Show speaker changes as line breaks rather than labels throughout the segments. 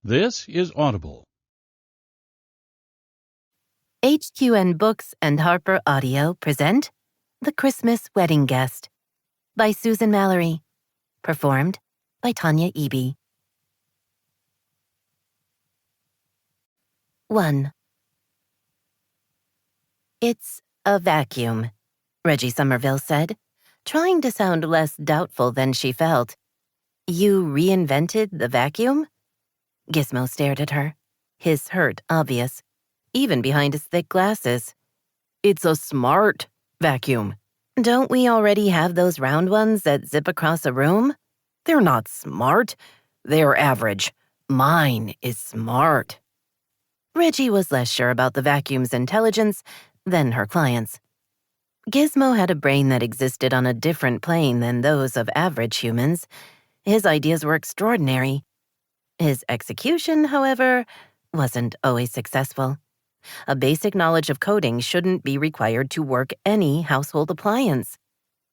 This is Audible.
HQN Books and Harper Audio present The Christmas Wedding Guest by Susan Mallery, performed by Tanya Eby. 1. It's a vacuum, Reggie Somerville said, trying to sound less doubtful than she felt. You reinvented the vacuum? Gizmo stared at her, his hurt obvious, even behind his thick glasses. It's a smart vacuum. Don't we already have those round ones that zip across a room? They're not smart. They're average. Mine is smart. Reggie was less sure about the vacuum's intelligence than her client's. Gizmo had a brain that existed on a different plane than those of average humans. His ideas were extraordinary. His execution, however, wasn't always successful. A basic knowledge of coding shouldn't be required to work any household appliance,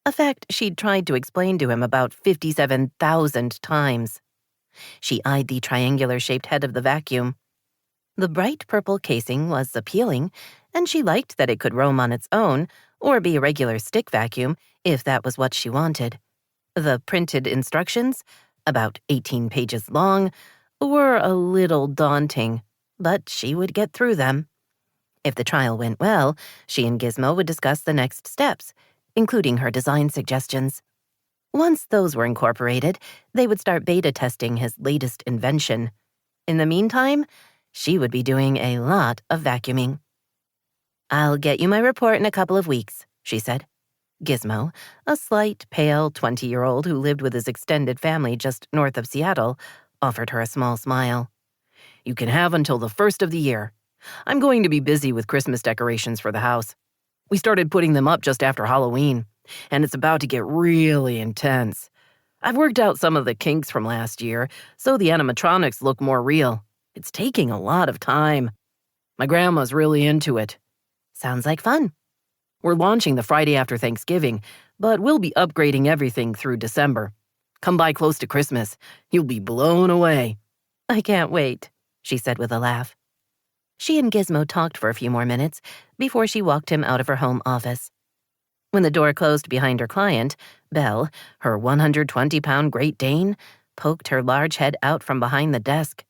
a fact she'd tried to explain to him about 57,000 times. She eyed the triangular-shaped head of the vacuum. The bright purple casing was appealing, and she liked that it could roam on its own or be a regular stick vacuum if that was what she wanted. The printed instructions, about 18 pages long, were a little daunting, but she would get through them. If the trial went well, she and Gizmo would discuss the next steps, including her design suggestions. Once those were incorporated, they would start beta testing his latest invention. In the meantime, she would be doing a lot of vacuuming. I'll get you my report in a couple of weeks, she said. Gizmo, a slight, pale 20-year-old who lived with his extended family just north of Seattle, offered her a small smile. You can have until the first of the year. I'm going to be busy with Christmas decorations for the house. We started putting them up just after Halloween, and it's about to get really intense. I've worked out some of the kinks from last year, so the animatronics look more real. It's taking a lot of time. My grandma's really into it. Sounds like fun. We're launching the Friday after Thanksgiving, but we'll be upgrading everything through December. Come by close to Christmas. You'll be blown away. I can't wait, she said with a laugh. She and Gizmo talked for a few more minutes before she walked him out of her home office. When the door closed behind her client, Belle, her 120-pound Great Dane, poked her large head out from behind the desk.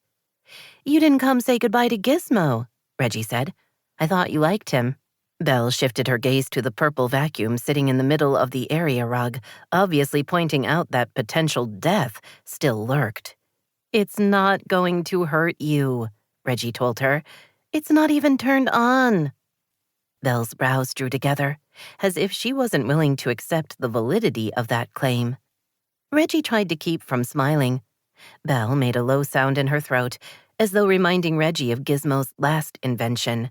You didn't come say goodbye to Gizmo, Reggie said. I thought you liked him. Belle shifted her gaze to the purple vacuum sitting in the middle of the area rug, obviously pointing out that potential death still lurked. It's not going to hurt you, Reggie told her. It's not even turned on. Belle's brows drew together, as if she wasn't willing to accept the validity of that claim. Reggie tried to keep from smiling. Belle made a low sound in her throat, as though reminding Reggie of Gizmo's last invention.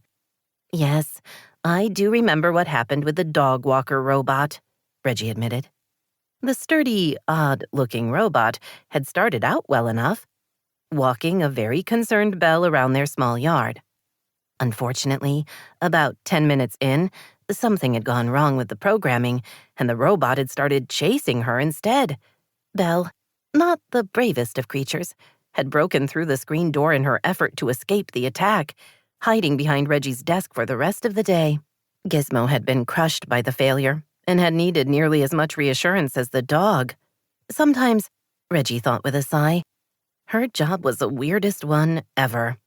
Yes, I do remember what happened with the dog walker robot, Reggie admitted. The sturdy, odd-looking robot had started out well enough, walking a very concerned Belle around their small yard. Unfortunately, about 10 minutes in, something had gone wrong with the programming, and the robot had started chasing her instead. Belle, not the bravest of creatures, had broken through the screen door in her effort to escape the attack, hiding behind Reggie's desk for the rest of the day. Gizmo had been crushed by the failure and had needed nearly as much reassurance as the dog. Sometimes, Reggie thought with a sigh, her job was the weirdest one ever.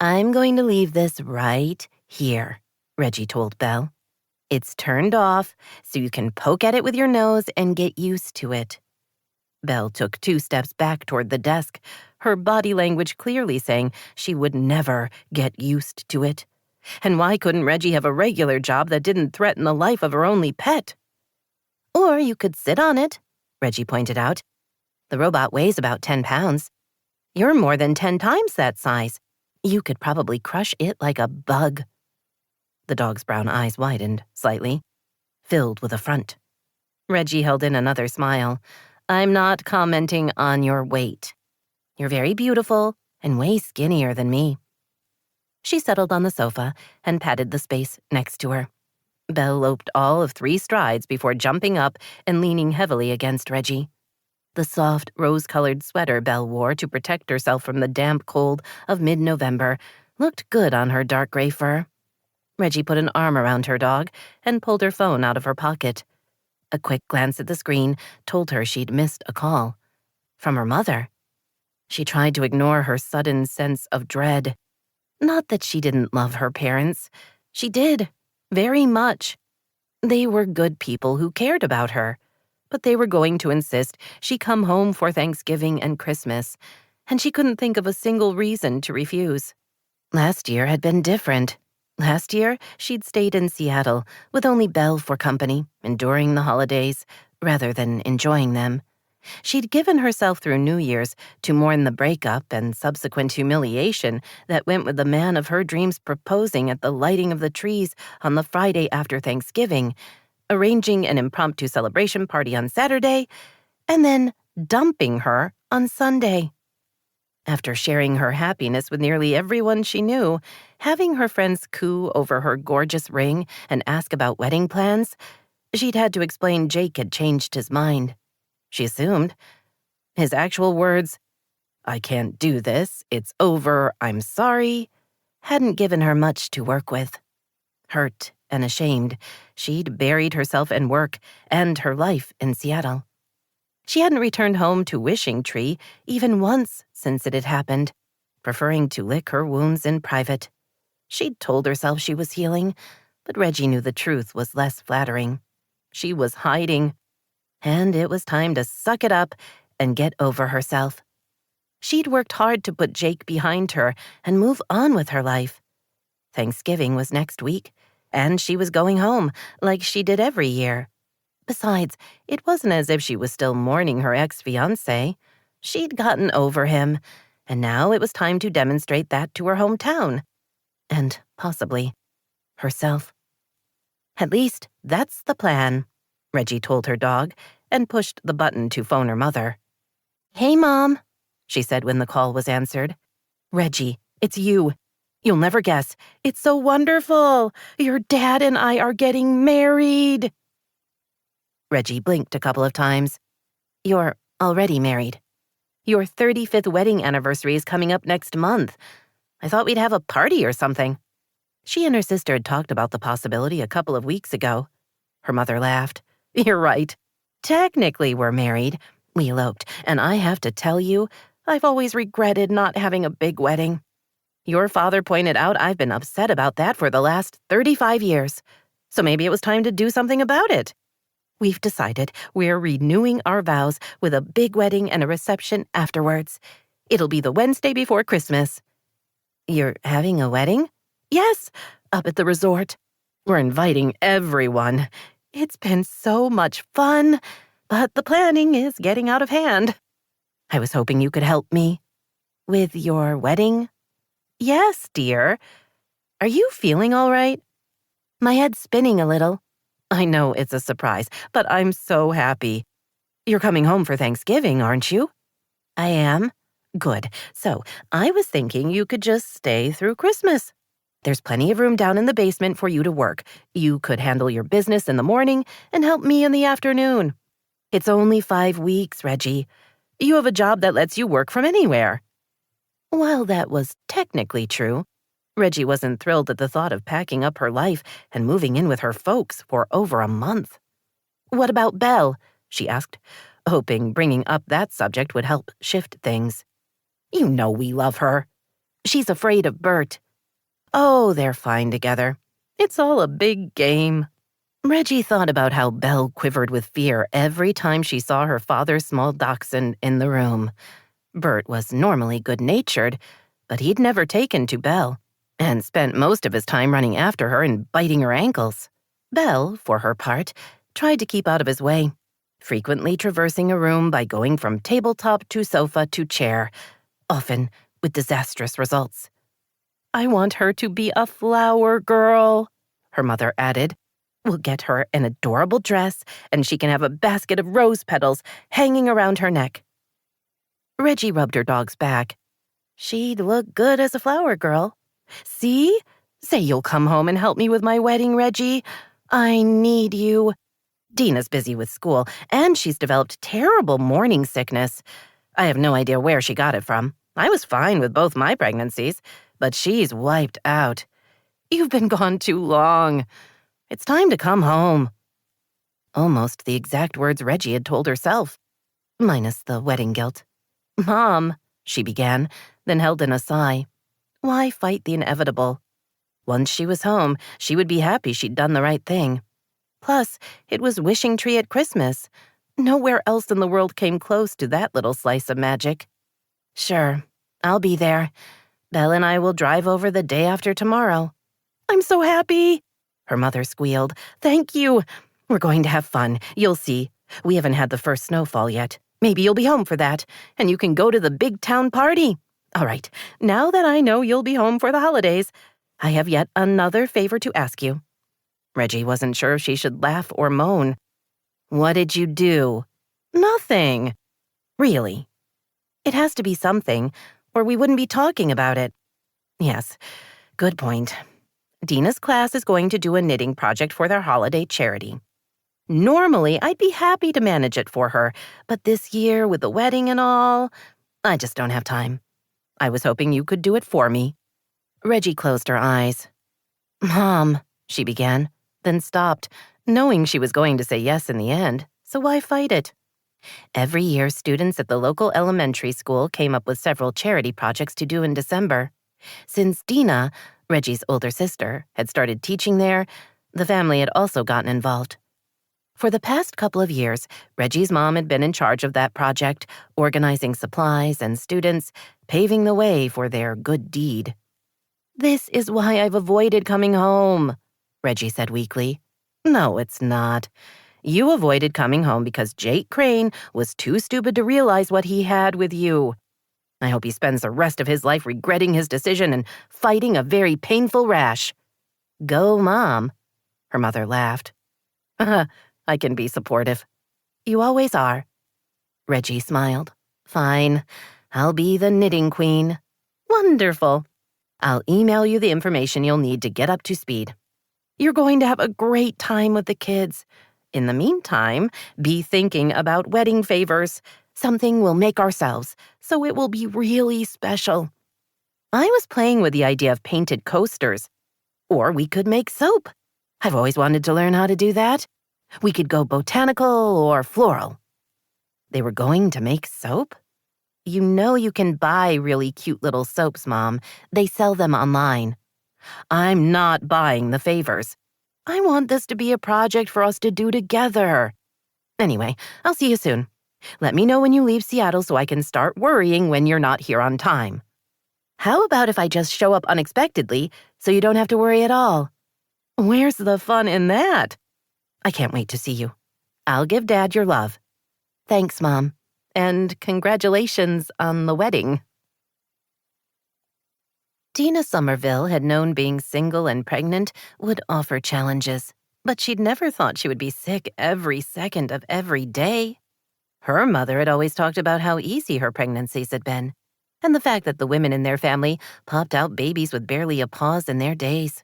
I'm going to leave this right here, Reggie told Belle. It's turned off, so you can poke at it with your nose and get used to it. Belle took 2 steps back toward the desk, her body language clearly saying she would never get used to it. And why couldn't Reggie have a regular job that didn't threaten the life of her only pet? Or you could sit on it, Reggie pointed out. The robot weighs about 10 pounds. You're more than 10 times that size. You could probably crush it like a bug. The dog's brown eyes widened slightly, filled with affront. Reggie held in another smile. I'm not commenting on your weight. You're very beautiful and way skinnier than me. She settled on the sofa and patted the space next to her. Belle loped all of 3 strides before jumping up and leaning heavily against Reggie. The soft, rose-colored sweater Belle wore to protect herself from the damp cold of mid-November looked good on her dark gray fur. Reggie put an arm around her dog and pulled her phone out of her pocket. A quick glance at the screen told her she'd missed a call. From her mother. She tried to ignore her sudden sense of dread. Not that she didn't love her parents. She did, very much. They were good people who cared about her, but they were going to insist she come home for Thanksgiving and Christmas, and she couldn't think of a single reason to refuse. Last year had been different. Last year, she'd stayed in Seattle with only Belle for company, enduring the holidays, rather than enjoying them. She'd given herself through New Year's to mourn the breakup and subsequent humiliation that went with the man of her dreams proposing at the lighting of the trees on the Friday after Thanksgiving, arranging an impromptu celebration party on Saturday, and then dumping her on Sunday. After sharing her happiness with nearly everyone she knew, having her friends coo over her gorgeous ring and ask about wedding plans, she'd had to explain Jake had changed his mind. She assumed. His actual words, "I can't do this, it's over, I'm sorry," hadn't given her much to work with. Hurt and ashamed, she'd buried herself in work and her life in Seattle. She hadn't returned home to Wishing Tree even once since it had happened, preferring to lick her wounds in private. She'd told herself she was healing, but Reggie knew the truth was less flattering. She was hiding. And it was time to suck it up and get over herself. She'd worked hard to put Jake behind her and move on with her life. Thanksgiving was next week, and she was going home, like she did every year. Besides, it wasn't as if she was still mourning her ex-fiancé. She'd gotten over him, and now it was time to demonstrate that to her hometown. And, possibly, herself. At least, that's the plan, Reggie told her dog, and pushed the button to phone her mother. "Hey, Mom," she said when the call was answered. "Reggie, it's you. You'll never guess. It's so wonderful. Your dad and I are getting married." Reggie blinked a couple of times. "You're already married. Your 35th wedding anniversary is coming up next month. I thought we'd have a party or something." She and her sister had talked about the possibility a couple of weeks ago. Her mother laughed. "You're right. Technically, we're married. We eloped, and I have to tell you, I've always regretted not having a big wedding. Your father pointed out I've been upset about that for the last 35 years, so maybe it was time to do something about it. We've decided we're renewing our vows with a big wedding and a reception afterwards. It'll be the Wednesday before Christmas." "You're having a wedding?" "Yes, up at the resort. We're inviting everyone. It's been so much fun, but the planning is getting out of hand. I was hoping you could help me." "With your wedding?" "Yes, dear. Are you feeling all right?" "My head's spinning a little." "I know it's a surprise, but I'm so happy. You're coming home for Thanksgiving, aren't you?" "I am." "Good. So, I was thinking you could just stay through Christmas. There's plenty of room down in the basement for you to work. You could handle your business in the morning and help me in the afternoon. It's only 5 weeks, Reggie. You have a job that lets you work from anywhere." While that was technically true, Reggie wasn't thrilled at the thought of packing up her life and moving in with her folks for over a month. "What about Belle?" she asked, hoping bringing up that subject would help shift things. "You know we love her." "She's afraid of Bert." "Oh, they're fine together. It's all a big game." Reggie thought about how Belle quivered with fear every time she saw her father's small dachshund in the room. Bert was normally good-natured, but he'd never taken to Belle, and spent most of his time running after her and biting her ankles. Belle, for her part, tried to keep out of his way, frequently traversing a room by going from tabletop to sofa to chair, often with disastrous results. "I want her to be a flower girl," her mother added. "We'll get her an adorable dress, and she can have a basket of rose petals hanging around her neck." Reggie rubbed her dog's back. "She'd look good as a flower girl. See? Say you'll come home and help me with my wedding, Reggie. I need you." Dena's busy with school, and she's developed terrible morning sickness. I have no idea where she got it from. I was fine with both my pregnancies, but she's wiped out. You've been gone too long. It's time to come home. Almost the exact words Reggie had told herself, minus the wedding guilt. Mom, she began, then held in a sigh. Why fight the inevitable? Once she was home, she would be happy she'd done the right thing. Plus, it was wishing tree at Christmas. Nowhere else in the world came close to that little slice of magic. Sure, I'll be there. Belle and I will drive over the day after tomorrow. I'm so happy, her mother squealed. Thank you. We're going to have fun, you'll see. We haven't had the first snowfall yet. Maybe you'll be home for that, and you can go to the big town party. All right, now that I know you'll be home for the holidays, I have yet another favor to ask you. Reggie wasn't sure if she should laugh or moan. What did you do? Nothing. Really? It has to be something, or we wouldn't be talking about it. Yes, good point. Dena's class is going to do a knitting project for their holiday charity. Normally, I'd be happy to manage it for her, but this year, with the wedding and all, I just don't have time. I was hoping you could do it for me. Reggie closed her eyes. Mom, she began, then stopped, knowing she was going to say yes in the end, so why fight it? Every year, students at the local elementary school came up with several charity projects to do in December. Since Dena, Reggie's older sister, had started teaching there, the family had also gotten involved. For the past couple of years, Reggie's mom had been in charge of that project, organizing supplies and students, paving the way for their good deed. This is why I've avoided coming home, Reggie said weakly. No, it's not. You avoided coming home because Jake Crane was too stupid to realize what he had with you. I hope he spends the rest of his life regretting his decision and fighting a very painful rash. Go, Mom. Her mother laughed. I can be supportive. You always are. Reggie smiled. Fine. I'll be the knitting queen. Wonderful. I'll email you the information you'll need to get up to speed. You're going to have a great time with the kids. In the meantime, be thinking about wedding favors. Something we'll make ourselves, so it will be really special. I was playing with the idea of painted coasters. Or we could make soap. I've always wanted to learn how to do that. We could go botanical or floral. They were going to make soap? You know you can buy really cute little soaps, Mom. They sell them online. I'm not buying the favors. I want this to be a project for us to do together. Anyway, I'll see you soon. Let me know when you leave Seattle so I can start worrying when you're not here on time. How about if I just show up unexpectedly so you don't have to worry at all? Where's the fun in that? I can't wait to see you. I'll give Dad your love. Thanks, Mom. And congratulations on the wedding. Dena Somerville had known being single and pregnant would offer challenges, but she'd never thought she would be sick every second of every day. Her mother had always talked about how easy her pregnancies had been, and the fact that the women in their family popped out babies with barely a pause in their days.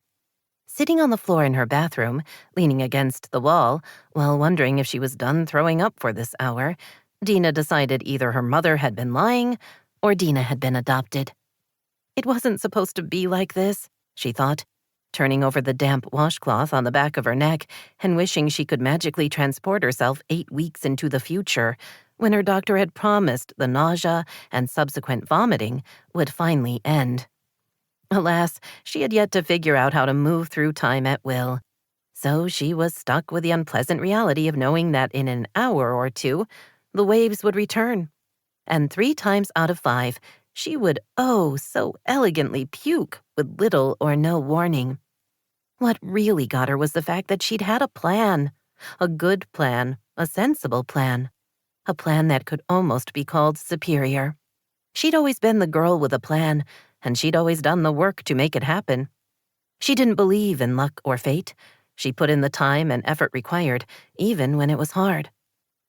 Sitting on the floor in her bathroom, leaning against the wall, while wondering if she was done throwing up for this hour, Dena decided either her mother had been lying or Dena had been adopted. It wasn't supposed to be like this, she thought, turning over the damp washcloth on the back of her neck and wishing she could magically transport herself 8 weeks into the future, when her doctor had promised the nausea and subsequent vomiting would finally end. Alas, she had yet to figure out how to move through time at will. So she was stuck with the unpleasant reality of knowing that in an hour or two, the waves would return. And 3 times out of 5, she would so elegantly puke with little or no warning. What really got her was the fact that she'd had a plan. A good plan, a sensible plan. A plan that could almost be called superior. She'd always been the girl with a plan, and she'd always done the work to make it happen. She didn't believe in luck or fate. She put in the time and effort required, even when it was hard.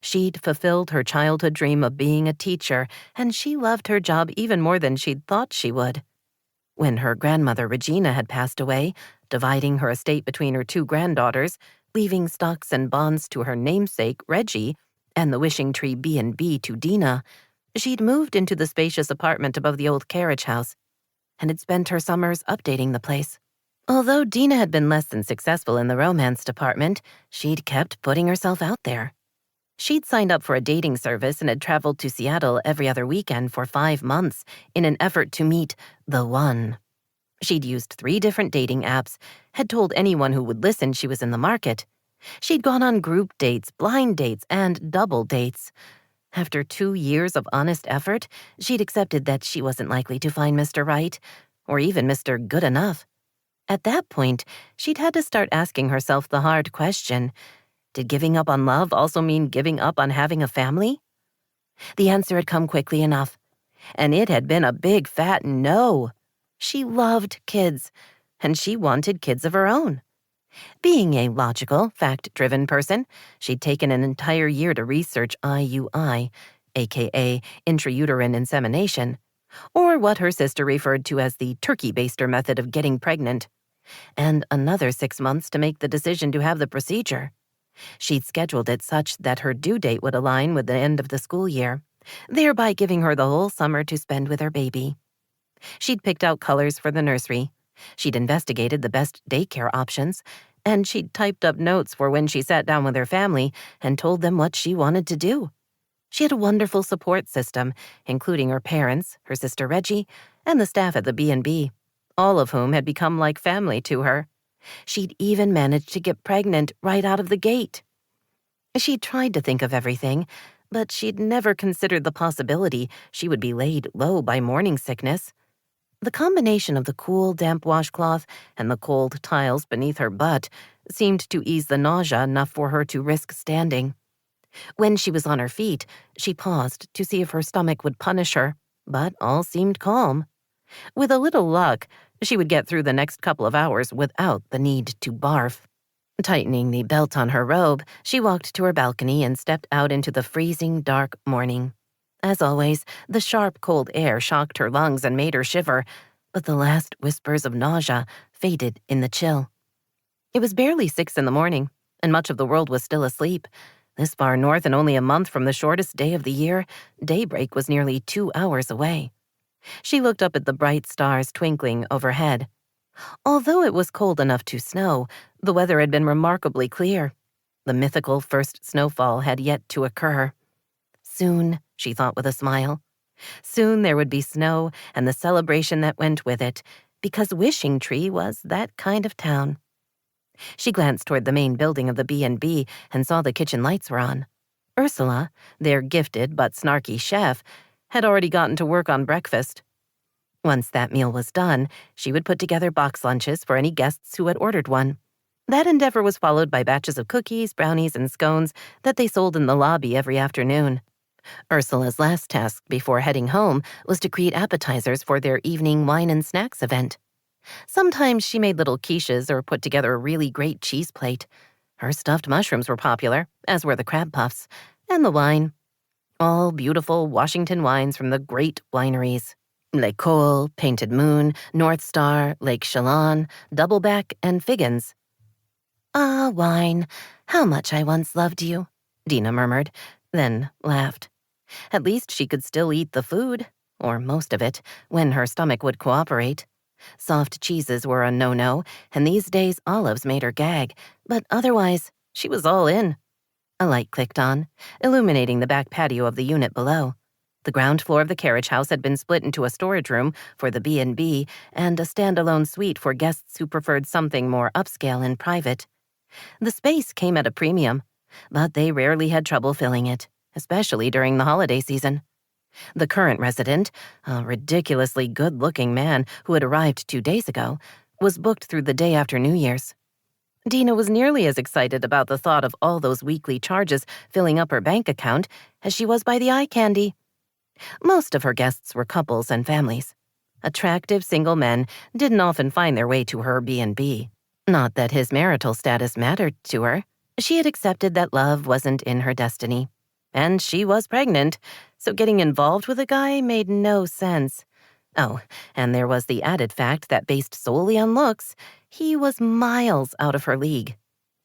She'd fulfilled her childhood dream of being a teacher, and she loved her job even more than she'd thought she would. When her grandmother Regina had passed away, dividing her estate between her 2 granddaughters, leaving stocks and bonds to her namesake, Reggie, and the Wishing Tree B&B to Dena, she'd moved into the spacious apartment above the old carriage house and had spent her summers updating the place. Although Dena had been less than successful in the romance department, she'd kept putting herself out there. She'd signed up for a dating service and had traveled to Seattle every other weekend for 5 months in an effort to meet the one. She'd used 3 different dating apps, had told anyone who would listen she was in the market. She'd gone on group dates, blind dates, and double dates. After 2 years of honest effort, she'd accepted that she wasn't likely to find Mr. Right, or even Mr. Good Enough. At that point, she'd had to start asking herself the hard question, did giving up on love also mean giving up on having a family? The answer had come quickly enough, and it had been a big fat no. She loved kids, and she wanted kids of her own. Being a logical, fact-driven person, she'd taken an entire year to research IUI, aka intrauterine insemination, or what her sister referred to as the turkey baster method of getting pregnant, and another 6 months to make the decision to have the procedure. She'd scheduled it such that her due date would align with the end of the school year, thereby giving her the whole summer to spend with her baby. She'd picked out colors for the nursery. She'd investigated the best daycare options, and she'd typed up notes for when she sat down with her family and told them what she wanted to do. She had a wonderful support system, including her parents, her sister Reggie, and the staff at the B&B, all of whom had become like family to her. She'd even managed to get pregnant right out of the gate. She'd tried to think of everything, but she'd never considered the possibility she would be laid low by morning sickness. The combination of the cool, damp washcloth and the cold tiles beneath her butt seemed to ease the nausea enough for her to risk standing. When she was on her feet, she paused to see if her stomach would punish her, but all seemed calm. With a little luck, she would get through the next couple of hours without the need to barf. Tightening the belt on her robe, she walked to her balcony and stepped out into the freezing, dark morning. As always, the sharp, cold air shocked her lungs and made her shiver, but the last whispers of nausea faded in the chill. It was barely 6 in the morning, and much of the world was still asleep. This far north and only a month from the shortest day of the year, daybreak was nearly 2 hours away. She looked up at the bright stars twinkling overhead. Although it was cold enough to snow, the weather had been remarkably clear. The mythical first snowfall had yet to occur. Soon, she thought with a smile. Soon there would be snow and the celebration that went with it, because Wishing Tree was that kind of town. She glanced toward the main building of the B&B and saw the kitchen lights were on. Ursula, their gifted but snarky chef, had already gotten to work on breakfast. Once that meal was done, she would put together box lunches for any guests who had ordered one. That endeavor was followed by batches of cookies, brownies, and scones that they sold in the lobby every afternoon. Ursula's last task before heading home was to create appetizers for their evening wine and snacks event. Sometimes she made little quiches or put together a really great cheese plate. Her stuffed mushrooms were popular, as were the crab puffs, and the wine. All beautiful Washington wines from the great wineries. Lake Cole, Painted Moon, North Star, Lake Chelan, Doubleback, and Figgins. "Ah, wine, how much I once loved you," Dena murmured, then laughed. At least she could still eat the food, or most of it, when her stomach would cooperate. Soft cheeses were a no-no, and these days olives made her gag, but otherwise, she was all in. A light clicked on, illuminating the back patio of the unit below. The ground floor of the carriage house had been split into a storage room for the B&B and a standalone suite for guests who preferred something more upscale and private. The space came at a premium, but they rarely had trouble filling it, especially during the holiday season. The current resident, a ridiculously good-looking man who had arrived 2 days ago, was booked through the day after New Year's. Dena was nearly as excited about the thought of all those weekly charges filling up her bank account as she was by the eye candy. Most of her guests were couples and families. Attractive single men didn't often find their way to her B&B. Not that his marital status mattered to her. She had accepted that love wasn't in her destiny. And she was pregnant, so getting involved with a guy made no sense. Oh, and there was the added fact that based solely on looks, he was miles out of her league.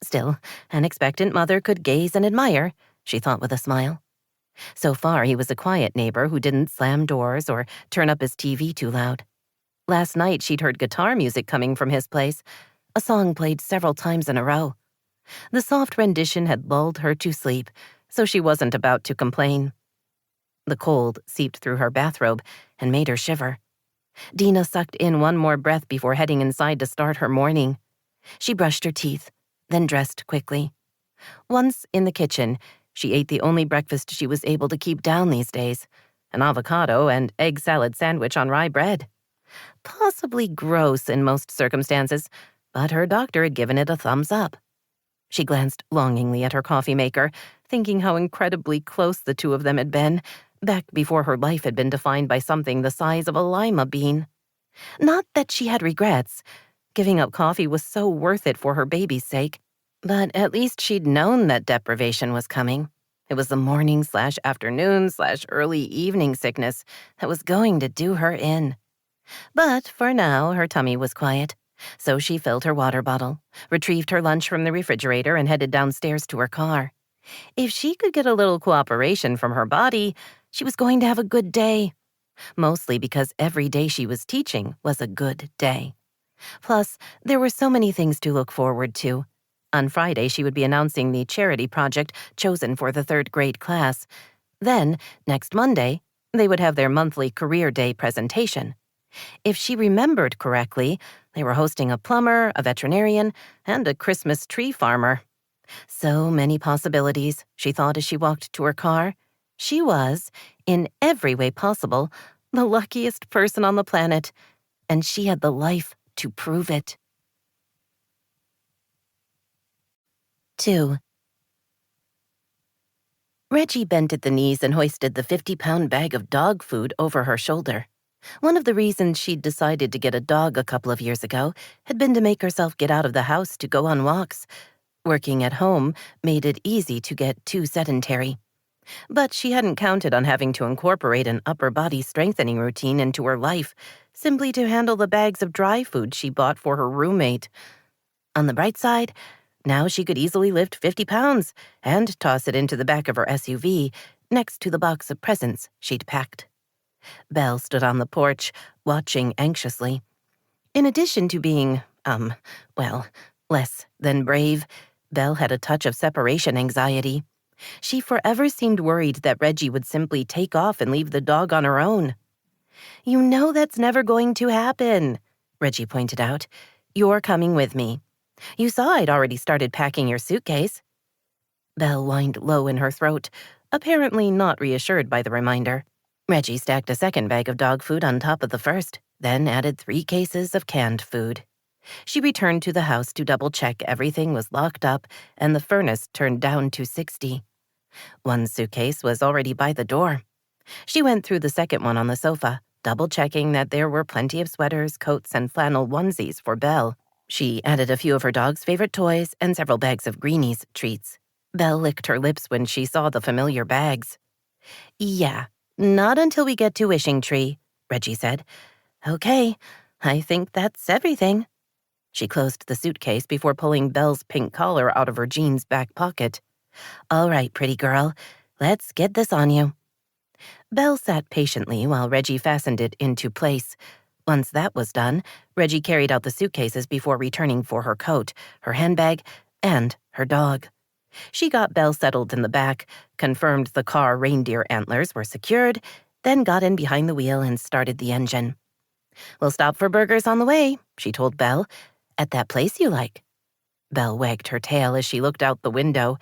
Still, an expectant mother could gaze and admire, she thought with a smile. So far, he was a quiet neighbor who didn't slam doors or turn up his TV too loud. Last night, she'd heard guitar music coming from his place, a song played several times in a row. The soft rendition had lulled her to sleep, so she wasn't about to complain. The cold seeped through her bathrobe and made her shiver. Dena sucked in one more breath before heading inside to start her morning. She brushed her teeth, then dressed quickly. Once in the kitchen, she ate the only breakfast she was able to keep down these days, an avocado and egg salad sandwich on rye bread. Possibly gross in most circumstances, but her doctor had given it a thumbs up. She glanced longingly at her coffee maker, thinking how incredibly close the two of them had been, back before her life had been defined by something the size of a lima bean. Not that she had regrets. Giving up coffee was so worth it for her baby's sake. But at least she'd known that deprivation was coming. It was the morning/afternoon/early evening sickness that was going to do her in. But for now, her tummy was quiet. So she filled her water bottle, retrieved her lunch from the refrigerator, and headed downstairs to her car. If she could get a little cooperation from her body, she was going to have a good day. Mostly because every day she was teaching was a good day. Plus, there were so many things to look forward to. On Friday, she would be announcing the charity project chosen for the third grade class. Then, next Monday, they would have their monthly career day presentation. If she remembered correctly, they were hosting a plumber, a veterinarian, and a Christmas tree farmer. So many possibilities, she thought as she walked to her car. She was, in every way possible, the luckiest person on the planet, and she had the life to prove it. 2. Reggie bent at the knees and hoisted the 50-pound bag of dog food over her shoulder. One of the reasons she'd decided to get a dog a couple of years ago had been to make herself get out of the house to go on walks. Working at home made it easy to get too sedentary. But she hadn't counted on having to incorporate an upper body strengthening routine into her life, simply to handle the bags of dry food she bought for her roommate. On the bright side, now she could easily lift 50 pounds and toss it into the back of her SUV next to the box of presents she'd packed. Belle stood on the porch, watching anxiously. In addition to being, less than brave, Belle had a touch of separation anxiety. She forever seemed worried that Reggie would simply take off and leave the dog on her own. "You know that's never going to happen," Reggie pointed out. "You're coming with me. You saw I'd already started packing your suitcase." Belle whined low in her throat, apparently not reassured by the reminder. Reggie stacked a second bag of dog food on top of the first, then added 3 cases of canned food. She returned to the house to double-check everything was locked up and the furnace turned down to 60. One suitcase was already by the door. She went through the second one on the sofa, double-checking that there were plenty of sweaters, coats, and flannel onesies for Belle. She added a few of her dog's favorite toys and several bags of Greenies treats. Belle licked her lips when she saw the familiar bags. "Yeah, not until we get to Wishing Tree," Reggie said. "Okay, I think that's everything." She closed the suitcase before pulling Belle's pink collar out of her jeans back pocket. "All right, pretty girl, let's get this on you." Belle sat patiently while Reggie fastened it into place. Once that was done, Reggie carried out the suitcases before returning for her coat, her handbag, and her dog. She got Belle settled in the back, confirmed the car reindeer antlers were secured, then got in behind the wheel and started the engine. "We'll stop for burgers on the way," she told Belle. "At that place you like." Belle wagged her tail as she looked out the window.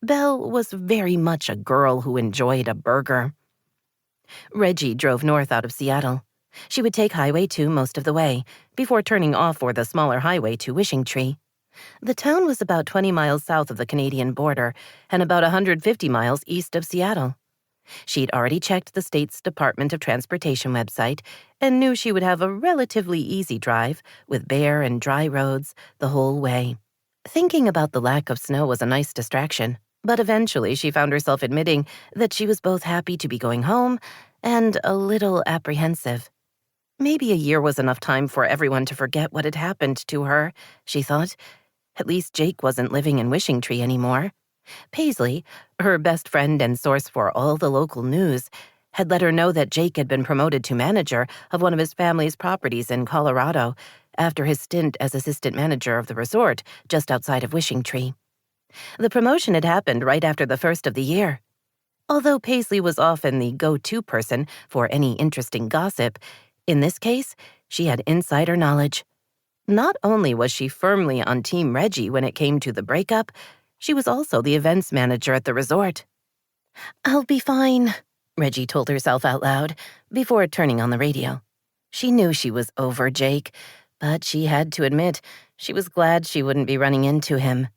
Belle was very much a girl who enjoyed a burger. Reggie drove north out of Seattle. She would take Highway 2 most of the way, before turning off for the smaller highway to Wishing Tree. The town was about 20 miles south of the Canadian border and about 150 miles east of Seattle. She'd already checked the state's Department of Transportation website and knew she would have a relatively easy drive with bare and dry roads the whole way. Thinking about the lack of snow was a nice distraction, but eventually she found herself admitting that she was both happy to be going home and a little apprehensive. Maybe a year was enough time for everyone to forget what had happened to her, she thought. At least Jake wasn't living in Wishing Tree anymore. Paisley, her best friend and source for all the local news, had let her know that Jake had been promoted to manager of one of his family's properties in Colorado after his stint as assistant manager of the resort just outside of Wishing Tree. The promotion had happened right after the first of the year. Although Paisley was often the go-to person for any interesting gossip, in this case, she had insider knowledge. Not only was she firmly on Team Reggie when it came to the breakup, she was also the events manager at the resort. "I'll be fine," Reggie told herself out loud before turning on the radio. She knew she was over Jake, but she had to admit she was glad she wouldn't be running into him.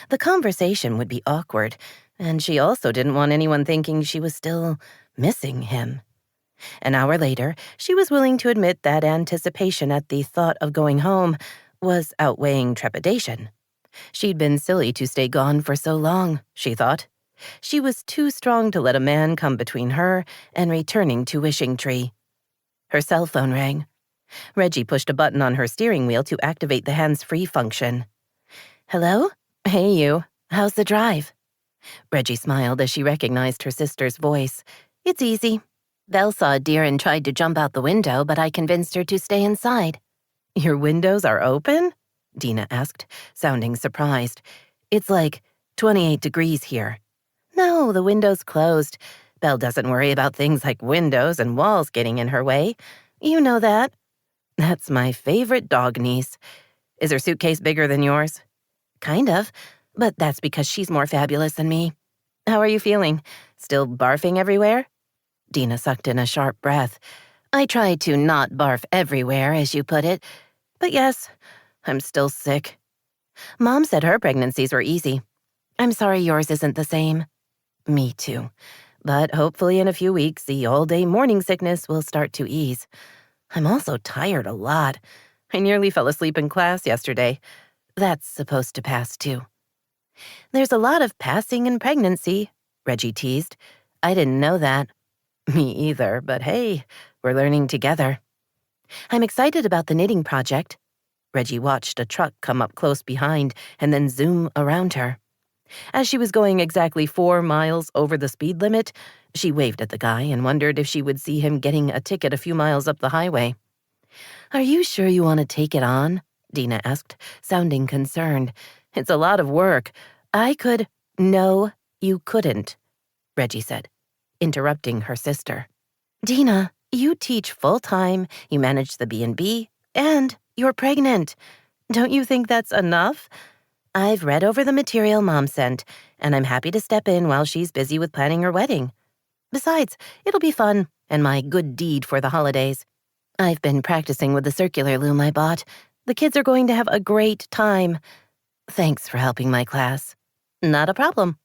The conversation would be awkward, and she also didn't want anyone thinking she was still missing him. An hour later, she was willing to admit that anticipation at the thought of going home was outweighing trepidation. She'd been silly to stay gone for so long, she thought. She was too strong to let a man come between her and returning to Wishing Tree. Her cell phone rang. Reggie pushed a button on her steering wheel to activate the hands-free function. "Hello? Hey, you. How's the drive?" Reggie smiled as she recognized her sister's voice. "It's easy. Belle saw a deer and tried to jump out the window, but I convinced her to stay inside." "Your windows are open?" Dena asked, sounding surprised. "It's like 28 degrees here." "No, the window's closed. Belle doesn't worry about things like windows and walls getting in her way. You know that." "That's my favorite dog niece. Is her suitcase bigger than yours?" "Kind of, but that's because she's more fabulous than me." "How are you feeling? Still barfing everywhere?" Dena sucked in a sharp breath. "I try to not barf everywhere, as you put it. But yes, I'm still sick." "Mom said her pregnancies were easy. I'm sorry yours isn't the same." "Me too. But hopefully in a few weeks, the all-day morning sickness will start to ease. I'm also tired a lot. I nearly fell asleep in class yesterday. That's supposed to pass too." "There's a lot of passing in pregnancy," Reggie teased. "I didn't know that." "Me either, but hey, we're learning together." "I'm excited about the knitting project." Reggie watched a truck come up close behind and then zoom around her. As she was going exactly 4 miles over the speed limit, she waved at the guy and wondered if she would see him getting a ticket a few miles up the highway. "Are you sure you want to take it on?" Dena asked, sounding concerned. "It's a lot of work. I could—" "No, you couldn't," Reggie said, interrupting her sister. "Dena, you teach full-time, you manage the B&B, and you're pregnant. Don't you think that's enough? I've read over the material Mom sent, and I'm happy to step in while she's busy with planning her wedding. Besides, it'll be fun, and my good deed for the holidays. I've been practicing with the circular loom I bought. The kids are going to have a great time. Thanks for helping my class." "Not a problem."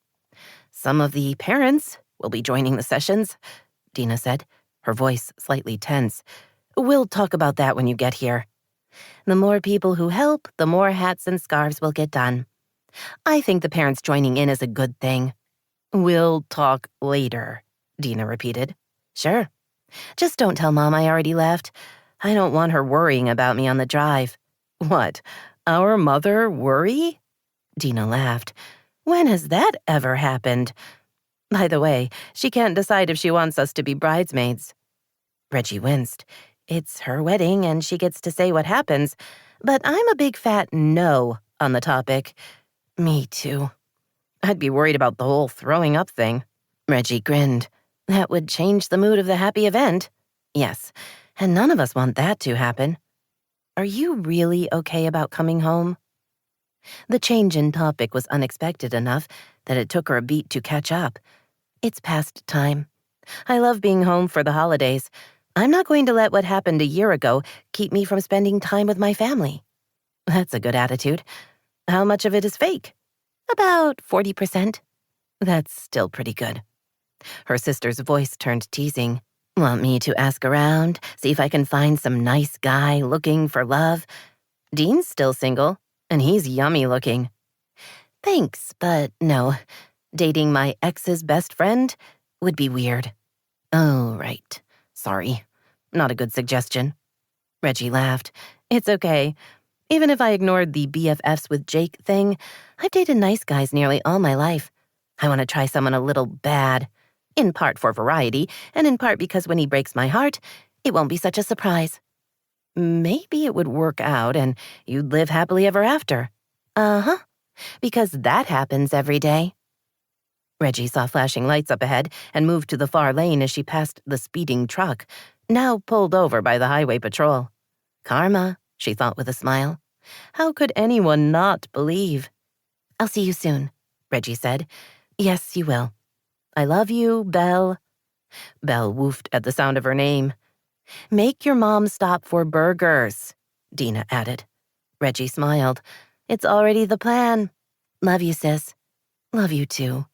"Some of the parents will be joining the sessions," Dena said, her voice slightly tense. "We'll talk about that when you get here. The more people who help, the more hats and scarves will get done. I think the parents joining in is a good thing." "We'll talk later," Dena repeated. "Sure. Just don't tell Mom I already left. I don't want her worrying about me on the drive." "What? Our mother worry?" Dena laughed. "When has that ever happened? By the way, she can't decide if she wants us to be bridesmaids." Reggie winced. It's her wedding and she gets to say what happens, but I'm a big fat no on the topic. "Me too. I'd be worried about the whole throwing up thing." Reggie grinned. "That would change the mood of the happy event." "Yes, and none of us want that to happen. Are you really okay about coming home?" The change in topic was unexpected enough that it took her a beat to catch up. "It's past time. I love being home for the holidays. I'm not going to let what happened a year ago keep me from spending time with my family." "That's a good attitude. How much of it is fake?" "About 40%. "That's still pretty good." Her sister's voice turned teasing. "Want me to ask around, see if I can find some nice guy looking for love? Dean's still single, and he's yummy looking." "Thanks, but no. Dating my ex's best friend would be weird." "Oh, right. Sorry. Not a good suggestion." Reggie laughed. "It's okay. Even if I ignored the BFFs with Jake thing, I've dated nice guys nearly all my life. I want to try someone a little bad. In part for variety, and in part because when he breaks my heart, it won't be such a surprise. Maybe it would work out and you'd live happily ever after. Uh-huh, because that happens every day. Reggie saw flashing lights up ahead and moved to the far lane as she passed the speeding truck, now pulled over by the highway patrol. Karma, she thought with a smile. How could anyone not believe? I'll see you soon, Reggie said. Yes, you will. I love you, Belle. Belle woofed at the sound of her name. Make your mom stop for burgers, Dena added. Reggie smiled. It's already the plan. Love you, sis. Love you too.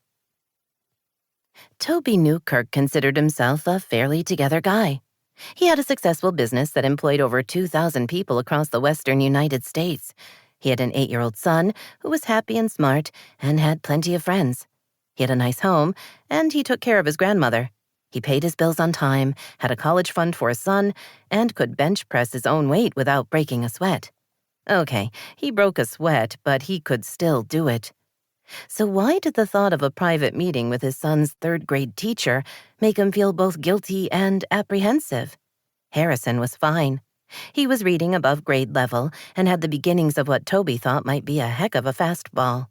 Toby Newkirk considered himself a fairly together guy. He had a successful business that employed over 2,000 people across the western United States. He had an 8-year-old son who was happy and smart and had plenty of friends. He had a nice home, and he took care of his grandmother. He paid his bills on time, had a college fund for his son, and could bench press his own weight without breaking a sweat. Okay, he broke a sweat, but he could still do it. So why did the thought of a private meeting with his son's third-grade teacher make him feel both guilty and apprehensive? Harrison was fine. He was reading above grade level and had the beginnings of what Toby thought might be a heck of a fastball.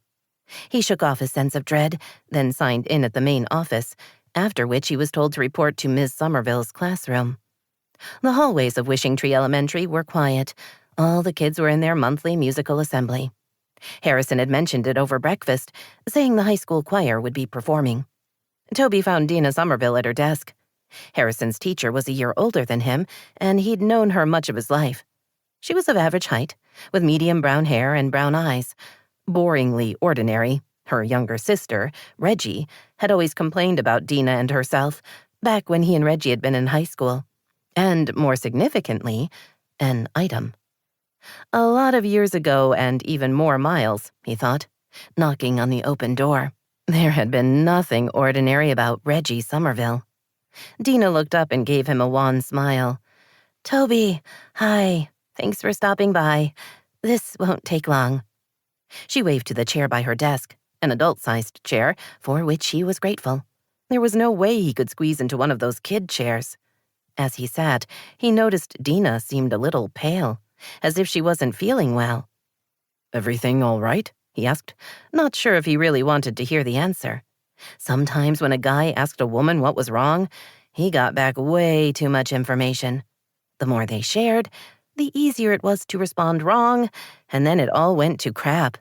He shook off his sense of dread, then signed in at the main office, after which he was told to report to Ms. Somerville's classroom. The hallways of Wishing Tree Elementary were quiet. All the kids were in their monthly musical assembly. Harrison had mentioned it over breakfast, saying the high school choir would be performing. Toby found Dena Somerville at her desk. Harrison's teacher was a year older than him, and he'd known her much of his life. She was of average height, with medium brown hair and brown eyes. Boringly ordinary, her younger sister, Reggie, had always complained about Dena and herself, back when he and Reggie had been in high school. And, more significantly, an item. A lot of years ago and even more miles, he thought, knocking on the open door. There had been nothing ordinary about Reggie Somerville. Dena looked up and gave him a wan smile. Toby, hi. Thanks for stopping by. This won't take long. She waved to the chair by her desk, an adult-sized chair, for which he was grateful. There was no way he could squeeze into one of those kid chairs. As he sat, he noticed Dena seemed a little pale, as if she wasn't feeling well. Everything all right? He asked, not sure if he really wanted to hear the answer. Sometimes when a guy asked a woman what was wrong, he got back way too much information. The more they shared, the easier it was to respond wrong, and then it all went to crap.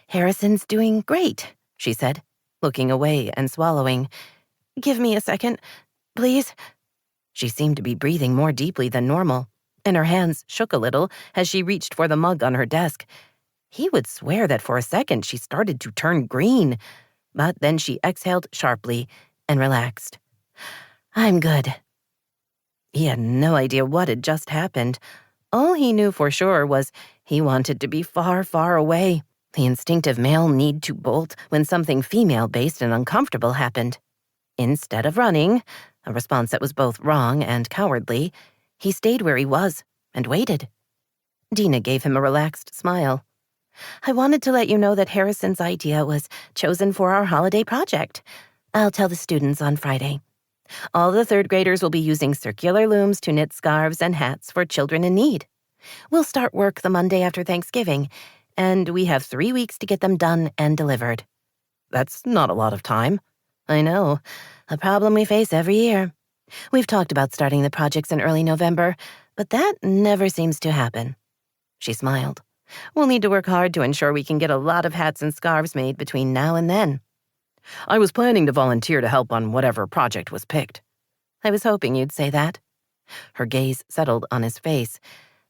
Harrison's doing great, she said, looking away and swallowing. Give me a second, please. She seemed to be breathing more deeply than normal, and her hands shook a little as she reached for the mug on her desk. He would swear that for a second she started to turn green, but then she exhaled sharply and relaxed. I'm good. He had no idea what had just happened. All he knew for sure was he wanted to be far, far away, the instinctive male need to bolt when something female-based and uncomfortable happened. Instead of running, a response that was both wrong and cowardly, he stayed where he was and waited. Dena gave him a relaxed smile. I wanted to let you know that Harrison's idea was chosen for our holiday project. I'll tell the students on Friday. All the third graders will be using circular looms to knit scarves and hats for children in need. We'll start work the Monday after Thanksgiving, and we have 3 weeks to get them done and delivered. That's not a lot of time. I know, a problem we face every year. We've talked about starting the projects in early November, but that never seems to happen. She smiled. We'll need to work hard to ensure we can get a lot of hats and scarves made between now and then. I was planning to volunteer to help on whatever project was picked. I was hoping you'd say that. Her gaze settled on his face.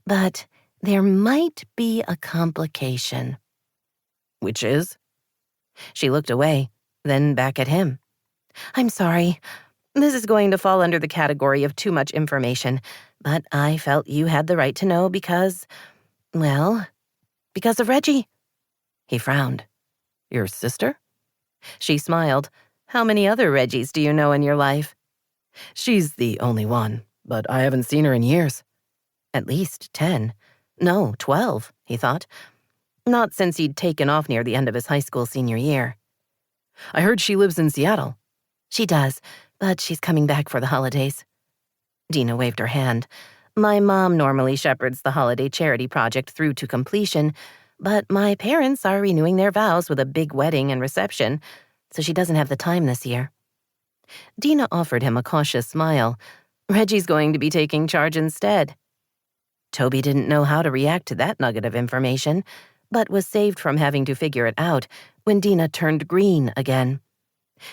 But there might be a complication. Which is? She looked away, then back at him. I'm sorry. This is going to fall under the category of too much information, but I felt you had the right to know because, well, because of Reggie. He frowned. Your sister? She smiled. How many other Reggies do you know in your life? She's the only one, but I haven't seen her in years. At least 10. No, 12, he thought. Not since he'd taken off near the end of his high school senior year. I heard she lives in Seattle. She does, but she's coming back for the holidays. Dena waved her hand. My mom normally shepherds the holiday charity project through to completion, but my parents are renewing their vows with a big wedding and reception, so she doesn't have the time this year. Dena offered him a cautious smile. Reggie's going to be taking charge instead. Toby didn't know how to react to that nugget of information, but was saved from having to figure it out when Dena turned green again.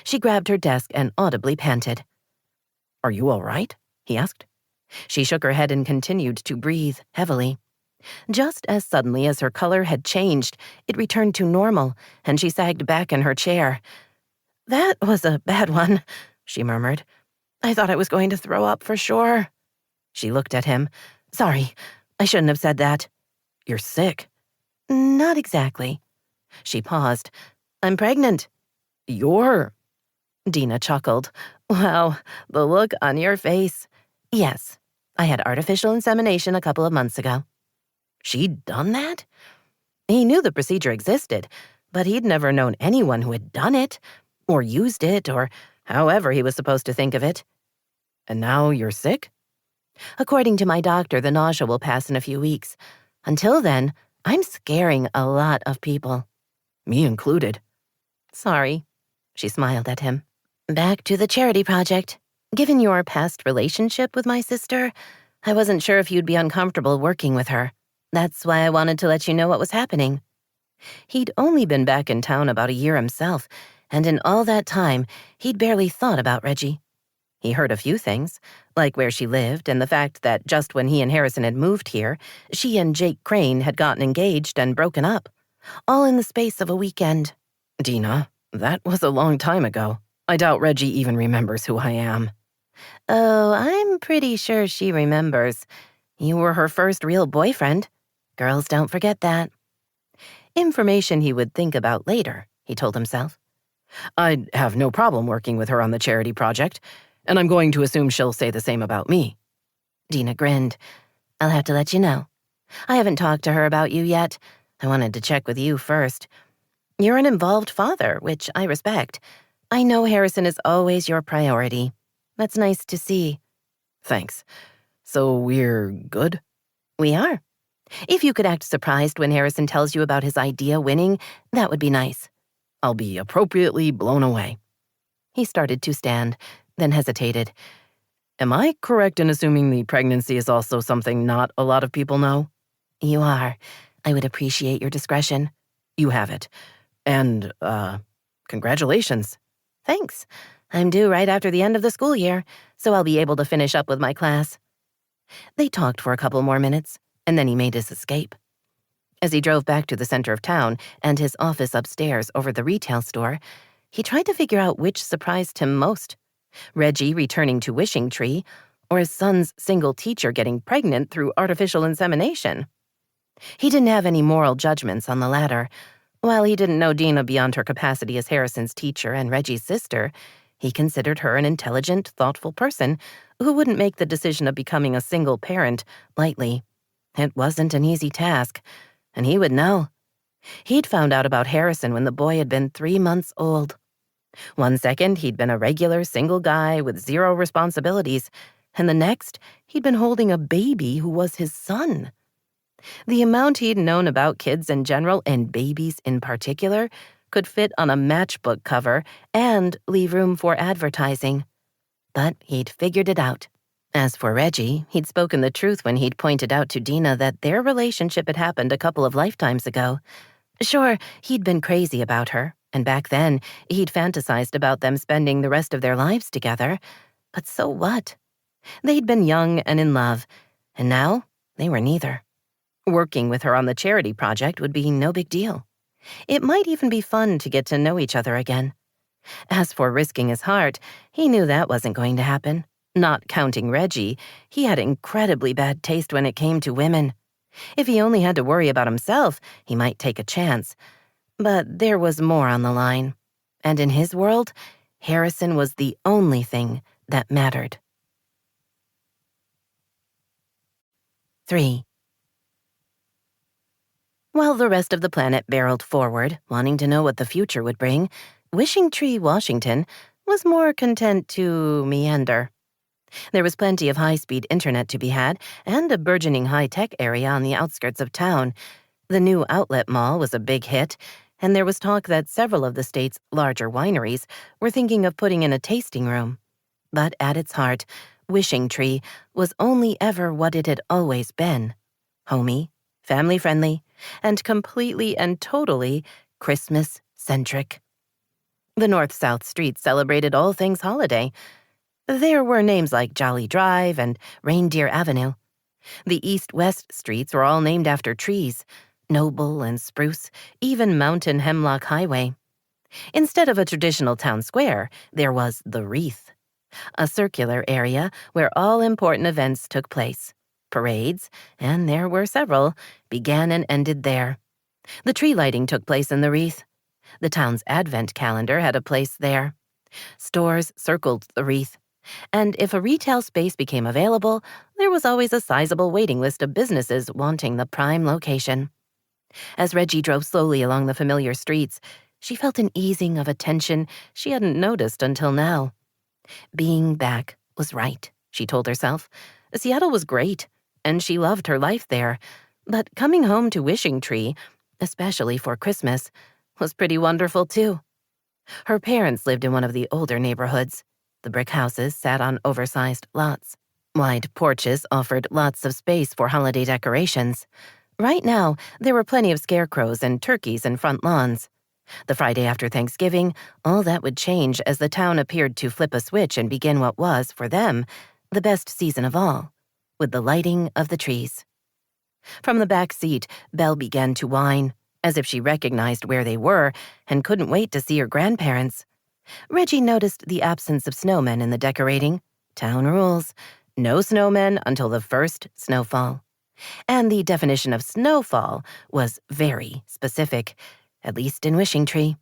She grabbed her desk and audibly panted. Are you all right? He asked. She shook her head and continued to breathe heavily. Just as suddenly as her color had changed, it returned to normal, and she sagged back in her chair. That was a bad one, she murmured. I thought I was going to throw up for sure. She looked at him. Sorry, I shouldn't have said that. You're sick. Not exactly. She paused. I'm pregnant. You're... Dena chuckled. Wow, the look on your face. Yes, I had artificial insemination a couple of months ago. She'd done that? He knew the procedure existed, but he'd never known anyone who had done it, or used it, or however he was supposed to think of it. And now you're sick? According to my doctor, the nausea will pass in a few weeks. Until then, I'm scaring a lot of people. Me included. Sorry, she smiled at him. Back to the charity project. Given your past relationship with my sister, I wasn't sure if you'd be uncomfortable working with her. That's why I wanted to let you know what was happening. He'd only been back in town about a year himself, and in all that time, he'd barely thought about Reggie. He heard a few things, like where she lived and the fact that just when he and Harrison had moved here, she and Jake Crane had gotten engaged and broken up, all in the space of a weekend. Dena, that was a long time ago. I doubt Reggie even remembers who I am. Oh, I'm pretty sure she remembers. You were her first real boyfriend. Girls don't forget that. Information he would think about later, he told himself. I'd have no problem working with her on the charity project, and I'm going to assume she'll say the same about me. Dena grinned. I'll have to let you know. I haven't talked to her about you yet. I wanted to check with you first. You're an involved father, which I respect. I know Harrison is always your priority. That's nice to see. Thanks. So we're good? We are. If you could act surprised when Harrison tells you about his idea winning, that would be nice. I'll be appropriately blown away. He started to stand, then hesitated. Am I correct in assuming the pregnancy is also something not a lot of people know? You are. I would appreciate your discretion. You have it. And, congratulations. Thanks. I'm due right after the end of the school year, so I'll be able to finish up with my class. They talked for a couple more minutes, and then he made his escape. As he drove back to the center of town and his office upstairs over the retail store, he tried to figure out which surprised him most. Reggie returning to Wishing Tree, or his son's single teacher getting pregnant through artificial insemination. He didn't have any moral judgments on the latter. While he didn't know Dena beyond her capacity as Harrison's teacher and Reggie's sister, he considered her an intelligent, thoughtful person who wouldn't make the decision of becoming a single parent lightly. It wasn't an easy task, and he would know. He'd found out about Harrison when the boy had been 3 months old. One second, he'd been a regular single guy with 0 responsibilities, and the next, he'd been holding a baby who was his son. The amount he'd known about kids in general, and babies in particular, could fit on a matchbook cover and leave room for advertising. But he'd figured it out. As for Reggie, he'd spoken the truth when he'd pointed out to Dena that their relationship had happened a couple of lifetimes ago. Sure, he'd been crazy about her, and back then, he'd fantasized about them spending the rest of their lives together. But so what? They'd been young and in love, and now they were neither. Working with her on the charity project would be no big deal. It might even be fun to get to know each other again. As for risking his heart, he knew that wasn't going to happen. Not counting Reggie, he had incredibly bad taste when it came to women. If he only had to worry about himself, he might take a chance. But there was more on the line. And in his world, Harrison was the only thing that mattered. 3. While the rest of the planet barreled forward, wanting to know what the future would bring, Wishing Tree, Washington, was more content to meander. There was plenty of high-speed internet to be had, and a burgeoning high-tech area on the outskirts of town. The new outlet mall was a big hit, and there was talk that several of the state's larger wineries were thinking of putting in a tasting room. But at its heart, Wishing Tree was only ever what it had always been: homey, family-friendly, and completely and totally Christmas-centric. The north-south streets celebrated all things holiday. There were names like Jolly Drive and Reindeer Avenue. The east-west streets were all named after trees: Noble and Spruce, even Mountain Hemlock Highway. Instead of a traditional town square, there was the Wreath, a circular area where all important events took place. Parades, and there were several, began and ended there. The tree lighting took place in the Wreath. The town's advent calendar had a place there. Stores circled the Wreath, and if a retail space became available, there was always a sizable waiting list of businesses wanting the prime location. As Reggie drove slowly along the familiar streets, she felt an easing of a tension she hadn't noticed until now. Being back was right, she told herself. Seattle was great, and she loved her life there, but coming home to Wishing Tree, especially for Christmas, was pretty wonderful too. Her parents lived in one of the older neighborhoods. The brick houses sat on oversized lots. Wide porches offered lots of space for holiday decorations. Right now, there were plenty of scarecrows and turkeys in front lawns. The Friday after Thanksgiving, all that would change as the town appeared to flip a switch and begin what was, for them, the best season of all, with the lighting of the trees. From the back seat, Belle began to whine, as if she recognized where they were and couldn't wait to see her grandparents. Reggie noticed the absence of snowmen in the decorating. Town rules: no snowmen until the first snowfall. And the definition of snowfall was very specific, at least in Wishing Tree.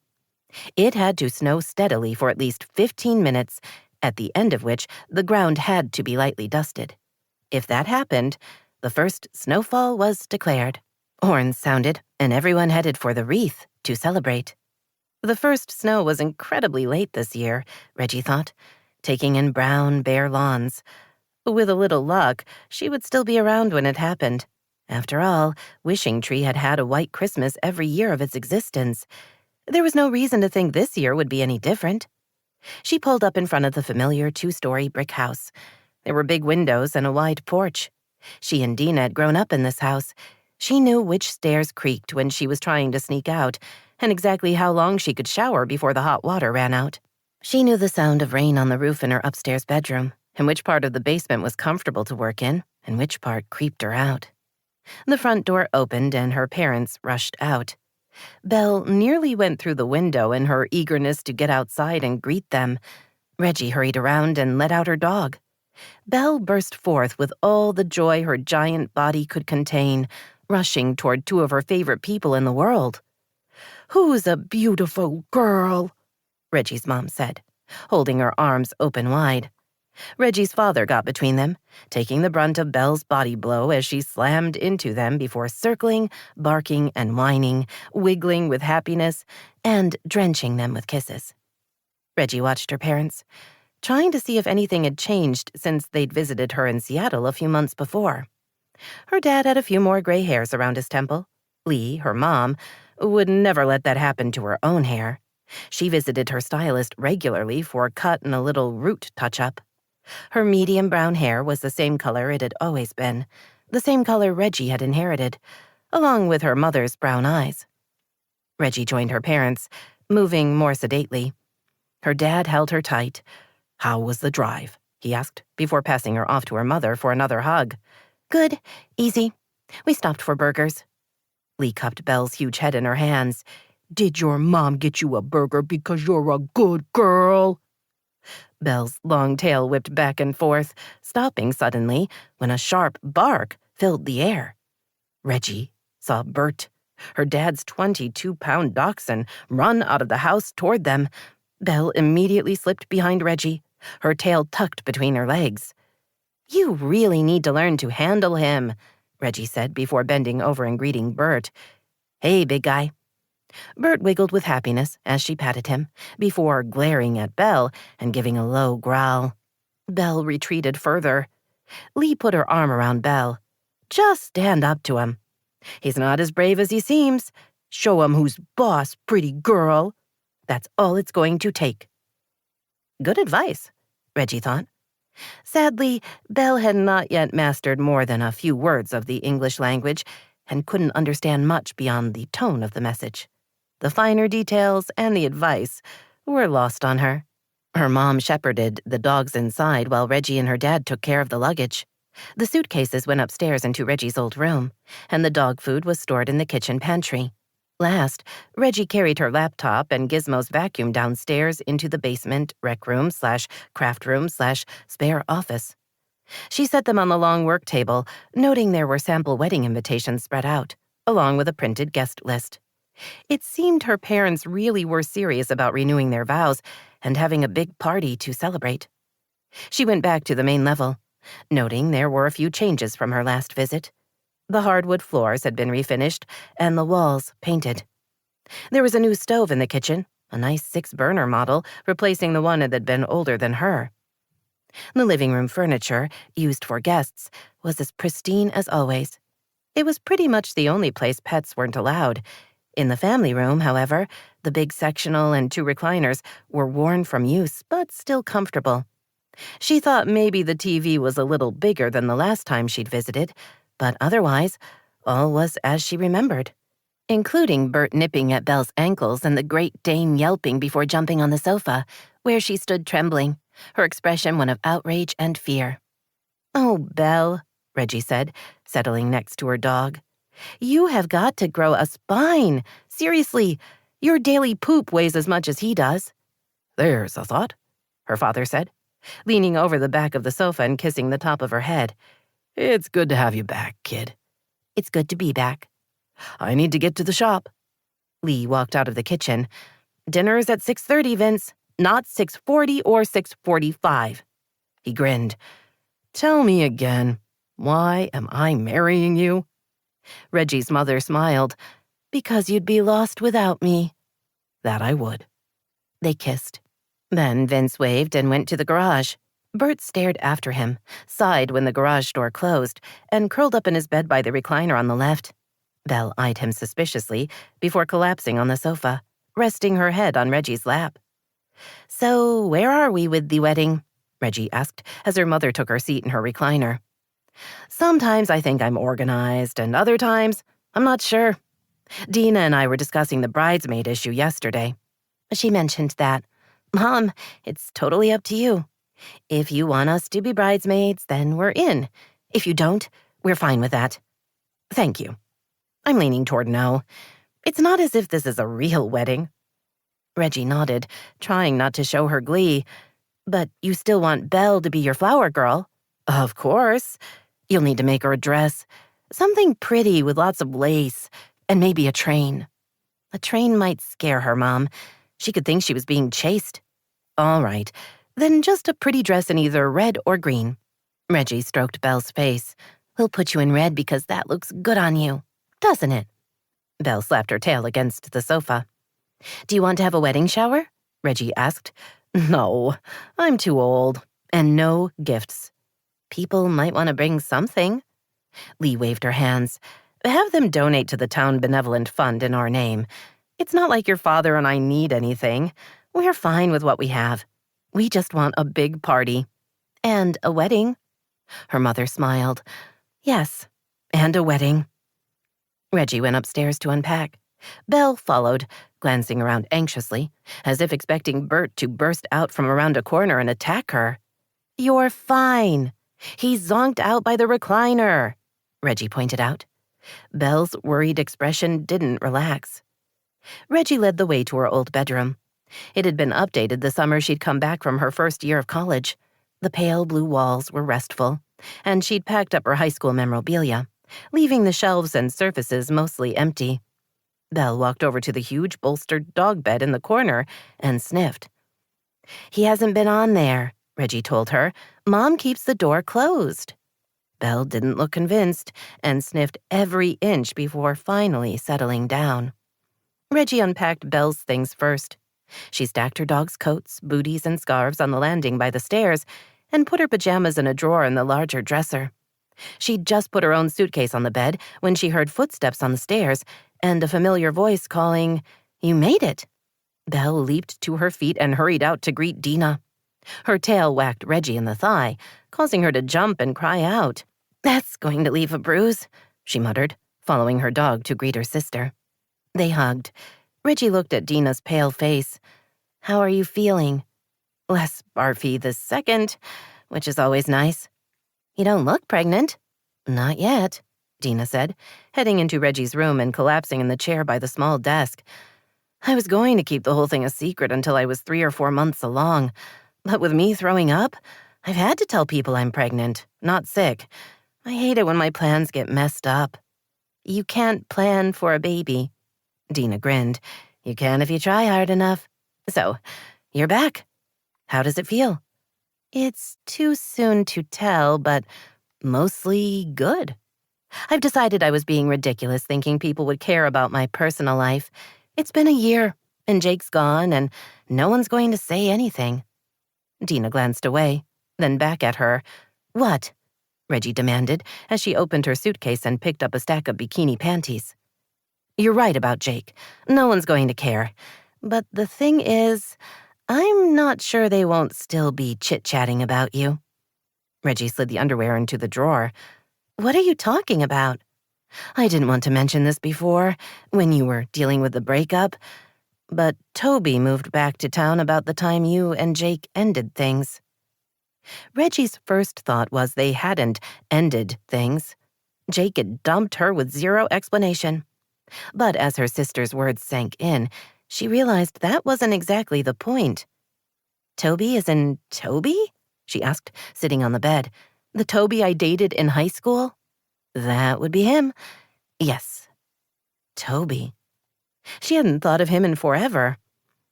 It had to snow steadily for at least 15 minutes, at the end of which the ground had to be lightly dusted. If that happened, the first snowfall was declared. Horns sounded, and everyone headed for the Wreath to celebrate. The first snow was incredibly late this year, Reggie thought, taking in brown, bare lawns. With a little luck, she would still be around when it happened. After all, Wishing Tree had had a white Christmas every year of its existence. There was no reason to think this year would be any different. She pulled up in front of the familiar 2-story brick house. There were big windows and a wide porch. She and Dena had grown up in this house. She knew which stairs creaked when she was trying to sneak out, and exactly how long she could shower before the hot water ran out. She knew the sound of rain on the roof in her upstairs bedroom, and which part of the basement was comfortable to work in, and which part creeped her out. The front door opened and her parents rushed out. Belle nearly went through the window in her eagerness to get outside and greet them. Reggie hurried around and let out her dog. Belle burst forth with all the joy her giant body could contain, rushing toward 2 of her favorite people in the world. "Who's a beautiful girl?" Reggie's mom said, holding her arms open wide. Reggie's father got between them, taking the brunt of Belle's body blow as she slammed into them before circling, barking, and whining, wiggling with happiness, and drenching them with kisses. Reggie watched her parents, trying to see if anything had changed since they'd visited her in Seattle a few months before. Her dad had a few more gray hairs around his temple. Lee, her mom, would never let that happen to her own hair. She visited her stylist regularly for a cut and a little root touch-up. Her medium brown hair was the same color it had always been, the same color Reggie had inherited, along with her mother's brown eyes. Reggie joined her parents, moving more sedately. Her dad held her tight. "How was the drive?" he asked, before passing her off to her mother for another hug. "Good. Easy. We stopped for burgers." Lee cupped Belle's huge head in her hands. "Did your mom get you a burger because you're a good girl?" Belle's long tail whipped back and forth, stopping suddenly when a sharp bark filled the air. Reggie saw Bert, her dad's 22-pound dachshund, run out of the house toward them. Belle immediately slipped behind Reggie, her tail tucked between her legs. "You really need to learn to handle him," Reggie said before bending over and greeting Bert. Hey, big guy. Bert wiggled with happiness as she patted him, before glaring at Belle and giving a low growl. Belle retreated further. Lee put her arm around Belle. Just stand up to him. He's not as brave as he seems. Show him who's boss, pretty girl. That's all it's going to take. Good advice, Reggie thought. Sadly, Belle had not yet mastered more than a few words of the English language and couldn't understand much beyond the tone of the message. The finer details and the advice were lost on her. Her mom shepherded the dogs inside while Reggie and her dad took care of the luggage. The suitcases went upstairs into Reggie's old room, and the dog food was stored in the kitchen pantry. Last, Reggie carried her laptop and Gizmo's vacuum downstairs into the basement rec room / craft room / spare office. She set them on the long work table, noting there were sample wedding invitations spread out, along with a printed guest list. It seemed her parents really were serious about renewing their vows and having a big party to celebrate. She went back to the main level, noting there were a few changes from her last visit. The hardwood floors had been refinished and the walls painted. There was a new stove in the kitchen, a nice 6-burner model, replacing the one that had been older than her. The living room furniture, used for guests, was as pristine as always. It was pretty much the only place pets weren't allowed. In the family room, however, the big sectional and 2 recliners were worn from use, but still comfortable. She thought maybe the TV was a little bigger than the last time she'd visited, but otherwise, all was as she remembered, including Bert nipping at Belle's ankles and the Great Dane yelping before jumping on the sofa, where she stood trembling, her expression one of outrage and fear. "Oh, Belle," Reggie said, settling next to her dog. "You have got to grow a spine. Seriously, your daily poop weighs as much as he does." "There's a thought," her father said, leaning over the back of the sofa and kissing the top of her head. "It's good to have you back, kid." "It's good to be back." "I need to get to the shop." Lee walked out of the kitchen. "Dinner's at 6:30, Vince, not 6:40 or 6:45. He grinned. "Tell me again, why am I marrying you?" Reggie's mother smiled. "Because you'd be lost without me." "That I would." They kissed. Then Vince waved and went to the garage. Bert stared after him, sighed when the garage door closed, and curled up in his bed by the recliner on the left. Belle eyed him suspiciously before collapsing on the sofa, resting her head on Reggie's lap. "So, where are we with the wedding?" Reggie asked as her mother took her seat in her recliner. "Sometimes I think I'm organized, and other times, I'm not sure. Dena and I were discussing the bridesmaid issue yesterday. She mentioned that. Mom, it's totally up to you. If you want us to be bridesmaids, then we're in. If you don't, we're fine with that. Thank you. I'm leaning toward no. It's not as if this is a real wedding." Reggie nodded, trying not to show her glee. "But you still want Belle to be your flower girl?" "Of course. You'll need to make her a dress. Something pretty with lots of lace, and maybe a train." "A train might scare her, Mom. She could think she was being chased." "All right, then just a pretty dress in either red or green." Reggie stroked Belle's face. "We'll put you in red because that looks good on you, doesn't it?" Belle slapped her tail against the sofa. "Do you want to have a wedding shower?" Reggie asked. "No, I'm too old. And no gifts." "People might want to bring something." Lee waved her hands. "Have them donate to the town benevolent fund in our name. It's not like your father and I need anything. We're fine with what we have. We just want a big party. And a wedding." Her mother smiled. "Yes, and a wedding." Reggie went upstairs to unpack. Belle followed, glancing around anxiously, as if expecting Bert to burst out from around a corner and attack her. "You're fine. He zonked out by the recliner," Reggie pointed out. Belle's worried expression didn't relax. Reggie led the way to her old bedroom. It had been updated the summer she'd come back from her first year of college. The pale blue walls were restful, and she'd packed up her high school memorabilia, leaving the shelves and surfaces mostly empty. Belle walked over to the huge bolstered dog bed in the corner and sniffed. "He hasn't been on there," Reggie told her. "Mom keeps the door closed." Belle didn't look convinced and sniffed every inch before finally settling down. Reggie unpacked Belle's things first. She stacked her dog's coats, booties, and scarves on the landing by the stairs and put her pajamas in a drawer in the larger dresser. She'd just put her own suitcase on the bed when she heard footsteps on the stairs and a familiar voice calling, "You made it." Belle leaped to her feet and hurried out to greet Dena. Her tail whacked Reggie in the thigh, causing her to jump and cry out. "That's going to leave a bruise," she muttered, following her dog to greet her sister. They hugged. Reggie looked at Dena's pale face. "How are you feeling?" "Less barfy this second, which is always nice." "You don't look pregnant." "Not yet," Dena said, heading into Reggie's room and collapsing in the chair by the small desk. "I was going to keep the whole thing a secret until I was 3 or 4 months along, but with me throwing up, I've had to tell people I'm pregnant, not sick. I hate it when my plans get messed up." "You can't plan for a baby." Dena grinned. "You can if you try hard enough. So, you're back. How does it feel?" "It's too soon to tell, but mostly good. I've decided I was being ridiculous thinking people would care about my personal life. It's been a year, and Jake's gone, and no one's going to say anything." Dena glanced away, then back at her. "What?" Reggie demanded as she opened her suitcase and picked up a stack of bikini panties. "You're right about Jake. No one's going to care. But the thing is, I'm not sure they won't still be chit-chatting about you." Reggie slid the underwear into the drawer. "What are you talking about?" "I didn't want to mention this before, when you were dealing with the breakup, but Toby moved back to town about the time you and Jake ended things." Reggie's first thought was they hadn't ended things. Jake had dumped her with zero explanation. But as her sister's words sank in, she realized that wasn't exactly the point. "Toby as in Toby?" she asked, sitting on the bed. "The Toby I dated in high school?" "That would be him." "Yes." Toby. She hadn't thought of him in forever.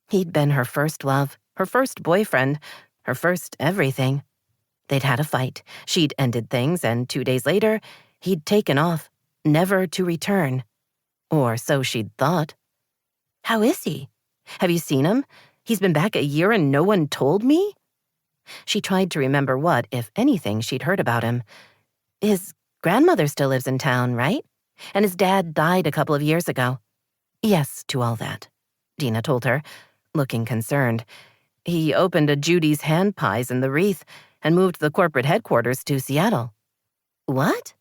He'd been her first love, her first boyfriend, her first everything. They'd had a fight, she'd ended things, and 2 days later, he'd taken off, never to return. Or so she'd thought. "How is he? Have you seen him? He's been back a year and no one told me?" She tried to remember what, if anything, she'd heard about him. "His grandmother still lives in town, right? And his dad died a couple of years ago." "Yes, to all that," Dena told her, looking concerned. "He opened a Judy's Hand Pies in the Wreath and moved the corporate headquarters to Seattle." "What?"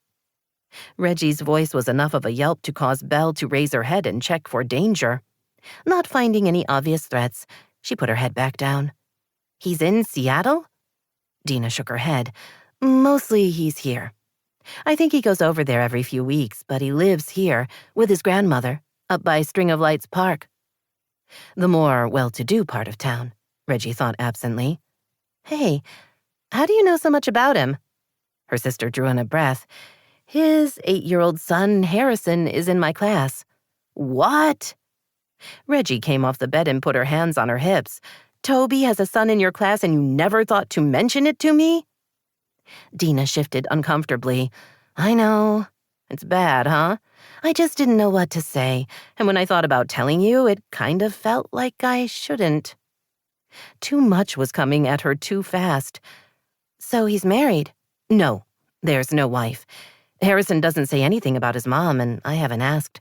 Reggie's voice was enough of a yelp to cause Belle to raise her head and check for danger. Not finding any obvious threats, she put her head back down. "He's in Seattle?" Dena shook her head. "Mostly he's here. I think he goes over there every few weeks, but he lives here with his grandmother up by String of Lights Park." The more well-to-do part of town, Reggie thought absently. "Hey, how do you know so much about him?" Her sister drew in a breath. "His 8-year-old son, Harrison, is in my class." "What?" Reggie came off the bed and put her hands on her hips. "Toby has a son in your class and you never thought to mention it to me?" Dena shifted uncomfortably. "I know. It's bad, huh? I just didn't know what to say, and when I thought about telling you, it kind of felt like I shouldn't." Too much was coming at her too fast. "So he's married?" "No, there's no wife. Harrison doesn't say anything about his mom, and I haven't asked.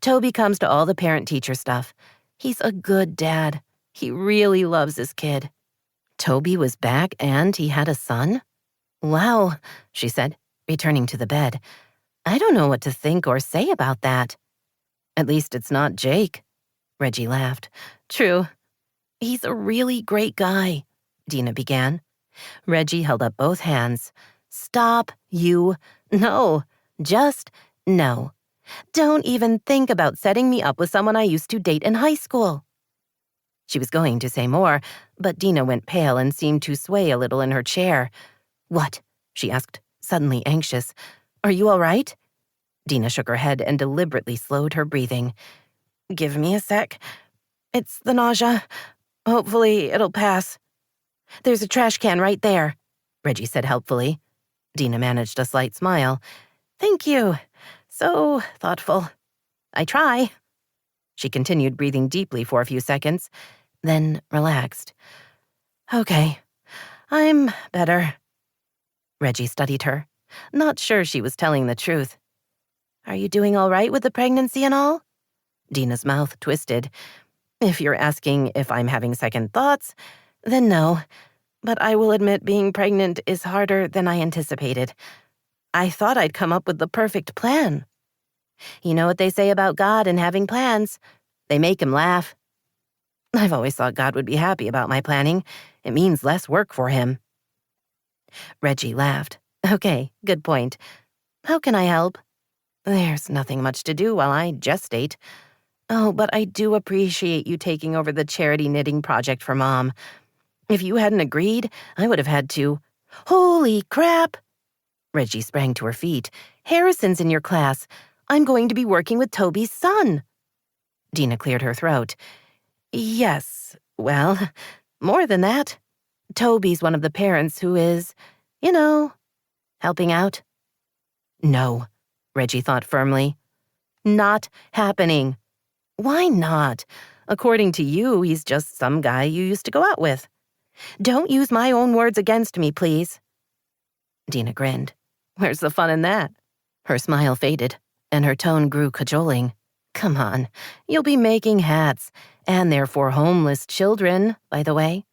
Toby comes to all the parent-teacher stuff. He's a good dad. He really loves his kid." Toby was back and he had a son? "Wow," she said, returning to the bed. "I don't know what to think or say about that." "At least it's not Jake." Reggie laughed. "True. He's a really great guy," Dena began. Reggie held up both hands. "Stop, you. No, just no. Don't even think about setting me up with someone I used to date in high school." She was going to say more, but Dena went pale and seemed to sway a little in her chair. "What?" she asked, suddenly anxious. "Are you all right?" Dena shook her head and deliberately slowed her breathing. "Give me a sec. It's the nausea. Hopefully it'll pass." "There's a trash can right there," Reggie said helpfully. Dena managed a slight smile. Thank you. So thoughtful. I try. She continued breathing deeply for a few seconds, then relaxed. Okay, I'm better. Reggie studied her, not sure she was telling the truth. Are you doing all right with the pregnancy and all? Dena's mouth twisted. If you're asking if I'm having second thoughts, then no. But I will admit being pregnant is harder than I anticipated. I thought I'd come up with the perfect plan. You know what they say about God and having plans? They make him laugh. I've always thought God would be happy about my planning. It means less work for him. Reggie laughed. Okay, good point. How can I help? There's nothing much to do while I gestate. Oh, but I do appreciate you taking over the charity knitting project for Mom. If you hadn't agreed, I would have had to. Holy crap! Reggie sprang to her feet. Harrison's in your class. I'm going to be working with Toby's son. Dena cleared her throat. Yes, well, more than that. Toby's one of the parents who is, helping out. No, Reggie thought firmly. Not happening. Why not? According to you, he's just some guy you used to go out with. Don't use my own words against me, please. Dena grinned. Where's the fun in that? Her smile faded, and her tone grew cajoling. Come on, you'll be making hats, and they're for homeless children, by the way.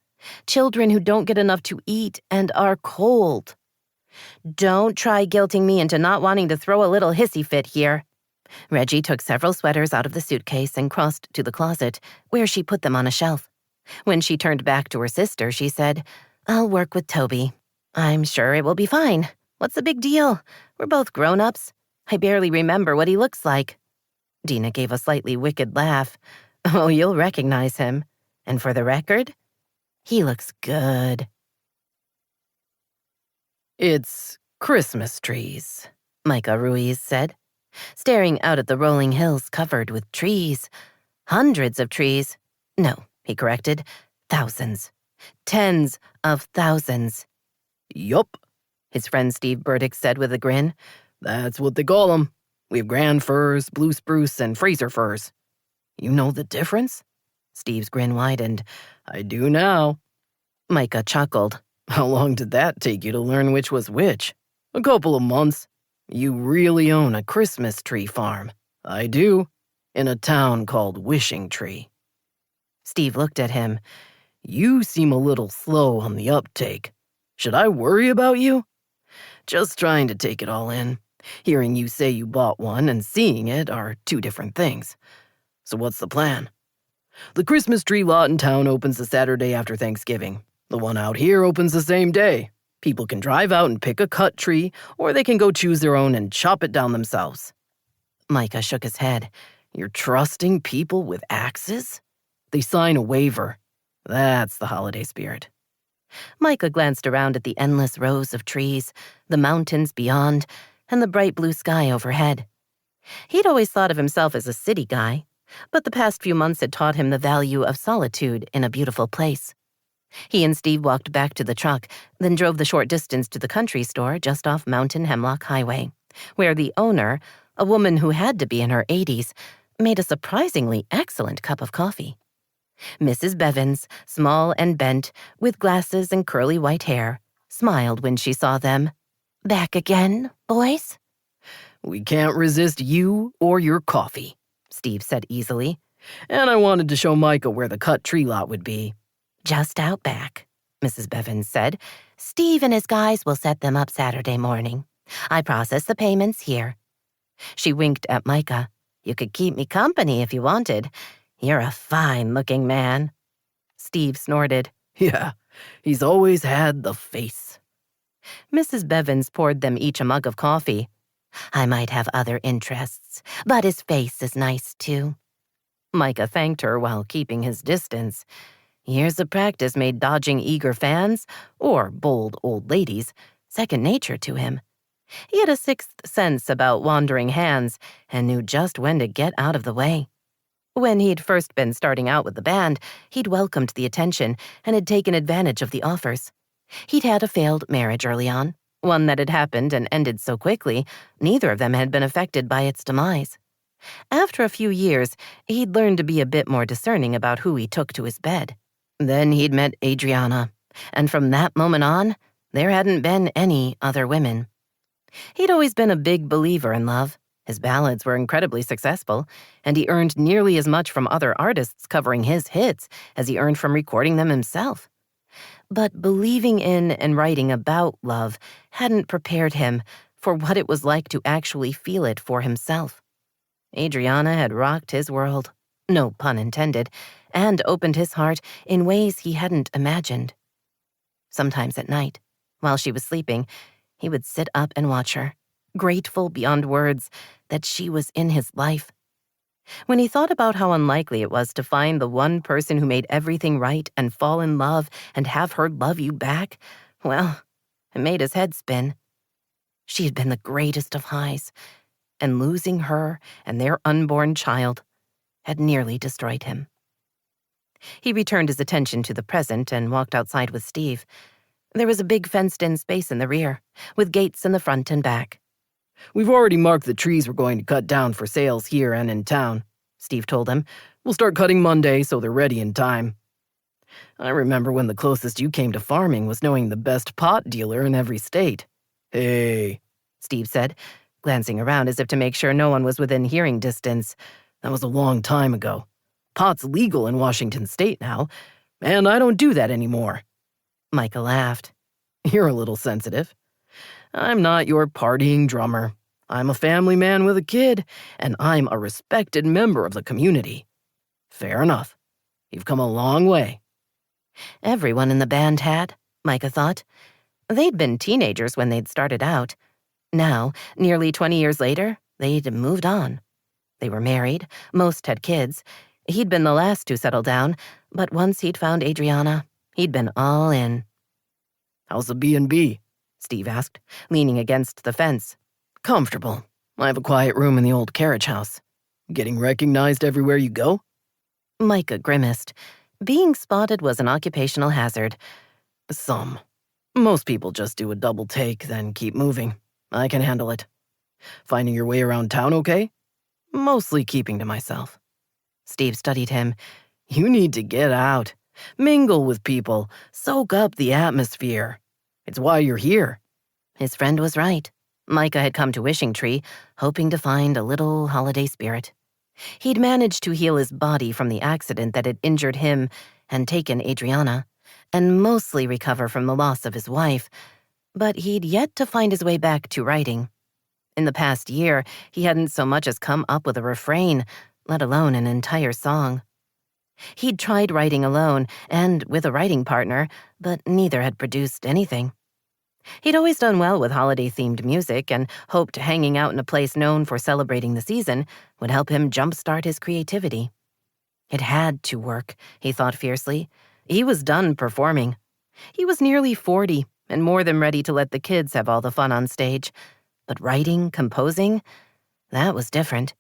Children who don't get enough to eat and are cold. Don't try guilting me into not wanting to throw a little hissy fit here. Reggie took several sweaters out of the suitcase and crossed to the closet, where she put them on a shelf. When she turned back to her sister, she said, I'll work with Toby. I'm sure it will be fine. What's the big deal? We're both grown-ups. I barely remember what he looks like. Dena gave a slightly wicked laugh. Oh, you'll recognize him. And for the record, he looks good. It's Christmas trees, Micah Ruiz said, staring out at the rolling hills covered with trees. Hundreds of trees. No, he corrected. Thousands. Tens of thousands. Yup, his friend Steve Burdick said with a grin. That's what they call them. We have grand firs, blue spruce, and Fraser firs. You know the difference? Steve's grin widened. I do now. Micah chuckled. How long did that take you to learn which was which? A couple of months. You really own a Christmas tree farm. I do. In a town called Wishing Tree. Steve looked at him. You seem a little slow on the uptake. Should I worry about you? Just trying to take it all in. Hearing you say you bought one and seeing it are two different things. So what's the plan? The Christmas tree lot in town opens the Saturday after Thanksgiving. The one out here opens the same day. People can drive out and pick a cut tree, or they can go choose their own and chop it down themselves. Micah shook his head. You're trusting people with axes? They sign a waiver. That's the holiday spirit. Micah glanced around at the endless rows of trees, the mountains beyond, and the bright blue sky overhead. He'd always thought of himself as a city guy, but the past few months had taught him the value of solitude in a beautiful place. He and Steve walked back to the truck, then drove the short distance to the country store just off Mountain Hemlock Highway, where the owner, a woman who had to be in her 80s, made a surprisingly excellent cup of coffee. Mrs. Bevins, small and bent, with glasses and curly white hair, smiled when she saw them. Back again, boys? We can't resist you or your coffee, Steve said easily. And I wanted to show Micah where the cut tree lot would be. Just out back, Mrs. Bevins said. Steve and his guys will set them up Saturday morning. I process the payments here. She winked at Micah. You could keep me company if you wanted. You're a fine-looking man. Steve snorted. Yeah, he's always had the face. Mrs. Bevins poured them each a mug of coffee. I might have other interests, but his face is nice, too. Micah thanked her while keeping his distance. Years of practice made dodging eager fans, or bold old ladies, second nature to him. He had a sixth sense about wandering hands and knew just when to get out of the way. When he'd first been starting out with the band, he'd welcomed the attention and had taken advantage of the offers. He'd had a failed marriage early on, one that had happened and ended so quickly, neither of them had been affected by its demise. After a few years, he'd learned to be a bit more discerning about who he took to his bed. Then he'd met Adriana, and from that moment on, there hadn't been any other women. He'd always been a big believer in love. His ballads were incredibly successful, and he earned nearly as much from other artists covering his hits as he earned from recording them himself. But believing in and writing about love hadn't prepared him for what it was like to actually feel it for himself. Adriana had rocked his world, no pun intended, and opened his heart in ways he hadn't imagined. Sometimes at night, while she was sleeping, he would sit up and watch her, grateful beyond words that she was in his life. When he thought about how unlikely it was to find the one person who made everything right and fall in love and have her love you back, well, it made his head spin. She had been the greatest of highs, and losing her and their unborn child had nearly destroyed him. He returned his attention to the present and walked outside with Steve. There was a big fenced-in space in the rear, with gates in the front and back.
"We've already marked the trees we're going to cut down for sales here and in town," Steve told him. "We'll start cutting Monday so they're ready in time." "I remember when the closest you came to farming was knowing the best pot dealer in every state." "Hey," Steve said, glancing around as if to make sure no one was within hearing distance. "That was a long time ago. Pot's legal in Washington state now, and I don't do that anymore."
Micah laughed.
"You're a little sensitive. I'm not your partying drummer. I'm a family man with a kid, and I'm a respected member of the community." "Fair enough. You've come a long way."
Everyone in the band had, Micah thought. They'd been teenagers when they'd started out. Now, nearly 20 years later, they'd moved on. They were married, most had kids. He'd been the last to settle down, but once he'd found Adriana, he'd been all in.
"How's the B&B?"
Steve asked, leaning against the fence.
"Comfortable. I have a quiet room in the old carriage house. Getting recognized everywhere you go?"
Micah grimaced. Being spotted was an occupational hazard.
"Some. Most people just do a double take, then keep moving. I can handle it. Finding your way around town okay?" "Mostly keeping to myself."
Steve studied him.
"You need to get out. Mingle with people. Soak up the atmosphere. It's why you're here."
His friend was right. Micah had come to Wishing Tree, hoping to find a little holiday spirit. He'd managed to heal his body from the accident that had injured him and taken Adriana, and mostly recover from the loss of his wife, but he'd yet to find his way back to writing. In the past year, he hadn't so much as come up with a refrain, let alone an entire song. He'd tried writing alone and with a writing partner, but neither had produced anything. He'd always done well with holiday-themed music and hoped hanging out in a place known for celebrating the season would help him jumpstart his creativity. It had to work, he thought fiercely. He was done performing. He was nearly 40 and more than ready to let the kids have all the fun on stage. But writing, composing, that was different.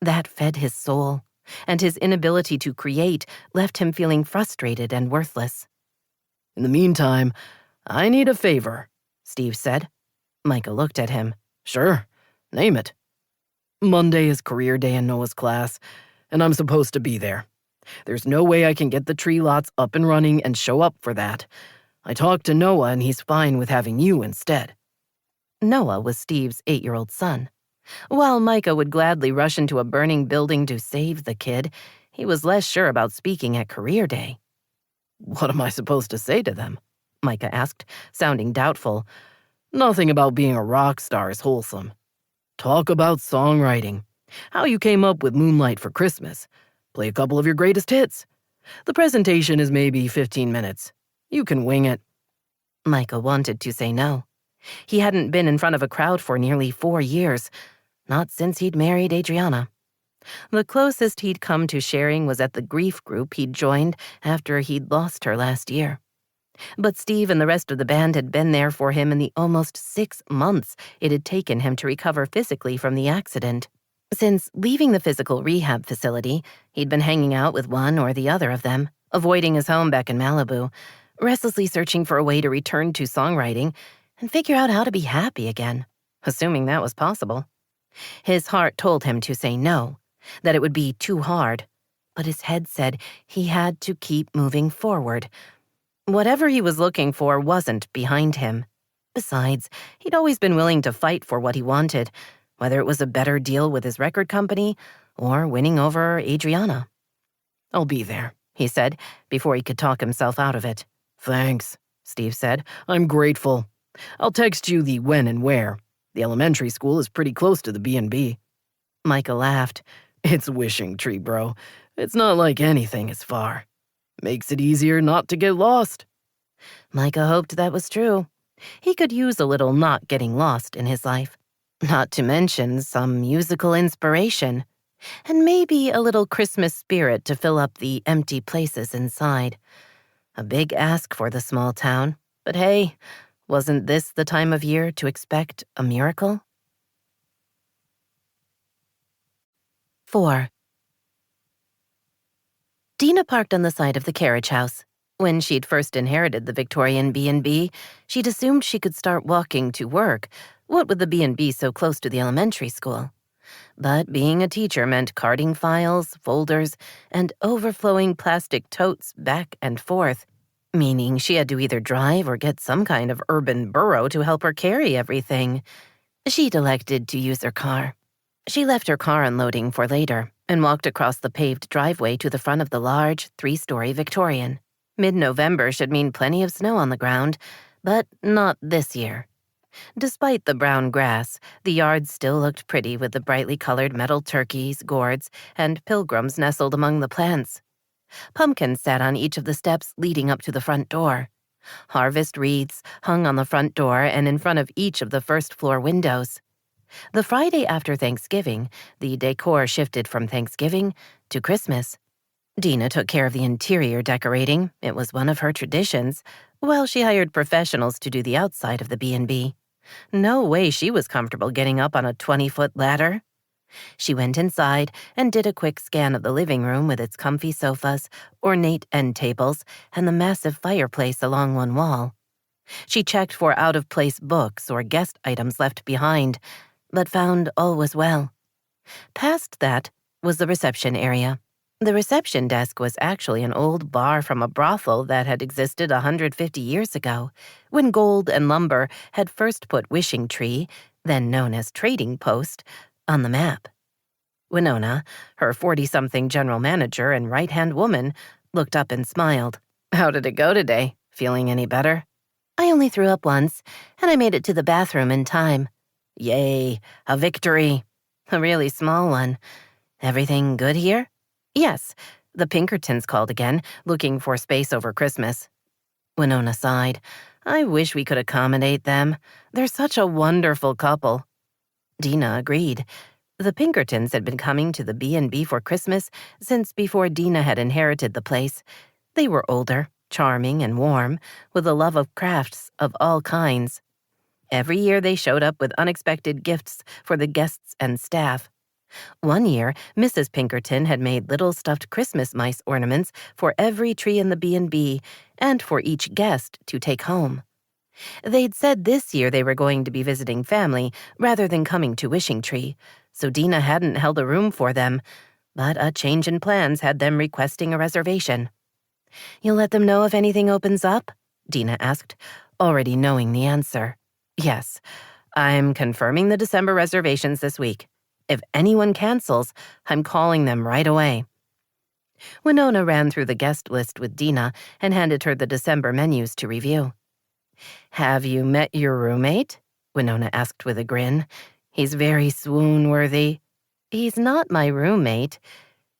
That fed his soul, and his inability to create left him feeling frustrated and worthless.
"In the meantime, I need a favor," Steve said.
Micah looked at him.
"Sure, name it." "Monday is career day in Noah's class, and I'm supposed to be there. There's no way I can get the tree lots up and running and show up for that. I talked to Noah, and he's fine with having you instead."
Noah was Steve's 8-year-old son. While Micah would gladly rush into a burning building to save the kid, he was less sure about speaking at career day.
"What am I supposed to say to them?"
Micah asked, sounding doubtful.
"Nothing about being a rock star is wholesome. Talk about songwriting, how you came up with Moonlight for Christmas. Play a couple of your greatest hits. The presentation is maybe 15 minutes. You can wing it."
Micah wanted to say no. He hadn't been in front of a crowd for nearly 4 years, not since he'd married Adriana. The closest he'd come to sharing was at the grief group he'd joined after he'd lost her last year. But Steve and the rest of the band had been there for him in the almost 6 months it had taken him to recover physically from the accident. Since leaving the physical rehab facility, he'd been hanging out with one or the other of them, avoiding his home back in Malibu, restlessly searching for a way to return to songwriting, and figure out how to be happy again, assuming that was possible. His heart told him to say no, that it would be too hard, but his head said he had to keep moving forward. Whatever he was looking for wasn't behind him. Besides, he'd always been willing to fight for what he wanted, whether it was a better deal with his record company or winning over Adriana.
I'll be there,
he said, before he could talk himself out of it.
Thanks, Steve said. I'm grateful. I'll text you the when and where. The elementary school is pretty close to the B&B.
Micah laughed.
It's Wishing Tree, bro. It's not like anything is far. Makes it easier not to get lost.
Micah hoped that was true. He could use a little not getting lost in his life. Not to mention some musical inspiration. And maybe a little Christmas spirit to fill up the empty places inside. A big ask for the small town. But hey, wasn't this the time of year to expect a miracle? 4. Dena parked on the side of the carriage house. When she'd first inherited the Victorian B&B, she'd assumed she could start walking to work, what with the B&B so close to the elementary school. But being a teacher meant carting files, folders, and overflowing plastic totes back and forth, meaning she had to either drive or get some kind of urban burro to help her carry everything. She'd elected to use her car. She left her car unloading for later and walked across the paved driveway to the front of the large, 3-story Victorian. Mid-November should mean plenty of snow on the ground, but not this year. Despite the brown grass, the yard still looked pretty with the brightly colored metal turkeys, gourds, and pilgrims nestled among the plants. Pumpkins sat on each of the steps leading up to the front door. Harvest wreaths hung on the front door and in front of each of the first-floor windows. The Friday after Thanksgiving, the decor shifted from Thanksgiving to Christmas. Dena took care of the interior decorating. It was one of her traditions, while she hired professionals to do the outside of the B&B. No way she was comfortable getting up on a 20-foot ladder. She went inside and did a quick scan of the living room with its comfy sofas, ornate end tables, and the massive fireplace along one wall. She checked for out-of-place books or guest items left behind, but found all was well. Past that was the reception area. The reception desk was actually an old bar from a brothel that had existed 150 years ago, when gold and lumber had first put Wishing Tree, then known as Trading Post, on the map. Winona, her 40-something general manager and right-hand woman, looked up and smiled. "How did it go today? Feeling any better?" "I only threw up once, and I made it to the bathroom in time." "Yay, a victory." "A really small one. Everything good here?" "Yes, the Pinkertons called again, looking for space over Christmas." Winona sighed. "I wish we could accommodate them. They're such a wonderful couple." Dena agreed. The Pinkertons had been coming to the B&B for Christmas since before Dena had inherited the place. They were older, charming, and warm, with a love of crafts of all kinds. Every year they showed up with unexpected gifts for the guests and staff. One year, Mrs. Pinkerton had made little stuffed Christmas mice ornaments for every tree in the B&B and for each guest to take home. They'd said this year they were going to be visiting family rather than coming to Wishing Tree, so Dena hadn't held a room for them, but a change in plans had them requesting a reservation. "You'll let them know if anything opens up?" Dena asked, already knowing the answer. "Yes, I'm confirming the December reservations this week. If anyone cancels, I'm calling them right away." Winona ran through the guest list with Dena and handed her the December menus to review. "Have you met your roommate?" Winona asked with a grin. "He's very swoon-worthy." "He's not my roommate.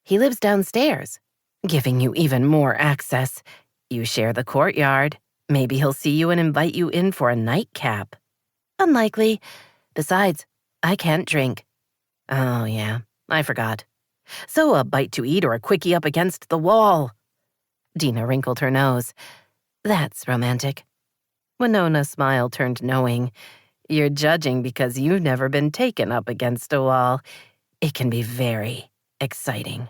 He lives downstairs, giving you even more access. You share the courtyard. Maybe he'll see you and invite you in for a nightcap." "Unlikely. Besides, I can't drink." "Oh, yeah, I forgot. So a bite to eat or a quickie up against the wall." Dena wrinkled her nose. "That's romantic." Winona's smile turned knowing. "You're judging because you've never been taken up against a wall. It can be very exciting."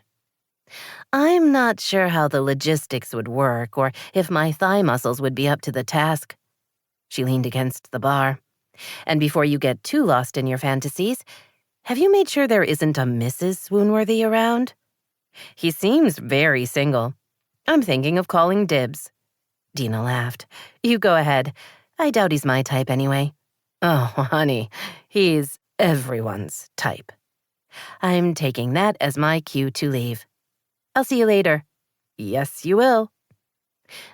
"I'm not sure how the logistics would work or if my thigh muscles would be up to the task." She leaned against the bar. "And before you get too lost in your fantasies, have you made sure there isn't a Mrs. Swoonworthy around? He seems very single. I'm thinking of calling dibs." Dena laughed. "You go ahead. I doubt he's my type anyway." "Oh, honey, he's everyone's type." "I'm taking that as my cue to leave." "I'll see you later." "Yes, you will."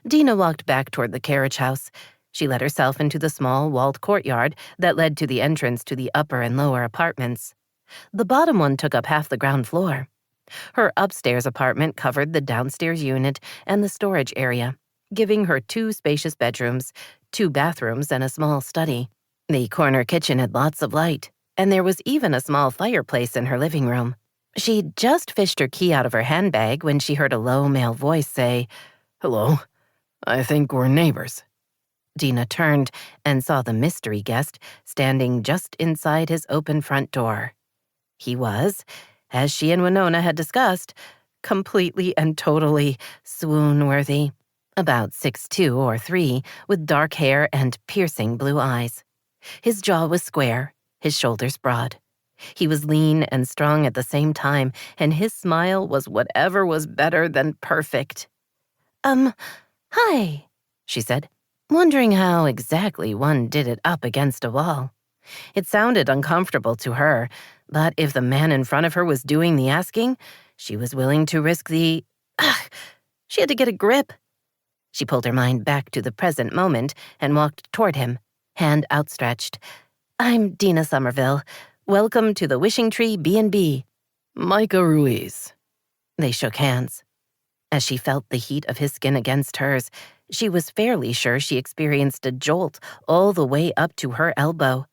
Dena walked back toward the carriage house. She let herself into the small walled courtyard that led to the entrance to the upper and lower apartments. The bottom one took up half the ground floor. Her upstairs apartment covered the downstairs unit and the storage area, giving her 2 spacious bedrooms, 2 bathrooms, and a small study. The corner kitchen had lots of light, and there was even a small fireplace in her living room. She'd just fished her key out of her handbag when she heard a low male voice say,
"Hello, I think we're neighbors."
Dena turned and saw the mystery guest standing just inside his open front door. He was, as she and Winona had discussed, completely and totally swoon-worthy. About 6'2" or 3", with dark hair and piercing blue eyes. His jaw was square, his shoulders broad. He was lean and strong at the same time, and his smile was whatever was better than perfect. Hi," she said, wondering how exactly one did it up against a wall. It sounded uncomfortable to her, but if the man in front of her was doing the asking, she was willing to risk the... She had to get a grip. She pulled her mind back to the present moment and walked toward him, hand outstretched. "I'm Dena Somerville. Welcome to the Wishing Tree B&B.
"Micah Ruiz."
They shook hands. As she felt the heat of his skin against hers, she was fairly sure she experienced a jolt all the way up to her elbow,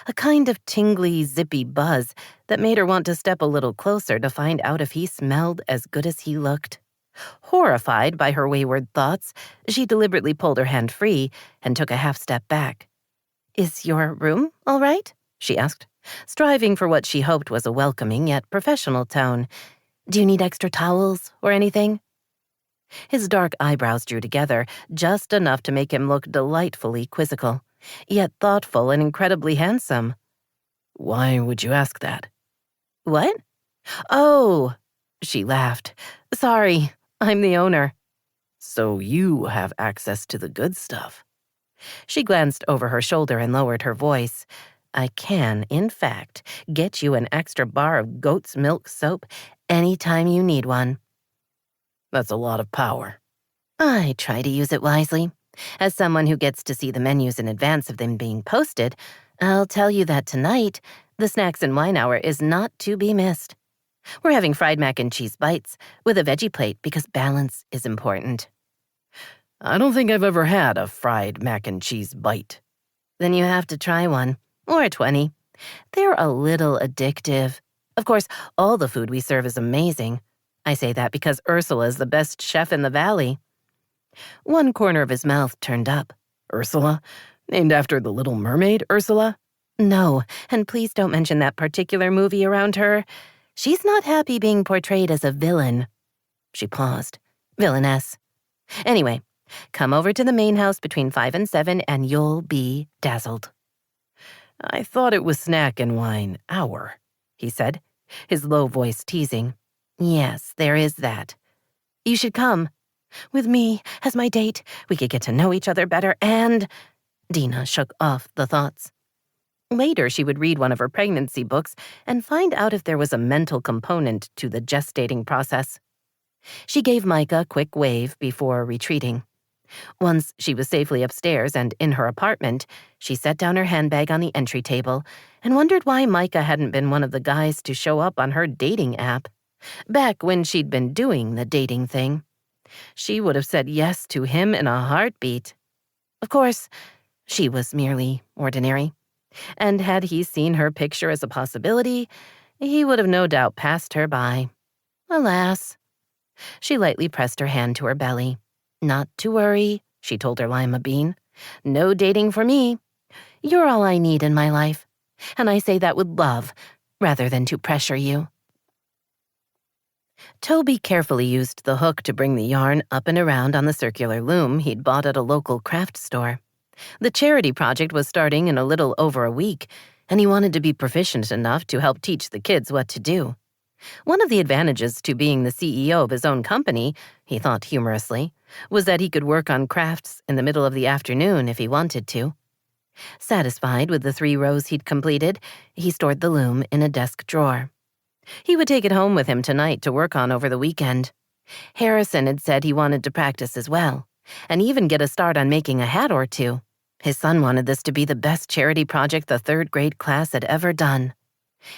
a kind of tingly, zippy buzz that made her want to step a little closer to find out if he smelled as good as he looked. Horrified by her wayward thoughts, she deliberately pulled her hand free and took a half step back. "Is your room all right?" she asked, striving for what she hoped was a welcoming yet professional tone. "Do you need extra towels or anything?" His dark eyebrows drew together just enough to make him look delightfully quizzical, yet thoughtful and incredibly handsome.
"Why would you ask that?"
"What? Oh," she laughed. "Sorry, I'm the owner."
"So you have access to the good stuff."
She glanced over her shoulder and lowered her voice. "I can, in fact, get you an extra bar of goat's milk soap anytime you need one."
"That's a lot of power."
"I try to use it wisely. As someone who gets to see the menus in advance of them being posted, I'll tell you that tonight, the snacks and wine hour is not to be missed. We're having fried mac and cheese bites with a veggie plate because balance is important."
"I don't think I've ever had a fried mac and cheese bite."
"Then you have to try one, or 20. They're a little addictive. Of course, all the food we serve is amazing. I say that because Ursula is the best chef in the valley." One corner of his mouth turned up.
"Ursula? Named after the Little Mermaid, Ursula?"
"No, and please don't mention that particular movie around her. She's not happy being portrayed as a villain." She paused. "Villainess. Anyway, come over to the main house between 5 and 7 and you'll be dazzled."
"I thought it was snack and wine hour," he said, his low voice teasing.
"Yes, there is that. You should come. With me as my date, we could get to know each other better and..." Dena shook off the thoughts. Later, she would read one of her pregnancy books and find out if there was a mental component to the gestating process. She gave Micah a quick wave before retreating. Once she was safely upstairs and in her apartment, she set down her handbag on the entry table and wondered why Micah hadn't been one of the guys to show up on her dating app. Back when she'd been doing the dating thing, she would have said yes to him in a heartbeat. Of course, she was merely ordinary, and had he seen her picture as a possibility, he would have no doubt passed her by. Alas. She lightly pressed her hand to her belly. "Not to worry," she told her lima bean. "No dating for me. You're all I need in my life, and I say that with love rather than to pressure you." Toby carefully used the hook to bring the yarn up and around on the circular loom he'd bought at a local craft store. The charity project was starting in a little over a week, and he wanted to be proficient enough to help teach the kids what to do. One of the advantages to being the CEO of his own company, he thought humorously, was that he could work on crafts in the middle of the afternoon if he wanted to. Satisfied with the 3 rows he'd completed, he stored the loom in a desk drawer. He would take it home with him tonight to work on over the weekend. Harrison had said he wanted to practice as well, and even get a start on making a hat or 2. His son wanted this to be the best charity project the 3rd grade class had ever done.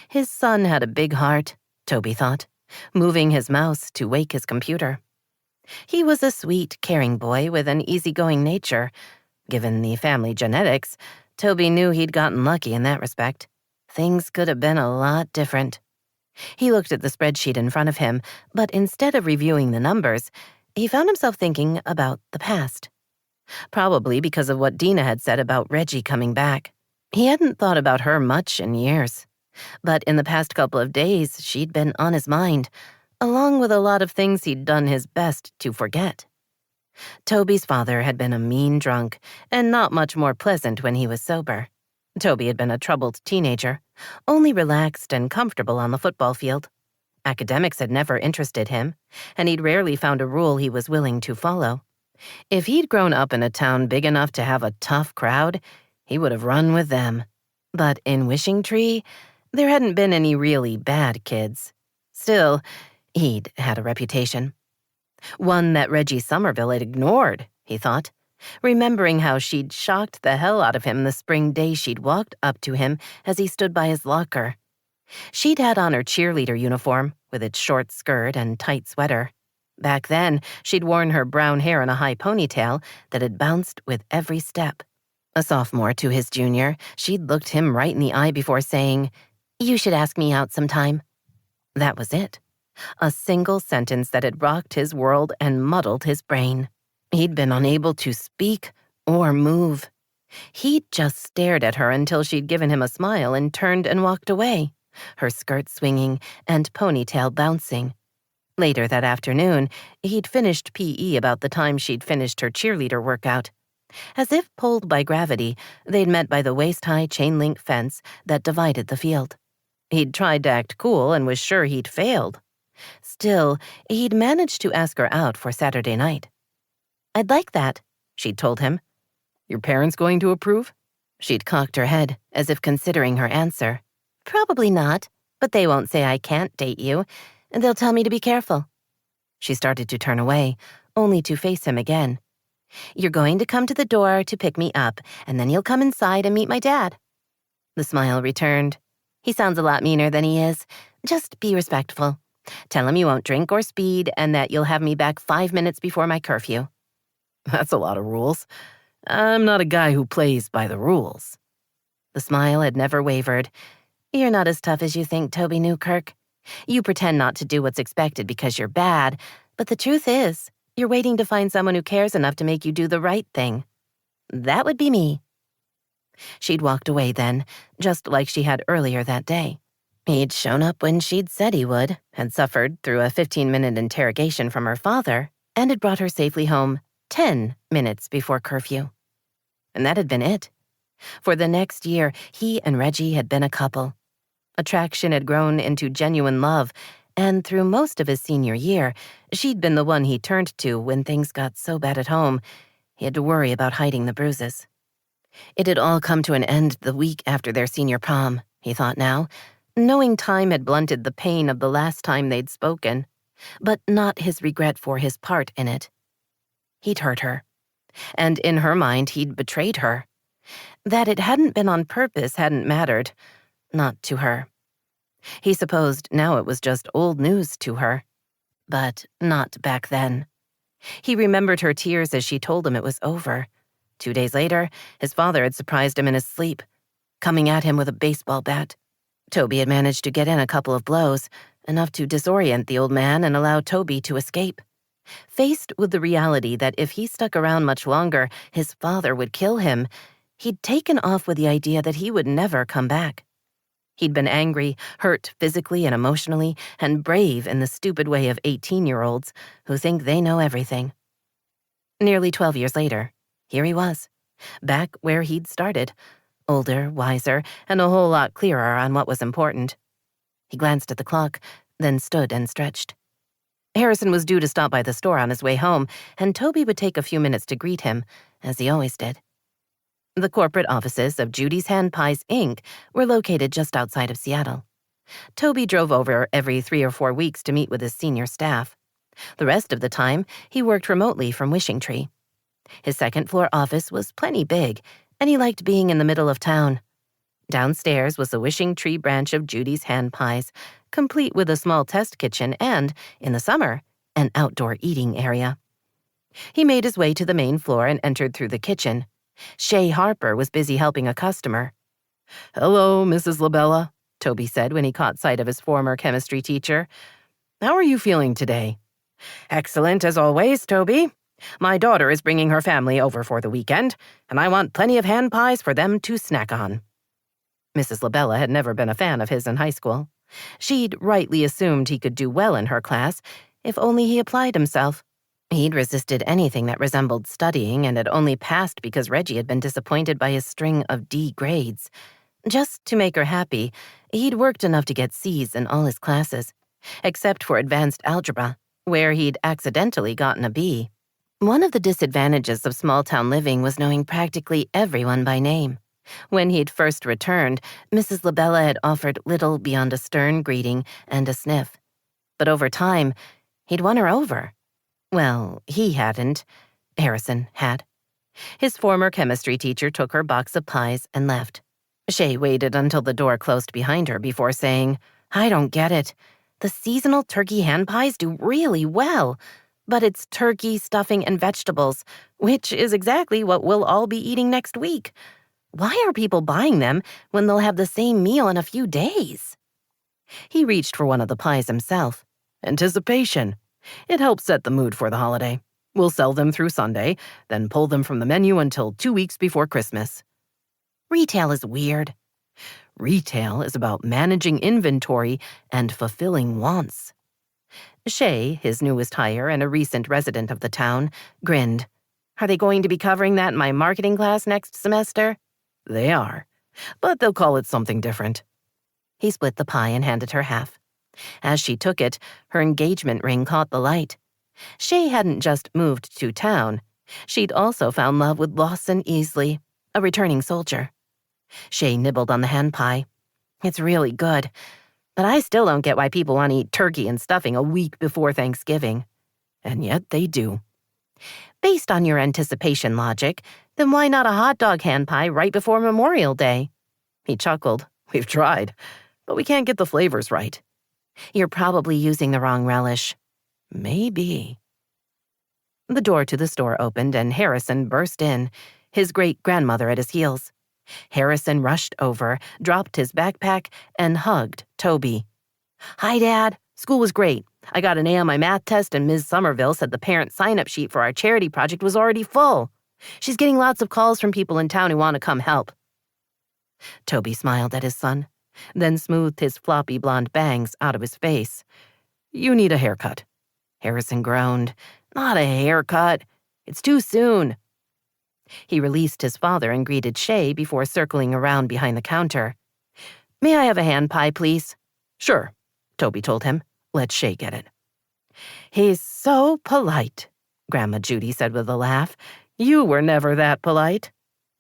His son had a big heart, Toby thought, moving his mouse to wake his computer. He was a sweet, caring boy with an easygoing nature. Given the family genetics, Toby knew he'd gotten lucky in that respect. Things could have been a lot different. He looked at the spreadsheet in front of him, but instead of reviewing the numbers, he found himself thinking about the past. Probably because of what Dena had said about Reggie coming back. He hadn't thought about her much in years. But in the past couple of days, she'd been on his mind, along with a lot of things he'd done his best to forget. Toby's father had been a mean drunk, and not much more pleasant when he was sober. Toby had been a troubled teenager, only relaxed and comfortable on the football field. Academics had never interested him, and he'd rarely found a rule he was willing to follow. If he'd grown up in a town big enough to have a tough crowd, he would have run with them. But in Wishing Tree, there hadn't been any really bad kids. Still, he'd had a reputation. One that Reggie Somerville had ignored, he thought, remembering how she'd shocked the hell out of him the spring day she'd walked up to him as he stood by his locker. She'd had on her cheerleader uniform, with its short skirt and tight sweater. Back then, she'd worn her brown hair in a high ponytail that had bounced with every step. A sophomore to his junior, she'd looked him right in the eye before saying, "You should ask me out sometime." That was it. A single sentence that had rocked his world and muddled his brain. He'd been unable to speak or move. He'd just stared at her until she'd given him a smile and turned and walked away, her skirt swinging and ponytail bouncing. Later that afternoon, he'd finished PE about the time she'd finished her cheerleader workout. As if pulled by gravity, they'd met by the waist-high chain-link fence that divided the field. He'd tried to act cool and was sure he'd failed. Still, he'd managed to ask her out for Saturday night. "I'd like that," she'd told him.
"Your parents going to approve?"
She'd cocked her head, as if considering her answer. "Probably not, but they won't say I can't date you, and they'll tell me to be careful." She started to turn away, only to face him again. "You're going to come to the door to pick me up, and then you'll come inside and meet my dad." The smile returned. "He sounds a lot meaner than he is. Just be respectful. Tell him you won't drink or speed and that you'll have me back 5 minutes before my curfew."
"That's a lot of rules. I'm not a guy who plays by the rules."
The smile had never wavered. "You're not as tough as you think, Toby Newkirk. You pretend not to do what's expected because you're bad, but the truth is, you're waiting to find someone who cares enough to make you do the right thing. That would be me." She'd walked away then, just like she had earlier that day. He'd shown up when she'd said he would, had suffered through a 15-minute interrogation from her father, and had brought her safely home 10 minutes before curfew. And that had been it. For the next year, he and Reggie had been a couple. Attraction had grown into genuine love, and through most of his senior year, she'd been the one he turned to when things got so bad at home, he had to worry about hiding the bruises. It had all come to an end the week after their senior prom, he thought now, knowing time had blunted the pain of the last time they'd spoken, but not his regret for his part in it. He'd hurt her, and in her mind he'd betrayed her. That it hadn't been on purpose hadn't mattered, not to her. He supposed now it was just old news to her, but not back then. He remembered her tears as she told him it was over. 2 days later, his father had surprised him in his sleep, coming at him with a baseball bat. Toby had managed to get in a couple of blows, enough to disorient the old man and allow Toby to escape. Faced with the reality that if he stuck around much longer, his father would kill him, he'd taken off with the idea that he would never come back. He'd been angry, hurt physically and emotionally, and brave in the stupid way of 18-year-olds who think they know everything. Nearly 12 years later, here he was, back where he'd started, older, wiser, and a whole lot clearer on what was important. He glanced at the clock, then stood and stretched. Harrison was due to stop by the store on his way home, and Toby would take a few minutes to greet him, as he always did. The corporate offices of Judy's Hand Pies, Inc. were located just outside of Seattle. Toby drove over every 3 or 4 weeks to meet with his senior staff. The rest of the time, he worked remotely from Wishing Tree. His second-floor office was plenty big, and he liked being in the middle of town. Downstairs was the Wishing Tree branch of Judy's Hand Pies, complete with a small test kitchen and, in the summer, an outdoor eating area. He made his way to the main floor and entered through the kitchen. Shay Harper was busy helping a customer.
"Hello, Mrs. LaBella," Toby said when he caught sight of his former chemistry teacher. "How are you feeling today?"
"Excellent as always, Toby. My daughter is bringing her family over for the weekend, and I want plenty of hand pies for them to snack on."
Mrs. LaBella had never been a fan of his in high school. She'd rightly assumed he could do well in her class, if only he applied himself. He'd resisted anything that resembled studying and had only passed because Reggie had been disappointed by his string of D grades. Just to make her happy, he'd worked enough to get C's in all his classes, except for advanced algebra, where he'd accidentally gotten a B. One of the disadvantages of small-town living was knowing practically everyone by name. When he'd first returned, Mrs. LaBella had offered little beyond a stern greeting and a sniff. But over time, he'd won her over. Well, he hadn't. Harrison had. His former chemistry teacher took her box of pies and left. Shay waited until the door closed behind her before saying, "I don't get it. The seasonal turkey hand pies do really well, but it's turkey, stuffing, and vegetables, which is exactly what we'll all be eating next week. Why are people buying them when they'll have the same meal in a few days?" He reached for one of the pies himself.
"Anticipation. It helps set the mood for the holiday. We'll sell them through Sunday, then pull them from the menu until 2 weeks before Christmas."
Retail is weird.
Retail is about managing inventory and fulfilling wants.
Shay, his newest hire and a recent resident of the town, grinned. "Are they going to be covering that in my marketing class next semester?"
They are, but they'll call it something different.
He split the pie and handed her half. As she took it, her engagement ring caught the light. Shay hadn't just moved to town. She'd also found love with Lawson Easley, a returning soldier. Shay nibbled on the hand pie. "It's really good, but I still don't get why people want to eat turkey and stuffing a week before Thanksgiving."
And yet they do.
"Based on your anticipation logic, then why not a hot dog hand pie right before Memorial Day?"
He chuckled. "We've tried, but we can't get the flavors right."
"You're probably using the wrong relish."
"Maybe."
The door to the store opened and Harrison burst in, his great-grandmother at his heels. Harrison rushed over, dropped his backpack, and hugged Toby. "Hi, Dad. School was great. I got an A on my math test and Ms. Somerville said the parent sign-up sheet for our charity project was already full. She's getting lots of calls from people in town who want to come help." Toby smiled at his son, then smoothed his floppy blonde bangs out of his face.
"You need a haircut."
Harrison groaned. "Not a haircut. It's too soon." He released his father and greeted Shay before circling around behind the counter. "May I have a hand pie, please?"
"Sure," Toby told him. "Let Shay get it."
"He's so polite," Grandma Judy said with a laugh. "You were never that polite."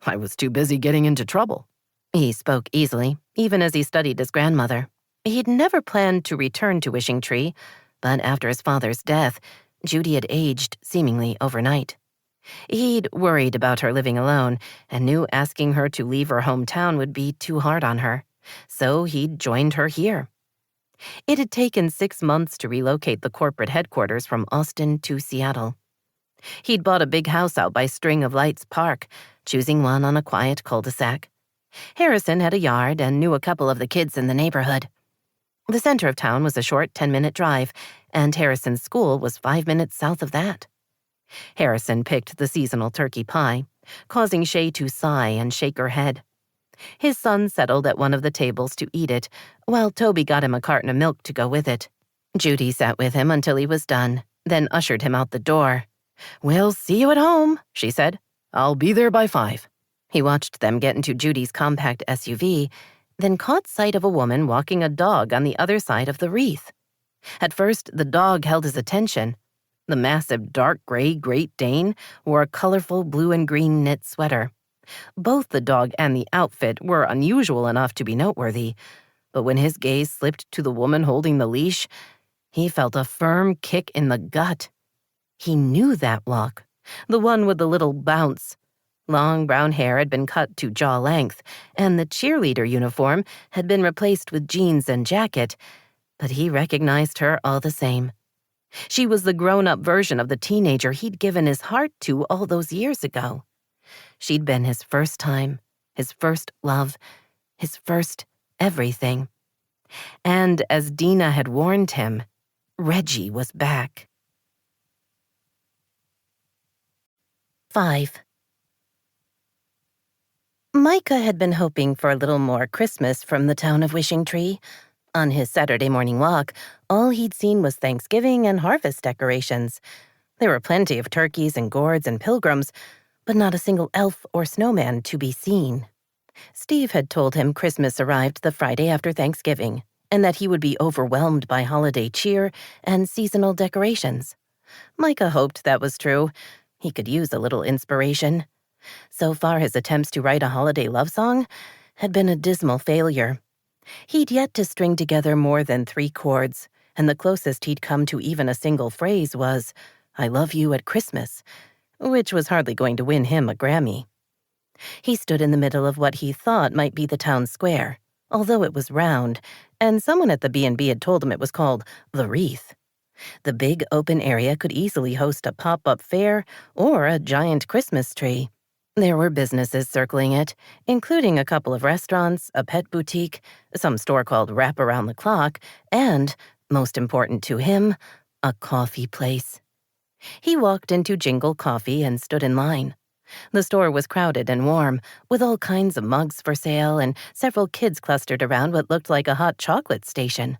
"I was too busy getting into trouble."
He spoke easily, even as he studied his grandmother. He'd never planned to return to Wishing Tree, but after his father's death, Judy had aged seemingly overnight. He'd worried about her living alone and knew asking her to leave her hometown would be too hard on her, so he'd joined her here. It had taken 6 months to relocate the corporate headquarters from Austin to Seattle. He'd bought a big house out by String of Lights Park, choosing one on a quiet cul-de-sac. Harrison had a yard and knew a couple of the kids in the neighborhood. The center of town was a short 10-minute drive, and Harrison's school was 5 minutes south of that. Harrison picked the seasonal turkey pie, causing Shay to sigh and shake her head. His son settled at one of the tables to eat it, while Toby got him a carton of milk to go with it. Judy sat with him until he was done, then ushered him out the door. "We'll see you at home," she said.
I'll be there by 5.
He watched them get into Judy's compact SUV, then caught sight of a woman walking a dog on the other side of the wreath. At first, the dog held his attention. The massive dark gray Great Dane wore a colorful blue and green knit sweater. Both the dog and the outfit were unusual enough to be noteworthy, but when his gaze slipped to the woman holding the leash, he felt a firm kick in the gut. He knew that walk, the one with the little bounce. Long brown hair had been cut to jaw length, and the cheerleader uniform had been replaced with jeans and jacket, but he recognized her all the same. She was the grown-up version of the teenager he'd given his heart to all those years ago. She'd been his first time, his first love, his first everything. And as Dena had warned him, Reggie was back. 5. Micah had been hoping for a little more Christmas from the town of Wishing Tree. On his Saturday morning walk, all he'd seen was Thanksgiving and harvest decorations. There were plenty of turkeys and gourds and pilgrims, but not a single elf or snowman to be seen. Steve had told him Christmas arrived the Friday after Thanksgiving, and that he would be overwhelmed by holiday cheer and seasonal decorations. Micah hoped that was true. He could use a little inspiration. So far, his attempts to write a holiday love song had been a dismal failure. He'd yet to string together more than 3 chords, and the closest he'd come to even a single phrase was, "I love you at Christmas," which was hardly going to win him a Grammy. He stood in the middle of what he thought might be the town square, although it was round, and someone at the B&B had told him it was called the Wreath. The big open area could easily host a pop-up fair or a giant Christmas tree. There were businesses circling it, including a couple of restaurants, a pet boutique, some store called Wrap Around the Clock, and, most important to him, a coffee place. He walked into Jingle Coffee and stood in line. The store was crowded and warm, with all kinds of mugs for sale and several kids clustered around what looked like a hot chocolate station.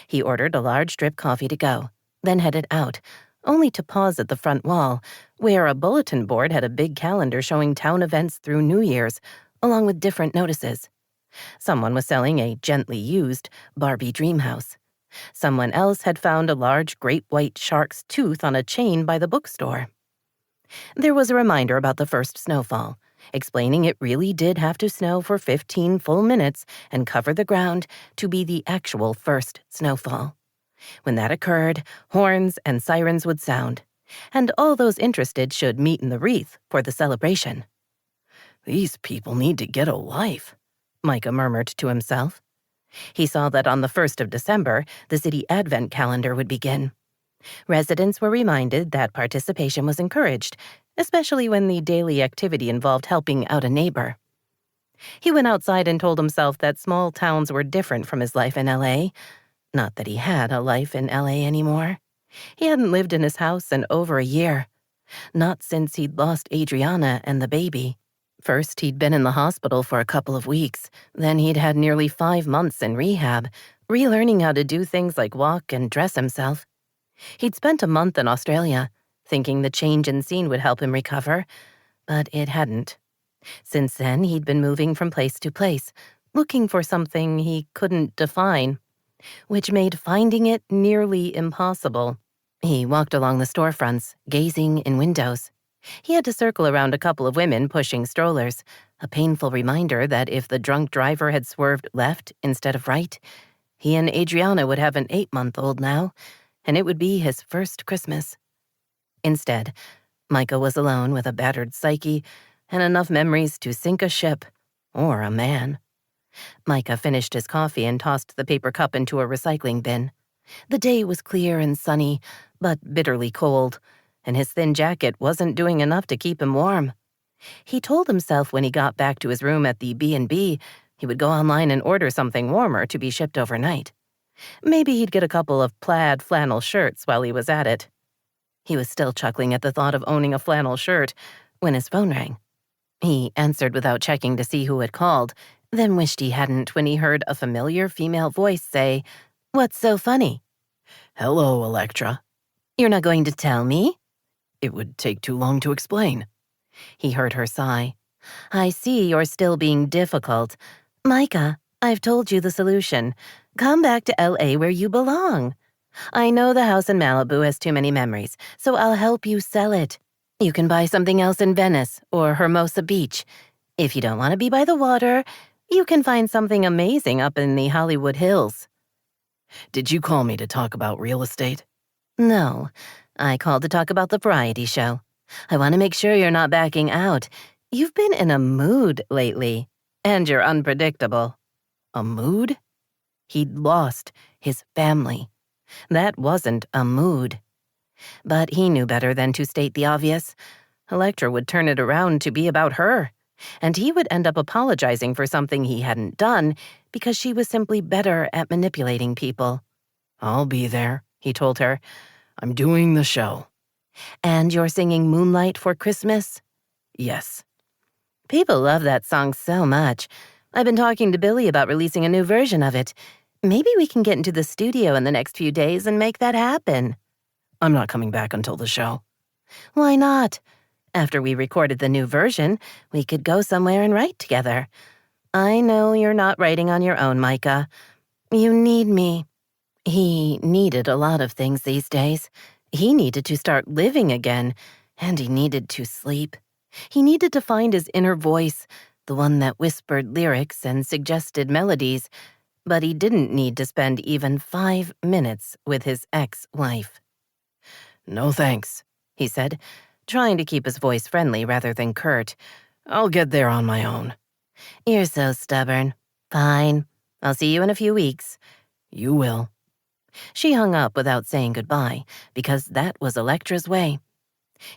He ordered a large drip coffee to go, then headed out, only to pause at the front wall, where a bulletin board had a big calendar showing town events through New Year's, along with different notices. Someone was selling a gently used Barbie dream house. Someone else had found a large great white shark's tooth on a chain by the bookstore. There was a reminder about the first snowfall, explaining it really did have to snow for 15 full minutes and cover the ground to be the actual first snowfall. When that occurred, horns and sirens would sound, and all those interested should meet in the wreath for the celebration.
"These people need to get a life,"
Micah murmured to himself. He saw that on the 1st of December, the city advent calendar would begin. Residents were reminded that participation was encouraged, especially when the daily activity involved helping out a neighbor. He went outside and told himself that small towns were different from his life in L.A., not that he had a life in L.A. anymore. He hadn't lived in his house in over a year. Not since he'd lost Adriana and the baby. First, he'd been in the hospital for a couple of weeks. Then he'd had nearly 5 months in rehab, relearning how to do things like walk and dress himself. He'd spent a month in Australia, thinking the change in scene would help him recover, but it hadn't. Since then, he'd been moving from place to place, looking for something he couldn't define, which made finding it nearly impossible. He walked along the storefronts, gazing in windows. He had to circle around a couple of women pushing strollers, a painful reminder that if the drunk driver had swerved left instead of right, he and Adriana would have an 8-month-old now, and it would be his first Christmas. Instead, Micah was alone with a battered psyche and enough memories to sink a ship, or a man. Micah finished his coffee and tossed the paper cup into a recycling bin. The day was clear and sunny, but bitterly cold, and his thin jacket wasn't doing enough to keep him warm. He told himself when he got back to his room at the B&B, he would go online and order something warmer to be shipped overnight. Maybe he'd get a couple of plaid flannel shirts while he was at it. He was still chuckling at the thought of owning a flannel shirt when his phone rang. He answered without checking to see who had called, then wished he hadn't when he heard a familiar female voice say, "What's so funny?"
"Hello, Electra."
"You're not going to tell me?"
"It would take too long to explain."
He heard her sigh. I see you're still being difficult. Micah, I've told you the solution. Come back to L.A. where you belong. I know the house in Malibu has too many memories, so I'll help you sell it. You can buy something else in Venice or Hermosa Beach. If you don't want to be by the water, you can find something amazing up in the Hollywood Hills.
Did you call me to talk about real estate?
No, I called to talk about the variety show. I want to make sure you're not backing out. You've been in a mood lately, and you're unpredictable.
A mood?
He'd lost his family. That wasn't a mood. But he knew better than to state the obvious. Electra would turn it around to be about her, and he would end up apologizing for something he hadn't done because she was simply better at manipulating people.
I'll be there, he told her. I'm doing the show.
And you're singing Moonlight for Christmas?
Yes.
People love that song so much. I've been talking to Billy about releasing a new version of it. Maybe we can get into the studio in the next few days and make that happen.
I'm not coming back until the show.
Why not? After we recorded the new version, we could go somewhere and write together. I know you're not writing on your own, Micah. You need me. He needed a lot of things these days. He needed to start living again, and he needed to sleep. He needed to find his inner voice, the one that whispered lyrics and suggested melodies, but he didn't need to spend even 5 minutes with his ex-wife.
No thanks,
he said, trying to keep his voice friendly rather than curt.
I'll get there on my own.
You're so stubborn. Fine. I'll see you in a few weeks.
You will.
She hung up without saying goodbye, because that was Electra's way.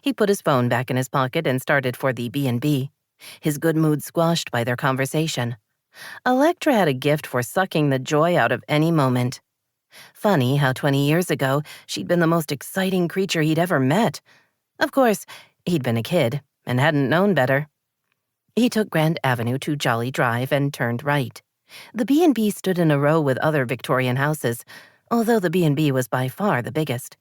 He put his phone back in his pocket and started for the B&B, his good mood squashed by their conversation. Electra had a gift for sucking the joy out of any moment. Funny how 20 years ago, she'd been the most exciting creature he'd ever met. Of course, he'd been a kid and hadn't known better. He took Grand Avenue to Jolly Drive and turned right. The B&B stood in a row with other Victorian houses, although the B&B was by far the biggest.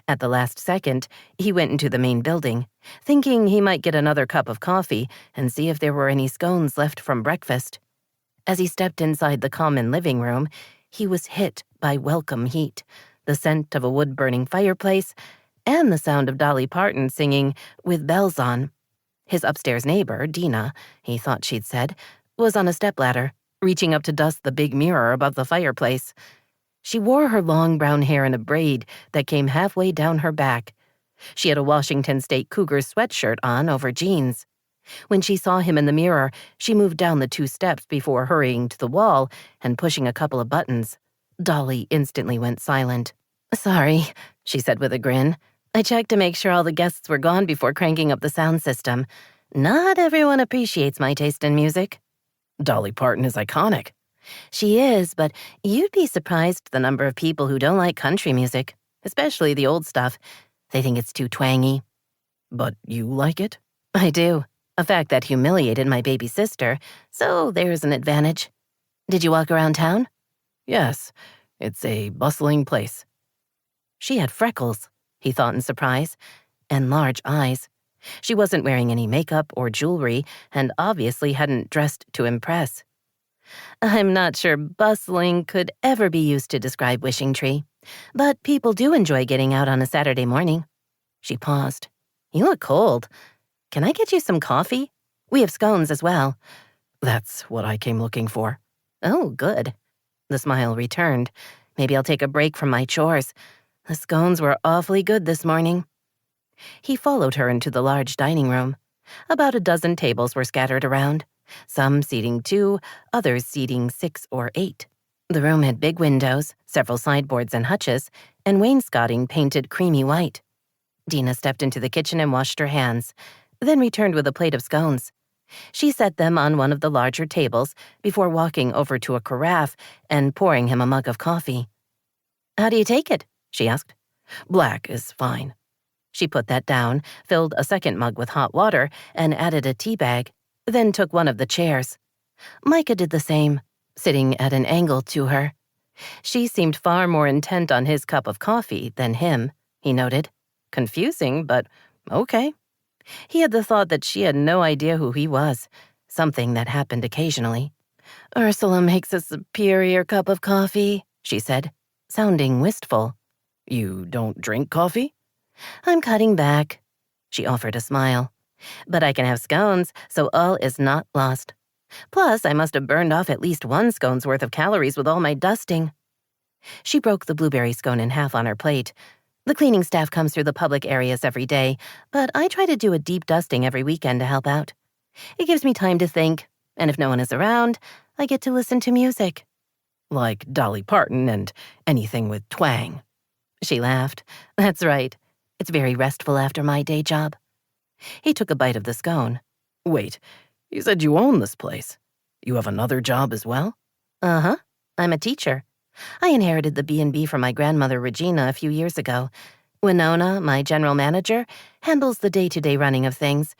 At the last second, he went into the main building, thinking he might get another cup of coffee and see if there were any scones left from breakfast. As he stepped inside the common living room, he was hit by welcome heat, the scent of a wood-burning fireplace, and the sound of Dolly Parton singing "With Bells On." His upstairs neighbor, Dena, he thought she'd said, was on a stepladder, reaching up to dust the big mirror above the fireplace. She wore her long brown hair in a braid that came halfway down her back. She had a Washington State Cougars sweatshirt on over jeans. When she saw him in the mirror, she moved down the 2 steps before hurrying to the wall and pushing a couple of buttons. Dolly instantly went silent. "Sorry," she said with a grin. "I checked to make sure all the guests were gone before cranking up the sound system. Not everyone appreciates my taste in music."
Dolly Parton is iconic.
She is, but you'd be surprised the number of people who don't like country music, especially the old stuff. They think it's too twangy.
But you like it?
I do. A fact that humiliated my baby sister, so there's an advantage. Did you walk around town?
Yes, it's a bustling place.
She had freckles, he thought in surprise, and large eyes. She wasn't wearing any makeup or jewelry and obviously hadn't dressed to impress. I'm not sure bustling could ever be used to describe Wishing Tree, but people do enjoy getting out on a Saturday morning. She paused. You look cold. Can I get you some coffee? We have scones as well.
That's what I came looking for.
Oh, good. The smile returned. Maybe I'll take a break from my chores. The scones were awfully good this morning. He followed her into the large dining room. About a dozen tables were scattered around, some seating 2, others seating 6 or 8. The room had big windows, several sideboards and hutches, and wainscoting painted creamy white. Dena stepped into the kitchen and washed her hands, then returned with a plate of scones. She set them on one of the larger tables before walking over to a carafe and pouring him a mug of coffee. How do you take it? She asked.
Black is fine.
She put that down, filled a second mug with hot water, and added a tea bag, then took one of the chairs. Micah did the same, sitting at an angle to her. She seemed far more intent on his cup of coffee than him, he noted. Confusing, but okay. He had the thought that she had no idea who he was, something that happened occasionally. "Ursula makes a superior cup of coffee," she said, sounding wistful.
You don't drink coffee?
"I'm cutting back," she offered a smile. "But I can have scones, so all is not lost. Plus, I must have burned off at least one scone's worth of calories with all my dusting." She broke the blueberry scone in half on her plate. "The cleaning staff comes through the public areas every day, but I try to do a deep dusting every weekend to help out. It gives me time to think, and if no one is around, I get to listen to music."
Like Dolly Parton and anything with twang.
She laughed. "That's right. It's very restful after my day job." He took a bite of the scone.
Wait, you said you own this place. You have another job as well?
Uh-huh. I'm a teacher. I inherited the B&B from my grandmother Regina a few years ago. Winona, my general manager, handles the day-to-day running of things.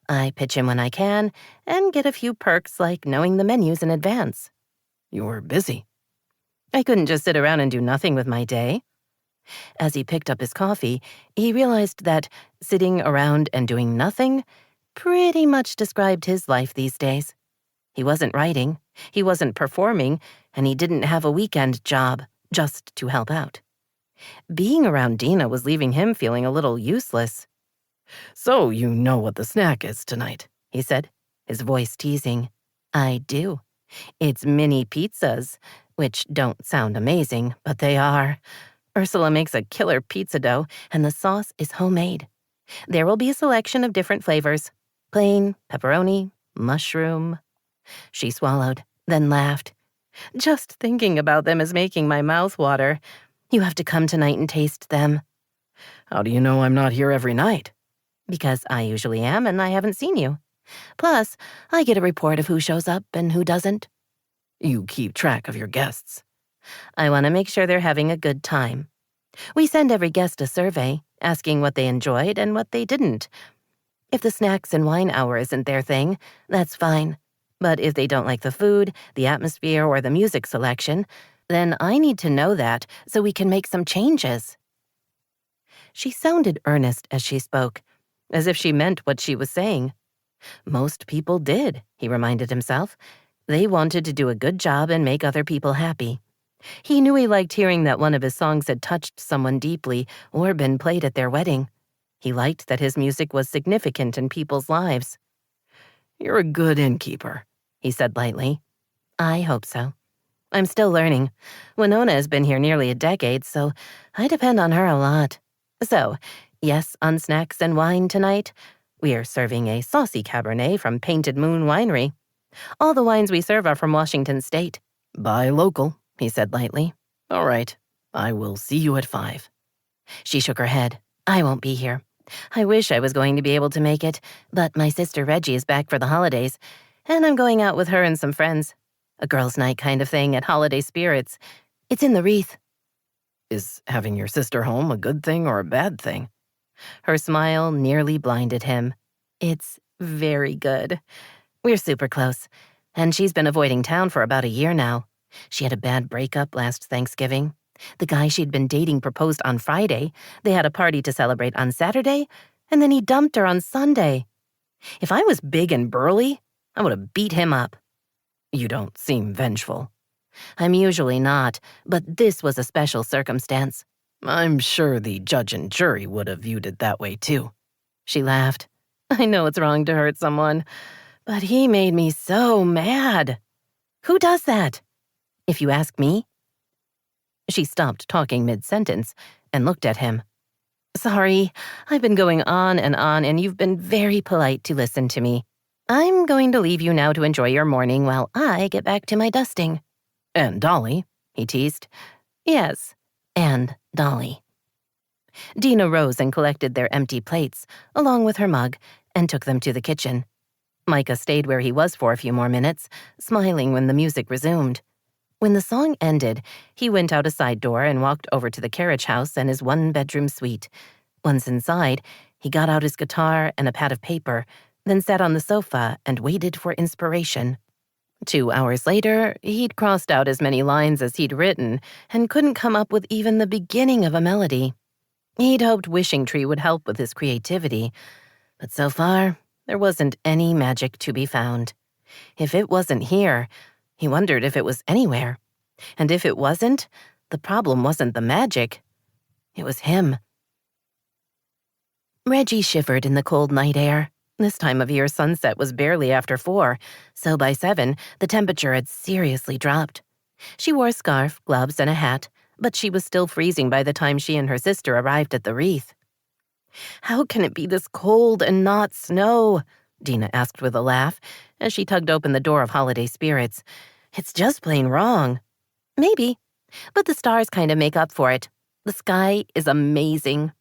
I pitch in when I can and get a few perks like knowing the menus in advance.
You're busy.
I couldn't just sit around and do nothing with my day. As he picked up his coffee, he realized that sitting around and doing nothing pretty much described his life these days. He wasn't writing, he wasn't performing, and he didn't have a weekend job just to help out. Being around Dena was leaving him feeling a little useless.
"So you know what the snack is tonight,"
he said, his voice teasing. "I do. It's mini pizzas, which don't sound amazing, but they are. Ursula makes a killer pizza dough, and the sauce is homemade. There will be a selection of different flavors. Plain, pepperoni, mushroom." She swallowed, then laughed. "Just thinking about them is making my mouth water. You have to come tonight and taste them."
"How do you know I'm not here every night?"
"Because I usually am, and I haven't seen you. Plus, I get a report of who shows up and who doesn't."
You keep track of your guests.
"I want to make sure they're having a good time. We send every guest a survey, asking what they enjoyed and what they didn't. If the snacks and wine hour isn't their thing, that's fine. But if they don't like the food, the atmosphere, or the music selection, then I need to know that so we can make some changes." She sounded earnest as she spoke, as if she meant what she was saying. Most people did, he reminded himself. They wanted to do a good job and make other people happy. He knew he liked hearing that one of his songs had touched someone deeply or been played at their wedding. He liked that his music was significant in people's lives.
"You're a good innkeeper,"
he said lightly. "I hope so. I'm still learning. Winona has been here nearly a decade, so I depend on her a lot. So, yes on snacks and wine tonight. We are serving a saucy Cabernet from Painted Moon Winery. All the wines we serve are from Washington State."
"Buy local,"
he said lightly.
"All right. I will see you at 5.
She shook her head. "I won't be here. I wish I was going to be able to make it, but my sister Reggie is back for the holidays, and I'm going out with her and some friends. A girls' night kind of thing at Holiday Spirits. It's in the Wreath."
Is having your sister home a good thing or a bad thing?
Her smile nearly blinded him. "It's very good. We're super close, and she's been avoiding town for about a year now. She had a bad breakup last Thanksgiving. The guy she'd been dating proposed on Friday. They had a party to celebrate on Saturday, and then he dumped her on Sunday. If I was big and burly, I would have beat him up."
You don't seem vengeful.
"I'm usually not, but this was a special circumstance."
I'm sure the judge and jury would have viewed it that way too.
She laughed. "I know it's wrong to hurt someone, but he made me so mad. Who does that? If you ask me." She stopped talking mid-sentence and looked at him. "Sorry, I've been going on, and you've been very polite to listen to me. I'm going to leave you now to enjoy your morning while I get back to my dusting."
And Dolly,
he teased. "Yes, and Dolly." Dena rose and collected their empty plates, along with her mug, and took them to the kitchen. Micah stayed where he was for a few more minutes, smiling when the music resumed. When the song ended, he went out a side door and walked over to the carriage house and his one-bedroom suite. Once inside, he got out his guitar and a pad of paper, then sat on the sofa and waited for inspiration. 2 hours later, he'd crossed out as many lines as he'd written and couldn't come up with even the beginning of a melody. He'd hoped Wishing Tree would help with his creativity, But so far, there wasn't any magic to be found. If it wasn't here, he wondered if it was anywhere. And if it wasn't, the problem wasn't the magic. It was him. Reggie shivered in the cold night air. This time of year, sunset was barely after 4, so by 7, the temperature had seriously dropped. She wore a scarf, gloves, and a hat, but she was still freezing by the time she and her sister arrived at the wreath. "How can it be this cold and not snow?" Dena asked with a laugh, as she tugged open the door of Holiday Spirits. "It's just plain wrong." "Maybe, but the stars kind of make up for it. The sky is amazing."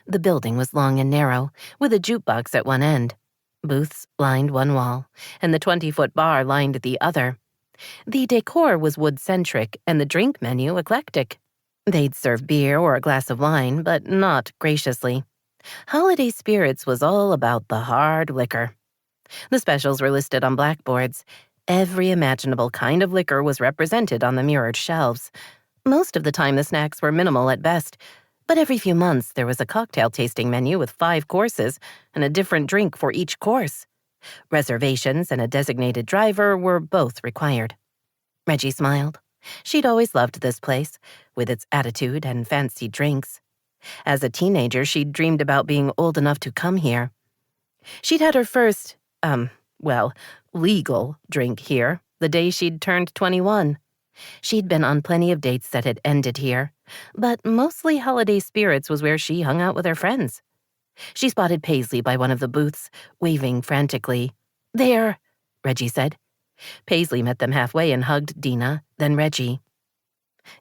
The building was long and narrow, with a jukebox at one end. Booths lined one wall, and the 20-foot bar lined the other. The decor was wood-centric, and the drink menu eclectic. They'd serve beer or a glass of wine, but not graciously. Holiday Spirits was all about the hard liquor. The specials were listed on blackboards. Every imaginable kind of liquor was represented on the mirrored shelves. Most of the time, the snacks were minimal at best, but every few months there was a cocktail tasting menu with 5 courses and a different drink for each course. Reservations and a designated driver were both required. Reggie smiled. She'd always loved this place, with its attitude and fancy drinks. As a teenager, she'd dreamed about being old enough to come here. She'd had her first, legal drink here the day she'd turned 21. She'd been on plenty of dates that had ended here, but mostly Holiday Spirits was where she hung out with her friends. She spotted Paisley by one of the booths, waving frantically. "There," Reggie said. Paisley met them halfway and hugged Dena, then Reggie.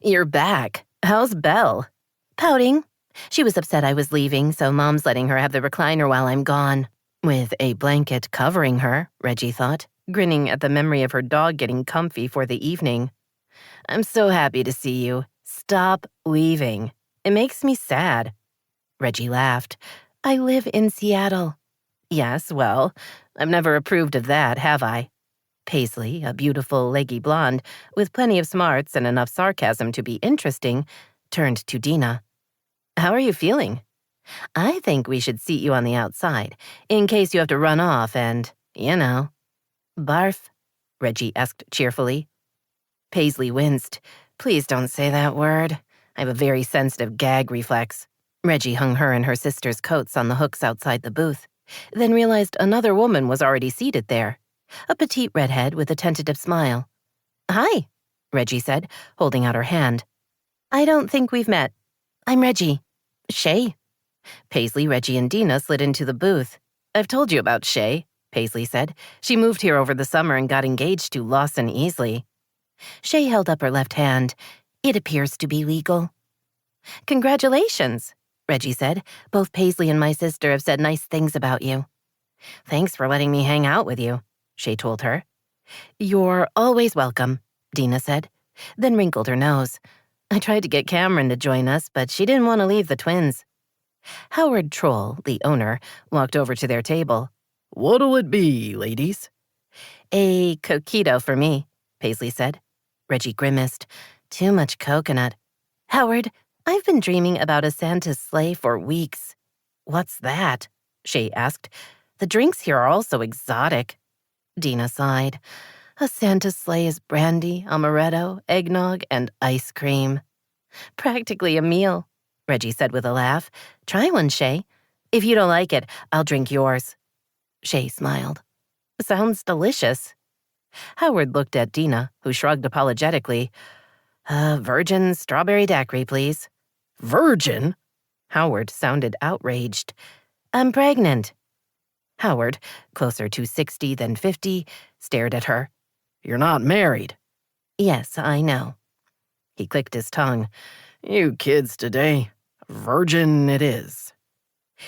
"You're back. How's Belle?" "Pouting. She was upset I was leaving, so Mom's letting her have the recliner while I'm gone." With a blanket covering her, Reggie thought, grinning at the memory of her dog getting comfy for the evening. "I'm so happy to see you. Stop leaving. It makes me sad." Reggie laughed. "I live in Seattle." "Yes, well, I've never approved of that, have I?" Paisley, a beautiful, leggy blonde, with plenty of smarts and enough sarcasm to be interesting, turned to Dena. "How are you feeling? I think we should seat you on the outside, in case you have to run off and, Barf?" Reggie asked cheerfully. Paisley winced. "Please don't say that word. I have a very sensitive gag reflex." Reggie hung her and her sister's coats on the hooks outside the booth, then realized another woman was already seated there. A petite redhead with a tentative smile. "Hi," Reggie said, holding out her hand. "I don't think we've met. I'm Reggie. Shay." Paisley, Reggie, and Dena slid into the booth. "I've told you about Shay," Paisley said. "She moved here over the summer and got engaged to Lawson Easley." Shay held up her left hand. "It appears to be legal." "Congratulations," Reggie said. "Both Paisley and my sister have said nice things about you." "Thanks for letting me hang out with you," Shay told her. "You're always welcome," Dena said, then wrinkled her nose. "I tried to get Cameron to join us, but she didn't want to leave the twins." Howard Troll, the owner, walked over to their table.
"What'll it be, ladies?"
"A coquito for me," Paisley said. Reggie grimaced. "Too much coconut." "Howard, I've been dreaming about a Santa's sleigh for weeks." "What's that?" Shay asked. "The drinks here are all so exotic." Dena sighed. "A Santa's sleigh is brandy, amaretto, eggnog, and ice cream." "Practically a meal," Reggie said with a laugh. "Try one, Shay. If you don't like it, I'll drink yours." Shay smiled. "Sounds delicious." Howard looked at Dena, who shrugged apologetically. Virgin strawberry daiquiri, please."
"Virgin?"
Howard sounded outraged. "I'm pregnant." Howard, closer to 60 than 50, stared at her.
"You're not married."
"Yes, I know." He clicked his tongue.
"You kids today. Virgin it is."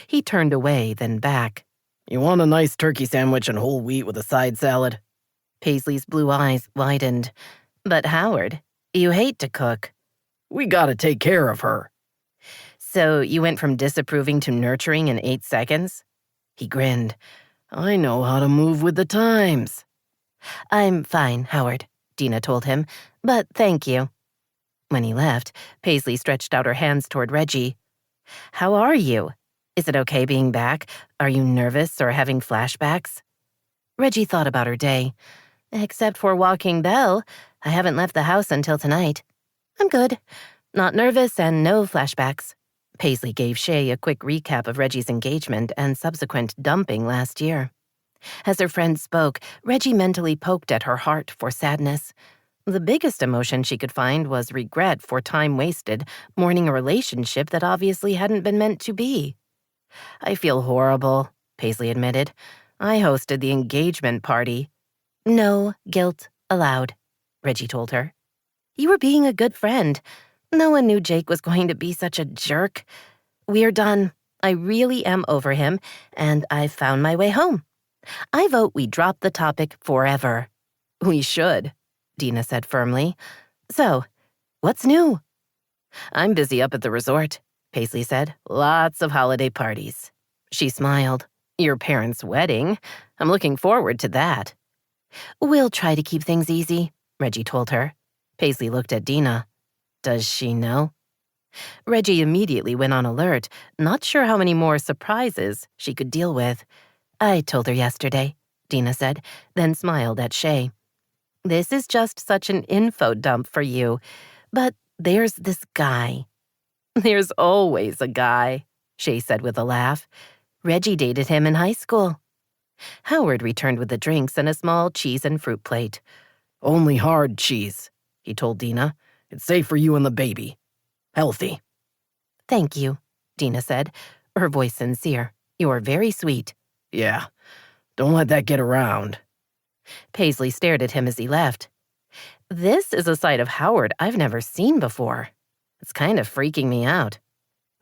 He turned away, then back.
"You want a nice turkey sandwich and whole wheat with a side salad?"
Paisley's blue eyes widened. "But Howard, you hate to cook."
"We gotta take care of her."
"So you went from disapproving to nurturing in 8 seconds?" He grinned.
"I know how to move with the times."
"I'm fine, Howard," Dena told him, "but thank you." When he left, Paisley stretched out her hands toward Reggie. "How are you? Is it okay being back? Are you nervous or having flashbacks? Reggie thought about her day. Except for walking Belle, I haven't left the house until tonight. I'm good. Not nervous and no flashbacks. Paisley gave Shay a quick recap of Reggie's engagement and subsequent dumping last year. As her friend spoke, Reggie mentally poked at her heart for sadness. The biggest emotion she could find was regret for time wasted mourning a relationship that obviously hadn't been meant to be. I feel horrible, Paisley admitted. I hosted the engagement party. No guilt allowed, Reggie told her. You were being a good friend. No one knew Jake was going to be such a jerk. We're done. I really am over him, and I've found my way home. I vote we drop the topic forever. We should, Dena said firmly. So, what's new? I'm busy up at the resort, Paisley said. Lots of holiday parties. She smiled. Your parents' wedding. I'm looking forward to that. We'll try to keep things easy, Reggie told her. Paisley looked at Dena. Does she know? Reggie immediately went on alert, not sure how many more surprises she could deal with. I told her yesterday, Dena said, then smiled at Shay. This is just such an info dump for you, but there's this guy. There's always a guy, Shay said with a laugh. Reggie dated him in high school. Howard returned with the drinks and a small cheese and fruit plate.
Only hard cheese, he told Dena. It's safe for you and the baby. Healthy.
Thank you, Dena said, her voice sincere. You're very sweet.
Yeah, don't let that get around.
Paisley stared at him as he left. This is a side of Howard I've never seen before. It's kind of freaking me out.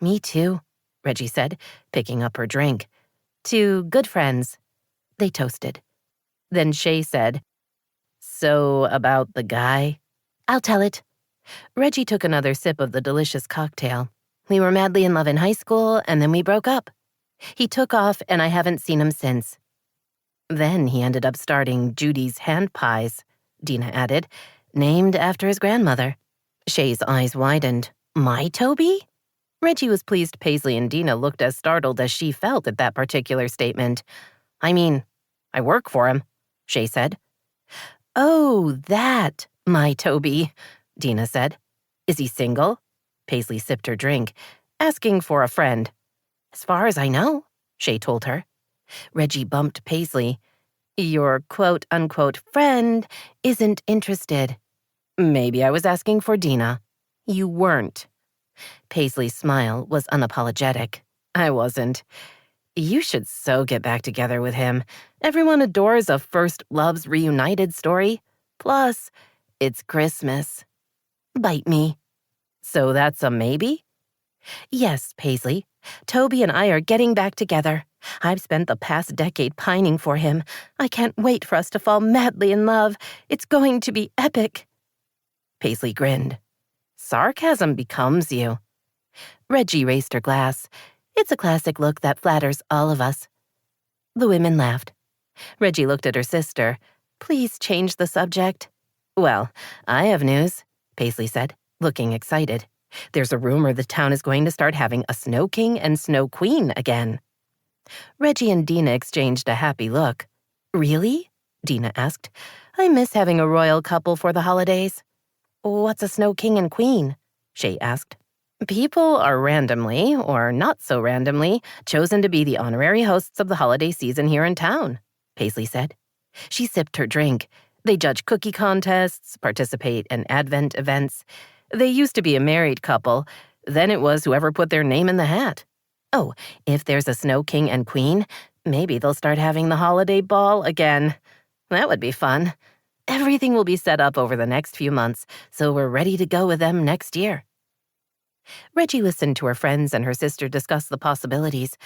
Me too, Reggie said, picking up her drink. To good friends. They toasted. Then Shay said, So about the guy? I'll tell it. Reggie took another sip of the delicious cocktail. We were madly in love in high school, and then we broke up. He took off, and I haven't seen him since. Then he ended up starting Judy's Hand Pies, Dena added, named after his grandmother. Shay's eyes widened. My Toby? Reggie was pleased Paisley and Dena looked as startled as she felt at that particular statement. I mean, I work for him, Shay said. Oh, that, my Toby, Dena said. Is he single? Paisley sipped her drink, asking for a friend. As far as I know, Shay told her. Reggie bumped Paisley. Your quote-unquote friend isn't interested. Maybe I was asking for Dena. You weren't. Paisley's smile was unapologetic. I wasn't. You should so get back together with him. Everyone adores a first loves reunited story. Plus, it's Christmas. Bite me. So that's a maybe? Yes, Paisley. Toby and I are getting back together. I've spent the past decade pining for him. I can't wait for us to fall madly in love. It's going to be epic. Paisley grinned. Sarcasm becomes you. Reggie raised her glass. It's a classic look that flatters all of us. The women laughed. Reggie looked at her sister. Please change the subject. Well, I have news, Paisley said, looking excited. There's a rumor the town is going to start having a Snow King and Snow Queen again. Reggie and Dena exchanged a happy look. Really? Dena asked. I miss having a royal couple for the holidays. What's a Snow King and Queen? Shay asked. People are randomly, or not so randomly, chosen to be the honorary hosts of the holiday season here in town, Paisley said. She sipped her drink. They judge cookie contests, participate in Advent events. They used to be a married couple. Then it was whoever put their name in the hat. Oh, if there's a Snow King and Queen, maybe they'll start having the holiday ball again. That would be fun. Everything will be set up over the next few months, so we're ready to go with them next year. Reggie listened to her friends and her sister discuss the possibilities.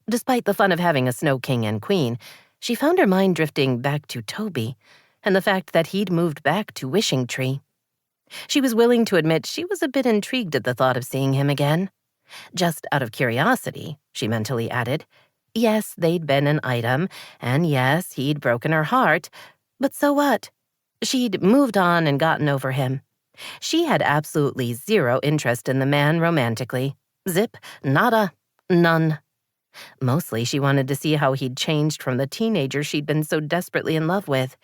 Despite the fun of having a Snow King and Queen, she found her mind drifting back to Toby and the fact that he'd moved back to Wishing Tree. She was willing to admit she was a bit intrigued at the thought of seeing him again. Just out of curiosity, she mentally added. Yes, they'd been an item, and yes, he'd broken her heart, but so what? She'd moved on and gotten over him. She had absolutely zero interest in the man romantically. Zip, nada, none. Mostly she wanted to see how he'd changed from the teenager she'd been so desperately in love with.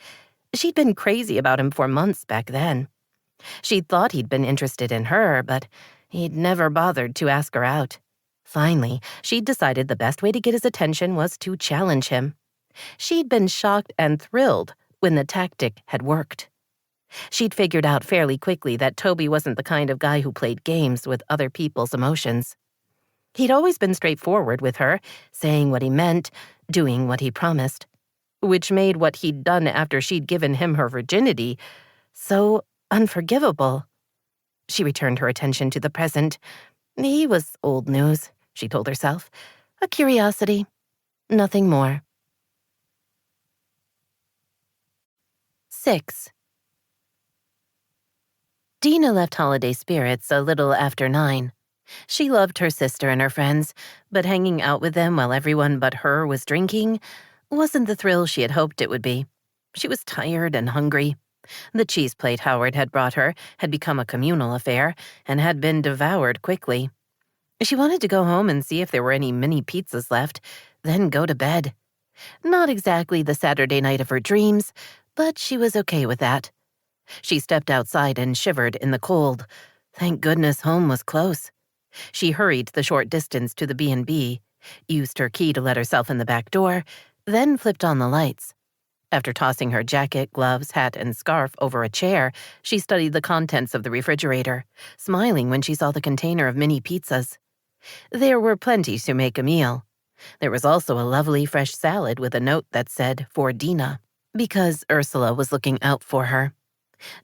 She'd been crazy about him for months back then. She'd thought he'd been interested in her, but he'd never bothered to ask her out. Finally, she'd decided the best way to get his attention was to challenge him. She'd been shocked and thrilled when the tactic had worked. She'd figured out fairly quickly that Toby wasn't the kind of guy who played games with other people's emotions. He'd always been straightforward with her, saying what he meant, doing what he promised, which made what he'd done after she'd given him her virginity so unforgivable. She returned her attention to the present. He was old news, she told herself. A curiosity. Nothing more. 6. Dena left holiday spirits a little after 9. She loved her sister and her friends, but hanging out with them while everyone but her was drinking wasn't the thrill she had hoped it would be. She was tired and hungry. The cheese plate Howard had brought her had become a communal affair and had been devoured quickly. She wanted to go home and see if there were any mini pizzas left, then go to bed. Not exactly the Saturday night of her dreams, but she was okay with that. She stepped outside and shivered in the cold. Thank goodness home was close. She hurried the short distance to the B&B, used her key to let herself in the back door, then flipped on the lights. After tossing her jacket, gloves, hat, and scarf over a chair, she studied the contents of the refrigerator, smiling when she saw the container of mini pizzas. There were plenty to make a meal. There was also a lovely fresh salad with a note that said, "For Dena," because Ursula was looking out for her.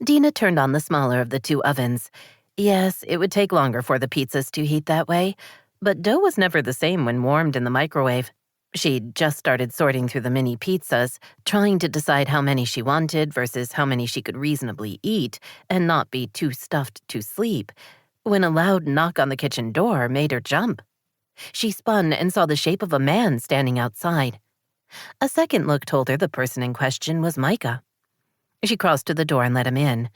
Dena turned on the smaller of the 2 ovens. Yes, it would take longer for the pizzas to heat that way, but dough was never the same when warmed in the microwave. She'd just started sorting through the mini pizzas, trying to decide how many she wanted versus how many she could reasonably eat and not be too stuffed to sleep, when a loud knock on the kitchen door made her jump. She spun and saw the shape of a man standing outside. A second look told her the person in question was Micah. She crossed to the door and let him in.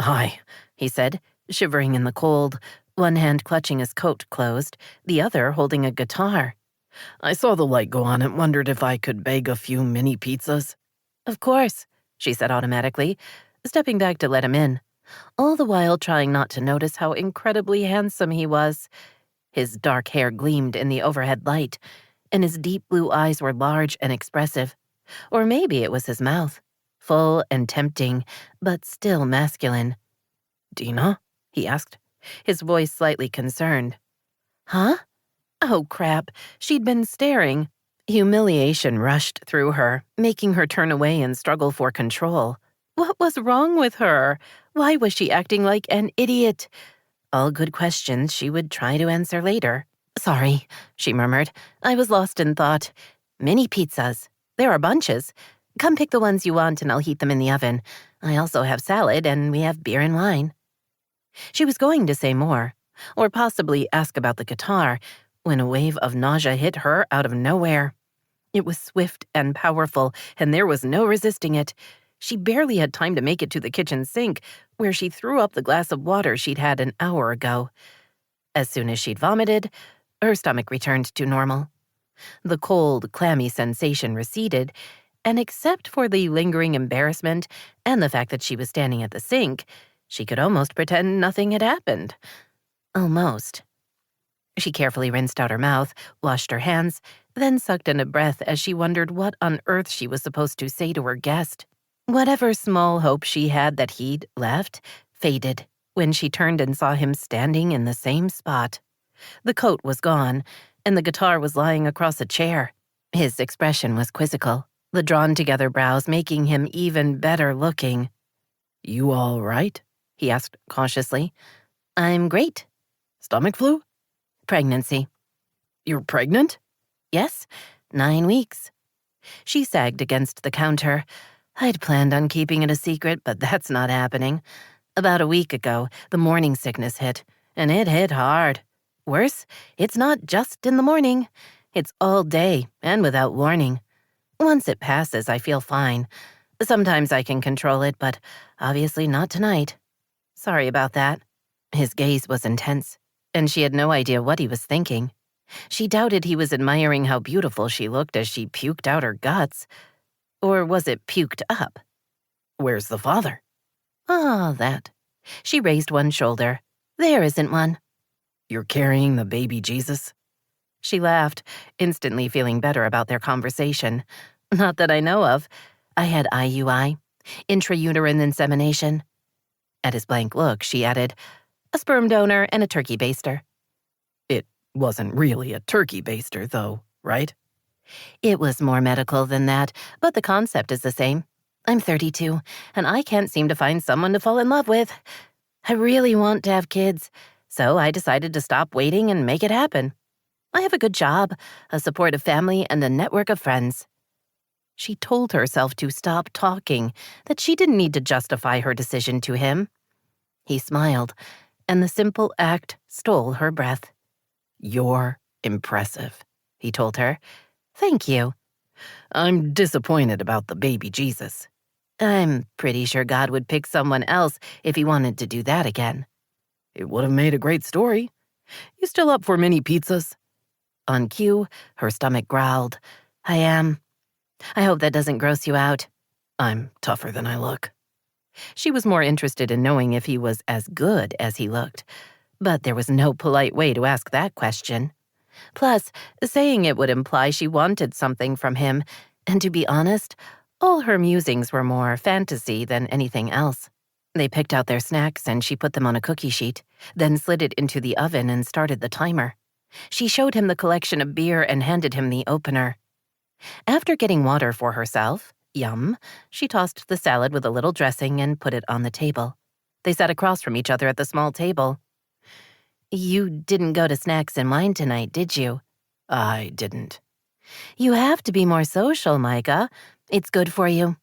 "Hi," he said, shivering in the cold, one hand clutching his coat closed, the other holding a guitar. "I saw the light go on and wondered if I could beg a few mini pizzas." "Of course," she said automatically, stepping back to let him in, all the while trying not to notice how incredibly handsome he was. His dark hair gleamed in the overhead light, and his deep blue eyes were large and expressive. Or maybe it was his mouth, full and tempting, but still masculine. "Dena?" he asked, his voice slightly concerned. "Huh?" Oh, crap. She'd been staring. Humiliation rushed through her, making her turn away and struggle for control. What was wrong with her? Why was she acting like an idiot? All good questions she would try to answer later. "Sorry," she murmured. "I was lost in thought. Mini pizzas. There are bunches. Come pick the ones you want and I'll heat them in the oven. I also have salad and we have beer and wine." She was going to say more, or possibly ask about the guitar, when a wave of nausea hit her out of nowhere. It was swift and powerful, and there was no resisting it. She barely had time to make it to the kitchen sink, where she threw up the glass of water she'd had an hour ago. As soon as she'd vomited, her stomach returned to normal. The cold, clammy sensation receded, and except for the lingering embarrassment and the fact that she was standing at the sink, she could almost pretend nothing had happened. Almost. She carefully rinsed out her mouth, washed her hands, then sucked in a breath as she wondered what on earth she was supposed to say to her guest. Whatever small hope she had that he'd left faded when she turned and saw him standing in the same spot. The coat was gone, and the guitar was lying across a chair. His expression was quizzical, the drawn-together brows making him even better looking. "You all right?" he asked cautiously. "I'm great."
"Stomach flu?"
"Pregnancy."
"You're pregnant?"
"Yes, 9 weeks." She sagged against the counter. I'd planned on keeping it a secret, but that's not happening. About a week ago, the morning sickness hit, and it hit hard. Worse, it's not just in the morning. It's all day and without warning. Once it passes, I feel fine. Sometimes I can control it, but obviously not tonight. Sorry about that. His gaze was intense, and she had no idea what he was thinking. She doubted he was admiring how beautiful she looked as she puked out her guts. Or was it puked up?
Where's the father?
Ah, that. She raised one shoulder. There isn't one.
You're carrying the baby Jesus?
She laughed, instantly feeling better about their conversation. Not that I know of. I had IUI, intrauterine insemination. At his blank look, she added, a sperm donor and a turkey baster.
It wasn't really a turkey baster, though, right?
It was more medical than that, but the concept is the same. I'm 32, and I can't seem to find someone to fall in love with. I really want to have kids, so I decided to stop waiting and make it happen. I have a good job, a supportive family, and a network of friends. She told herself to stop talking, that she didn't need to justify her decision to him. He smiled, and the simple act stole her breath.
You're impressive, he told her.
Thank you.
I'm disappointed about the baby Jesus.
I'm pretty sure God would pick someone else if he wanted to do that again.
It would have made a great story. You still up for mini pizzas?
On cue, her stomach growled. I am. I hope that doesn't gross you out.
I'm tougher than I look.
She was more interested in knowing if he was as good as he looked, but there was no polite way to ask that question. Plus, saying it would imply she wanted something from him, and to be honest, all her musings were more fantasy than anything else. They picked out their snacks and she put them on a cookie sheet, then slid it into the oven and started the timer. She showed him the collection of beer and handed him the opener. After getting water for herself, yum, she tossed the salad with a little dressing and put it on the table. They sat across from each other at the small table. You didn't go to Snacks and Wine tonight, did you?
I didn't.
You have to be more social, Micah. It's good for you.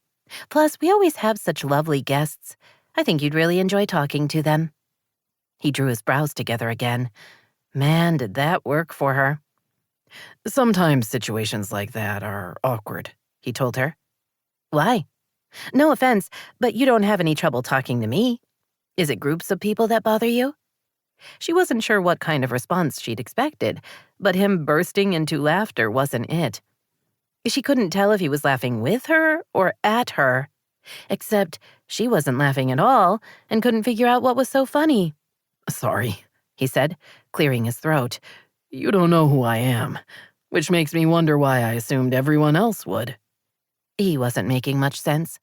Plus, we always have such lovely guests. I think you'd really enjoy talking to them. He drew his brows together again. Man, did that work for her.
Sometimes situations like that are awkward, he told her.
Why? No offense, but you don't have any trouble talking to me. Is it groups of people that bother you? She wasn't sure what kind of response she'd expected, but him bursting into laughter wasn't it. She couldn't tell if he was laughing with her or at her, except she wasn't laughing at all and couldn't figure out what was so funny.
Sorry, he said, clearing his throat. You don't know who I am, which makes me wonder why I assumed everyone else would.
He wasn't making much sense,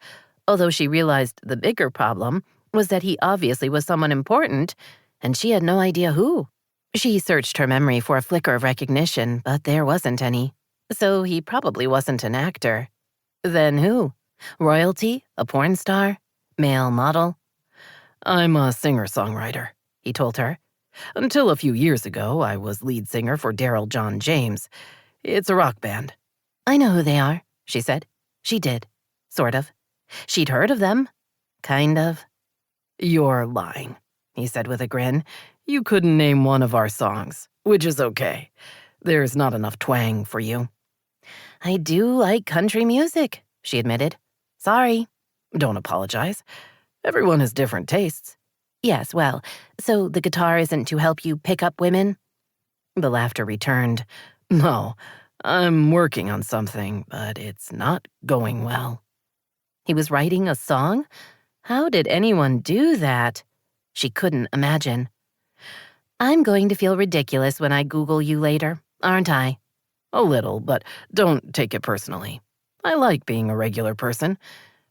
although she realized the bigger problem was that he obviously was someone important, and she had no idea who. She searched her memory for a flicker of recognition, but there wasn't any. So he probably wasn't an actor. Then who? Royalty? A porn star? Male model?
I'm a singer-songwriter, he told her. Until a few years ago, I was lead singer for Daryl John James. It's a rock band.
I know who they are, she said. She did. Sort of. She'd heard of them. Kind of.
You're lying, he said with a grin. You couldn't name one of our songs, which is okay. There's not enough twang for you.
I do like country music, she admitted. Sorry.
Don't apologize. Everyone has different tastes.
Yes, well, so the guitar isn't to help you pick up women?
The laughter returned. No, I'm working on something, but it's not going well.
He was writing a song? How did anyone do that? She couldn't imagine. I'm going to feel ridiculous when I Google you later, aren't I?
A little, but don't take it personally. I like being a regular person,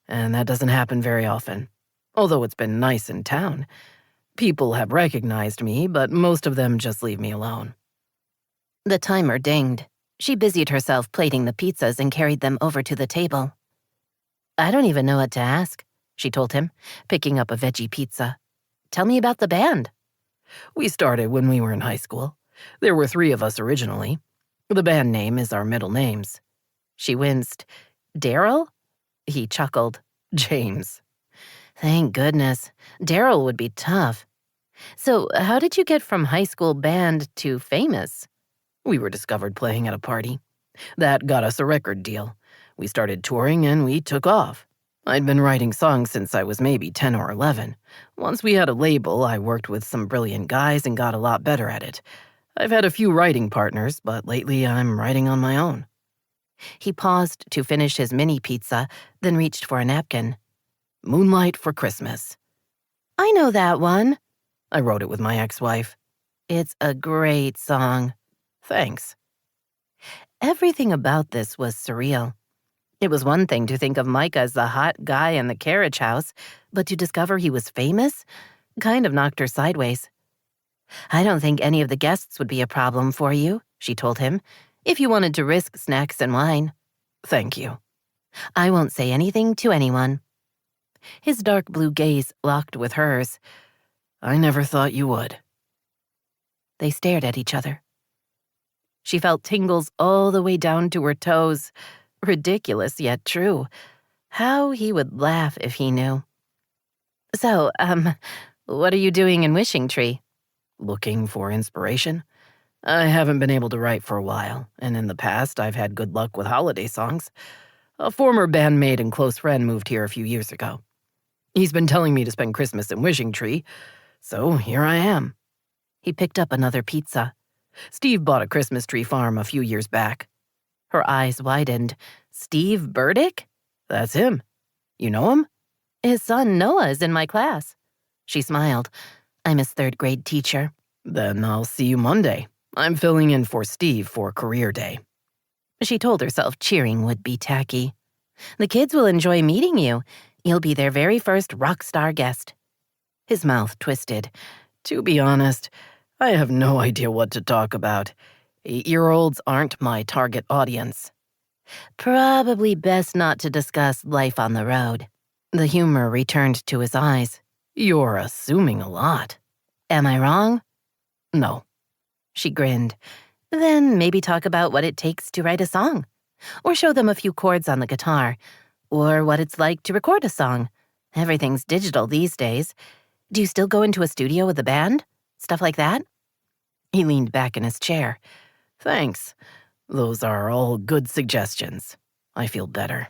and that doesn't happen very often. Although it's been nice in town. People have recognized me, but most of them just leave me alone.
The timer dinged. She busied herself plating the pizzas and carried them over to the table. I don't even know what to ask, she told him, picking up a veggie pizza. Tell me about the band.
We started when we were in high school. There were 3 of us originally. The band name is our middle names.
She winced. Daryl? He chuckled.
James.
Thank goodness. Daryl would be tough. So how did you get from high school band to famous?
We were discovered playing at a party. That got us a record deal. We started touring and we took off. I'd been writing songs since I was maybe 10 or 11. Once we had a label, I worked with some brilliant guys and got a lot better at it. I've had a few writing partners, but lately I'm writing on my own.
He paused to finish his mini pizza, then reached for a napkin.
Moonlight for Christmas.
I know that one.
I wrote it with my ex-wife.
It's a great song.
Thanks.
Everything about this was surreal. It was one thing to think of Micah as the hot guy in the carriage house, but to discover he was famous kind of knocked her sideways. I don't think any of the guests would be a problem for you, she told him, if you wanted to risk snacks and wine.
Thank you.
I won't say anything to anyone. His dark blue gaze locked with hers.
I never thought you would.
They stared at each other. She felt tingles all the way down to her toes. Ridiculous, yet true. How he would laugh if he knew. So, what are you doing in Wishing Tree?
Looking for inspiration? I haven't been able to write for a while, and in the past I've had good luck with holiday songs. A former bandmate and close friend moved here a few years ago. He's been telling me to spend Christmas in Wishing Tree, so here I am.
He picked up another pizza.
Steve bought a Christmas tree farm a few years back.
Her eyes widened. Steve Burdick?
That's him. You know him?
His son Noah is in my class. She smiled. I'm his third grade teacher.
Then I'll see you Monday. I'm filling in for Steve for career day.
She told herself cheering would be tacky. The kids will enjoy meeting you. You'll be their very first rock star guest. His mouth twisted.
To be honest, I have no idea what to talk about. 8-year-olds aren't my target audience.
Probably best not to discuss life on the road. The humor returned to his eyes.
You're assuming a lot.
Am I wrong?
No.
She grinned. Then maybe talk about what it takes to write a song. Or show them a few chords on the guitar. Or what it's like to record a song. Everything's digital these days. Do you still go into a studio with a band? Stuff like that? He leaned back in his chair.
Thanks. Those are all good suggestions. I feel better.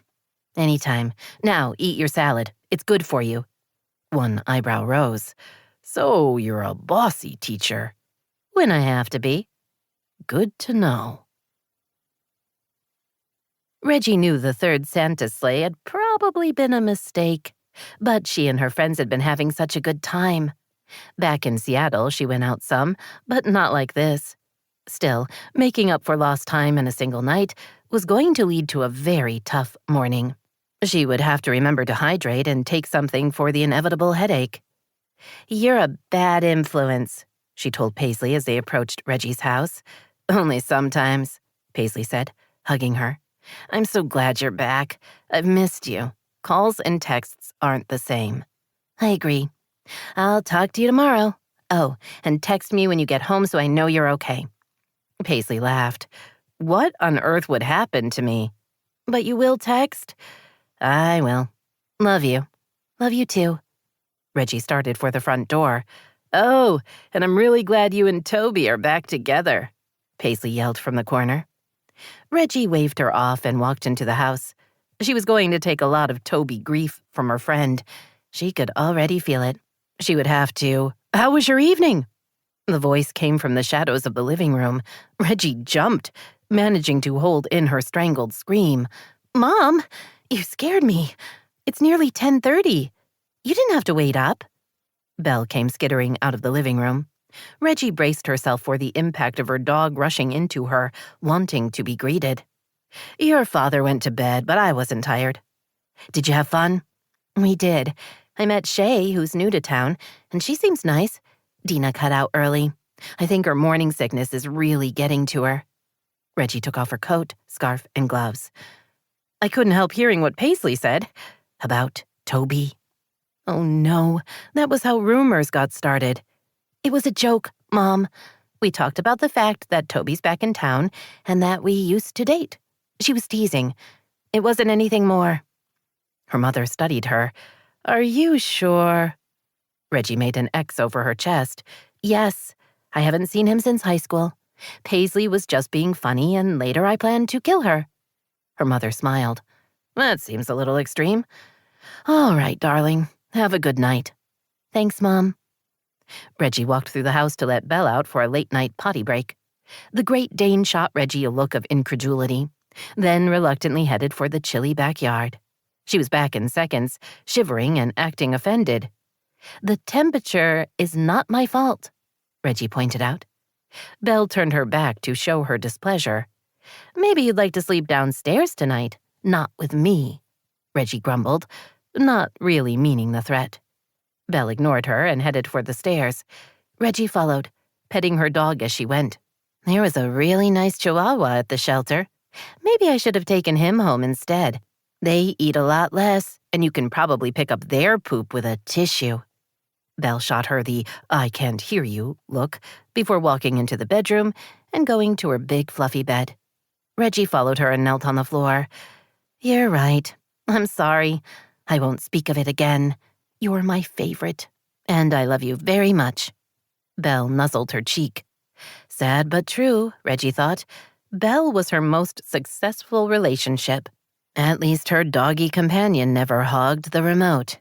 Anytime. Now, eat your salad. It's good for you. One eyebrow rose.
So you're a bossy teacher.
When I have to be.
Good to know.
Reggie knew the third Santa sleigh had probably been a mistake, but she and her friends had been having such a good time. Back in Seattle, she went out some, but not like this. Still, making up for lost time in a single night was going to lead to a very tough morning. She would have to remember to hydrate and take something for the inevitable headache. You're a bad influence, she told Paisley as they approached Reggie's house. Only sometimes, Paisley said, hugging her. I'm so glad you're back. I've missed you. Calls and texts aren't the same. I agree. I'll talk to you tomorrow. Oh, and text me when you get home so I know you're okay. Paisley laughed. What on earth would happen to me? But you will text? I will. Love you. Love you too. Reggie started for the front door. Oh, and I'm really glad you and Toby are back together, Paisley yelled from the corner. Reggie waved her off and walked into the house. She was going to take a lot of Toby grief from her friend. She could already feel it. She would have to. How was your evening? The voice came from the shadows of the living room. Reggie jumped, managing to hold in her strangled scream. Mom, you scared me. It's nearly 10:30. You didn't have to wait up. Belle came skittering out of the living room. Reggie braced herself for the impact of her dog rushing into her, wanting to be greeted. Your father went to bed, but I wasn't tired. Did you have fun? We did. I met Shay, who's new to town, and she seems nice. Dena cut out early. I think her morning sickness is really getting to her. Reggie took off her coat, scarf, and gloves. I couldn't help hearing what Paisley said. About Toby. Oh no, that was how rumors got started. It was a joke, Mom. We talked about the fact that Toby's back in town and that we used to date. She was teasing. It wasn't anything more. Her mother studied her. Are you sure? Reggie made an X over her chest. Yes, I haven't seen him since high school. Paisley was just being funny and later I planned to kill her. Her mother smiled. That seems a little extreme. All right, darling. Have a good night. Thanks, Mom. Reggie walked through the house to let Belle out for a late-night potty break. The Great Dane shot Reggie a look of incredulity, then reluctantly headed for the chilly backyard. She was back in seconds, shivering and acting offended. "The temperature is not my fault," Reggie pointed out. Belle turned her back to show her displeasure. "Maybe you'd like to sleep downstairs tonight, not with me," Reggie grumbled, not really meaning the threat. Belle ignored her and headed for the stairs. Reggie followed, petting her dog as she went. "There was a really nice chihuahua at the shelter. Maybe I should have taken him home instead. They eat a lot less, and you can probably pick up their poop with a tissue." Belle shot her the "I can't hear you" look before walking into the bedroom and going to her big fluffy bed. Reggie followed her and knelt on the floor. "You're right. I'm sorry. I won't speak of it again. You're my favorite, and I love you very much." Belle nuzzled her cheek. Sad but true, Reggie thought. Belle was her most successful relationship. At least her doggy companion never hogged the remote.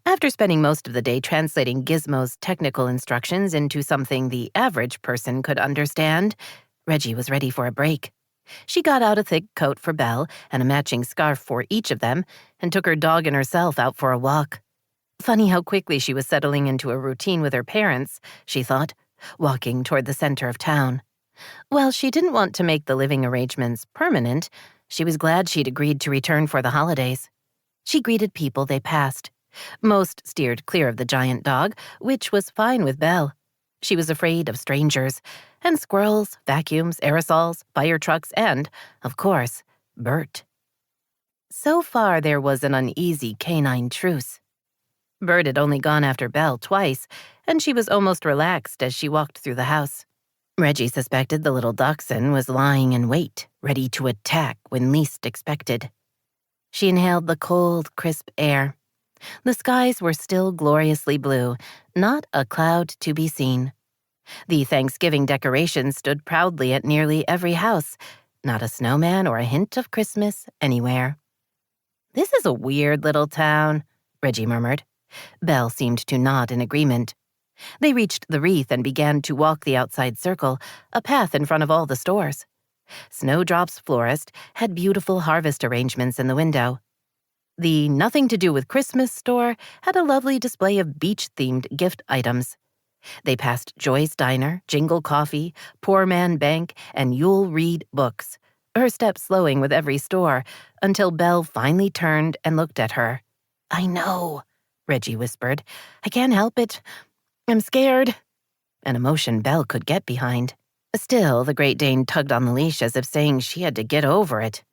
After spending most of the day translating Gizmo's technical instructions into something the average person could understand, Reggie was ready for a break. She got out a thick coat for Belle and a matching scarf for each of them and took her dog and herself out for a walk. Funny how quickly she was settling into a routine with her parents, she thought, walking toward the center of town. While she didn't want to make the living arrangements permanent, she was glad she'd agreed to return for the holidays. She greeted people they passed. Most steered clear of the giant dog, which was fine with Belle. She was afraid of strangers, and squirrels, vacuums, aerosols, fire trucks, and, of course, Bert. So far, there was an uneasy canine truce. Bert had only gone after Belle twice, and she was almost relaxed as she walked through the house. Reggie suspected the little dachshund was lying in wait, ready to attack when least expected. She inhaled the cold, crisp air. The skies were still gloriously blue, not a cloud to be seen. The Thanksgiving decorations stood proudly at nearly every house, not a snowman or a hint of Christmas anywhere. "This is a weird little town," Reggie murmured. Belle seemed to nod in agreement. They reached the wreath and began to walk the outside circle, a path in front of all the stores. Snowdrop's florist had beautiful harvest arrangements in the window. The Nothing to Do with Christmas store had a lovely display of beach-themed gift items. They passed Joy's Diner, Jingle Coffee, Poor Man Bank, and You'll Read Books, her steps slowing with every store, until Belle finally turned and looked at her. "I know," Reggie whispered. "I can't help it. I'm scared." An emotion Belle could get behind. Still, the Great Dane tugged on the leash as if saying she had to get over it.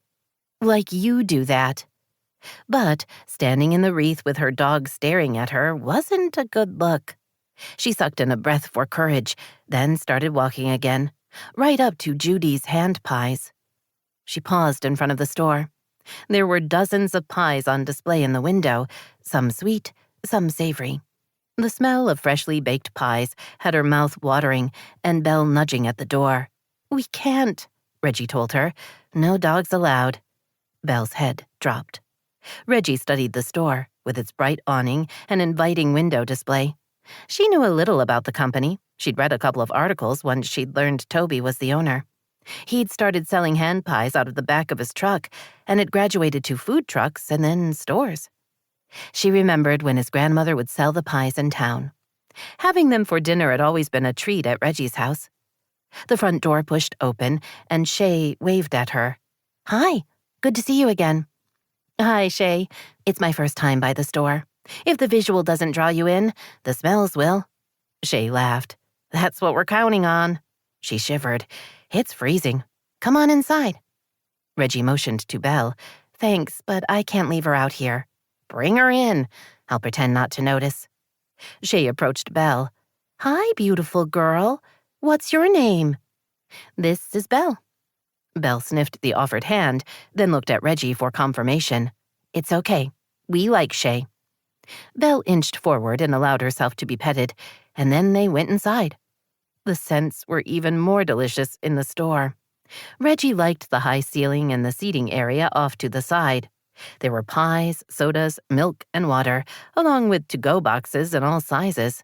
"Like you do that." But standing in the wreath with her dog staring at her wasn't a good look. She sucked in a breath for courage, then started walking again, right up to Judy's hand pies. She paused in front of the store. There were dozens of pies on display in the window, some sweet, some savory. The smell of freshly baked pies had her mouth watering and Belle nudging at the door. "We can't," Reggie told her. "No dogs allowed." Belle's head dropped. Reggie studied the store, with its bright awning and inviting window display. She knew a little about the company. She'd read a couple of articles once she'd learned Toby was the owner. He'd started selling hand pies out of the back of his truck, and it graduated to food trucks and then stores. She remembered when his grandmother would sell the pies in town. Having them for dinner had always been a treat at Reggie's house. The front door pushed open, and Shay waved at her. "Hi, good to see you again." "Hi, Shay. It's my first time by the store. If the visual doesn't draw you in, the smells will." Shay laughed. "That's what we're counting on." She shivered. "It's freezing. Come on inside." Reggie motioned to Belle. "Thanks, but I can't leave her out here." "Bring her in. I'll pretend not to notice." Shay approached Belle. "Hi, beautiful girl. What's your name?" "This is Belle." Belle sniffed the offered hand, then looked at Reggie for confirmation. "It's okay. We like Shay." Belle inched forward and allowed herself to be petted, and then they went inside. The scents were even more delicious in the store. Reggie liked the high ceiling and the seating area off to the side. There were pies, sodas, milk, and water, along with to-go boxes in all sizes.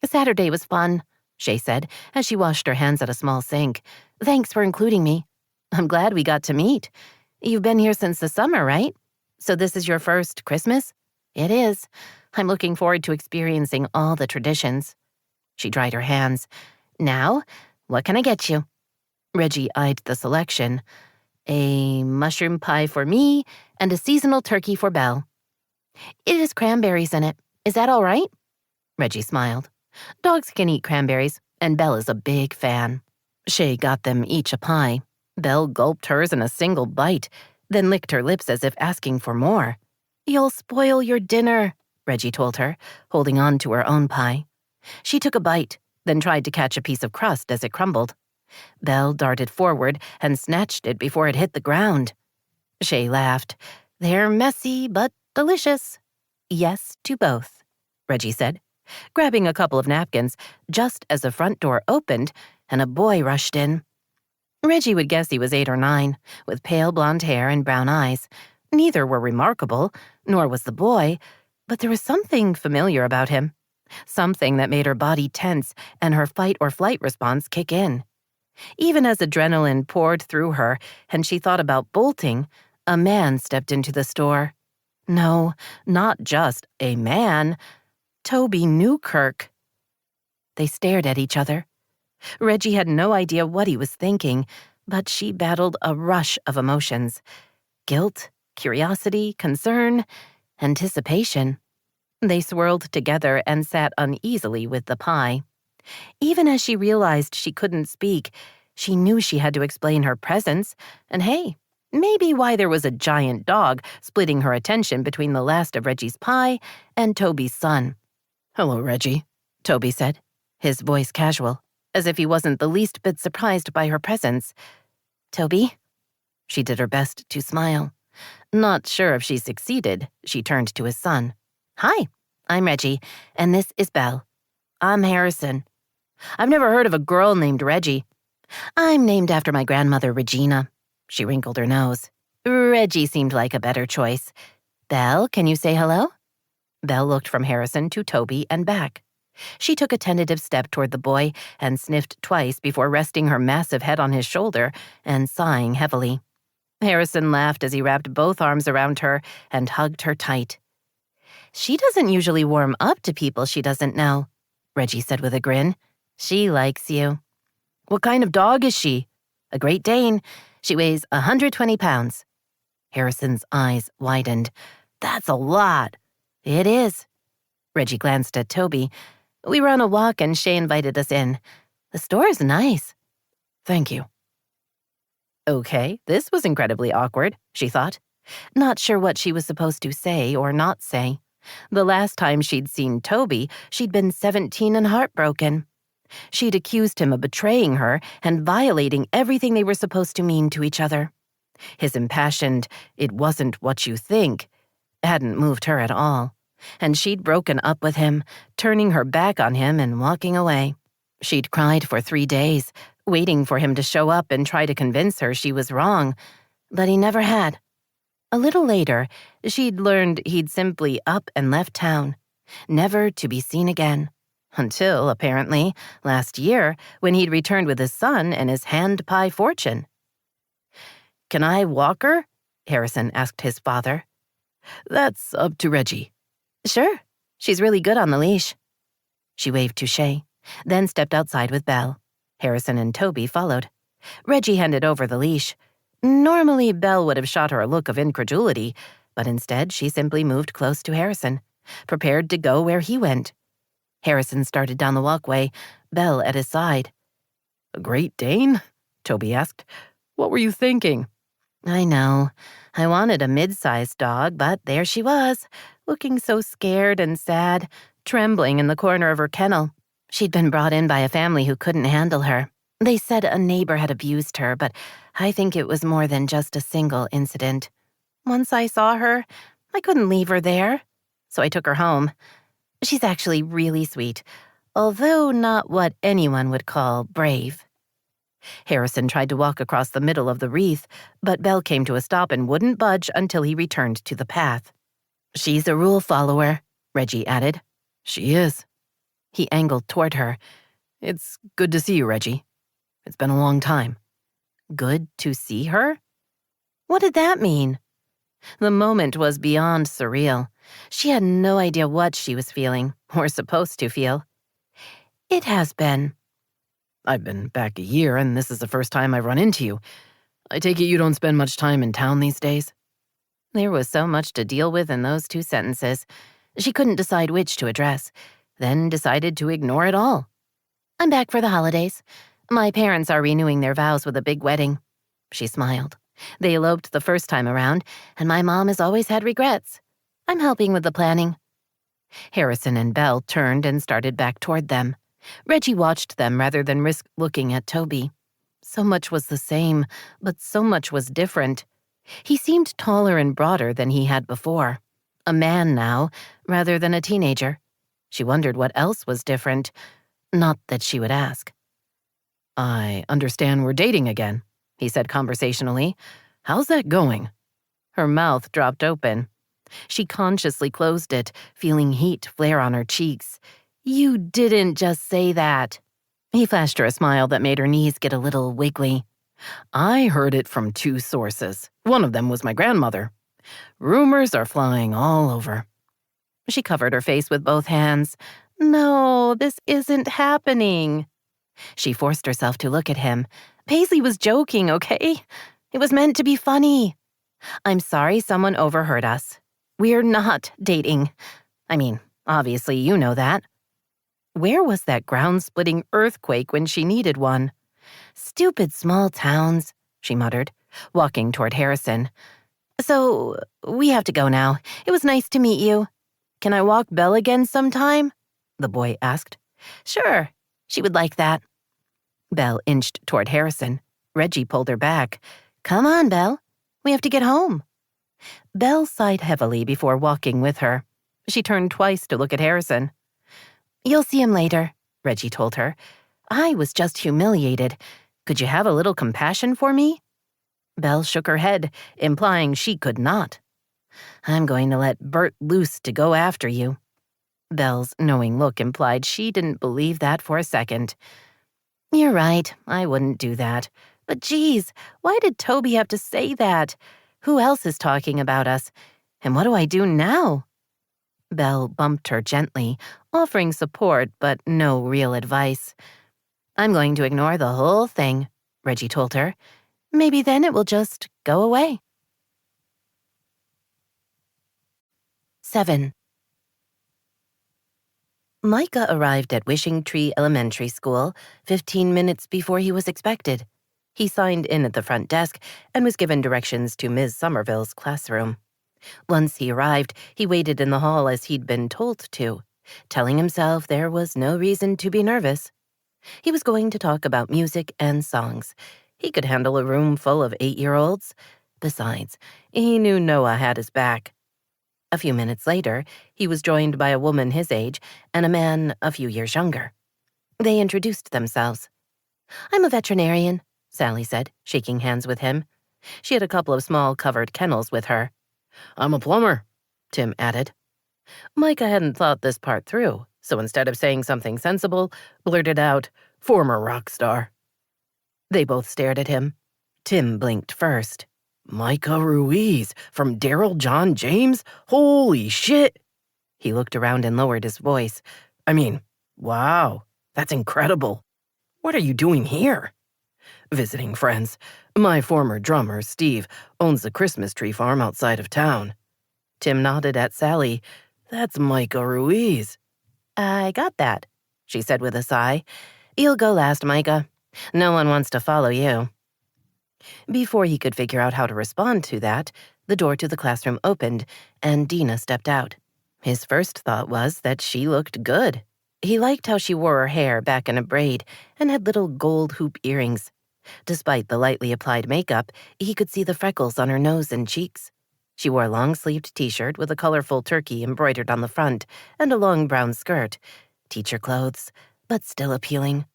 "Saturday was fun," Shay said as she washed her hands at a small sink. "Thanks for including me. I'm glad we got to meet. You've been here since the summer, right? So this is your first Christmas?" "It is. I'm looking forward to experiencing all the traditions." She dried her hands. "Now, what can I get you?" Reggie eyed the selection. "A mushroom pie for me and a seasonal turkey for Belle." "It has cranberries in it. Is that all right?" Reggie smiled. Dogs can eat cranberries, and Belle is a big fan. Shay got them each a pie. Belle gulped hers in a single bite, then licked her lips as if asking for more. "You'll spoil your dinner," Reggie told her, holding on to her own pie. She took a bite, then tried to catch a piece of crust as it crumbled. Belle darted forward and snatched it before it hit the ground. Shay laughed. "They're messy but delicious." "Yes to both," Reggie said, grabbing a couple of napkins just as the front door opened and a boy rushed in. Reggie would guess he was 8 or 9, with pale blonde hair and brown eyes. Neither were remarkable, nor was the boy, but there was something familiar about him. Something that made her body tense and her fight-or-flight response kick in. Even as adrenaline poured through her and she thought about bolting, a man stepped into the store. No, not just a man. Toby Newkirk. They stared at each other. Reggie had no idea what he was thinking, but she battled a rush of emotions. Guilt, curiosity, concern, anticipation. They swirled together and sat uneasily with the pie. Even as she realized she couldn't speak, she knew she had to explain her presence, and hey, maybe why there was a giant dog splitting her attention between the last of Reggie's pie and Toby's son.
"Hello, Reggie,"
Toby said, his voice casual, as if he wasn't the least bit surprised by her presence. "Toby?" She did her best to smile. Not sure if she succeeded, she turned to his son. "Hi, I'm Reggie, and this is Belle. I'm Harrison. I've never heard of a girl named Reggie. I'm named after my grandmother, Regina." She wrinkled her nose. "Reggie seemed like a better choice. Belle, can you say hello?" Belle looked from Harrison to Toby and back. She took a tentative step toward the boy and sniffed twice before resting her massive head on his shoulder and sighing heavily. Harrison laughed as he wrapped both arms around her and hugged her tight. "She doesn't usually warm up to people she doesn't know," Reggie said with a grin. "She likes you." "What kind of dog is she?" "A Great Dane. She weighs 120 pounds. Harrison's eyes widened. "That's a lot." "It is." Reggie glanced at Toby. "We were on a walk and Shay invited us in. The store is nice." "Thank you." Okay, this was incredibly awkward, she thought. Not sure what she was supposed to say or not say. The last time she'd seen Toby, she'd been 17 and heartbroken. She'd accused him of betraying her and violating everything they were supposed to mean to each other. His impassioned, "it wasn't what you think," hadn't moved her at all. And she'd broken up with him, turning her back on him and walking away. She'd cried for 3 days, waiting for him to show up and try to convince her she was wrong, but he never had. A little later, she'd learned he'd simply up and left town, never to be seen again. Until, apparently, last year, when he'd returned with his son and his hand-pie fortune. "Can I walk her?" Harrison asked his father.
"That's up to Reggie."
"Sure. She's really good on the leash." She waved to Shay, then stepped outside with Belle. Harrison and Toby followed. Reggie handed over the leash. Normally, Belle would have shot her a look of incredulity, but instead she simply moved close to Harrison, prepared to go where he went. Harrison started down the walkway, Belle at his side.
"A Great Dane?" Toby asked. "What were you thinking?"
"I know. I wanted a mid-sized dog, but there she was, looking so scared and sad, trembling in the corner of her kennel. She'd been brought in by a family who couldn't handle her. They said a neighbor had abused her, but I think it was more than just a single incident. Once I saw her, I couldn't leave her there, so I took her home. She's actually really sweet, although not what anyone would call brave."
Harrison tried to walk across the middle of the wreath, but Belle came to a stop and wouldn't budge until he returned to the path. "She's a rule follower," Reggie added.
"She is."
He angled toward her.
"It's good to see you, Reggie. It's been a long time."
Good to see her? What did that mean? The moment was beyond surreal. She had no idea what she was feeling, or supposed to feel. "It has been."
"I've been back a year, and this is the first time I've run into you. I take it you don't spend much time in town these days?"
There was so much to deal with in those 2 sentences. She couldn't decide which to address, then decided to ignore it all. "I'm back for the holidays. My parents are renewing their vows with a big wedding." She smiled. "They eloped the first time around, and my mom has always had regrets. I'm helping with the planning." Harrison and Belle turned and started back toward them. Reggie watched them rather than risk looking at Toby. So much was the same, but so much was different. He seemed taller and broader than he had before. A man now, rather than a teenager. She wondered what else was different. Not that she would ask.
"I understand we're dating again," he said conversationally. "How's that going?"
Her mouth dropped open. She consciously closed it, feeling heat flare on her cheeks. "You didn't just say that." He flashed her a smile that made her knees get a little wiggly.
"I heard it from 2 sources. One of them was my grandmother. Rumors are flying all over."
She covered her face with both hands. "No, this isn't happening." She forced herself to look at him. Paisley was joking, okay? It was meant to be funny. "I'm sorry someone overheard us. We're not dating. I mean, obviously you know that." Where was that ground-splitting earthquake when she needed one? "Stupid small towns," she muttered, walking toward Harrison. "So, we have to go now. It was nice to meet you." "Can I walk Belle again sometime?" the boy asked. "Sure, she would like that." Belle inched toward Harrison. Reggie pulled her back. "Come on, Belle. We have to get home." Belle sighed heavily before walking with her. She turned twice to look at Harrison. "You'll see him later," Reggie told her. "I was just humiliated. Could you have a little compassion for me?" Belle shook her head, implying she could not. "I'm going to let Bert loose to go after you." Belle's knowing look implied she didn't believe that for a second. "You're right, I wouldn't do that. But geez, why did Toby have to say that? Who else is talking about us? And what do I do now?" Belle bumped her gently, offering support but no real advice. "I'm going to ignore the whole thing," Reggie told her. "Maybe then it will just go away." 7. Micah arrived at Wishing Tree Elementary School 15 minutes before he was expected. He signed in at the front desk and was given directions to Ms. Somerville's classroom. Once he arrived, he waited in the hall as he'd been told to, telling himself there was no reason to be nervous. He was going to talk about music and songs. He could handle a room full of 8-year-olds. Besides, he knew Noah had his back. A few minutes later, he was joined by a woman his age and a man a few years younger. They introduced themselves. "I'm a veterinarian," Sally said, shaking hands with him. She had a couple of small covered kennels with her.
"I'm a plumber," Tim added.
Micah hadn't thought this part through, so instead of saying something sensible, blurted out, "Former rock star." They both stared at him. Tim blinked first.
"Micah Ruiz from Daryl John James? Holy shit!" He looked around and lowered his voice. "I mean, wow, that's incredible. What are you doing here?" "Visiting friends. My former drummer, Steve, owns the Christmas tree farm outside of town." Tim nodded at Sally. "That's Micah Ruiz."
"I got that," she said with a sigh. "You'll go last, Micah. No one wants to follow you." Before he could figure out how to respond to that, the door to the classroom opened, and Dena stepped out. His first thought was that she looked good. He liked how she wore her hair back in a braid and had little gold hoop earrings. Despite the lightly applied makeup, he could see the freckles on her nose and cheeks. She wore a long-sleeved t-shirt with a colorful turkey embroidered on the front and a long brown skirt. Teacher clothes, but still appealing.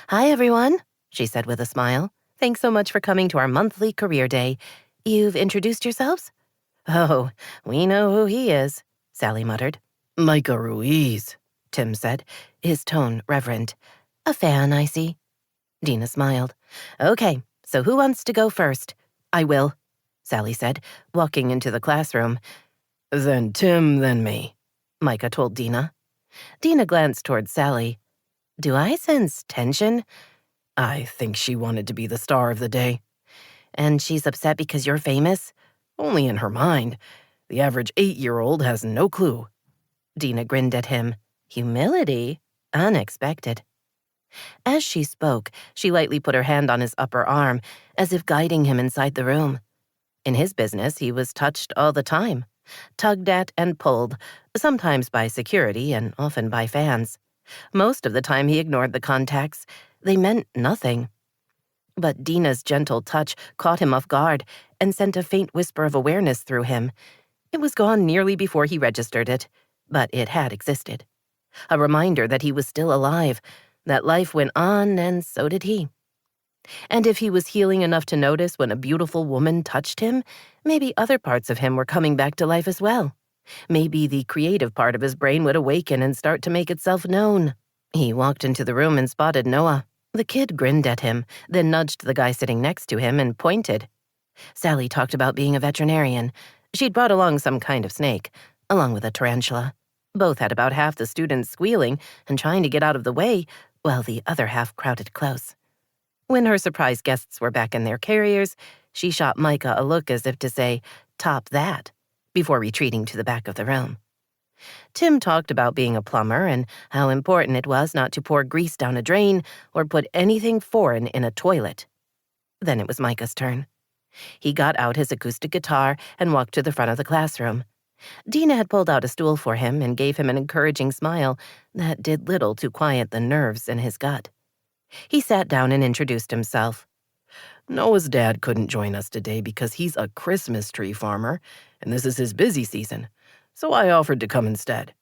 "Hi, everyone,"
she said with a smile. "Thanks so much for coming to our monthly career day. You've introduced yourselves?" "Oh, we know who he is," Sally muttered.
Micah Ruiz,
Tim said, his tone reverent. "A fan, I see." Dena smiled. "Okay, so who wants to go first?" "I will," Sally said, walking into the classroom.
Then Tim, then me,
Micah told Dena. Dena glanced toward Sally. "Do I sense tension?"
I think she wanted to be the star of the day.
"And she's upset because you're famous?"
Only in her mind. The average 8-year-old has no clue.
Dena grinned at him. Humility? Unexpected. As she spoke, she lightly put her hand on his upper arm, as if guiding him inside the room. In his business, he was touched all the time, tugged at and pulled, sometimes by security and often by fans. Most of the time he ignored the contacts. They meant nothing. But Dena's gentle touch caught him off guard and sent a faint whisper of awareness through him. It was gone nearly before he registered it, but it had existed. A reminder that he was still alive, that life went on, and so did he. And if he was healing enough to notice when a beautiful woman touched him, maybe other parts of him were coming back to life as well. Maybe the creative part of his brain would awaken and start to make itself known. He walked into the room and spotted Noah. The kid grinned at him, then nudged the guy sitting next to him and pointed. Sally talked about being a veterinarian. She'd brought along some kind of snake, along with a tarantula. Both had about half the students squealing and trying to get out of the way, while the other half crowded close. When her surprise guests were back in their carriers, she shot Micah a look as if to say, "Top that," before retreating to the back of the room. Tim talked about being a plumber and how important it was not to pour grease down a drain or put anything foreign in a toilet. Then it was Micah's turn. He got out his acoustic guitar and walked to the front of the classroom. Dena had pulled out a stool for him and gave him an encouraging smile that did little to quiet the nerves in his gut. He sat down and introduced himself.
Noah's dad couldn't join us today because he's a Christmas tree farmer, and this is his busy season, so I offered to come instead.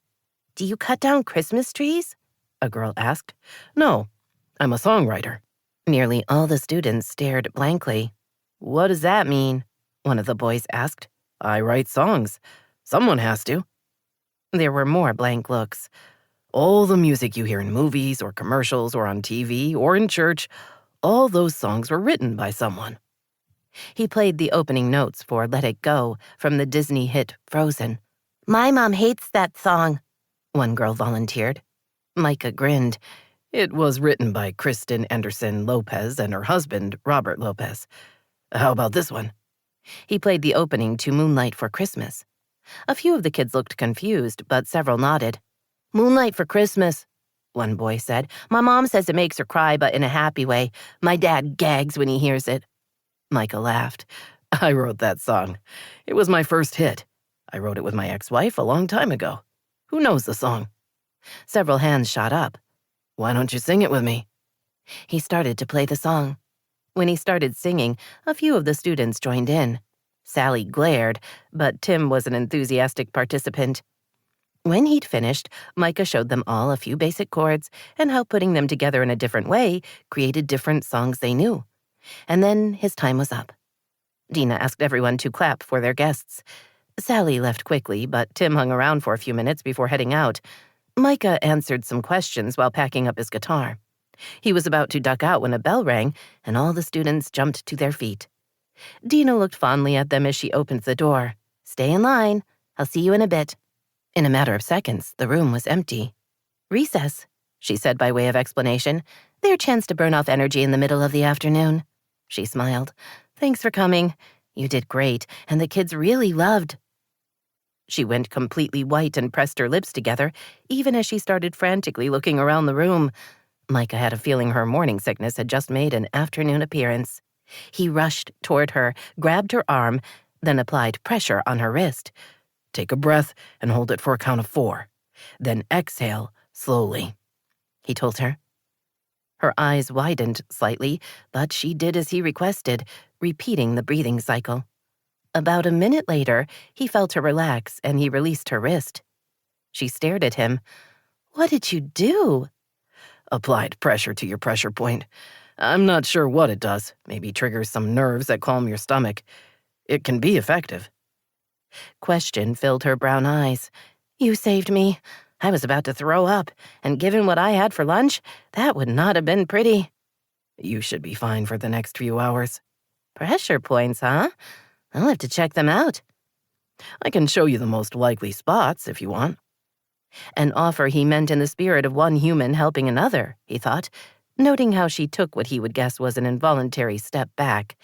"Do you cut down Christmas trees?" a girl asked.
No, I'm a songwriter.
Nearly all the students stared blankly. "What does that mean?" one of the boys asked.
I write songs. Someone has to.
There were more blank looks.
All the music you hear in movies or commercials or on TV or in church, all those songs were written by someone.
He played the opening notes for Let It Go from the Disney hit Frozen. "My mom hates that song," one girl volunteered. Micah grinned.
It was written by Kristen Anderson Lopez and her husband, Robert Lopez. How about this one?
He played the opening to Moonlight for Christmas. A few of the kids looked confused, but several nodded. "Moonlight for Christmas," one boy said. "My mom says it makes her cry, but in a happy way. My dad gags when he hears it."
Micah laughed. I wrote that song. It was my first hit. I wrote it with my ex-wife a long time ago. Who knows the song?
Several hands shot up.
Why don't you sing it with me?
He started to play the song. When he started singing, a few of the students joined in. Sally glared, but Tim was an enthusiastic participant. When he'd finished, Micah showed them all a few basic chords and how putting them together in a different way created different songs they knew. And then his time was up. Dena asked everyone to clap for their guests. Sally left quickly, but Tim hung around for a few minutes before heading out. Micah answered some questions while packing up his guitar. He was about to duck out when a bell rang, and all the students jumped to their feet. Dena looked fondly at them as she opened the door. "Stay in line. I'll see you in a bit." In a matter of seconds, the room was empty. "Recess," she said by way of explanation. "Their chance to burn off energy in the middle of the afternoon." She smiled. "Thanks for coming. You did great, and the kids really loved." She went completely white and pressed her lips together, even as she started frantically looking around the room. Micah had a feeling her morning sickness had just made an afternoon appearance. He rushed toward her, grabbed her arm, then applied pressure on her wrist.
Take a breath and hold it for a count of 4. Then exhale slowly, he told her.
Her eyes widened slightly, but she did as he requested, repeating the breathing cycle. About a minute later, he felt her relax and he released her wrist. She stared at him. "What did you do?"
Applied pressure to your pressure point. I'm not sure what it does. Maybe triggers some nerves that calm your stomach. It can be effective.
Question filled her brown eyes. You saved me. I was about to throw up, and given what I had for lunch, that would not have been pretty.
You should be fine for the next few hours.
Pressure points, huh? I'll have to check them out.
I can show you the most likely spots if you want.
An offer he meant in the spirit of one human helping another, he thought, noting how she took what he would guess was an involuntary step back.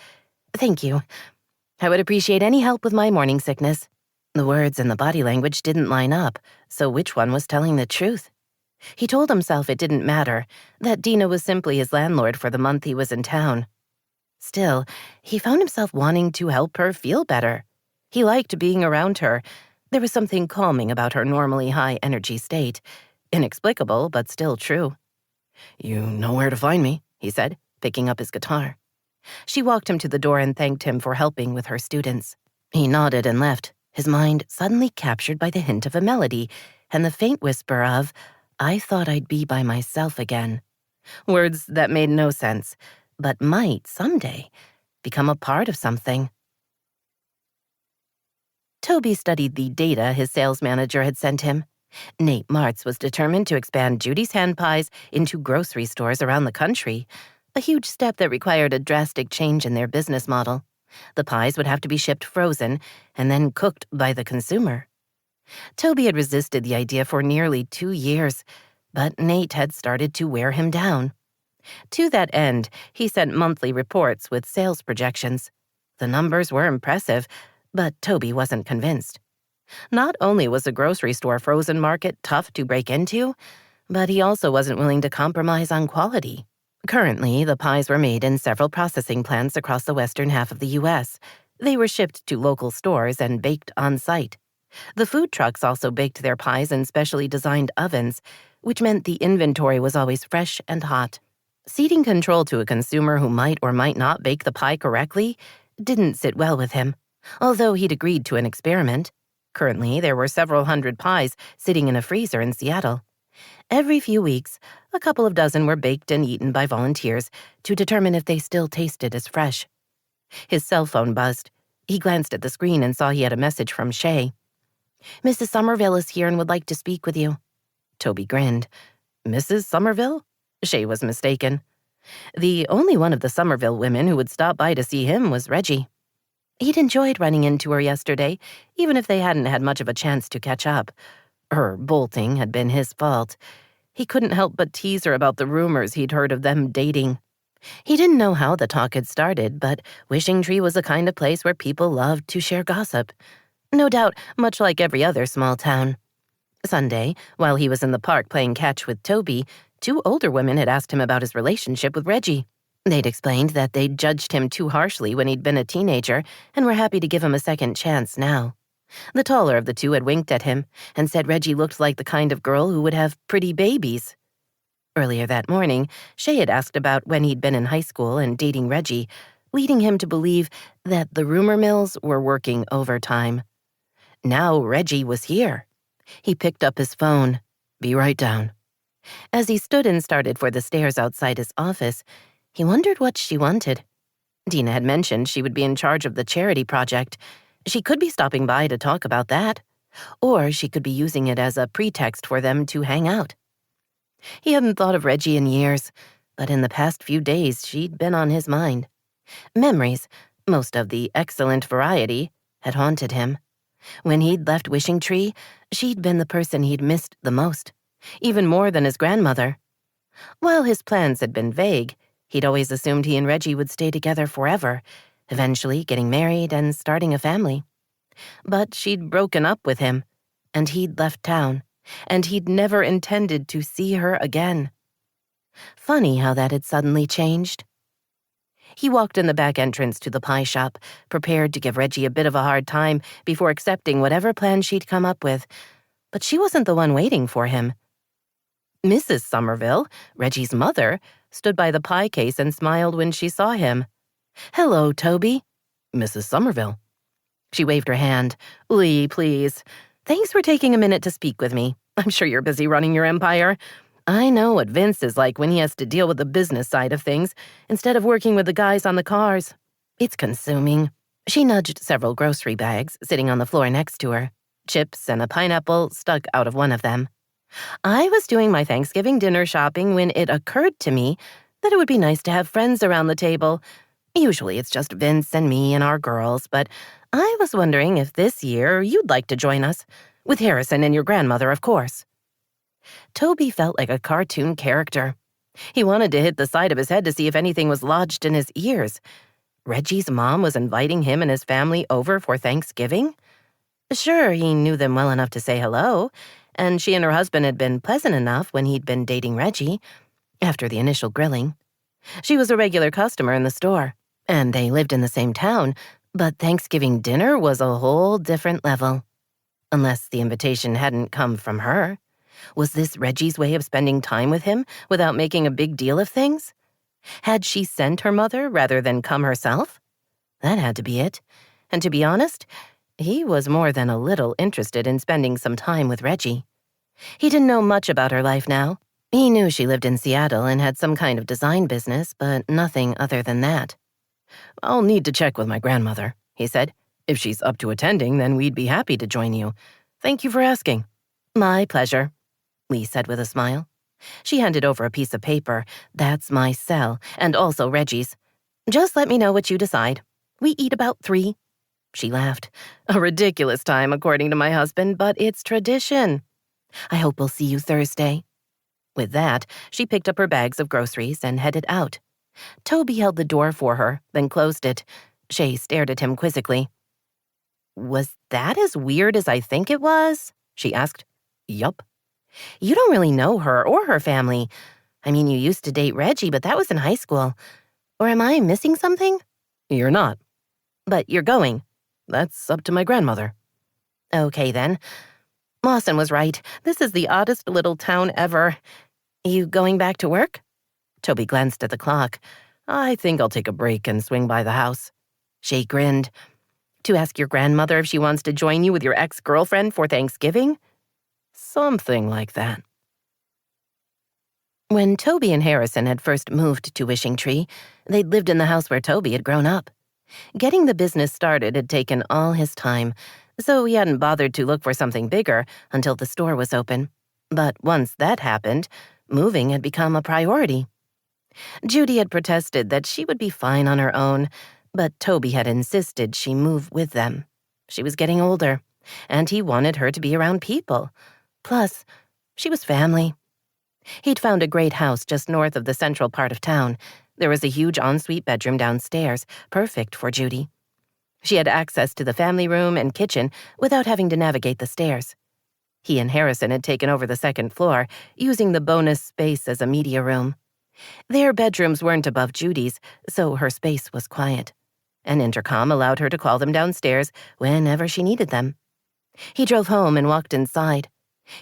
Thank you. I would appreciate any help with my morning sickness. The words and the body language didn't line up, so which one was telling the truth? He told himself it didn't matter, that Dena was simply his landlord for the month he was in town. Still, he found himself wanting to help her feel better. He liked being around her. There was something calming about her normally high-energy state. Inexplicable, but still true.
You know where to find me, he said, picking up his guitar.
She walked him to the door and thanked him for helping with her students. He nodded and left, his mind suddenly captured by the hint of a melody and the faint whisper of, I thought I'd be by myself again. Words that made no sense, but might, someday, become a part of something. Toby studied the data his sales manager had sent him. Nate Martz was determined to expand Judy's hand pies into grocery stores around the country, a huge step that required a drastic change in their business model. The pies would have to be shipped frozen and then cooked by the consumer. Toby had resisted the idea for nearly 2 years, but Nate had started to wear him down. To that end, he sent monthly reports with sales projections. The numbers were impressive, but Toby wasn't convinced. Not only was the grocery store frozen market tough to break into, but he also wasn't willing to compromise on quality. Currently, the pies were made in several processing plants across the western half of the U.S. They were shipped to local stores and baked on-site. The food trucks also baked their pies in specially designed ovens, which meant the inventory was always fresh and hot. Ceding control to a consumer who might or might not bake the pie correctly didn't sit well with him, although he'd agreed to an experiment. Currently, there were several hundred pies sitting in a freezer in Seattle. Every few weeks, a couple of dozen were baked and eaten by volunteers to determine if they still tasted as fresh. His cell phone buzzed. He glanced at the screen and saw he had a message from Shay. Mrs. Somerville is here and would like to speak with you. Toby grinned. Mrs. Somerville? Shay was mistaken. The only one of the Somerville women who would stop by to see him was Reggie. He'd enjoyed running into her yesterday, even if they hadn't had much of a chance to catch up. Her bolting had been his fault. He couldn't help but tease her about the rumors he'd heard of them dating. He didn't know how the talk had started, but Wishing Tree was the kind of place where people loved to share gossip. No doubt, much like every other small town. Sunday, while he was in the park playing catch with Toby, 2 older women had asked him about his relationship with Reggie. They'd explained that they'd judged him too harshly when he'd been a teenager and were happy to give him a second chance now. The taller of the 2 had winked at him and said Reggie looked like the kind of girl who would have pretty babies. Earlier that morning, Shay had asked about when he'd been in high school and dating Reggie, leading him to believe that the rumor mills were working overtime. Now Reggie was here. He picked up his phone. Be right down. As he stood and started for the stairs outside his office, he wondered what she wanted. Dena had mentioned she would be in charge of the charity project. She could be stopping by to talk about that, or she could be using it as a pretext for them to hang out. He hadn't thought of Reggie in years, but in the past few days she'd been on his mind. Memories, most of the excellent variety, had haunted him. When he'd left Wishing Tree, she'd been the person he'd missed the most, even more than his grandmother. While his plans had been vague, he'd always assumed he and Reggie would stay together forever, eventually getting married and starting a family. But she'd broken up with him, and he'd left town, and he'd never intended to see her again. Funny how that had suddenly changed. He walked in the back entrance to the pie shop, prepared to give Reggie a bit of a hard time before accepting whatever plan she'd come up with. But she wasn't the one waiting for him. Mrs. Somerville, Reggie's mother, stood by the pie case and smiled when she saw him. Hello, Toby. Mrs. Somerville. She waved her hand. Lee, please. Thanks for taking a minute to speak with me. I'm sure you're busy running your empire. I know what Vince is like when he has to deal with the business side of things instead of working with the guys on the cars. It's consuming. She nudged several grocery bags sitting on the floor next to her. Chips and a pineapple stuck out of one of them. I was doing my Thanksgiving dinner shopping when it occurred to me that it would be nice to have friends around the table. Usually it's just Vince and me and our girls, but I was wondering if this year you'd like to join us. With Harrison and your grandmother, of course. Toby felt like a cartoon character. He wanted to hit the side of his head to see if anything was lodged in his ears. Reggie's mom was inviting him and his family over for Thanksgiving? Sure, he knew them well enough to say hello, and she and her husband had been pleasant enough when he'd been dating Reggie, after the initial grilling. She was a regular customer in the store, and they lived in the same town, but Thanksgiving dinner was a whole different level. Unless the invitation hadn't come from her. Was this Reggie's way of spending time with him without making a big deal of things? Had she sent her mother rather than come herself? That had to be it. And to be honest, he was more than a little interested in spending some time with Reggie. He didn't know much about her life now. He knew she lived in Seattle and had some kind of design business, but nothing other than that.
I'll need to check with my grandmother, he said. If she's up to attending, then we'd be happy to join you. Thank you for asking.
My pleasure, Lee said with a smile. She handed over a piece of paper. That's my cell, and also Reggie's. Just let me know what you decide. We eat about 3. She laughed. A ridiculous time, according to my husband, but it's tradition. I hope we'll see you Thursday. With that, she picked up her bags of groceries and headed out. Toby held the door for her, then closed it. Shay stared at him quizzically. Was that as weird as I think it was? She asked.
Yup.
You don't really know her or her family. I mean, you used to date Reggie, but that was in high school. Or am I missing something?
You're not.
But you're going.
That's up to my grandmother.
Okay, then. Lawson was right. This is the oddest little town ever. You going back to work? Toby glanced at the clock.
I think I'll take a break and swing by the house.
Shay grinned. To ask your grandmother if she wants to join you with your ex-girlfriend for Thanksgiving?
Something like that.
When Toby and Harrison had first moved to Wishing Tree, they'd lived in the house where Toby had grown up. Getting the business started had taken all his time, so he hadn't bothered to look for something bigger until the store was open. But once that happened, moving had become a priority. Judy had protested that she would be fine on her own, but Toby had insisted she move with them. She was getting older, and he wanted her to be around people. Plus, she was family. He'd found a great house just north of the central part of town. There was a huge ensuite bedroom downstairs, perfect for Judy. She had access to the family room and kitchen without having to navigate the stairs. He and Harrison had taken over the second floor, using the bonus space as a media room. Their bedrooms weren't above Judy's, so her space was quiet. An intercom allowed her to call them downstairs whenever she needed them. He drove home and walked inside.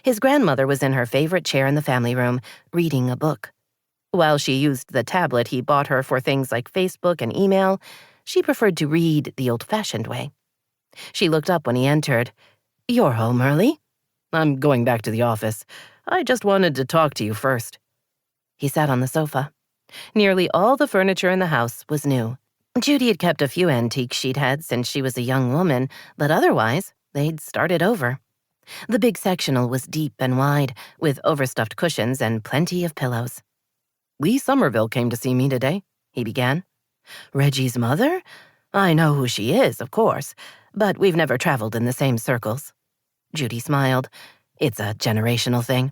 His grandmother was in her favorite chair in the family room, reading a book. While she used the tablet he bought her for things like Facebook and email, she preferred to read the old-fashioned way. She looked up when he entered. "You're home early?"
"I'm going back to the office. I just wanted to talk to you first."
He sat on the sofa. Nearly all the furniture in the house was new. Judy had kept a few antiques she'd had since she was a young woman, but otherwise, they'd started over. The big sectional was deep and wide, with overstuffed cushions and plenty of pillows.
"Lee Somerville came to see me today," he began.
"Reggie's mother? I know who she is, of course, but we've never traveled in the same circles." Judy smiled. "It's a generational thing."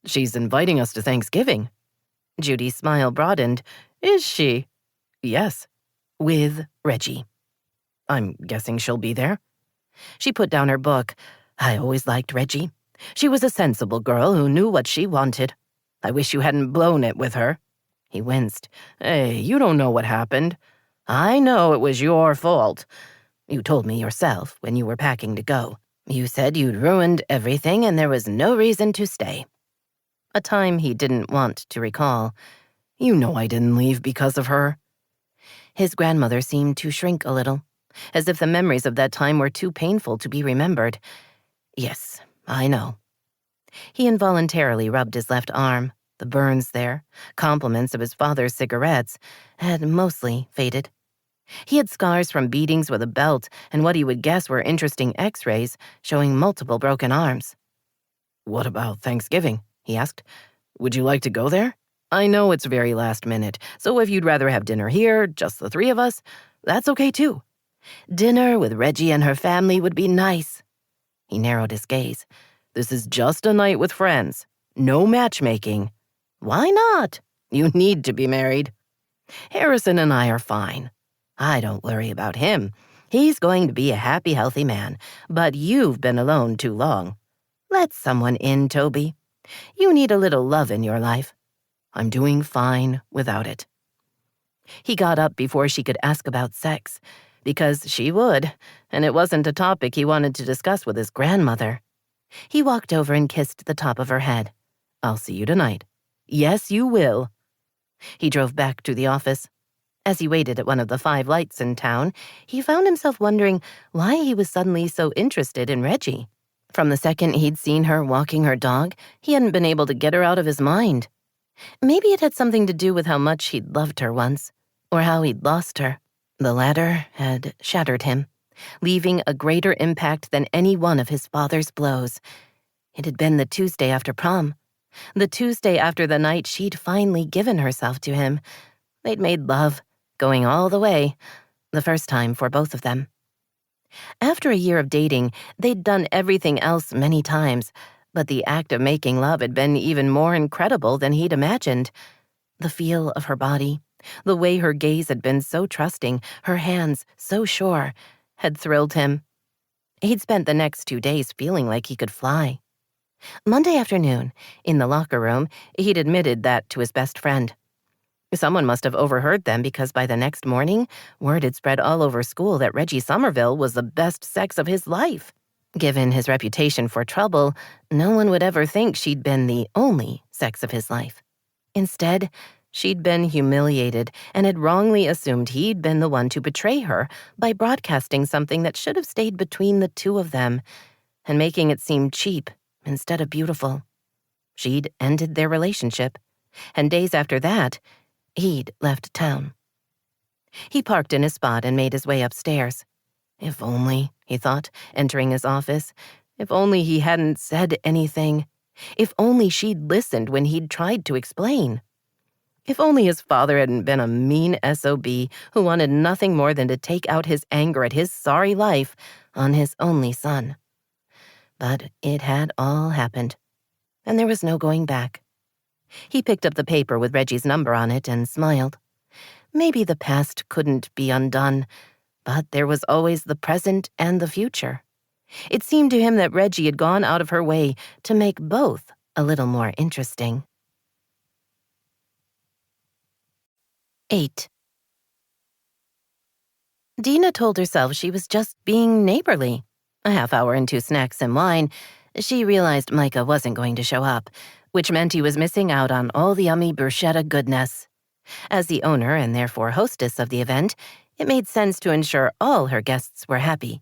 "She's inviting us to Thanksgiving."
Judy's smile broadened. "Is she?"
"Yes."
"With Reggie."
"I'm guessing she'll be there."
She put down her book. "I always liked Reggie. She was a sensible girl who knew what she wanted. I wish you hadn't blown it with her." He winced.
"Hey, you don't know what happened."
"I know it was your fault. You told me yourself when you were packing to go. You said you'd ruined everything and there was no reason to stay." A time he didn't want to recall.
"You know I didn't leave because of her."
His grandmother seemed to shrink a little, as if the memories of that time were too painful to be remembered. "Yes, I know."
He involuntarily rubbed his left arm. The burns there, compliments of his father's cigarettes, had mostly faded. He had scars from beatings with a belt and what he would guess were interesting x-rays showing multiple broken arms.
"What about Thanksgiving?" he asked. "Would you like to go there? I know it's very last minute, so if you'd rather have dinner here, just the three of us, that's okay too."
Dinner with Reggie and her family would be nice. He narrowed his gaze.
"This is just a night with friends. No matchmaking."
"Why not?"
"You need to be married."
"Harrison and I are fine. I don't worry about him. He's going to be a happy, healthy man, but you've been alone too long. Let someone in, Toby. You need a little love in your life."
"I'm doing fine without it."
He got up before she could ask about sex, because she would, and it wasn't a topic he wanted to discuss with his grandmother. He walked over and kissed the top of her head.
"I'll see you tonight." "Yes, you will."
He drove back to the office. As he waited at one of the 5 lights in town, he found himself wondering why he was suddenly so interested in Reggie. From the second he'd seen her walking her dog, he hadn't been able to get her out of his mind. Maybe it had something to do with how much he'd loved her once, or how he'd lost her. The latter had shattered him, leaving a greater impact than any one of his father's blows. It had been the Tuesday after prom. The Tuesday after the night she'd finally given herself to him. They'd made love, going all the way, the first time for both of them. After a year of dating, they'd done everything else many times, but the act of making love had been even more incredible than he'd imagined. The feel of her body, the way her gaze had been so trusting, her hands so sure, had thrilled him. He'd spent the next 2 days feeling like he could fly. Monday afternoon, in the locker room, he'd admitted that to his best friend. Someone must have overheard them because by the next morning, word had spread all over school that Reggie Somerville was the best sex of his life. Given his reputation for trouble, no one would ever think she'd been the only sex of his life. Instead, she'd been humiliated and had wrongly assumed he'd been the one to betray her by broadcasting something that should have stayed between the two of them and making it seem cheap instead of beautiful. She'd ended their relationship, and days after that, he'd left town. He parked in his spot and made his way upstairs. If only, he thought, entering his office, if only he hadn't said anything. If only she'd listened when he'd tried to explain. If only his father hadn't been a mean SOB who wanted nothing more than to take out his anger at his sorry life on his only son. But it had all happened, and there was no going back. He picked up the paper with Reggie's number on it and smiled. Maybe the past couldn't be undone, but there was always the present and the future. It seemed to him that Reggie had gone out of her way to make both a little more interesting. 8. Dena told herself she was just being neighborly. A half hour into snacks and wine, she realized Micah wasn't going to show up, which meant he was missing out on all the yummy bruschetta goodness. As the owner and therefore hostess of the event, it made sense to ensure all her guests were happy.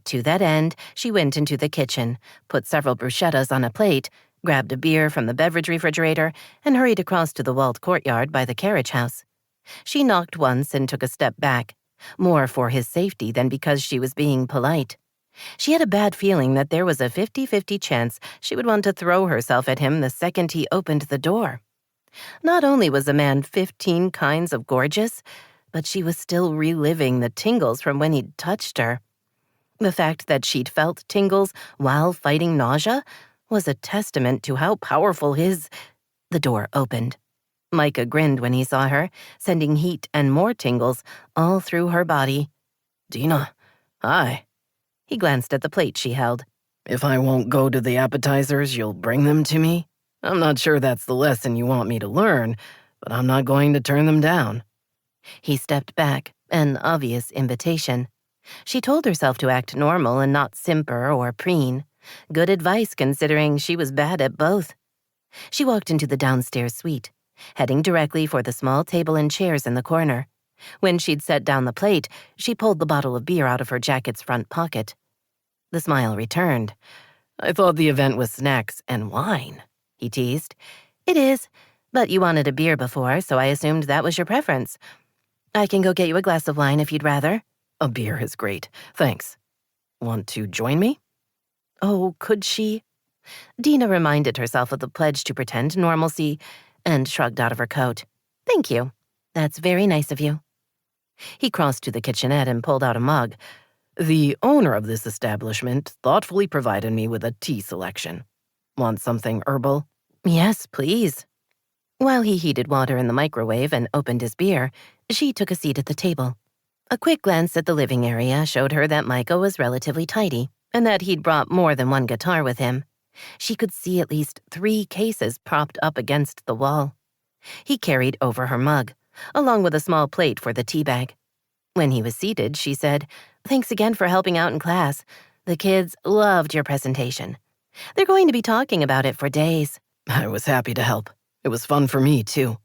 To that end, she went into the kitchen, put several bruschettas on a plate, grabbed a beer from the beverage refrigerator, and hurried across to the walled courtyard by the carriage house. She knocked once and took a step back, more for his safety than because she was being polite. She had a bad feeling that there was a 50-50 chance she would want to throw herself at him the second he opened the door. Not only was the man 15 kinds of gorgeous, but she was still reliving the tingles from when he'd touched her. The fact that she'd felt tingles while fighting nausea was a testament to how powerful his... The door opened. Micah grinned when he saw her, sending heat and more tingles all through her body.
"Dena, hi."
He glanced at the plate she held.
"If I won't go to the appetizers, you'll bring them to me? I'm not sure that's the lesson you want me to learn, but I'm not going to turn them down."
He stepped back, an obvious invitation. She told herself to act normal and not simper or preen. Good advice considering she was bad at both. She walked into the downstairs suite, heading directly for the small table and chairs in the corner. When she'd set down the plate, she pulled the bottle of beer out of her jacket's front pocket. The smile returned.
I thought the event was snacks and wine, he teased.
It is, but you wanted a beer before, so I assumed that was your preference. I can go get you a glass of wine if you'd rather.
A beer is great, thanks. Want to join me?
Oh, could she? Dena reminded herself of the pledge to pretend normalcy and shrugged out of her coat. Thank you. That's very nice of you. He crossed to the kitchenette and pulled out a mug.
The owner of this establishment thoughtfully provided me with a tea selection. Want something herbal?
Yes, please. While he heated water in the microwave and opened his beer, she took a seat at the table. A quick glance at the living area showed her that Micah was relatively tidy and that he'd brought more than one guitar with him. She could see at least 3 cases propped up against the wall. He carried over her mug, along with a small plate for the tea bag. When he was seated, she said, "Thanks again for helping out in class. The kids loved your presentation. They're going to be talking about it for days."
I was happy to help. It was fun for me, too.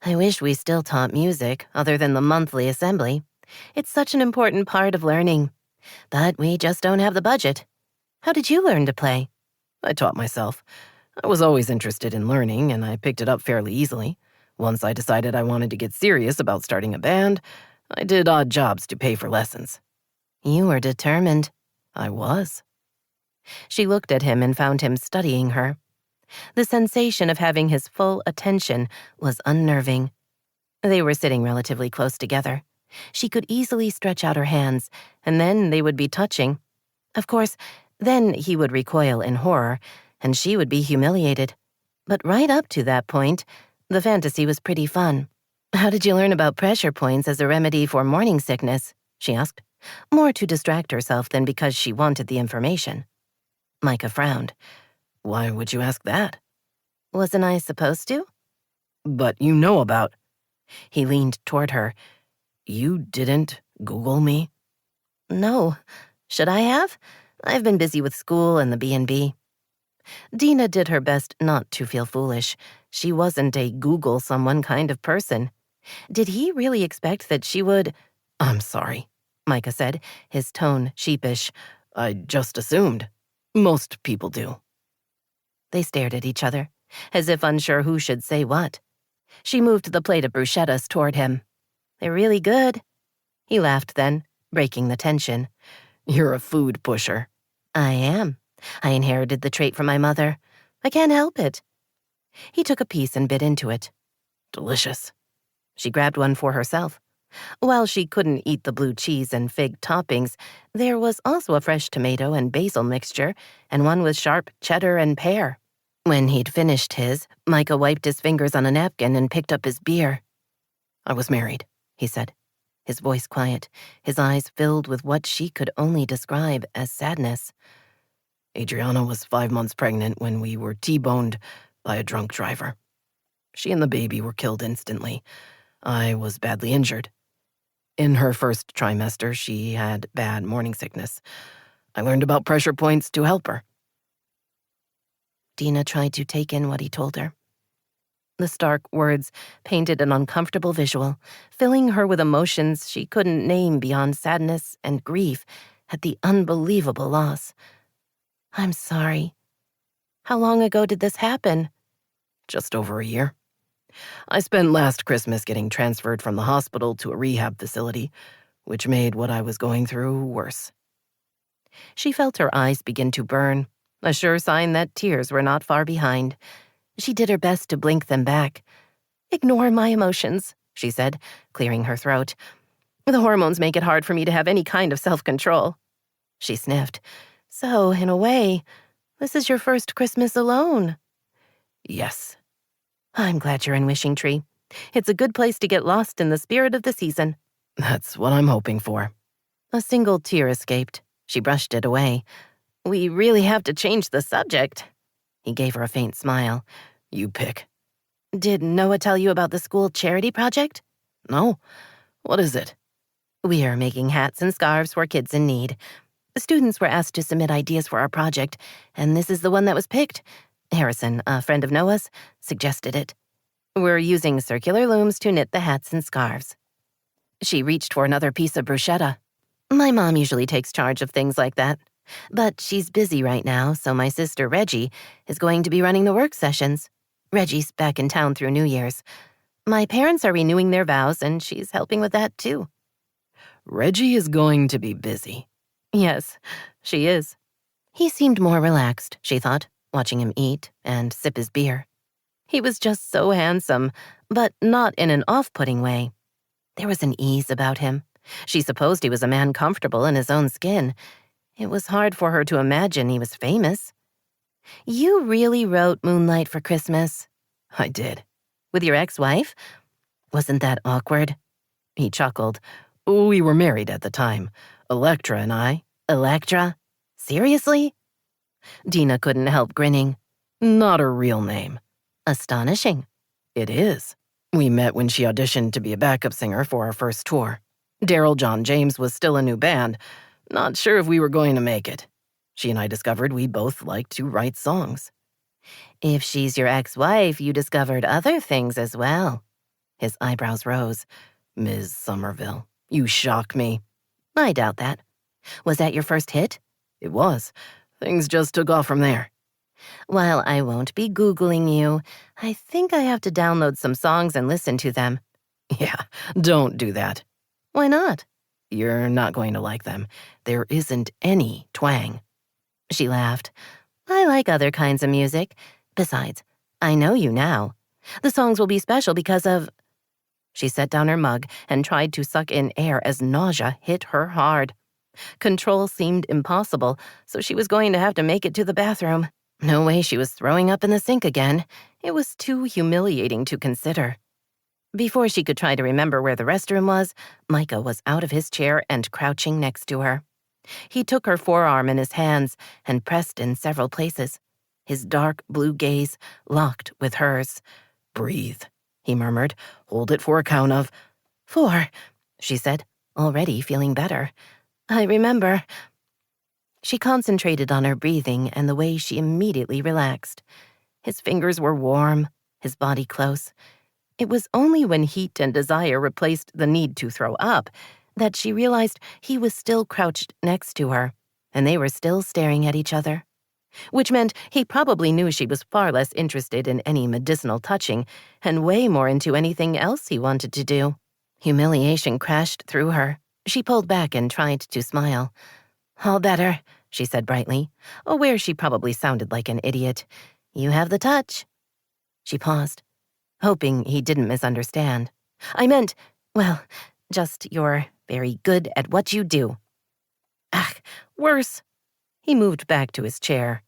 I wish we still taught music, other than the monthly assembly. It's such an important part of learning. But we just don't have the budget. How did you learn to play?
I taught myself. I was always interested in learning, and I picked it up fairly easily. Once I decided I wanted to get serious about starting a band, I did odd jobs to pay for lessons.
You were determined.
I was.
She looked at him and found him studying her. The sensation of having his full attention was unnerving. They were sitting relatively close together. She could easily stretch out her hands, and then they would be touching. Of course, then he would recoil in horror, and she would be humiliated. But right up to that point, the fantasy was pretty fun. "How did you learn about pressure points as a remedy for morning sickness?" she asked, more to distract herself than because she wanted the information. Micah frowned.
Why would you ask that?
Wasn't I supposed to?
But you know about...
He leaned toward her.
You didn't Google me?
No. Should I have? I've been busy with school and the B&B. Dena did her best not to feel foolish. She wasn't a Google someone kind of person. Did he really expect that she would...
I'm sorry,
Micah said, his tone sheepish.
I just assumed. Most people do.
They stared at each other, as if unsure who should say what. She moved the plate of bruschettas toward him. They're really good. He laughed then, breaking the tension.
You're a food pusher.
I am. I inherited the trait from my mother. I can't help it. He took a piece and bit into it.
Delicious.
She grabbed one for herself. While she couldn't eat the blue cheese and fig toppings, there was also a fresh tomato and basil mixture, and one with sharp cheddar and pear. When he'd finished his, Micah wiped his fingers on a napkin and picked up his beer.
I was married,
he said, his voice quiet, his eyes filled with what she could only describe as sadness.
Adriana was 5 months pregnant when we were T-boned by a drunk driver. She and the baby were killed instantly. I was badly injured. In her first trimester, she had bad morning sickness. I learned about pressure points to help her.
Dena tried to take in what he told her. The stark words painted an uncomfortable visual, filling her with emotions she couldn't name beyond sadness and grief at the unbelievable loss. I'm sorry. How long ago did this happen?
Just over a year. I spent last Christmas getting transferred from the hospital to a rehab facility, which made what I was going through worse.
She felt her eyes begin to burn, a sure sign that tears were not far behind. She did her best to blink them back. Ignore my emotions, she said, clearing her throat. The hormones make it hard for me to have any kind of self-control. She sniffed. So, in a way, this is your first Christmas alone.
Yes.
I'm glad you're in Wishing Tree. It's a good place to get lost in the spirit of the season.
That's what I'm hoping for.
A single tear escaped. She brushed it away. We really have to change the subject. He gave her a faint smile.
You pick.
Did Noah tell you about the school charity project?
No. What is it?
We are making hats and scarves for kids in need. Students were asked to submit ideas for our project, and this is the one that was picked. Harrison, a friend of Noah's, suggested it. We're using circular looms to knit the hats and scarves. She reached for another piece of bruschetta. My mom usually takes charge of things like that, But she's busy right now, so my sister Reggie is going to be running the work sessions. Reggie's back in town through New Year's. My parents are renewing their vows, and she's helping with that too.
Reggie is going to be busy.
Yes, she is.
He seemed more relaxed, she thought, watching him eat and sip his beer.
He was just so handsome, but not in an off-putting way.
There was an ease about him. She supposed he was a man comfortable in his own skin. It was hard for her to imagine he was famous. You really wrote Moonlight for Christmas?
I did.
With your ex-wife? Wasn't that awkward?
He chuckled. We were married at the time. Electra and I.
Electra? Seriously?
Dena couldn't help grinning. Not her real name.
Astonishing.
It is. We met when she auditioned to be a backup singer for our first tour. Daryl John James was still a new band. Not sure if we were going to make it. She and I discovered we both liked to write songs.
If she's your ex-wife, you discovered other things as well.
His eyebrows rose. Ms. Somerville, you shock me.
I doubt that. Was that your first hit?
It was. Things just took off from there.
While I won't be Googling you, I think I have to download some songs and listen to them.
Yeah, don't do that.
Why not?
You're not going to like them. There isn't any twang.
She laughed. I like other kinds of music. Besides, I know you now. The songs will be special because of... She set down her mug and tried to suck in air as nausea hit her hard. Control seemed impossible, so she was going to have to make it to the bathroom. No way she was throwing up in the sink again. It was too humiliating to consider. Before she could try to remember where the restroom was, Micah was out of his chair and crouching next to her. He took her forearm in his hands and pressed in several places. His dark blue gaze locked with hers.
Breathe, he murmured. Hold it for a count of
4, she said, already feeling better. I remember. She concentrated on her breathing and the way she immediately relaxed. His fingers were warm, his body close. It was only when heat and desire replaced the need to throw up that she realized he was still crouched next to her, and they were still staring at each other. Which meant he probably knew she was far less interested in any medicinal touching and way more into anything else he wanted to do. Humiliation crashed through her. She pulled back and tried to smile. All better, she said brightly, aware she probably sounded like an idiot. You have the touch. She paused, hoping he didn't misunderstand. I meant, well, just you're very good at what you do. Ah, worse. He moved back to his chair.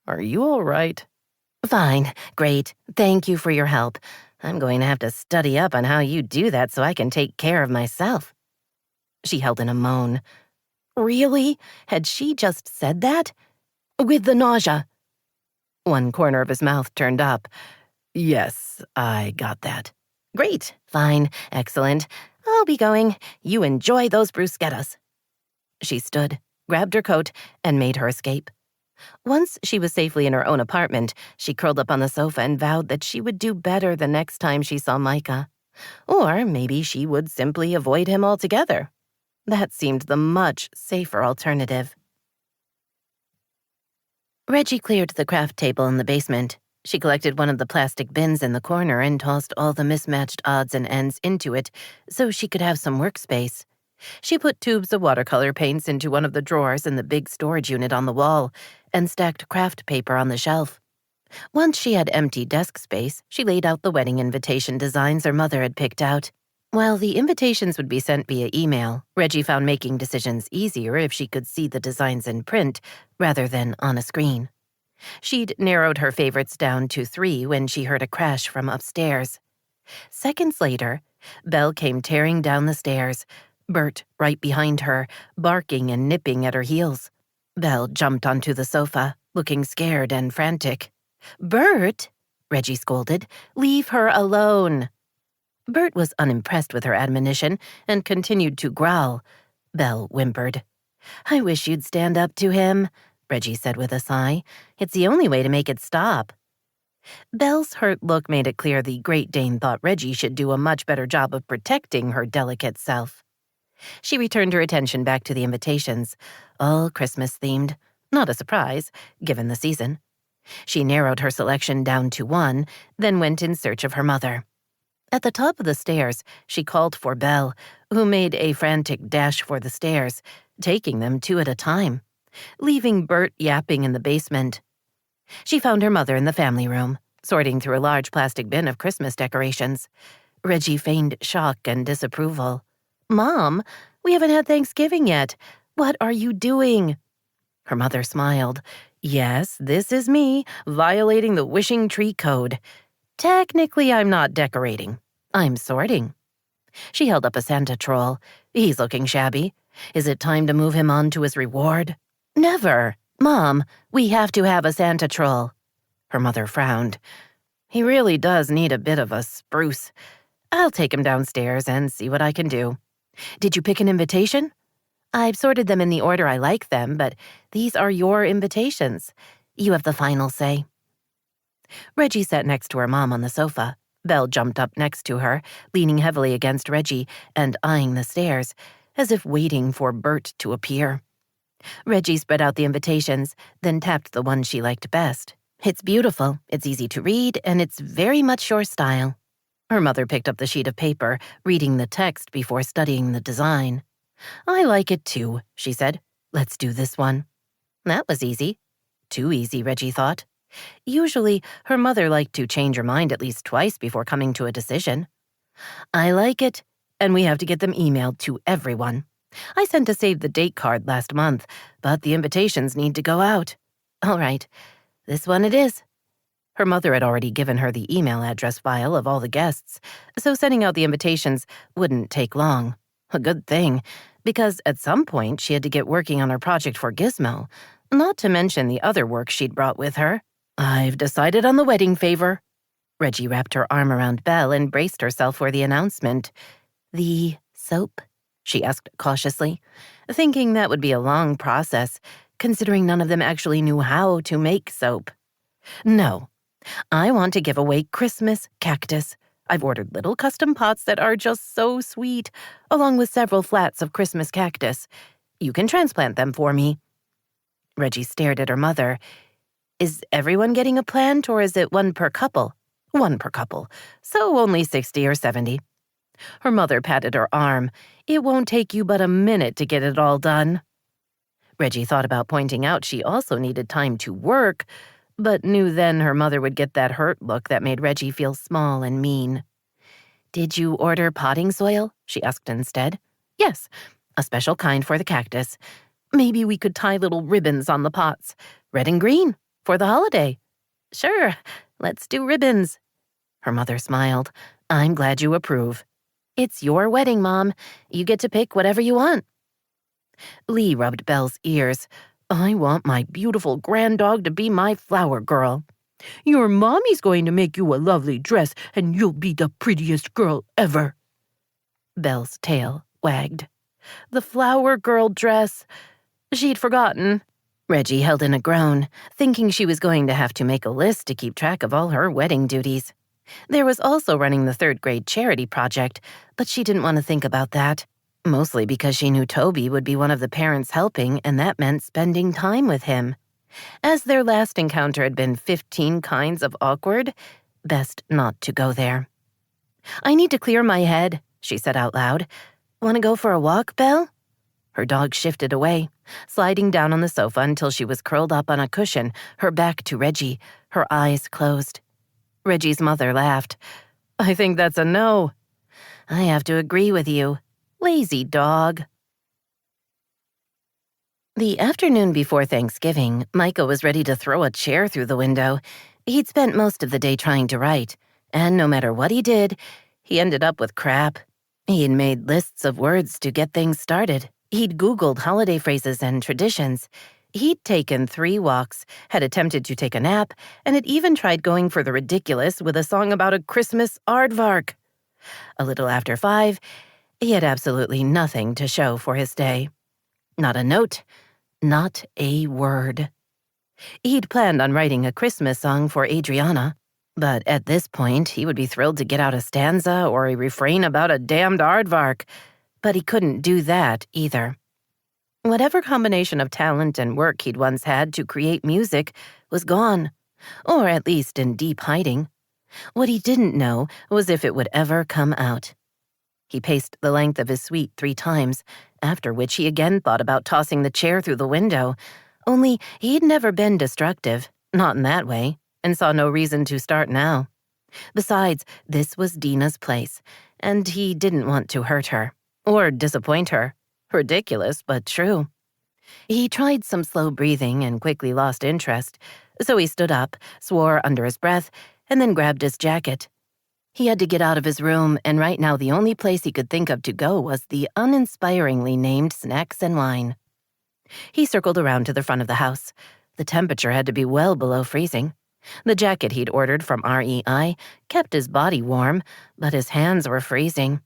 Are you all right?
Fine, great. Thank you for your help. I'm going to have to study up on how you do that so I can take care of myself. She held in a moan. Really? Had she just said that? With the nausea? One corner of his mouth turned up.
Yes, I got that.
Great, fine, excellent. I'll be going. You enjoy those bruschettas. She stood, grabbed her coat, and made her escape. Once she was safely in her own apartment, she curled up on the sofa and vowed that she would do better the next time she saw Micah. Or maybe she would simply avoid him altogether. That seemed the much safer alternative. Reggie cleared the craft table in the basement. She collected one of the plastic bins in the corner and tossed all the mismatched odds and ends into it so she could have some workspace. She put tubes of watercolor paints into one of the drawers in the big storage unit on the wall and stacked craft paper on the shelf. Once she had empty desk space, she laid out the wedding invitation designs her mother had picked out. While the invitations would be sent via email, Reggie found making decisions easier if she could see the designs in print rather than on a screen. She'd narrowed her favorites down to 3 when she heard a crash from upstairs. Seconds later, Belle came tearing down the stairs, Bert right behind her, barking and nipping at her heels. Belle jumped onto the sofa, looking scared and frantic. "Bert," Reggie scolded, "leave her alone." Bert was unimpressed with her admonition and continued to growl. Belle whimpered. "I wish you'd stand up to him," Reggie said with a sigh. "It's the only way to make it stop." Belle's hurt look made it clear the Great Dane thought Reggie should do a much better job of protecting her delicate self.
She returned her attention back to the invitations, all Christmas-themed. Not a surprise, given the season. She narrowed her selection down to one, then went in search of her mother. At the top of the stairs, she called for Belle, who made a frantic dash for the stairs, taking them two at a time, leaving Bert yapping in the basement. She found her mother in the family room, sorting through a large plastic bin of Christmas decorations. Reggie feigned shock and disapproval. "Mom, we haven't had Thanksgiving yet. What are you doing?" Her mother smiled. "Yes, this is me, violating the wishing tree code. Technically, I'm not decorating. I'm sorting." She held up a Santa troll. "He's looking shabby. Is it time to move him on to his reward?" "Never. Mom, we have to have a Santa troll." Her mother frowned. "He really does need a bit of a spruce. I'll take him downstairs and see what I can do. Did you pick an invitation?" "I've sorted them in the order I like them, but these are your invitations. You have the final say." Reggie sat next to her mom on the sofa. Belle jumped up next to her, leaning heavily against Reggie and eyeing the stairs, as if waiting for Bert to appear. Reggie spread out the invitations, then tapped the one she liked best. "It's beautiful, it's easy to read, and it's very much your style." Her mother picked up the sheet of paper, reading the text before studying the design. "I like it too," she said. "Let's do this one." That was easy. Too easy, Reggie thought. Usually, her mother liked to change her mind at least twice before coming to a decision. "I like it, and we have to get them emailed to everyone. I sent a save-the-date card last month, but the invitations need to go out." "All right, this one it is." Her mother had already given her the email address file of all the guests, so sending out the invitations wouldn't take long. A good thing, because at some point she had to get working on her project for Gizmo, not to mention the other work she'd brought with her. "I've decided on the wedding favor." Reggie wrapped her arm around Belle and braced herself for the announcement. "The soap?" she asked cautiously, thinking that would be a long process, considering none of them actually knew how to make soap. "No. I want to give away Christmas cactus. I've ordered little custom pots that are just so sweet, along with several flats of Christmas cactus. You can transplant them for me." Reggie stared at her mother. "Is everyone getting a plant, or is it one per couple?" "One per couple, so only 60 or 70. Her mother patted her arm. "It won't take you but a minute to get it all done." Reggie thought about pointing out she also needed time to work, but knew then her mother would get that hurt look that made Reggie feel small and mean. "Did you order potting soil?" she asked instead. "Yes, a special kind for the cactus. Maybe we could tie little ribbons on the pots, red and green, for the holiday." "Sure, let's do ribbons." Her mother smiled. "I'm glad you approve." "It's your wedding, Mom. You get to pick whatever you want." Lee rubbed Belle's ears. "I want my beautiful granddog to be my flower girl." "Your mommy's going to make you a lovely dress, and you'll be the prettiest girl ever." Belle's tail wagged. The flower girl dress. She'd forgotten. Reggie held in a groan, thinking she was going to have to make a list to keep track of all her wedding duties. There was also running the third-grade charity project, but she didn't want to think about that. Mostly because she knew Toby would be one of the parents helping, and that meant spending time with him. As their last encounter had been 15 kinds of awkward, best not to go there. "I need to clear my head," she said out loud. "Want to go for a walk, Belle?" Her dog shifted away, sliding down on the sofa until she was curled up on a cushion, her back to Reggie, her eyes closed. Reggie's mother laughed. "I think that's a no." "I have to agree with you. Lazy dog." The afternoon before Thanksgiving, Micah was ready to throw a chair through the window. He'd spent most of the day trying to write, and no matter what he did, he ended up with crap. He'd made lists of words to get things started. He'd Googled holiday phrases and traditions. He'd taken 3 walks, had attempted to take a nap, and had even tried going for the ridiculous with a song about a Christmas aardvark. A little after 5, he had absolutely nothing to show for his day. Not a note, not a word. He'd planned on writing a Christmas song for Adriana, but at this point he would be thrilled to get out a stanza or a refrain about a damned aardvark. But he couldn't do that either. Whatever combination of talent and work he'd once had to create music was gone, or at least in deep hiding. What he didn't know was if it would ever come out. He paced the length of his suite 3 times, after which he again thought about tossing the chair through the window. Only he'd never been destructive, not in that way, and saw no reason to start now. Besides, this was Dena's place, and he didn't want to hurt her, or disappoint her. Ridiculous, but true. He tried some slow breathing and quickly lost interest, so he stood up, swore under his breath, and then grabbed his jacket. He had to get out of his room, and right now the only place he could think of to go was the uninspiringly named Snacks and Wine. He circled around to the front of the house. The temperature had to be well below freezing. The jacket he'd ordered from REI kept his body warm, but his hands were freezing.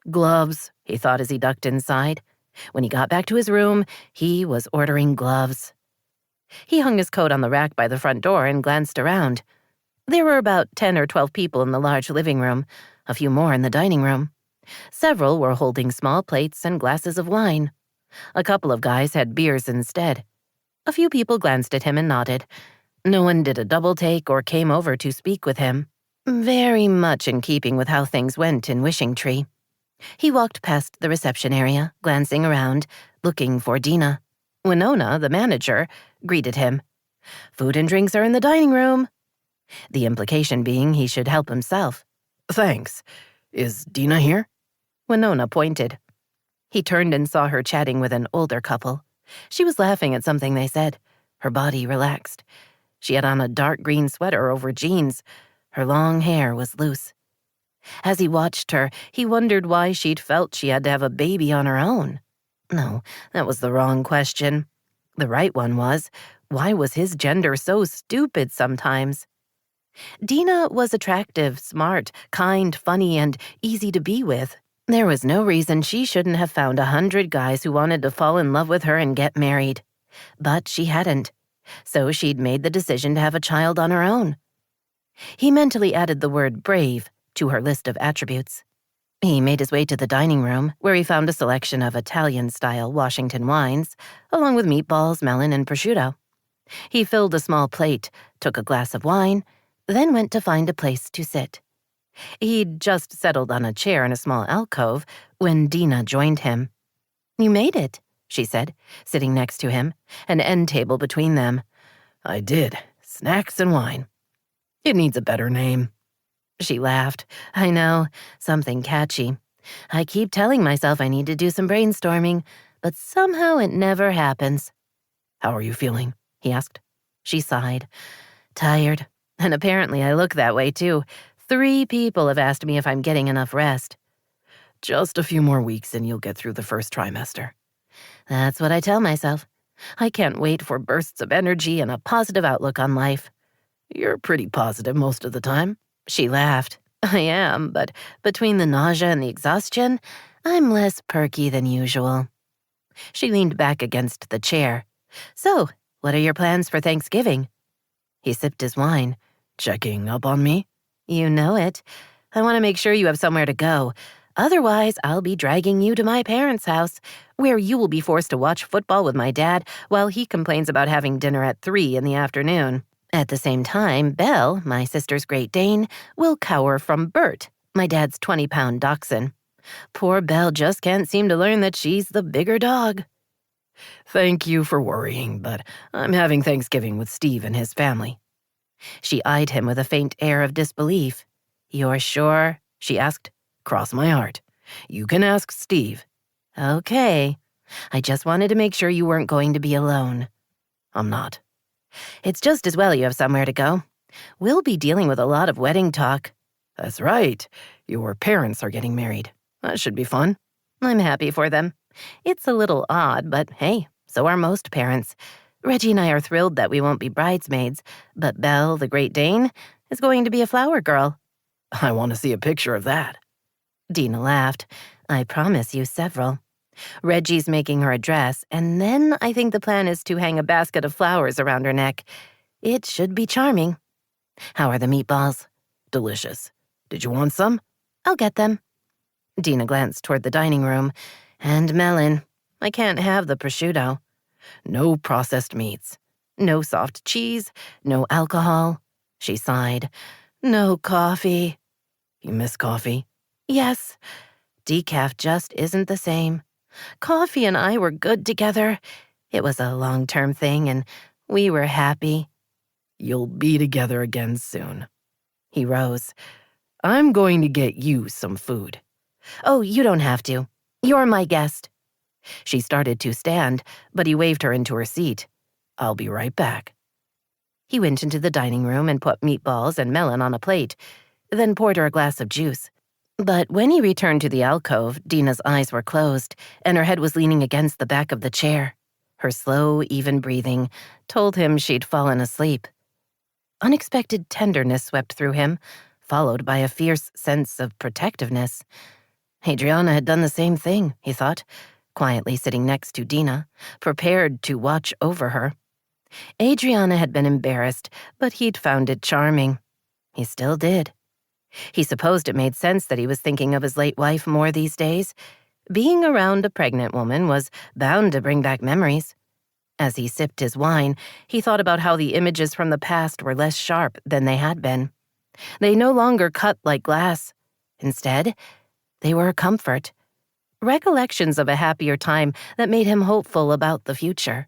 Gloves, he thought as he ducked inside. When he got back to his room, he was ordering gloves. He hung his coat on the rack by the front door and glanced around. There were about 10 or 12 people in the large living room, a few more in the dining room. Several were holding small plates and glasses of wine. A couple of guys had beers instead. A few people glanced at him and nodded. No one did a double take or came over to speak with him. Very much in keeping with how things went in Wishing Tree. He walked past the reception area, glancing around, looking for Dena. Winona, the manager, greeted him. "Food and drinks are in the dining room." The implication being he should help himself.
Thanks. Is Dena here?
Winona pointed. He turned and saw her chatting with an older couple. She was laughing at something they said. Her body relaxed. She had on a dark green sweater over jeans. Her long hair was loose. As he watched her, he wondered why she'd felt she had to have a baby on her own. No, that was the wrong question. The right one was, why was his gender so stupid sometimes? Dena was attractive, smart, kind, funny, and easy to be with. There was no reason she shouldn't have found 100 guys who wanted to fall in love with her and get married. But she hadn't. So she'd made the decision to have a child on her own. He mentally added the word brave to her list of attributes. He made his way to the dining room, where he found a selection of Italian-style Washington wines, along with meatballs, melon, and prosciutto. He filled a small plate, took a glass of wine, then went to find a place to sit. He'd just settled on a chair in a small alcove when Dena joined him. "You made it," she said, sitting next to him, an end table between them.
I did. Snacks and Wine. It needs a better name.
She laughed. "I know, something catchy. I keep telling myself I need to do some brainstorming, but somehow it never happens."
How are you feeling?
He asked. She sighed. "Tired. And apparently I look that way, too. 3 people have asked me if I'm getting enough rest."
Just a few more weeks and you'll get through the first trimester.
That's what I tell myself. I can't wait for bursts of energy and a positive outlook on life.
You're pretty positive most of the time.
She laughed. "I am, but between the nausea and the exhaustion, I'm less perky than usual." She leaned back against the chair. "So, what are your plans for Thanksgiving?" He sipped his wine.
Checking up on me?
"You know it. I want to make sure you have somewhere to go. Otherwise, I'll be dragging you to my parents' house, where you will be forced to watch football with my dad while he complains about having dinner at 3 in the afternoon. At the same time, Belle, my sister's Great Dane, will cower from Bert, my dad's 20-pound dachshund. Poor Belle just can't seem to learn that she's the bigger dog."
Thank you for worrying, but I'm having Thanksgiving with Steve and his family.
She eyed him with a faint air of disbelief. "You're sure?" she asked.
Cross my heart. You can ask Steve.
"Okay. I just wanted to make sure you weren't going to be alone."
I'm not.
"It's just as well you have somewhere to go. We'll be dealing with a lot of wedding talk."
That's right. Your parents are getting married. That should be fun.
"I'm happy for them. It's a little odd, but hey, so are most parents. Reggie and I are thrilled that we won't be bridesmaids, but Belle, the Great Dane, is going to be a flower girl."
I want to see a picture of that.
Dena laughed. "I promise you several. Reggie's making her a dress, and then I think the plan is to hang a basket of flowers around her neck. It should be charming. How are the meatballs?"
Delicious. Did you want some?
"I'll get them." Dena glanced toward the dining room. And melon. I can't have the prosciutto.
No processed meats.
No soft cheese, no alcohol. She sighed. No coffee.
You miss coffee?
Yes. Decaf just isn't the same. Coffee and I were good together. It was a long-term thing, and we were happy.
You'll be together again soon.
He rose.
I'm going to get you some food.
Oh, you don't have to. You're my guest. She started to stand, but he waved her into her seat.
I'll be right back.
He went into the dining room and put meatballs and melon on a plate, then poured her a glass of juice. But when he returned to the alcove, Dena's eyes were closed, and her head was leaning against the back of the chair. Her slow, even breathing told him she'd fallen asleep. Unexpected tenderness swept through him, followed by a fierce sense of protectiveness. Adriana had done the same thing, he thought, quietly sitting next to Dena, prepared to watch over her. Adriana had been embarrassed, but he'd found it charming. He still did. He supposed it made sense that he was thinking of his late wife more these days. Being around a pregnant woman was bound to bring back memories. As he sipped his wine, he thought about how the images from the past were less sharp than they had been. They no longer cut like glass. Instead, they were a comfort. Recollections of a happier time that made him hopeful about the future.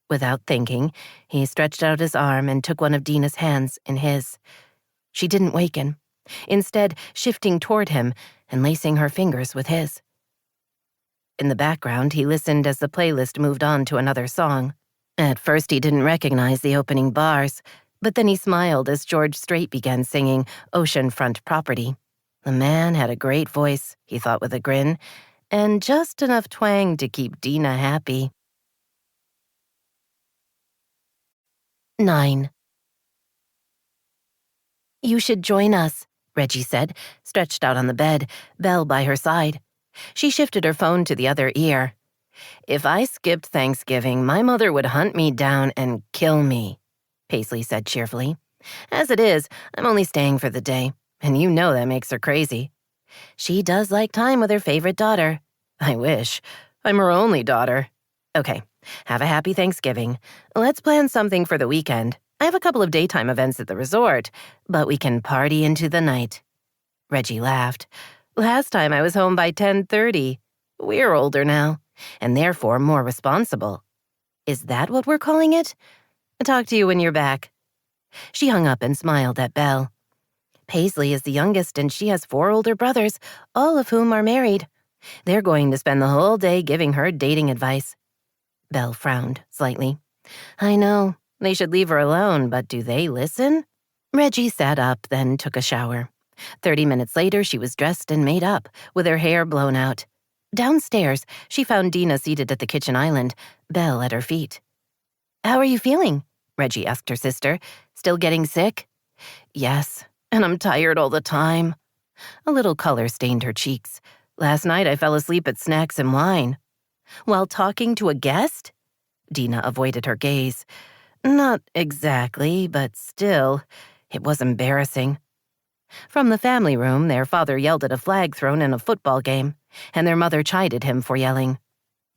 Without thinking, he stretched out his arm and took one of Dena's hands in his. She didn't waken, instead shifting toward him and lacing her fingers with his. In the background, he listened as the playlist moved on to another song. At first, he didn't recognize the opening bars, but then he smiled as George Strait began singing Oceanfront Property. The man had a great voice, he thought with a grin, and just enough twang to keep Dena happy. 9. You should join us, Reggie said, stretched out on the bed, Belle by her side. She shifted her phone to the other ear. If I skipped Thanksgiving, my mother would hunt me down and kill me, Paisley said cheerfully. As it is, I'm only staying for the day, and you know that makes her crazy. She does like time with her favorite daughter. I wish. I'm her only daughter. Okay, have a happy Thanksgiving. Let's plan something for the weekend. I have a couple of daytime events at the resort, but we can party into the night. Reggie laughed. Last time I was home by 10:30. We're older now, and therefore more responsible. Is that what we're calling it? Talk to you when you're back. She hung up and smiled at Belle. Paisley is the youngest, and she has 4 older brothers, all of whom are married. They're going to spend the whole day giving her dating advice. Belle frowned slightly. I know. They should leave her alone, but do they listen? Reggie sat up, then took a shower. 30 minutes later, she was dressed and made up, with her hair blown out. Downstairs, she found Dena seated at the kitchen island, Belle at her feet. How are you feeling? Reggie asked her sister. Still getting sick? Yes, and I'm tired all the time. A little color stained her cheeks. Last night, I fell asleep at snacks and wine. While talking to a guest? Dena avoided her gaze. Not exactly, but still, it was embarrassing. From the family room, their father yelled at a flag thrown in a football game, and their mother chided him for yelling.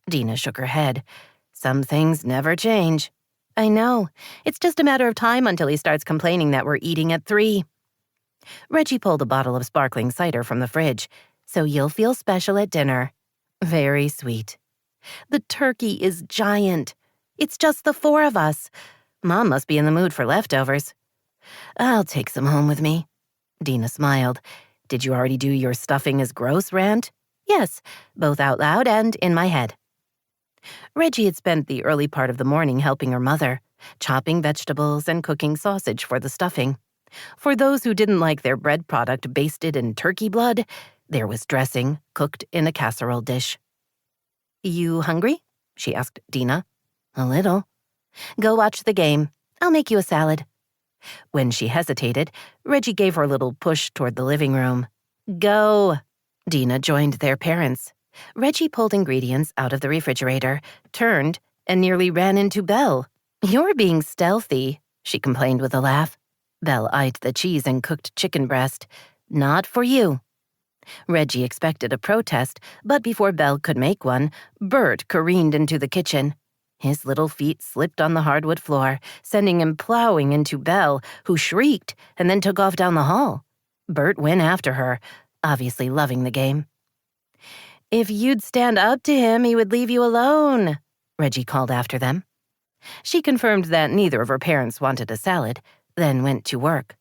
Dena shook her head. Some things never change. I know. It's just a matter of time until he starts complaining that we're eating at 3. Reggie pulled a bottle of sparkling cider from the fridge. So you'll feel special at dinner. Very sweet. The turkey is giant. It's just the 4 of us. Mom must be in the mood for leftovers. I'll take some home with me. Dena smiled. Did you already do your stuffing is gross rant? Yes, both out loud and in my head. Reggie had spent the early part of the morning helping her mother, chopping vegetables and cooking sausage for the stuffing. For those who didn't like their bread product basted in turkey blood, there was dressing cooked in a casserole dish. You hungry? She asked Dena. A little. Go watch the game. I'll make you a salad. When she hesitated, Reggie gave her a little push toward the living room. Go. Dena joined their parents. Reggie pulled ingredients out of the refrigerator, turned, and nearly ran into Belle. You're being stealthy, she complained with a laugh. Belle eyed the cheese and cooked chicken breast. Not for you.
Reggie expected a protest, but before Belle could make one, Bert careened into the kitchen. His little feet slipped on the hardwood floor, sending him plowing into Belle, who shrieked and then took off down the hall. Bert went after her, obviously loving the game. "If you'd stand up to him, he would leave you alone," Reggie called after them. She confirmed that neither of her parents wanted a salad, then went to work.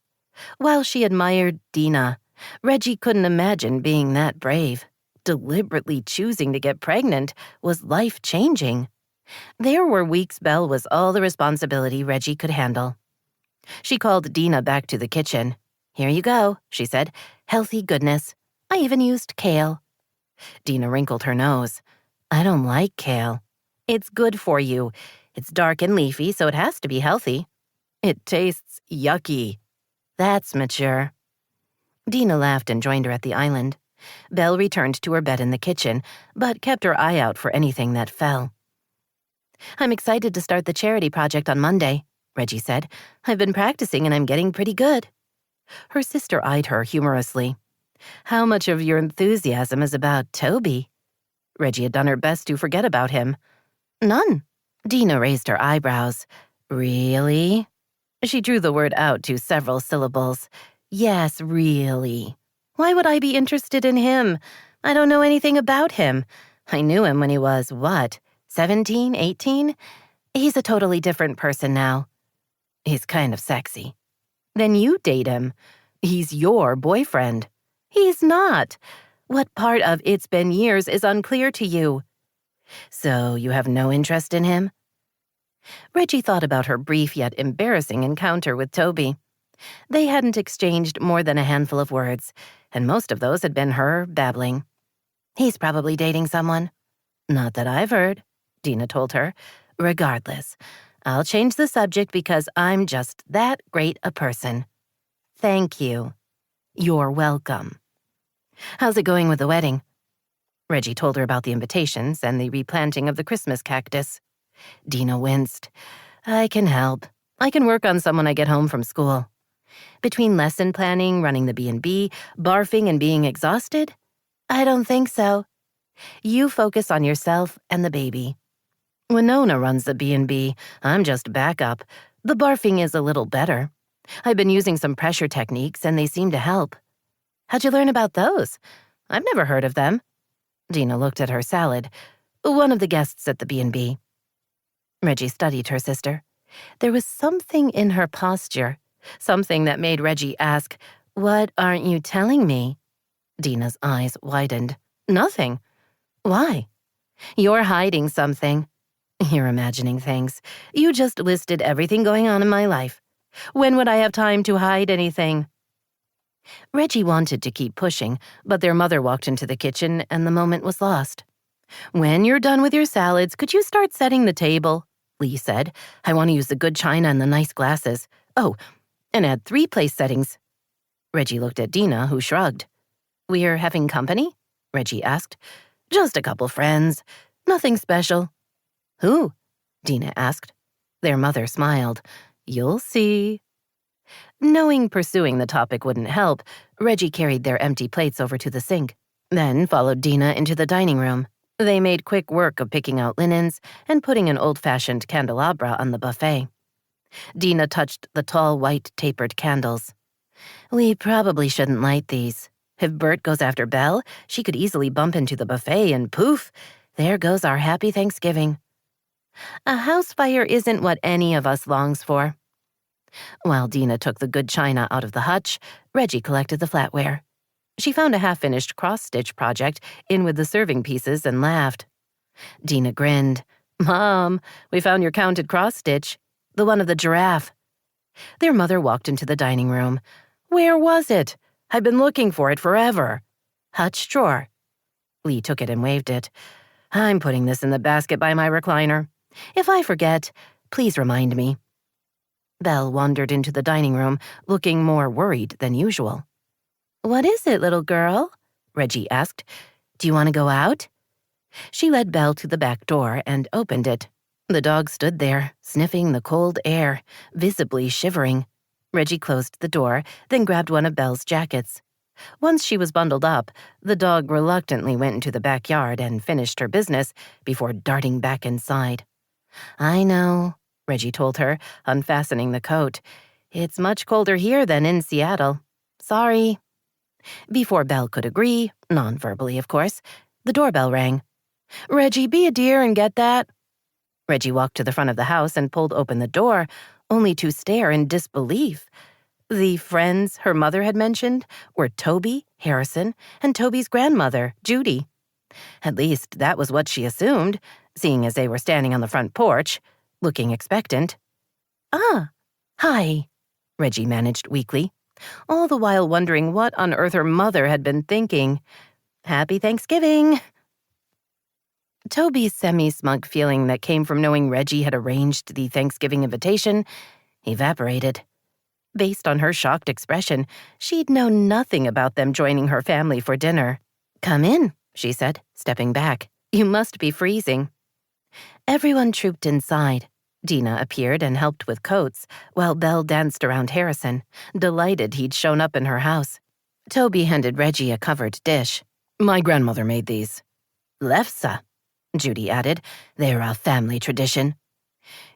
While she admired Dena, Reggie couldn't imagine being that brave. Deliberately choosing to get pregnant was life-changing. There were weeks Belle was all the responsibility Reggie could handle. She called Dena back to the kitchen. "Here you go," she said. "Healthy goodness. I even used kale." Dena wrinkled her nose. "I don't like kale." "It's good for you. It's dark and leafy, so it has to be healthy." "It tastes yucky." "That's mature." Dena laughed and joined her at the island. Belle returned to her bed in the kitchen, but kept her eye out for anything that fell. "I'm excited to start the charity project on Monday," Reggie said. "I've been practicing and I'm getting pretty good." Her sister eyed her humorously. "How much of your enthusiasm is about Toby?" Reggie had done her best to forget about him. "None." Dena raised her eyebrows. "Really?" She drew the word out to several syllables. "Yes, really. Why would I be interested in him? I don't know anything about him. I knew him when he was, 17, 18? He's a totally different person now." "He's kind of sexy." "Then you date him. He's your boyfriend." "He's not. What part of 'it's been years' is unclear to you?" "So you have no interest in him?" Reggie thought about her brief yet embarrassing encounter with Toby. They hadn't exchanged more than a handful of words, and most of those had been her babbling. "He's probably dating someone." "Not that I've heard," Dena told her. "Regardless, I'll change the subject because I'm just that great a person." "Thank you." "You're welcome." "How's it going with the wedding?" Reggie told her about the invitations and the replanting of the Christmas cactus. Dena winced. "I can help. I can work on some when I get home from school." "Between lesson planning, running the B&B, barfing, and being exhausted?" "I don't think so." "You focus on yourself and the baby." "Winona runs the B&B. I'm just backup. The barfing is a little better. I've been using some pressure techniques, and they seem to help." "How'd you learn about those? I've never heard of them." Dena looked at her salad. "One of the guests at the B&B." Reggie studied her sister. There was something in her posture, something that made Reggie ask, "What aren't you telling me?" Dena's eyes widened. "Nothing." "Why?" "You're hiding something." "You're imagining things. You just listed everything going on in my life. When would I have time to hide anything?" Reggie wanted to keep pushing, but their mother walked into the kitchen and the moment was lost. "When you're done with your salads, could you start setting the table?" Lee said. "I want to use the good china and the nice glasses. Oh, and add 3 place settings." Reggie looked at Dena, who shrugged. "We're having company?" Reggie asked. "Just a couple friends. Nothing special." "Who?" Dena asked. Their mother smiled. "You'll see." Knowing pursuing the topic wouldn't help, Reggie carried their empty plates over to the sink, then followed Dena into the dining room. They made quick work of picking out linens and putting an old-fashioned candelabra on the buffet. Dena touched the tall, white, tapered candles. "We probably shouldn't light these. If Bert goes after Belle, she could easily bump into the buffet and poof, there goes our happy Thanksgiving." "A house fire isn't what any of us longs for." While Dena took the good china out of the hutch, Reggie collected the flatware. She found a half-finished cross-stitch project in with the serving pieces and laughed. Dena grinned. "Mom, we found your counted cross-stitch, the one of the giraffe." Their mother walked into the dining room. "Where was it? I've been looking for it forever." "Hutch drawer." Lee took it and waved it. "I'm putting this in the basket by my recliner. If I forget, please remind me." Belle wandered into the dining room, looking more worried than usual. "What is it, little girl?" Reggie asked. "Do you want to go out?" She led Belle to the back door and opened it. The dog stood there, sniffing the cold air, visibly shivering. Reggie closed the door, then grabbed one of Belle's jackets.
Once she was bundled up, the dog reluctantly went into the backyard and finished her business before darting back inside. "I know," Reggie told her, unfastening the coat. "It's much colder here than in Seattle. Sorry." Before Belle could agree, non-verbally of course, the doorbell rang. "Reggie, be a dear and get that." Reggie walked to the front of the house and pulled open the door, only to stare in disbelief. The friends her mother had mentioned were Toby, Harrison, and Toby's grandmother, Judy. At least that was what she assumed, seeing as they were standing on the front porch, looking expectant. "Ah, hi," Reggie managed weakly, all the while wondering what on earth her mother had been thinking. "Happy Thanksgiving." Toby's semi-smug feeling that came from knowing Reggie had arranged the Thanksgiving invitation evaporated. Based on her shocked expression, she'd known nothing about them joining her family for dinner. "Come in," she said, stepping back. "You must be freezing." Everyone trooped inside. Dena appeared and helped with coats, while Belle danced around Harrison, delighted he'd shown up in her house. Toby handed Reggie a covered dish.
My grandmother made these.
"Lefse," Judy added. "They're a family tradition."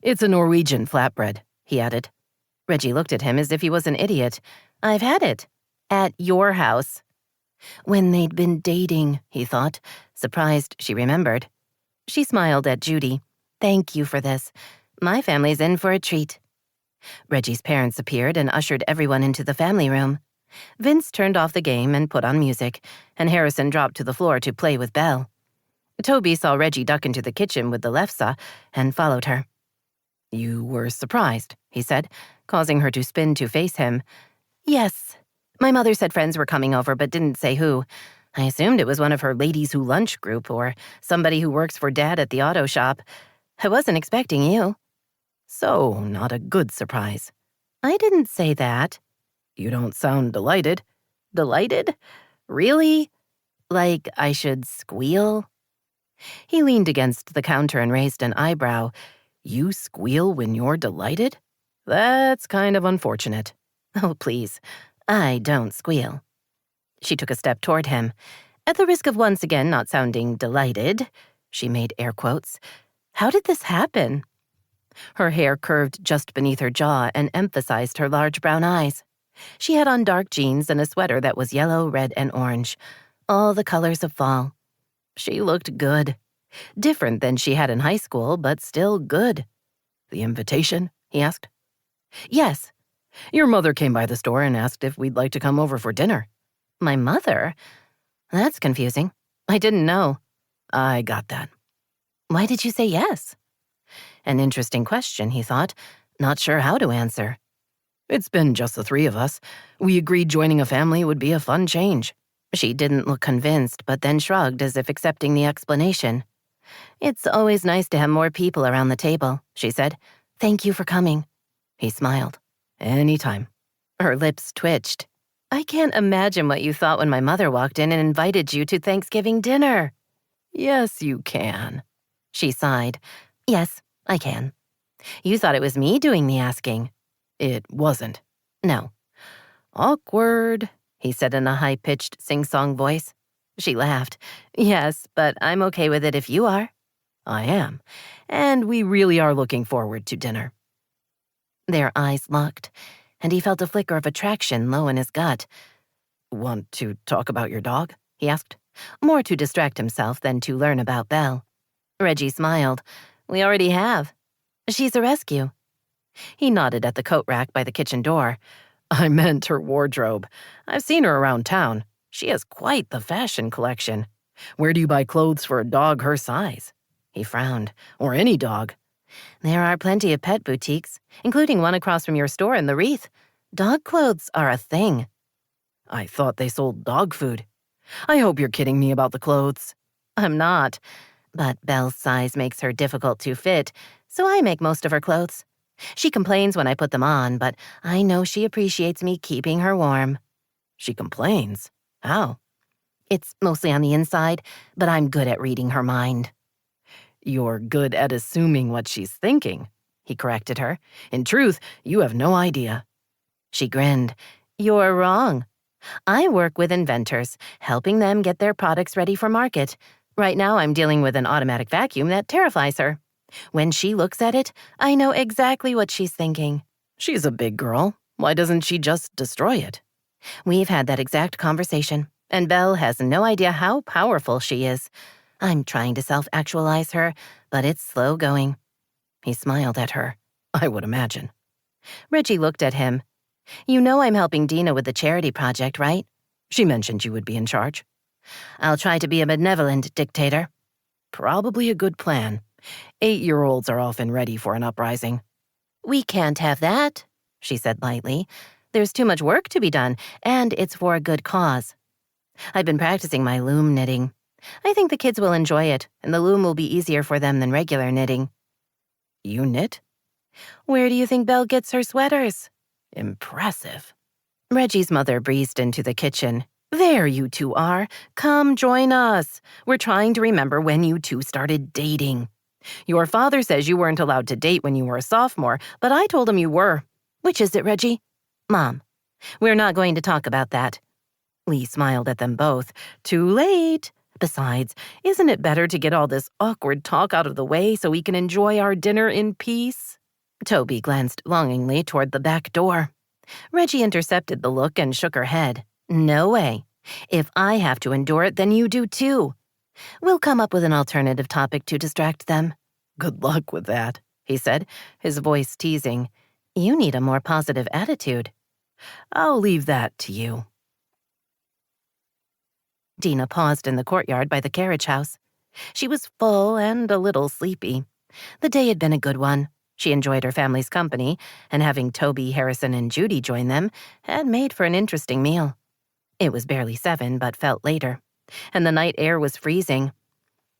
It's a Norwegian flatbread,
he added. Reggie looked at him as if he was an idiot. "I've had it. At your house." When they'd been dating, he thought, surprised she remembered. She smiled at Judy. "Thank you for this. My family's in for a treat." Reggie's parents appeared and ushered everyone into the family room. Vince turned off the game and put on music, and Harrison dropped to the floor to play with Belle. Toby saw Reggie duck into the kitchen with the lefse and followed her.
You were surprised,
he said, causing her to spin to face him. "Yes. My mother said friends were coming over but didn't say who. I assumed it was one of her ladies who lunch group or somebody who works for Dad at the auto shop. I wasn't expecting you."
So, not a good surprise.
"I didn't say that."
You don't sound delighted.
"Delighted? Really? Like I should squeal?" He leaned against the counter and raised an eyebrow.
You squeal when you're delighted? That's kind of unfortunate.
"Oh, please. I don't squeal." She took a step toward him. At the risk of once again not sounding delighted, she made air quotes. "How did this happen?" Her hair curved just beneath her jaw and emphasized her large brown eyes. She had on dark jeans and a sweater that was yellow, red, and orange, all the colors of fall. She looked good. Different than she had in high school, but still good.
The invitation? He asked.
"Yes."
Your mother came by the store and asked if we'd like to come over for dinner.
"My mother? That's confusing. I didn't know."
I got that.
"Why did you say yes?" An interesting question, he thought, not sure how to answer.
It's been just the three of us. We agreed joining a family would be a fun change.
She didn't look convinced, but then shrugged as if accepting the explanation. "It's always nice to have more people around the table," she said. "Thank you for coming." He smiled.
"Anytime."
Her lips twitched. "I can't imagine what you thought when my mother walked in and invited you to Thanksgiving dinner."
Yes, you can.
She sighed. "Yes, I can." "You thought it was me doing the asking."
It wasn't.
"No."
Awkward,
he said in a high-pitched sing-song voice. She laughed. "Yes, but I'm okay with it if you are."
I am. And we really are looking forward to dinner.
Their eyes locked, and he felt a flicker of attraction low in his gut.
Want to talk about your dog?
He asked, more to distract himself than to learn about Belle. Reggie smiled. "We already have. She's a rescue." He nodded at the coat rack by the kitchen door.
I meant her wardrobe. I've seen her around town. She has quite the fashion collection. Where do you buy clothes for a dog her size?
He frowned.
Or any dog.
There are plenty of pet boutiques, including one across from your store in the Wreath. Dog clothes are a thing.
I thought they sold dog food. I hope you're kidding me about the clothes.
I'm not. But Belle's size makes her difficult to fit, so I make most of her clothes. She complains when I put them on, but I know she appreciates me keeping her warm.
She complains? How?
It's mostly on the inside, but I'm good at reading her mind.
You're good at assuming what she's thinking, he corrected her. In truth, you have no idea.
She grinned. You're wrong. I work with inventors, helping them get their products ready for market. Right now, I'm dealing with an automatic vacuum that terrifies her. When she looks at it, I know exactly what she's thinking.
She's a big girl. Why doesn't she just destroy it?
We've had that exact conversation, and Belle has no idea how powerful she is. I'm trying to self-actualize her, but it's slow going. He smiled at her.
I would imagine.
Reggie looked at him. You know I'm helping Dena with the charity project, right?
She mentioned you would be in charge.
I'll try to be a benevolent dictator.
Probably a good plan. 8-year-olds are often ready for an uprising.
We can't have that, she said lightly. There's too much work to be done, and it's for a good cause. I've been practicing my loom knitting. I think the kids will enjoy it, and the loom will be easier for them than regular knitting.
You knit?
Where do you think Belle gets her sweaters?
Impressive.
Reggie's mother breezed into the kitchen. There you two are. Come join us. We're trying to remember when you two started dating. Your father says you weren't allowed to date when you were a sophomore, but I told him you were. Which is it, Reggie? Mom, we're not going to talk about that. Lee smiled at them both. Too late. Besides, isn't it better to get all this awkward talk out of the way so we can enjoy our dinner in peace? Toby glanced longingly toward the back door. Reggie intercepted the look and shook her head. No way. If I have to endure it, then you do too. We'll come up with an alternative topic to distract them.
Good luck with that,
he said, his voice teasing. You need a more positive attitude.
I'll leave that to you.
Dena paused in the courtyard by the carriage house. She was full and a little sleepy. The day had been a good one. She enjoyed her family's company, and having Toby, Harrison, and Judy join them had made for an interesting meal. It was barely 7, but felt later, and the night air was freezing.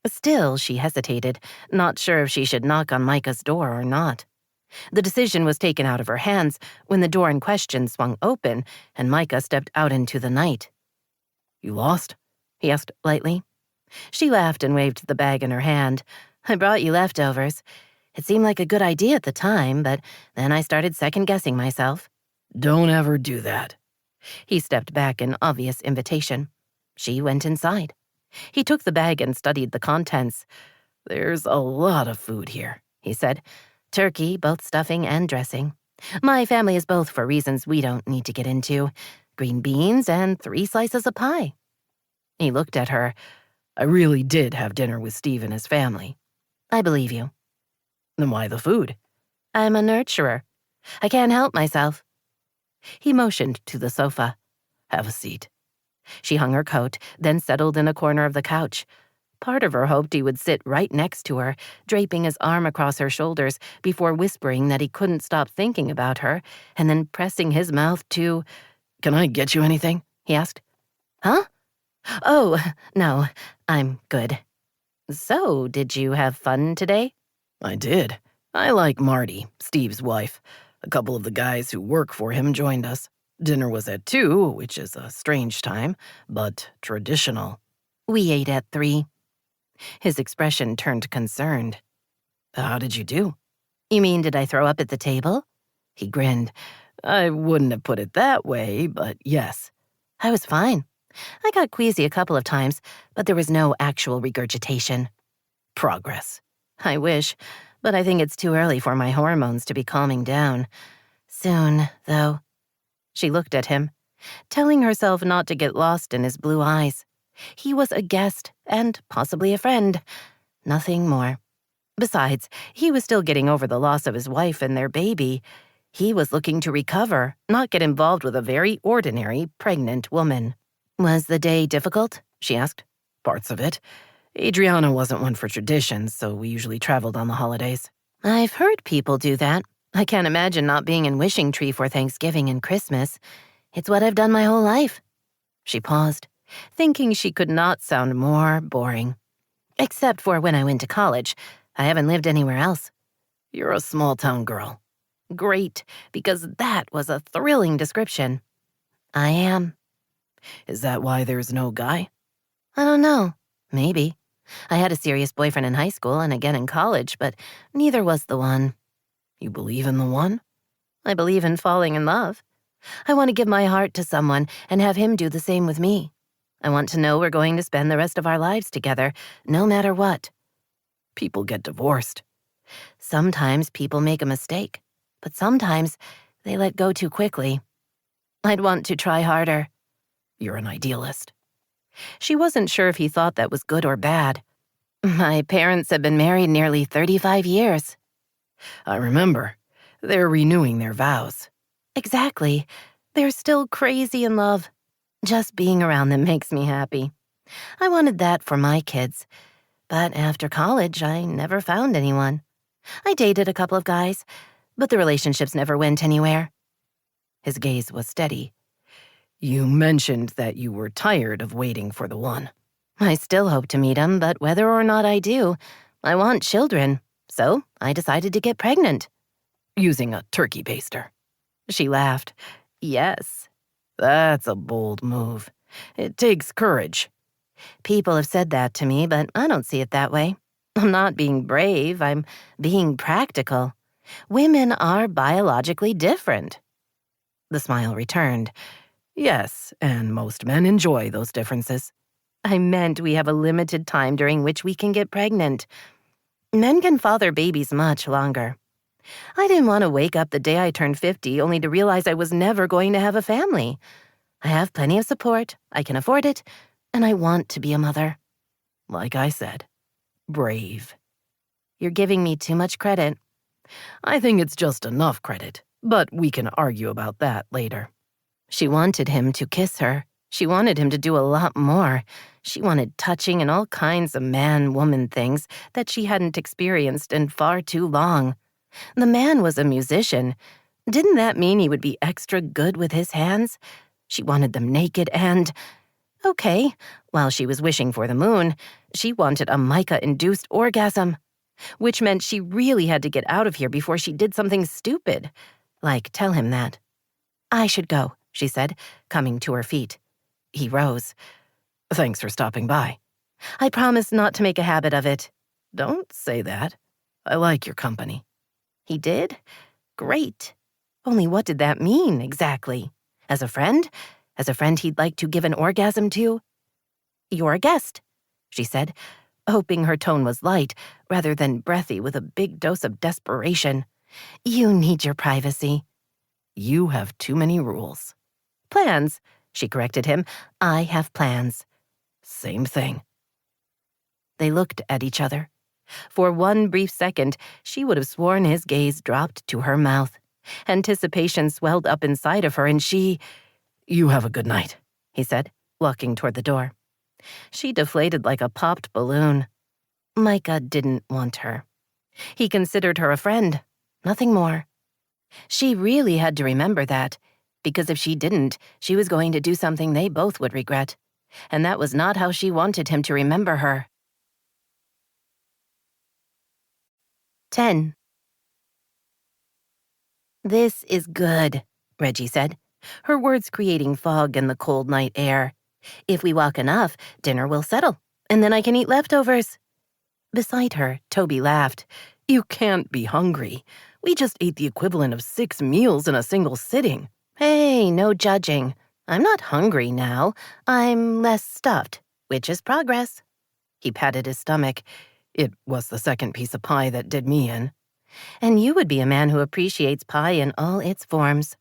Still, she hesitated, not sure if she should knock on Micah's door or not. The decision was taken out of her hands when the door in question swung open and Micah stepped out into the night.
You lost?
He asked lightly. She laughed and waved the bag in her hand. I brought you leftovers. It seemed like a good idea at the time, but then I started second-guessing myself.
Don't ever do that.
He stepped back in obvious invitation. She went inside. He took the bag and studied the contents.
There's a lot of food here,
he said. Turkey, both stuffing and dressing. My family is both for reasons we don't need to get into. Green beans and 3 slices of pie. He looked at her.
I really did have dinner with Steve and his family.
I believe you.
Then why the food?
I'm a nurturer. I can't help myself. He motioned to the sofa.
Have a seat.
She hung her coat, then settled in a corner of the couch. Part of her hoped he would sit right next to her, draping his arm across her shoulders before whispering that he couldn't stop thinking about her, and then pressing his mouth to...
Can I get you anything?
He asked. Huh? Oh, no, I'm good. So, did you have fun today?
I did. I like Marty, Steve's wife. A couple of the guys who work for him joined us. Dinner was at 2, which is a strange time, but traditional.
We ate at 3. His expression turned concerned.
How did you do?
You mean, did I throw up at the table?
He grinned. I wouldn't have put it that way, but yes.
I was fine. I got queasy a couple of times, but there was no actual regurgitation.
Progress.
I wish, but I think it's too early for my hormones to be calming down. Soon, though. She looked at him, telling herself not to get lost in his blue eyes. He was a guest and possibly a friend. Nothing more. Besides, he was still getting over the loss of his wife and their baby. He was looking to recover, not get involved with a very ordinary, pregnant woman. Was the day difficult? She asked.
Parts of it. Adriana wasn't one for traditions, so we usually traveled on the holidays.
I've heard people do that. I can't imagine not being in Wishing Tree for Thanksgiving and Christmas. It's what I've done my whole life. She paused, thinking she could not sound more boring. Except for when I went to college. I haven't lived anywhere else.
You're a small-town girl.
Great, because that was a thrilling description. I am.
Is that why there's no guy?
I don't know. Maybe. I had a serious boyfriend in high school and again in college, but neither was the one.
You believe in the one?
I believe in falling in love.
I want to give my heart to someone and have him do the same with me. I want to know we're going to spend the rest of our lives together, no matter what.
People get divorced.
Sometimes people make a mistake, but sometimes they let go too quickly. I'd want to try harder.
You're an idealist.
She wasn't sure if he thought that was good or bad. My parents have been married nearly 35 years.
I remember. They're renewing their vows.
Exactly. They're still crazy in love. Just being around them makes me happy. I wanted that for my kids. But after college, I never found anyone. I dated a couple of guys, but the relationships never went anywhere.
His gaze was steady. You mentioned that you were tired of waiting for the one.
I still hope to meet him, but whether or not I do, I want children. So I decided to get pregnant.
Using a turkey baster.
She laughed. Yes.
That's a bold move. It takes courage.
People have said that to me, but I don't see it that way. I'm not being brave, I'm being practical. Women are biologically different.
The smile returned. Yes, and most men enjoy those differences.
I meant we have a limited time during which we can get pregnant. Men can father babies much longer. I didn't want to wake up the day I turned 50 only to realize I was never going to have a family. I have plenty of support, I can afford it, and I want to be a mother.
Like I said, brave.
You're giving me too much credit.
I think it's just enough credit, but we can argue about that later.
She wanted him to kiss her. She wanted him to do a lot more. She wanted touching and all kinds of man-woman things that she hadn't experienced in far too long. The man was a musician. Didn't that mean he would be extra good with his hands? She wanted them naked and... Okay, while she was wishing for the moon, she wanted a Micah-induced orgasm, which meant she really had to get out of here before she did something stupid. Like, tell him that. I should go, she said, coming to her feet. He rose.
Thanks for stopping by.
I promise not to make a habit of it.
Don't say that. I like your company.
He did? Great. Only what did that mean, exactly? As a friend? As a friend he'd like to give an orgasm to? You're a guest, she said, hoping her tone was light rather than breathy with a big dose of desperation. You need your privacy.
You have too many rules.
Plans, she corrected him. I have plans.
Same thing.
They looked at each other. For one brief second, she would have sworn his gaze dropped to her mouth. Anticipation swelled up inside of her, and she...
You have a good night,
he said, walking toward the door. She deflated like a popped balloon. Micah didn't want her. He considered her a friend, nothing more. She really had to remember that, because if she didn't, she was going to do something they both would regret. And that was not how she wanted him to remember her. 10. This is good, Reggie said, her words creating fog in the cold night air. If we walk enough, dinner will settle, and then I can eat leftovers. Beside her, Toby laughed.
You can't be hungry. We just ate the equivalent of 6 meals in a single sitting.
Hey, no judging. I'm not hungry now. I'm less stuffed, which is progress. He patted his stomach.
It was the second piece of pie that did me in.
And you would be a man who appreciates pie in all its forms.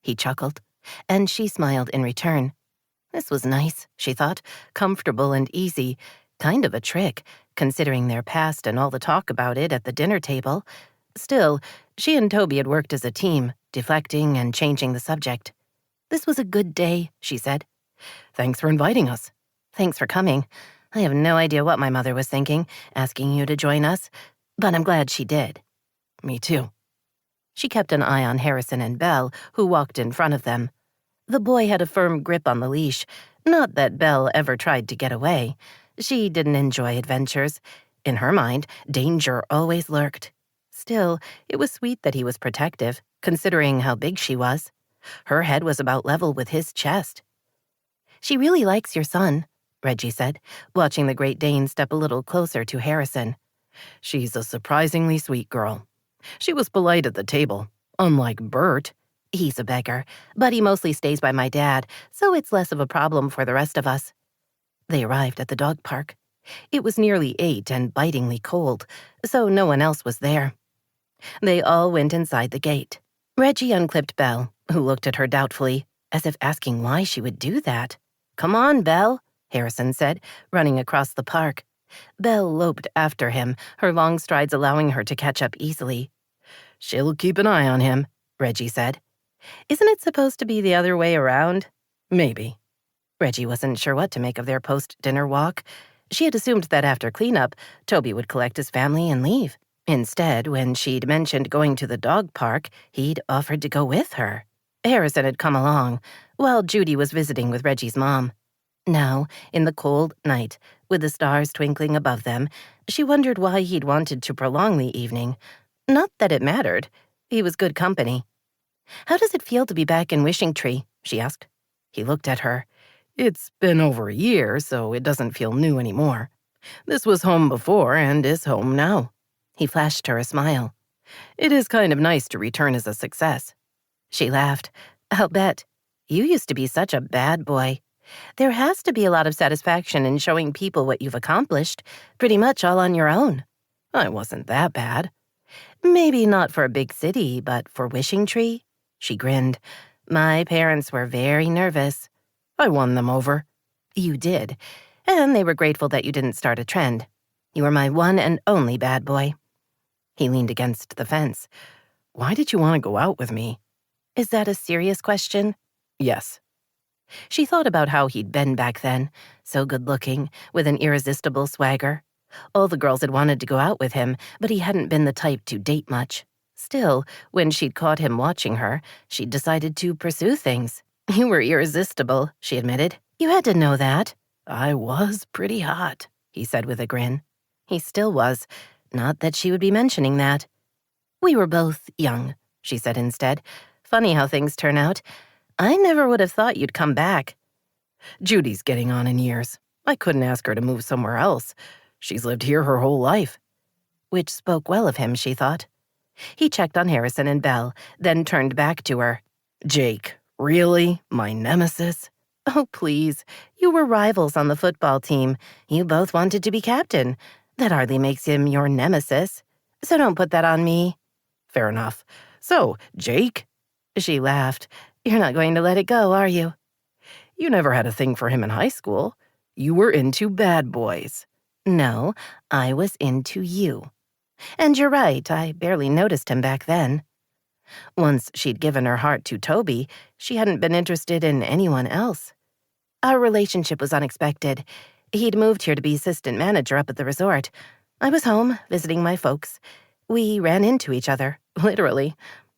He chuckled, and she smiled in return. This was nice, she thought, comfortable and easy. Kind of a trick, considering their past and all the talk about it at the dinner table. Still, she and Toby had worked as a team, deflecting and changing the subject. This was a good day, she said.
Thanks for inviting us.
Thanks for coming. I have no idea what my mother was thinking, asking you to join us, but I'm glad she did.
Me too.
She kept an eye on Harrison and Belle, who walked in front of them. The boy had a firm grip on the leash. Not that Belle ever tried to get away. She didn't enjoy adventures. In her mind, danger always lurked. Still, it was sweet that he was protective, considering how big she was. Her head was about level with his chest. She really likes your son, Reggie said, watching the Great Dane step a little closer to Harrison.
She's a surprisingly sweet girl. She was polite at the table, unlike Bert.
He's a beggar, but he mostly stays by my dad, so it's less of a problem for the rest of us. They arrived at the dog park. It was nearly 8 and bitingly cold, so no one else was there. They all went inside the gate. Reggie unclipped Belle, who looked at her doubtfully, as if asking why she would do that. "Come on, Belle," Harrison said, running across the park. Belle loped after him, her long strides allowing her to catch up easily.
"She'll keep an eye on him," Reggie said.
"Isn't it supposed to be the other way around?"
"Maybe."
Reggie wasn't sure what to make of their post-dinner walk. She had assumed that after cleanup, Toby would collect his family and leave. Instead, when she'd mentioned going to the dog park, he'd offered to go with her. Harrison had come along, while Judy was visiting with Reggie's mom. Now, in the cold night, with the stars twinkling above them, she wondered why he'd wanted to prolong the evening. Not that it mattered. He was good company. "How does it feel to be back in Wishing Tree?" she asked. He looked at her.
"It's been over a year, so it doesn't feel new anymore. This was home before and is home now."
He flashed her a smile.
"It is kind of nice to return as a success."
She laughed. "I'll bet. You used to be such a bad boy. There has to be a lot of satisfaction in showing people what you've accomplished, pretty much all on your own."
"I wasn't that bad."
"Maybe not for a big city, but for Wishing Tree?" She grinned. "My parents were very nervous."
"I won them over."
"You did, and they were grateful that you didn't start a trend. You were my one and only bad boy." He leaned against the fence.
"Why did you want to go out with me?"
"Is that a serious question?"
"Yes."
She thought about how he'd been back then, so good-looking, with an irresistible swagger. All the girls had wanted to go out with him, but he hadn't been the type to date much. Still, when she'd caught him watching her, she'd decided to pursue things. "You were irresistible," she admitted. "You had to know that."
"I was pretty hot,"
he said with a grin. He still was. Not that she would be mentioning that. "We were both young," she said instead. "Funny how things turn out. I never would have thought you'd come back."
"Judy's getting on in years. I couldn't ask her to move somewhere else. She's lived here her whole life."
Which spoke well of him, she thought. He checked on Harrison and Belle, then turned back to her.
"Jake, really? My nemesis?"
"Oh, please. You were rivals on the football team. You both wanted to be captain. That hardly makes him your nemesis. So don't put that on me."
"Fair enough. So, Jake?"
She laughed. "You're not going to let it go, are you?"
"You never had a thing for him in high school. You were into bad boys."
"No, I was into you. And you're right, I barely noticed him back then." Once she'd given her heart to Toby, she hadn't been interested in anyone else. Our relationship was unexpected. He'd moved here to be assistant manager up at the resort. I was home, visiting my folks. We ran into each other, literally.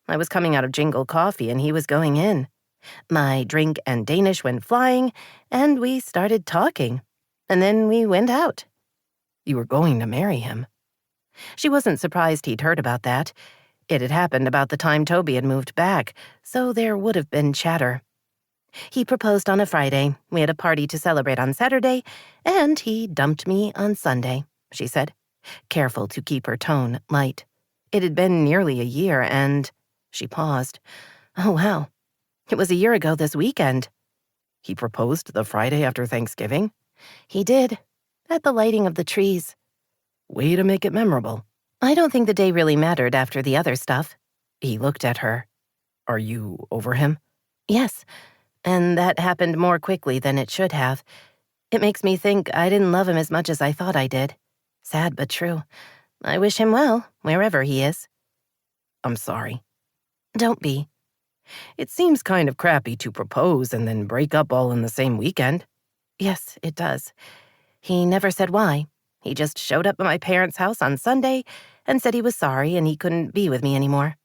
I was coming out of Jingle Coffee and he was going in. My drink and Danish went flying, and we started talking. And then we went out."
"You were going to marry him."
She wasn't surprised he'd heard about that. It had happened about the time Toby had moved back, so there would have been chatter. "He proposed on a Friday, we had a party to celebrate on Saturday, and he dumped me on Sunday," she said, careful to keep her tone light. It had been nearly a year, and... She paused. "Oh, wow. It was a year ago this weekend."
"He proposed the Friday after Thanksgiving?"
"He did, at the lighting of the trees."
"Way to make it memorable."
"I don't think the day really mattered after the other stuff."
He looked at her. "Are you over him?"
"Yes, and that happened more quickly than it should have. It makes me think I didn't love him as much as I thought I did. Sad but true. I wish him well, wherever he is."
"I'm sorry."
"Don't be."
"It seems kind of crappy to propose and then break up all in the same weekend."
"Yes, it does. He never said why. He just showed up at my parents' house on Sunday and said he was sorry and he couldn't be with me anymore.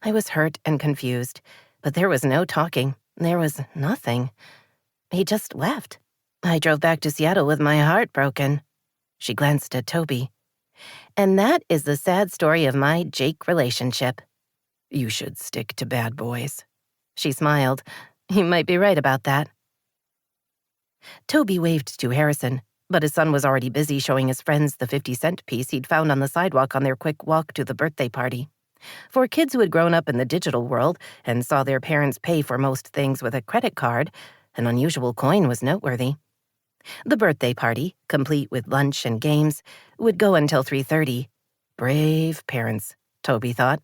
I was hurt and confused, but there was no talking. There was nothing. He just left. I drove back to Seattle with my heart broken." She glanced at Toby. "And that is the sad story of my Jake relationship."
"You should stick to bad boys."
She smiled. "You might be right about that." Toby waved to Harrison, but his son was already busy showing his friends the 50-cent piece he'd found on the sidewalk on their quick walk to the birthday party. For kids who had grown up in the digital world and saw their parents pay for most things with a credit card, an unusual coin was noteworthy. The birthday party, complete with lunch and games, would go until 3:30. Brave parents, Toby thought.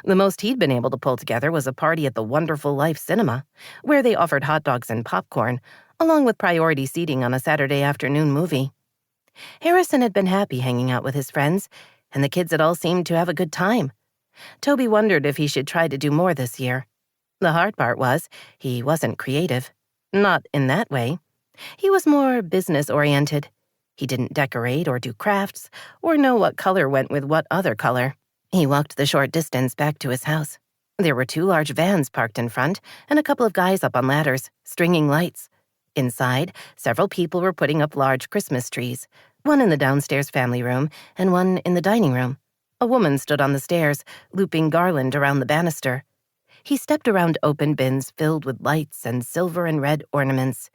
The most he'd been able to pull together was a party at the Wonderful Life Cinema, where they offered hot dogs and popcorn, along with priority seating on a Saturday afternoon movie. Harrison had been happy hanging out with his friends, and the kids had all seemed to have a good time. Toby wondered if he should try to do more this year. The hard part was, he wasn't creative. Not in that way. He was more business-oriented. He didn't decorate or do crafts, or know what color went with what other color. He walked the short distance back to his house. There were 2 large vans parked in front, and a couple of guys up on ladders, stringing lights. Inside, several people were putting up large Christmas trees, one in the downstairs family room and one in the dining room. A woman stood on the stairs, looping garland around the banister. He stepped around open bins filled with lights and silver and red ornaments.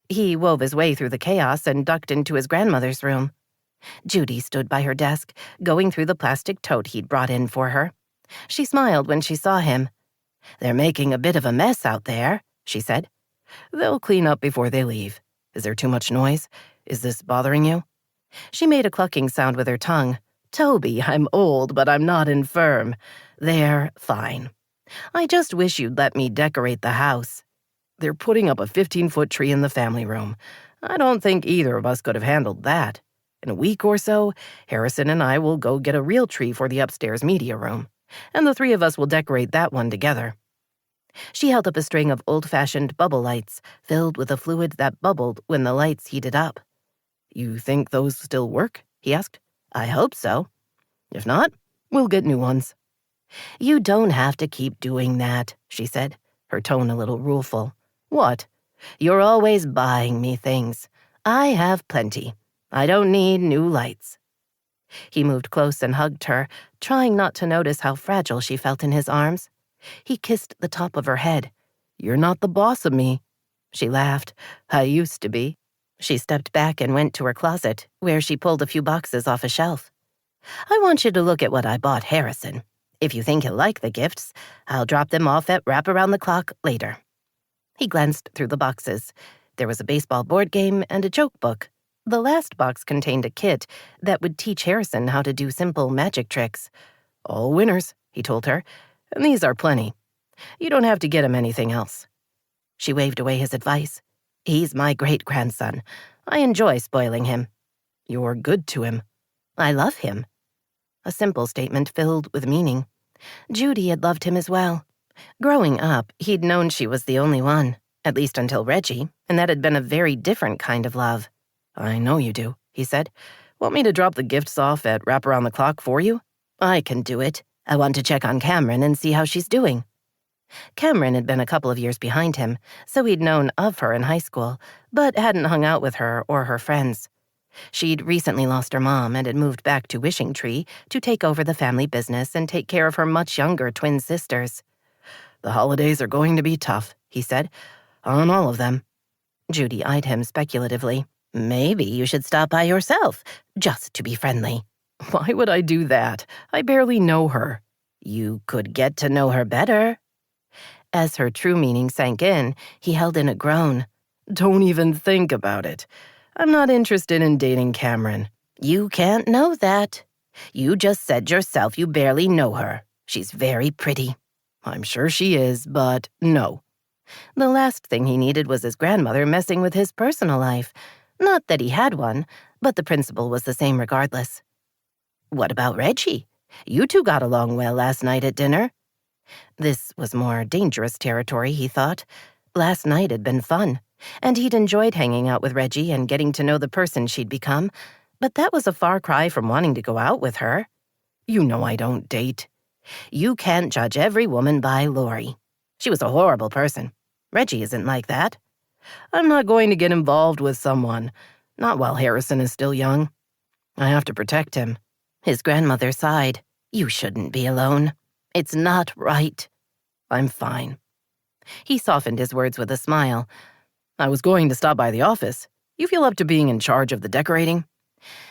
He wove his way through the chaos and ducked into his grandmother's room. Judy stood by her desk, going through the plastic tote he'd brought in for her. She smiled when she saw him. "They're making a bit of a mess out there," she said. "They'll clean up before they leave. Is there too much noise? Is this bothering you?" She made a clucking sound with her tongue. "Toby, I'm old, but I'm not infirm. They're fine. I just wish you'd let me decorate the house. They're putting up a 15-foot tree in the family room. I don't think either of us could have handled that. In a week or so, Harrison and I will go get a real tree for the upstairs media room, and the 3 of us will decorate that one together." She held up a string of old-fashioned bubble lights, filled with a fluid that bubbled when the lights heated up. "You think those still work?" he asked. "I hope so. If not, we'll get new ones." "You don't have to keep doing that," she said, her tone a little rueful. "What? You're always buying me things. I have plenty. I don't need new lights." He moved close and hugged her, trying not to notice how fragile she felt in his arms. He kissed the top of her head. "You're not the boss of me." She laughed. "I used to be." She stepped back and went to her closet, where she pulled a few boxes off a shelf. "I want you to look at what I bought Harrison. If you think he'll like the gifts, I'll drop them off at Wrap Around the Clock later." He glanced through the boxes. There was a baseball board game and a joke book. The last box contained a kit that would teach Harrison how to do simple magic tricks. "All winners," he told her, "and these are plenty. You don't have to get him anything else." She waved away his advice. "He's my great-grandson. I enjoy spoiling him." "You're good to him." "I love him." A simple statement filled with meaning. Judy had loved him as well. Growing up, he'd known she was the only one, at least until Reggie, and that had been a very different kind of love. "I know you do," he said. "Want me to drop the gifts off at Wrap Around the Clock for you?" "I can do it. I want to check on Cameron and see how she's doing." Cameron had been a couple of years behind him, so he'd known of her in high school, but hadn't hung out with her or her friends. She'd recently lost her mom and had moved back to Wishing Tree to take over the family business and take care of her much younger twin sisters. "The holidays are going to be tough," he said. "On all of them." Judy eyed him speculatively. "Maybe you should stop by yourself, just to be friendly." "Why would I do that? I barely know her." "You could get to know her better." As her true meaning sank in, he held in a groan. "Don't even think about it. I'm not interested in dating Cameron." "You can't know that. You just said yourself you barely know her. She's very pretty." "I'm sure she is, but no." The last thing he needed was his grandmother messing with his personal life. Not that he had one, but the principle was the same regardless. "What about Reggie? You 2 got along well last night at dinner." This was more dangerous territory, he thought. Last night had been fun, and he'd enjoyed hanging out with Reggie and getting to know the person she'd become, but that was a far cry from wanting to go out with her. "You know I don't date." "You can't judge every woman by Lori. She was a horrible person. Reggie isn't like that." "I'm not going to get involved with someone, not while Harrison is still young. I have to protect him." His grandmother sighed. "You shouldn't be alone. It's not right." "I'm fine." He softened his words with a smile. "I was going to stop by the office. You feel up to being in charge of the decorating?"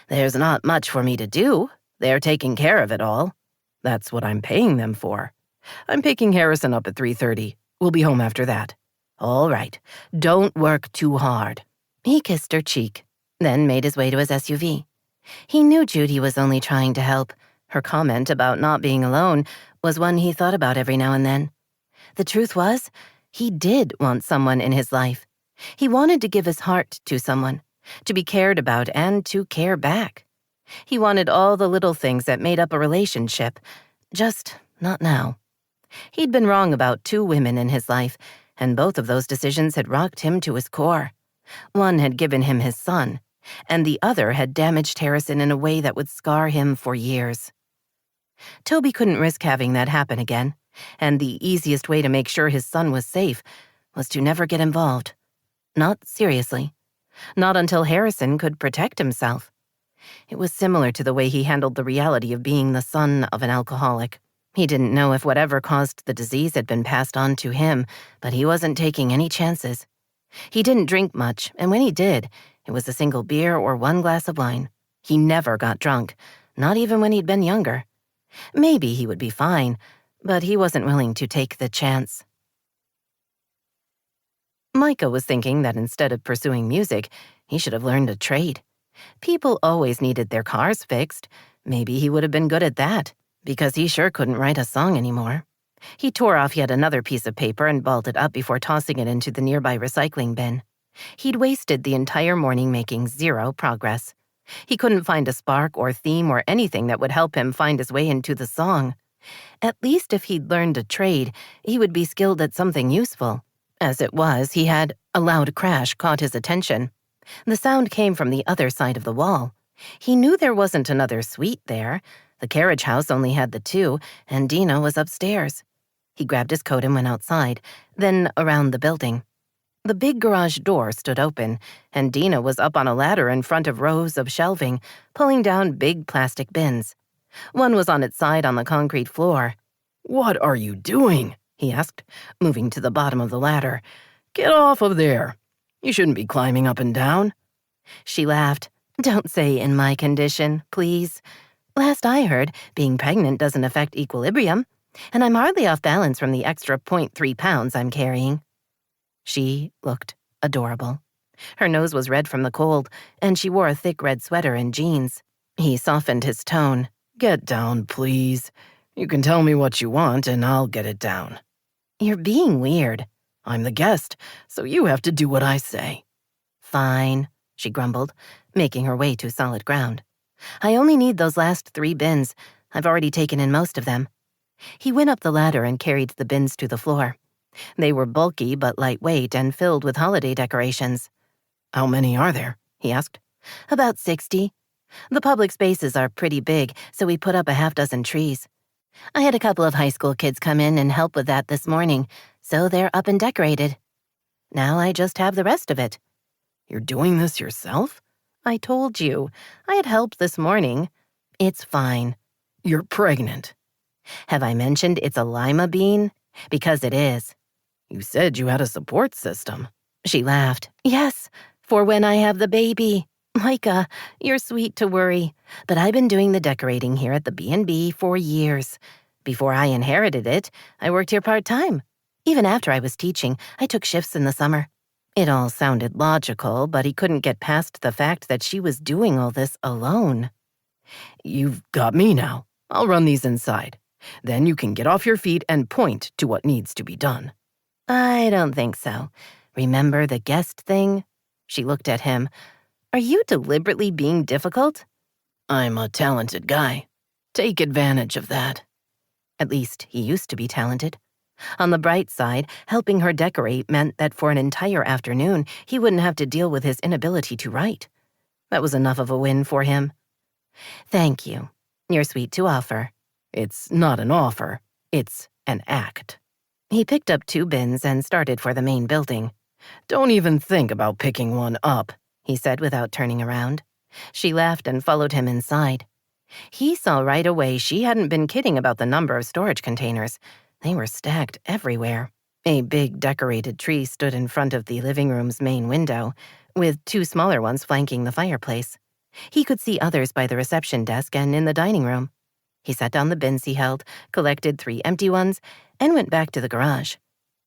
"There's not much for me to do. They're taking care of it all."
That's what I'm paying them for. I'm picking Harrison up at 3:30. We'll be home after that. All right, don't work too hard.
He kissed her cheek, then made his way to his SUV. He knew Judy was only trying to help. Her comment about not being alone was one he thought about every now and then. The truth was, he did want someone in his life. He wanted to give his heart to someone, to be cared about and to care back. He wanted all the little things that made up a relationship, just not now. He'd been wrong about 2 women in his life, and both of those decisions had rocked him to his core. One had given him his son, and the other had damaged Harrison in a way that would scar him for years. Toby couldn't risk having that happen again, and the easiest way to make sure his son was safe was to never get involved. Not seriously. Not until Harrison could protect himself. It was similar to the way he handled the reality of being the son of an alcoholic. He didn't know if whatever caused the disease had been passed on to him, but he wasn't taking any chances. He didn't drink much, and when he did, it was a single beer or 1 glass of wine. He never got drunk, not even when he'd been younger. Maybe he would be fine, but he wasn't willing to take the chance. Micah was thinking that instead of pursuing music, he should have learned a trade. People always needed their cars fixed. Maybe he would have been good at that, because he sure couldn't write a song anymore. He tore off yet another piece of paper and balled it up before tossing it into the nearby recycling bin. He'd wasted the entire morning making 0 progress. He couldn't find a spark or theme or anything that would help him find his way into the song. At least if he'd learned a trade, he would be skilled at something useful. As it was, a loud crash caught his attention. The sound came from the other side of the wall. He knew there wasn't another suite there. The carriage house only had the 2, and Dena was upstairs. He grabbed his coat and went outside, then around the building. The big garage door stood open, and Dena was up on a ladder in front of rows of shelving, pulling down big plastic bins. One was on its side on the concrete floor.
What are you doing? He asked, moving to the bottom of the ladder. Get off of there. You shouldn't be climbing up and down.
She laughed. Don't say in my condition, please. Last I heard, being pregnant doesn't affect equilibrium, and I'm hardly off balance from the extra 0.3 pounds I'm carrying. She looked adorable. Her nose was red from the cold, and she wore a thick red sweater and jeans. He softened his tone.
Get down, please. You can tell me what you want, and I'll get it down.
You're being weird.
I'm the guest, so you have to do what I say.
Fine, she grumbled, making her way to solid ground. I only need those last 3 bins. I've already taken in most of them. He went up the ladder and carried the bins to the floor. They were bulky but lightweight and filled with holiday decorations.
How many are there? He asked.
About 60. The public spaces are pretty big, so we put up a 6 trees. I had a couple of high school kids come in and help with that this morning, so they're up and decorated. Now I just have the rest of it.
You're doing this yourself?
I told you. I had help this morning. It's fine.
You're pregnant.
Have I mentioned it's a lima bean? Because it is.
You said you had a support system.
She laughed. Yes, for when I have the baby. Micah, you're sweet to worry, but I've been doing the decorating here at the B&B for years. Before I inherited it, I worked here part-time. Even after I was teaching, I took shifts in the summer. It all sounded logical, but he couldn't get past the fact that she was doing all this alone.
You've got me now. I'll run these inside. Then you can get off your feet and point to what needs to be done.
I don't think so. Remember the guest thing? She looked at him. Are you deliberately being difficult?
I'm a talented guy. Take advantage of that.
At least he used to be talented. On the bright side, helping her decorate meant that for an entire afternoon, he wouldn't have to deal with his inability to write. That was enough of a win for him. Thank you. You're sweet to offer.
It's not an offer. It's an act.
He picked up 2 bins and started for the main building.
Don't even think about picking one up,
he said without turning around. She laughed and followed him inside. He saw right away she hadn't been kidding about the number of storage containers. They were stacked everywhere. A big decorated tree stood in front of the living room's main window, with 2 smaller ones flanking the fireplace. He could see others by the reception desk and in the dining room. He set down the bins he held, collected 3 empty ones, and went back to the garage.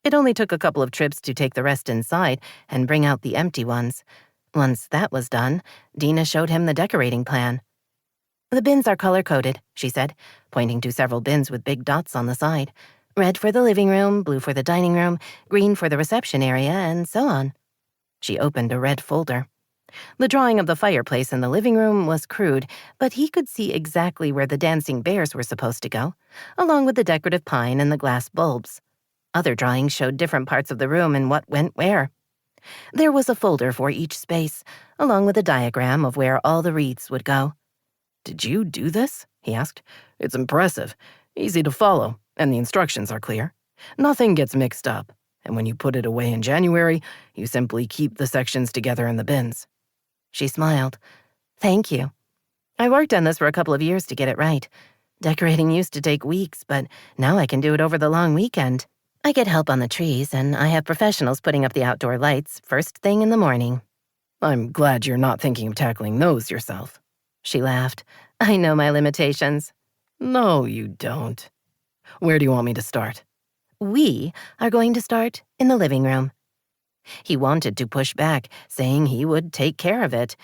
It only took a couple of trips to take the rest inside and bring out the empty ones. Once that was done, Dena showed him the decorating plan. "The bins are color-coded," she said, pointing to several bins with big dots on the side. "Red for the living room, blue for the dining room, green for the reception area, and so on." She opened a red folder. The drawing of the fireplace in the living room was crude, but he could see exactly where the dancing bears were supposed to go, along with the decorative pine and the glass bulbs. Other drawings showed different parts of the room and what went where. There was a folder for each space, along with a diagram of where all the wreaths would go.
"Did you do this?" he asked. "It's impressive, easy to follow, and the instructions are clear. Nothing gets mixed up, and when you put it away in January, you simply keep the sections together in the bins."
She smiled. "Thank you. I worked on this for a couple of years to get it right. Decorating used to take weeks, but now I can do it over the long weekend. I get help on the trees, and I have professionals putting up the outdoor lights first thing in the morning."
"I'm glad you're not thinking of tackling those yourself."
She laughed. "I know my limitations."
"No, you don't. Where do you want me to start?"
"We are going to start in the living room." He wanted to push back, saying he would take care of it,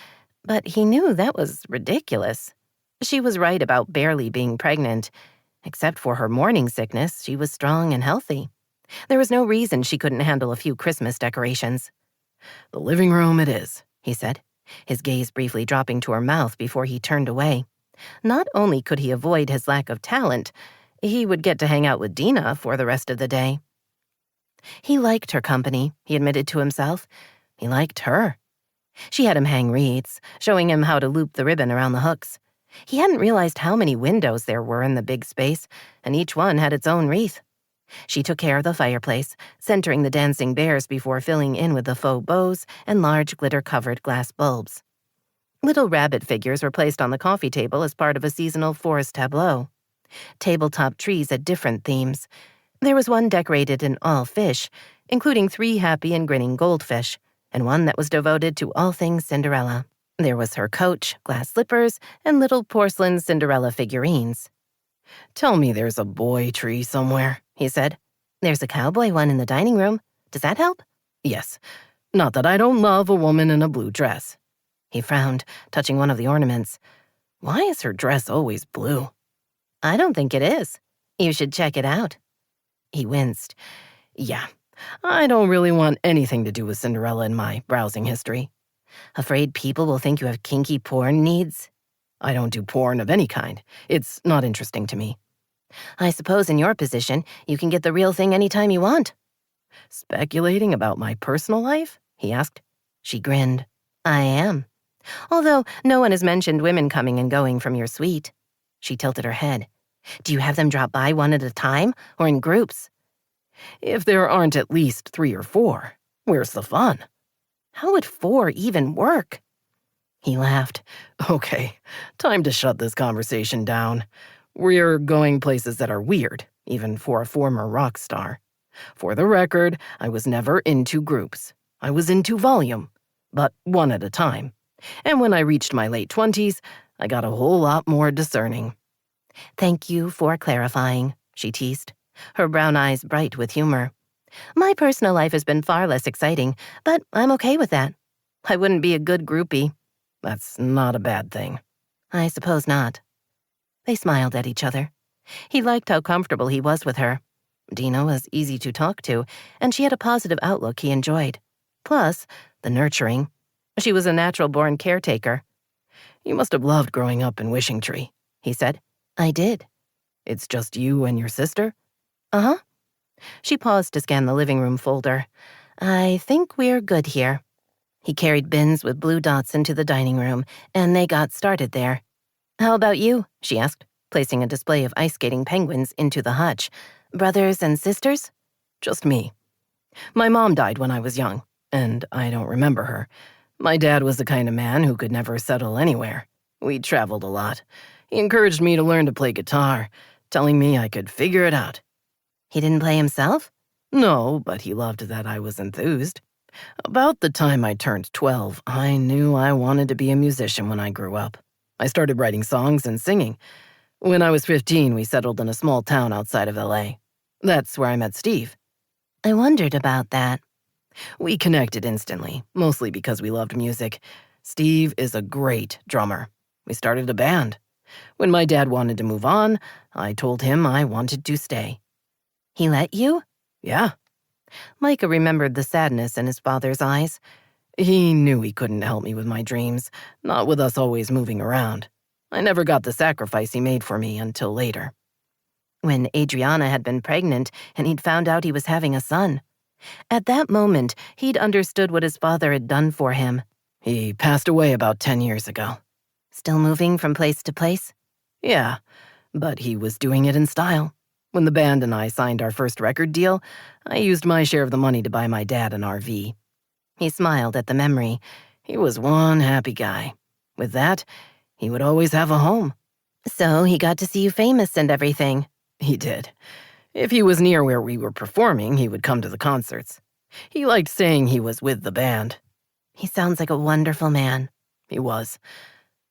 but he knew that was ridiculous. She was right about barely being pregnant. Except for her morning sickness, she was strong and healthy. There was no reason she couldn't handle a few Christmas decorations.
"The living room it is,"
he said, his gaze briefly dropping to her mouth before he turned away. Not only could he avoid his lack of talent, he would get to hang out with Dena for the rest of the day. He liked her company, he admitted to himself. He liked her. She had him hang wreaths, showing him how to loop the ribbon around the hooks. He hadn't realized how many windows there were in the big space, and each one had its own wreath. She took care of the fireplace, centering the dancing bears before filling in with the faux bows and large glitter-covered glass bulbs. Little rabbit figures were placed on the coffee table as part of a seasonal forest tableau. Tabletop trees had different themes. There was one decorated in all fish, including 3 happy and grinning goldfish, and one that was devoted to all things Cinderella. There was her coach, glass slippers, and little porcelain Cinderella figurines.
"Tell me there's a boy tree somewhere," he said.
"There's a cowboy one in the dining room. Does that help?"
"Yes. Not that I don't love a woman in a blue dress."
He frowned, touching one of the ornaments.
"Why is her dress always blue?"
"I don't think it is. You should check it out."
He winced. "Yeah, I don't really want anything to do with Cinderella in my browsing history."
"Afraid people will think you have kinky porn needs?"
"I don't do porn of any kind. It's not interesting to me."
"I suppose in your position, you can get the real thing anytime you want."
"Speculating about my personal life?" he asked.
She grinned. "I am. Although no one has mentioned women coming and going from your suite." She tilted her head. "Do you have them drop by one at a time or in groups?"
"If there aren't at least 3 or 4, where's the fun?"
"How would 4 even work?"
He laughed. "Okay, time to shut this conversation down. We're going places that are weird, even for a former rock star. For the record, I was never into groups. I was into volume, but one at a time. And when I reached my late 20s, I got a whole lot more discerning."
"Thank you for clarifying," she teased, her brown eyes bright with humor. "My personal life has been far less exciting, but I'm okay with that. I wouldn't be a good groupie."
"That's not a bad thing."
"I suppose not." They smiled at each other. He liked how comfortable he was with her. Dena was easy to talk to, and she had a positive outlook he enjoyed. Plus, the nurturing. She was a natural-born caretaker.
"You must have loved growing up in Wishingtree," he said.
"I did."
"It's just you and your sister?"
"Uh-huh." She paused to scan the living room folder. "I think we're good here." He carried bins with blue dots into the dining room, and they got started there. "How about you?" she asked, placing a display of ice skating penguins into the hutch. "Brothers and sisters?"
"Just me. My mom died when I was young, and I don't remember her. My dad was the kind of man who could never settle anywhere. We traveled a lot. He encouraged me to learn to play guitar, telling me I could figure it out."
"He didn't play himself?"
"No, but he loved that I was enthused. About the time I turned 12, I knew I wanted to be a musician when I grew up. I started writing songs and singing. When I was 15, we settled in a small town outside of LA. That's where I met Steve.
I wondered about that.
We connected instantly, mostly because we loved music. Steve is a great drummer. We started a band. When my dad wanted to move on, I told him I wanted to stay.
He let you?
Yeah.
Micah remembered the sadness in his father's eyes.
He knew he couldn't help me with my dreams, not with us always moving around. I never got the sacrifice he made for me until later.
When Adriana had been pregnant and he'd found out he was having a son. At that moment, he'd understood what his father had done for him.
He passed away about 10 years ago.
Still moving from place to place?
Yeah, but he was doing it in style. When the band and I signed our first record deal, I used my share of the money to buy my dad an RV.
He smiled at the memory.
He was one happy guy. With that, he would always have a home.
So he got to see you famous and everything.
He did. If he was near where we were performing, he would come to the concerts. He liked saying he was with the band.
He sounds like a wonderful man.
He was.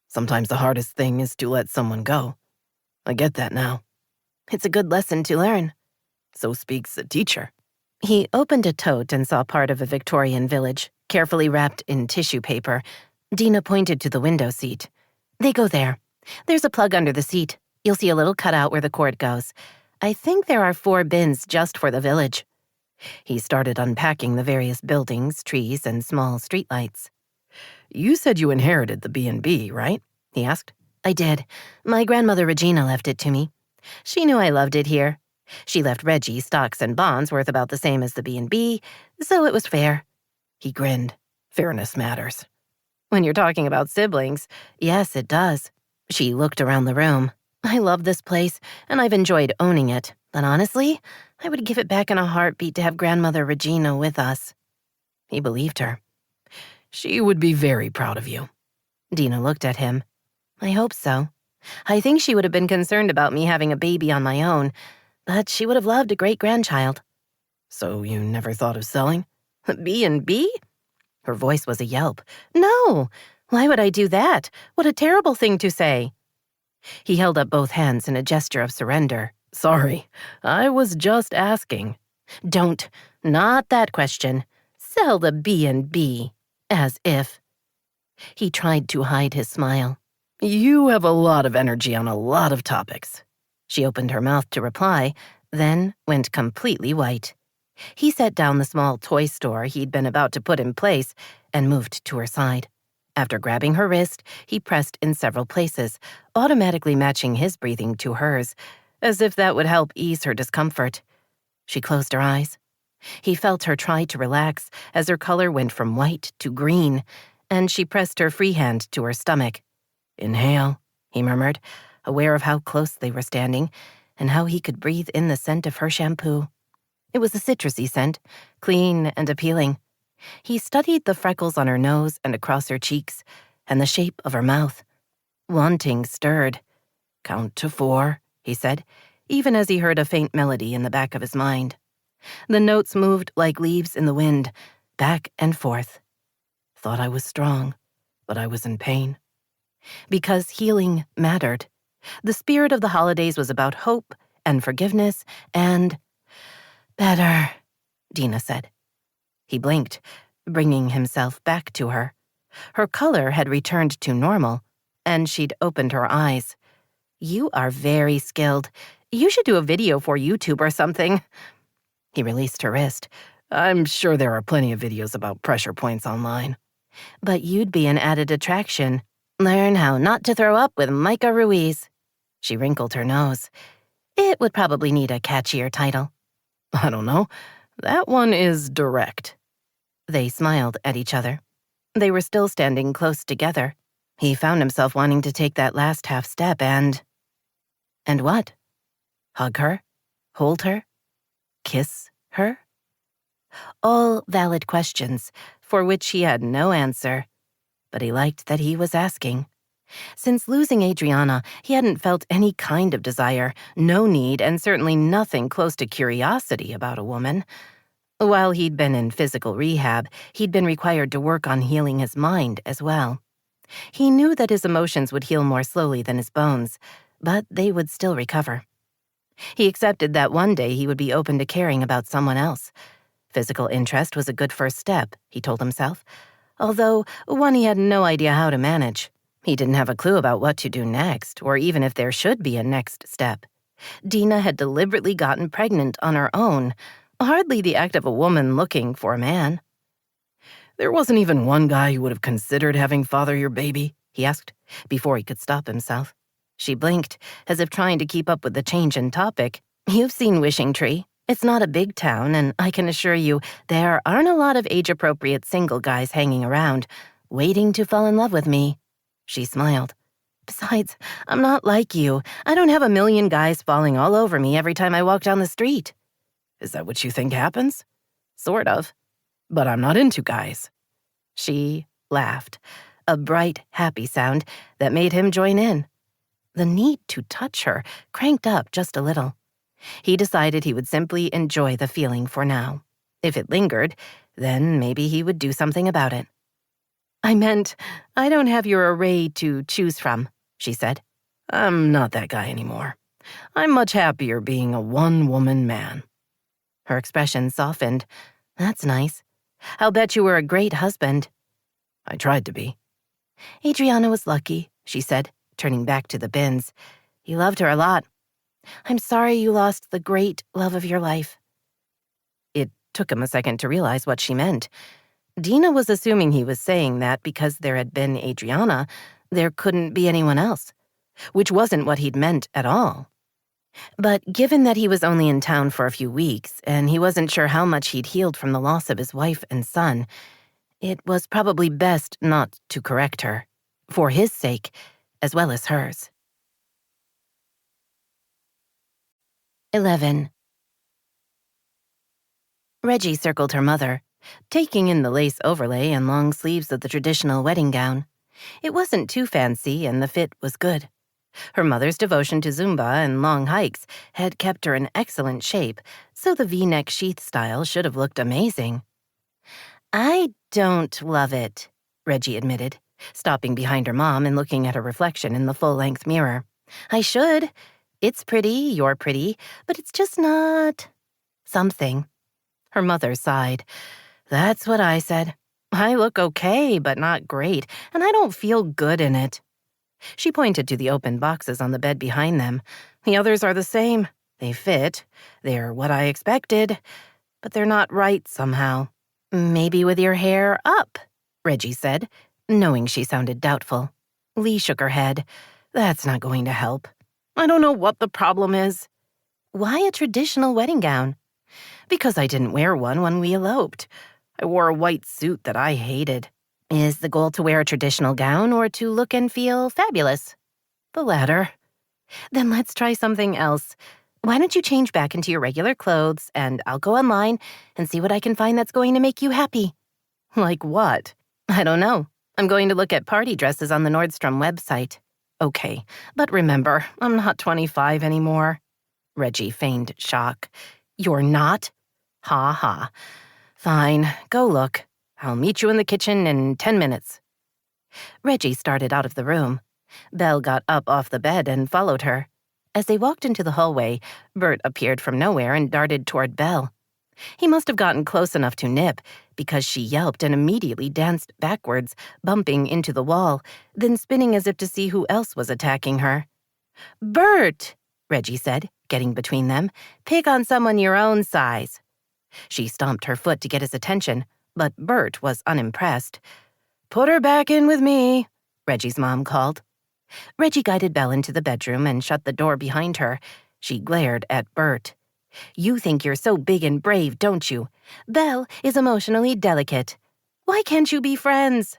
Sometimes the hardest thing is to let someone go. I get that now.
It's a good lesson to learn.
So speaks the teacher.
He opened a tote and saw part of a Victorian village, carefully wrapped in tissue paper. Dena pointed to the window seat. They go there. There's a plug under the seat. You'll see a little cutout where the cord goes. I think there are 4 bins just for the village. He started unpacking the various buildings, trees, and small streetlights.
You said you inherited the B&B, right?
He asked. I did. My grandmother Regina left it to me. She knew I loved it here. She left Reggie stocks and bonds worth about the same as the B&B, so it was fair.
He grinned. Fairness matters.
When you're talking about siblings, yes, it does. She looked around the room. I love this place, and I've enjoyed owning it. But honestly, I would give it back in a heartbeat to have Grandmother Regina with us. He believed her.
She would be very proud of you.
Dena looked at him. I hope so. I think she would have been concerned about me having a baby on my own, but she would have loved a great-grandchild.
So you never thought of selling?
B&B? Her voice was a yelp. No! Why would I do that? What a terrible thing to say. He held up both hands in a gesture of surrender.
Sorry, I was just asking.
Don't. Not that question. Sell the B&B. As if. He tried to hide his smile.
You have a lot of energy on a lot of topics.
She opened her mouth to reply, then went completely white. He set down the small toy store he'd been about to put in place and moved to her side. After grabbing her wrist, he pressed in several places, automatically matching his breathing to hers, as if that would help ease her discomfort. She closed her eyes. He felt her try to relax as her color went from white to green, and she pressed her free hand to her stomach.
Inhale,
he murmured, aware of how close they were standing and how he could breathe in the scent of her shampoo. It was a citrusy scent, clean and appealing. He studied the freckles on her nose and across her cheeks, and the shape of her mouth. Wanting stirred.
Count to 4,
he said, even as he heard a faint melody in the back of his mind. The notes moved like leaves in the wind, back and forth.
Thought I was strong, but I was in pain.
Because healing mattered. The spirit of the holidays was about hope and forgiveness and... Better, Dena said. He blinked, bringing himself back to her. Her color had returned to normal, and she'd opened her eyes. You are very skilled. You should do a video for YouTube or something. He released her wrist.
I'm sure there are plenty of videos about pressure points online.
But you'd be an added attraction. Learn how not to throw up with Micah Ruiz. She wrinkled her nose. It would probably need a catchier title.
I don't know. That one is direct.
They smiled at each other. They were still standing close together. He found himself wanting to take that last half step and... And what? Hug her? Hold her? Kiss her? All valid questions, for which he had no answer. But he liked that he was asking. Since losing Adriana, he hadn't felt any kind of desire, no need, and certainly nothing close to curiosity about a woman. While he'd been in physical rehab, he'd been required to work on healing his mind as well. He knew that his emotions would heal more slowly than his bones,
but they would still recover. He accepted that one day he would be open to caring about someone else. Physical interest was a good first step, he told himself, although one he had no idea how to manage. He didn't have a clue about what to do next, or even if there should be a next step. Dena had deliberately gotten pregnant on her own, hardly the act of a woman looking for a man.
There wasn't even one guy who would have considered having father your baby,
he asked, before he could stop himself. She blinked, as if trying to keep up with the change in topic. You've seen Wishing Tree. It's not a big town, and I can assure you there aren't a lot of age-appropriate single guys hanging around, waiting to fall in love with me. She smiled. Besides, I'm not like you. I don't have a million guys falling all over me every time I walk down the street.
Is that what you think happens?
Sort of.
But I'm not into guys.
She laughed, a bright, happy sound that made him join in. The need to touch her cranked up just a little. He decided he would simply enjoy the feeling for now. If it lingered, then maybe he would do something about it. I meant, I don't have your array to choose from, she said.
I'm not that guy anymore. I'm much happier being a one-woman man.
Her expression softened. That's nice. I'll bet you were a great husband.
I tried to be.
Adriana was lucky, she said, turning back to the bins. You loved her a lot. I'm sorry you lost the great love of your life. It took him a second to realize what she meant. Dena was assuming he was saying that because there had been Adriana, there couldn't be anyone else, which wasn't what he'd meant at all. But given that he was only in town for a few weeks, and he wasn't sure how much he'd healed from the loss of his wife and son, it was probably best not to correct her, for his sake, as well as hers. 11. Reggie circled her mother, taking in the lace overlay and long sleeves of the traditional wedding gown. It wasn't too fancy, and the fit was good. Her mother's devotion to Zumba and long hikes had kept her in excellent shape, so the V-neck sheath style should have looked amazing. I don't love it, Reggie admitted, stopping behind her mom and looking at her reflection in the full-length mirror. I should. It's pretty, you're pretty, but it's just not something. Her mother sighed. That's what I said. I look okay, but not great, and I don't feel good in it. She pointed to the open boxes on the bed behind them. The others are the same. They fit. They're what I expected, but they're not right somehow. Maybe with your hair up, Reggie said, knowing she sounded doubtful. Lee shook her head. That's not going to help. I don't know what the problem is. Why a traditional wedding gown? Because I didn't wear one when we eloped. I wore a white suit that I hated. Is the goal to wear a traditional gown or to look and feel fabulous? The latter. Then let's try something else. Why don't you change back into your regular clothes, and I'll go online and see what I can find that's going to make you happy. Like what? I don't know. I'm going to look at party dresses on the Nordstrom website. Okay, but remember, I'm not 25 anymore. Reggie feigned shock. You're not? Ha ha. Fine, go look. I'll meet you in the kitchen in 10 minutes. Reggie started out of the room. Belle got up off the bed and followed her. As they walked into the hallway, Bert appeared from nowhere and darted toward Belle. He must have gotten close enough to nip, because she yelped and immediately danced backwards, bumping into the wall, then spinning as if to see who else was attacking her. Bert, Reggie said, getting between them. Pick on someone your own size. She stomped her foot to get his attention, but Bert was unimpressed. Put her back in with me, Reggie's mom called. Reggie guided Belle into the bedroom and shut the door behind her. She glared at Bert. You think you're so big and brave, don't you? Belle is emotionally delicate. Why can't you be friends?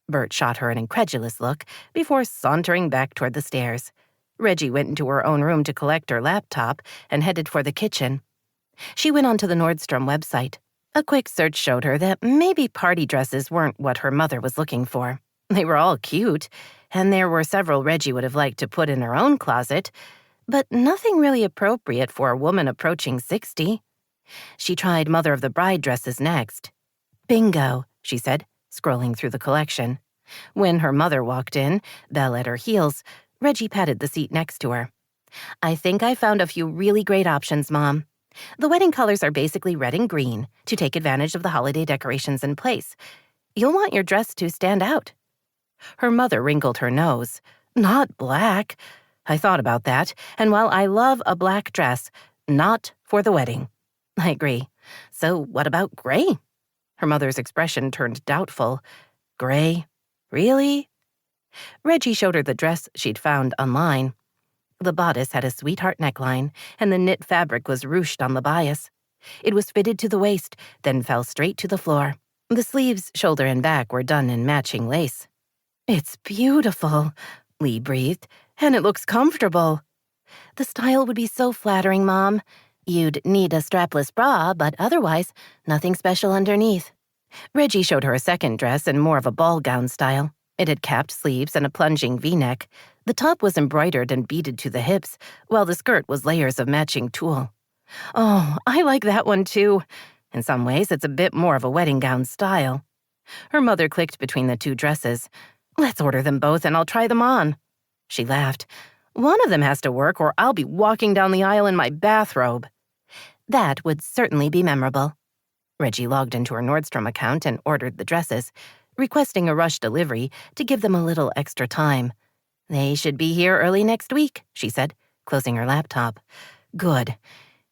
Bert shot her an incredulous look before sauntering back toward the stairs. Reggie went into her own room to collect her laptop and headed for the kitchen. She went onto the Nordstrom website. A quick search showed her that maybe party dresses weren't what her mother was looking for. They were all cute, and there were several Reggie would have liked to put in her own closet, but nothing really appropriate for a woman approaching 60. She tried Mother of the Bride dresses next. Bingo, she said, scrolling through the collection. When her mother walked in, Belle at her heels,
Reggie patted the seat next to her. I think I found a few really great options, Mom. The wedding colors are basically red and green to take advantage of the holiday decorations in place. You'll want your dress to stand out. Her mother wrinkled her nose. Not black. I thought about that, and while I love a black dress, not for the wedding. I agree. So what about gray? Her mother's expression turned doubtful. Gray? Really? Reggie showed her the dress she'd found online. The bodice had a sweetheart neckline, and the knit fabric was ruched on the bias. It was fitted to the waist, then fell straight to the floor. The sleeves, shoulder, and back were done in matching lace. It's beautiful, Lee breathed, and it looks comfortable. The style would be so flattering, Mom. You'd need a strapless bra, but otherwise, nothing special underneath. Reggie showed her a second dress in more of a ball gown style. It had capped sleeves and a plunging V-neck. The top was embroidered and beaded to the hips, while the skirt was layers of matching tulle. Oh, I like that one too. In some ways, it's a bit more of a wedding gown style. Her mother clicked between the two dresses. Let's order them both and I'll try them on. She laughed. One of them has to work or I'll be walking down the aisle in my bathrobe. That would certainly be memorable. Reggie logged into her Nordstrom account and ordered the dresses, requesting a rush delivery to give them a little extra time. They should be here early next week, she said, closing her laptop. Good.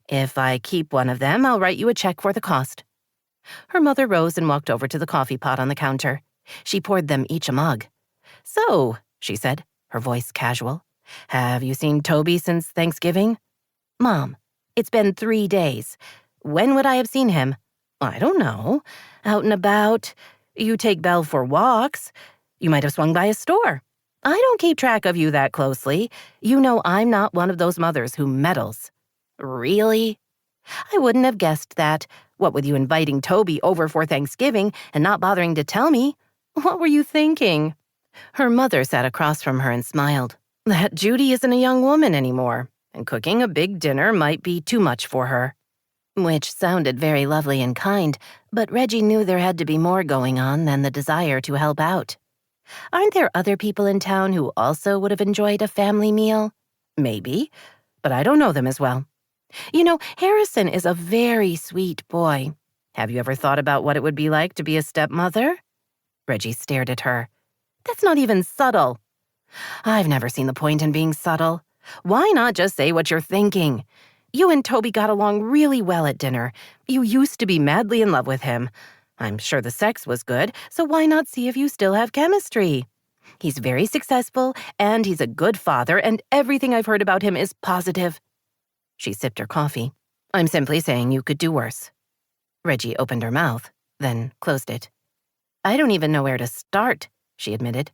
If I keep one of them, I'll write you a check for the cost. Her mother rose and walked over to the coffee pot on the counter. She poured them each a mug. So, she said, her voice casual, have you seen Toby since Thanksgiving? Mom, it's been 3 days. When would I have seen him? I don't know. Out and about. You take Belle for walks. You might have swung by a store. I don't keep track of you that closely. You know I'm not one of those mothers who meddles. Really? I wouldn't have guessed that. What with you inviting Toby over for Thanksgiving and not bothering to tell me? What were you thinking? Her mother sat across from her and smiled. That Judy isn't a young woman anymore, and cooking a big dinner might be too much for her. Which sounded very lovely and kind, but Reggie knew there had to be more going on than the desire to help out. Aren't there other people in town who also would have enjoyed a family meal? Maybe, but I don't know them as well. You know, Harrison is a very sweet boy. Have you ever thought about what it would be like to be a stepmother? Reggie stared at her. That's not even subtle. I've never seen the point in being subtle. Why not just say what you're thinking? You and Toby got along really well at dinner. You used to be madly in love with him. I'm sure the sex was good, so why not see if you still have chemistry? He's very successful, and he's a good father, and everything I've heard about him is positive. She sipped her coffee. I'm simply saying you could do worse. Reggie opened her mouth, then closed it. I don't even know where to start, she admitted.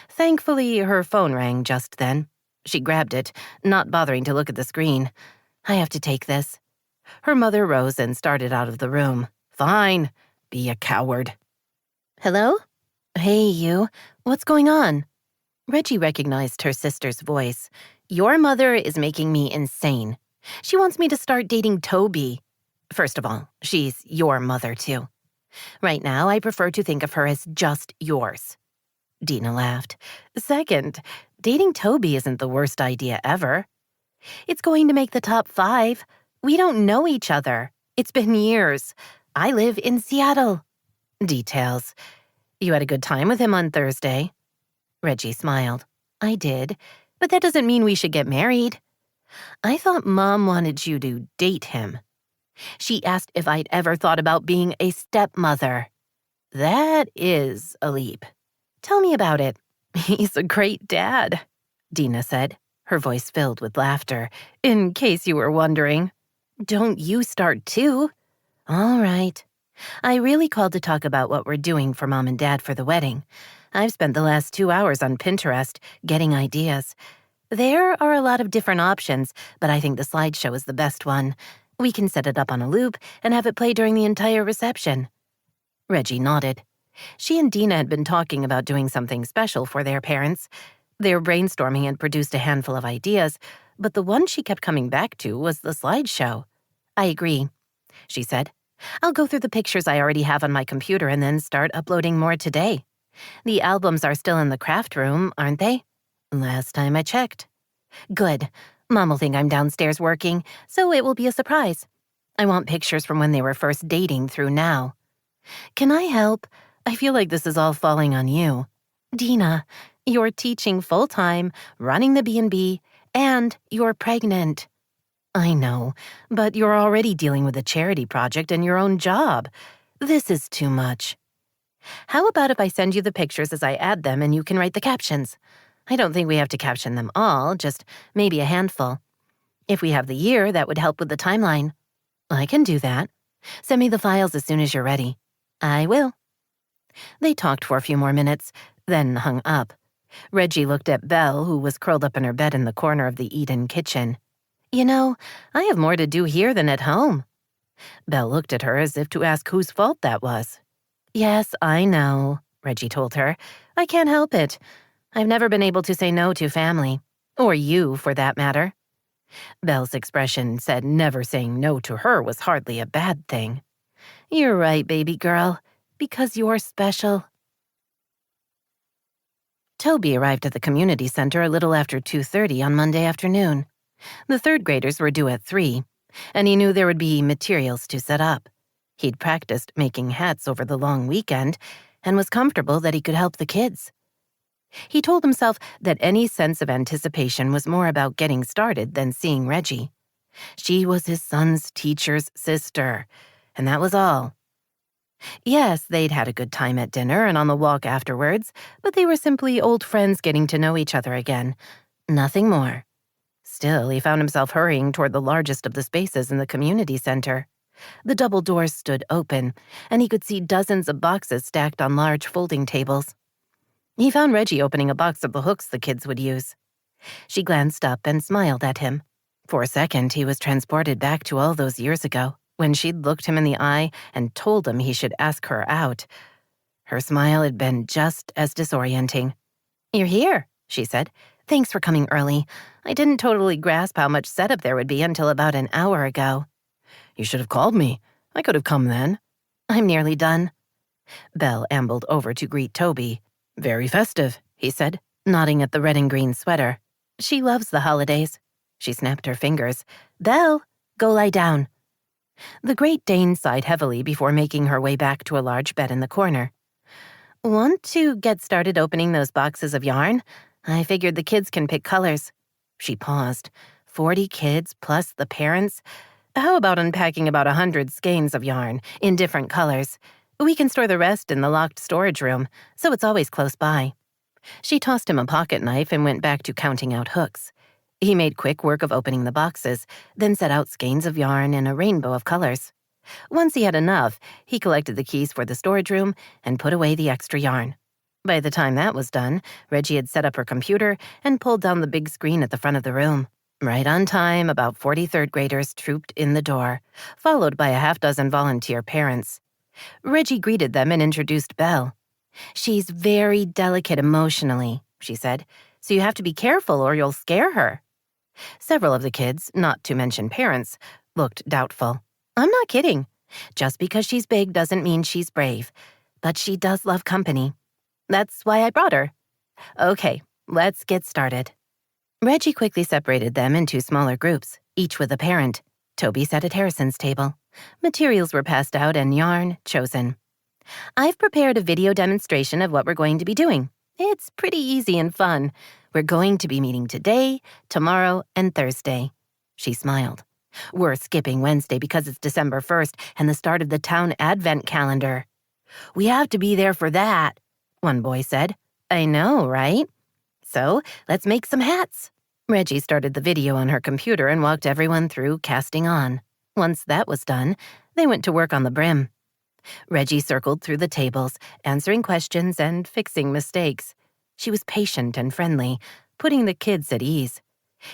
Thankfully, her phone rang just then. She grabbed it, not bothering to look at the screen. I have to take this. Her mother rose and started out of the room. Fine. Be a coward. Hello? Hey, you. What's going on? Reggie recognized her sister's voice. Your mother is making me insane. She wants me to start dating Toby. First of all, she's your mother, too. Right now, I prefer to think of her as just yours. Dena laughed. Second, dating Toby isn't the worst idea ever. It's going to make the top 5. We don't know each other. It's been years. I live in Seattle. Details. You had a good time with him on Thursday. Reggie smiled. I did, but that doesn't mean we should get married. I thought Mom wanted you to date him. She asked if I'd ever thought about being a stepmother. That is a leap. Tell me about it. He's a great dad, Dena said, her voice filled with laughter, in case you were wondering. Don't you start too. All right. I really called to talk about what we're doing for Mom and Dad for the wedding. I've spent the last 2 hours on Pinterest getting ideas. There are a lot of different options, but I think the slideshow is the best one. We can set it up on a loop and have it play during the entire reception. Reggie nodded. She and Dena had been talking about doing something special for their parents. Their brainstorming had produced a handful of ideas, but the one she kept coming back to was the slideshow. I agree, she said. I'll go through the pictures I already have on my computer and then start uploading more today. The albums are still in the craft room, aren't they?
Last time I checked. Good. Mom will think I'm downstairs working, so it will be a surprise. I want pictures from when they were first dating through now. Can I help? I feel like this is all falling on you. Dena, you're teaching full-time, running the B&B, and you're pregnant. I know, but you're already dealing with a charity project and your own job. This is too much. How about if I send you the pictures as I add them and you can write the captions? I don't think we have to caption them all, just maybe a handful. If we have the year, that would help with the timeline. I can do that. Send me the files as soon as you're ready. I will. They talked for a few more minutes, then hung up. Reggie looked at Belle, who was curled up in her bed in the corner of the Eden kitchen. You know, I have more to do here than at home. Belle looked at her as if to ask whose fault that was. Yes, I know, Reggie told her. I can't help it. I've never been able to say no to family. Or you, for that matter. Belle's expression said never saying no to her was hardly a bad thing. You're right, baby girl, because you're special. Toby arrived at the community center a little after 2:30 on Monday afternoon. The third graders were due at 3, and he knew there would be materials to set up. He'd practiced making hats over the long weekend and was comfortable that he could help the kids. He told himself that any sense of anticipation was more about getting started than seeing Reggie. She was his son's teacher's sister, and that was all. Yes, they'd had a good time at dinner and on the walk afterwards, but they were simply old friends getting to know each other again. Nothing more. Still, he found himself hurrying toward the largest of the spaces in the community center. The double doors stood open, and he could see dozens of boxes stacked on large folding tables. He found Reggie opening a box of the hooks the kids would use. She glanced up and smiled at him. For a second, he was transported back to all those years ago, when she'd looked him in the eye and told him he should ask her out. Her smile had been just as disorienting. "You're here," she said. "Thanks for coming early. I didn't totally grasp how much setup there would be until about an hour ago."
"You should have called me. I could have come then."
"I'm nearly done."
Belle ambled over to greet Toby.
"Very festive,"
he said, nodding at the red and green sweater. "She loves the holidays." She snapped her fingers. "Belle, go lie down." The Great Dane sighed heavily before making her way back to a large bed in the corner. "Want to get started opening those boxes of yarn? I figured the kids can pick colors." She paused. 40 kids plus the parents? How about unpacking about 100 skeins of yarn in different colors? We can store the rest in the locked storage room, so it's always close by. She tossed him a pocket knife and went back to counting out hooks. He made quick work of opening the boxes, then set out skeins of yarn in a rainbow of colors. Once he had enough, he collected the keys for the storage room and put away the extra yarn. By the time that was done, Reggie had set up her computer and pulled down the big screen at the front of the room. Right on time, about 40 third graders trooped in the door, followed by a half-dozen volunteer parents. Reggie greeted them and introduced Belle. "She's very delicate emotionally," she said, "so you have to be careful or you'll scare her." Several of the kids, not to mention parents, looked doubtful. "I'm not kidding. Just because she's big doesn't mean she's brave. But she does love company. That's why I brought her. Okay, let's get started." Reggie quickly separated them into smaller groups, each with a parent. Toby sat at Harrison's table. Materials were passed out and yarn chosen. "I've prepared a video demonstration of what we're going to be doing. It's pretty easy and fun. We're going to be meeting today, tomorrow, and Thursday." She smiled. "We're skipping Wednesday because it's December 1st and the start of the town advent calendar." "We have to be there for that," one boy said. "I know, right? So let's make some hats." Reggie started the video on her computer and walked everyone through casting on. Once that was done, they went to work on the brim. Reggie circled through the tables, answering questions and fixing mistakes. She was patient and friendly, putting the kids at ease.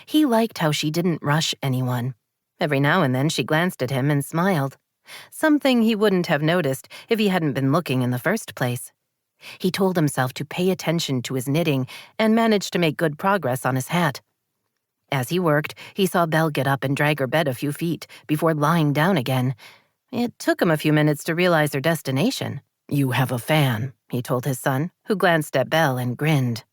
He liked how she didn't rush anyone. Every now and then she glanced at him and smiled, something he wouldn't have noticed if he hadn't been looking in the first place. He told himself to pay attention to his knitting and managed to make good progress on his hat. As he worked, he saw Belle get up and drag her bed a few feet before lying down again. It took him a few minutes to realize their destination. "You have a fan," he told his son, who glanced at Belle and grinned.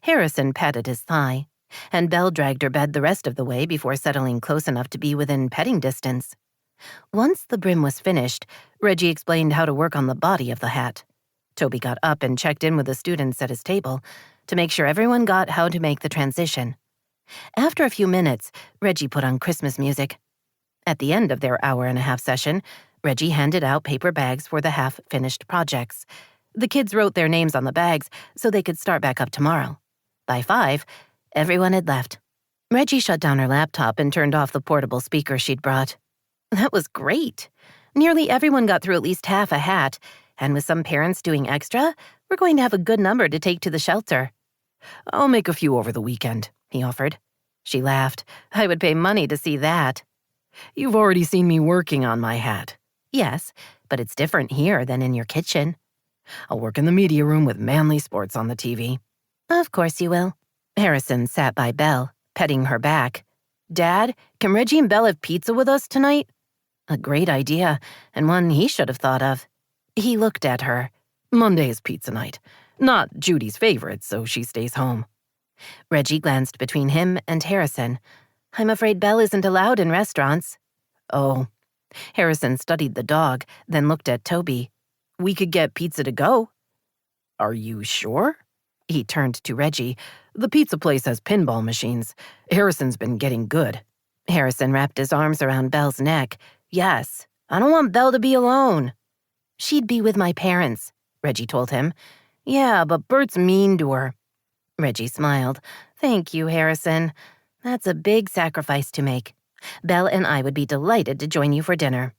Harrison patted his thigh, and Belle dragged her bed the rest of the way before settling close enough to be within petting distance. Once the brim was finished, Reggie explained how to work on the body of the hat. Toby got up and checked in with the students at his table to make sure everyone got how to make the transition. After a few minutes, Reggie put on Christmas music. At the end of their hour-and-a-half session, Reggie handed out paper bags for the half-finished projects. The kids wrote their names on the bags so they could start back up tomorrow. By 5, everyone had left. Reggie shut down her laptop and turned off the portable speaker she'd brought. That was great. Nearly everyone got through at least half a hat, and with some parents doing extra, we're going to have a good number to take to the shelter.
I'll make a few over the weekend, he offered.
She laughed. I would pay money to see that.
You've already seen me working on my hat.
Yes, but it's different here than in your kitchen.
I'll work in the media room with manly sports on the TV.
Of course you will. Harrison sat by Belle, petting her back. Dad, can Reggie and Belle have pizza with us tonight? A great idea, and one he should have thought of. He looked at her.
Monday is pizza night. Not Judy's favorite, so she stays home.
Reggie glanced between him and Harrison. I'm afraid Belle isn't allowed in restaurants.
Oh.
Harrison studied the dog, then looked at Toby.
We could get pizza to go. Are you sure? He turned to Reggie. The pizza place has pinball machines. Harrison's been getting good.
Harrison wrapped his arms around Belle's neck. Yes, I don't want Belle to be alone. She'd be with my parents, Reggie told him.
Yeah, but Bert's mean to her.
Reggie smiled. Thank you, Harrison. That's a big sacrifice to make. Belle and I would be delighted to join you for dinner.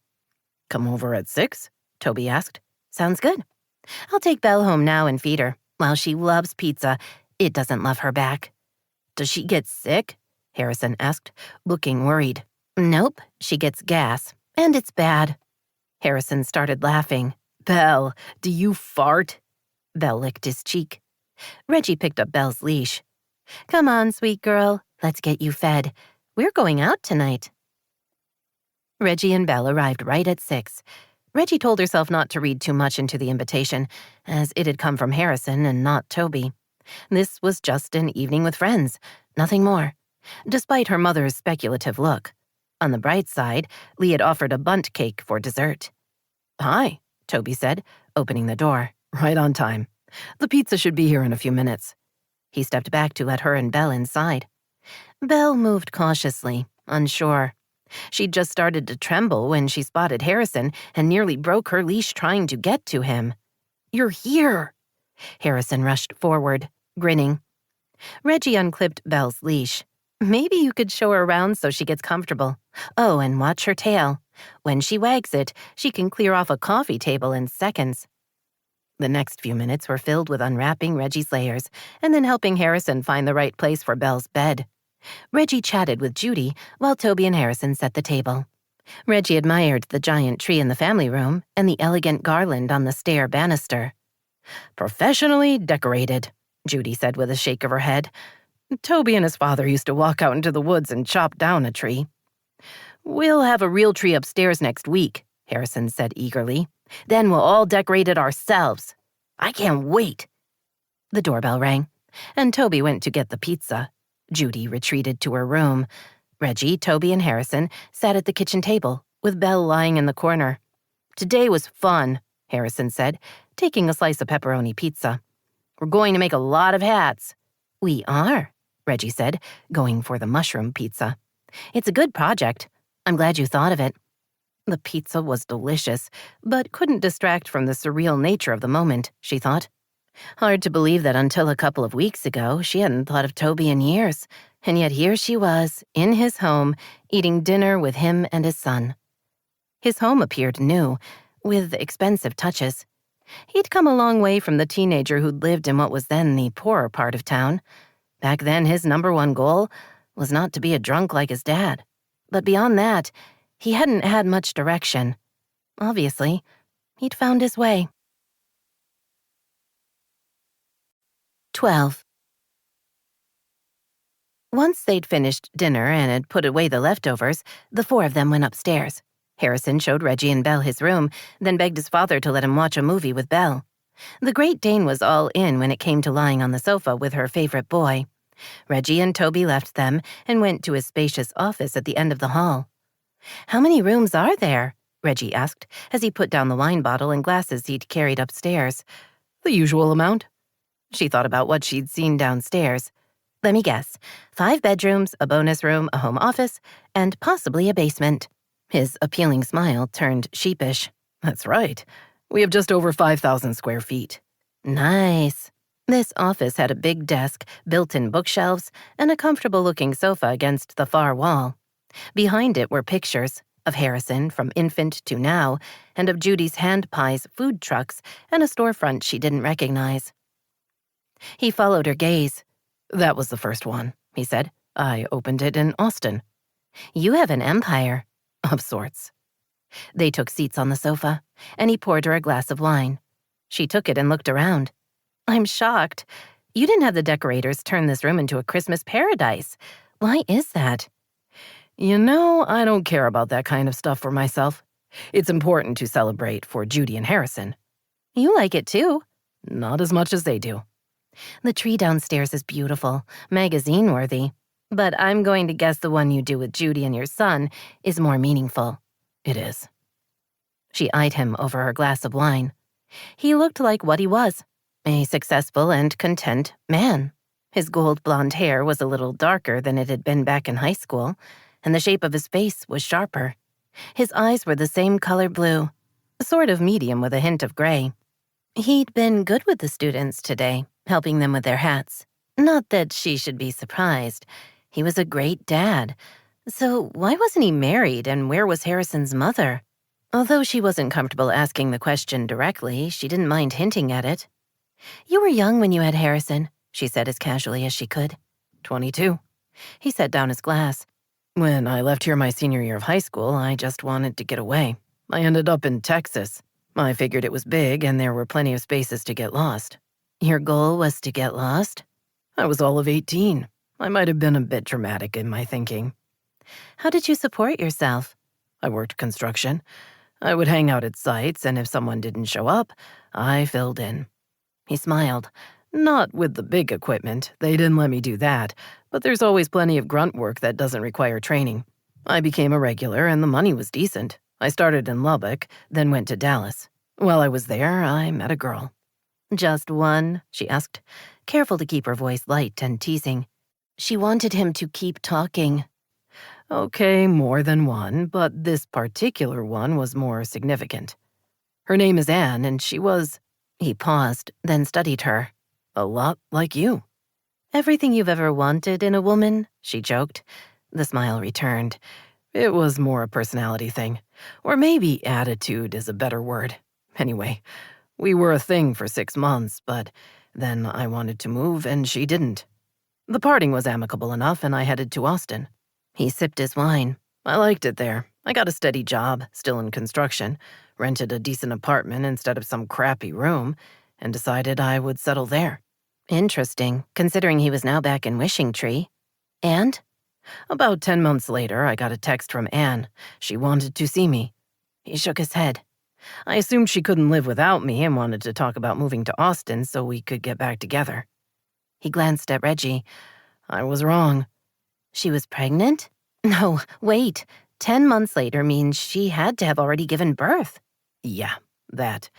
Come over at 6?
Toby asked. Sounds good. I'll take Belle home now and feed her. While she loves pizza, it doesn't love her back.
Does she get sick? Harrison asked, looking worried.
Nope, she gets gas, and it's bad. Harrison started laughing.
Belle, do you fart?
Belle licked his cheek. Reggie picked up Belle's leash. Come on, sweet girl, let's get you fed. We're going out tonight. Reggie and Belle arrived right at 6. Reggie told herself not to read too much into the invitation, as it had come from Harrison and not Toby. This was just an evening with friends, nothing more, despite her mother's speculative look. On the bright side, Lee had offered a bundt cake for dessert.
Hi,
Toby said, opening the door.
Right on time. The pizza should be here in a few minutes.
He stepped back to let her and Belle inside. Belle moved cautiously, unsure. She'd just started to tremble when she spotted Harrison and nearly broke her leash trying to get to him.
You're here!
Harrison rushed forward, grinning. Reggie unclipped Belle's leash. Maybe you could show her around so she gets comfortable. Oh, and watch her tail. When she wags it, she can clear off a coffee table in seconds. The next few minutes were filled with unwrapping Reggie's layers and then helping Harrison find the right place for Belle's bed. Reggie chatted with Judy while Toby and Harrison set the table. Reggie admired the giant tree in the family room and the elegant garland on the stair banister.
Professionally decorated, Judy said with a shake of her head. Toby and his father used to walk out into the woods and chop down a tree.
We'll have a real tree upstairs next week, Harrison said eagerly. Then we'll all decorate it ourselves. I can't wait. The doorbell rang, and Toby went to get the pizza. Judy retreated to her room. Reggie, Toby, and Harrison sat at the kitchen table, with Belle lying in the corner. Today was fun, Harrison said, taking a slice of pepperoni pizza. We're going to make a lot of hats. We are, Reggie said, going for the mushroom pizza. It's a good project. I'm glad you thought of it. The pizza was delicious, but couldn't distract from the surreal nature of the moment, she thought. Hard to believe that until a couple of weeks ago, she hadn't thought of Toby in years, and yet here she was, in his home, eating dinner with him and his son. His home appeared new, with expensive touches. He'd come a long way from the teenager who'd lived in what was then the poorer part of town. Back then, his #1 goal was not to be a drunk like his dad. But beyond that, he hadn't had much direction. Obviously, he'd found his way. 12. Once they'd finished dinner and had put away the leftovers, the 4 of them went upstairs. Harrison showed Reggie and Belle his room, then begged his father to let him watch a movie with Belle.
The Great Dane was all in when it came to lying on the sofa with her favorite boy. Reggie and Toby left them and went to his spacious office at the end of the hall. "How many rooms are there?" Reggie asked as he put down the wine bottle and glasses he'd carried upstairs.
The usual amount.
She thought about what she'd seen downstairs. "Let me guess. 5 bedrooms, a bonus room, a home office, and possibly a basement." His appealing smile turned sheepish.
That's right. We have just over 5,000 square feet.
Nice. This office had a big desk, built-in bookshelves, and a comfortable-looking sofa against the far wall. Behind it were pictures of Harrison from infant to now, and of Judy's hand pies, food trucks, and a storefront she didn't recognize. He followed her gaze.
That was the first one, he said. I opened it in Austin.
"You have an empire."
Of sorts.
They took seats on the sofa, and he poured her a glass of wine. She took it and looked around. "I'm shocked. You didn't have the decorators turn this room into a Christmas paradise. Why is that?"
You know, I don't care about that kind of stuff for myself. It's important to celebrate for Judy and Harrison.
"You like it too."
Not as much as they do.
"The tree downstairs is beautiful, magazine-worthy. But I'm going to guess the one you do with Judy and your son is more meaningful."
It is.
She eyed him over her glass of wine. He looked like what he was, a successful and content man. His gold blonde hair was a little darker than it had been back in high school, and the shape of his face was sharper. His eyes were the same color blue, sort of medium with a hint of gray. He'd been good with the students today, helping them with their hats. Not that she should be surprised. He was a great dad. So why wasn't he married, and where was Harrison's mother? Although she wasn't comfortable asking the question directly, she didn't mind hinting at it. "You were young when you had Harrison," she said as casually as she could.
22.
He set down his glass.
When I left here my senior year of high school, I just wanted to get away. I ended up in Texas. I figured it was big and there were plenty of spaces to get lost.
Your goal was to get lost?
I was all of 18. I might have been a bit dramatic in my thinking.
How did you support yourself?
I worked construction. I would hang out at sites, and if someone didn't show up, I filled in.
He smiled.
Not with the big equipment. They didn't let me do that, but there's always plenty of grunt work that doesn't require training. I became a regular, and the money was decent. I started in Lubbock, then went to Dallas. While I was there, I met a girl.
Just one? She asked, careful to keep her voice light and teasing. She wanted him to keep talking.
Okay, more than one, but this particular one was more significant. Her name is Anne, and she was...
He paused, then studied her.
A lot like you.
Everything you've ever wanted in a woman, she joked. The smile returned.
It was more a personality thing. Or maybe attitude is a better word. Anyway, we were a thing for 6 months, but then I wanted to move and she didn't. The parting was amicable enough and I headed to Austin.
He sipped his wine.
I liked it there. I got a steady job, still in construction, rented a decent apartment instead of some crappy room, and decided I would settle there.
Interesting, considering he was now back in Wishing Tree. And?
About 10 months later, I got a text from Anne. She wanted to see me.
He shook his head.
I assumed she couldn't live without me and wanted to talk about moving to Austin so we could get back together.
He glanced at Reggie.
I was wrong.
She was pregnant? No, wait. 10 months later means she had to have already given birth.
Yeah, that.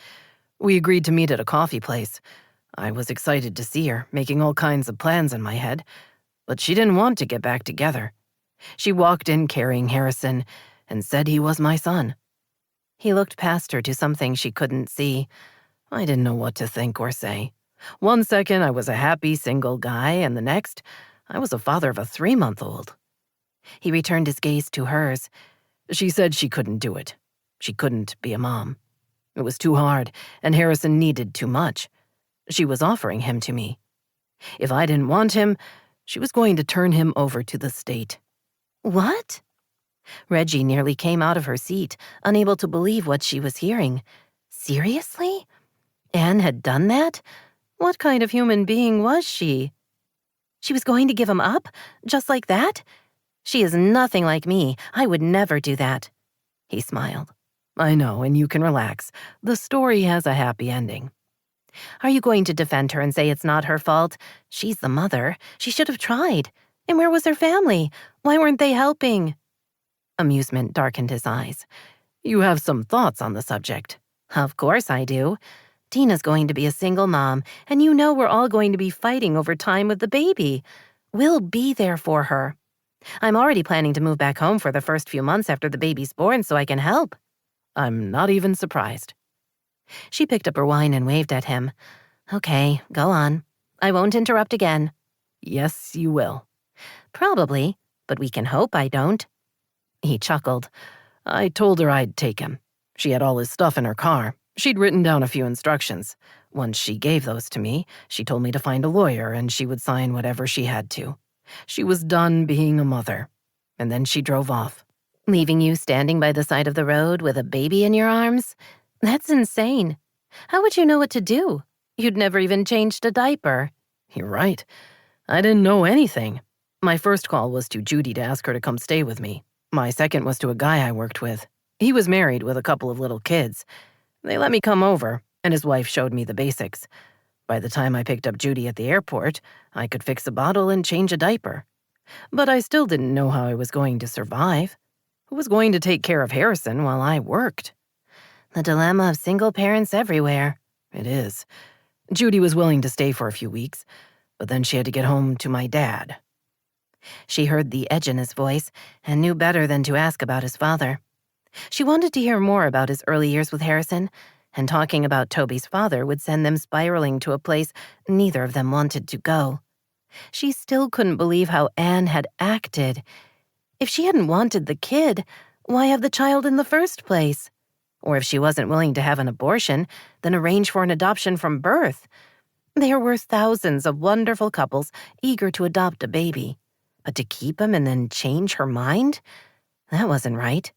We agreed to meet at a coffee place. I was excited to see her, making all kinds of plans in my head. But she didn't want to get back together. She walked in carrying Harrison and said he was my son.
He looked past her to something she couldn't see.
I didn't know what to think or say. 1 second, I was a happy single guy, and the next, I was a father of a 3-month-old.
He returned his gaze to hers.
She said she couldn't do it. She couldn't be a mom. It was too hard, and Harrison needed too much. She was offering him to me. If I didn't want him, she was going to turn him over to the state.
What? Reggie nearly came out of her seat, unable to believe what she was hearing. Seriously? Anne had done that? What kind of human being was she? She was going to give him up? Just like that? She is nothing like me. I would never do that. He smiled.
I know, and you can relax. The story has a happy ending.
Are you going to defend her and say it's not her fault? She's the mother. She should have tried. And where was her family? Why weren't they helping? Amusement darkened his eyes.
You have some thoughts on the subject.
Of course I do. Dena's going to be a single mom, and you know we're all going to be fighting over time with the baby. We'll be there for her. I'm already planning to move back home for the first few months after the baby's born so I can help.
I'm not even surprised.
She picked up her wine and waved at him. Okay, go on. I won't interrupt again.
Yes, you will.
Probably, but we can hope I don't.
He chuckled. I told her I'd take him. She had all his stuff in her car. She'd written down a few instructions. Once she gave those to me, she told me to find a lawyer and she would sign whatever she had to. She was done being a mother. And then she drove off.
Leaving you standing by the side of the road with a baby in your arms? That's insane. How would you know what to do? You'd never even changed a diaper.
You're right. I didn't know anything. My first call was to Judy to ask her to come stay with me. My second was to a guy I worked with. He was married with a couple of little kids. They let me come over, and his wife showed me the basics. By the time I picked up Judy at the airport, I could fix a bottle and change a diaper. But I still didn't know how I was going to survive. Who was going to take care of Harrison while I worked?
The dilemma of single parents everywhere.
It is. Judy was willing to stay for a few weeks, but then she had to get home to my dad.
She heard the edge in his voice and knew better than to ask about his father. She wanted to hear more about his early years with Harrison, and talking about Toby's father would send them spiraling to a place neither of them wanted to go. She still couldn't believe how Anne had acted. If she hadn't wanted the kid, why have the child in the first place? Or if she wasn't willing to have an abortion, then arrange for an adoption from birth. There were thousands of wonderful couples eager to adopt a baby. But to keep him and then change her mind? That wasn't right.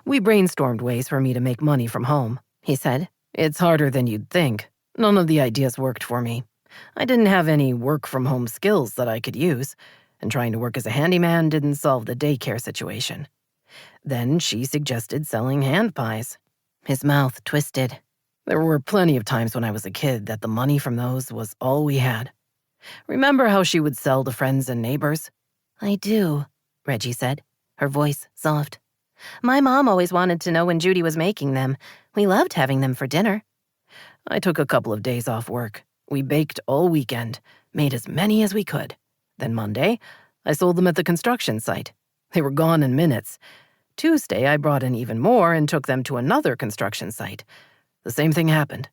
We brainstormed ways for me to make money from home, he said. It's harder than you'd think. None of the ideas worked for me. I didn't have any work-from-home skills that I could use, and trying to work as a handyman didn't solve the daycare situation. Then she suggested selling hand pies.
His mouth twisted.
There were plenty of times when I was a kid that the money from those was all we had. Remember how she would sell to friends and neighbors?
I do, Reggie said, her voice soft. My mom always wanted to know when Judy was making them. We loved having them for dinner.
I took a couple of days off work. We baked all weekend, made as many as we could. Then Monday, I sold them at the construction site. They were gone in minutes. Tuesday, I brought in even more and took them to another construction site. The same thing happened.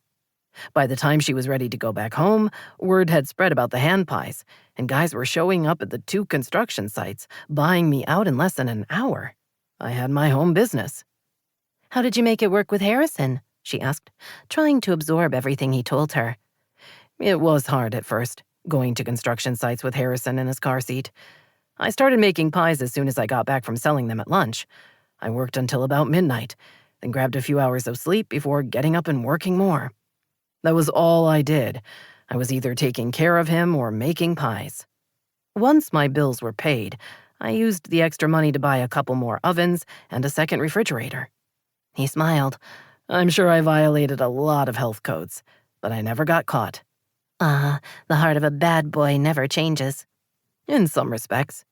By the time she was ready to go back home, word had spread about the hand pies, and guys were showing up at the 2 construction sites, buying me out in less than an hour. I had my home business.
How did you make it work with Harrison? She asked, trying to absorb everything he told her.
It was hard at first, going to construction sites with Harrison in his car seat. I started making pies as soon as I got back from selling them at lunch. I worked until about midnight, then grabbed a few hours of sleep before getting up and working more. That was all I did. I was either taking care of him or making pies. Once my bills were paid, I used the extra money to buy a couple more ovens and a second refrigerator. He smiled. I'm sure I violated a lot of health codes, but I never got caught.
The heart of a bad boy never changes.
In some respects.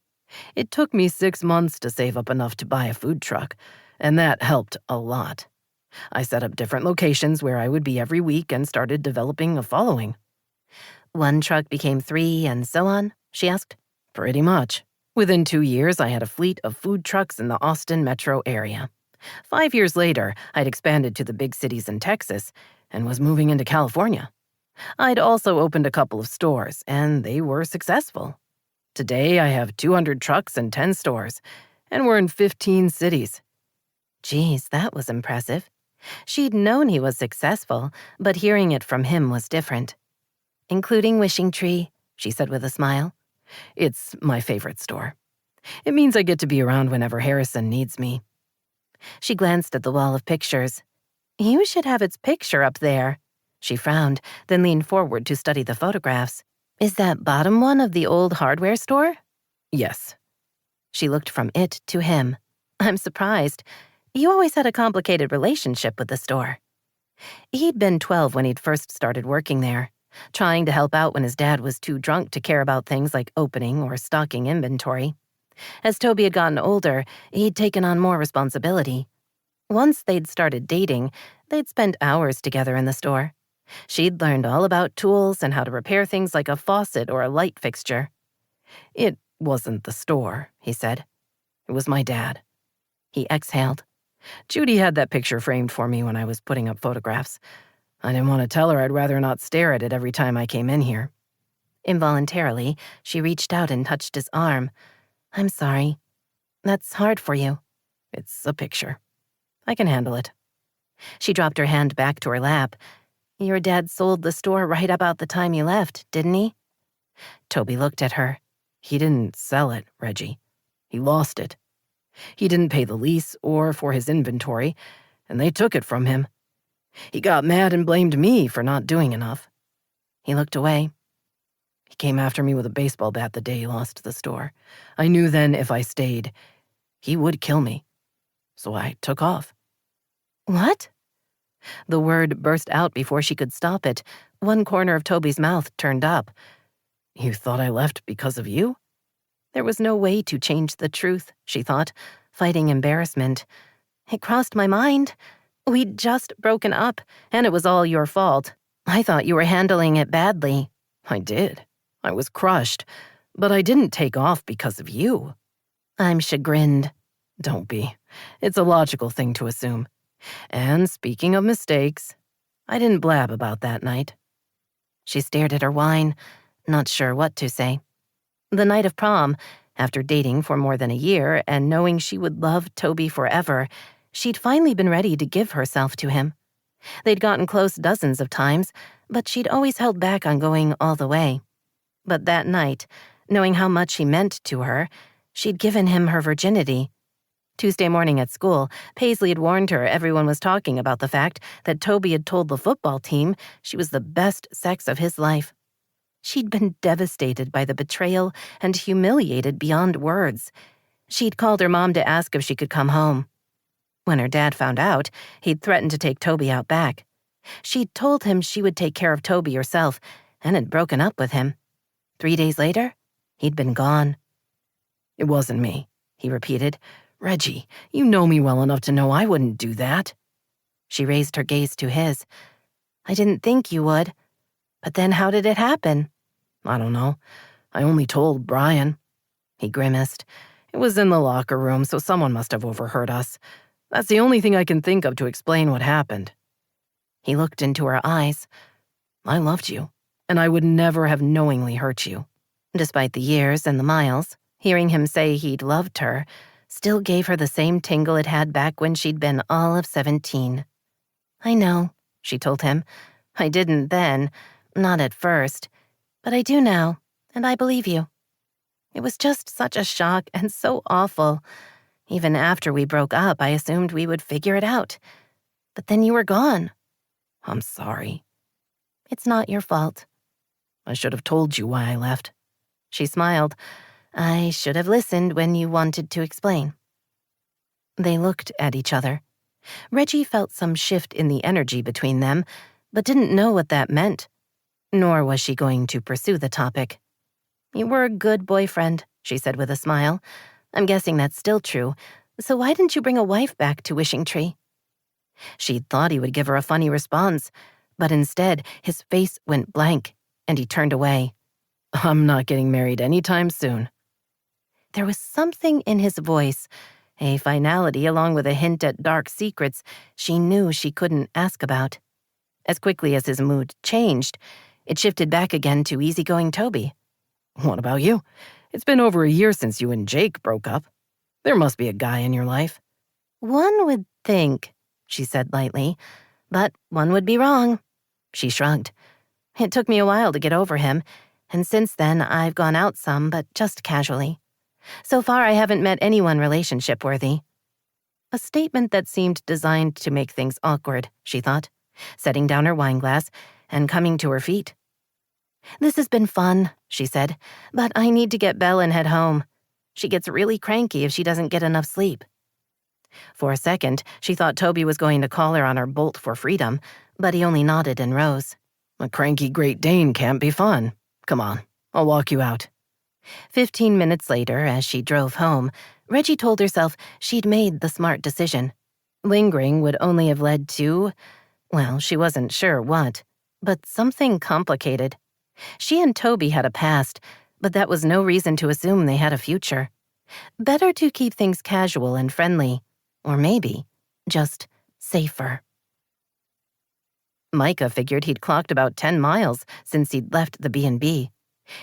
It took me 6 months to save up enough to buy a food truck, and that helped a lot. I set up different locations where I would be every week and started developing a following.
1 truck became 3 and so on, she asked.
Pretty much. Within 2 years, I had a fleet of food trucks in the Austin metro area. 5 years later, I'd expanded to the big cities in Texas and was moving into California. I'd also opened a couple of stores, and they were successful. Today, I have 200 trucks and 10 stores, and we're in 15 cities.
Geez, that was impressive. She'd known he was successful, but hearing it from him was different. Including Wishing Tree, she said with a smile.
It's my favorite store. It means I get to be around whenever Harrison needs me.
She glanced at the wall of pictures. You should have its picture up there. She frowned, then leaned forward to study the photographs. Is that bottom one of the old hardware store?
Yes.
She looked from it to him. I'm surprised. You always had a complicated relationship with the store. He'd been 12 when he'd first started working there, trying to help out when his dad was too drunk to care about things like opening or stocking inventory. As Toby had gotten older, he'd taken on more responsibility. Once they'd started dating, they'd spend hours together in the store. She'd learned all about tools and how to repair things like a faucet or a light fixture. "It wasn't the store," he said. "It was my dad." He exhaled. "Judy had that picture framed for me when I was putting up photographs. I didn't want to tell her I'd rather not stare at it every time I came in here." Involuntarily, she reached out and touched his arm. "I'm sorry. That's hard for you." "It's a picture. I can handle it." She dropped her hand back to her lap. "Your dad sold the store right about the time you left, didn't he?" Toby looked at her. "He didn't sell it, Reggie. He lost it. He didn't pay the lease or for his inventory, and they took it from him. He got mad and blamed me for not doing enough." He looked away. "He came after me with a baseball bat the day he lost the store. I knew then if I stayed, he would kill me. So I took off." "What?" The word burst out before she could stop it. One corner of Toby's mouth turned up. "You thought I left because of you?" There was no way to change the truth, she thought, fighting embarrassment. "It crossed my mind. We'd just broken up, and it was all your fault. I thought you were handling it badly." "I did. I was crushed. But I didn't take off because of you." "I'm chagrined." "Don't be. It's a logical thing to assume. And speaking of mistakes, I didn't blab about that night." She stared at her wine, not sure what to say. The night of prom, after dating for more than a year and knowing she would love Toby forever, she'd finally been ready to give herself to him. They'd gotten close dozens of times, but she'd always held back on going all the way. But that night, knowing how much he meant to her, she'd given him her virginity. Tuesday morning at school, Paisley had warned her everyone was talking about the fact that Toby had told the football team she was the best sex of his life. She'd been devastated by the betrayal and humiliated beyond words. She'd called her mom to ask if she could come home. When her dad found out, he'd threatened to take Toby out back. She'd told him she would take care of Toby herself and had broken up with him. 3 days later, he'd been gone. "It wasn't me," he repeated. "Reggie, you know me well enough to know I wouldn't do that." She raised her gaze to his. "I didn't think you would. But then how did it happen?" "I don't know. I only told Brian." He grimaced. "It was in the locker room, so someone must have overheard us. That's the only thing I can think of to explain what happened." He looked into her eyes. "I loved you, and I would never have knowingly hurt you." Despite the years and the miles, hearing him say he'd loved her still gave her the same tingle it had back when she'd been all of 17. "I know," she told him. "I didn't then, not at first, but I do now, and I believe you. It was just such a shock and so awful. Even after we broke up, I assumed we would figure it out. But then you were gone." "I'm sorry." "It's not your fault." "I should have told you why I left." She smiled. "I should have listened when you wanted to explain." They looked at each other. Reggie felt some shift in the energy between them, but didn't know what that meant. Nor was she going to pursue the topic. "You were a good boyfriend," she said with a smile. "I'm guessing that's still true. So why didn't you bring a wife back to Wishing Tree?" She'd thought he would give her a funny response, but instead his face went blank, and he turned away. "I'm not getting married anytime soon." There was something in his voice, a finality along with a hint at dark secrets she knew she couldn't ask about. As quickly as his mood changed, it shifted back again to easygoing Toby. "What about you? It's been over a year since you and Jake broke up. There must be a guy in your life." "One would think," she said lightly, "but one would be wrong." She shrugged. "It took me a while to get over him, and since then I've gone out some, but just casually. So far I haven't met anyone relationship-worthy." A statement that seemed designed to make things awkward, she thought, setting down her wineglass and coming to her feet. "This has been fun," she said, "but I need to get Belle and head home. She gets really cranky if she doesn't get enough sleep." For a second, she thought Toby was going to call her on her bolt for freedom, but he only nodded and rose.
A cranky Great Dane can't be fun. Come on, I'll walk you out.
15 minutes later, as she drove home, Reggie told herself she'd made the smart decision. Lingering would only have led to, well, she wasn't sure what, but something complicated. She and Toby had a past, but that was no reason to assume they had a future. Better to keep things casual and friendly, or maybe just safer. Micah figured he'd clocked about 10 miles since he'd left the B&B.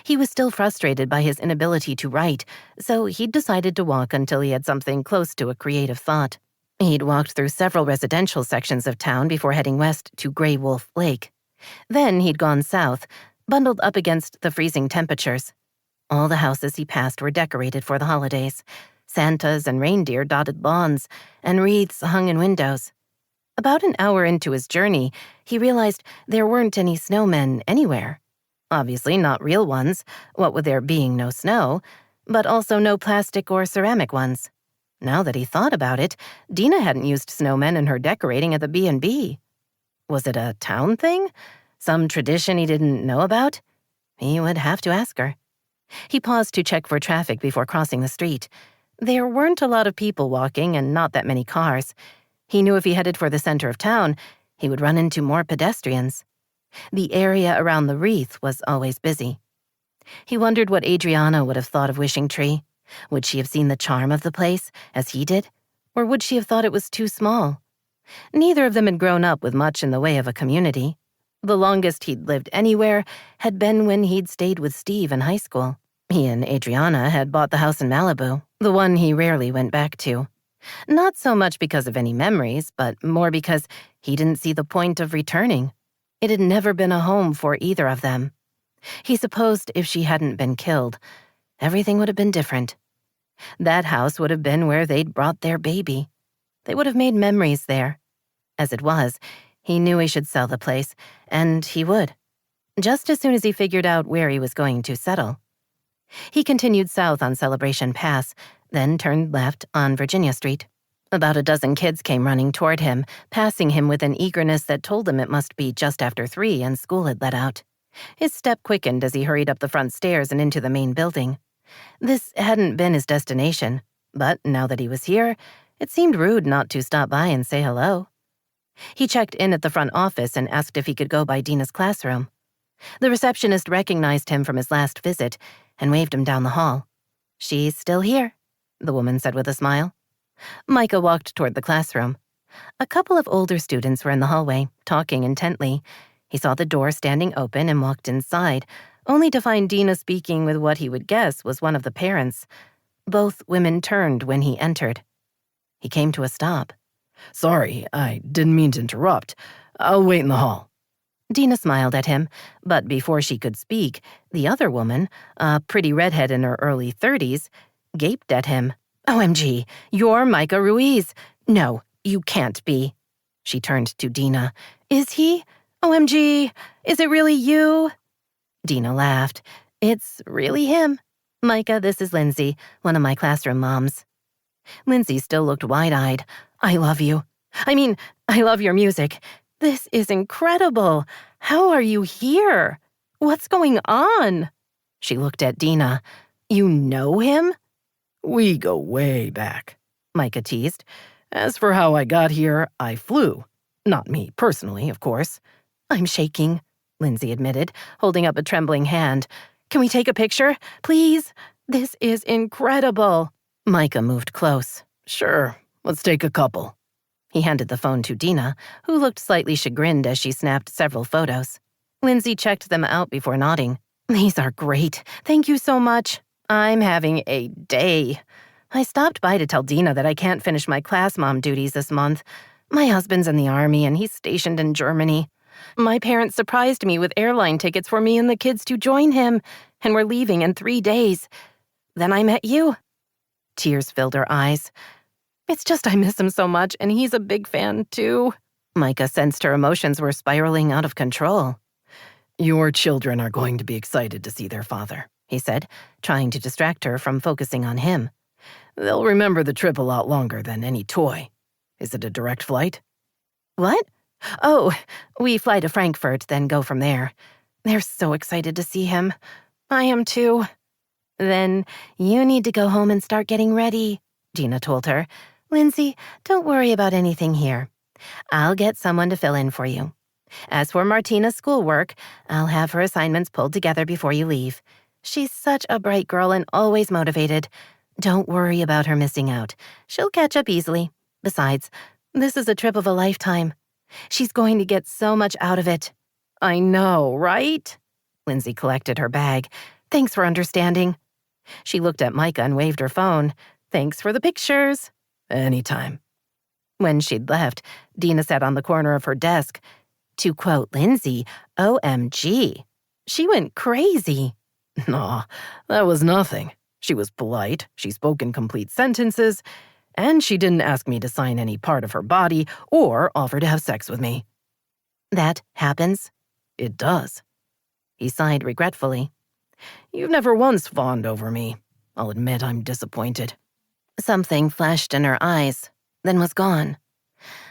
He was still frustrated by his inability to write, so he'd decided to walk until he had something close to a creative thought. He'd walked through several residential sections of town before heading west to Grey Wolf Lake. Then he'd gone south, bundled up against the freezing temperatures. All the houses he passed were decorated for the holidays. Santas and reindeer dotted lawns, and wreaths hung in windows. About an hour into his journey, he realized there weren't any snowmen anywhere. Obviously not real ones, what with there being no snow, but also no plastic or ceramic ones. Now that he thought about it, Dena hadn't used snowmen in her decorating at the B&B. Was it a town thing? Some tradition he didn't know about? He would have to ask her. He paused to check for traffic before crossing the street. There weren't a lot of people walking and not that many cars. He knew if he headed for the center of town, he would run into more pedestrians. The area around the wreath was always busy. He wondered what Adriana would have thought of Wishing Tree. Would she have seen the charm of the place, as he did? Or would she have thought it was too small? Neither of them had grown up with much in the way of a community. The longest he'd lived anywhere had been when he'd stayed with Steve in high school. He and Adriana had bought the house in Malibu, the one he rarely went back to. Not so much because of any memories, but more because he didn't see the point of returning. It had never been a home for either of them. He supposed if she hadn't been killed, everything would have been different. That house would have been where they'd brought their baby. They would have made memories there. As it was, he knew he should sell the place, and he would, just as soon as he figured out where he was going to settle. He continued south on Celebration Pass, then turned left on Virginia Street. About a dozen kids came running toward him, passing him with an eagerness that told him it must be just after 3 and school had let out. His step quickened as he hurried up the front stairs and into the main building. This hadn't been his destination, but now that he was here, it seemed rude not to stop by and say hello. He checked in at the front office and asked if he could go by Dena's classroom. The receptionist recognized him from his last visit and waved him down the hall. "She's still here," the woman said with a smile. Micah walked toward the classroom. A couple of older students were in the hallway, talking intently. He saw the door standing open and walked inside, only to find Dena speaking with what he would guess was one of the parents. Both women turned when he entered. He came to a stop.
Sorry, I didn't mean to interrupt. I'll wait in the hall.
Dena smiled at him, but before she could speak, the other woman, a pretty redhead in her early 30s, gaped at him. "OMG, you're Micah Ruiz. No, you can't be." She turned to Dena. "Is he? OMG, is it really you?" Dena laughed. "It's really him. Micah, this is Lindsay, one of my classroom moms." Lindsay still looked wide-eyed. "I love you. I love your music. This is incredible. How are you here? What's going on?" She looked at Dena. "You know him?"
We go way back, Micah teased. As for how I got here, I flew. Not me personally, of course.
"I'm shaking," Lindsay admitted, holding up a trembling hand. "Can we take a picture, please? This is incredible." Micah moved close.
Sure, let's take a couple.
He handed the phone to Dena, who looked slightly chagrined as she snapped several photos. Lindsay checked them out before nodding. "These are great. Thank you so much. I'm having a day. I stopped by to tell Dena that I can't finish my class mom duties this month. My husband's in the army and he's stationed in Germany. My parents surprised me with airline tickets for me and the kids to join him, and we're leaving in 3 days. Then I met you." Tears filled her eyes. "It's just I miss him so much, and he's a big fan, too." Micah sensed her emotions were spiraling out of control.
Your children are going to be excited to see their father, he said, trying to distract her from focusing on him. They'll remember the trip a lot longer than any toy. Is it a direct flight?
What? Oh, we fly to Frankfurt, then go from there. They're so excited to see him. I am too. Then you need to go home and start getting ready, Dena told her. Lindsay, don't worry about anything here. I'll get someone to fill in for you. As for Martina's schoolwork, I'll have her assignments pulled together before you leave. She's such a bright girl and always motivated. Don't worry about her missing out. She'll catch up easily. Besides, this is a trip of a lifetime. She's going to get so much out of it.
I know, right?
Lindsay collected her bag. Thanks for understanding. She looked at Micah and waved her phone. Thanks for the pictures.
Anytime.
When she'd left, Dena sat on the corner of her desk. To quote Lindsay, OMG. She went crazy.
Aw, that was nothing. She was polite, she spoke in complete sentences, and she didn't ask me to sign any part of her body or offer to have sex with me.
That happens?
It does.
He sighed regretfully.
You've never once fawned over me. I'll admit I'm disappointed.
Something flashed in her eyes, then was gone.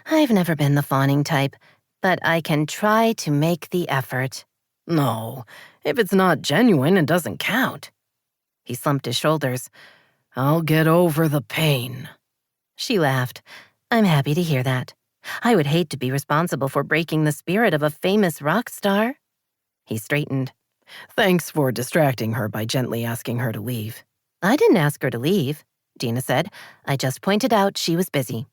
I've never been the fawning type, but I can try to make the effort.
No, if it's not genuine, it doesn't count.
He slumped his shoulders.
I'll get over the pain.
She laughed. I'm happy to hear that. I would hate to be responsible for breaking the spirit of a famous rock star. He straightened.
Thanks for distracting her by gently asking her to leave.
I didn't ask her to leave, Dena said. I just pointed out she was busy.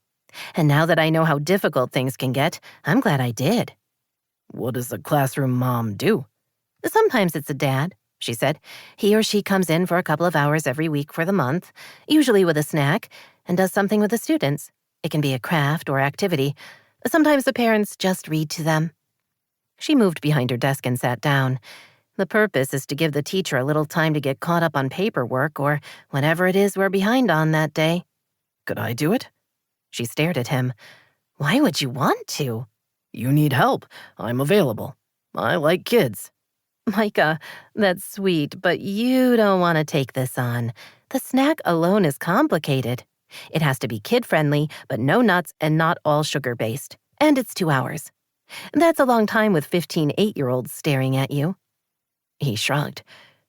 And now that I know how difficult things can get, I'm glad I did.
What does a classroom mom do?
Sometimes it's a dad, she said. He or she comes in for a couple of hours every week for the month, usually with a snack, and does something with the students. It can be a craft or activity. Sometimes the parents just read to them. She moved behind her desk and sat down. The purpose is to give the teacher a little time to get caught up on paperwork or whatever it is we're behind on that day.
Could I do it?
She stared at him. Why would you want to?
You need help. I'm available. I like kids.
Micah, that's sweet, but you don't want to take this on. The snack alone is complicated. It has to be kid-friendly, but no nuts and not all sugar-based. And it's 2 hours. That's a long time with 15 8-year-olds staring at you.
He shrugged.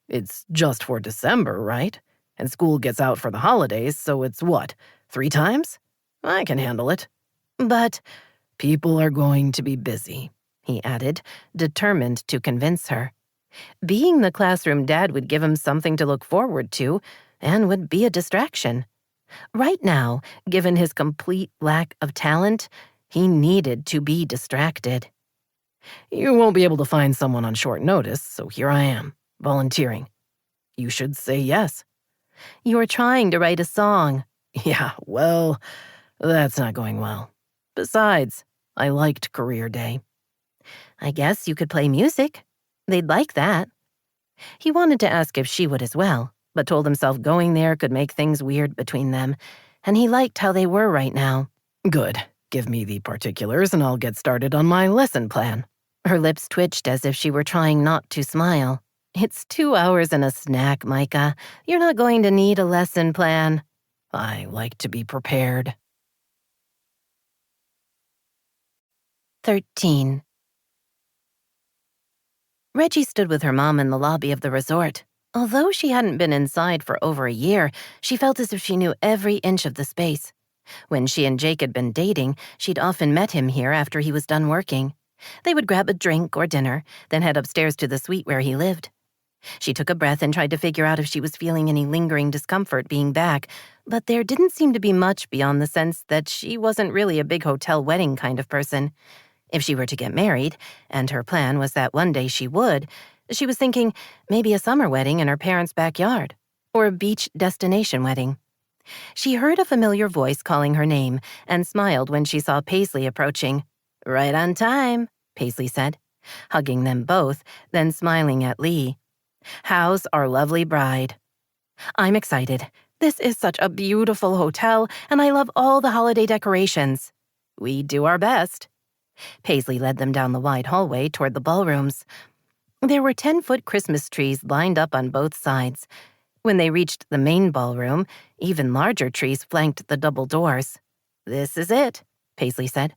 It's just for December, right? And school gets out for the holidays, so it's what, 3 times? I can handle it.
But
people are going to be busy,
he added, determined to convince her. Being the classroom dad would give him something to look forward to and would be a distraction. Right now, given his complete lack of talent, he needed to be distracted.
You won't be able to find someone on short notice, so here I am, volunteering. You should say yes.
You're trying to write a song.
Yeah, well, that's not going well. Besides, I liked career day.
I guess you could play music. They'd like that. He wanted to ask if she would as well, but told himself going there could make things weird between them, and he liked how they were right now.
Good. Give me the particulars and I'll get started on my lesson plan.
Her lips twitched as if she were trying not to smile. It's 2 hours and a snack, Micah. You're not going to need a lesson plan.
I like to be prepared.
13. Reggie stood with her mom in the lobby of the resort. Although she hadn't been inside for over a year, she felt as if she knew every inch of the space. When she and Jake had been dating, she'd often met him here after he was done working. They would grab a drink or dinner, then head upstairs to the suite where he lived. She took a breath and tried to figure out if she was feeling any lingering discomfort being back, but there didn't seem to be much beyond the sense that she wasn't really a big hotel wedding kind of person. If she were to get married, and her plan was that one day she would, she was thinking maybe a summer wedding in her parents' backyard, or a beach destination wedding. She heard a familiar voice calling her name and smiled when she saw Paisley approaching. Right on time, Paisley said, hugging them both, then smiling at Lee. How's our lovely bride? I'm excited. This is such a beautiful hotel, and I love all the holiday decorations. We do our best. Paisley led them down the wide hallway toward the ballrooms. There were 10-foot Christmas trees lined up on both sides. When they reached the main ballroom, even larger trees flanked the double doors. "This is it," Paisley said,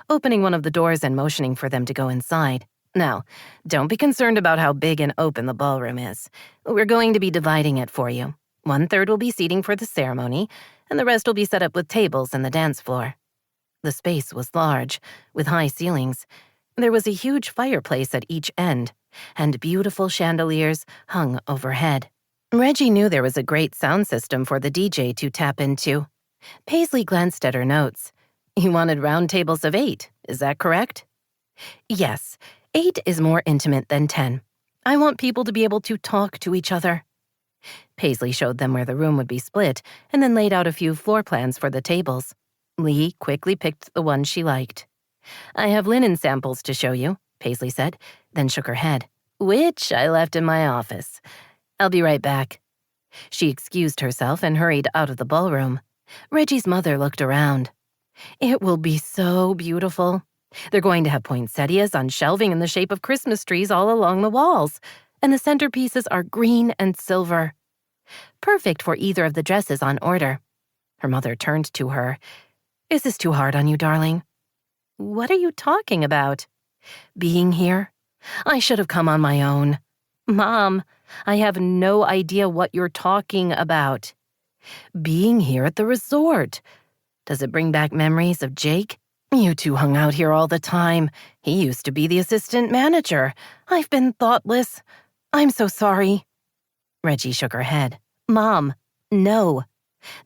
opening one of the doors and motioning for them to go inside. "Now, don't be concerned about how big and open the ballroom is. We're going to be dividing it for you. 1/3 will be seating for the ceremony, and the rest will be set up with tables and the dance floor." The space was large, with high ceilings. There was a huge fireplace at each end, and beautiful chandeliers hung overhead. Reggie knew there was a great sound system for the DJ to tap into. Paisley glanced at her notes. "You wanted round tables of 8, is that correct?" "Yes, 8 is more intimate than 10. I want people to be able to talk to each other." Paisley showed them where the room would be split and then laid out a few floor plans for the tables. Lee quickly picked the one she liked. "I have linen samples to show you," Paisley said, then shook her head. "Which I left in my office. I'll be right back." She excused herself and hurried out of the ballroom. Reggie's mother looked around. "It will be so beautiful. They're going to have poinsettias on shelving in the shape of Christmas trees all along the walls, and the centerpieces are green and silver. Perfect for either of the dresses on order." Her mother turned to her. "Is this too hard on you, darling?" "What are you talking about?" "Being here. I should have come on my own." "Mom, I have no idea what you're talking about." "Being here at the resort. Does it bring back memories of Jake? You two hung out here all the time. He used to be the assistant manager. I've been thoughtless. I'm so sorry." Reggie shook her head. "Mom, no.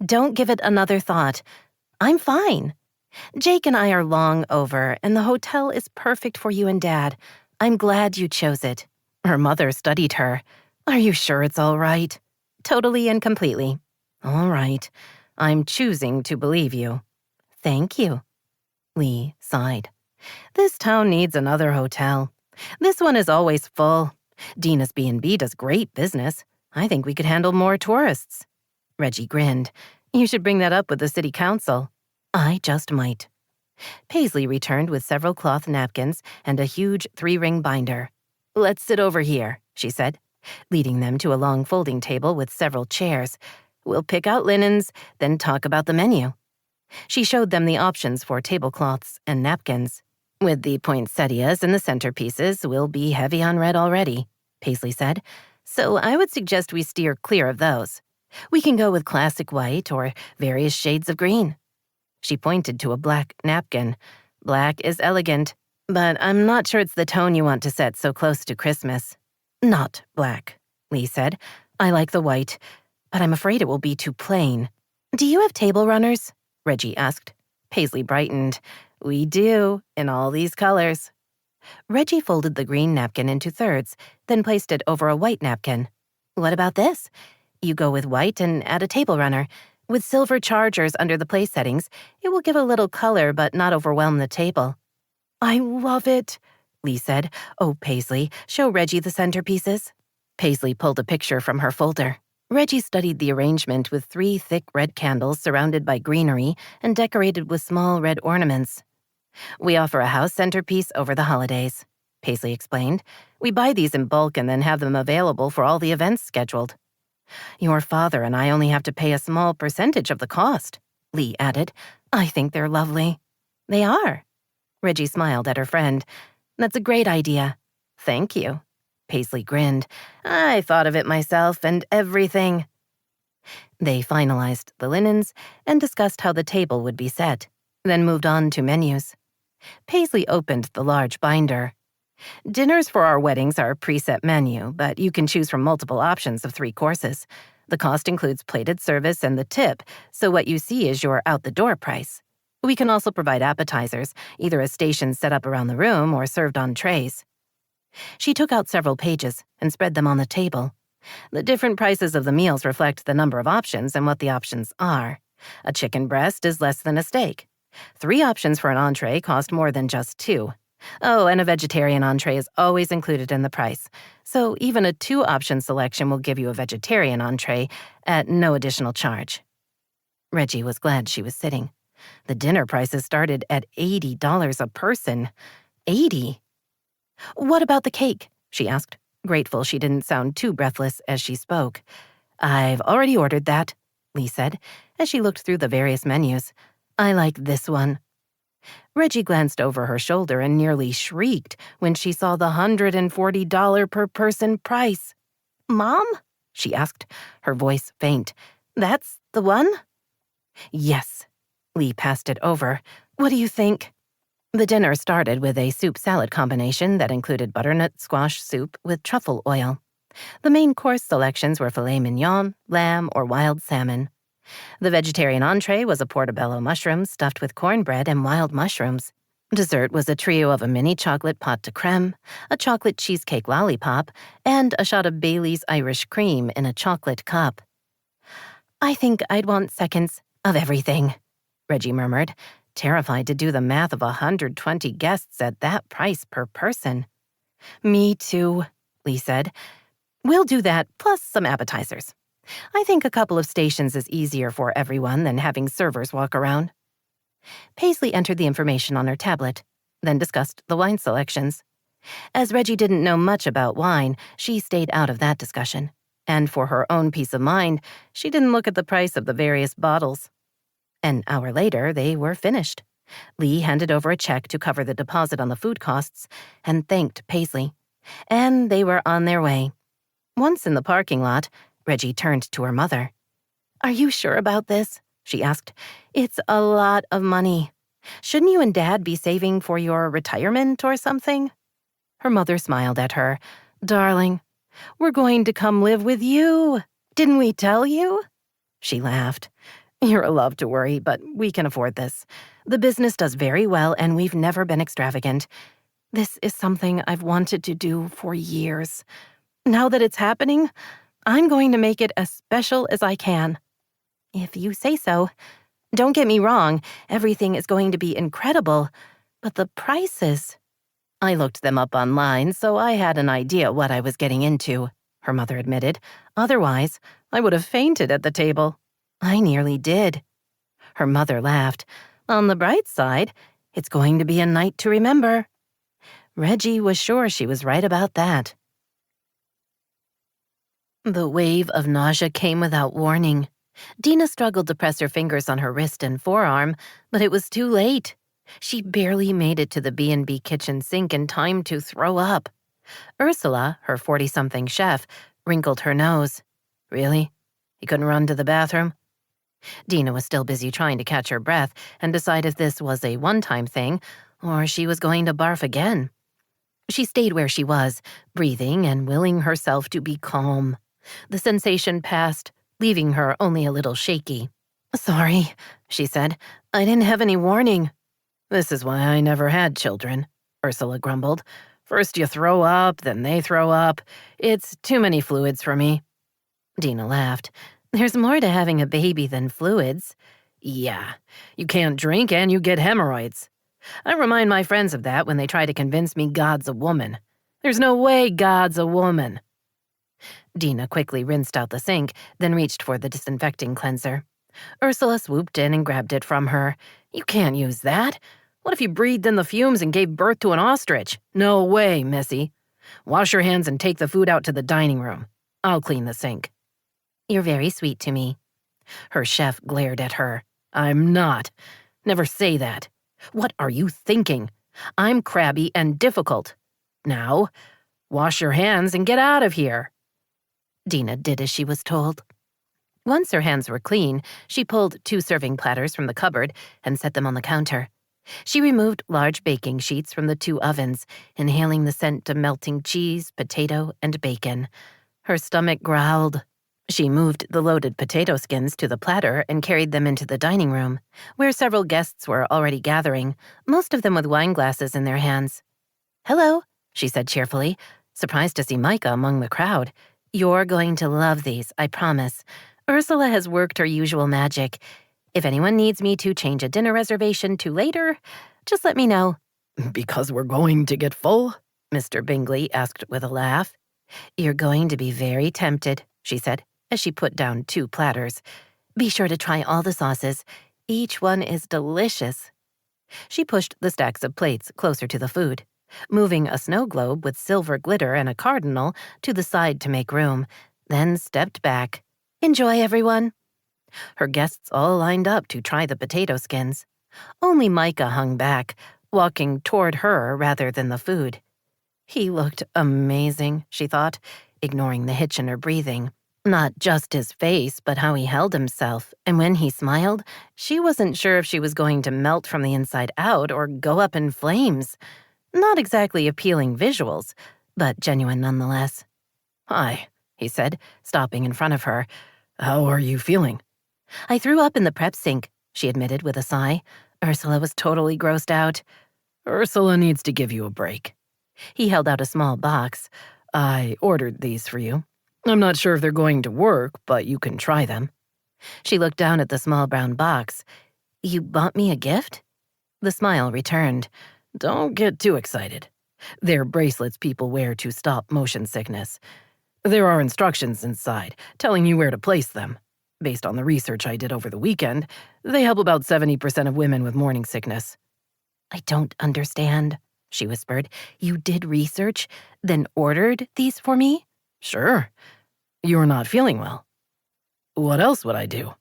Don't give it another thought. I'm fine. Jake and I are long over, and the hotel is perfect for you and Dad. I'm glad you chose it." Her mother studied her. "Are you sure it's all right?" "Totally and completely." "All right. I'm choosing to believe you." "Thank you." Lee sighed. "This town needs another hotel. This one is always full. Dena's B&B does great business. I think we could handle more tourists." Reggie grinned. "You should bring that up with the city council." "I just might." Paisley returned with several cloth napkins and a huge 3-ring binder. "Let's sit over here," she said, leading them to a long folding table with several chairs. "We'll pick out linens, then talk about the menu." She showed them the options for tablecloths and napkins. "With the poinsettias and the centerpieces, we'll be heavy on red already," Paisley said, "so I would suggest we steer clear of those. We can go with classic white or various shades of green." She pointed to a black napkin. "Black is elegant, but I'm not sure it's the tone you want to set so close to Christmas." "Not black," Lee said. "I like the white, but I'm afraid it will be too plain." "Do you have table runners?" Reggie asked. Paisley brightened. "We do, in all these colors." Reggie folded the green napkin into thirds, then placed it over a white napkin. "What about this? You go with white and add a table runner. With silver chargers under the place settings, it will give a little color but not overwhelm the table." "I love it," Lee said. "Oh, Paisley, show Reggie the centerpieces." Paisley pulled a picture from her folder. Reggie studied the arrangement with 3 thick red candles surrounded by greenery and decorated with small red ornaments. "We offer a house centerpiece over the holidays," Paisley explained. "We buy these in bulk and then have them available for all the events scheduled." "Your father and I only have to pay a small percentage of the cost," Lee added. "I think they're lovely." "They are." Reggie smiled at her friend. "That's a great idea." "Thank you." Paisley grinned. "I thought of it myself and everything." They finalized the linens and discussed how the table would be set, then moved on to menus. Paisley opened the large binder. "Dinners for our weddings are a preset menu, but you can choose from multiple options of 3 courses. The cost includes plated service and the tip, so what you see is your out-the-door price. We can also provide appetizers, either as stations set up around the room or served on trays." She took out several pages and spread them on the table. The different prices of the meals reflect the number of options and what the options are. A chicken breast is less than a steak. 3 options for an entree cost more than just 2. Oh, and a vegetarian entree is always included in the price, so even a 2-option selection will give you a vegetarian entree at no additional charge. Reggie was glad she was sitting. The dinner prices started at $80 a person. 80. "What about the cake?" she asked, grateful she didn't sound too breathless as she spoke. I've already ordered that, Lee said, as she looked through the various menus. I like this one. Reggie glanced over her shoulder and nearly shrieked when she saw the $140 per person price. Mom? She asked, her voice faint. That's the one? Yes. Lee passed it over. What do you think? The dinner started with a soup-salad combination that included butternut squash soup with truffle oil. The main course selections were filet mignon, lamb, or wild salmon. The vegetarian entree was a portobello mushroom stuffed with cornbread and wild mushrooms. Dessert was a trio of a mini chocolate pâte de crème, a chocolate cheesecake lollipop, and a shot of Bailey's Irish cream in a chocolate cup. I think I'd want seconds of everything, Reggie murmured, terrified to do the math of 120 guests at that price per person. Me too, Lee said. We'll do that, plus some appetizers. I think a couple of stations is easier for everyone than having servers walk around. Paisley entered the information on her tablet, then discussed the wine selections. As Reggie didn't know much about wine, she stayed out of that discussion. And for her own peace of mind, she didn't look at the price of the various bottles. An hour later, they were finished. Lee handed over a check to cover the deposit on the food costs and thanked Paisley. And they were on their way. Once in the parking lot, Reggie turned to her mother. Are you sure about this? She asked. It's a lot of money. Shouldn't you and Dad be saving for your retirement or something? Her mother smiled at her. Darling, we're going to come live with you. Didn't we tell you? She laughed. You're a love to worry, but we can afford this. The business does very well, and we've never been extravagant. This is something I've wanted to do for years. Now that it's happening, I'm going to make it as special as I can. If you say so. Don't get me wrong, everything is going to be incredible, but the prices... I looked them up online, so I had an idea what I was getting into, her mother admitted. Otherwise, I would have fainted at the table. I nearly did. Her mother laughed. On the bright side, it's going to be a night to remember. Reggie was sure she was right about that. The wave of nausea came without warning. Dena struggled to press her fingers on her wrist and forearm, but it was too late. She barely made it to the B&B kitchen sink in time to throw up. Ursula, her 40-something chef, wrinkled her nose. Really? He couldn't run to the bathroom? Dena was still busy trying to catch her breath and decide if this was a one-time thing or she was going to barf again. She stayed where she was, breathing and willing herself to be calm. The sensation passed, leaving her only a little shaky. Sorry, she said. I didn't have any warning. This is why I never had children, Ursula grumbled. First you throw up, then they throw up. It's too many fluids for me. Dena laughed. There's more to having a baby than fluids. Yeah, you can't drink and you get hemorrhoids. I remind my friends of that when they try to convince me God's a woman. There's no way God's a woman. Dena quickly rinsed out the sink, then reached for the disinfecting cleanser. Ursula swooped in and grabbed it from her. You can't use that. What if you breathed in the fumes and gave birth to an ostrich? No way, Missy. Wash your hands and take the food out to the dining room. I'll clean the sink. You're very sweet to me. Her chef glared at her. I'm not. Never say that. What are you thinking? I'm crabby and difficult. Now, wash your hands and get out of here. Dena did as she was told. Once her hands were clean, she pulled 2 serving platters from the cupboard and set them on the counter. She removed large baking sheets from the 2 ovens, inhaling the scent of melting cheese, potato, and bacon. Her stomach growled. She moved the loaded potato skins to the platter and carried them into the dining room, where several guests were already gathering, most of them with wine glasses in their hands. Hello, she said cheerfully, surprised to see Micah among the crowd. You're going to love these, I promise. Ursula has worked her usual magic. If anyone needs me to change a dinner reservation to later, just let me know. Because we're going to get full? Mr. Bingley asked with a laugh. You're going to be very tempted, she said, as she put down 2 platters. Be sure to try all the sauces. Each one is delicious. She pushed the stacks of plates closer to the food, moving a snow globe with silver glitter and a cardinal to the side to make room, then stepped back. Enjoy, everyone. Her guests all lined up to try the potato skins. Only Micah hung back, walking toward her rather than the food. He looked amazing, she thought, ignoring the hitch in her breathing. Not just his face, but how he held himself, and when he smiled, she wasn't sure if she was going to melt from the inside out or go up in flames. Not exactly appealing visuals, but genuine nonetheless.
"Hi," he said, stopping in front of her. "How are you feeling?"
I threw up in the prep sink, she admitted with a sigh. Ursula was totally grossed out.
"Ursula needs to give you a break." He held out a small box. "I ordered these for you. I'm not sure if they're going to work, but you can try them."
She looked down at the small brown box. You bought me a gift?
The smile returned. "Don't get too excited. They're bracelets people wear to stop motion sickness. There are instructions inside telling you where to place them. Based on the research I did over the weekend, they help about 70% of women with morning sickness."
I don't understand, she whispered. You did research, then ordered these for me?
"Sure. You're not feeling well. What else would I do?"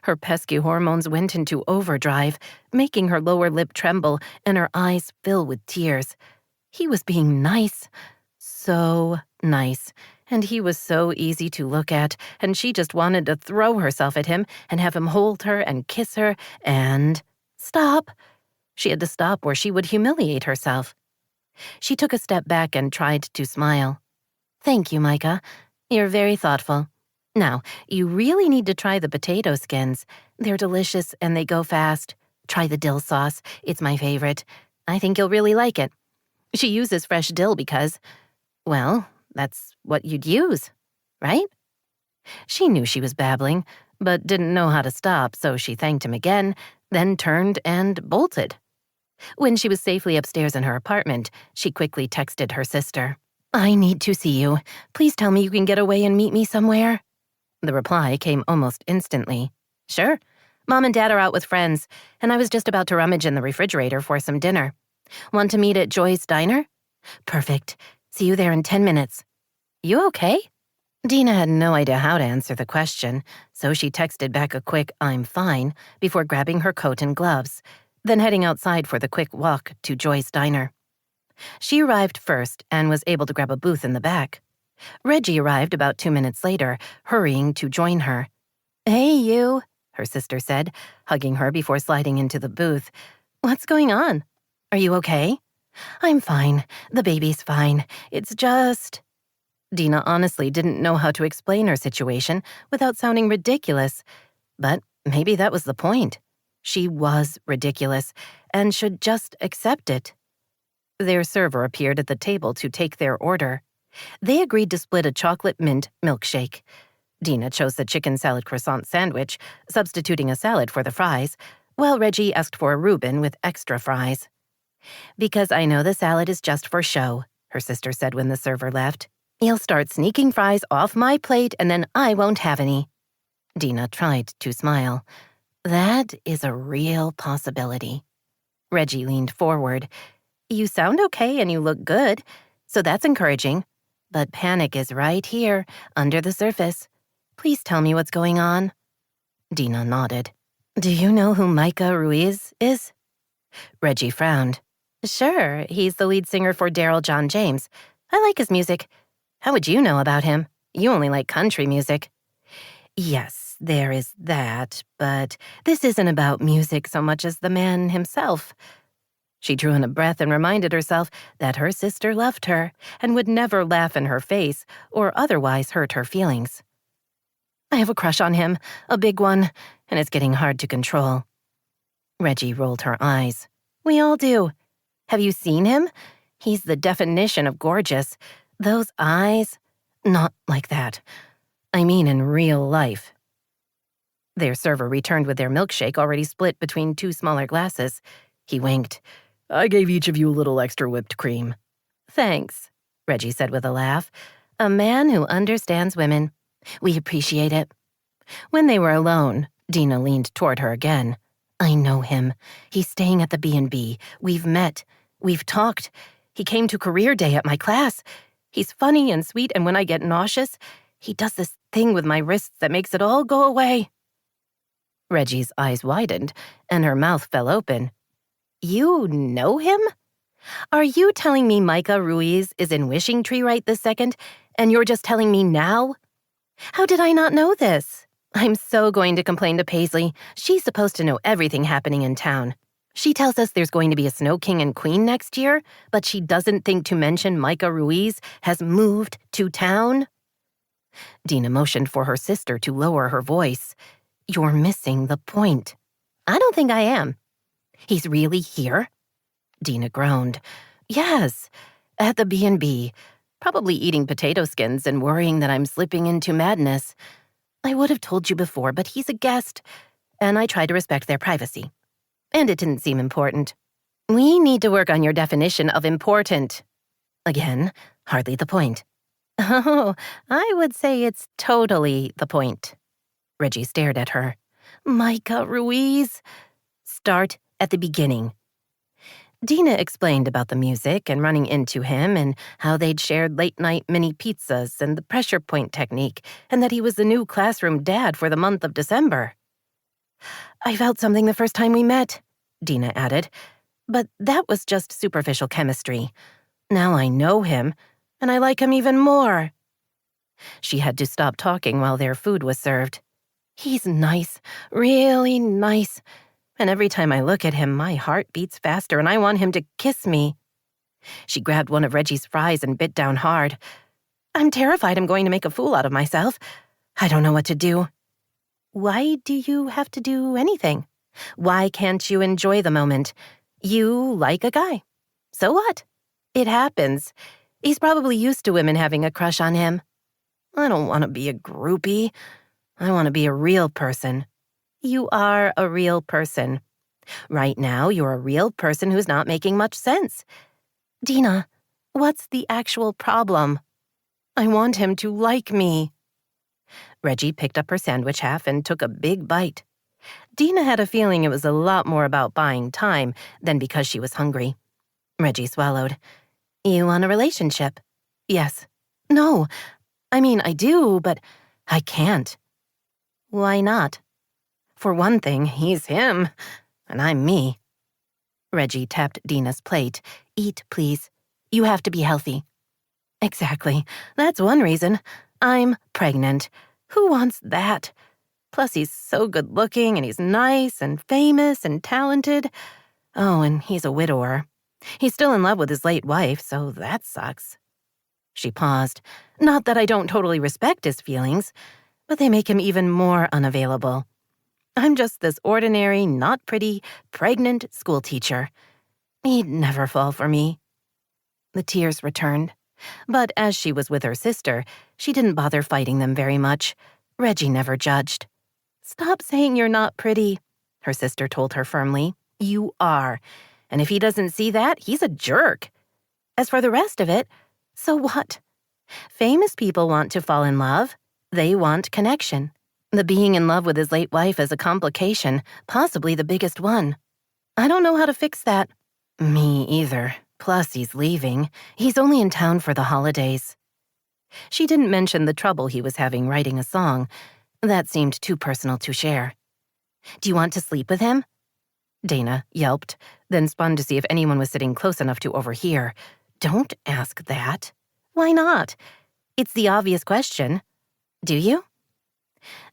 Her pesky hormones went into overdrive, making her lower lip tremble and her eyes fill with tears. He was being nice. So nice. And he was so easy to look at, and she just wanted to throw herself at him and have him hold her and kiss her and... Stop! She had to stop or she would humiliate herself. She took a step back and tried to smile. Thank you, Micah. You're very thoughtful. Now, you really need to try the potato skins. They're delicious and they go fast. Try the dill sauce. It's my favorite. I think you'll really like it. She uses fresh dill because, well, that's what you'd use, right? She knew she was babbling, but didn't know how to stop, so she thanked him again, then turned and bolted. When she was safely upstairs in her apartment, she quickly texted her sister. I need to see you. Please tell me you can get away and meet me somewhere. The reply came almost instantly. Sure. Mom and Dad are out with friends, and I was just about to rummage in the refrigerator for some dinner. Want to meet at Joy's Diner? Perfect. See you there in 10 minutes. You okay? Dena had no idea how to answer the question, so she texted back a quick, I'm fine, before grabbing her coat and gloves, then heading outside for the quick walk to Joy's Diner. She arrived first and was able to grab a booth in the back. Reggie arrived about 2 minutes later, hurrying to join her. Hey, you, her sister said, hugging her before sliding into the booth. What's going on? Are you okay? I'm fine. The baby's fine. It's just... Dena honestly didn't know how to explain her situation without sounding ridiculous, but maybe that was the point. She was ridiculous and should just accept it. Their server appeared at the table to take their order. They agreed to split a chocolate mint milkshake. Dena chose the chicken salad croissant sandwich, substituting a salad for the fries, while Reggie asked for a Reuben with extra fries. Because I know the salad is just for show, her sister said when the server left. You'll start sneaking fries off my plate and then I won't have any. Dena tried to smile. That is a real possibility. Reggie leaned forward. You sound okay and you look good, so that's encouraging. But panic is right here, under the surface. Please tell me what's going on. Dena nodded. Do you know who Micah Ruiz is? Reggie frowned. Sure, he's the lead singer for Daryl John James. I like his music. How would you know about him? You only like country music. Yes, there is that, but this isn't about music so much as the man himself. She drew in a breath and reminded herself that her sister loved her and would never laugh in her face or otherwise hurt her feelings. I have a crush on him, a big one, and it's getting hard to control. Reggie rolled her eyes. We all do. Have you seen him? He's the definition of gorgeous. Those eyes, not like that. I mean in real life. Their server returned with their milkshake already split between 2 smaller glasses. He winked. I gave each of you a little extra whipped cream. Thanks, Reggie said with a laugh. A man who understands women. We appreciate it. When they were alone, Dena leaned toward her again. I know him. He's staying at the B&B. We've met. We've talked. He came to career day at my class. He's funny and sweet, and when I get nauseous, He does this thing with my wrists that makes it all go away. Reggie's eyes widened, and her mouth fell open. You know him? Are you telling me Micah Ruiz is in Wishing Tree right this second, and you're just telling me now? How did I not know this? I'm so going to complain to Paisley. She's supposed to know everything happening in town. She tells us there's going to be a Snow King and Queen next year, but she doesn't think to mention Micah Ruiz has moved to town. Dena motioned for her sister to lower her voice. You're missing the point. I don't think I am. He's really here? Dena groaned. Yes, at the B&B, probably eating potato skins and worrying that I'm slipping into madness. I would have told you before, but he's a guest, and I try to respect their privacy. And it didn't seem important. We need to work on your definition of important. Again, hardly the point. Oh, I would say it's totally the point. Reggie stared at her. Micah Ruiz. Start at the beginning. Dena explained about the music and running into him and how they'd shared late-night mini pizzas and the pressure point technique and that he was the new classroom dad for the month of December. I felt something the first time we met, Dena added, but that was just superficial chemistry. Now I know him, and I like him even more. She had to stop talking while their food was served. He's nice, really nice. And every time I look at him, my heart beats faster and I want him to kiss me. She grabbed one of Reggie's fries and bit down hard. I'm terrified I'm going to make a fool out of myself. I don't know what to do. Why do you have to do anything? Why can't you enjoy the moment? You like a guy. So what? It happens. He's probably used to women having a crush on him. I don't want to be a groupie. I want to be a real person. You are a real person. Right now, you're a real person who's not making much sense. Dena, what's the actual problem? I want him to like me. Reggie picked up her sandwich half and took a big bite. Dena had a feeling it was a lot more about buying time than because she was hungry. Reggie swallowed. You want a relationship? Yes. No. I mean, I do, but I can't. Why not? For one thing, he's him, and I'm me. Reggie tapped Dena's plate. Eat, please. You have to be healthy. Exactly. That's one reason. I'm pregnant. Who wants that? Plus, he's so good-looking, and he's nice and famous and talented. Oh, and he's a widower. He's still in love with his late wife, so that sucks. She paused. Not that I don't totally respect his feelings, but they make him even more unavailable. I'm just this ordinary, not pretty, pregnant schoolteacher. He'd never fall for me. The tears returned. But as she was with her sister, she didn't bother fighting them very much. Reggie never judged. Stop saying you're not pretty, her sister told her firmly. You are. And if he doesn't see that, he's a jerk. As for the rest of it, so what? Famous people want to fall in love. They want connection. The being in love with his late wife is a complication, possibly the biggest one. I don't know how to fix that. Me either. Plus, he's leaving. He's only in town for the holidays. She didn't mention the trouble he was having writing a song. That seemed too personal to share. Do you want to sleep with him? Dena yelped, then spun to see if anyone was sitting close enough to overhear. Don't ask that. Why not? It's the obvious question. Do you?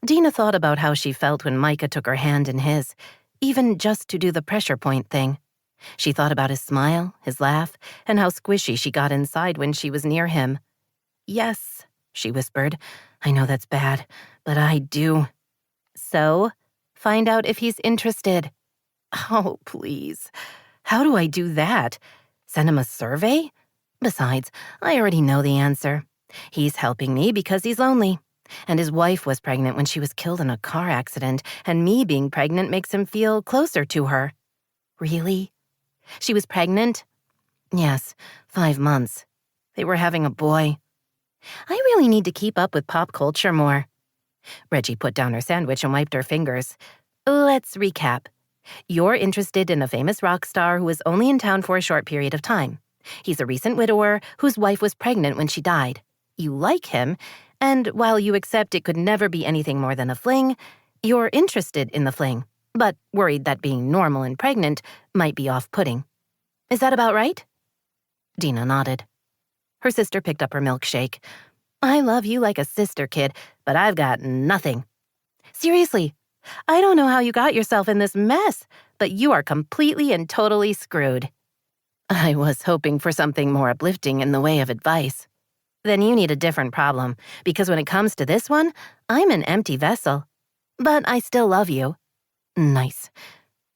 Dena thought about how she felt when Micah took her hand in his, even just to do the pressure point thing. She thought about his smile, his laugh, and how squishy she got inside when she was near him. Yes, she whispered. I know that's bad, but I do. So, find out if he's interested. Oh, please. How do I do that? Send him a survey? Besides, I already know the answer. He's helping me because he's lonely. And his wife was pregnant when she was killed in a car accident, and me being pregnant makes him feel closer to her. Really? She was pregnant? Yes, 5 months. They were having a boy. I really need to keep up with pop culture more. Reggie put down her sandwich and wiped her fingers. Let's recap. You're interested in a famous rock star who was only in town for a short period of time. He's a recent widower whose wife was pregnant when she died. You like him,
And while you accept it could never be anything more than a fling, you're interested in the fling, but worried that being normal and pregnant might be off-putting. Is that about right? Dena nodded. Her sister picked up her milkshake. I love you like a sister, kid, but I've got nothing. Seriously, I don't know how you got yourself in this mess, but you are completely and totally screwed. I was hoping for something more uplifting in the way of advice. Then you need a different problem, because when it comes to this one, I'm an empty vessel. But I still love you. Nice.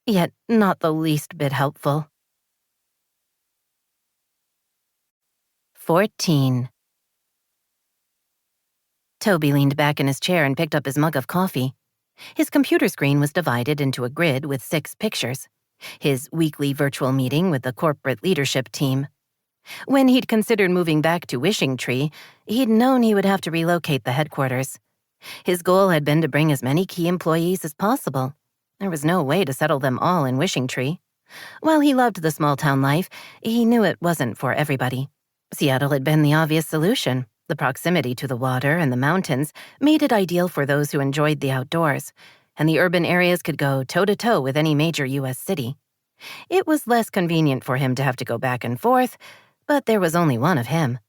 Yet not the least bit helpful. 14. Toby leaned back in his chair and picked up his mug of coffee. His computer screen was divided into a grid with 6 pictures. His weekly virtual meeting with the corporate leadership team. When he'd considered moving back to Wishing Tree, he'd known he would have to relocate the headquarters. His goal had been to bring as many key employees as possible. There was no way to settle them all in Wishing Tree. While he loved the small-town life, he knew it wasn't for everybody. Seattle had been the obvious solution. The proximity to the water and the mountains made it ideal for those who enjoyed the outdoors, and the urban areas could go toe-to-toe with any major U.S. city. It was less convenient for him to have to go back and forth, but there was only one of him.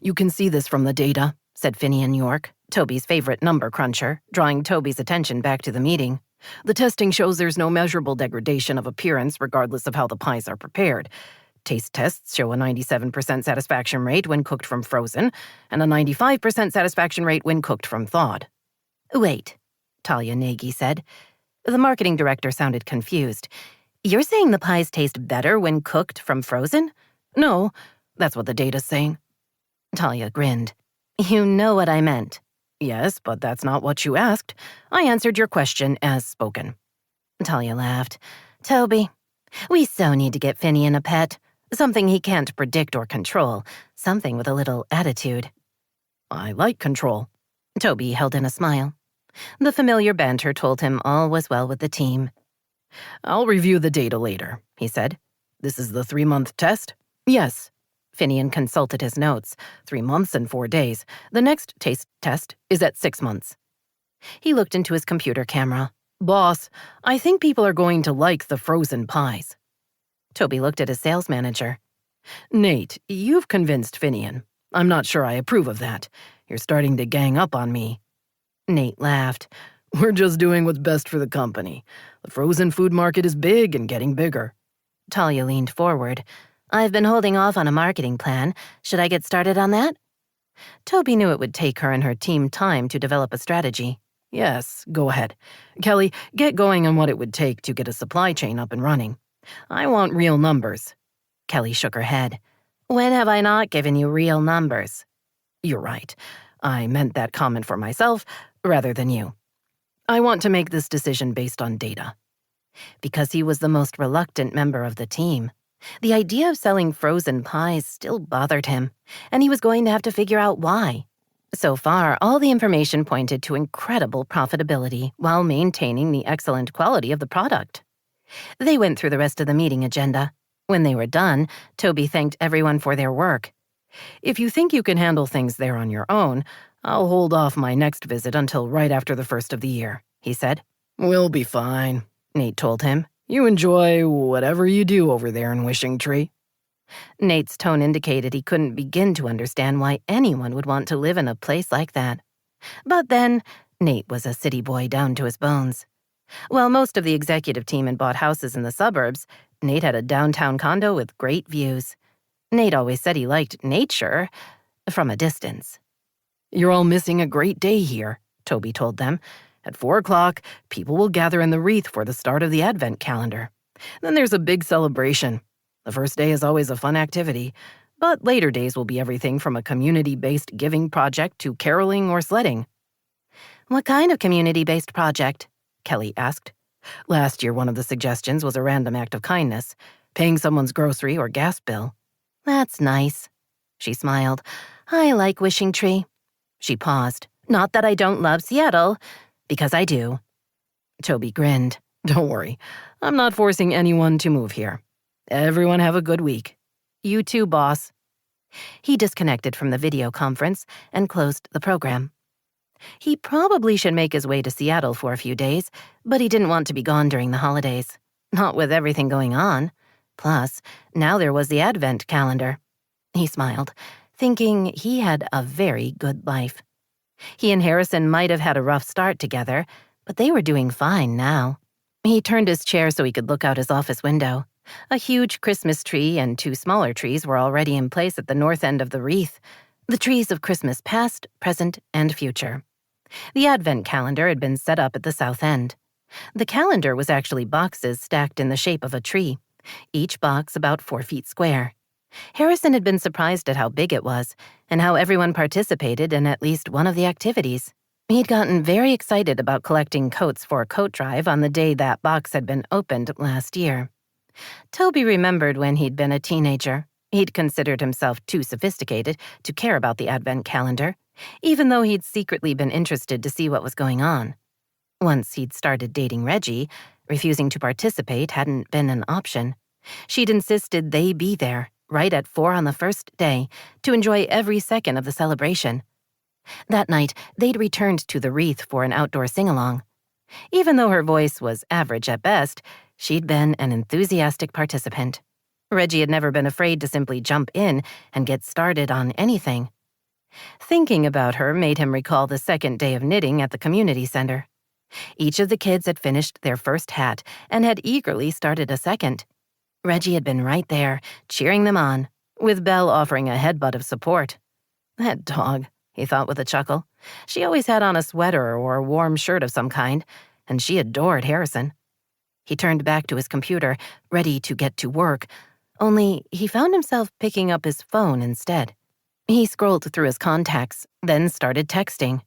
You can see this from the data, said Finian York, Toby's favorite number cruncher, drawing Toby's attention back to the meeting. The testing shows there's no measurable degradation of appearance regardless of how the pies are prepared. Taste tests show a 97% satisfaction rate when cooked from frozen, and a 95% satisfaction rate when cooked from thawed.
Wait, Talia Nagy said. The marketing director sounded confused. You're saying the pies taste better when cooked from frozen?
No, that's what the data's saying.
Talia grinned. You know what I meant.
Yes, but that's not what you asked. I answered your question as spoken.
Talia laughed. Toby, we so need to get Finian a pet. Something he can't predict or control. Something with a little attitude.
I like control.
Toby held in a smile. The familiar banter told him all was well with the team.
I'll review the data later, he said. This is the 3-month test? Yes. Finian consulted his notes. 3 months and 4 days. The next taste test is at 6 months.
He looked into his computer camera.
Boss, I think people are going to like the frozen pies.
Toby looked at his sales manager.
Nate, you've convinced Finian. I'm not sure I approve of that. You're starting to gang up on me.
Nate laughed.
We're just doing what's best for the company. The frozen food market is big and getting bigger.
Talia leaned forward. I've been holding off on a marketing plan. Should I get started on that? Toby knew it would take her and her team time to develop a strategy.
Yes, go ahead. Kelly, get going on what it would take to get a supply chain up and running. I want real numbers.
Kelly shook her head. When have I not given you real numbers?
You're right. I meant that comment for myself rather than you. I want to make this decision based on data.
Because he was the most reluctant member of the team. The idea of selling frozen pies still bothered him, and he was going to have to figure out why. So far, all the information pointed to incredible profitability while maintaining the excellent quality of the product. They went through the rest of the meeting agenda. When they were done, Toby thanked everyone for their work.
If you think you can handle things there on your own, I'll hold off my next visit until right after the first of the year, he said. We'll be fine, Nate told him. You enjoy whatever you do over there in Wishing Tree.
Nate's tone indicated he couldn't begin to understand why anyone would want to live in a place like that. But then, Nate was a city boy down to his bones. While most of the executive team had bought houses in the suburbs, Nate had a downtown condo with great views. Nate always said he liked nature from a distance.
You're all missing a great day here, Toby told them. At 4 o'clock, people will gather in the wreath for the start of the Advent calendar. Then there's a big celebration. The first day is always a fun activity, but later days will be everything from a community-based giving project to caroling or sledding.
What kind of community-based project? Kelly asked.
Last year, one of the suggestions was a random act of kindness, paying someone's grocery or gas bill.
That's nice. She smiled. I like Wishing Tree. She paused. Not that I don't love Seattle, because I do.
Toby grinned. Don't worry. I'm not forcing anyone to move here. Everyone have a good week.
You too, boss.
He disconnected from the video conference and closed the program. He probably should make his way to Seattle for a few days, but he didn't want to be gone during the holidays. Not with everything going on. Plus, now there was the Advent calendar. He smiled, thinking he had a very good life. He and Harrison might have had a rough start together, but they were doing fine now. He turned his chair so he could look out his office window. A huge Christmas tree and 2 smaller trees were already in place at the north end of the wreath, the trees of Christmas past, present, and future. The Advent calendar had been set up at the south end. The calendar was actually boxes stacked in the shape of a tree, each box about 4 feet square. Harrison had been surprised at how big it was and how everyone participated in at least one of the activities. He'd gotten very excited about collecting coats for a coat drive on the day that box had been opened last year. Toby remembered when he'd been a teenager. He'd considered himself too sophisticated to care about the Advent calendar, even though he'd secretly been interested to see what was going on. Once he'd started dating Reggie, refusing to participate hadn't been an option. She'd insisted they be there, right at 4 on the first day, to enjoy every second of the celebration. That night, they'd returned to the wreath for an outdoor sing-along. Even though her voice was average at best, she'd been an enthusiastic participant. Reggie had never been afraid to simply jump in and get started on anything. Thinking about her made him recall the second day of knitting at the community center. Each of the kids had finished their first hat and had eagerly started a second. Reggie had been right there, cheering them on, with Belle offering a headbutt of support. That dog, he thought with a chuckle. She always had on a sweater or a warm shirt of some kind, and she adored Harrison. He turned back to his computer, ready to get to work, only he found himself picking up his phone instead. He scrolled through his contacts, then started texting.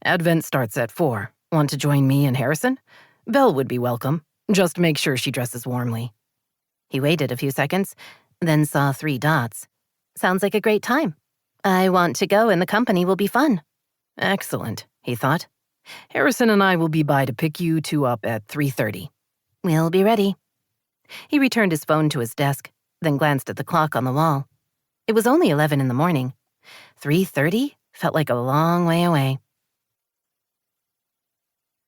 Advent starts at 4. Want to join me and Harrison? Belle would be welcome. Just make sure she dresses warmly. He waited a few seconds, then saw 3 dots. Sounds like a great time. I want to go and the company will be fun. Excellent, he thought. Harrison and I will be by to pick you 2 up at 3:30. We'll be ready. He returned his phone to his desk, then glanced at the clock on the wall. It was only 11 in the morning. 3:30 felt like a long way away.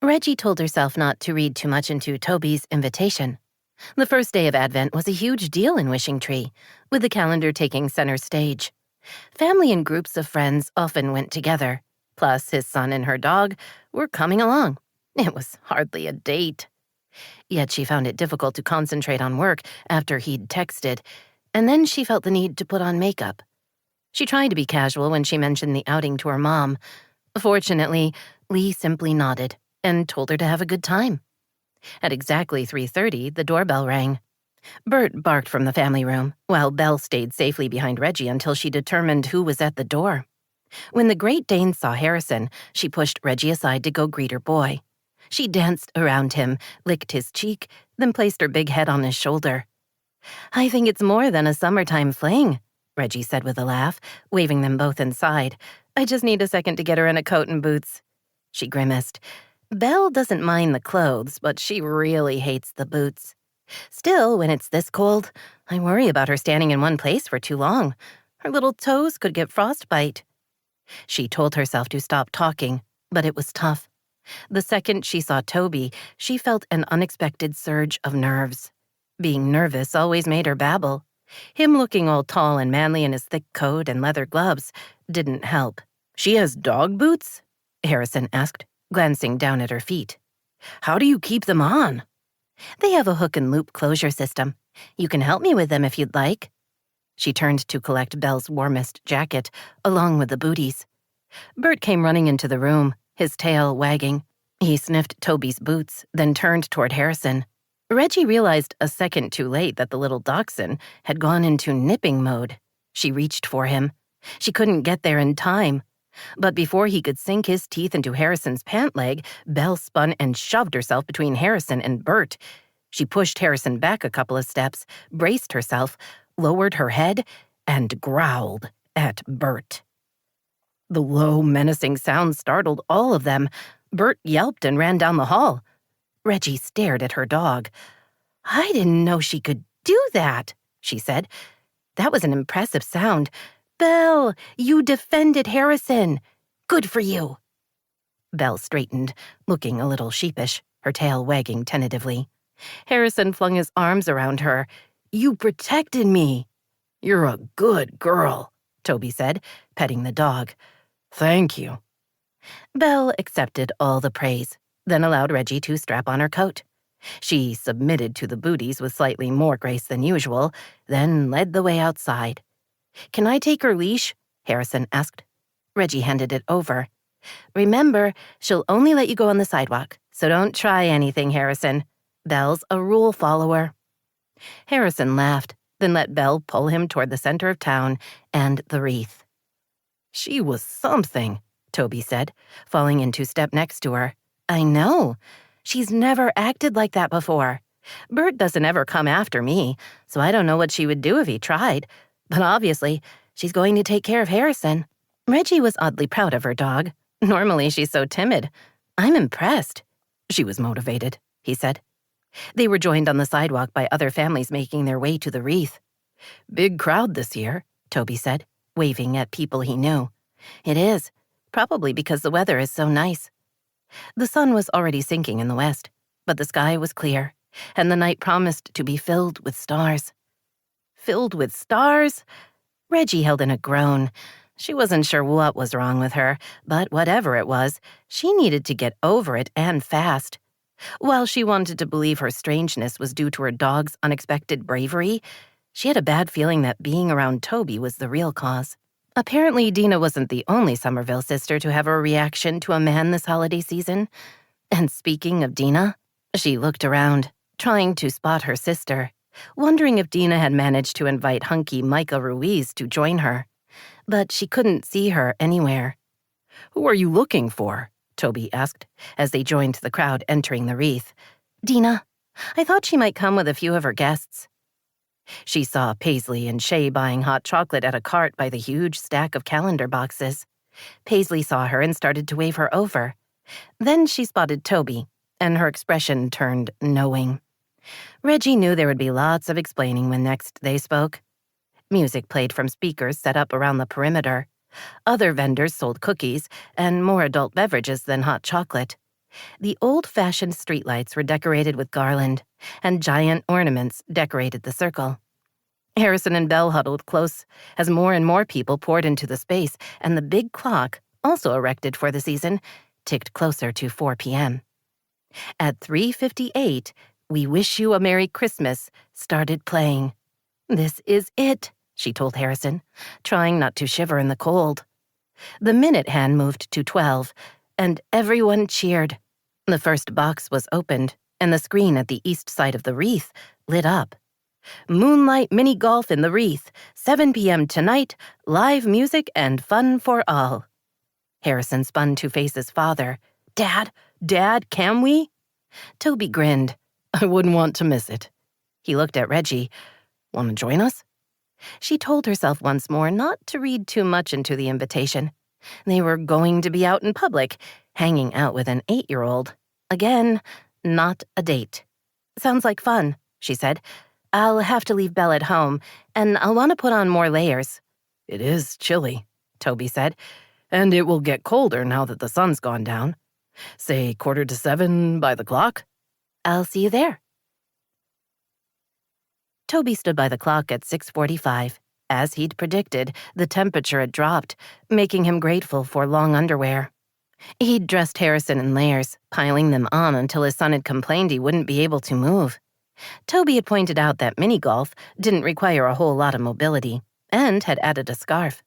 Reggie told herself not to read too much into Toby's invitation. The first day of Advent was a huge deal in Wishing Tree, with the calendar taking center stage. Family and groups of friends often went together, plus his son and her dog were coming along. It was hardly a date. Yet she found it difficult to concentrate on work after he'd texted, and then she felt the need to put on makeup. She tried to be casual when she mentioned the outing to her mom. Fortunately, Lee simply nodded and told her to have a good time. At exactly 3:30, the doorbell rang. Bert barked from the family room, while Belle stayed safely behind Reggie until she determined who was at the door. When the Great Dane saw Harrison, she pushed Reggie aside to go greet her boy. She danced around him, licked his cheek, then placed her big head on his shoulder. I think it's more than a summertime fling, Reggie said with a laugh, waving them both inside. I just need a second to get her in a coat and boots. She grimaced. Belle doesn't mind the clothes, but she really hates the boots. Still, when it's this cold, I worry about her standing in one place for too long. Her little toes could get frostbite. She told herself to stop talking, but it was tough. The second she saw Toby, she felt an unexpected surge of nerves. Being nervous always made her babble. Him looking all tall and manly in his thick coat and leather gloves didn't help. She has dog boots? Harrison asked, glancing down at her feet. How do you keep them on? They have a hook and loop closure system. You can help me with them if you'd like. She turned to collect Belle's warmest jacket, along with the booties. Bert came running into the room, his tail wagging. He sniffed Toby's boots, then turned toward Harrison. Reggie realized a second too late that the little dachshund had gone into nipping mode. She reached for him. She couldn't get there in time. But before he could sink his teeth into Harrison's pant leg, Belle spun and shoved herself between Harrison and Bert. She pushed Harrison back a couple of steps, braced herself, lowered her head, and growled at Bert. The low, menacing sound startled all of them. Bert yelped and ran down the hall. Reggie stared at her dog. I didn't know she could do that, she said. That was an impressive sound.
Belle, you defended Harrison. Good for you.
Belle straightened, looking a little sheepish, her tail wagging tentatively. Harrison flung his arms around her.
You protected me. You're a good girl, Toby said, petting the dog. Thank you.
Belle accepted all the praise, then allowed Reggie to strap on her coat. She submitted to the booties with slightly more grace than usual, then led the way outside. "Can I take her leash?" Harrison asked. Reggie handed it over. "Remember, she'll only let you go on the sidewalk, so don't try anything, Harrison. Belle's a rule follower." Harrison laughed, then let Belle pull him toward the center of town and the wreath.
"She was something," Toby said, falling into step next to her.
"I know. She's never acted like that before. Bert doesn't ever come after me, so I don't know what she would do if he tried. But obviously, she's going to take care of Harrison." Reggie was oddly proud of her dog. "Normally, she's so timid. I'm impressed."
"She was motivated," he said.
They were joined on the sidewalk by other families making their way to the wreath.
"Big crowd this year," Toby said,
waving at people he knew. "It is, probably because the weather is so nice." The sun was already sinking in the west, but the sky was clear, and the night promised to be filled with stars. Filled with stars? Reggie held in a groan. She wasn't sure what was wrong with her, but whatever it was, she needed to get over it and fast. While she wanted to believe her strangeness was due to her dog's unexpected bravery, she had a bad feeling that being around Toby was the real cause. Apparently, Dena wasn't the only Somerville sister to have a reaction to a man this holiday season. And speaking of Dena, she looked around, trying to spot her sister, wondering if Dena had managed to invite hunky Micah Ruiz to join her. But she couldn't see her anywhere.
"Who are you looking for?" Toby asked, as they joined the crowd entering the wreath.
"Dena. I thought she might come with a few of her guests."
She saw Paisley and Shay buying hot chocolate at a cart by the huge stack of calendar boxes.
Paisley saw her and started to wave her over. Then she spotted Toby, and her expression turned knowing. Reggie knew there would be lots of explaining when next they spoke. Music played from speakers set up around the perimeter. Other vendors sold cookies and more adult beverages than hot chocolate. The old-fashioned streetlights were decorated with garland, and giant ornaments decorated the circle. Harrison and Belle huddled close as more and more people poured into the space, and the big clock, also erected for the season, ticked closer to 4 p.m. At 3:58, "We Wish You a Merry Christmas" started playing. "This is it," she told Harrison, trying not to shiver in the cold. The minute hand moved to 12, and everyone cheered. The first box was opened, and the screen at the east side of the wreath lit up. "Moonlight mini golf in the wreath, 7 p.m. tonight, live music and fun for all." Harrison spun to face his father. Dad, can we?" Toby grinned.
"I wouldn't want to miss it."
He looked at Reggie.
"Want to join us?"
She told herself once more not to read too much into the invitation. They were going to be out in public, hanging out with an 8-year-old. Again, not a date. "Sounds like fun," she said. "I'll have to leave Belle at home, and I'll want to put on more layers."
"It is chilly," Toby said, "and it will get colder now that the sun's gone down. Say 6:45 by the clock?"
"I'll see you there." Toby stood by the clock at 6:45. As he'd predicted, the temperature had dropped, making him grateful for long underwear. He'd dressed Harrison in layers, piling them on until his son had complained he wouldn't be able to move. Toby had pointed out that mini-golf didn't require a whole lot of mobility, and had added a scarf.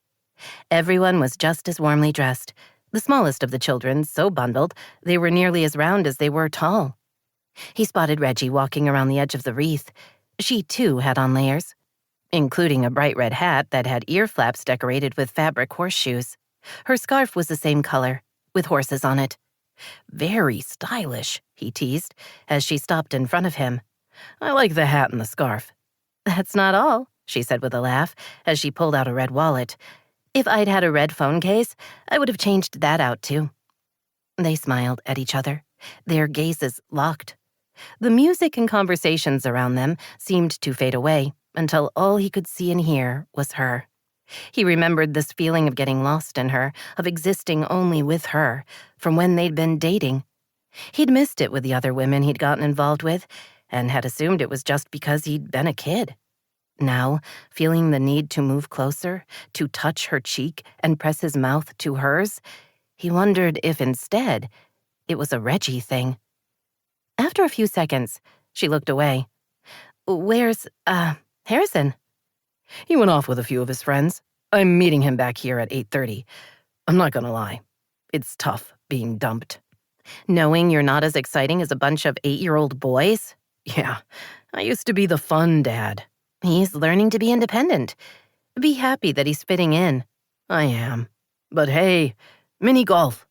Everyone was just as warmly dressed, the smallest of the children so bundled they were nearly as round as they were tall. He spotted Reggie walking around the edge of the wreath. She, too, had on layers, including a bright red hat that had ear flaps decorated with fabric horseshoes. Her scarf was the same color, with horses on it.
"Very stylish," he teased, as she stopped in front of him. "I like the hat and the scarf."
"That's not all," she said with a laugh, as she pulled out a red wallet. "If I'd had a red phone case, I would have changed that out, too." They smiled at each other, their gazes locked. The music and conversations around them seemed to fade away until all he could see and hear was her. He remembered this feeling of getting lost in her, of existing only with her, from when they'd been dating. He'd missed it with the other women he'd gotten involved with, and had assumed it was just because he'd been a kid. Now, feeling the need to move closer, to touch her cheek and press his mouth to hers, he wondered if instead it was a Reggie thing. After a few seconds, she looked away. "Where's, Harrison?"
He went off with a few of his friends. I'm meeting him back here at 8:30. I'm not gonna lie. It's tough being dumped.
Knowing you're not as exciting as a bunch of 8-year-old boys?
Yeah, I used to be the fun dad.
He's learning to be independent. Be happy that he's fitting in.
I am. But hey, mini golf.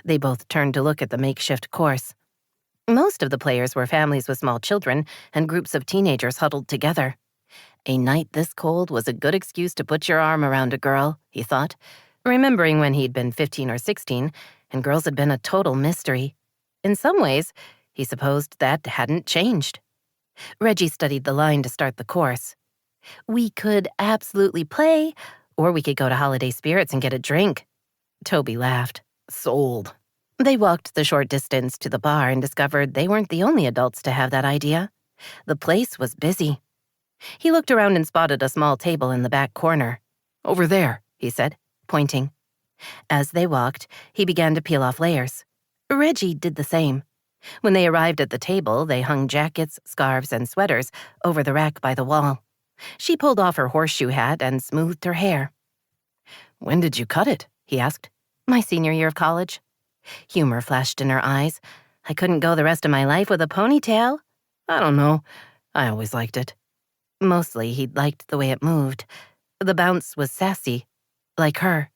They both turned to look at the makeshift course. Most of the players were families with small children and groups of teenagers huddled together. A night this cold was a good excuse to put your arm around a girl, he thought, remembering when he'd been 15 or 16, and girls had been a total mystery. In some ways, he supposed that hadn't changed. Reggie studied the line to start the course. "We could absolutely play, or we could go to Holiday Spirits and get a drink." Toby laughed.
Sold.
They walked the short distance to the bar and discovered they weren't the only adults to have that idea. The place was busy. He looked around and spotted a small table in the back corner.
Over there,
he said, pointing. As they walked, he began to peel off layers. Reggie did the same. When they arrived at the table, they hung jackets, scarves, and sweaters over the rack by the wall. She pulled off her horseshoe hat and smoothed her hair.
"When did you cut it?"
he asked. "My senior year of college." Humor flashed in her eyes. "I couldn't go the rest of my life with a ponytail."
"I don't know. I always liked it."
Mostly, he'd liked the way it moved. The bounce was sassy, like her.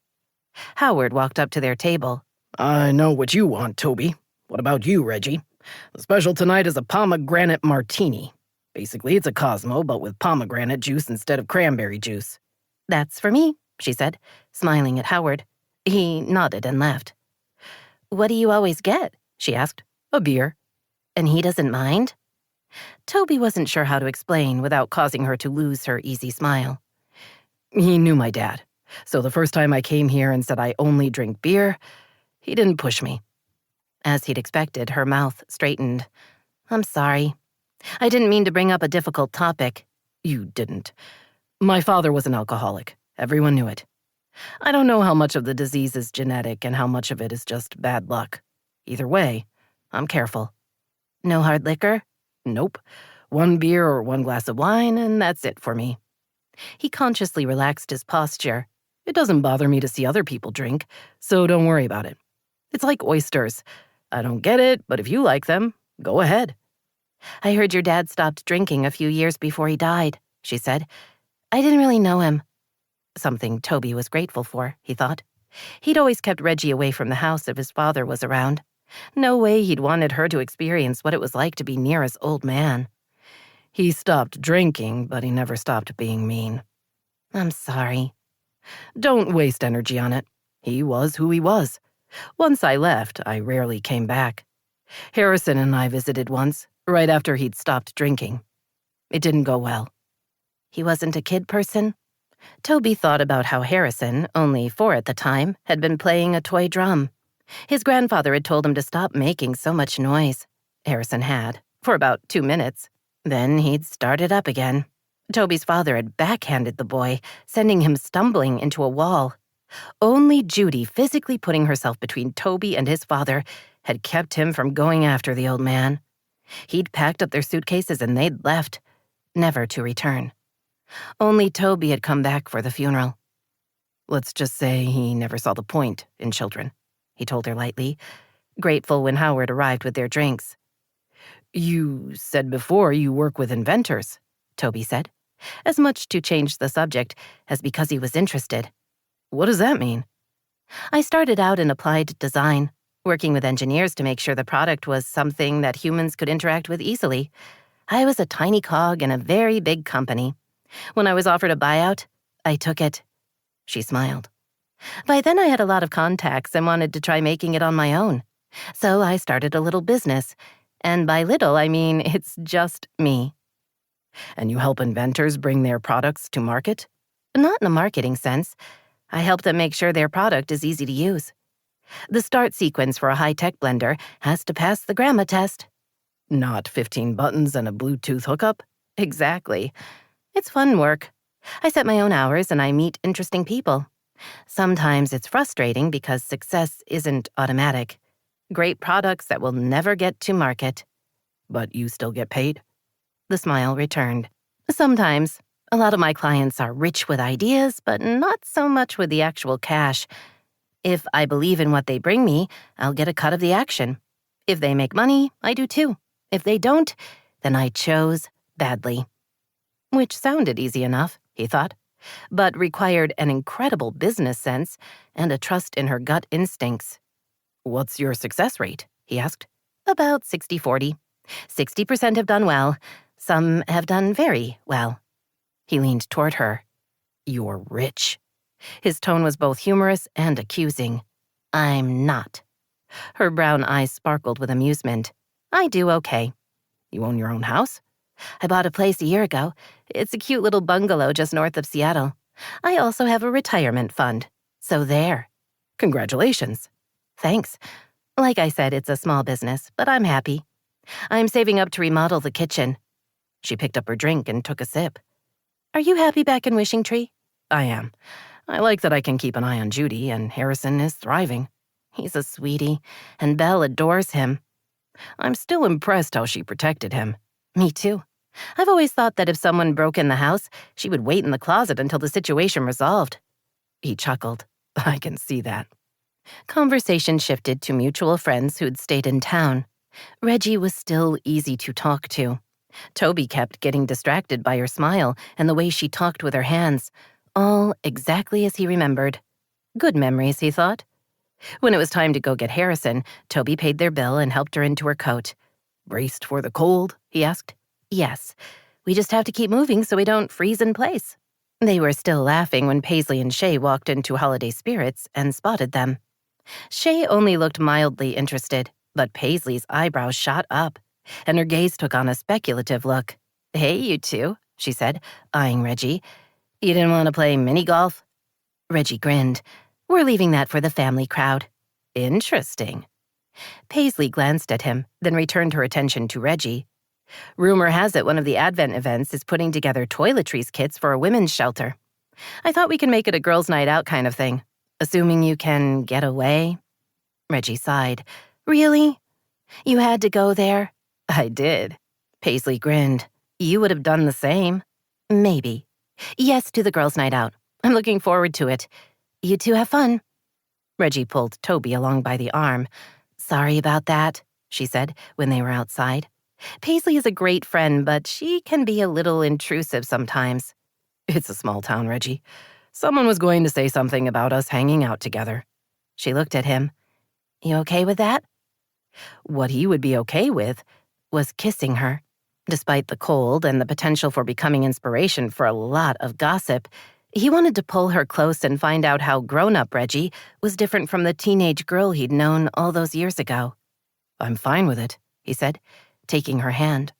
Howard walked up to their table.
"I know what you want, Toby. What about you, Reggie? The special tonight is a pomegranate martini. Basically, it's a Cosmo, but with pomegranate juice instead of cranberry juice."
"That's for me," she said, smiling at Howard. He nodded and laughed. "What do you always get?" she asked.
"A beer."
"And he doesn't mind?" Toby wasn't sure how to explain without causing her to lose her easy smile.
"He knew my dad, so the first time I came here and said I only drink beer, he didn't push me."
As he'd expected, her mouth straightened. "I'm sorry. I didn't mean to bring up a difficult topic."
"You didn't. My father was an alcoholic. Everyone knew it. I don't know how much of the disease is genetic and how much of it is just bad luck. Either way, I'm careful."
"No hard liquor?"
"Nope. One beer or one glass of wine, and that's it for me."
He consciously relaxed his posture.
"It doesn't bother me to see other people drink, so don't worry about it. It's like oysters. I don't get it, but if you like them, go ahead."
"I heard your dad stopped drinking a few years before he died," she said. "I didn't really know him." Something Toby was grateful for, he thought. He'd always kept Reggie away from the house if his father was around. No way he'd wanted her to experience what it was like to be near his old man.
"He stopped drinking, but he never stopped being mean."
"I'm sorry."
"Don't waste energy on it. He was who he was. Once I left, I rarely came back. Harrison and I visited once, right after he'd stopped drinking. It didn't go well."
"He wasn't a kid person?" Toby thought about how Harrison, only 4 at the time, had been playing a toy drum. His grandfather had told him to stop making so much noise. Harrison had, for about 2 minutes. Then he'd started up again. Toby's father had backhanded the boy, sending him stumbling into a wall. Only Judy physically putting herself between Toby and his father had kept him from going after the old man. He'd packed up their suitcases and they'd left, never to return. Only Toby had come back for the funeral.
"Let's just say he never saw the point in children," he told her lightly,
grateful when Howard arrived with their drinks.
"You said before you work with inventors,"
Toby said, as much to change the subject as because he was interested.
"What does that mean?"
"I started out in applied design, working with engineers to make sure the product was something that humans could interact with easily. I was a tiny cog in a very big company. When I was offered a buyout, I took it." She smiled. "By then I had a lot of contacts and wanted to try making it on my own. So I started a little business. And by little, I mean it's just me."
"And you help inventors bring their products to market?"
Not in a marketing sense. I help them make sure their product is easy to use. The start sequence for a high-tech blender has to pass the grandma test.
Not 15 buttons and a Bluetooth hookup?
Exactly. It's fun work. I set my own hours and I meet interesting people. Sometimes it's frustrating because success isn't automatic. Great products that will never get to market.
But you still get paid?
The smile returned. Sometimes. A lot of my clients are rich with ideas, but not so much with the actual cash. If I believe in what they bring me, I'll get a cut of the action. If they make money, I do too. If they don't, then I chose badly. Which sounded easy enough, he thought, but required an incredible business sense and a trust in her gut instincts.
What's your success rate? He asked.
About 60-40. 60% have done well. Some have done very well. He leaned toward her.
You're rich.
His tone was both humorous and accusing. I'm not. Her brown eyes sparkled with amusement. I do okay.
You own your own house?
I bought a place a year ago. It's a cute little bungalow just north of Seattle. I also have a retirement fund. So there.
Congratulations.
Thanks. Like I said, it's a small business, but I'm happy. I'm saving up to remodel the kitchen. She picked up her drink and took a sip. Are you happy back in Wishing Tree?
I am. I like that I can keep an eye on Judy, and Harrison is thriving.
He's a sweetie, and Belle adores him.
I'm still impressed how she protected him.
Me too. I've always thought that if someone broke in the house, she would wait in the closet until the situation resolved.
He chuckled. I can see that.
Conversation shifted to mutual friends who'd stayed in town. Reggie was still easy to talk to. Toby kept getting distracted by her smile and the way she talked with her hands, all exactly as he remembered. Good memories, he thought. When it was time to go get Harrison, Toby paid their bill and helped her into her coat.
Braced for the cold? He asked.
Yes. We just have to keep moving so we don't freeze in place. They were still laughing when Paisley and Shay walked into Holiday Spirits and spotted them. Shay only looked mildly interested, but Paisley's eyebrows shot up, and her gaze took on a speculative look. Hey, you two, she said, eyeing Reggie. You didn't want to play mini-golf? Reggie grinned. We're leaving that for the family crowd. Interesting. Paisley glanced at him, then returned her attention to Reggie. Rumor has it one of the Advent events is putting together toiletries kits for a women's shelter. I thought we could make it a girls' night out kind of thing, assuming you can get away. Reggie sighed. Really? You had to go there? I did. Paisley grinned. You would have done the same. Maybe. Yes to the girls' night out. I'm looking forward to it. You two have fun. Reggie pulled Toby along by the arm. Sorry about that, she said when they were outside. Paisley is a great friend, but she can be a little intrusive sometimes.
It's a small town, Reggie. Someone was going to say something about us hanging out together.
She looked at him. You okay with that?
What he would be okay with
was kissing her. Despite the cold and the potential for becoming inspiration for a lot of gossip, he wanted to pull her close and find out how grown-up Reggie was different from the teenage girl he'd known all those years ago.
I'm fine with it, he said, taking her hand.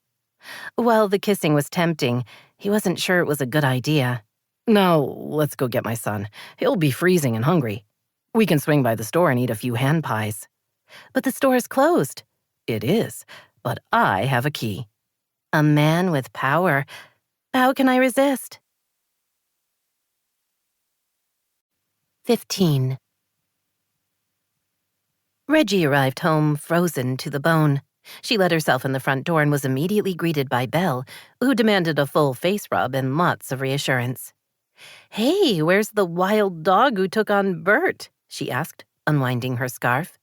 While the kissing was tempting, he wasn't sure it was a good idea.
Now, let's go get my son. He'll be freezing and hungry. We can swing by the store and eat a few hand pies.
But the store is closed.
It is, but I have a key.
A man with power. How can I resist? 15. Reggie arrived home frozen to the bone. She let herself in the front door and was immediately greeted by Belle, who demanded a full face rub and lots of reassurance. Hey, where's the wild dog who took on Bert? She asked, unwinding her scarf.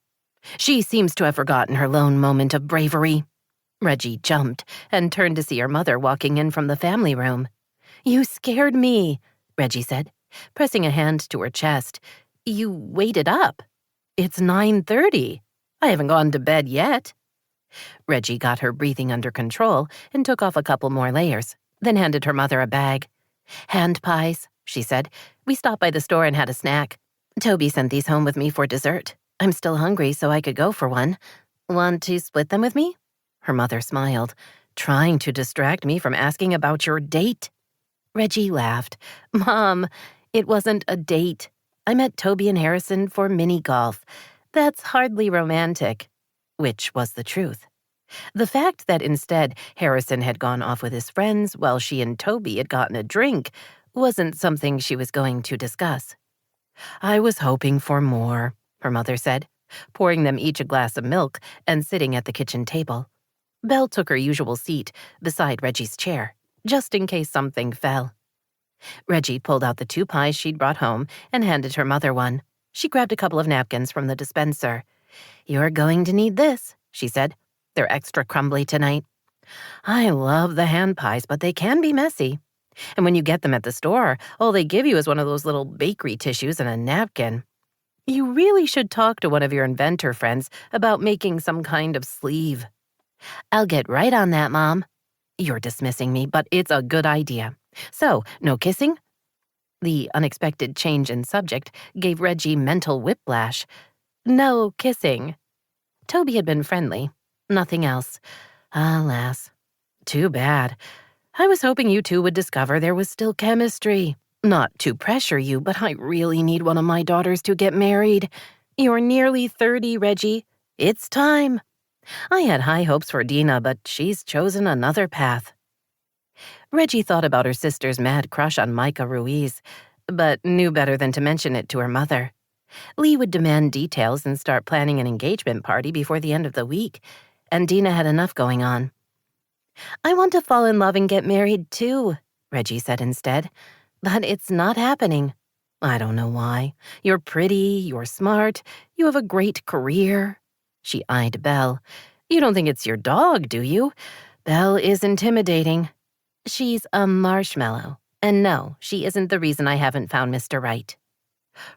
She seems to have forgotten her lone moment of bravery. Reggie jumped and turned to see her mother walking in from the family room. You scared me, Reggie said, pressing a hand to her chest. You waited up. It's 9:30. I haven't gone to bed yet. Reggie got her breathing under control and took off a couple more layers, then handed her mother a bag. Hand pies, she said. We stopped by the store and had a snack. Toby sent these home with me for dessert. I'm still hungry, so I could go for one. Want to split them with me? Her mother smiled, trying to distract me from asking about your date. Reggie laughed. Mom, it wasn't a date. I met Toby and Harrison for mini golf. That's hardly romantic. Which was the truth. The fact that instead Harrison had gone off with his friends while she and Toby had gotten a drink wasn't something she was going to discuss. I was hoping for more, her mother said, pouring them each a glass of milk and sitting at the kitchen table. Belle took her usual seat beside Reggie's chair, just in case something fell. Reggie pulled out the 2 pies she'd brought home and handed her mother one. She grabbed a couple of napkins from the dispenser. "You're going to need this," she said. "They're extra crumbly tonight." I love the hand pies, but they can be messy. And when you get them at the store, all they give you is one of those little bakery tissues and a napkin. You really should talk to one of your inventor friends about making some kind of sleeve. I'll get right on that, Mom. You're dismissing me, but it's a good idea. So, no kissing? The unexpected change in subject gave Reggie mental whiplash. No kissing. Toby had been friendly. Nothing else. Alas. Too bad. I was hoping you two would discover there was still chemistry. Not to pressure you, but I really need one of my daughters to get married. You're nearly 30, Reggie. It's time. I had high hopes for Dena, but she's chosen another path. Reggie thought about her sister's mad crush on Micah Ruiz, but knew better than to mention it to her mother. Lee would demand details and start planning an engagement party before the end of the week, and Dena had enough going on. I want to fall in love and get married too, Reggie said instead, but it's not happening. I don't know why. You're pretty, you're smart, you have a great career. She eyed Belle. You don't think it's your dog, do you? Belle is intimidating. She's a marshmallow, and no, she isn't the reason I haven't found Mr. Right.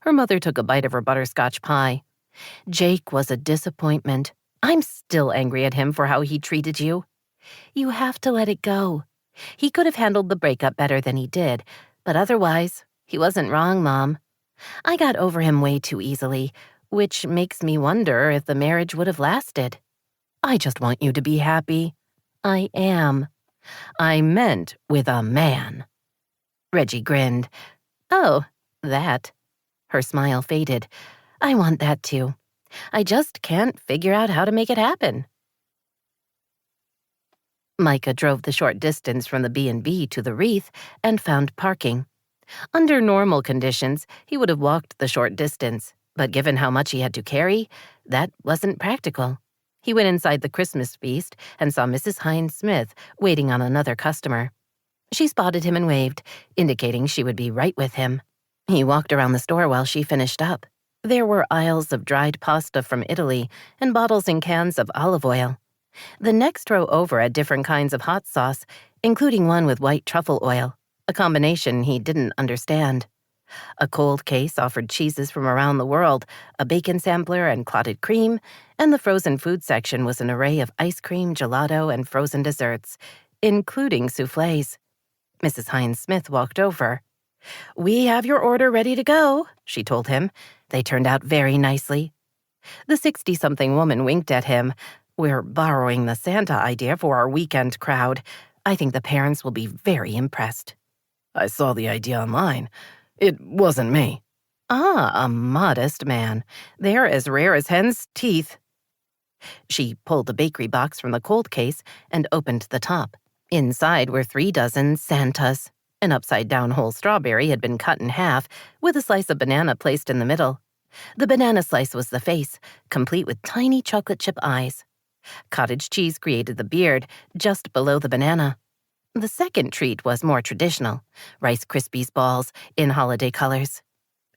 Her mother took a bite of her butterscotch pie. Jake was a disappointment. I'm still angry at him for how he treated you. You have to let it go. He could have handled the breakup better than he did, but otherwise, he wasn't wrong, Mom. I got over him way too easily, which makes me wonder if the marriage would have lasted. I just want you to be happy. I am. I meant with a man. Reggie grinned. Oh, that. Her smile faded. I want that too. I just can't figure out how to make it happen. Micah drove the short distance from the B&B to the Wreath and found parking. Under normal conditions, he would have walked the short distance, but given how much he had to carry, that wasn't practical. He went inside the Christmas feast and saw Mrs. Hines Smith waiting on another customer. She spotted him and waved, indicating she would be right with him. He walked around the store while she finished up. There were aisles of dried pasta from Italy and bottles and cans of olive oil. The next row over had different kinds of hot sauce, including one with white truffle oil, a combination he didn't understand. A cold case offered cheeses from around the world, a bacon sampler and clotted cream, and the frozen food section was an array of ice cream, gelato, and frozen desserts, including soufflés. Mrs. Hines Smith walked over. We have your order ready to go, she told him. They turned out very nicely. The 60-something woman winked at him. We're borrowing the Santa idea for our weekend crowd. I think the parents will be very impressed.
I saw the idea online. It wasn't me.
Ah, a modest man. They're as rare as hen's teeth. She pulled a bakery box from the cold case and opened the top. Inside were 3 dozen Santas. An upside-down whole strawberry had been cut in half, with a slice of banana placed in the middle. The banana slice was the face, complete with tiny chocolate chip eyes. Cottage cheese created the beard, just below the banana. The second treat was more traditional, Rice Krispies balls in holiday colors.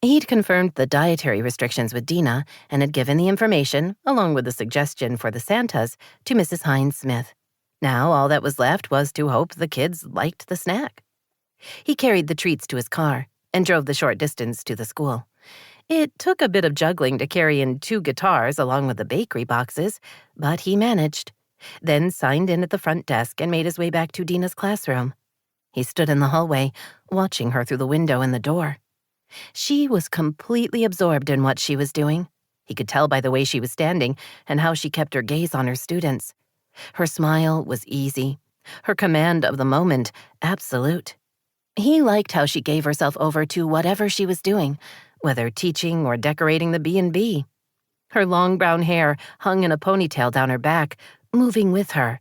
He'd confirmed the dietary restrictions with Dena and had given the information, along with the suggestion for the Santas, to Mrs. Hines Smith. Now all that was left was to hope the kids liked the snack. He carried the treats to his car and drove the short distance to the school. It took a bit of juggling to carry in 2 guitars along with the bakery boxes, but he managed. Then signed in at the front desk and made his way back to Dena's classroom. He stood in the hallway, watching her through the window in the door. She was completely absorbed in what she was doing. He could tell by the way she was standing and how she kept her gaze on her students. Her smile was easy, her command of the moment absolute. He liked how she gave herself over to whatever she was doing, whether teaching or decorating the B&B. Her long brown hair hung in a ponytail down her back, moving with her.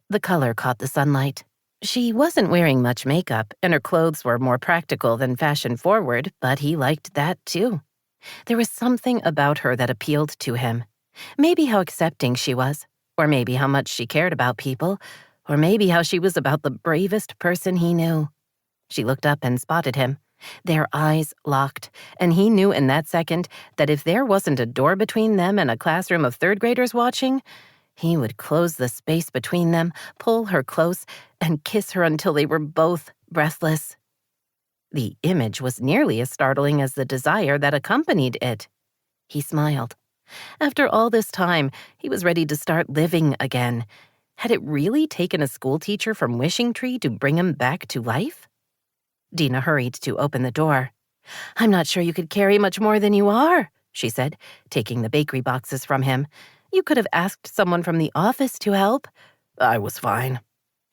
The color caught the sunlight. She wasn't wearing much makeup, and her clothes were more practical than fashion-forward, but he liked that too. There was something about her that appealed to him. Maybe how accepting she was, or maybe how much she cared about people, or maybe how she was about the bravest person he knew. She looked up and spotted him. Their eyes locked, and he knew in that second that if there wasn't a door between them and a classroom of third graders watching, he would close the space between them, pull her close, and kiss her until they were both breathless. The image was nearly as startling as the desire that accompanied it. He smiled. After all this time, he was ready to start living again. Had it really taken a schoolteacher from Wishing Tree to bring him back to life? Dena hurried to open the door. "I'm not sure you could carry much more than you are," she said, taking the bakery boxes from him. "You could have asked someone from the office to help."
I was fine.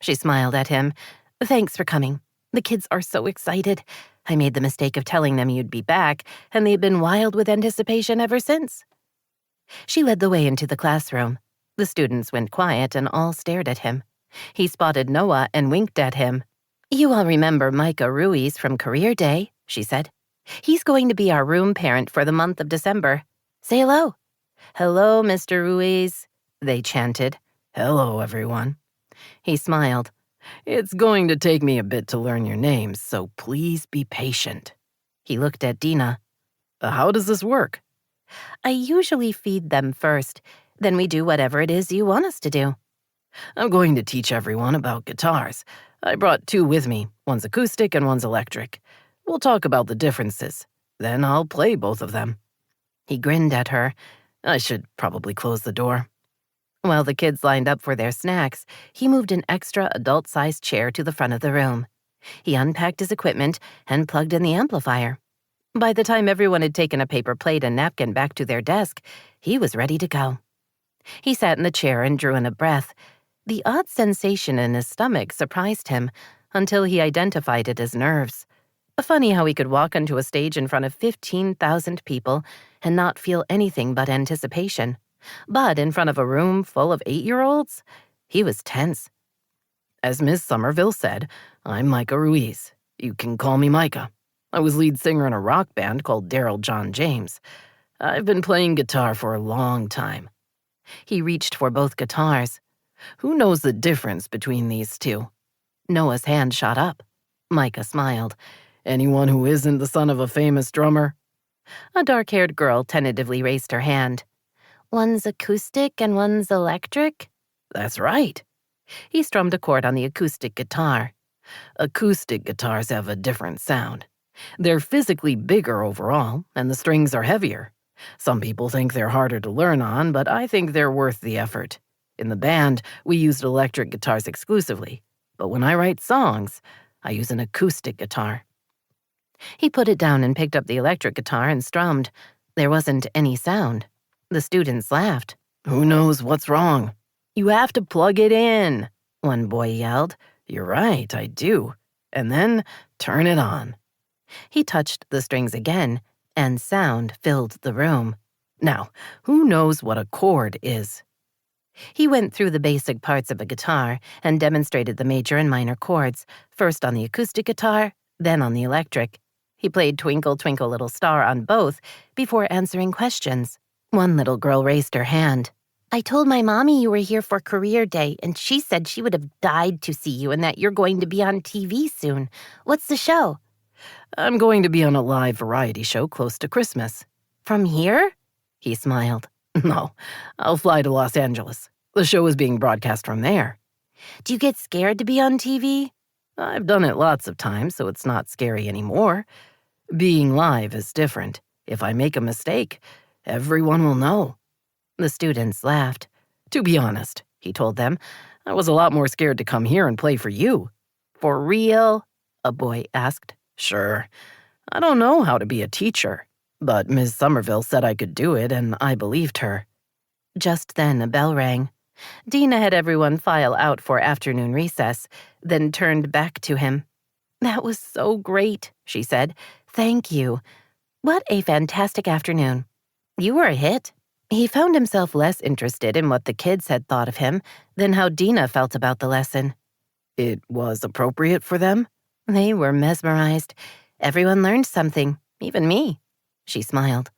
She smiled at him. "Thanks for coming. The kids are so excited. I made the mistake of telling them you'd be back, and they've been wild with anticipation ever since." She led the way into the classroom. The students went quiet and all stared at him. He spotted Noah and winked at him. "You all remember Micah Ruiz from Career Day," she said. "He's going to be our room parent for the month of December. Say hello." "Hello, Mr. Ruiz," they chanted.
Hello, everyone.
He smiled.
It's going to take me a bit to learn your names, so please be patient.
He looked at Dena.
How does this work?
"I usually feed them first. Then we do whatever it is you want us to do."
I'm going to teach everyone about guitars. I brought 2 with me. One's acoustic and one's electric. We'll talk about the differences. Then I'll play both of them.
He grinned at her.
I should probably close the door.
While the kids lined up for their snacks, he moved an extra adult-sized chair to the front of the room. He unpacked his equipment and plugged in the amplifier. By the time everyone had taken a paper plate and napkin back to their desk, he was ready to go. He sat in the chair and drew in a breath. The odd sensation in his stomach surprised him until he identified it as nerves. Funny how he could walk onto a stage in front of 15,000 people and not feel anything but anticipation. But in front of a room full of 8-year-olds, he was tense.
As Miss Somerville said, I'm Micah Ruiz. You can call me Micah. I was lead singer in a rock band called Daryl John James. I've been playing guitar for a long time.
He reached for both guitars.
Who knows the difference between these 2?
Noah's hand shot up. Micah smiled.
Anyone who isn't the son of a famous drummer?
A dark-haired girl tentatively raised her hand. "One's acoustic and one's electric?"
That's right.
He strummed a chord on the acoustic guitar.
Acoustic guitars have a different sound. They're physically bigger overall, and the strings are heavier. Some people think they're harder to learn on, but I think they're worth the effort. In the band, we used electric guitars exclusively, but when I write songs, I use an acoustic guitar.
He put it down and picked up the electric guitar and strummed. There wasn't any sound. The students laughed.
Who knows what's wrong?
"You have to plug it in," one boy yelled.
You're right, I do. And then turn it on.
He touched the strings again, and sound filled the room.
Now, who knows what a chord is?
He went through the basic parts of a guitar and demonstrated the major and minor chords, first on the acoustic guitar, then on the electric. He played Twinkle, Twinkle, Little Star on both before answering questions. One little girl raised her hand. "I told my mommy you were here for Career Day, and she said she would have died to see you and that you're going to be on TV soon. What's the show?"
I'm going to be on a live variety show close to Christmas.
"From here?"
He smiled. No, I'll fly to Los Angeles. The show is being broadcast from there.
"Do you get scared to be on TV?"
I've done it lots of times, so it's not scary anymore. Being live is different. If I make a mistake, everyone will know.
The students laughed.
To be honest, he told them, I was a lot more scared to come here and play for you.
"For real?" a boy asked.
Sure. I don't know how to be a teacher, but Ms. Somerville said I could do it, and I believed her.
Just then a bell rang. Dena had everyone file out for afternoon recess, then turned back to him. That was so great, she said. Thank you. What a fantastic afternoon. You were a hit. He found himself less interested in what the kids had thought of him than how Dena felt about the lesson.
It was appropriate for them?
They were mesmerized. Everyone learned something, even me. She smiled.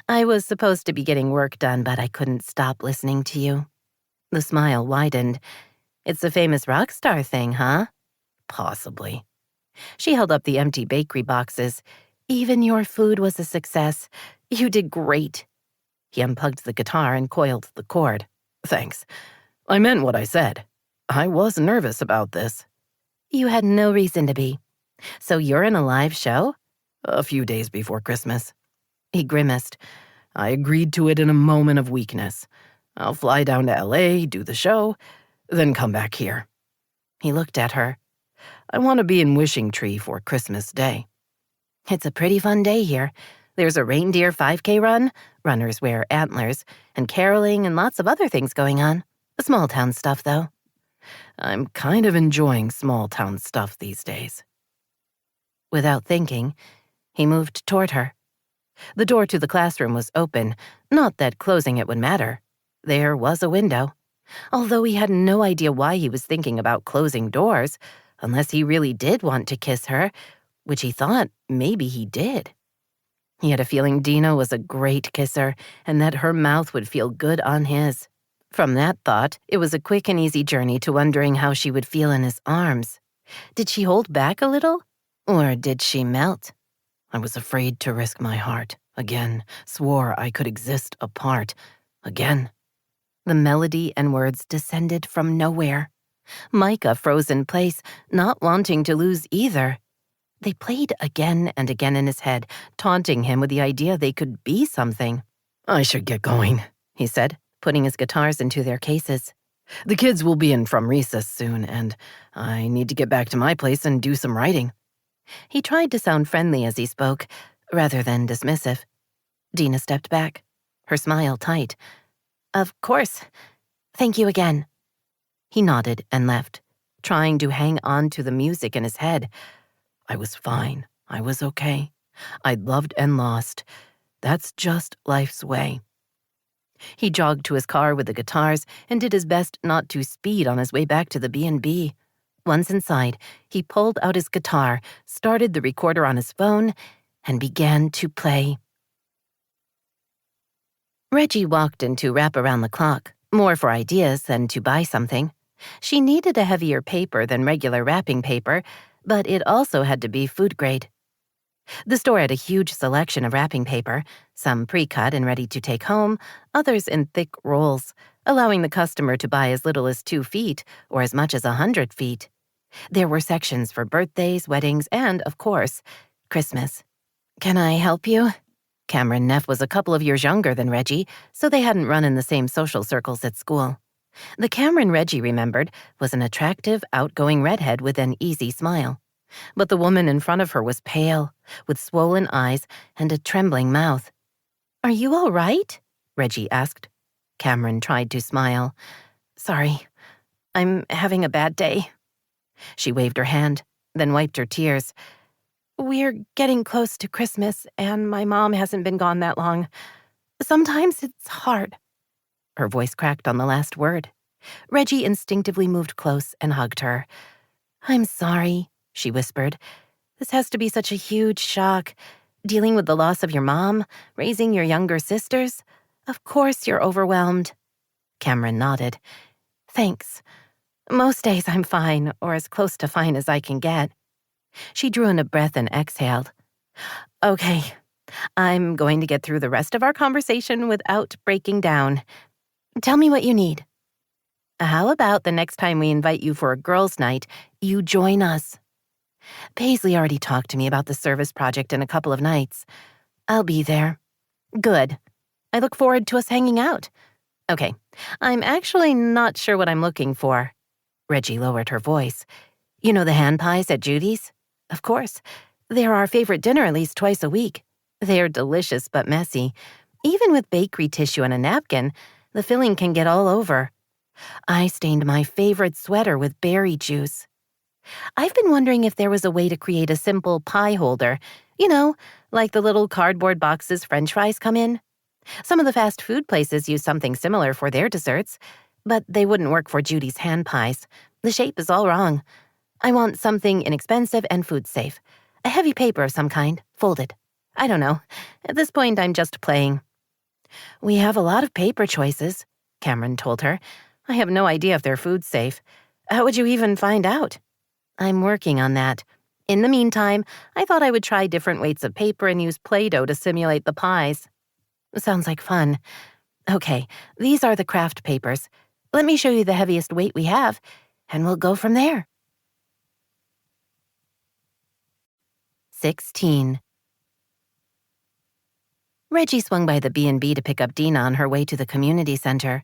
I was supposed to be getting work done, but I couldn't stop listening to you. The smile widened. It's a famous rock star thing, huh?
Possibly.
She held up the empty bakery boxes. Even your food was a success. You did great. He unplugged the guitar and coiled the cord.
Thanks. I meant what I said. I was nervous about this.
You had no reason to be. So you're in a live show?
A few days before Christmas. He grimaced. I agreed to it in a moment of weakness. I'll fly down to LA, do the show, then come back here.
He looked at her.
I want to be in Wishing Tree for Christmas Day.
It's a pretty fun day here. There's a reindeer 5K run, runners wear antlers, and caroling and lots of other things going on. Small town stuff, though.
I'm kind of enjoying small town stuff these days.
Without thinking, he moved toward her. The door to the classroom was open, not that closing it would matter. There was a window. Although he had no idea why he was thinking about closing doors, unless he really did want to kiss her, which he thought maybe he did. He had a feeling Dena was a great kisser and that her mouth would feel good on his. From that thought, it was a quick and easy journey to wondering how she would feel in his arms. Did she hold back a little? Or did she melt?
I was afraid to risk my heart. Again, swore I could exist apart. Again.
The melody and words descended from nowhere. Micah froze in place, not wanting to lose either. They played again and again in his head, taunting him with the idea they could be something.
I should get going,
he said, putting his guitars into their cases.
The kids will be in from recess soon, and I need to get back to my place and do some writing.
He tried to sound friendly as he spoke, rather than dismissive. Dena stepped back, her smile tight. Of course. Thank you again. He nodded and left, trying to hang on to the music in his head.
I was fine. I was okay. I'd loved and lost. That's just life's way.
He jogged to his car with the guitars and did his best not to speed on his way back to the B&B. Once inside, he pulled out his guitar, started the recorder on his phone, and began to play. Reggie walked into Wrap Around the Clock, more for ideas than to buy something. She needed a heavier paper than regular wrapping paper, but it also had to be food grade. The store had a huge selection of wrapping paper, some pre-cut and ready to take home, others in thick rolls, allowing the customer to buy as little as 2 feet or as much as 100 feet. There were sections for birthdays, weddings, and, of course, Christmas. Can I help you? Cameron Neff was a couple of years younger than Reggie, so they hadn't run in the same social circles at school. The Cameron Reggie remembered was an attractive, outgoing redhead with an easy smile. But the woman in front of her was pale, with swollen eyes and a trembling mouth. Are you all right? Reggie asked. Cameron tried to smile. Sorry, I'm having a bad day. She waved her hand, then wiped her tears. We're getting close to Christmas, and my mom hasn't been gone that long. Sometimes it's hard. Her voice cracked on the last word. Reggie instinctively moved close and hugged her. I'm sorry, she whispered. This has to be such a huge shock. Dealing with the loss of your mom, raising your younger sisters. Of course you're overwhelmed. Cameron nodded. Thanks. Most days I'm fine, or as close to fine as I can get. She drew in a breath and exhaled. Okay, I'm going to get through the rest of our conversation without breaking down. Tell me what you need. How about the next time we invite you for a girls' night, you join us? Paisley already talked to me about the service project in a couple of nights. I'll be there. Good. I look forward to us hanging out. Okay, I'm actually not sure what I'm looking for. Reggie lowered her voice. You know the hand pies at Judy's? Of course. They're our favorite dinner at least twice a week. They're delicious but messy. Even with bakery tissue and a napkin, the filling can get all over. I stained my favorite sweater with berry juice.
I've been wondering if there was a way to create a simple pie holder. You know, like the little cardboard boxes French fries come in. Some of the fast food places use something similar for their desserts, but they wouldn't work for Judy's hand pies. The shape is all wrong. I want something inexpensive and food safe. A heavy paper of some kind, folded. I don't know. At this point, I'm just playing. We have a lot of paper choices, Cameron told her. I have no idea if they're food safe. How would you even find out? I'm working on that. In the meantime, I thought I would try different weights of paper and use Play-Doh to simulate the pies. Sounds like fun. Okay, these are the craft papers. Let me show you the heaviest weight we have, and we'll go from there. 16. Reggie swung by the B&B to pick up Dena on her way to the community center.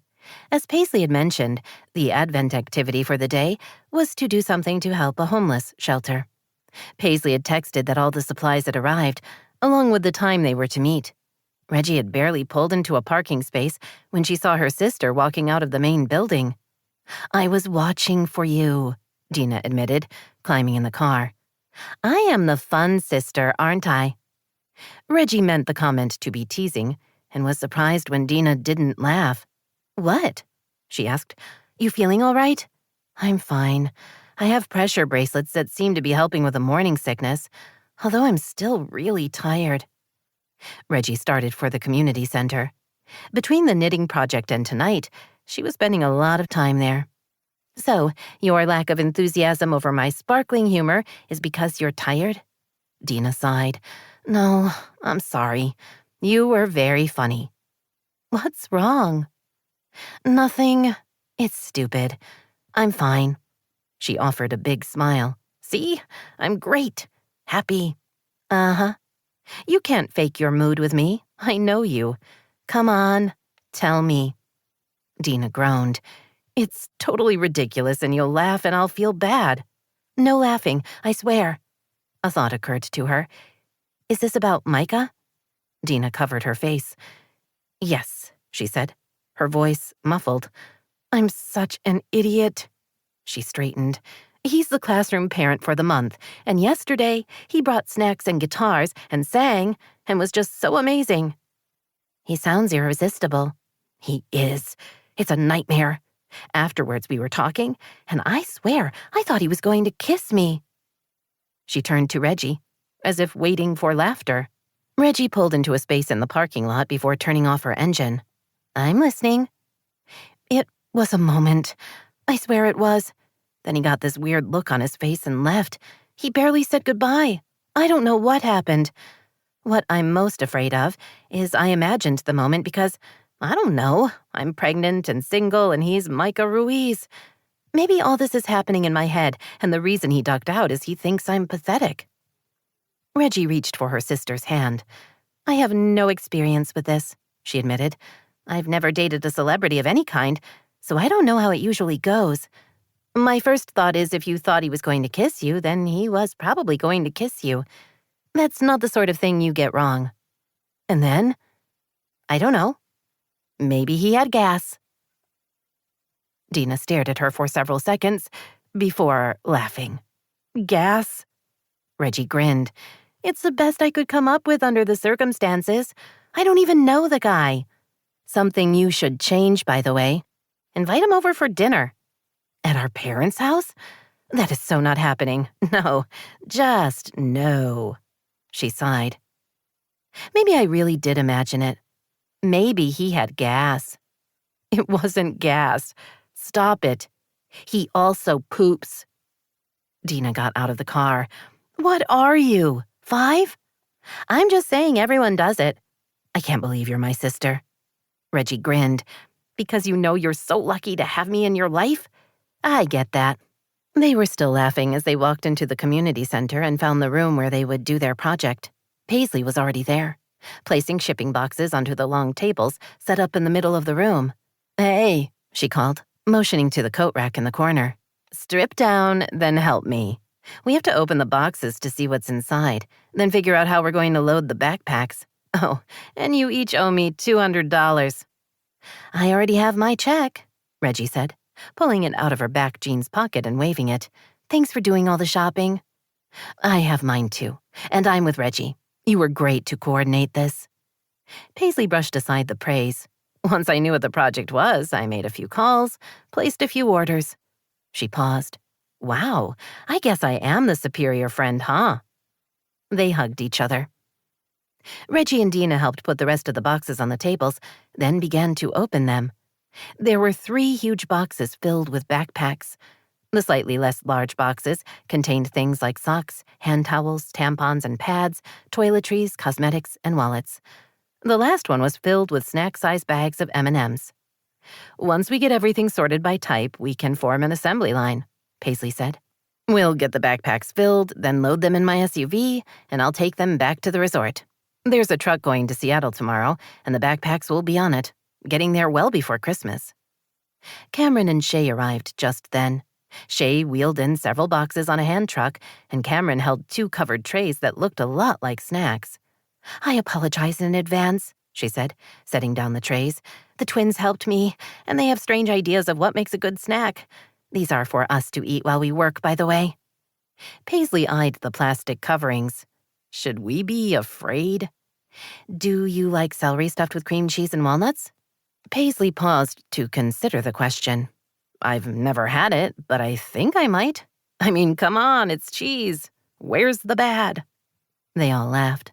As Paisley had mentioned, the Advent activity for the day was to do something to help a homeless shelter. Paisley had texted that all the supplies had arrived, along with the time they were to meet. Reggie had barely pulled into a parking space when she saw her sister walking out of the main building. I was watching for you, Dena admitted, climbing in the car. I am the fun sister, aren't I? Reggie meant the comment to be teasing and was surprised when Dena didn't laugh. What? She asked. You feeling all right? I'm fine. I have pressure bracelets that seem to be helping with the morning sickness, although I'm still really tired. Reggie started for the community center. Between the knitting project and tonight, she was spending a lot of time there. So, your lack of enthusiasm over my sparkling humor is because you're tired? Dena sighed. No, I'm sorry. You were very funny. What's wrong? Nothing. It's stupid. I'm fine. She offered a big smile. See? I'm great. Happy. Uh-huh. You can't fake your mood with me. I know you. Come on. Tell me. Dena groaned. It's totally ridiculous and you'll laugh and I'll feel bad. No laughing, I swear. A thought occurred to her. Is this about Micah? Dena covered her face. Yes, she said, her voice muffled. I'm such an idiot. She straightened. He's the classroom parent for the month, and yesterday he brought snacks and guitars and sang and was just so amazing. He sounds irresistible. He is. It's a nightmare. Afterwards we were talking, and I swear I thought he was going to kiss me. She turned to Reggie, as if waiting for laughter. Reggie pulled into a space in the parking lot before turning off her engine. I'm listening. It was a moment. I swear it was. Then he got this weird look on his face and left. He barely said goodbye. I don't know what happened. What I'm most afraid of is I imagined the moment because, I don't know, I'm pregnant and single and he's Micah Ruiz. Maybe all this is happening in my head, and the reason he ducked out is he thinks I'm pathetic. Reggie reached for her sister's hand. I have no experience with this, she admitted. I've never dated a celebrity of any kind, so I don't know how it usually goes. My first thought is if you thought he was going to kiss you, then he was probably going to kiss you. That's not the sort of thing you get wrong. And then? I don't know. Maybe he had gas. Dena stared at her for several seconds before laughing. Gas? Reggie grinned. It's the best I could come up with under the circumstances. I don't even know the guy. Something you should change, by the way. Invite him over for dinner. At our parents' house? That is so not happening. No, just no. She sighed. Maybe I really did imagine it. Maybe he had gas. It wasn't gas. Stop it. He also poops. Dena got out of the car. What are you, 5? I'm just saying everyone does it. I can't believe you're my sister. Reggie grinned. Because you know you're so lucky to have me in your life? I get that. They were still laughing as they walked into the community center and found the room where they would do their project. Paisley was already there, placing shipping boxes onto the long tables set up in the middle of the room. Hey, she called, motioning to the coat rack in the corner. Strip down, then help me. We have to open the boxes to see what's inside, then figure out how we're going to load the backpacks. Oh, and you each owe me $200. I already have my check, Reggie said, pulling it out of her back jeans pocket and waving it. Thanks for doing all the shopping. I have mine too, and I'm with Reggie. You were great to coordinate this.
Paisley brushed aside the praise. Once I knew what the project was, I made a few calls, placed a few orders. She paused. Wow, I guess I am the superior friend, huh? They hugged each other. Reggie and Dena helped put the rest of the boxes on the tables, then began to open them. There were 3 huge boxes filled with backpacks. The slightly less large boxes contained things like socks, hand towels, tampons and pads, toiletries, cosmetics, and wallets. The last one was filled with snack-sized bags of M&Ms. Once we get everything sorted by type, we can form an assembly line, Paisley said. We'll get the backpacks filled, then load them in my SUV, and I'll take them back to the resort. There's a truck going to Seattle tomorrow, and the backpacks will be on it, getting there well before Christmas. Cameron and Shay arrived just then. Shay wheeled in several boxes on a hand truck, and Cameron held 2 covered trays that looked a lot like snacks. I apologize in advance, she said, setting down the trays. The twins helped me, and they have strange ideas of what makes a good snack. These are for us to eat while we work, by the way. Paisley eyed the plastic coverings. Should we be afraid? Do you like celery stuffed with cream cheese and walnuts? Paisley paused to consider the question. I've never had it, but I think I might. I mean, come on, it's cheese. Where's the bad? They all laughed.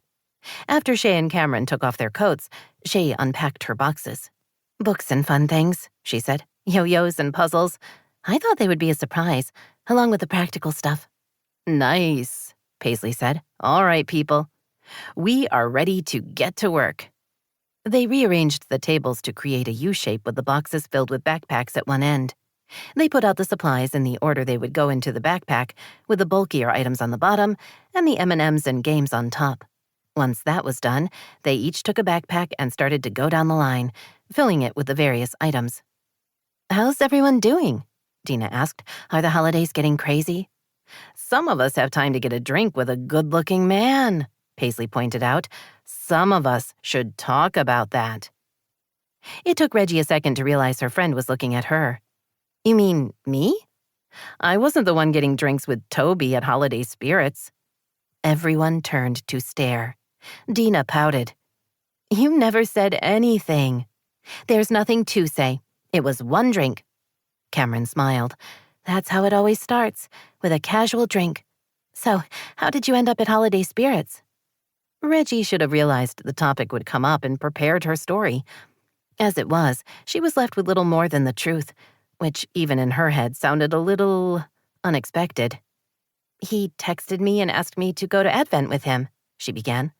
After Shay and Cameron took off their coats, Shay unpacked her boxes. Books and fun things, she said. Yo-yos and puzzles. I thought they would be a surprise, along with the practical stuff. Nice, Paisley said. All right, people. We are ready to get to work. They rearranged the tables to create a U-shape with the boxes filled with backpacks at one end. They put out the supplies in the order they would go into the backpack, with the bulkier items on the bottom and the M&Ms and games on top. Once that was done, they each took a backpack and started to go down the line, filling it with the various items. How's everyone doing? Dena asked. Are the holidays getting crazy? Some of us have time to get a drink with a good-looking man, Paisley pointed out. Some of us should talk about that. It took Reggie a second to realize her friend was looking at her. You mean me? I wasn't the one getting drinks with Toby at Holiday Spirits. Everyone turned to stare. Dena pouted. You never said anything. There's nothing to say. It was one drink. Cameron smiled. That's how it always starts, with a casual drink. So, how did you end up at Holiday Spirits? Reggie should have realized the topic would come up and prepared her story. As it was, she was left with little more than the truth, which even in her head sounded a little unexpected. He texted me and asked me to go to Advent with him, she began,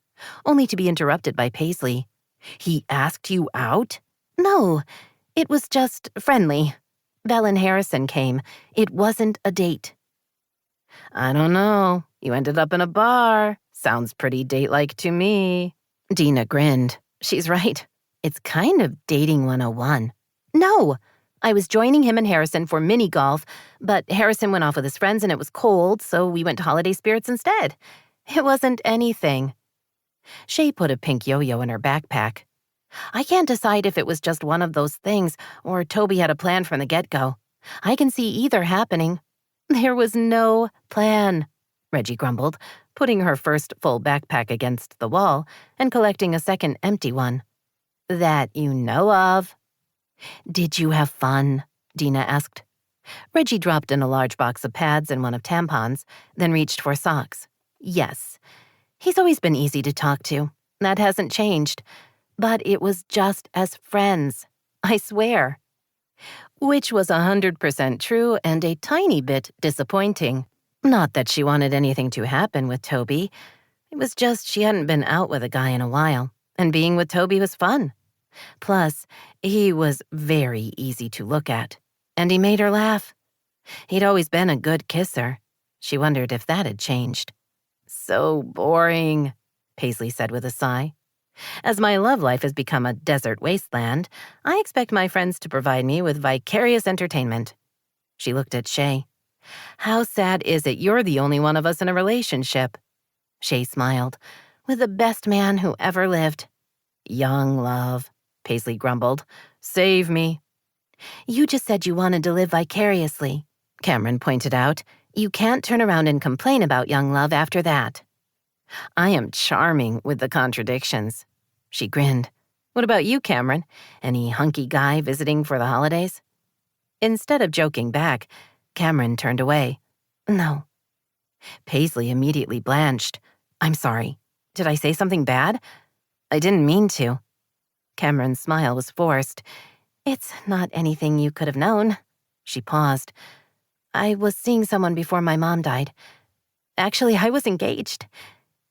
only to be interrupted by Paisley. He asked you out? No, it was just friendly. Belle and Harrison came. It wasn't a date. I don't know. You ended up in a bar. Sounds pretty date-like to me. Dena grinned. She's right. It's kind of dating 101. No, I was joining him and Harrison for mini golf, but Harrison went off with his friends and it was cold, so we went to Holiday Spirits instead. It wasn't anything. Shay put a pink yo-yo in her backpack. I can't decide if it was just one of those things or Toby had a plan from the get-go. I can see either happening. There was no plan, Reggie grumbled, putting her first full backpack against the wall and collecting a second empty one. That you know of. Did you have fun? Dena asked. Reggie dropped in a large box of pads and one of tampons, then reached for socks. Yes. He's always been easy to talk to. That hasn't changed. But it was just as friends. I swear. Which was 100% true and a tiny bit disappointing. Not that she wanted anything to happen with Toby. It was just she hadn't been out with a guy in a while, and being with Toby was fun. Plus, he was very easy to look at, and he made her laugh. He'd always been a good kisser. She wondered if that had changed. So boring, Paisley said with a sigh. As my love life has become a desert wasteland, I expect my friends to provide me with vicarious entertainment. She looked at Shay. How sad is it you're the only one of us in a relationship? Shay smiled. With the best man who ever lived. Young love, Paisley grumbled. Save me. You just said you wanted to live vicariously, Cameron pointed out.
You can't turn around and complain about young love after that. I am charming with the contradictions. She grinned. What about you, Cameron? Any hunky guy visiting for the holidays? Instead of joking back, Cameron turned away. No. Paisley immediately blanched. I'm sorry. Did I say something bad? I didn't mean to. Cameron's smile was forced. It's not anything you could have known. She paused. I was seeing someone before my mom died. Actually, I was engaged.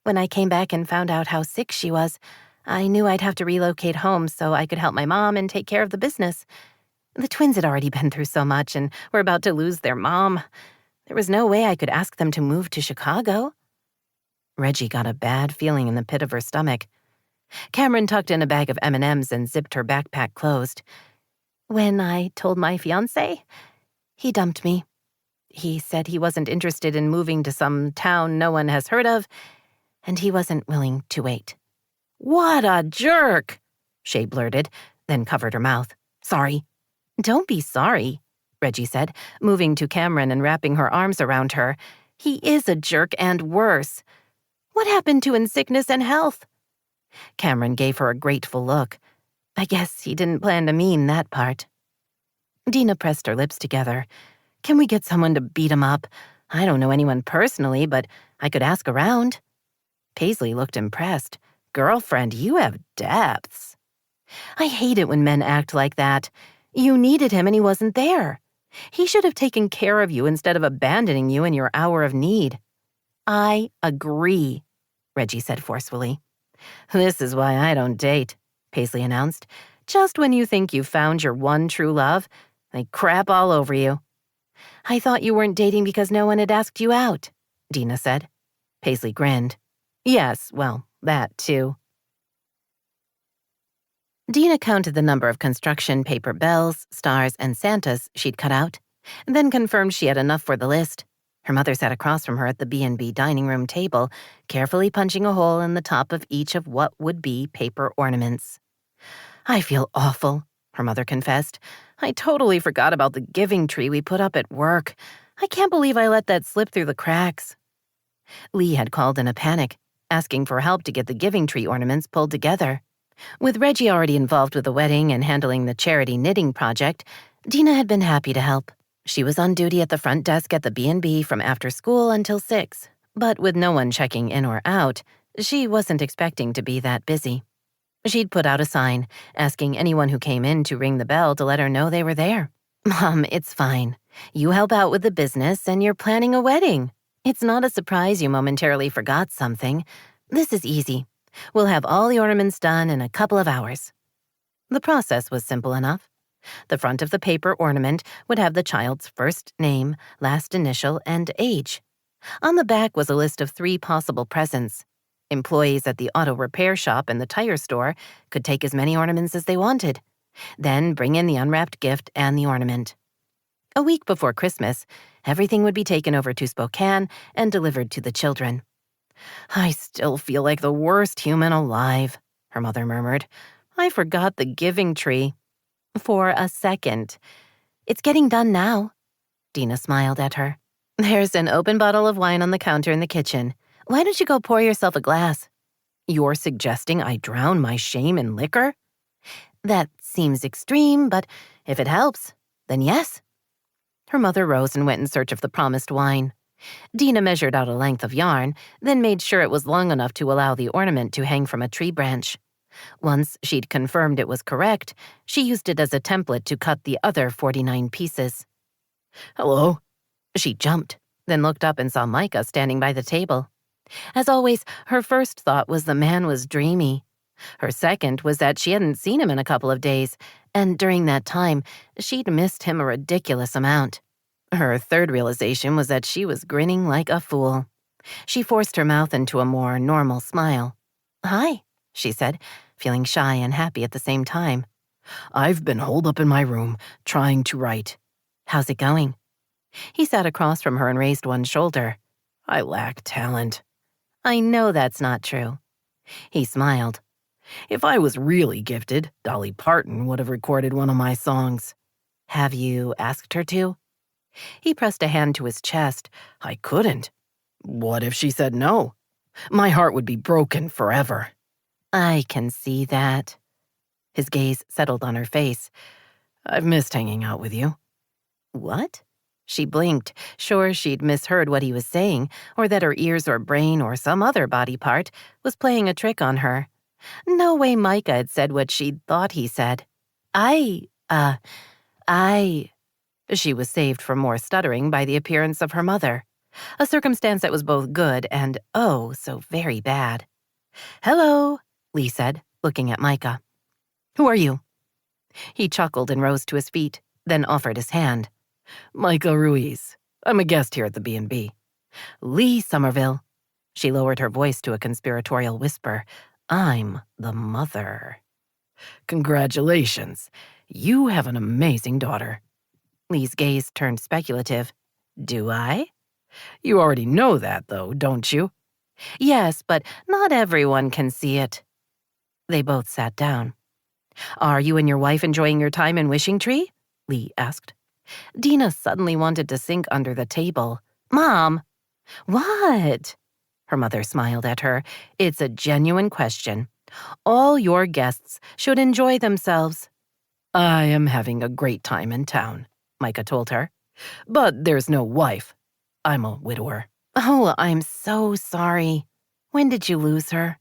When I came back and found out how sick she was, I knew I'd have to relocate home so I could help my mom and take care of the business. The twins had already been through so much and were about to lose their mom. There was no way I could ask them to move to Chicago. Reggie got a bad feeling in the pit of her stomach. Cameron tucked in a bag of M&Ms and zipped her backpack closed. When I told my fiancé, he dumped me. He said he wasn't interested in moving to some town no one has heard of, and he wasn't willing to wait. What a jerk, Shay blurted, then covered her mouth. Sorry. Don't be sorry, Reggie said, moving to Cameron and wrapping her arms around her. He is a jerk and worse. What happened to in sickness and health? Cameron gave her a grateful look. I guess he didn't plan to mean that part. Dena pressed her lips together. Can we get someone to beat him up? I don't know anyone personally, but I could ask around. Paisley looked impressed. Girlfriend, you have depths. I hate it when men act like that. You needed him and he wasn't there. He should have taken care of you instead of abandoning you in your hour of need. I agree, Reggie said forcefully. This is why I don't date, Paisley announced. Just when you think you've found your one true love, they crap all over you. I thought you weren't dating because no one had asked you out, Dena said. Paisley grinned. Yes, well, that too. Dena counted the number of construction paper bells, stars, and Santas she'd cut out, and then confirmed she had enough for the list. Her mother sat across from her at the B&B dining room table, carefully punching a hole in the top of each of what would be paper ornaments. I feel awful, her mother confessed. I totally forgot about the giving tree we put up at work. I can't believe I let that slip through the cracks. Lee had called in a panic, asking for help to get the giving tree ornaments pulled together. With Reggie already involved with the wedding and handling the charity knitting project, Dena had been happy to help. She was on duty at the front desk at the B&B from after school until 6, but with no one checking in or out, she wasn't expecting to be that busy. She'd put out a sign, asking anyone who came in to ring the bell to let her know they were there. Mom, it's fine. You help out with the business and you're planning a wedding. It's not a surprise you momentarily forgot something. This is easy. We'll have all the ornaments done in a couple of hours. The process was simple enough. The front of the paper ornament would have the child's first name, last initial, and age. On the back was a list of 3 possible presents. Employees at the auto repair shop and the tire store could take as many ornaments as they wanted, then bring in the unwrapped gift and the ornament. A week before Christmas, everything would be taken over to Spokane and delivered to the children. I still feel like the worst human alive, her mother murmured. I forgot the giving tree. For a second. It's getting done now. Dena smiled at her. There's an open bottle of wine on the counter in the kitchen. Why don't you go pour yourself a glass? You're suggesting I drown my shame in liquor? That seems extreme, but if it helps, then yes. Her mother rose and went in search of the promised wine. Dena measured out a length of yarn, then made sure it was long enough to allow the ornament to hang from a tree branch. Once she'd confirmed it was correct, she used it as a template to cut the other 49 pieces. Hello? She jumped, then looked up and saw Micah standing by the table. As always, her first thought was the man was dreamy. Her second was that she hadn't seen him in a couple of days, and during that time, she'd missed him a ridiculous amount. Her third realization was that she was grinning like a fool. She forced her mouth into a more normal smile. Hi, she said, feeling shy and happy at the same time. I've been holed up in my room, trying to write. How's it going? He sat across from her and raised one shoulder. I lack talent. I know that's not true. He smiled. If I was really gifted, Dolly Parton would have recorded one of my songs. Have you asked her to?
He pressed a hand to his chest.
I couldn't. What if she said no? My heart would be broken forever.
I can see that. His gaze settled on her face.
I've missed hanging out with you.
What? She blinked, sure she'd misheard what he was saying, or that her ears or brain or some other body part was playing a trick on her. No way Micah had said what she'd thought he said. She was saved from more stuttering by the appearance of her mother, a circumstance that was both good and, oh, so very bad. Hello, Lee said, looking at Micah. Who are you? He chuckled and rose to his feet, then offered his hand.
Micah Ruiz. I'm a guest here at the B&B.
Lee Somerville. She lowered her voice to a conspiratorial whisper. I'm the mother.
Congratulations. You have an amazing daughter.
Lee's gaze turned speculative. Do I?
You already know that, though, don't you?
Yes, but not everyone can see it. They both sat down. Are you and your wife enjoying your time in Wishing Tree? Lee asked. Dena suddenly wanted to sink under the table. Mom! What? Her mother smiled at her. It's a genuine question. All your guests should enjoy themselves.
I am having a great time in town, Micah told her. But there's no wife. I'm a widower.
Oh, I'm so sorry. When did you lose her?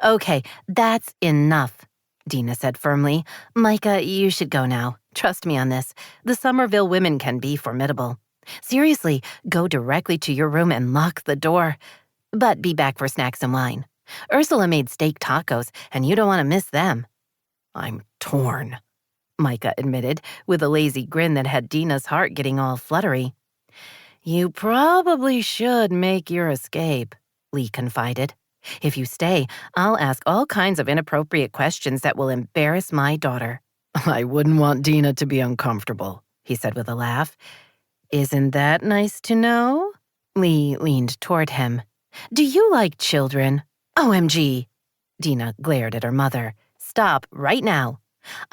Okay, that's enough, Dena said firmly. Micah, you should go now. Trust me on this. The Somerville women can be formidable. Seriously, go directly to your room and lock the door. But be back for snacks and wine. Ursula made steak tacos, and you don't want to miss them.
I'm torn,
Micah admitted, with a lazy grin that had Dena's heart getting all fluttery. You probably should make your escape, Lee confided. If you stay, I'll ask all kinds of inappropriate questions that will embarrass my daughter.
I wouldn't want Dena to be uncomfortable, he said with a laugh.
Isn't that nice to know? Lee leaned toward him. Do you like children? OMG! Dena glared at her mother. Stop right now.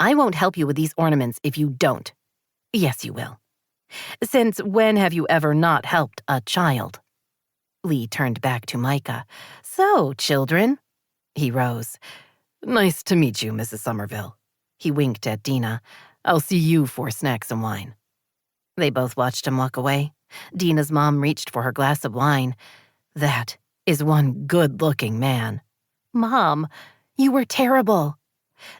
I won't help you with these ornaments if you don't. Yes, you will. Since when have you ever not helped a child? Lee turned back to Micah. So, children. He rose.
Nice to meet you, Mrs. Somerville.
He winked at Dena.
I'll see you for snacks and wine.
They both watched him walk away. Dena's mom reached for her glass of wine. That is one good-looking man. Mom, you were terrible.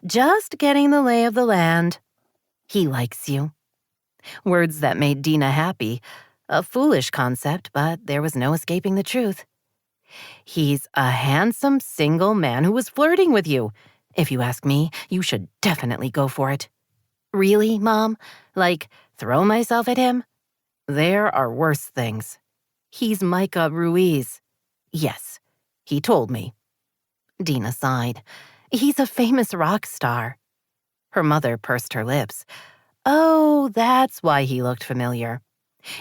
Just getting the lay of the land. He likes you. Words that made Dena happy. A foolish concept, but there was no escaping the truth. He's a handsome single man who was flirting with you. If you ask me, you should definitely go for it. Really, Mom? Like, throw myself at him? There are worse things. He's Micah Ruiz. Yes, he told me. Dena sighed. He's a famous rock star. Her mother pursed her lips. Oh, that's why he looked familiar.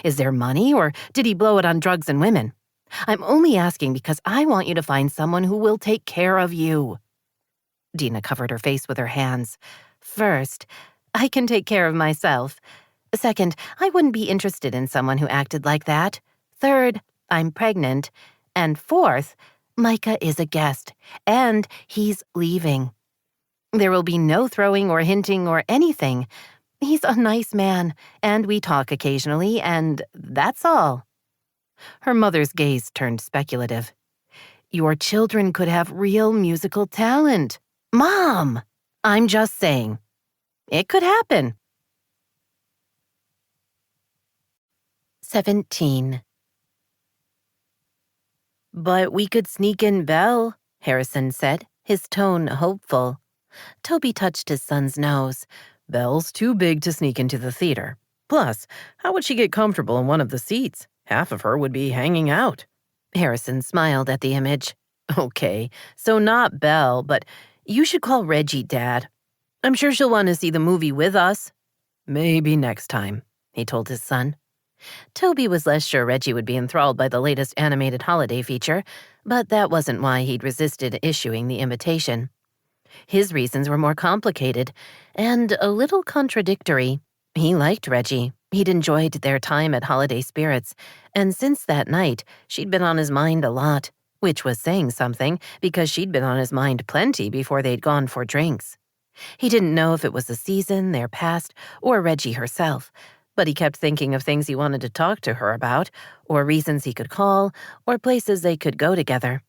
Is there money, or did he blow it on drugs and women? I'm only asking because I want you to find someone who will take care of you. Dena covered her face with her hands. First, I can take care of myself. Second, I wouldn't be interested in someone who acted like that. Third, I'm pregnant. And fourth, Micah is a guest, and he's leaving. There will be no throwing or hinting or anything. He's a nice man, and we talk occasionally, and that's all. Her mother's gaze turned speculative. Your children could have real musical talent. Mom! I'm just saying. It could happen. 17. But we could sneak in Belle, Harrison said, his tone hopeful. Toby touched his son's nose.
Belle's too big to sneak into the theater. Plus, how would she get comfortable in one of the seats? Half of her would be hanging out.
Harrison smiled at the image. Okay, so not Belle, but you should call Reggie, Dad. I'm sure she'll want to see the movie with us.
Maybe next time,
he told his son. Toby was less sure Reggie would be enthralled by the latest animated holiday feature, but that wasn't why he'd resisted issuing the invitation. His reasons were more complicated and a little contradictory. He liked Reggie, He'd enjoyed their time at Holiday Spirits, and since that night, she'd been on his mind a lot, which was saying something because she'd been on his mind plenty before they'd gone for drinks. He didn't know if it was the season, their past, or Reggie herself, but he kept thinking of things he wanted to talk to her about, or reasons he could call, or places they could go together.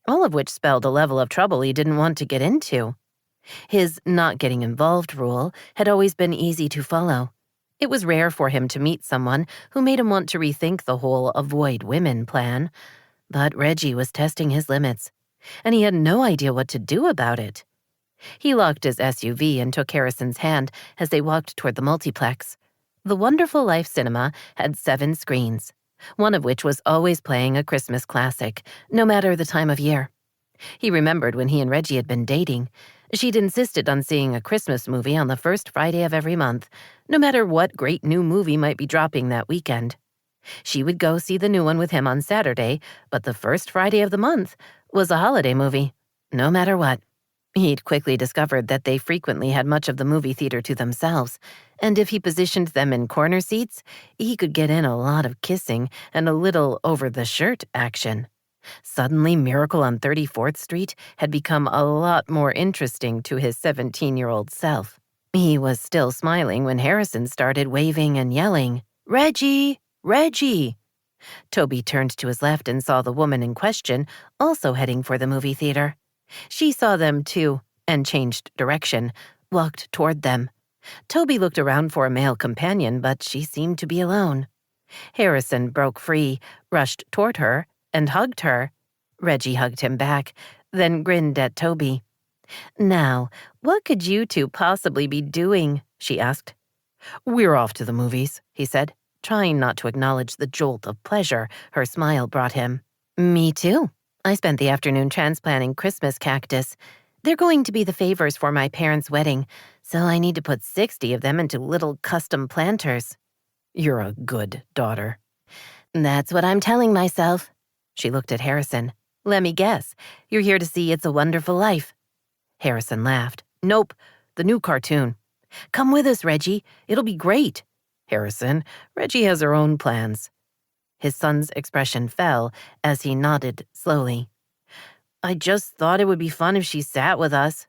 All of which spelled a level of trouble he didn't want to get into. His not getting involved rule had always been easy to follow. It was rare for him to meet someone who made him want to rethink the whole avoid women plan, but Reggie was testing his limits, and he had no idea what to do about it. He locked his SUV and took Harrison's hand as they walked toward the multiplex. The Wonderful Life Cinema had 7 screens, one of which was always playing a Christmas classic, no matter the time of year. He remembered when he and Reggie had been dating. She'd insisted on seeing a Christmas movie on the first Friday of every month, no matter what great new movie might be dropping that weekend. She would go see the new one with him on Saturday, but the first Friday of the month was a holiday movie, no matter what. He'd quickly discovered that they frequently had much of the movie theater to themselves, and if he positioned them in corner seats, he could get in a lot of kissing and a little over-the-shirt action. Suddenly, Miracle on 34th Street had become a lot more interesting to his 17-year-old self. He was still smiling when Harrison started waving and yelling, "Reggie! Reggie!" Toby turned to his left and saw the woman in question also heading for the movie theater. She saw them too and changed direction, walked toward them. Toby looked around for a male companion, but she seemed to be alone. Harrison broke free, rushed toward her, and hugged her. Reggie hugged him back, then grinned at Toby. "Now, what could you two possibly be doing?" she asked.
"We're off to the movies,"
he said, trying not to acknowledge the jolt of pleasure her smile brought him. "Me too. I spent the afternoon transplanting Christmas cactus. They're going to be the favors for my parents' wedding, so I need to put 60 of them into little custom planters."
"You're a good daughter."
"That's what I'm telling myself." She looked at Harrison. "Let me guess. You're here to see It's a Wonderful Life." Harrison laughed. "Nope, the new cartoon." "Come with us, Reggie. It'll be great."
"Harrison, Reggie has her own plans."
His son's expression fell as he nodded slowly. "I just thought it would be fun if she sat with us."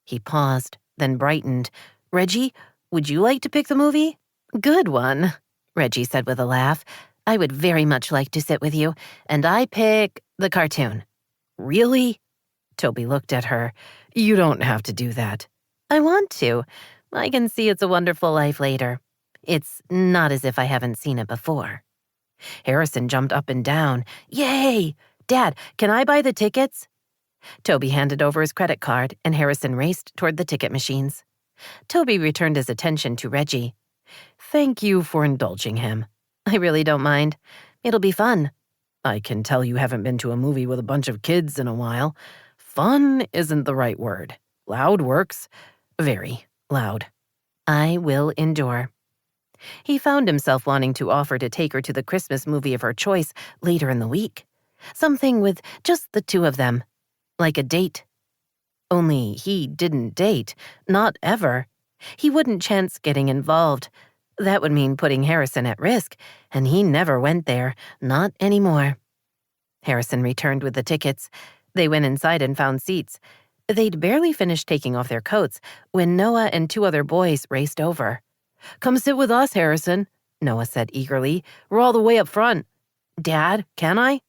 He paused, then brightened. "Reggie, would you like to pick the movie?" "Good one," Reggie said with a laugh. "I would very much like to sit with you, and I pick the cartoon."
"Really?" Toby looked at her. "You don't have to do that."
"I want to. I can see It's a Wonderful Life later. It's not as if I haven't seen it before." Harrison jumped up and down. "Yay! Dad, can I buy the tickets?" Toby handed over his credit card, and Harrison raced toward the ticket machines. Toby returned his attention to Reggie.
"Thank you for indulging him."
"I really don't mind. It'll be fun."
"I can tell you haven't been to a movie with a bunch of kids in a while. Fun isn't the right word. Loud works. Very loud."
"I will endure." He found himself wanting to offer to take her to the Christmas movie of her choice later in the week. Something with just the two of them. Like a date. Only he didn't date. Not ever. He wouldn't chance getting involved. That would mean putting Harrison at risk, and he never went there. Not anymore. Harrison returned with the tickets. They went inside and found seats. They'd barely finished taking off their coats when Noah and 2 other boys raced over.
"Come sit with us, Harrison," Noah said eagerly. "We're all the way up front."
"Dad, can I?"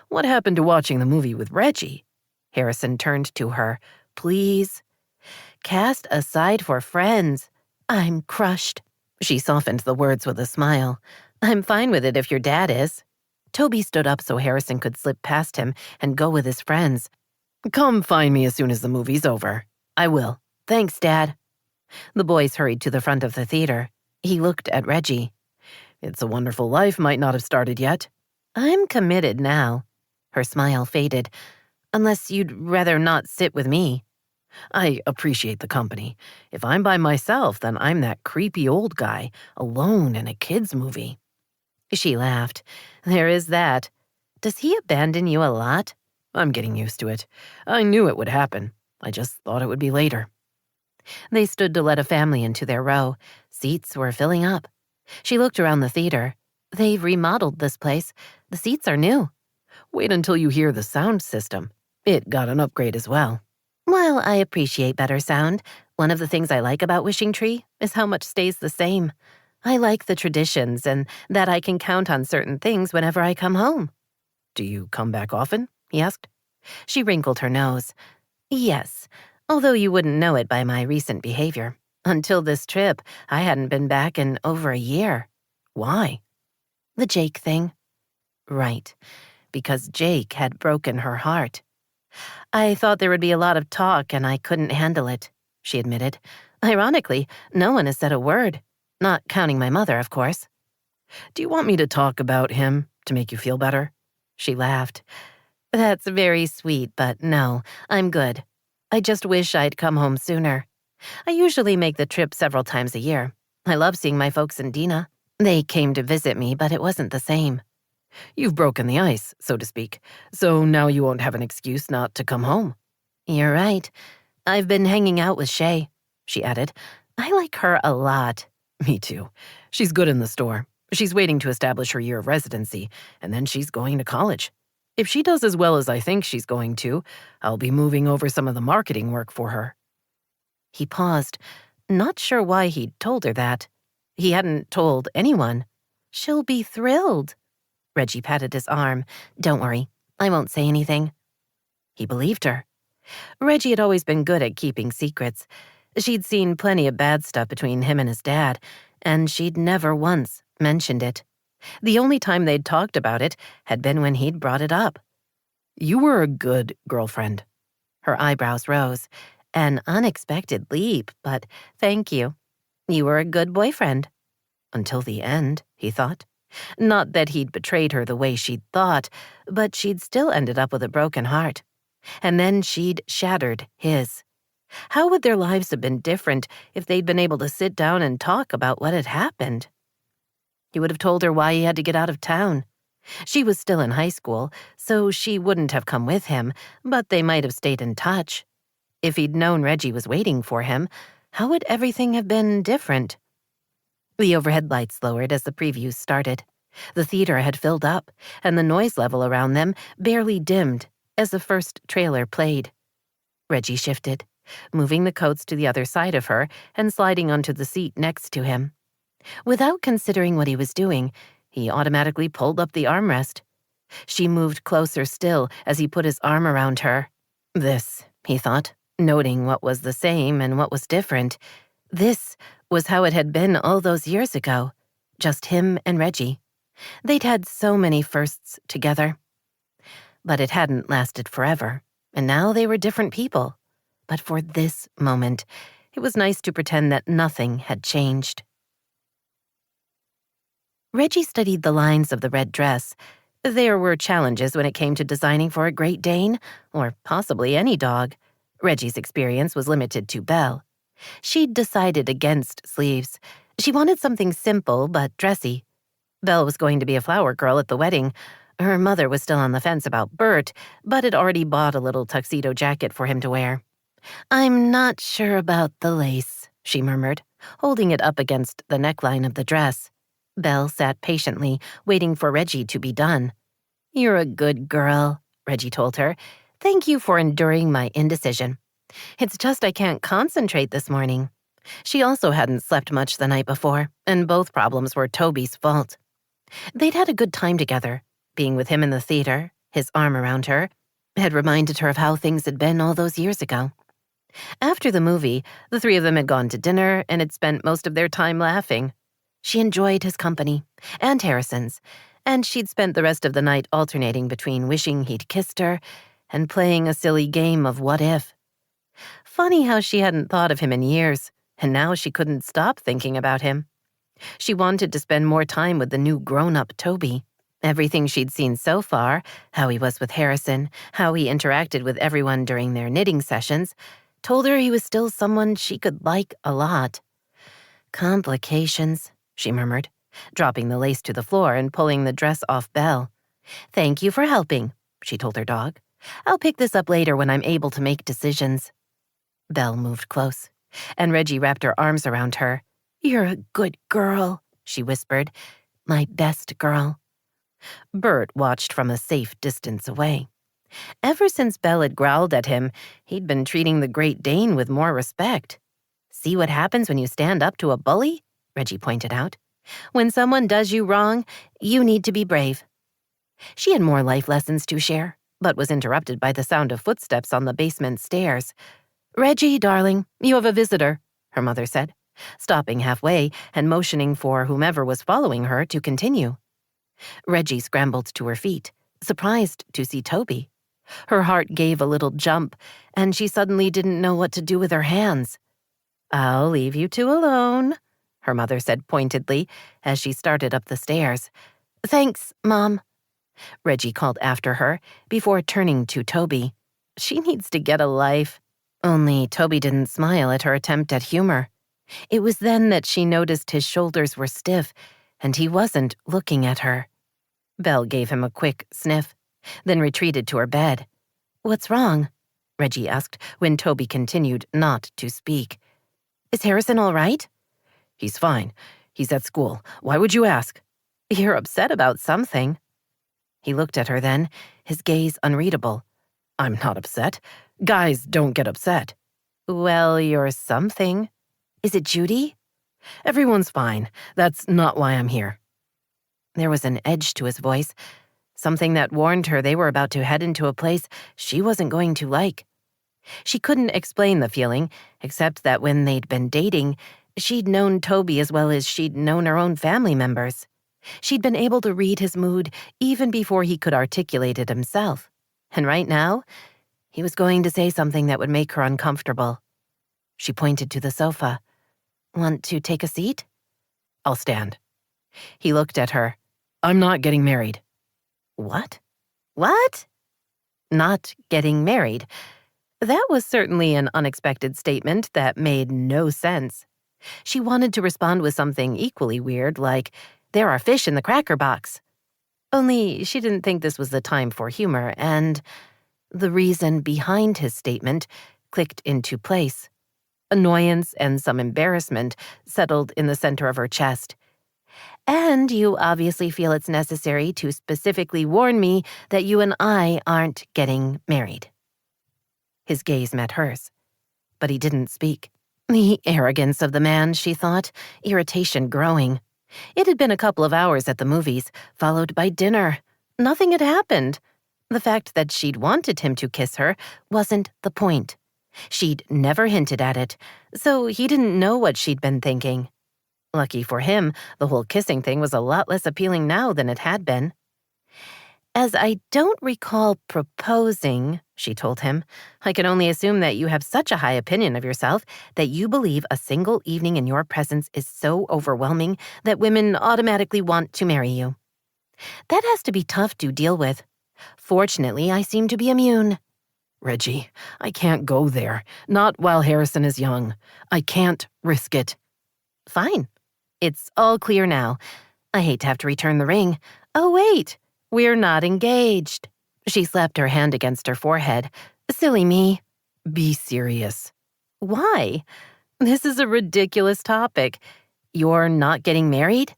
"What happened to watching the movie with Reggie?"
Harrison turned to her. "Please. Cast aside for friends. I'm crushed." She softened the words with a smile. "I'm fine with it if your dad is." Toby stood up so Harrison could slip past him and go with his friends.
"Come find me as soon as the movie's over."
"I will. Thanks, Dad." The boys hurried to the front of the theater. He looked at Reggie.
"It's a Wonderful Life might not have started yet."
"I'm committed now." Her smile faded. "Unless you'd rather not sit with me."
"I appreciate the company. If I'm by myself, then I'm that creepy old guy, alone in a kid's movie."
She laughed. "There is that. Does he abandon you a lot?"
"I'm getting used to it. I knew it would happen. I just thought it would be later."
They stood to let a family into their row. Seats were filling up. She looked around the theater. They've remodeled this place. The seats are new.
Wait until you hear the sound system. It got an upgrade as well.
While I appreciate better sound, one of the things I like about Wishing Tree is how much stays the same. I like the traditions and that I can count on certain things whenever I come home.
Do you come back often? He asked.
She wrinkled her nose. Yes, although you wouldn't know it by my recent behavior. Until this trip, I hadn't been back in over a year.
Why?
The Jake thing.
Right, because Jake had broken her heart.
I thought there would be a lot of talk and I couldn't handle it, she admitted. Ironically, no one has said a word. Not counting my mother, of course.
Do you want me to talk about him to make you feel better?
She laughed. That's very sweet, but no, I'm good. I just wish I'd come home sooner. I usually make the trip several times a year. I love seeing my folks in Dena. They came to visit me, but it wasn't the same.
You've broken the ice, so to speak, so now you won't have an excuse not to come home.
You're right. I've been hanging out with Shay, she added. I like her a lot.
Me too. She's good in the store. She's waiting to establish her year of residency, and then she's going to college. If she does as well as I think she's going to, I'll be moving over some of the marketing work for her.
He paused, not sure why he'd told her that. He hadn't told anyone. She'll be thrilled. Reggie patted his arm. Don't worry, I won't say anything. He believed her. Reggie had always been good at keeping secrets. She'd seen plenty of bad stuff between him and his dad, and she'd never once mentioned it. The only time they'd talked about it had been when he'd brought it up.
You were a good girlfriend.
Her eyebrows rose. An unexpected leap, but thank you. You were a good boyfriend.
Until the end, he thought.
Not that he'd betrayed her the way she'd thought, but she'd still ended up with a broken heart. And then she'd shattered his. How would their lives have been different if they'd been able to sit down and talk about what had happened? He would have told her why he had to get out of town. She was still in high school, so she wouldn't have come with him, but they might have stayed in touch. If he'd known Reggie was waiting for him, how would everything have been different? The overhead lights lowered as the previews started. The theater had filled up, and the noise level around them barely dimmed as the first trailer played. Reggie shifted, moving the coats to the other side of her and sliding onto the seat next to him. Without considering what he was doing, he automatically pulled up the armrest. She moved closer still as he put his arm around her. This, he thought, noting what was the same and what was different. This was how it had been all those years ago. Just him and Reggie. They'd had so many firsts together. But it hadn't lasted forever, and now they were different people. But for this moment, it was nice to pretend that nothing had changed. Reggie studied the lines of the red dress. There were challenges when it came to designing for a Great Dane, or possibly any dog. Reggie's experience was limited to Belle. She'd decided against sleeves. She wanted something simple but dressy. Belle was going to be a flower girl at the wedding. Her mother was still on the fence about Bert, but had already bought a little tuxedo jacket for him to wear. I'm not sure about the lace, she murmured, holding it up against the neckline of the dress. Belle sat patiently, waiting for Reggie to be done. You're a good girl, Reggie told her. Thank you for enduring my indecision. It's just I can't concentrate this morning. She also hadn't slept much the night before, and both problems were Toby's fault. They'd had a good time together. Being with him in the theater, his arm around her, had reminded her of how things had been all those years ago. After the movie, the three of them had gone to dinner and had spent most of their time laughing. She enjoyed his company, and Harrison's, and she'd spent the rest of the night alternating between wishing he'd kissed her and playing a silly game of what if. Funny how she hadn't thought of him in years, and now she couldn't stop thinking about him. She wanted to spend more time with the new grown-up Toby. Everything she'd seen so far, how he was with Harrison, how he interacted with everyone during their knitting sessions, told her he was still someone she could like a lot. Complications, she murmured, dropping the lace to the floor and pulling the dress off Belle. Thank you for helping, she told her dog. I'll pick this up later when I'm able to make decisions. Belle moved close, and Reggie wrapped her arms around her. You're a good girl,
she whispered. My best girl. Bert watched from a safe distance away. Ever since Belle had growled at him, he'd been treating the Great Dane with more respect. See what happens when you stand up to a bully? Reggie pointed out. When someone does you wrong, you need to be brave. She had more life lessons to share, but was interrupted by the sound of footsteps on the basement stairs. Reggie, darling, you have a visitor, her mother said, stopping halfway and motioning for whomever was following her to continue. Reggie scrambled to her feet, surprised to see Toby. Her heart gave a little jump, and she suddenly didn't know what to do with her hands. I'll leave you two alone, her mother said pointedly as she started up the stairs. Thanks, Mom, Reggie called after her before turning to Toby. She needs to get a life. Only Toby didn't smile at her attempt at humor. It was then that she noticed his shoulders were stiff, and he wasn't looking at her. Belle gave him a quick sniff, then retreated to her bed. What's wrong? Reggie asked when Toby continued not to speak. Is Harrison all right? He's fine. He's at school. Why would you ask? You're upset about something. He looked at her then, his gaze unreadable. I'm not upset. Guys don't get upset. Well, you're something. Is it Judy? Everyone's fine. That's not why I'm here. There was an edge to his voice, something that warned her they were about to head into a place she wasn't going to like. She couldn't explain the feeling, except that when they'd been dating, she'd known Toby as well as she'd known her own family members. She'd been able to read his mood even before he could articulate it himself. And right now, he was going to say something that would make her uncomfortable. She pointed to the sofa. Want to take a seat? I'll stand. He looked at her. I'm not getting married. What? What? Not getting married. That was certainly an unexpected statement that made no sense. She wanted to respond with something equally weird, like, there are fish in the cracker box. Only she didn't think this was the time for humor, and the reason behind his statement clicked into place. Annoyance and some embarrassment settled in the center of her chest. And you obviously feel it's necessary to specifically warn me that you and I aren't getting married. His gaze met hers, but he didn't speak. The arrogance of the man, she thought, irritation growing. It had been a couple of hours at the movies, followed by dinner. Nothing had happened. The fact that she'd wanted him to kiss her wasn't the point. She'd never hinted at it, so he didn't know what she'd been thinking. Lucky for him, the whole kissing thing was a lot less appealing now than it had been. As I don't recall proposing, she told him, I can only assume that you have such a high opinion of yourself that you believe a single evening in your presence is so overwhelming that women automatically want to marry you. That has to be tough to deal with. Fortunately, I seem to be immune. Reggie, I can't go there. Not while Harrison is young. I can't risk it. Fine. It's all clear now. I hate to have to return the ring. Oh, wait. We're not engaged. She slapped her hand against her forehead. Silly me. Be serious. Why? This is a ridiculous topic. You're not getting married?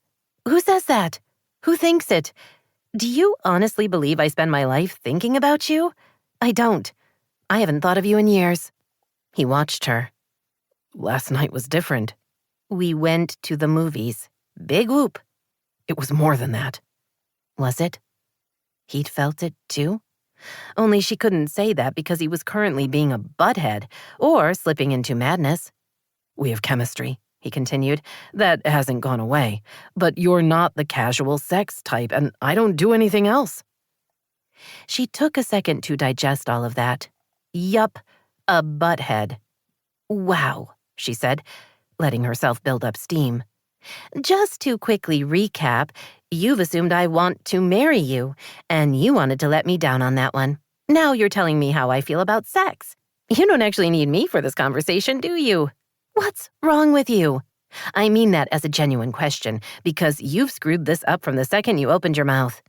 Who says that? Who thinks it? Do you honestly believe I spend my life thinking about you? I don't. I haven't thought of you in years. He watched her. Last night was different. We went to the movies. Big whoop. It was more than that. Was it? He'd felt it too? Only she couldn't say that because he was currently being a butthead or slipping into madness. We have chemistry, he continued. That hasn't gone away. But you're not the casual sex type, and I don't do anything else. She took a second to digest all of that. Yup, a butthead. Wow, she said, letting herself build up steam. Just to quickly recap, you've assumed I want to marry you, and you wanted to let me down on that one. Now you're telling me how I feel about sex. You don't actually need me for this conversation, do you? What's wrong with you? I mean that as a genuine question, because you've screwed this up from the second you opened your mouth.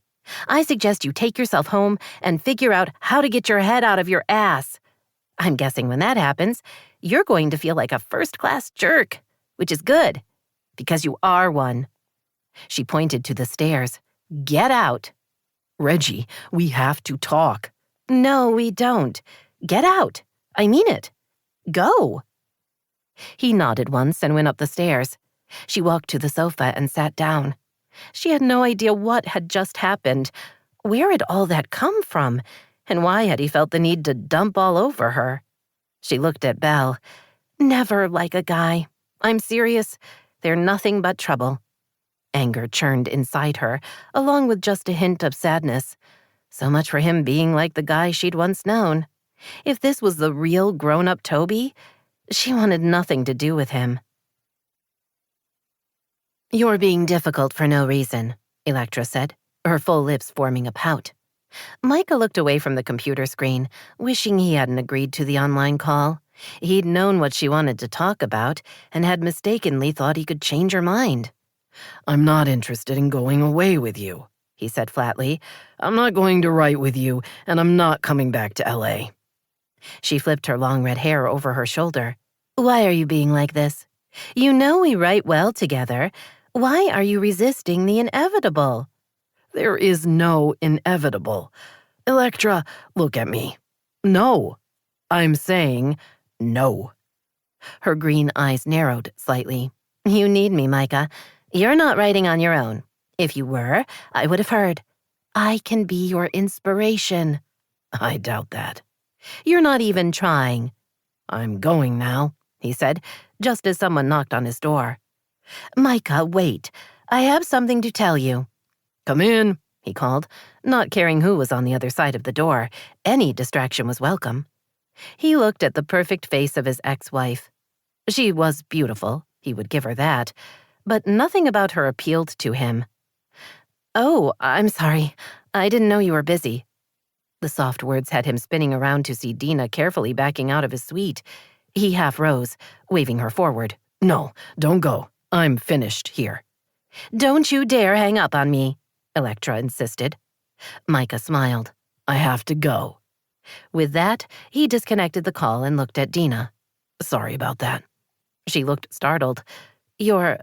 I suggest you take yourself home and figure out how to get your head out of your ass. I'm guessing when that happens, you're going to feel like a first-class jerk, which is good, because you are one.
She pointed to the stairs. Get out.
Reggie, we have to talk.
No, we don't. Get out. I mean it. Go. He nodded once and went up the stairs. She walked to the sofa and sat down. She had no idea what had just happened. Where had all that come from? And why had he felt the need to dump all over her? She looked at Belle. Never like a guy. I'm serious. They're nothing but trouble. Anger churned inside her, along with just a hint of sadness. So much for him being like the guy she'd once known. If this was the real grown-up Toby, she wanted nothing to do with him. You're being difficult for no reason, Electra said, her full lips forming a pout. Micah looked away from the computer screen, wishing he hadn't agreed to the online call. He'd known what she wanted to talk about and had mistakenly thought he could change her mind.
I'm not interested in going away with you, he said flatly. I'm not going to write with you, and I'm not coming back to L.A.
She flipped her long red hair over her shoulder. Why are you being like this? You know we write well together. Why are you resisting the inevitable?
There is no inevitable. Electra, look at me. No. I'm saying no.
Her green eyes narrowed slightly. You need me, Micah. You're not writing on your own. If you were, I would have heard. I can be your inspiration.
I doubt that.
You're not even trying.
I'm going now,
he said, just as someone knocked on his door. Micah, wait. I have something to tell you.
Come in,
he called, not caring who was on the other side of the door. Any distraction was welcome. He looked at the perfect face of his ex-wife. She was beautiful, he would give her that, but nothing about her appealed to him. Oh, I'm sorry. I didn't know you were busy. The soft words had him spinning around to see Dena carefully backing out of his suite. He half rose, waving her forward.
No, don't go. I'm finished here.
Don't you dare hang up on me, Electra insisted. Micah smiled.
I have to go.
With that, he disconnected the call and looked at Dena.
Sorry about that.
She looked startled. Your,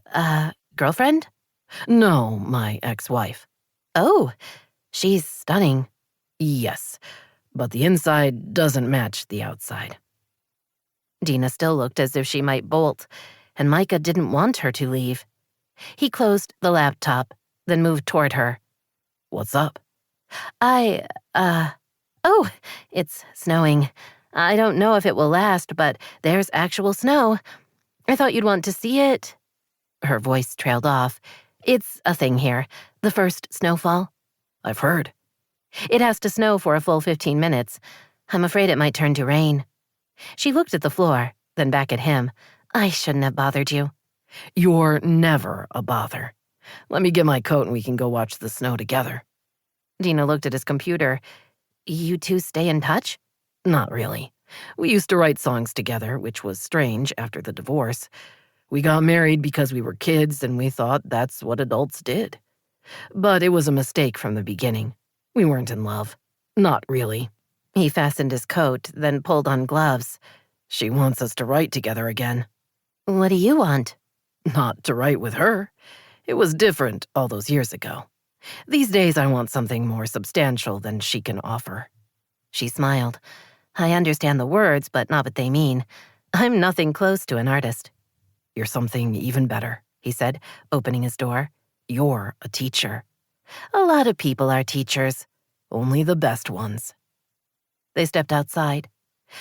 girlfriend?
No, my ex-wife.
Oh, she's stunning.
Yes, but the inside doesn't match the outside.
Dena still looked as if she might bolt, and Micah didn't want her to leave. He closed the laptop, then moved toward her.
What's up?
Oh, it's snowing. I don't know if it will last, but there's actual snow. I thought you'd want to see it. Her voice trailed off. It's a thing here. The first snowfall.
I've heard.
It has to snow for a full 15 minutes. I'm afraid it might turn to rain. She looked at the floor, then back at him. I shouldn't have bothered you.
You're never a bother. Let me get my coat and we can go watch the snow together.
Dena looked at his computer. You two stay in touch?
Not really. We used to write songs together, which was strange after the divorce. We got married because we were kids and we thought that's what adults did. But it was a mistake from the beginning. We weren't in love. Not really.
He fastened his coat, then pulled on gloves.
She wants us to write together again.
What do you want?
Not to write with her. It was different all those years ago. These days I want something more substantial than she can offer.
She smiled. I understand the words, but not what they mean. I'm nothing close to an artist.
You're something even better, he said, opening his door. You're a teacher.
A lot of people are teachers.
Only the best ones.
They stepped outside.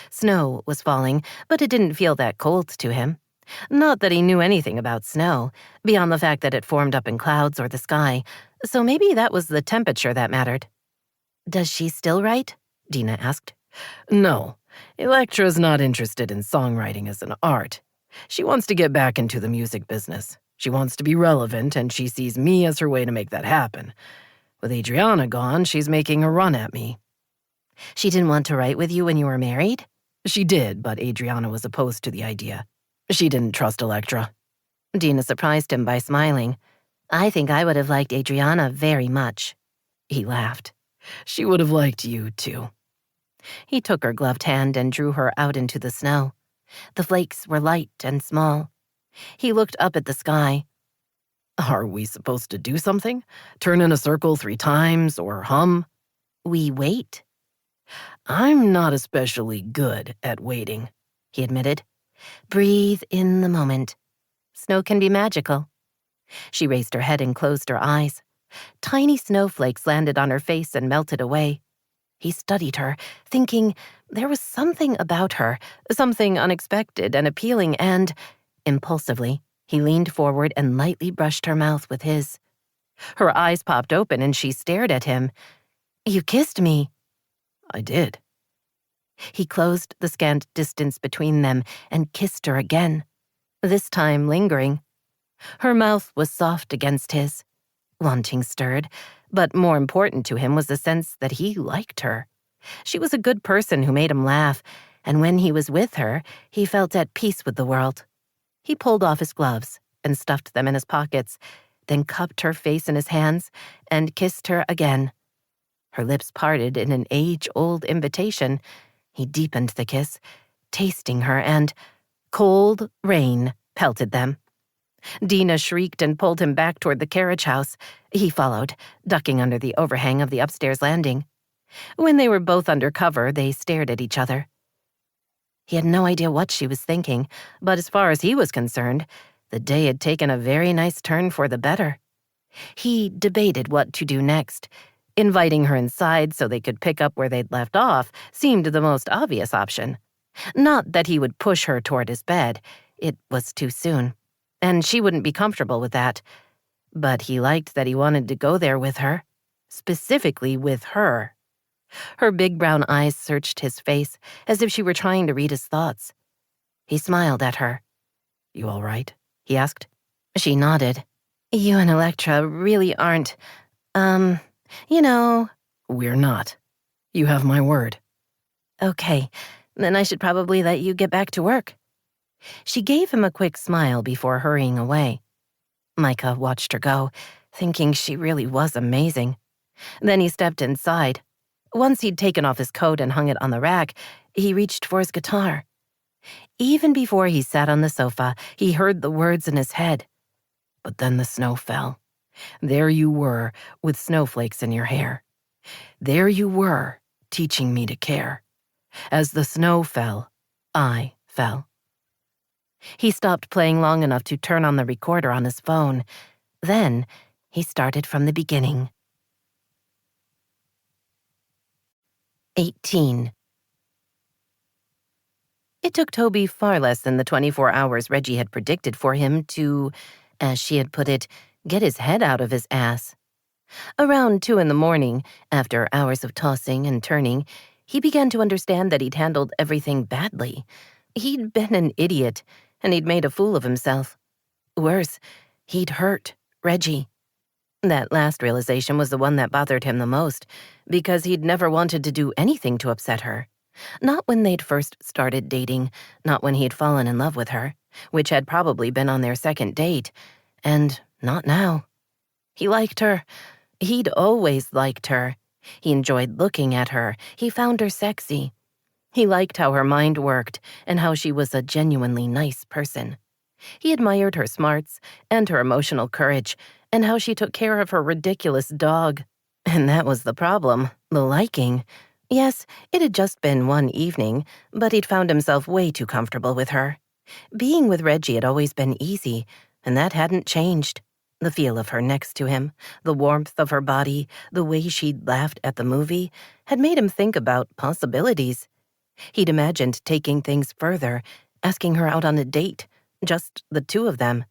Snow was falling, but it didn't feel that cold to him. Not that he knew anything about snow, beyond the fact that it formed up in clouds or the sky, so maybe that was the temperature that mattered. Does she still write? Dena asked.
No, Electra's not interested in songwriting as an art. She wants to get back into the music business. She wants to be relevant, and she sees me as her way to make that happen. With Adriana gone, she's making a run at me.
She didn't want to write with you when you were married?
She did, but Adriana was opposed to the idea. She didn't trust Electra.
Dena surprised him by smiling. I think I would have liked Adriana very much.
He laughed. She would have liked you, too.
He took her gloved hand and drew her out into the snow. The flakes were light and small. He looked up at the sky.
Are we supposed to do something? Turn in a circle 3 times or hum?
We wait.
I'm not especially good at waiting,
he admitted. Breathe in the moment. Snow can be magical. She raised her head and closed her eyes. Tiny snowflakes landed on her face and melted away. He studied her, thinking there was something about her, something unexpected and appealing, and, impulsively, he leaned forward and lightly brushed her mouth with his. Her eyes popped open and she stared at him. You kissed me.
I did.
He closed the scant distance between them and kissed her again, this time lingering. Her mouth was soft against his. Wanting stirred, but more important to him was the sense that he liked her. She was a good person who made him laugh, and when he was with her, he felt at peace with the world. He pulled off his gloves and stuffed them in his pockets, then cupped her face in his hands and kissed her again. Her lips parted in an age-old invitation. He deepened the kiss, tasting her, and cold rain pelted them. Dena shrieked and pulled him back toward the carriage house. He followed, ducking under the overhang of the upstairs landing. When they were both under cover, they stared at each other. He had no idea what she was thinking, but as far as he was concerned, the day had taken a very nice turn for the better. He debated what to do next. Inviting her inside so they could pick up where they'd left off seemed the most obvious option. Not that he would push her toward his bed. It was too soon, and she wouldn't be comfortable with that. But he liked that he wanted to go there with her, specifically with her. Her big brown eyes searched his face as if she were trying to read his thoughts. He smiled at her.
You all right?
He asked. She nodded. You and Electra really aren't, you know.
We're not. You have my word.
Okay, then I should probably let you get back to work. She gave him a quick smile before hurrying away. Micah watched her go, thinking she really was amazing. Then he stepped inside. Once he'd taken off his coat and hung it on the rack, he reached for his guitar. Even before he sat on the sofa, he heard the words in his head.
But then the snow fell. There you were, with snowflakes in your hair. There you were, teaching me to care. As the snow fell, I fell.
He stopped playing long enough to turn on the recorder on his phone. Then he started from the beginning. 18. It took Toby far less than the 24 hours Reggie had predicted for him to, as she had put it, get his head out of his ass. Around 2 a.m, after hours of tossing and turning, he began to understand that he'd handled everything badly. He'd been an idiot, and he'd made a fool of himself. Worse, he'd hurt Reggie. That last realization was the one that bothered him the most, because he'd never wanted to do anything to upset her. Not when they'd first started dating, not when he'd fallen in love with her, which had probably been on their second date, and not now. He liked her. He'd always liked her. He enjoyed looking at her. He found her sexy. He liked how her mind worked and how she was a genuinely nice person. He admired her smarts and her emotional courage and how she took care of her ridiculous dog. And that was the problem, the liking. Yes, it had just been one evening, but he'd found himself way too comfortable with her. Being with Reggie had always been easy, and that hadn't changed. The feel of her next to him, the warmth of her body, the way she'd laughed at the movie, had made him think about possibilities. He'd imagined taking things further, asking her out on a date, just the two of them.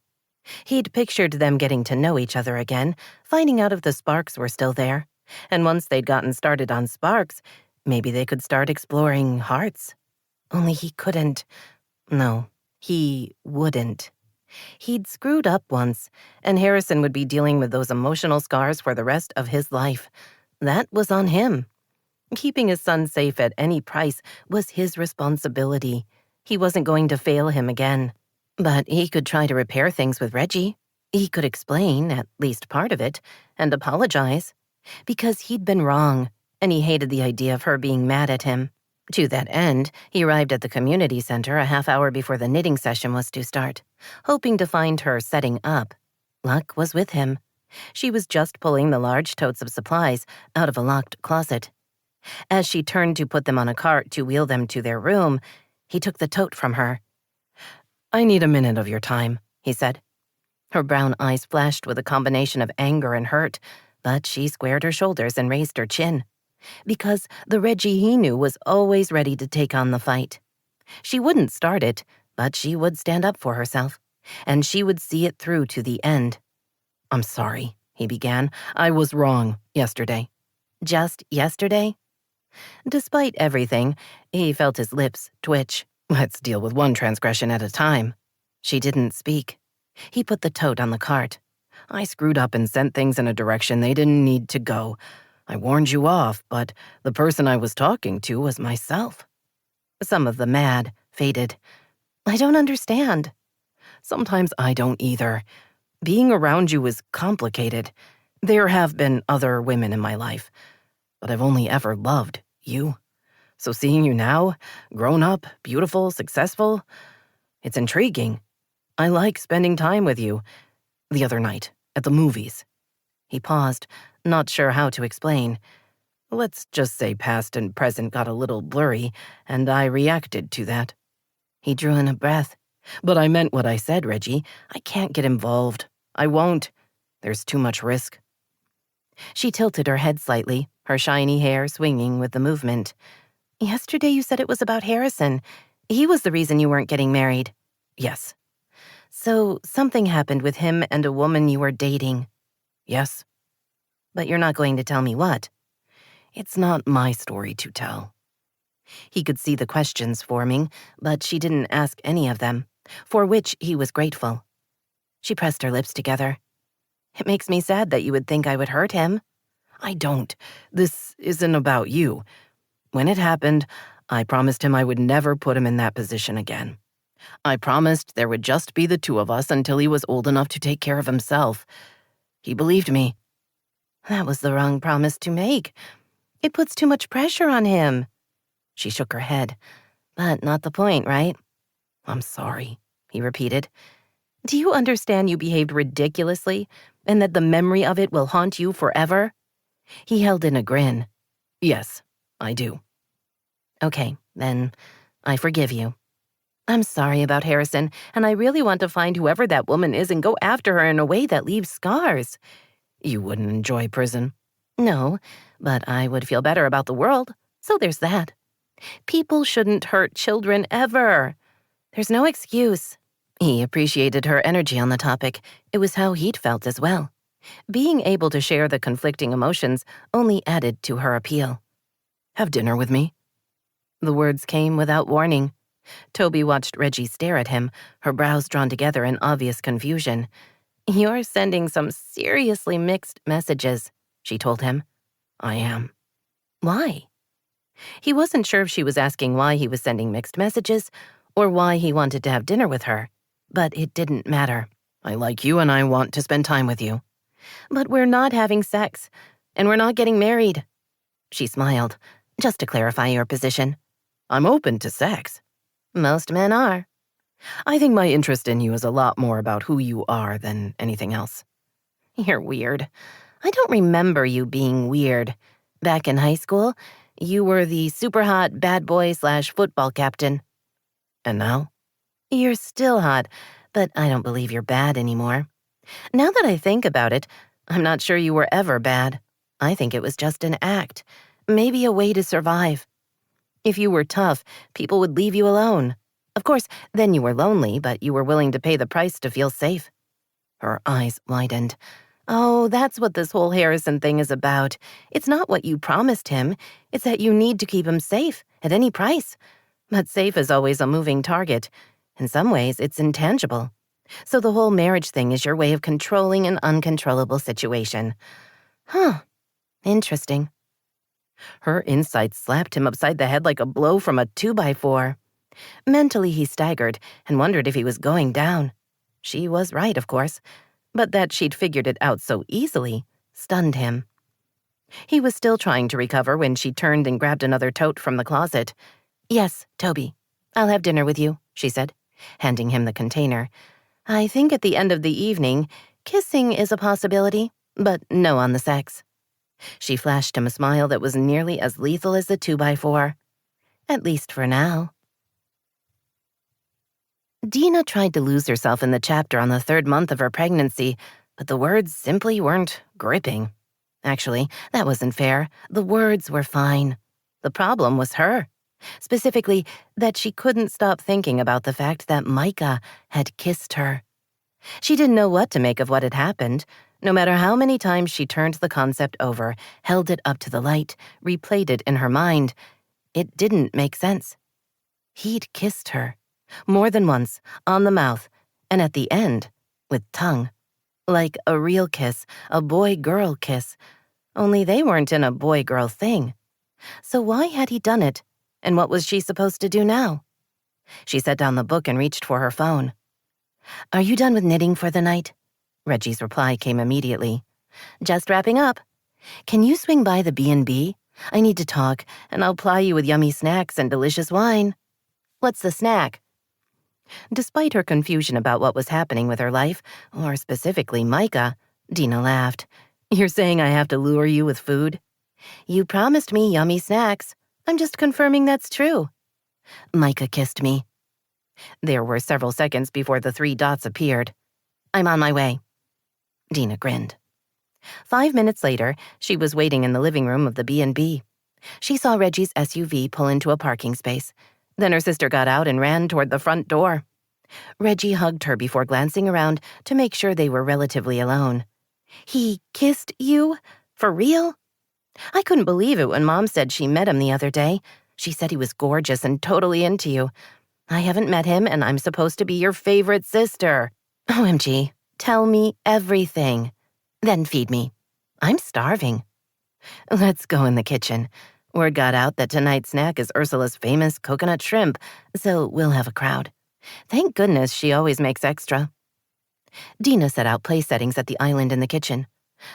He'd pictured them getting to know each other again, finding out if the sparks were still there. And once they'd gotten started on sparks, maybe they could start exploring hearts. Only he couldn't. No, he wouldn't. He'd screwed up once, and Harrison would be dealing with those emotional scars for the rest of his life. That was on him. Keeping his son safe at any price was his responsibility. He wasn't going to fail him again. But he could try to repair things with Reggie. He could explain, at least part of it, and apologize. Because he'd been wrong, and he hated the idea of her being mad at him. To that end, he arrived at the community center a half hour before the knitting session was to start, hoping to find her setting up. Luck was with him. She was just pulling the large totes of supplies out of a locked closet. As she turned to put them on a cart to wheel them to their room, he took the tote from her.
"I need a minute of your time," he said.
Her brown eyes flashed with a combination of anger and hurt, but she squared her shoulders and raised her chin. Because the Reggie he knew was always ready to take on the fight. She wouldn't start it, but she would stand up for herself, and she would see it through to the end.
"I'm sorry," he began. "I was wrong yesterday."
Just yesterday? Despite everything, he felt his lips twitch.
"Let's deal with one transgression at a time."
She didn't speak. He put the tote on the cart.
"I screwed up and sent things in a direction they didn't need to go. I warned you off, but the person I was talking to was myself."
Some of the mad faded. "I don't understand."
"Sometimes I don't either. Being around you is complicated. There have been other women in my life, but I've only ever loved you. So seeing you now, grown up, beautiful, successful, it's intriguing. I like spending time with you. The other night, at the movies."
He paused, not sure how to explain.
Let's just say past and present got a little blurry, and I reacted to that.
He drew in a breath.
"But I meant what I said, Reggie. I can't get involved. I won't. There's too much risk."
She tilted her head slightly, her shiny hair swinging with the movement. "Yesterday you said it was about Harrison. He was the reason you weren't getting married."
"Yes."
"So something happened with him and a woman you were dating."
"Yes."
"But you're not going to tell me what."
"It's not my story to tell."
He could see the questions forming, but she didn't ask any of them, for which he was grateful. She pressed her lips together. "It makes me sad that you would think I would hurt him."
"I don't. This isn't about you. When it happened, I promised him I would never put him in that position again. I promised there would just be the two of us until he was old enough to take care of himself. He believed me."
"That was the wrong promise to make. It puts too much pressure on him." She shook her head. "But not the point, right?"
"I'm sorry,"
he repeated. "Do you understand you behaved ridiculously, and that the memory of it will haunt you forever?" He held in a grin.
"Yes, I do."
"Okay, then I forgive you. I'm sorry about Harrison, and I really want to find whoever that woman is and go after her in a way that leaves scars."
"You wouldn't enjoy prison."
"No, but I would feel better about the world, so there's that. People shouldn't hurt children ever. There's no excuse." He appreciated her energy on the topic. It was how he'd felt as well. Being able to share the conflicting emotions only added to her appeal.
"Have dinner with me?"
The words came without warning. Toby watched Reggie stare at him, her brows drawn together in obvious confusion. "You're sending some seriously mixed messages," she told him.
"I am."
"Why?" He wasn't sure if she was asking why he was sending mixed messages or why he wanted to have dinner with her, but it didn't matter.
"I like you and I want to spend time with you."
"But we're not having sex, and we're not getting married." She smiled. "Just to clarify your position."
"I'm open to sex."
"Most men are."
"I think my interest in you is a lot more about who you are than anything else."
"You're weird. I don't remember you being weird. Back in high school, you were the super hot bad boy/football captain."
"And now?"
"You're still hot, but I don't believe you're bad anymore. Now that I think about it, I'm not sure you were ever bad. I think it was just an act, maybe a way to survive. If you were tough, people would leave you alone. Of course, then you were lonely, but you were willing to pay the price to feel safe." Her eyes widened. "Oh, that's what this whole Harrison thing is about. It's not what you promised him. It's that you need to keep him safe at any price. But safe is always a moving target. In some ways, it's intangible. So the whole marriage thing is your way of controlling an uncontrollable situation." "Huh. Interesting." Her insight slapped him upside the head like a blow from a 2x4. Mentally, he staggered and wondered if he was going down. She was right, of course, but that she'd figured it out so easily stunned him. He was still trying to recover when she turned and grabbed another tote from the closet. "Yes, Toby. I'll have dinner with you," she said, handing him the container. "I think at the end of the evening, Kissing is a possibility, but no on the sex. She flashed him a smile that was nearly as lethal as the 2x4. At least for now. Dena tried to lose herself in the chapter on the 3rd month of her pregnancy, but the words simply weren't gripping. Actually, that wasn't fair. The words were fine. The problem was her. Specifically, that she couldn't stop thinking about the fact that Micah had kissed her. She didn't know what to make of what had happened. No matter how many times she turned the concept over, held it up to the light, replayed it in her mind, it didn't make sense. He'd kissed her. More than once, on the mouth, and at the end, with tongue. Like a real kiss, a boy-girl kiss. Only they weren't in a boy-girl thing. So why had he done it, and what was she supposed to do now? She set down the book and reached for her phone. "Are you done with knitting for the night?" Reggie's reply came immediately. "Just wrapping up. Can you swing by the B&B? I need to talk, and I'll ply you with yummy snacks and delicious wine." "What's the snack?" Despite her confusion about what was happening with her life, or specifically Micah, Dena laughed. "You're saying I have to lure you with food?" "You promised me yummy snacks. I'm just confirming that's true." "Micah kissed me." There were several seconds before the 3 dots appeared. "I'm on my way." Dena grinned. 5 minutes later, she was waiting in the living room of the B&B. She saw Reggie's SUV pull into a parking space. Then her sister got out and ran toward the front door. Reggie hugged her before glancing around to make sure they were relatively alone. "He kissed you? For real?" "I couldn't believe it when Mom said she met him the other day. She said he was gorgeous and totally into you. I haven't met him, and I'm supposed to be your favorite sister. OMG, tell me everything. Then feed me. I'm starving." "Let's go in the kitchen. Word got out that tonight's snack is Ursula's famous coconut shrimp, so we'll have a crowd. Thank goodness she always makes extra." Dena set out place settings at the island in the kitchen.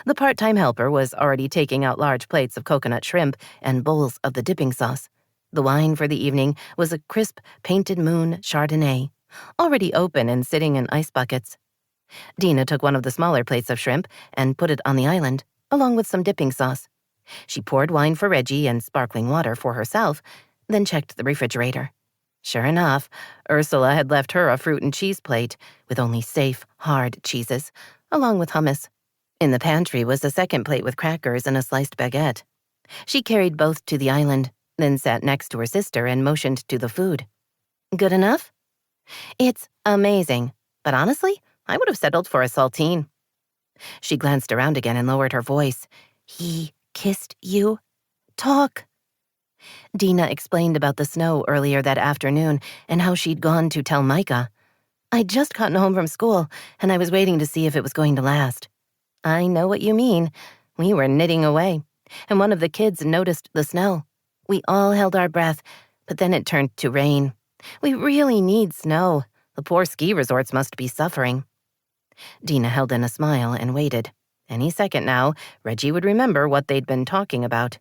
The part-time helper was already taking out large plates of coconut shrimp and bowls of the dipping sauce. The wine for the evening was a crisp, painted moon Chardonnay, already open and sitting in ice buckets. Dena took one of the smaller plates of shrimp and put it on the island, along with some dipping sauce. She poured wine for Reggie and sparkling water for herself, then checked the refrigerator. Sure enough, Ursula had left her a fruit and cheese plate with only safe, hard cheeses, along with hummus. In the pantry was a second plate with crackers and a sliced baguette. She carried both to the island, then sat next to her sister and motioned to the food. "Good enough?" "It's amazing, but honestly, I would have settled for a saltine." She glanced around again and lowered her voice. "He kissed you? Talk." Dena explained about the snow earlier that afternoon and how she'd gone to tell Micah. "I'd just gotten home from school, and I was waiting to see if it was going to last." "I know what you mean. We were knitting away, and one of the kids noticed the snow. We all held our breath, but then it turned to rain. We really need snow. The poor ski resorts must be suffering." Dena held in a smile and waited. Any second now, Reggie would remember what they'd been talking about.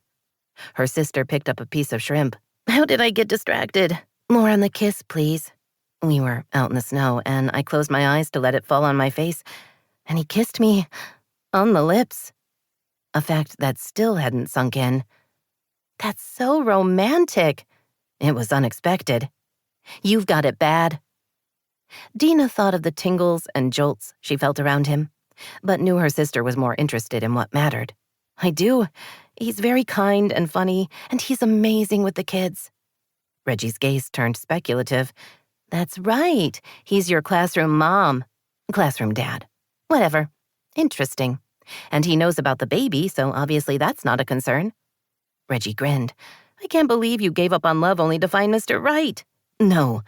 Her sister picked up a piece of shrimp. "How did I get distracted? More on the kiss, please." "We were out in the snow, and I closed my eyes to let it fall on my face, and he kissed me on the lips." A fact that still hadn't sunk in. "That's so romantic." "It was unexpected." "You've got it bad." Dena thought of the tingles and jolts she felt around him, but knew her sister was more interested in what mattered. "I do. He's very kind and funny, and he's amazing with the kids." Reggie's gaze turned speculative. "That's right. He's your classroom mom. Classroom dad. Whatever. Interesting. And he knows about the baby, so obviously that's not a concern." Reggie grinned. "I can't believe you gave up on love only to find Mr. Right." "No."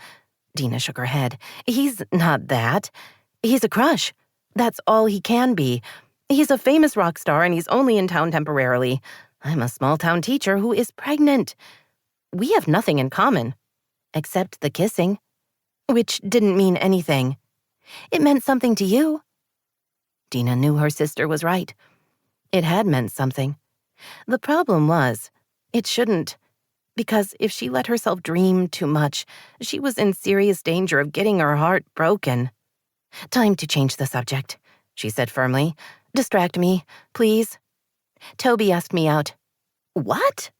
Dena shook her head. "He's not that. He's a crush. That's all he can be. He's a famous rock star and he's only in town temporarily. I'm a small-town teacher who is pregnant. We have nothing in common, except the kissing, which didn't mean anything. It meant something to you." Dena knew her sister was right. It had meant something. The problem was, it shouldn't, because if she let herself dream too much, she was in serious danger of getting her heart broken. Time to change the subject.
she said firmly. "Distract me, please." "Toby asked me out." "What?"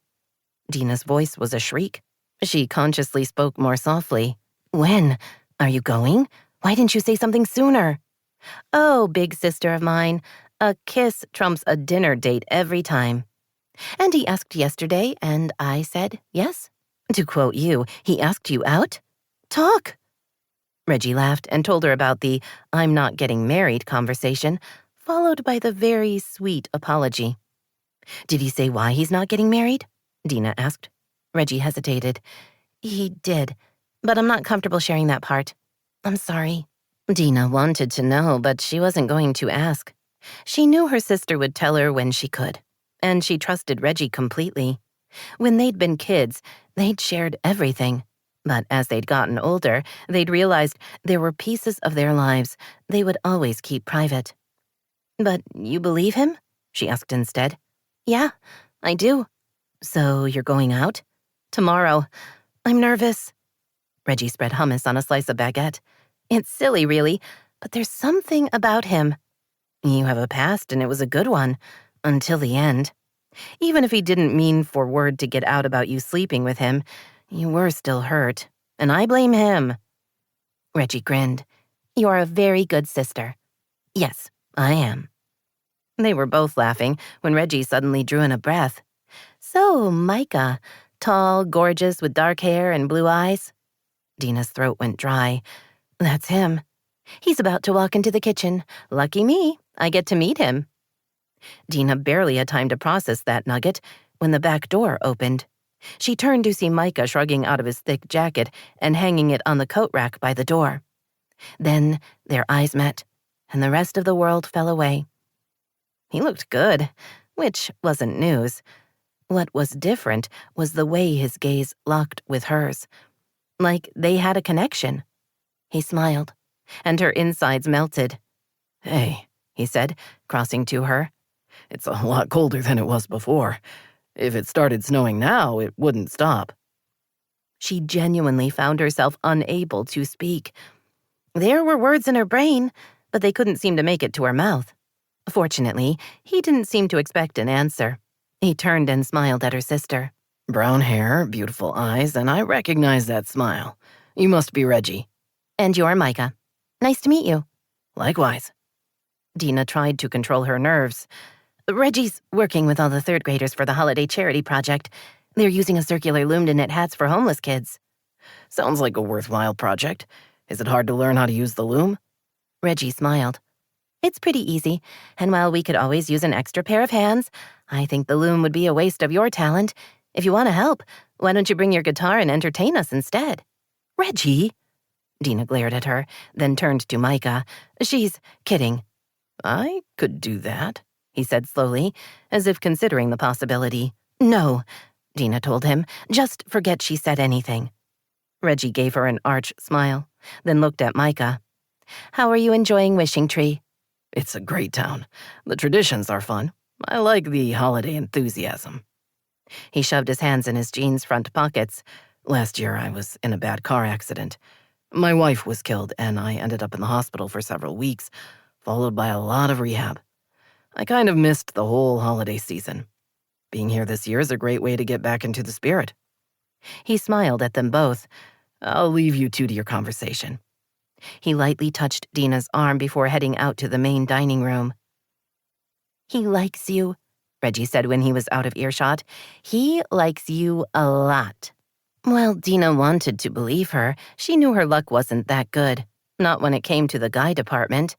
Dena's voice was a shriek. She consciously spoke more softly. "When? Are you going? Why didn't you say something sooner?" "Oh, big sister of mine, a kiss trumps a dinner date every time. And he asked yesterday, and I said yes. To quote you, he asked you out? Talk." Reggie laughed and told her about the "I'm not getting married" conversation, followed by the very sweet apology. "Did he say why he's not getting married?" Dena asked. Reggie hesitated. "He did, but I'm not comfortable sharing that part. I'm sorry." Dena wanted to know, but she wasn't going to ask. She knew her sister would tell her when she could, and she trusted Reggie completely. When they'd been kids, they'd shared everything. But as they'd gotten older, they'd realized there were pieces of their lives they would always keep private. "But you believe him?" she asked instead. "Yeah, I do." "So you're going out?" "Tomorrow. I'm nervous." Reggie spread hummus on a slice of baguette. "It's silly, really, but there's something about him. You have a past, and it was a good one, until the end. Even if he didn't mean for word to get out about you sleeping with him, you were still hurt, and I blame him." Reggie grinned. "You're a very good sister." "Yes, I am." They were both laughing when Reggie suddenly drew in a breath. "So, Micah, tall, gorgeous, with dark hair and blue eyes?" Dena's throat went dry. "That's him. He's about to walk into the kitchen. Lucky me, I get to meet him." Dena barely had time to process that nugget when the back door opened. She turned to see Micah shrugging out of his thick jacket and hanging it on the coat rack by the door. Then their eyes met, and the rest of the world fell away. He looked good, which wasn't news. What was different was the way his gaze locked with hers. Like they had a connection. He smiled, and her insides melted.
"Hey,"
he said, crossing to her.
"It's a lot colder than it was before. If it started snowing now, it wouldn't stop."
She genuinely found herself unable to speak. There were words in her brain, but they couldn't seem to make it to her mouth. Fortunately, he didn't seem to expect an answer. He turned and smiled at her sister.
"Brown hair, beautiful eyes, and I recognize that smile. You must be Reggie."
"And you're Micah. Nice to meet you."
"Likewise."
Dena tried to control her nerves. "Reggie's working with all the third graders for the holiday charity project. They're using a circular loom to knit hats for homeless kids."
"Sounds like a worthwhile project. Is it hard to learn how to use the loom?"
Reggie smiled. "It's pretty easy, and while we could always use an extra pair of hands, I think the loom would be a waste of your talent. If you want to help, why don't you bring your guitar and entertain us instead?" "Reggie?" Dena glared at her, then turned to Micah. "She's kidding."
"I could do that,"
he said slowly, as if considering the possibility. "No," Dena told him. "Just forget she said anything." Reggie gave her an arch smile, then looked at Micah. "How are you enjoying Wishing Tree?"
"It's a great town. The traditions are fun. I like the holiday enthusiasm."
He shoved his hands in his jeans' front pockets.
"Last year I was in a bad car accident. My wife was killed, and I ended up in the hospital for several weeks, followed by a lot of rehab. I kind of missed the whole holiday season. Being here this year is a great way to get back into the spirit."
He smiled at them both.
"I'll leave you two to your conversation."
He lightly touched Dena's arm before heading out to the main dining room. "He likes you," Reggie said when he was out of earshot. "He likes you a lot." While Dena wanted to believe her, she knew her luck wasn't that good. Not when it came to the guy department.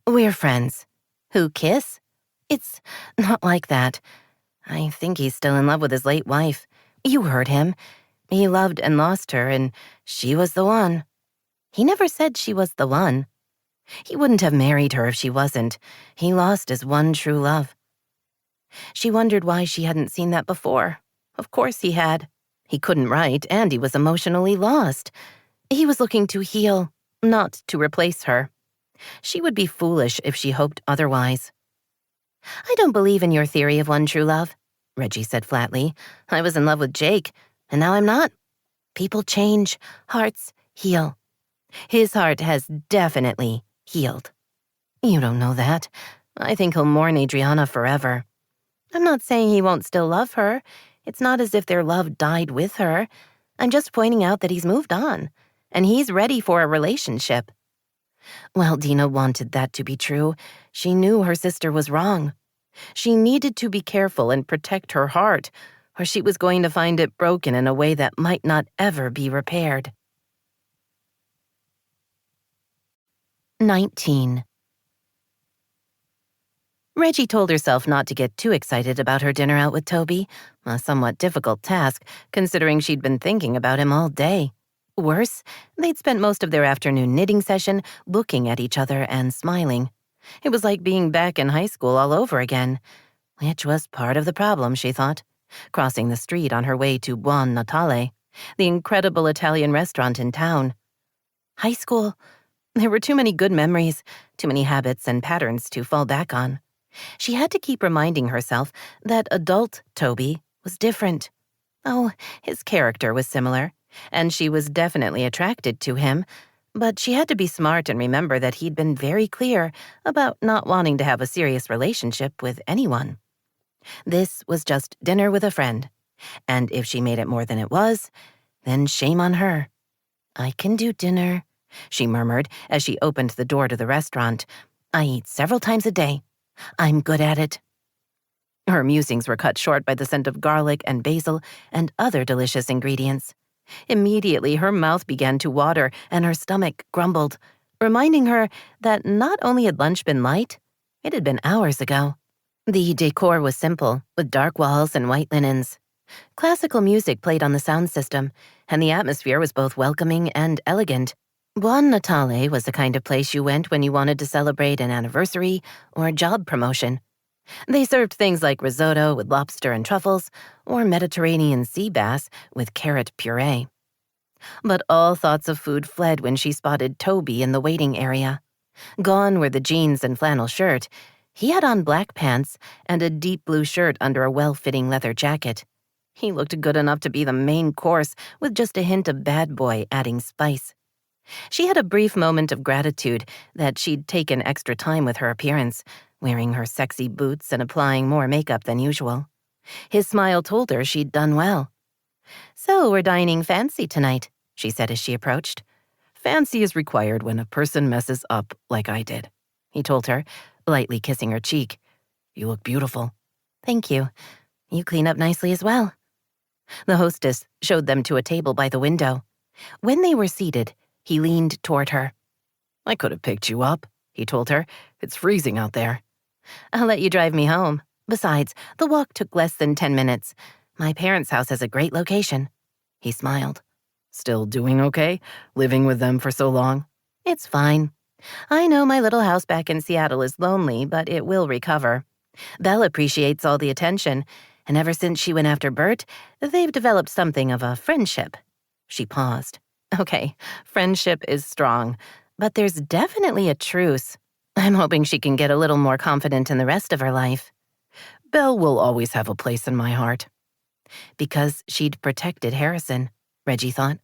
"We're friends." "Who kiss?" "It's not like that. I think he's still in love with his late wife. You heard him. He loved and lost her, and she was the one." "He never said she was the one." "He wouldn't have married her if she wasn't. He lost his one true love." She wondered why she hadn't seen that before. Of course he had. He couldn't write, and he was emotionally lost. He was looking to heal, not to replace her. She would be foolish if she hoped otherwise. "I don't believe in your theory of one true love," Reggie said flatly. "I was in love with Jake, and now I'm not. People change, hearts heal. His heart has definitely healed." You don't know that. I think he'll mourn Adriana forever. I'm not saying he won't still love her. It's not as if their love died with her. I'm just pointing out that he's moved on, and he's ready for a relationship. Well, Dena wanted that to be true. She knew her sister was wrong. She needed to be careful and protect her heart, or she was going to find it broken in a way that might not ever be repaired. 19. Reggie told herself not to get too excited about her dinner out with Toby, a somewhat difficult task, considering she'd been thinking about him all day. Worse, they'd spent most of their afternoon knitting session looking at each other and smiling. It was like being back in high school all over again, which was part of the problem, she thought, crossing the street on her way to Buon Natale, the incredible Italian restaurant in town. High school. There were too many good memories, too many habits and patterns to fall back on. She had to keep reminding herself that adult Toby was different. Oh, his character was similar, and she was definitely attracted to him, but she had to be smart and remember that he'd been very clear about not wanting to have a serious relationship with anyone. This was just dinner with a friend, and if she made it more than it was, then shame on her. "I can do dinner," she murmured as she opened the door to the restaurant. "I eat several times a day. I'm good at it." Her musings were cut short by the scent of garlic and basil and other delicious ingredients. Immediately, her mouth began to water and her stomach grumbled, reminding her that not only had lunch been light, it had been hours ago. The decor was simple, with dark walls and white linens. Classical music played on the sound system, and the atmosphere was both welcoming and elegant. Buon Natale was the kind of place you went when you wanted to celebrate an anniversary or a job promotion. They served things like risotto with lobster and truffles, or Mediterranean sea bass with carrot puree. But all thoughts of food fled when she spotted Toby in the waiting area. Gone were the jeans and flannel shirt. He had on black pants and a deep blue shirt under a well-fitting leather jacket. He looked good enough to be the main course, with just a hint of bad boy adding spice. She had a brief moment of gratitude that she'd taken extra time with her appearance, wearing her sexy boots and applying more makeup than usual. His smile told her she'd done well. "So we're dining fancy tonight," she said as she approached.
"Fancy is required when a person messes up like I did," he told her, lightly kissing her cheek. "You look beautiful."
"Thank you. You clean up nicely as well." The hostess showed them to a table by the window. When they were seated, he leaned toward her.
"I could have picked you up," he told her. "It's freezing out there."
"I'll let you drive me home. Besides, the walk took less than 10 minutes. My parents' house has a great location." He smiled.
"Still doing okay? Living with them for so long?"
"It's fine. I know my little house back in Seattle is lonely, but it will recover. Belle appreciates all the attention, and ever since she went after Bert, they've developed something of a friendship." She paused. "Okay, friendship is strong, but there's definitely a truce. I'm hoping she can get a little more confident in the rest of her life."
"Belle will always have a place in my heart."
Because she'd protected Harrison, Reggie thought.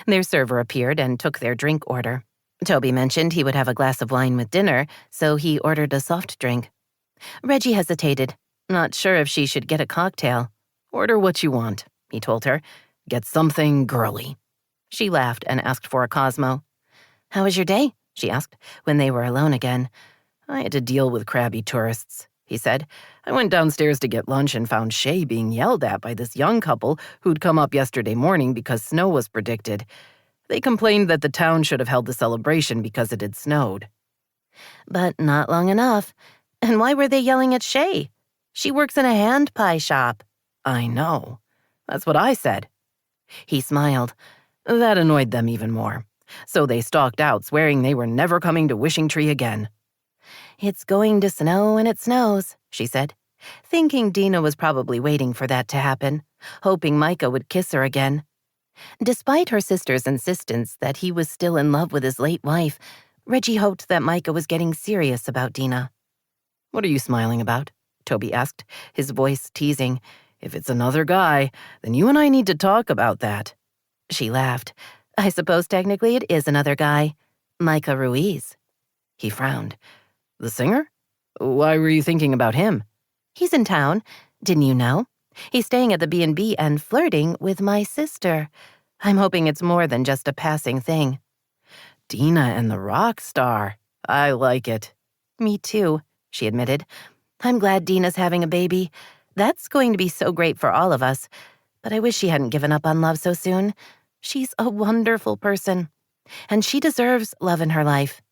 Their server appeared and took their drink order. Toby mentioned he would have a glass of wine with dinner, so he ordered a soft drink. Reggie hesitated, not sure if she should get a cocktail.
"Order what you want," he told her. "Get something girly."
She laughed and asked for a Cosmo. "How was your day?" she asked, when they were alone again.
"I had to deal with crabby tourists," he said. "I went downstairs to get lunch and found Shay being yelled at by this young couple who'd come up yesterday morning because snow was predicted. They complained that the town should have held the celebration because it had snowed."
"But not long enough. And why were they yelling at Shay? She works in a hand pie shop."
"I know. That's what I said."
He smiled.
That annoyed them even more. So they stalked out, swearing they were never coming to Wishing Tree again.
"It's going to snow and it snows," she said, thinking Dena was probably waiting for that to happen, hoping Micah would kiss her again. Despite her sister's insistence that he was still in love with his late wife, Reggie hoped that Micah was getting serious about Dena.
"What are you smiling about?" Toby asked, his voice teasing. "If it's another guy, then you and I need to talk about that."
She laughed. "I suppose technically it is another guy. Micah Ruiz."
He frowned. The singer? Why were you thinking about him?
He's in town. Didn't you know? He's staying at the B&B and flirting with my sister. I'm hoping it's more than just a passing thing.
Dena and the rock star. I like it.
Me too, she admitted. I'm glad Dena's having a baby. That's going to be so great for all of us. But I wish she hadn't given up on love so soon. She's a wonderful person. And she deserves love in her life.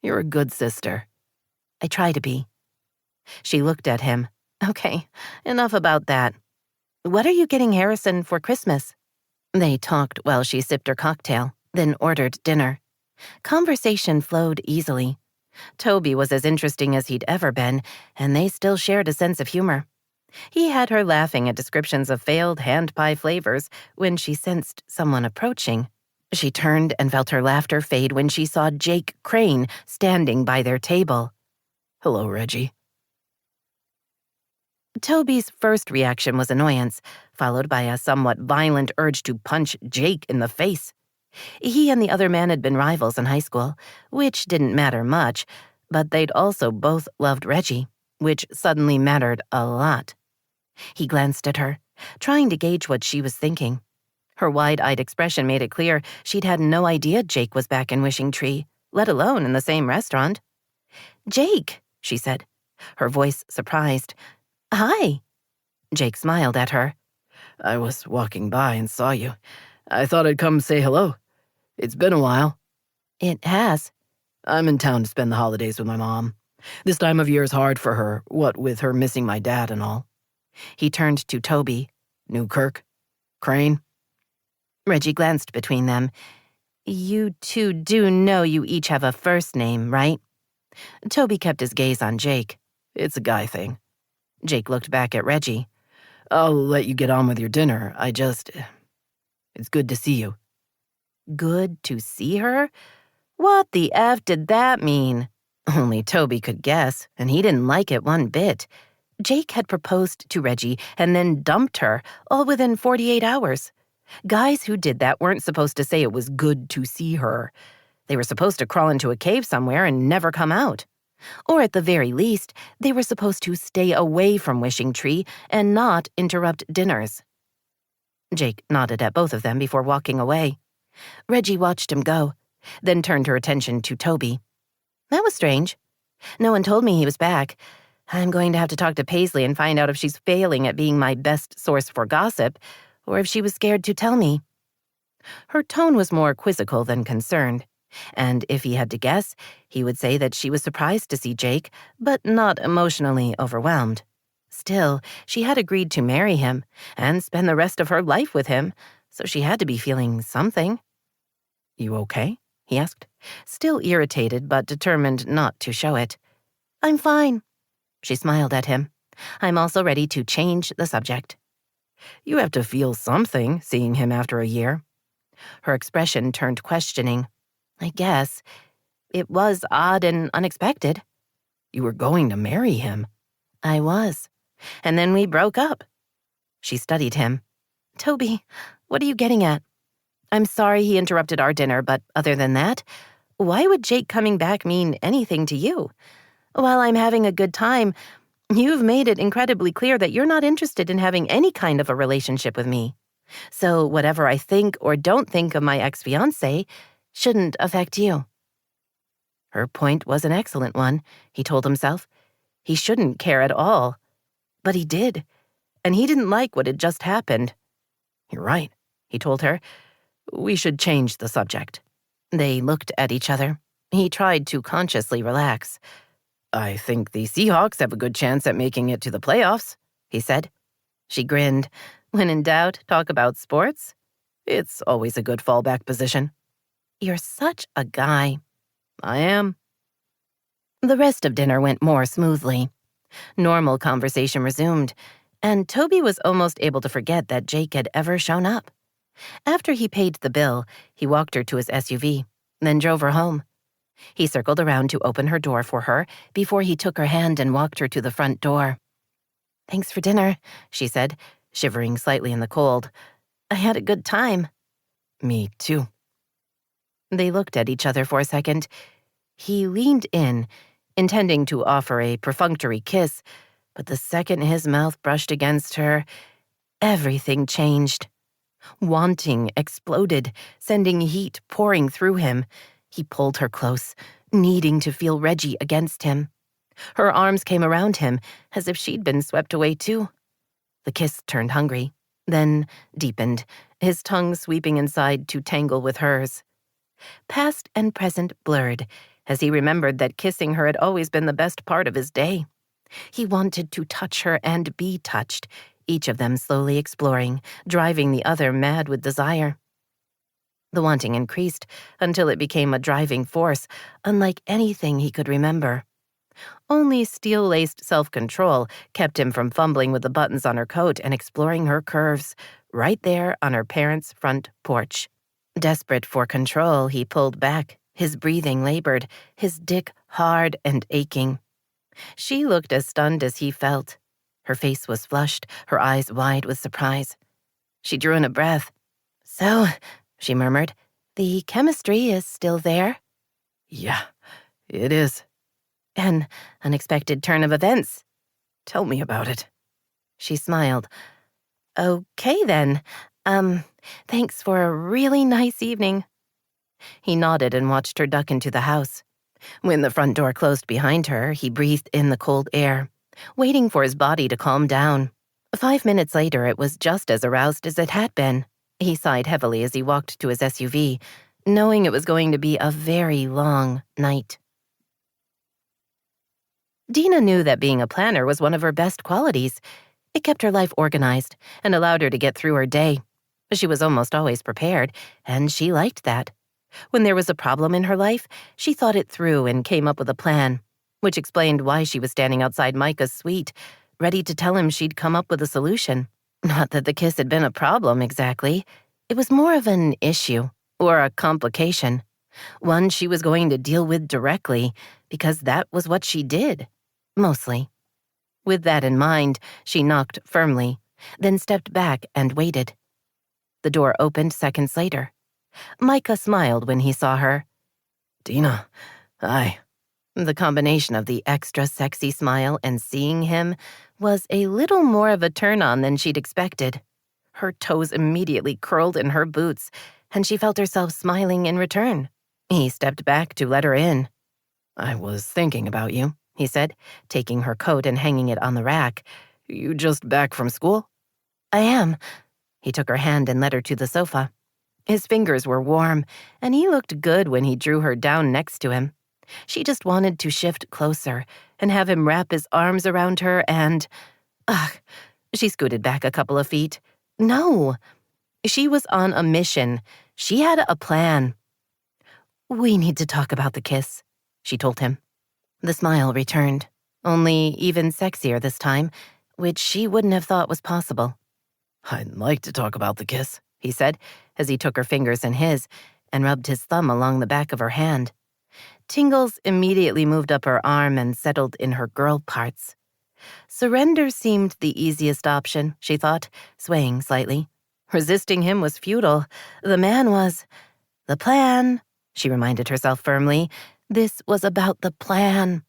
You're a good sister.
I try to be. She looked at him. Okay, enough about that. What are you getting Harrison for Christmas? They talked while she sipped her cocktail, then ordered dinner. Conversation flowed easily. Toby was as interesting as he'd ever been, and they still shared a sense of humor. He had her laughing at descriptions of failed hand pie flavors when she sensed someone approaching. She turned and felt her laughter fade when she saw Jake Crane standing by their table.
Hello, Reggie.
Toby's first reaction was annoyance, followed by a somewhat violent urge to punch Jake in the face. He and the other man had been rivals in high school, which didn't matter much, but they'd also both loved Reggie, which suddenly mattered a lot. He glanced at her, trying to gauge what she was thinking. Her wide-eyed expression made it clear she'd had no idea Jake was back in Wishing Tree, let alone in the same restaurant. "Jake," she said, her voice surprised. "Hi." Jake smiled at her.
I was walking by and saw you. I thought I'd come say hello. It's been a while.
It has.
I'm in town to spend the holidays with my mom. This time of year is hard for her, what with her missing my dad and all.
He turned to Toby.
Newkirk? Crane?
Reggie glanced between them. You two do know you each have a first name, right? Toby kept his gaze on Jake.
It's a guy thing.
Jake looked back at Reggie.
I'll let you get on with your dinner. It's good to see you.
Good to see her? What the F did that mean? Only Toby could guess, and he didn't like it one bit. Jake had proposed to Reggie and then dumped her, all within 48 hours. Guys who did that weren't supposed to say it was good to see her. They were supposed to crawl into a cave somewhere and never come out. Or at the very least, they were supposed to stay away from Wishing Tree and not interrupt dinners. Jake nodded at both of them before walking away. Reggie watched him go, then turned her attention to Toby. That was strange. No one told me he was back. I'm going to have to talk to Paisley and find out if she's failing at being my best source for gossip, or if she was scared to tell me. Her tone was more quizzical than concerned, and if he had to guess, he would say that she was surprised to see Jake, but not emotionally overwhelmed. Still, she had agreed to marry him and spend the rest of her life with him, so she had to be feeling something.
You okay?
He asked, still irritated but determined not to show it. I'm fine. She smiled at him. I'm also ready to change the subject.
You have to feel something, seeing him after a year.
Her expression turned questioning. I guess. It was odd and unexpected.
You were going to marry him.
I was. And then we broke up. She studied him. Toby, what are you getting at? I'm sorry he interrupted our dinner, but other than that, why would Jake coming back mean anything to you? While I'm having a good time, you've made it incredibly clear that you're not interested in having any kind of a relationship with me. So whatever I think or don't think of my ex-fiancé shouldn't affect you. Her point was an excellent one, he told himself. He shouldn't care at all. But he did, and he didn't like what had just happened.
You're right, he told her. We should change the subject.
They looked at each other. He tried to consciously relax.
I think the Seahawks have a good chance at making it to the playoffs, he said.
She grinned. When in doubt, talk about sports?
It's always a good fallback position.
You're such a guy.
I am.
The rest of dinner went more smoothly. Normal conversation resumed, and Toby was almost able to forget that Jake had ever shown up. After he paid the bill, he walked her to his SUV, then drove her home. He circled around to open her door for her before he took her hand and walked her to the front door. Thanks for dinner, she said, shivering slightly in the cold. I had a good time.
Me too.
They looked at each other for a second. He leaned in, intending to offer a perfunctory kiss, but the second his mouth brushed against her, everything changed. Wanting exploded, sending heat pouring through him. He pulled her close, needing to feel Reggie against him. Her arms came around him, as if she'd been swept away too. The kiss turned hungry, then deepened, his tongue sweeping inside to tangle with hers. Past and present blurred, as he remembered that kissing her had always been the best part of his day. He wanted to touch her and be touched, each of them slowly exploring, driving the other mad with desire. The wanting increased until it became a driving force, unlike anything he could remember. Only steel-laced self-control kept him from fumbling with the buttons on her coat and exploring her curves, right there on her parents' front porch. Desperate for control, he pulled back, his breathing labored, his dick hard and aching. She looked as stunned as he felt. Her face was flushed, her eyes wide with surprise. She drew in a breath. "So," she murmured, "the chemistry is still there?"
"Yeah, it is."
An unexpected turn of events.
"Tell me about it."
She smiled. "Okay then. Thanks for a really nice evening." He nodded and watched her duck into the house. When the front door closed behind her, he breathed in the cold air, waiting for his body to calm down. 5 minutes later, it was just as aroused as it had been. He sighed heavily as he walked to his SUV, knowing it was going to be a very long night. Dena knew that being a planner was one of her best qualities. It kept her life organized and allowed her to get through her day. She was almost always prepared, and she liked that. When there was a problem in her life, she thought it through and came up with a plan, which explained why she was standing outside Micah's suite, ready to tell him she'd come up with a solution. Not that the kiss had been a problem, exactly. It was more of an issue, or a complication. One she was going to deal with directly, because that was what she did. Mostly. With that in mind, she knocked firmly, then stepped back and waited. The door opened seconds later. Micah smiled when he saw her.
"Dena, hi."
The combination of the extra sexy smile and seeing him was a little more of a turn-on than she'd expected. Her toes immediately curled in her boots, and she felt herself smiling in return. He stepped back to let her in.
"I was thinking about you,"
he said, taking her coat and hanging it on the rack.
"You just back from school?"
"I am." He took her hand and led her to the sofa. His fingers were warm, and he looked good when he drew her down next to him. She just wanted to shift closer and have him wrap his arms around her and... She scooted back a couple of feet. No. She was on a mission. She had a plan. "We need to talk about the kiss," she told him. The smile returned, only even sexier this time, which she wouldn't have thought was possible.
"I'd like to talk about the kiss,"
he said, as he took her fingers in his and rubbed his thumb along the back of her hand. Tingles immediately moved up her arm and settled in her girl parts. Surrender seemed the easiest option, she thought, swaying slightly. Resisting him was futile. The man was... The plan, she reminded herself firmly. This was about the plan.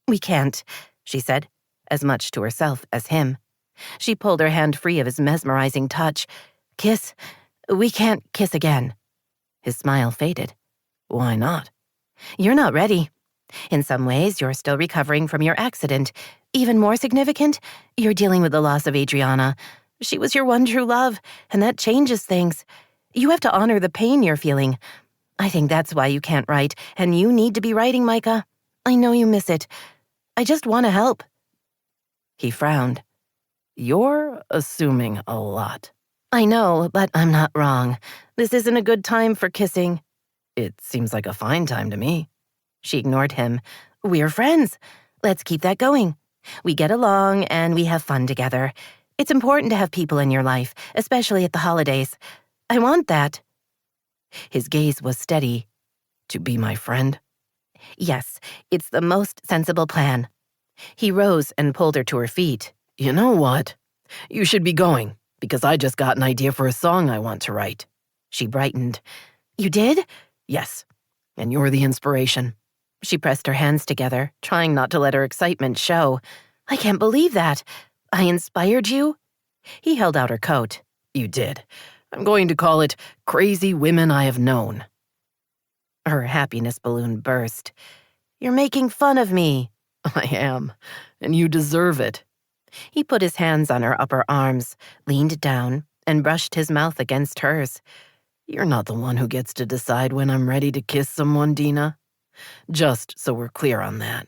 "We can't," she said, as much to herself as him. She pulled her hand free of his mesmerizing touch. "Kiss? We can't kiss again." His smile faded.
"Why not?"
"You're not ready. In some ways, you're still recovering from your accident. Even more significant, you're dealing with the loss of Adriana. She was your one true love, and that changes things. You have to honor the pain you're feeling. I think that's why you can't write, and you need to be writing, Micah. I know you miss it. I just want to help."
He frowned. "You're assuming a lot."
"I know, but I'm not wrong. This isn't a good time for kissing."
"It seems like a fine time to me."
She ignored him. "We're friends. Let's keep that going. We get along and we have fun together. It's important to have people in your life, especially at the holidays. I want that." His gaze was steady.
"To be my friend?"
"Yes, it's the most sensible plan." He rose and pulled her to her feet.
"You know what? You should be going, because I just got an idea for a song I want to write."
She brightened. "You did?"
"Yes, and you're the inspiration."
She pressed her hands together, trying not to let her excitement show. I can't believe that. I inspired you? He held out her coat.
You did. I'm going to call it Crazy Women I Have Known.
Her happiness balloon burst. You're making fun of me.
I am, and you deserve it.
He put his hands on her upper arms, leaned down, and brushed his mouth against hers.
You're not the one who gets to decide when I'm ready to kiss someone, Dena. Just so we're clear on that.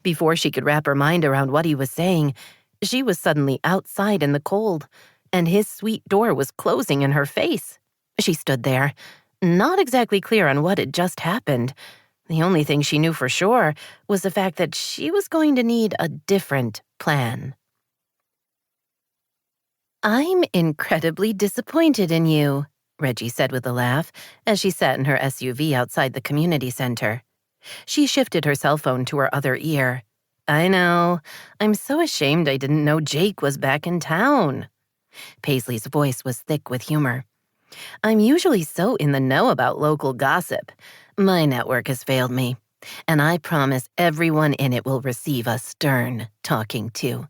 Before she could wrap her mind around what he was saying, she was suddenly outside in the cold, and his sweet door was closing in her face. She stood there, not exactly clear on what had just happened. The only thing she knew for sure was the fact that she was going to need a different plan. I'm incredibly disappointed in you, Reggie said with a laugh as she sat in her SUV outside the community center. She shifted her cell phone to her other ear. I know. I'm so ashamed I didn't know Jake was back in town. Paisley's voice was thick with humor. I'm usually so in the know about local gossip. My network has failed me, and I promise everyone in it will receive a stern talking to.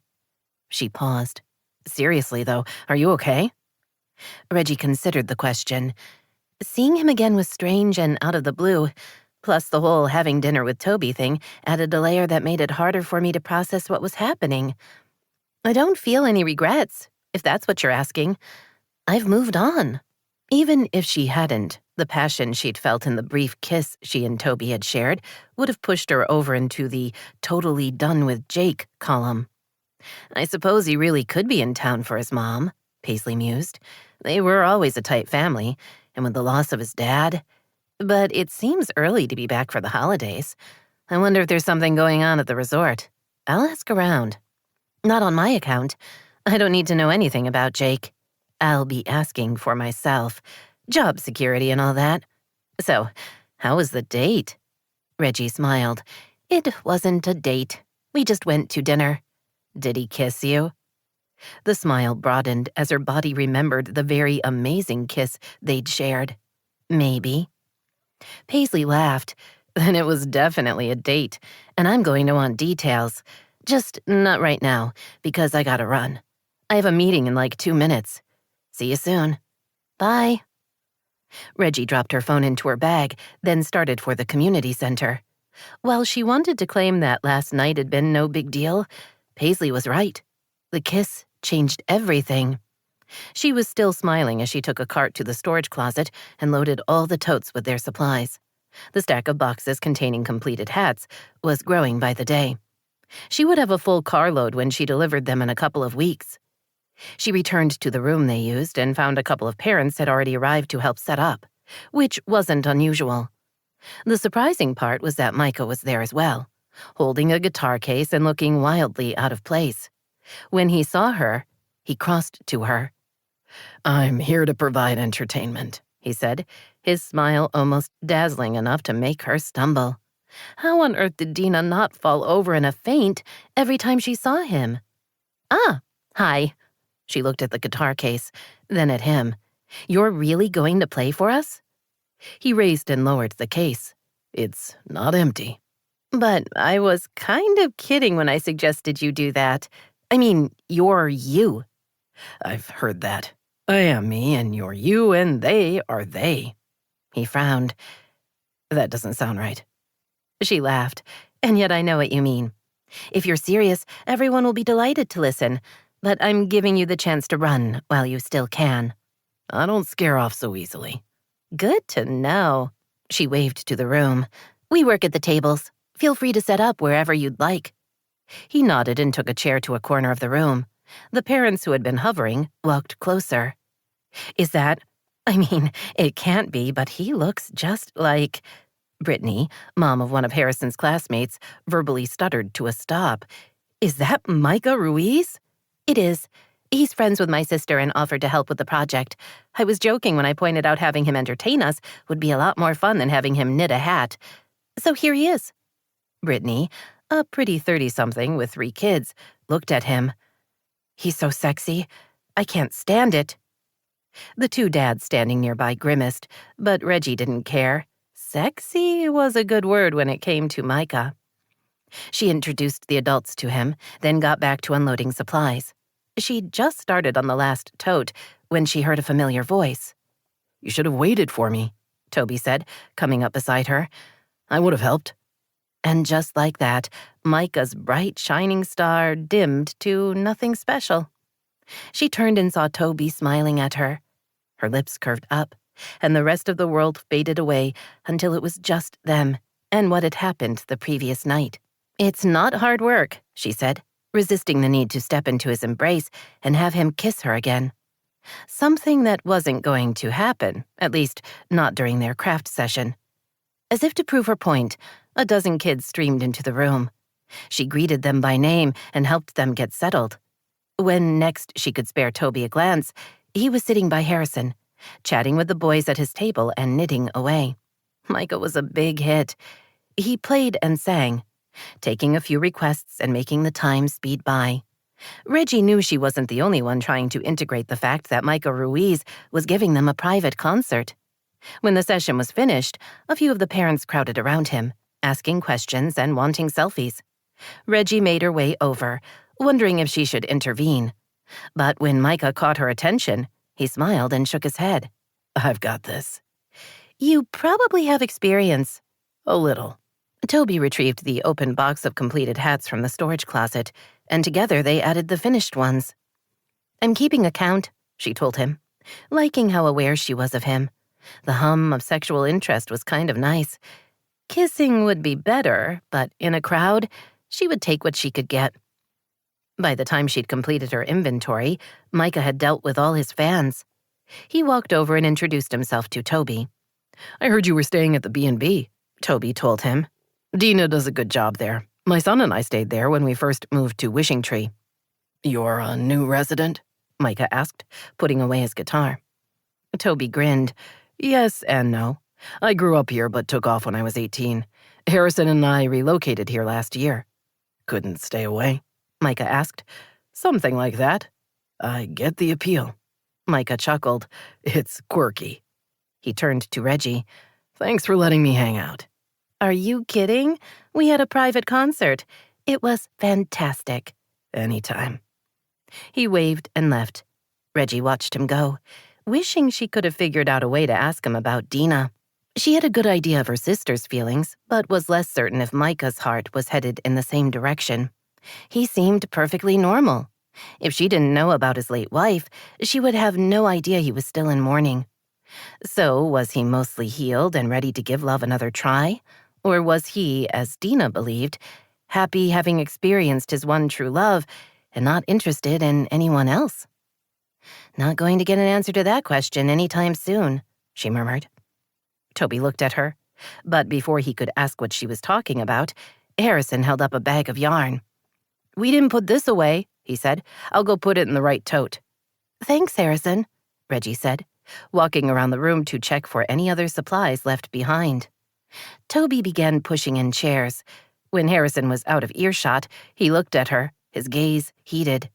She paused. Seriously, though, are you okay? Reggie considered the question. Seeing him again was strange and out of the blue, plus the whole having dinner with Toby thing added a layer that made it harder for me to process what was happening. I don't feel any regrets, if that's what you're asking. I've moved on. Even if she hadn't, the passion she'd felt in the brief kiss she and Toby had shared would have pushed her over into the totally done with Jake column. I suppose he really could be in town for his mom, Paisley mused. They were always a tight family, and with the loss of his dad. But it seems early to be back for the holidays. I wonder if there's something going on at the resort. I'll ask around. Not on my account. I don't need to know anything about Jake. I'll be asking for myself. Job security and all that. So, how was the date? Reggie smiled. It wasn't a date. We just went to dinner. Did he kiss you? The smile broadened as her body remembered the very amazing kiss they'd shared. Maybe. Paisley laughed. Then it was definitely a date, and I'm going to want details. Just not right now, because I gotta run. I have a meeting in like 2 minutes. See you soon. Bye. Reggie dropped her phone into her bag, then started for the community center. While she wanted to claim that last night had been no big deal, Paisley was right. The kiss changed everything. She was still smiling as she took a cart to the storage closet and loaded all the totes with their supplies. The stack of boxes containing completed hats was growing by the day. She would have a full carload when she delivered them in a couple of weeks. She returned to the room they used and found a couple of parents had already arrived to help set up, which wasn't unusual. The surprising part was that Micah was there as well, holding a guitar case and looking wildly out of place. When he saw her, he crossed to her.
I'm here to provide entertainment,
he said, his smile almost dazzling enough to make her stumble. How on earth did Dena not fall over in a faint every time she saw him? Ah, hi. She looked at the guitar case, then at him. You're really going to play for us? He raised and lowered the case.
It's not empty.
But I was kind of kidding when I suggested you do that. I mean, you're you.
I've heard that. I am me, and you're you, and they are they.
He frowned.
That doesn't sound right.
She laughed. And yet I know what you mean. If you're serious, everyone will be delighted to listen. But I'm giving you the chance to run while you still can.
I don't scare off so easily.
Good to know. She waved to the room. We work at the tables. Feel free to set up wherever you'd like. He nodded and took a chair to a corner of the room. The parents who had been hovering walked closer. Is that... I mean, it can't be, but he looks just like... Brittany, mom of one of Harrison's classmates, verbally stuttered to a stop. Is that Micah Ruiz? It is. He's friends with my sister and offered to help with the project. I was joking when I pointed out having him entertain us would be a lot more fun than having him knit a hat. So here he is. Brittany, a pretty 30-something with 3 kids, looked at him. He's so sexy. I can't stand it. The 2 dads standing nearby grimaced, but Reggie didn't care. Sexy was a good word when it came to Micah. She introduced the adults to him, then got back to unloading supplies. She'd just started on the last tote when she heard a familiar voice.
"You should have waited for me,"
Toby said, coming up beside her.
"I would have helped."
And just like that, Micah's bright, shining star dimmed to nothing special. She turned and saw Toby smiling at her. Her lips curved up, and the rest of the world faded away until it was just them and what had happened the previous night. "It's not hard work," she said, resisting the need to step into his embrace and have him kiss her again. Something that wasn't going to happen, at least not during their craft session. As if to prove her point, a dozen kids streamed into the room. She greeted them by name and helped them get settled. When next she could spare Toby a glance, he was sitting by Harrison, chatting with the boys at his table and knitting away. Micah was a big hit. He played and sang, taking a few requests and making the time speed by. Reggie knew she wasn't the only one trying to integrate the fact that Micah Ruiz was giving them a private concert. When the session was finished, a few of the parents crowded around him, asking questions and wanting selfies. Reggie made her way over, wondering if she should intervene. But when Micah caught her attention, he smiled and shook his head.
"I've got this."
"You probably have experience."
"A little."
Toby retrieved the open box of completed hats from the storage closet, and together they added the finished ones. "I'm keeping a count," she told him, liking how aware she was of him. The hum of sexual interest was kind of nice. Kissing would be better, but in a crowd, she would take what she could get. By the time she'd completed her inventory, Micah had dealt with all his fans. He walked over and introduced himself to Toby.
"I heard you were staying at the B&B,
Toby told him.
"Dena does a good job there. My son and I stayed there when we first moved to Wishing Tree." "You're a new resident?"
Micah asked, putting away his guitar.
Toby grinned. "Yes and no. I grew up here but took off when I was 18. Harrison and I relocated here last year." "Couldn't stay away?"
Micah asked.
"Something like that. I get the appeal."
Micah chuckled.
"It's quirky."
He turned to Reggie.
"Thanks for letting me hang out."
"Are you kidding? We had a private concert. It was fantastic."
"Anytime."
He waved and left. Reggie watched him go, wishing she could have figured out a way to ask him about Dena. She had a good idea of her sister's feelings, but was less certain if Micah's heart was headed in the same direction. He seemed perfectly normal. If she didn't know about his late wife, she would have no idea he was still in mourning. So, was he mostly healed and ready to give love another try? Or was he, as Dena believed, happy having experienced his one true love and not interested in anyone else? "Not going to get an answer to that question anytime soon," she murmured. Toby looked at her, but before he could ask what she was talking about, Harrison held up a bag of yarn. "We didn't put this away," he said. "I'll go put it in the right tote." "Thanks, Harrison," Reggie said, walking around the room to check for any other supplies left behind. Toby began pushing in chairs. When Harrison was out of earshot, he looked at her, his gaze heated.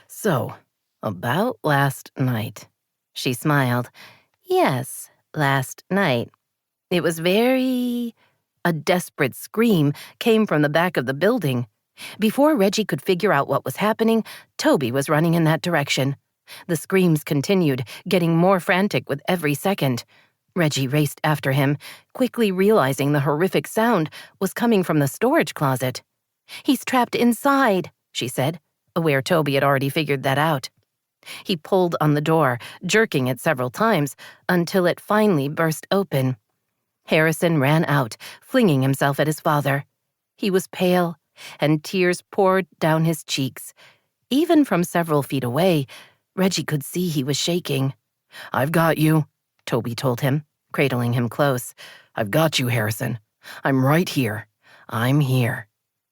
"So, about last night."
She smiled. "Yes, last night. It was very—" A desperate scream came from the back of the building. Before Reggie could figure out what was happening, Toby was running in that direction. The screams continued, getting more frantic with every second. Reggie raced after him, quickly realizing the horrific sound was coming from the storage closet. "He's trapped inside," she said, aware Toby had already figured that out. He pulled on the door, jerking it several times, until it finally burst open. Harrison ran out, flinging himself at his father. He was pale, and tears poured down his cheeks. Even from several feet away, Reggie could see he was shaking.
"I've got you,"
Toby told him, cradling him close.
"I've got you, Harrison. I'm right here. I'm here.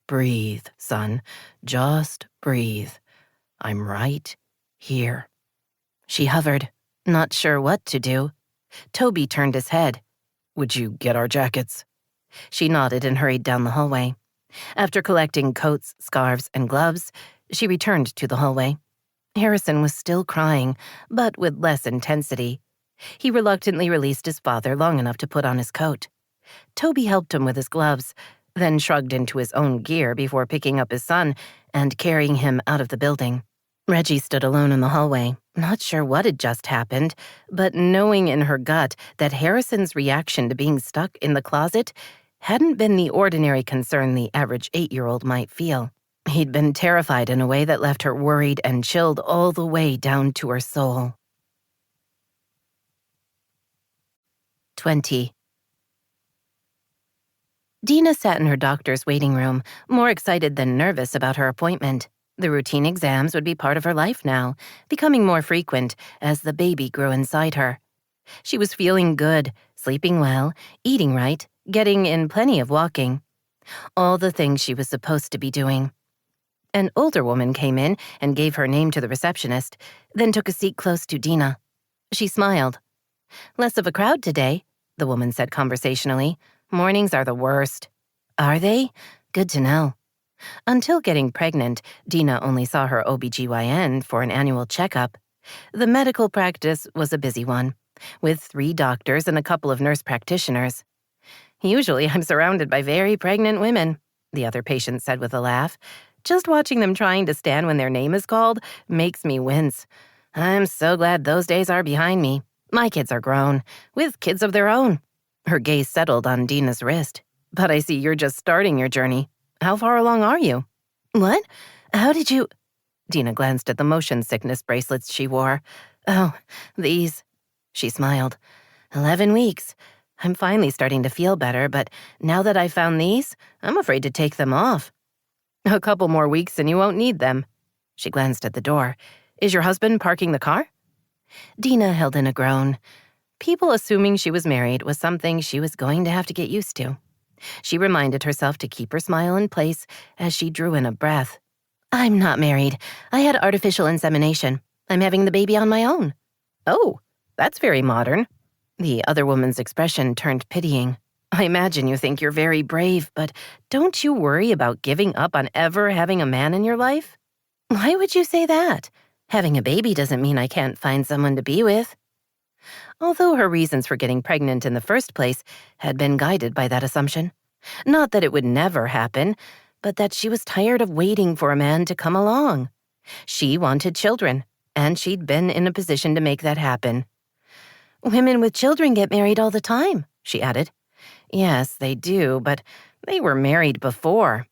Breathe, son. Just breathe. I'm right here."
She hovered, not sure what to do. Toby turned his head.
"Would you get our jackets?"
She nodded and hurried down the hallway. After collecting coats, scarves, and gloves, she returned to the hallway. Harrison was still crying, but with less intensity. He reluctantly released his father long enough to put on his coat. Toby helped him with his gloves, then shrugged into his own gear before picking up his son and carrying him out of the building. Reggie stood alone in the hallway, not sure what had just happened, but knowing in her gut that Harrison's reaction to being stuck in the closet hadn't been the ordinary concern the average 8-year-old might feel. He'd been terrified in a way that left her worried and chilled all the way down to her soul. 20. Dena sat in her doctor's waiting room, more excited than nervous about her appointment. The routine exams would be part of her life now, becoming more frequent as the baby grew inside her. She was feeling good, sleeping well, eating right, getting in plenty of walking. All the things she was supposed to be doing. An older woman came in and gave her name to the receptionist, then took a seat close to Dena. She smiled. "Less of a crowd today," the woman said conversationally. "Mornings are the worst." "Are they? Good to know." Until getting pregnant, Dena only saw her OBGYN for an annual checkup. The medical practice was a busy one, with 3 doctors and a couple of nurse practitioners. "Usually I'm surrounded by very pregnant women," the other patient said with a laugh. "Just watching them trying to stand when their name is called makes me wince. I'm so glad those days are behind me. My kids are grown, with kids of their own." Her gaze settled on Dena's wrist. "But I see you're just starting your journey. How far along are you?" "What? How did you—" Dena glanced at the motion sickness bracelets she wore. "Oh, these." She smiled. 11 weeks. I'm finally starting to feel better, but now that I've found these, I'm afraid to take them off." "A couple more weeks and you won't need them." She glanced at the door. "Is your husband parking the car?" Dena held in a groan. People assuming she was married was something she was going to have to get used to. She reminded herself to keep her smile in place as she drew in a breath. "I'm not married. I had artificial insemination. I'm having the baby on my own." "Oh, that's very modern." The other woman's expression turned pitying. "I imagine you think you're very brave, but don't you worry about giving up on ever having a man in your life?" "Why would you say that? Having a baby doesn't mean I can't find someone to be with." Although her reasons for getting pregnant in the first place had been guided by that assumption. Not that it would never happen, but that she was tired of waiting for a man to come along. She wanted children, and she'd been in a position to make that happen. "Women with children get married all the time," she added. "Yes, they do, but they were married before.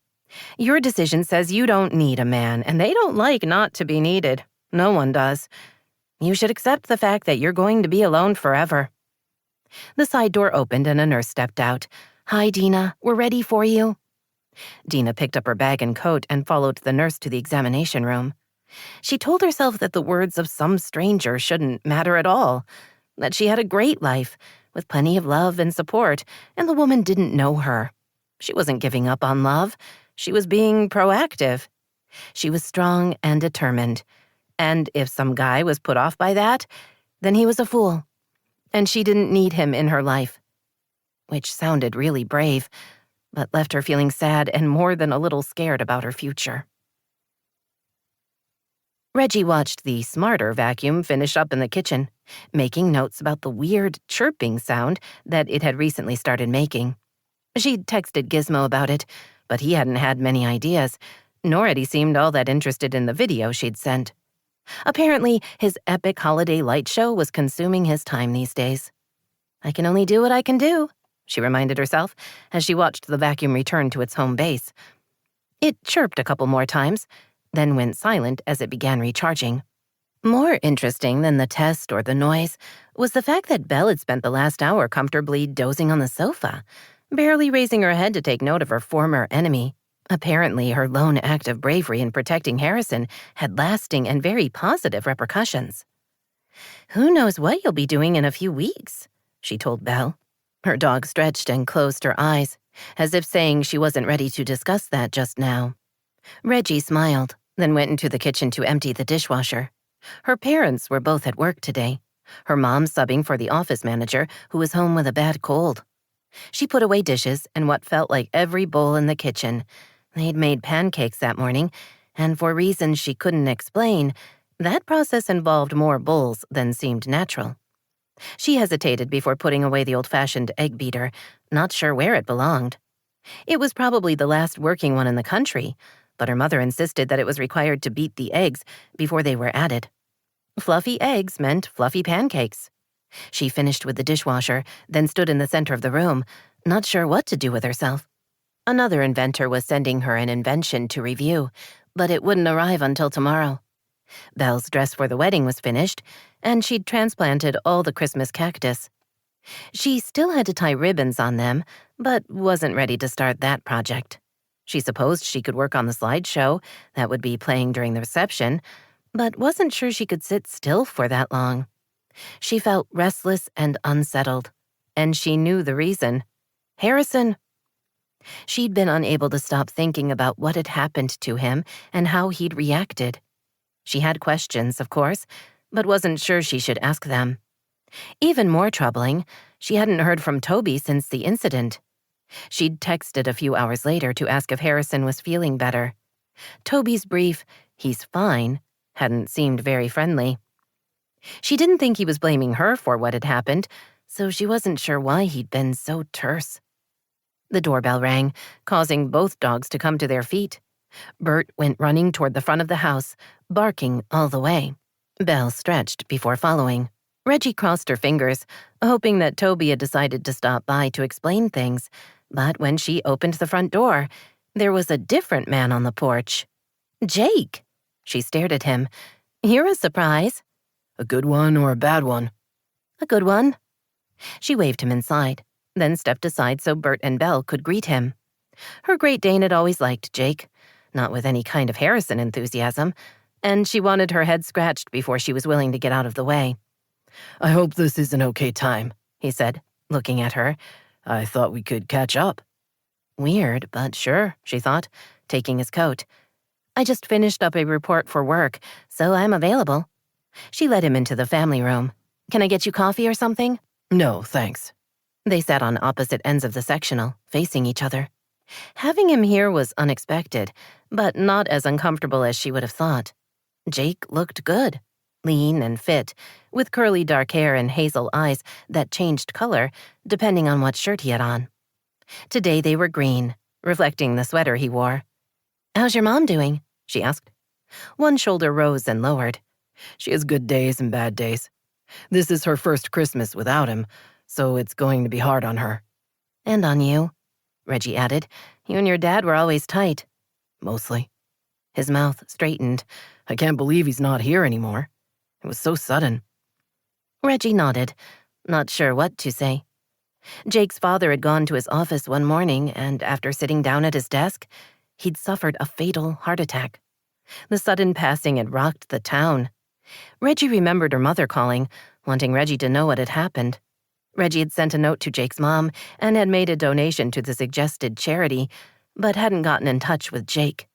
Your decision says you don't need a man, and they don't like not to be needed. No one does. You should accept the fact that you're going to be alone forever." The side door opened and a nurse stepped out. "Hi, Dena. We're ready for you." Dena picked up her bag and coat and followed the nurse to the examination room. She told herself that the words of some stranger shouldn't matter at all, that she had a great life, with plenty of love and support, and the woman didn't know her. She wasn't giving up on love. She was being proactive. She was strong and determined. And if some guy was put off by that, then he was a fool. And she didn't need him in her life. Which sounded really brave, but left her feeling sad and more than a little scared about her future. Reggie watched the smarter vacuum finish up in the kitchen, making notes about the weird chirping sound that it had recently started making. She'd texted Gizmo about it, but he hadn't had many ideas, nor had he seemed all that interested in the video she'd sent. Apparently, his epic holiday light show was consuming his time these days. "I can only do what I can do," she reminded herself as she watched the vacuum return to its home base. It chirped a couple more times, then went silent as it began recharging. More interesting than the test or the noise was the fact that Belle had spent the last hour comfortably dozing on the sofa, barely raising her head to take note of her former enemy. Apparently, her lone act of bravery in protecting Harrison had lasting and very positive repercussions. "Who knows what you'll be doing in a few weeks," she told Belle. Her dog stretched and closed her eyes, as if saying she wasn't ready to discuss that just now. Reggie smiled, then went into the kitchen to empty the dishwasher. Her parents were both at work today, her mom subbing for the office manager who was home with a bad cold. She put away dishes and what felt like every bowl in the kitchen. They'd made pancakes that morning, and for reasons she couldn't explain, that process involved more bowls than seemed natural.
She hesitated before putting away the old-fashioned egg beater, not sure where it belonged. It was probably the last working one in the country, but her mother insisted that it was required to beat the eggs before they were added. Fluffy eggs meant fluffy pancakes. She finished with the dishwasher, then stood in the center of the room, not sure what to do with herself. Another inventor was sending her an invention to review, but it wouldn't arrive until tomorrow. Belle's dress for the wedding was finished, and she'd transplanted all the Christmas cactus. She still had to tie ribbons on them, but wasn't ready to start that project. She supposed she could work on the slideshow that would be playing during the reception, but wasn't sure she could sit still for that long. She felt restless and unsettled, and she knew the reason. Harrison. She'd been unable to stop thinking about what had happened to him and how he'd reacted. She had questions, of course, but wasn't sure she should ask them. Even more troubling, she hadn't heard from Toby since the incident. She'd texted a few hours later to ask if Harrison was feeling better. Toby's brief, "He's fine," hadn't seemed very friendly. She didn't think he was blaming her for what had happened, so she wasn't sure why he'd been so terse. The doorbell rang, causing both dogs to come to their feet. Bert went running toward the front of the house, barking all the way. Belle stretched before following. Reggie crossed her fingers, hoping that Toby had decided to stop by to explain things, but when she opened the front door, there was a different man on the porch. "Jake!" She stared at him. "You're a surprise."
A good one or a bad one?
"A good one." She waved him inside, then stepped aside so Bert and Belle could greet him. Her Great Dane had always liked Jake, not with any kind of Harrison enthusiasm, and she wanted her head scratched before she was willing to get out of the way.
I hope this is an okay time,
he said, looking at her.
I thought we could catch up.
Weird, but sure, she thought, taking his coat. I just finished up a report for work, so I'm available. She led him into the family room. Can I get you coffee or something?
No, thanks.
They sat on opposite ends of the sectional, facing each other. Having him here was unexpected, but not as uncomfortable as she would have thought. Jake looked good, lean and fit, with curly dark hair and hazel eyes that changed color depending on what shirt he had on. Today they were green, reflecting the sweater he wore. "How's your mom doing?" she asked. One shoulder rose and lowered.
She has good days and bad days. This is her first Christmas without him, so it's going to be hard on her.
"And on you," Reggie added. "You and your dad were always tight."
Mostly.
His mouth straightened.
I can't believe he's not here anymore. It was so sudden.
Reggie nodded, not sure what to say. Jake's father had gone to his office one morning, and after sitting down at his desk, he'd suffered a fatal heart attack. The sudden passing had rocked the town. Reggie remembered her mother calling, wanting Reggie to know what had happened. Reggie had sent a note to Jake's mom and had made a donation to the suggested charity, but hadn't gotten in touch with Jake.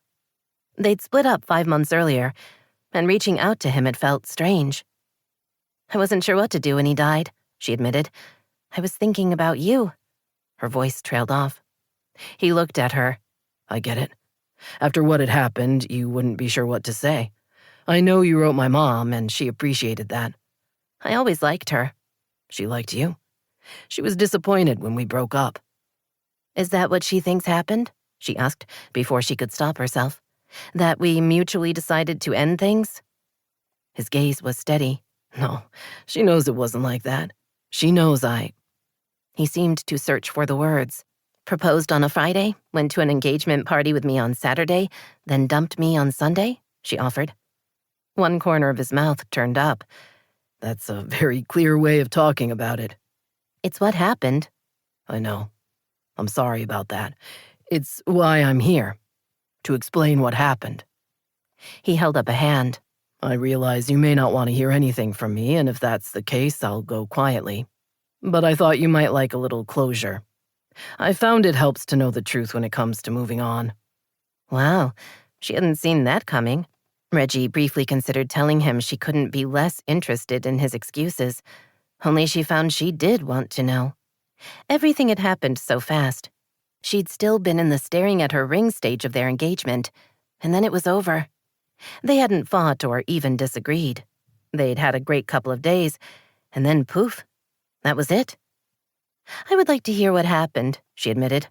They'd split up 5 months earlier, and reaching out to him had felt strange. "I wasn't sure what to do when he died," she admitted. "I was thinking about you." Her voice trailed off. He looked at her.
I get it. After what had happened, you wouldn't be sure what to say. I know you wrote my mom, and she appreciated that.
"I always liked her."
She liked you. She was disappointed when we broke up.
"Is that what she thinks happened?" she asked before she could stop herself. "That we mutually decided to end things?" His gaze was steady.
No, she knows it wasn't like that. She knows
He seemed to search for the words. "Proposed on a Friday, went to an engagement party with me on Saturday, then dumped me on Sunday?" she offered. One corner of his mouth turned up.
That's a very clear way of talking about it.
"It's what happened."
I know. I'm sorry about that. It's why I'm here. To explain what happened.
He held up a hand.
I realize you may not want to hear anything from me, and if that's the case, I'll go quietly. But I thought you might like a little closure. I found it helps to know the truth when it comes to moving on.
Wow, she hadn't seen that coming. Reggie briefly considered telling him she couldn't be less interested in his excuses, only she found she did want to know. Everything had happened so fast. She'd still been in the staring at her ring stage of their engagement, and then it was over. They hadn't fought or even disagreed. They'd had a great couple of days, and then poof,
That was it? I would like to hear what happened, she admitted.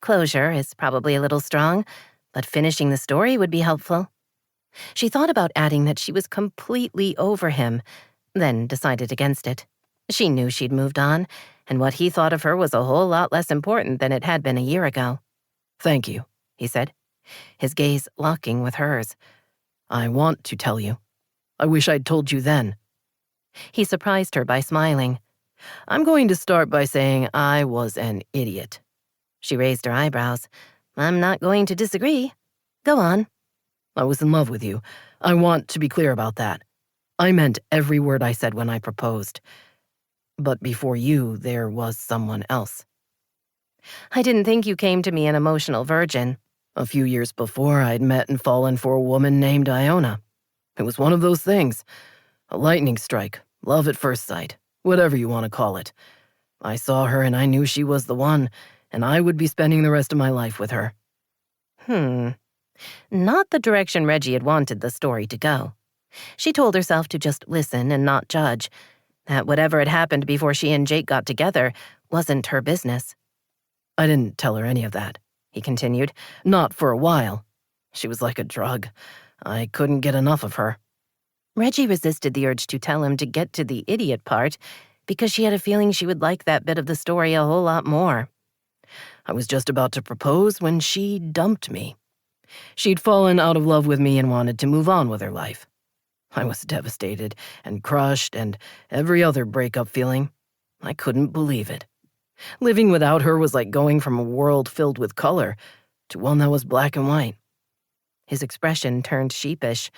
Closure is probably a little strong, but finishing the story would be helpful. She thought about adding that she was completely over him, then decided against it. She knew she'd moved on, and what he thought of her was a whole lot less important than it had been a year ago.
Thank you, he said, his gaze locking with hers. I want to tell you. I wish I'd told you then.
He surprised her by smiling.
I'm going to start by saying I was an idiot.
She raised her eyebrows. I'm not going to disagree. Go on.
I was in love with you. I want to be clear about that. I meant every word I said when I proposed. But before you, there was someone else.
I didn't think you came to me an emotional virgin.
A few years before, I'd met and fallen for a woman named Iona. It was one of those things. A lightning strike, love at first sight, whatever you want to call it. I saw her and I knew she was the one, and I would be spending the rest of my life with her.
Not the direction Reggie had wanted the story to go. She told herself to just listen and not judge, that whatever had happened before she and Jake got together wasn't her business.
I didn't tell her any of that, he continued. Not for a while. She was like a drug. I couldn't get enough of her.
Reggie resisted the urge to tell him to get to the idiot part because she had a feeling she would like that bit of the story a whole lot more.
I was just about to propose when she dumped me. She'd fallen out of love with me and wanted to move on with her life. I was devastated and crushed and every other breakup feeling. I couldn't believe it. Living without her was like going from a world filled with color to one that was black and white.
His expression turned sheepish.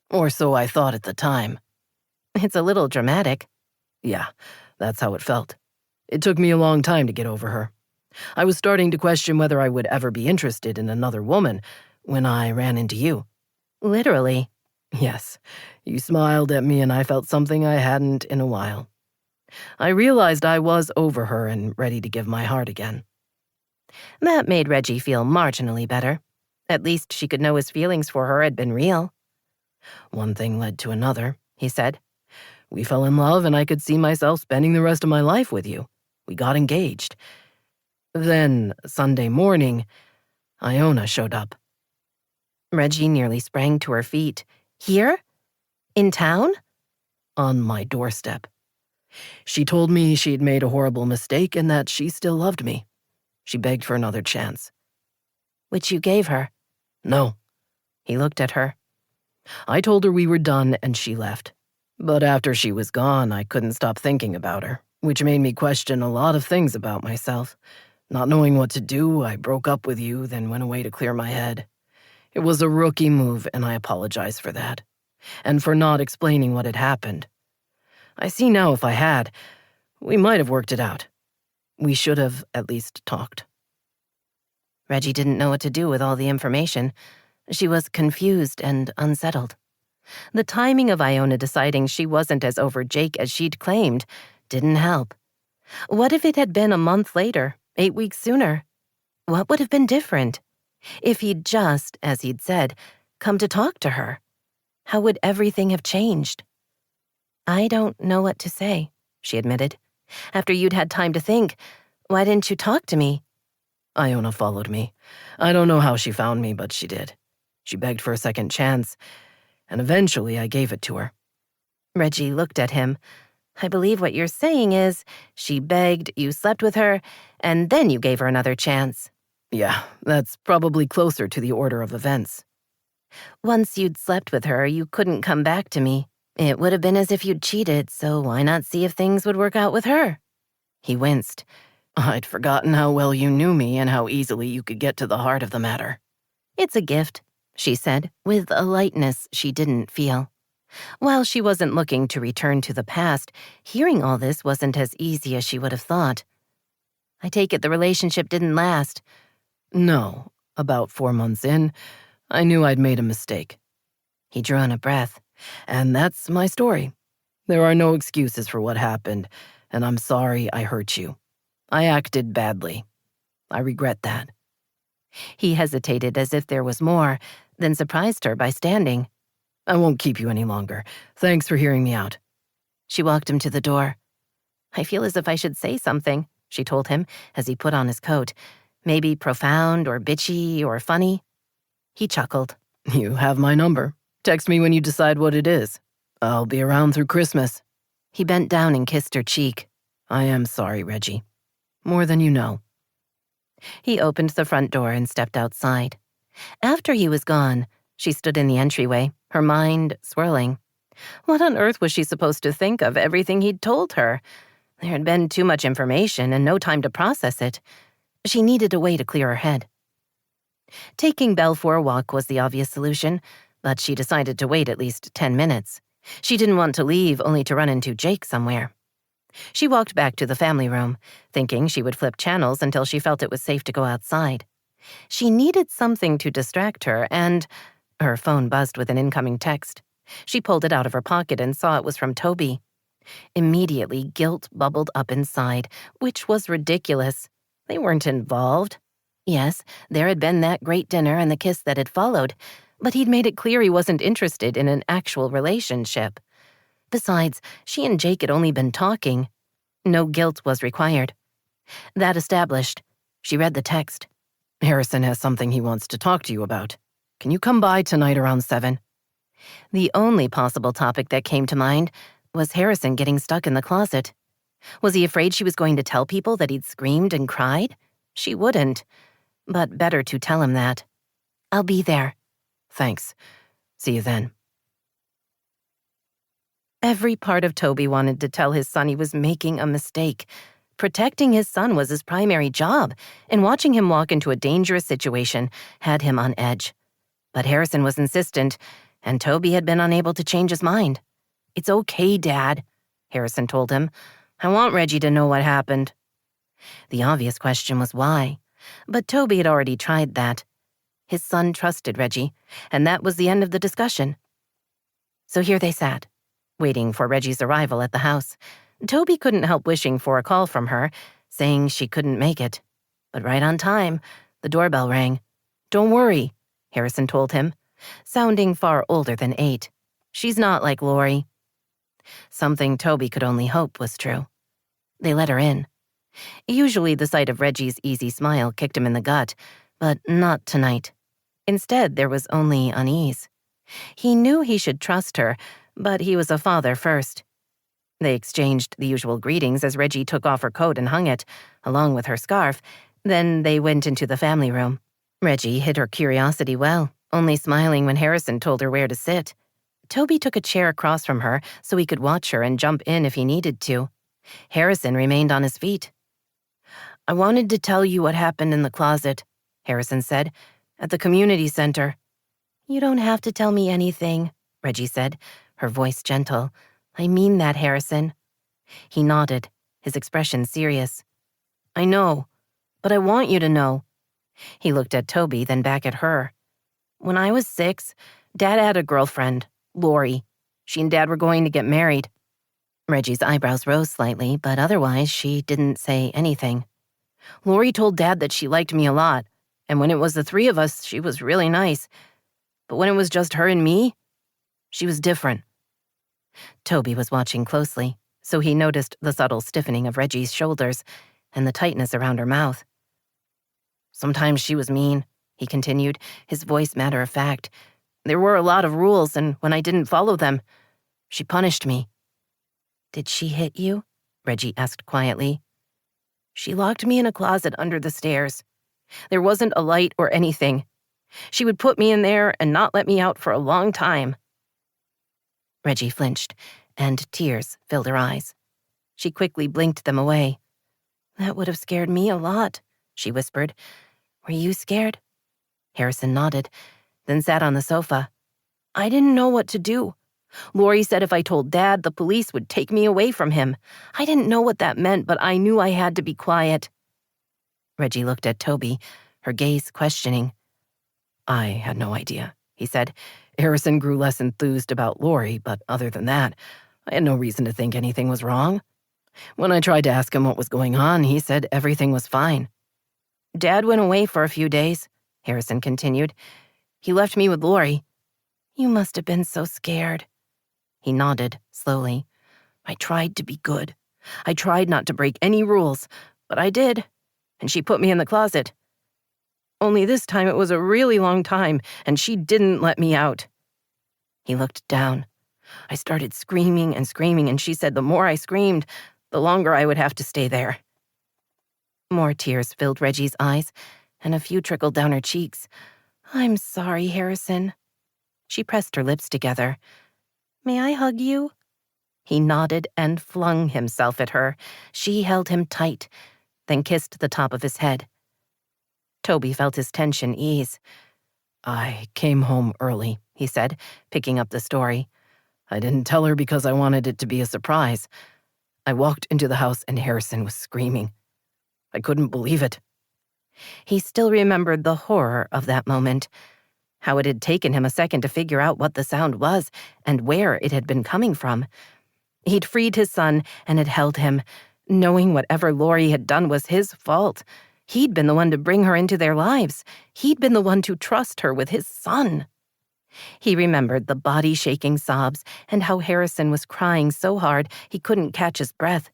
Or so I thought at the time.
It's a little dramatic.
Yeah, that's how it felt. It took me a long time to get over her. I was starting to question whether I would ever be interested in another woman when I ran into you.
Literally.
Yes, you smiled at me and I felt something I hadn't in a while. I realized I was over her and ready to give my heart again.
That made Reggie feel marginally better. At least she could know his feelings for her had been real.
One thing led to another, he said. We fell in love and I could see myself spending the rest of my life with you. We got engaged. Then, Sunday morning, Iona showed up.
Reggie nearly sprang to her feet. Here? In town?
On my doorstep. She told me she'd made a horrible mistake and that she still loved me. She begged for another chance.
Which you gave her?
No.
He looked at her.
I told her we were done and she left. But after she was gone, I couldn't stop thinking about her, which made me question a lot of things about myself. Not knowing what to do, I broke up with you, then went away to clear my head. It was a rookie move, and I apologize for that. And for not explaining what had happened. I see now if I had, we might have worked it out. We should have at least talked.
Reggie didn't know what to do with all the information. She was confused and unsettled. The timing of Iona deciding she wasn't as over Jake as she'd claimed didn't help. What if it had been a month later, 8 weeks sooner? What would have been different? If he'd just, as he'd said, come to talk to her, how would everything have changed? I don't know what to say, she admitted. After you'd had time to think, why didn't you talk to me?
Iona followed me. I don't know how she found me, but she did. She begged for a second chance, and eventually I gave it to her.
Reggie looked at him. I believe what you're saying is, she begged, you slept with her, and then you gave her another chance.
Yeah, that's probably closer to the order of events.
Once you'd slept with her, you couldn't come back to me. It would have been as if you'd cheated, so why not see if things would work out with her? He winced.
I'd forgotten how well you knew me and how easily you could get to the heart of the matter.
It's a gift, she said, with a lightness she didn't feel. While she wasn't looking to return to the past, hearing all this wasn't as easy as she would have thought. I take it the relationship didn't last.
No, about 4 months in, I knew I'd made a mistake.
He drew in a breath.
And that's my story. There are no excuses for what happened, and I'm sorry I hurt you. I acted badly. I regret that.
He hesitated as if there was more, then surprised her by standing.
I won't keep you any longer. Thanks for hearing me out.
She walked him to the door. I feel as if I should say something, she told him as he put on his coat. Maybe profound or bitchy or funny. He chuckled.
You have my number. Text me when you decide what it is. I'll be around through Christmas.
He bent down and kissed her cheek.
I am sorry, Reggie. More than you know.
He opened the front door and stepped outside. After he was gone, she stood in the entryway, her mind swirling. What on earth was she supposed to think of everything he'd told her? There had been too much information and no time to process it. She needed a way to clear her head. Taking Belle for a walk was the obvious solution, but she decided to wait at least 10 minutes. She didn't want to leave only to run into Jake somewhere. She walked back to the family room, thinking she would flip channels until she felt it was safe to go outside. She needed something to distract her, and her phone buzzed with an incoming text. She pulled it out of her pocket and saw it was from Toby. Immediately, guilt bubbled up inside, which was ridiculous. They weren't involved. Yes, there had been that great dinner and the kiss that had followed, but he'd made it clear he wasn't interested in an actual relationship. Besides, she and Jake had only been talking. No guilt was required. That established, she read the text.
Harrison has something he wants to talk to you about. Can you come by tonight around 7?
The only possible topic that came to mind was Harrison getting stuck in the closet. Was he afraid she was going to tell people that he'd screamed and cried? She wouldn't. But better to tell him that. I'll be there.
Thanks. See you then.
Every part of Toby wanted to tell his son he was making a mistake. Protecting his son was his primary job, and watching him walk into a dangerous situation had him on edge. But Harrison was insistent, and Toby had been unable to change his mind. "It's okay, Dad," Harrison told him. "I want Reggie to know what happened." The obvious question was why, but Toby had already tried that. His son trusted Reggie, and that was the end of the discussion. So here they sat, waiting for Reggie's arrival at the house. Toby couldn't help wishing for a call from her, saying she couldn't make it. But right on time, the doorbell rang. "Don't worry," Harrison told him, sounding far older than 8. "She's not like Lori." Something Toby could only hope was true. They let her in. Usually the sight of Reggie's easy smile kicked him in the gut, but not tonight. Instead, there was only unease. He knew he should trust her, but he was a father first. They exchanged the usual greetings as Reggie took off her coat and hung it, along with her scarf. Then they went into the family room. Reggie hid her curiosity well, only smiling when Harrison told her where to sit. Toby took a chair across from her so he could watch her and jump in if he needed to. Harrison remained on his feet. "I wanted to tell you what happened in the closet," Harrison said, "at the community center." "You don't have to tell me anything," Reggie said, her voice gentle. "I mean that, Harrison." He nodded, his expression serious. "I know, but I want you to know." He looked at Toby, then back at her. "When I was 6, Dad had a girlfriend, Lori. She and Dad were going to get married." Reggie's eyebrows rose slightly, but otherwise she didn't say anything. "Lori told Dad that she liked me a lot, and when it was the 3 of us, she was really nice. But when it was just her and me, she was different." Toby was watching closely, so he noticed the subtle stiffening of Reggie's shoulders and the tightness around her mouth. "Sometimes she was mean," he continued, his voice matter-of-fact. "There were a lot of rules, and when I didn't follow them, she punished me." "Did she hit you?" Reggie asked quietly. "She locked me in a closet under the stairs. There wasn't a light or anything. She would put me in there and not let me out for a long time." Reggie flinched, and tears filled her eyes. She quickly blinked them away. "That would have scared me a lot," she whispered. "Were you scared?" Harrison nodded, then sat on the sofa. "I didn't know what to do. Lori said if I told Dad, the police would take me away from him. I didn't know what that meant, but I knew I had to be quiet." Reggie looked at Toby, her gaze questioning.
"I had no idea," he said. "Harrison grew less enthused about Lori, but other than that, I had no reason to think anything was wrong. When I tried to ask him what was going on, he said everything was fine." "Dad went away for a few days," Harrison continued. "He left me with Lori." "You must have been so scared." He nodded, slowly. "I tried to be good.
I tried not to break any rules, but I did, and she put me in the closet. Only this time it was a really long time, and she didn't let me out." He looked down. "I started screaming and screaming, and she said the more I screamed, the longer I would have to stay there." More tears filled Reggie's eyes, and a few trickled down her cheeks. "I'm sorry, Harrison." She pressed her lips together. "May I hug you?" He nodded and flung himself at her. She held him tight, then kissed the top of his head. Toby felt his tension ease.
"I came home early," he said, picking up the story. "I didn't tell her because I wanted it to be a surprise. I walked into the house and Harrison was screaming. I couldn't believe it."
He still remembered the horror of that moment, how it had taken him a second to figure out what the sound was and where it had been coming from. He'd freed his son and had held him, knowing whatever Laurie had done was his fault. He'd been the one to bring her into their lives. He'd been the one to trust her with his son. He remembered the body-shaking sobs and how Harrison was crying so hard he couldn't catch his breath.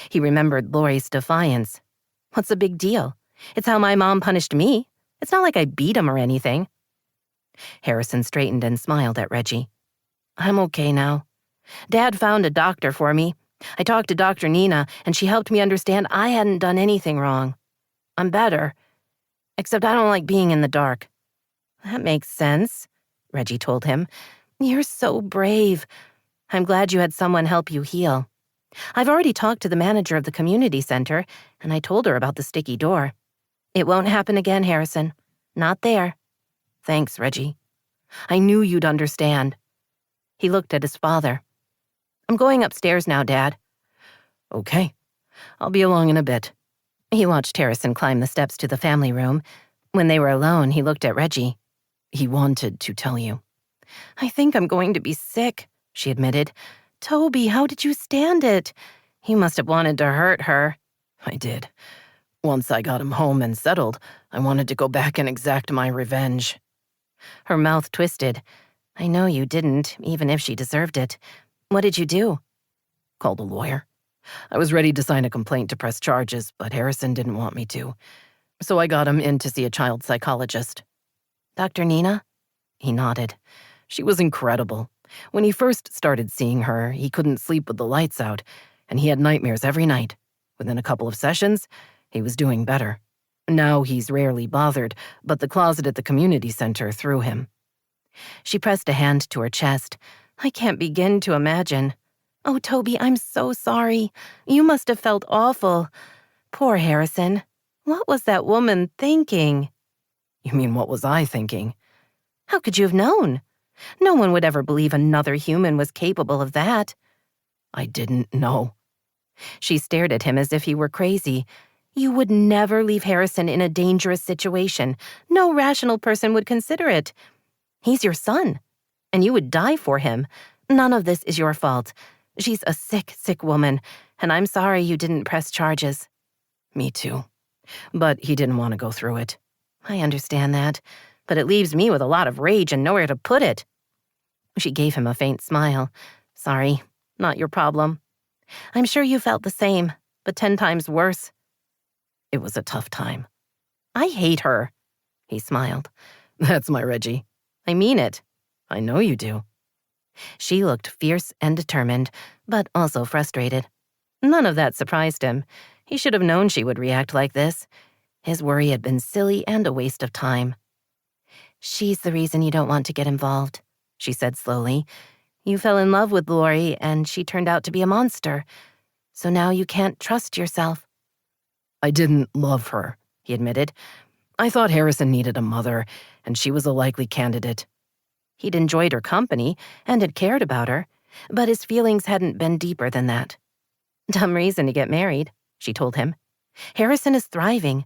He remembered Laurie's defiance. "What's the big deal? It's how my mom punished me. It's not like I beat him or anything." Harrison straightened and smiled at Reggie. "I'm okay now. Dad found a doctor for me. I talked to Dr. Dena, and she helped me understand I hadn't done anything wrong. I'm better. Except I don't like being in the dark." "That makes sense," Reggie told him. "You're so brave. I'm glad you had someone help you heal. I've already talked to the manager of the community center, and I told her about the sticky door. It won't happen again, Harrison. Not there." "Thanks, Reggie. I knew you'd understand." He looked at his father. "I'm going upstairs now, Dad."
"Okay. I'll be along in a bit."
He watched Harrison climb the steps to the family room. When they were alone, he looked at Reggie.
"He wanted to tell you."
"I think I'm going to be sick," she admitted. "Toby, how did you stand it? You must have wanted to hurt her."
"I did. Once I got him home and settled, I wanted to go back and exact my revenge."
Her mouth twisted. "I know you didn't, even if she deserved it. What did you do?"
"Called a lawyer. I was ready to sign a complaint to press charges, but Harrison didn't want me to. So I got him in to see a child psychologist."
"Dr. Dena?"
He nodded. She was incredible. When he first started seeing her, he couldn't sleep with the lights out, and he had nightmares every night. Within a couple of sessions, he was doing better. Now he's rarely bothered, but the closet at the community center threw him.
She pressed a hand to her chest. "I can't begin to imagine. Oh, Toby, I'm so sorry. You must have felt awful. Poor Harrison. What was that woman thinking?"
"You mean, what was I thinking?"
"How could you have known? No one would ever believe another human was capable of that."
"I didn't know."
She stared at him as if he were crazy. "You would never leave Harrison in a dangerous situation. No rational person would consider it. He's your son, and you would die for him. None of this is your fault. She's a sick, sick woman, and I'm sorry you didn't press charges."
"Me too. But he didn't want to go through it."
"I understand that, but it leaves me with a lot of rage and nowhere to put it." She gave him a faint smile. "Sorry, not your problem. I'm sure you felt the same, but 10 times worse."
"It was a tough time."
"I hate her." He smiled.
"That's my Reggie."
"I mean it."
"I know you do."
She looked fierce and determined, but also frustrated. None of that surprised him. He should have known she would react like this. His worry had been silly and a waste of time. "She's the reason you don't want to get involved," she said slowly. "You fell in love with Laurie, and she turned out to be a monster. So now you can't trust yourself."
"I didn't love her," he admitted. "I thought Harrison needed a mother, and she was a likely candidate."
He'd enjoyed her company and had cared about her, but his feelings hadn't been deeper than that. "Dumb reason to get married," she told him. "Harrison is thriving.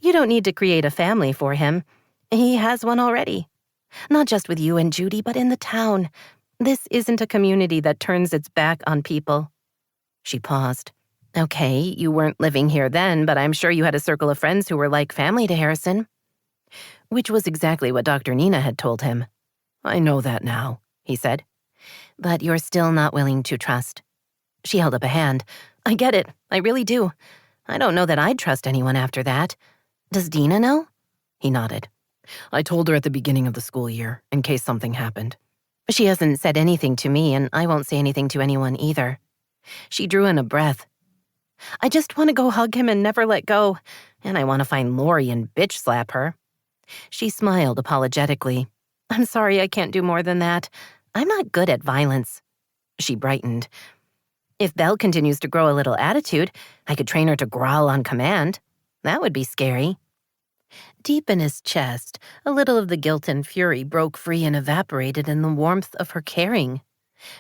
You don't need to create a family for him. He has one already. Not just with you and Judy, but in the town. This isn't a community that turns its back on people." She paused. "Okay, you weren't living here then, but I'm sure you had a circle of friends who were like family to Harrison." Which was exactly what Dr. Dena had told him.
"I know that now,"
he said. "But you're still not willing to trust." She held up a hand. I get it. I really do. I don't know that I'd trust anyone after that. Does Dena know? He nodded.
I told her at the beginning of the school year, in case something happened.
She hasn't said anything to me, and I won't say anything to anyone either. She drew in a breath. I just want to go hug him and never let go, and I want to find Lori and bitch slap her. She smiled apologetically. I'm sorry I can't do more than that. I'm not good at violence. She brightened. If Belle continues to grow a little attitude, I could train her to growl on command. That would be scary. Deep in his chest, a little of the guilt and fury broke free and evaporated in the warmth of her caring.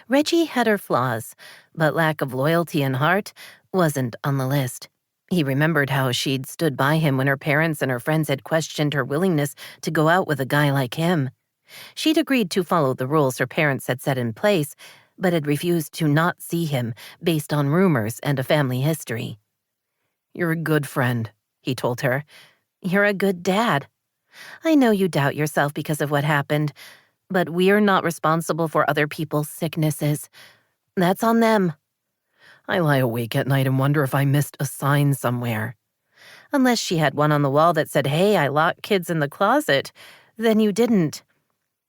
Reggie had her flaws, but lack of loyalty and heart wasn't on the list. He remembered how she'd stood by him when her parents and her friends had questioned her willingness to go out with a guy like him. She'd agreed to follow the rules her parents had set in place, but had refused to not see him based on rumors and a family history.
You're a good friend, he told her.
You're a good dad. I know you doubt yourself because of what happened, but we're not responsible for other people's sicknesses. That's on them.
I lie awake at night and wonder if I missed a sign somewhere.
Unless she had one on the wall that said, hey, I lock kids in the closet, then you didn't.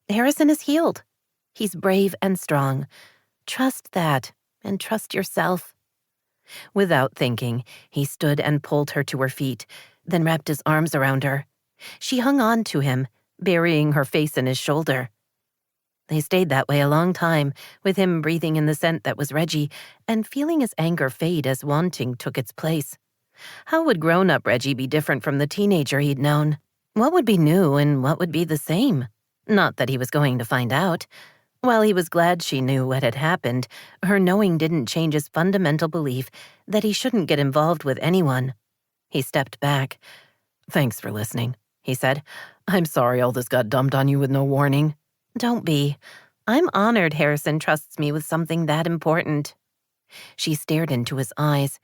Harrison is healed. He's brave and strong. Trust that, and trust yourself. Without thinking, he stood and pulled her to her feet, then wrapped his arms around her. She hung on to him, burying her face in his shoulder. They stayed that way a long time, with him breathing in the scent that was Reggie and feeling his anger fade as wanting took its place. How would grown-up Reggie be different from the teenager he'd known? What would be new and what would be the same? Not that he was going to find out. While he was glad she knew what had happened, her knowing didn't change his fundamental belief that he shouldn't get involved with anyone. He stepped back.
Thanks for listening, he said. I'm sorry all this got dumped on you with no warning.
Don't be. I'm honored Harrison trusts me with something that important. She stared into his eyes.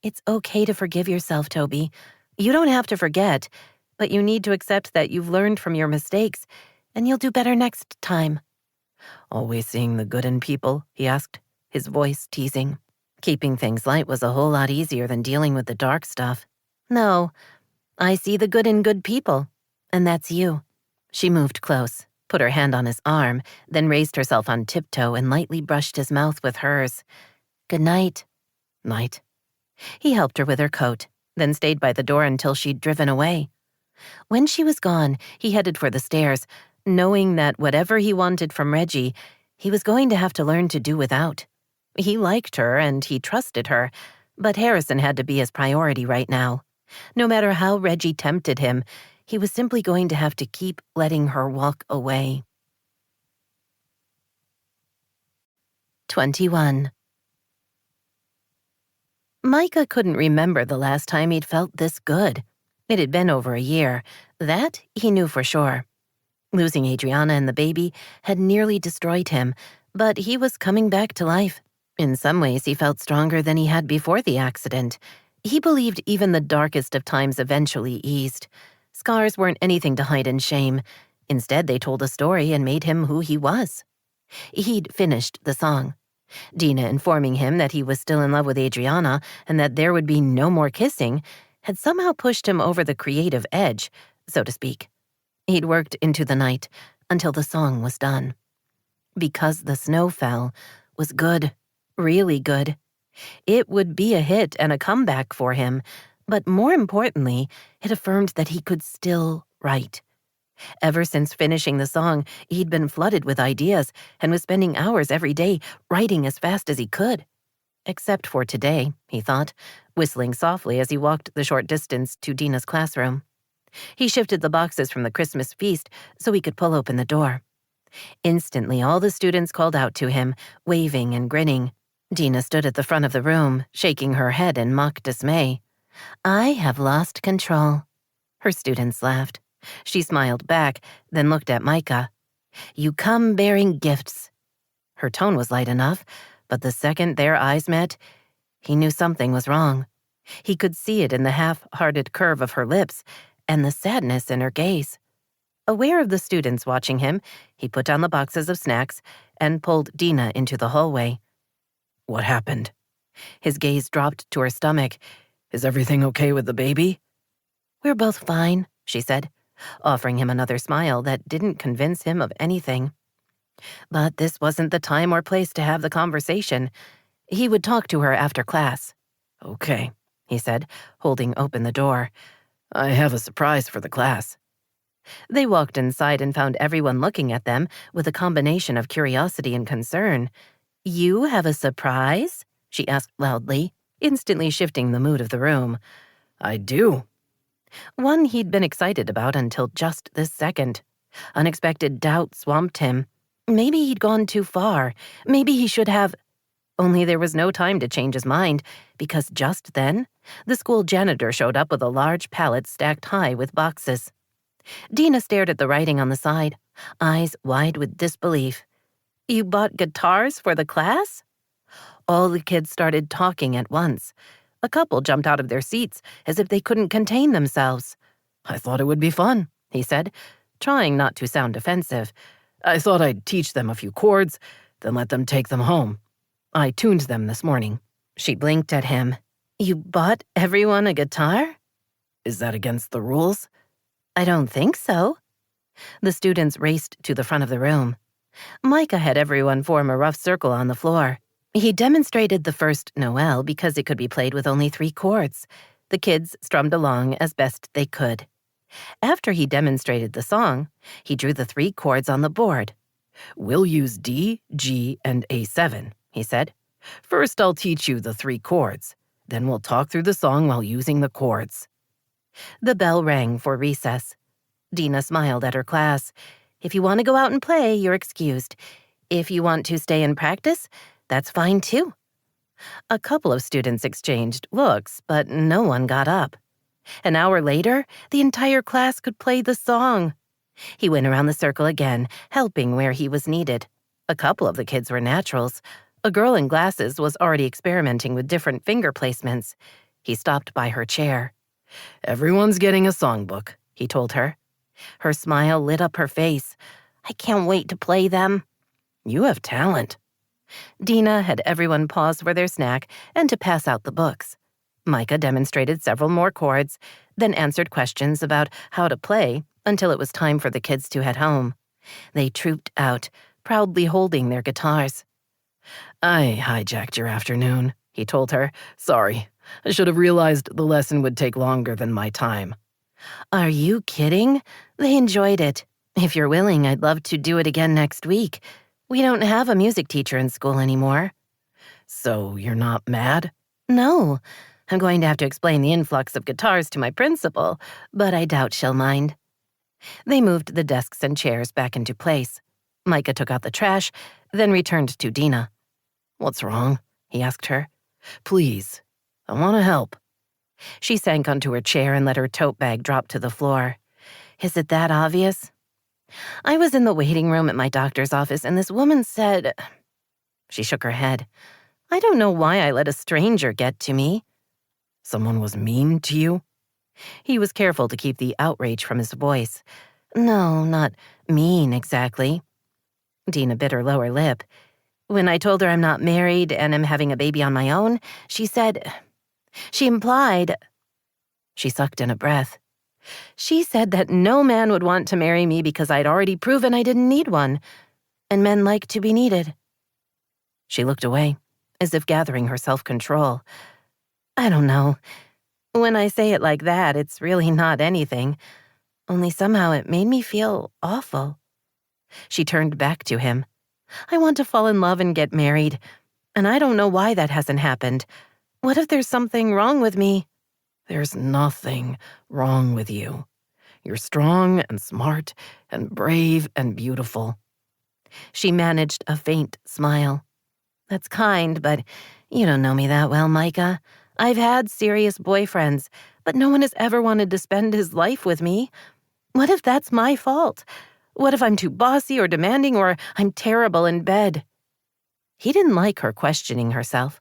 It's okay to forgive yourself, Toby. You don't have to forget, but you need to accept that you've learned from your mistakes, and you'll do better next time.
Always seeing the good in people, he asked, his voice teasing.
Keeping things light was a whole lot easier than dealing with the dark stuff. No, I see the good in good people, and that's you. She moved close, put her hand on his arm, then raised herself on tiptoe and lightly brushed his mouth with hers. Good night.
Night.
He helped her with her coat, then stayed by the door until she'd driven away. When she was gone, he headed for the stairs, knowing that whatever he wanted from Reggie, he was going to have to learn to do without. He liked her and he trusted her, but Harrison had to be his priority right now. No matter how Reggie tempted him, he was simply going to have to keep letting her walk away. 21. Micah couldn't remember the last time he'd felt this good. It had been over a year. That he knew for sure. Losing Adriana and the baby had nearly destroyed him, but he was coming back to life. In some ways, he felt stronger than he had before the accident. He believed even the darkest of times eventually eased. Scars weren't anything to hide in shame. Instead, they told a story and made him who he was. He'd finished the song. Dena informing him that he was still in love with Adriana and that there would be no more kissing had somehow pushed him over the creative edge, so to speak. He'd worked into the night until the song was done. Because the Snow Fell was good, really good. It would be a hit and a comeback for him, but more importantly, it affirmed that he could still write. Ever since finishing the song, he'd been flooded with ideas and was spending hours every day writing as fast as he could. Except for today, he thought, whistling softly as he walked the short distance to Dena's classroom. He shifted the boxes from the Christmas feast so he could pull open the door. Instantly, all the students called out to him, waving and grinning. Dena stood at the front of the room, shaking her head in mock dismay. I have lost control. Her students laughed. She smiled back, then looked at Micah. You come bearing gifts. Her tone was light enough, but the second their eyes met, he knew something was wrong. He could see it in the half-hearted curve of her lips and the sadness in her gaze. Aware of the students watching him, he put down the boxes of snacks and pulled Dena into the hallway. What happened? He asked, his voice teasing.
What happened?
His gaze dropped to her stomach.
Is everything okay with the baby?
We're both fine, she said, offering him another smile that didn't convince him of anything. But this wasn't the time or place to have the conversation. He would talk to her after class.
Okay,
he said, holding open the door.
I have a surprise for the class.
They walked inside and found everyone looking at them with a combination of curiosity and concern. You have a surprise? She asked loudly, instantly shifting the mood of the room.
I do.
One he'd been excited about until just this second. Unexpected doubt swamped him. Maybe he'd gone too far. Maybe he should have... Only there was no time to change his mind, because just then, the school janitor showed up with a large pallet stacked high with boxes. Dena stared at the writing on the side, eyes wide with disbelief. You bought guitars for the class? All the kids started talking at once. A couple jumped out of their seats as if they couldn't contain themselves.
I thought it would be fun,
he said, trying not to sound offensive.
I thought I'd teach them a few chords, then let them take them home. I tuned them this morning.
She blinked at him. You bought everyone a guitar?
Is that against the rules?
I don't think so. The students raced to the front of the room. Micah had everyone form a rough circle on the floor. He demonstrated the first Noel because it could be played with only 3 chords. The kids strummed along as best they could. After he demonstrated the song, he drew the 3 chords on the board.
We'll use D, G, and A7, he said. First, I'll teach you the 3 chords. Then we'll talk through the song while using the chords.
The bell rang for recess. Dena smiled at her class. If you want to go out and play, you're excused. If you want to stay and practice, that's fine too. A couple of students exchanged looks, but no one got up. An hour later, the entire class could play the song. He went around the circle again, helping where he was needed. A couple of the kids were naturals. A girl in glasses was already experimenting with different finger placements. He stopped by her chair.
Everyone's getting a songbook, he told her.
Her smile lit up her face. I can't wait to play them.
You have talent.
Dena had everyone pause for their snack and to pass out the books. Micah demonstrated several more chords, then answered questions about how to play until it was time for the kids to head home. They trooped out, proudly holding their guitars.
I hijacked your afternoon, he told her. Sorry, I should have realized the lesson would take longer than my time.
Are you kidding? They enjoyed it. If you're willing, I'd love to do it again next week. We don't have a music teacher in school anymore.
So you're not mad?
No. I'm going to have to explain the influx of guitars to my principal, but I doubt she'll mind. They moved the desks and chairs back into place. Micah took out the trash, then returned to Dena.
What's wrong? He asked her. Please, I want to help.
She sank onto her chair and let her tote bag drop to the floor. Is it that obvious? I was in the waiting room at my doctor's office and this woman said... She shook her head. I don't know why I let a stranger get to me.
Someone was mean to you?
He was careful to keep the outrage from his voice. No, not mean exactly. Dena bit her lower lip. When I told her I'm not married and am having a baby on my own, she said... She implied... She sucked in a breath. She said that no man would want to marry me because I'd already proven I didn't need one, and men like to be needed. She looked away, as if gathering her self-control. I don't know. When I say it like that, it's really not anything. Only somehow it made me feel awful. She turned back to him. I want to fall in love and get married, and I don't know why that hasn't happened. What if there's something wrong with me?
There's nothing wrong with you. You're strong and smart and brave and beautiful.
She managed a faint smile. That's kind, but you don't know me that well, Micah. I've had serious boyfriends, but no one has ever wanted to spend his life with me. What if that's my fault? What if I'm too bossy or demanding or I'm terrible in bed? He didn't like her questioning herself.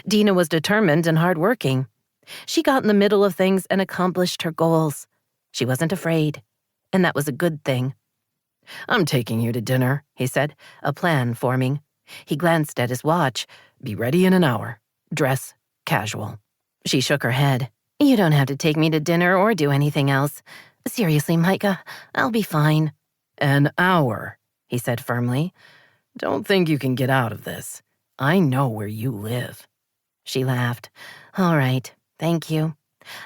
Dena was determined and hardworking. She got in the middle of things and accomplished her goals. She wasn't afraid, and that was a good thing.
I'm taking you to dinner, he said, a plan forming. He glanced at his watch. Be ready in an hour. Dress casual.
She shook her head. You don't have to take me to dinner or do anything else. Seriously, Micah, I'll be fine.
An hour, he said firmly. Don't think you can get out of this. I know where you live.
She laughed. All right, thank you.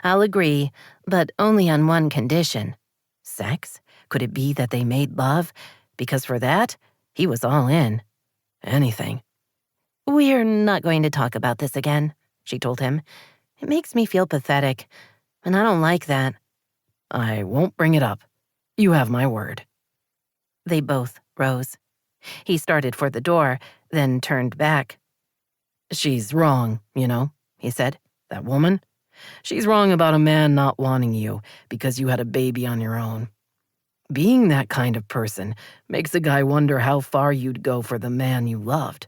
I'll agree, but only on one condition.
Sex? Could it be that they made love? Because for that, he was all in. Anything.
We're not going to talk about this again, she told him. It makes me feel pathetic, and I don't like that.
I won't bring it up. You have my word.
They both rose. He started for the door, then turned back.
She's wrong, you know, he said. That woman? She's wrong about a man not wanting you because you had a baby on your own. Being that kind of person makes a guy wonder how far you'd go for the man you loved.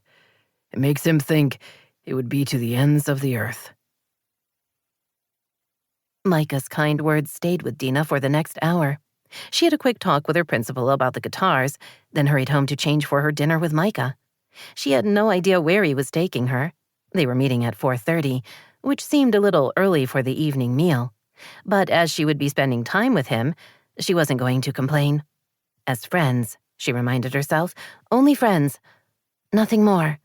It makes him think it would be to the ends of the earth.
Micah's kind words stayed with Dena for the next hour. She had a quick talk with her principal about the guitars, then hurried home to change for her dinner with Micah. She had no idea where he was taking her. They were meeting at 4:30, which seemed a little early for the evening meal. But as she would be spending time with him, she wasn't going to complain. As friends, she reminded herself, only friends. Nothing more.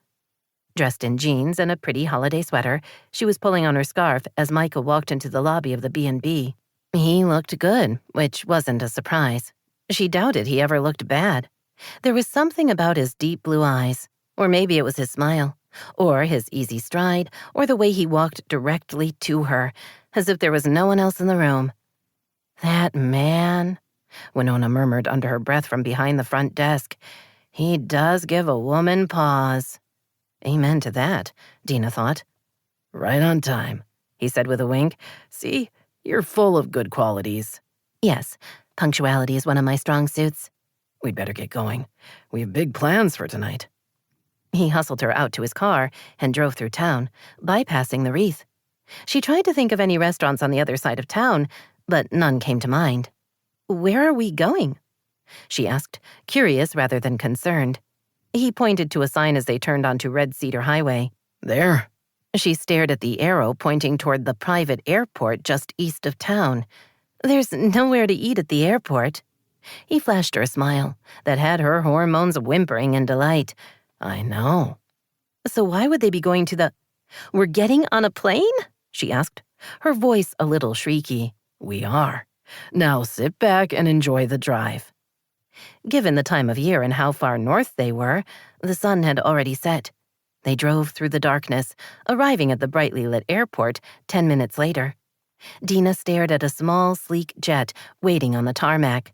Dressed in jeans and a pretty holiday sweater, she was pulling on her scarf as Micah walked into the lobby of the B&B. He looked good, which wasn't a surprise. She doubted he ever looked bad. There was something about his deep blue eyes, or maybe it was his smile, or his easy stride, or the way he walked directly to her, as if there was no one else in the room. That man, Winona murmured under her breath from behind the front desk. He does give a woman pause. Amen to that, Dena thought.
Right on time, he said with a wink. See, you're full of good qualities.
Yes, punctuality is one of my strong suits.
We'd better get going. We have big plans for tonight.
He hustled her out to his car and drove through town, bypassing the wreath. She tried to think of any restaurants on the other side of town, but none came to mind. Where are we going? She asked, curious rather than concerned. He pointed to a sign as they turned onto Red Cedar Highway.
There.
She stared at the arrow pointing toward the private airport just east of town. There's nowhere to eat at the airport. He flashed her a smile that had her hormones whimpering in delight.
I know.
So why would they be going to the... We're getting on a plane? She asked, her voice a little shrieky.
We are. Now sit back and enjoy the drive.
Given the time of year and how far north they were, the sun had already set. They drove through the darkness, arriving at the brightly lit airport 10 minutes later. Dena stared at a small, sleek jet waiting on the tarmac.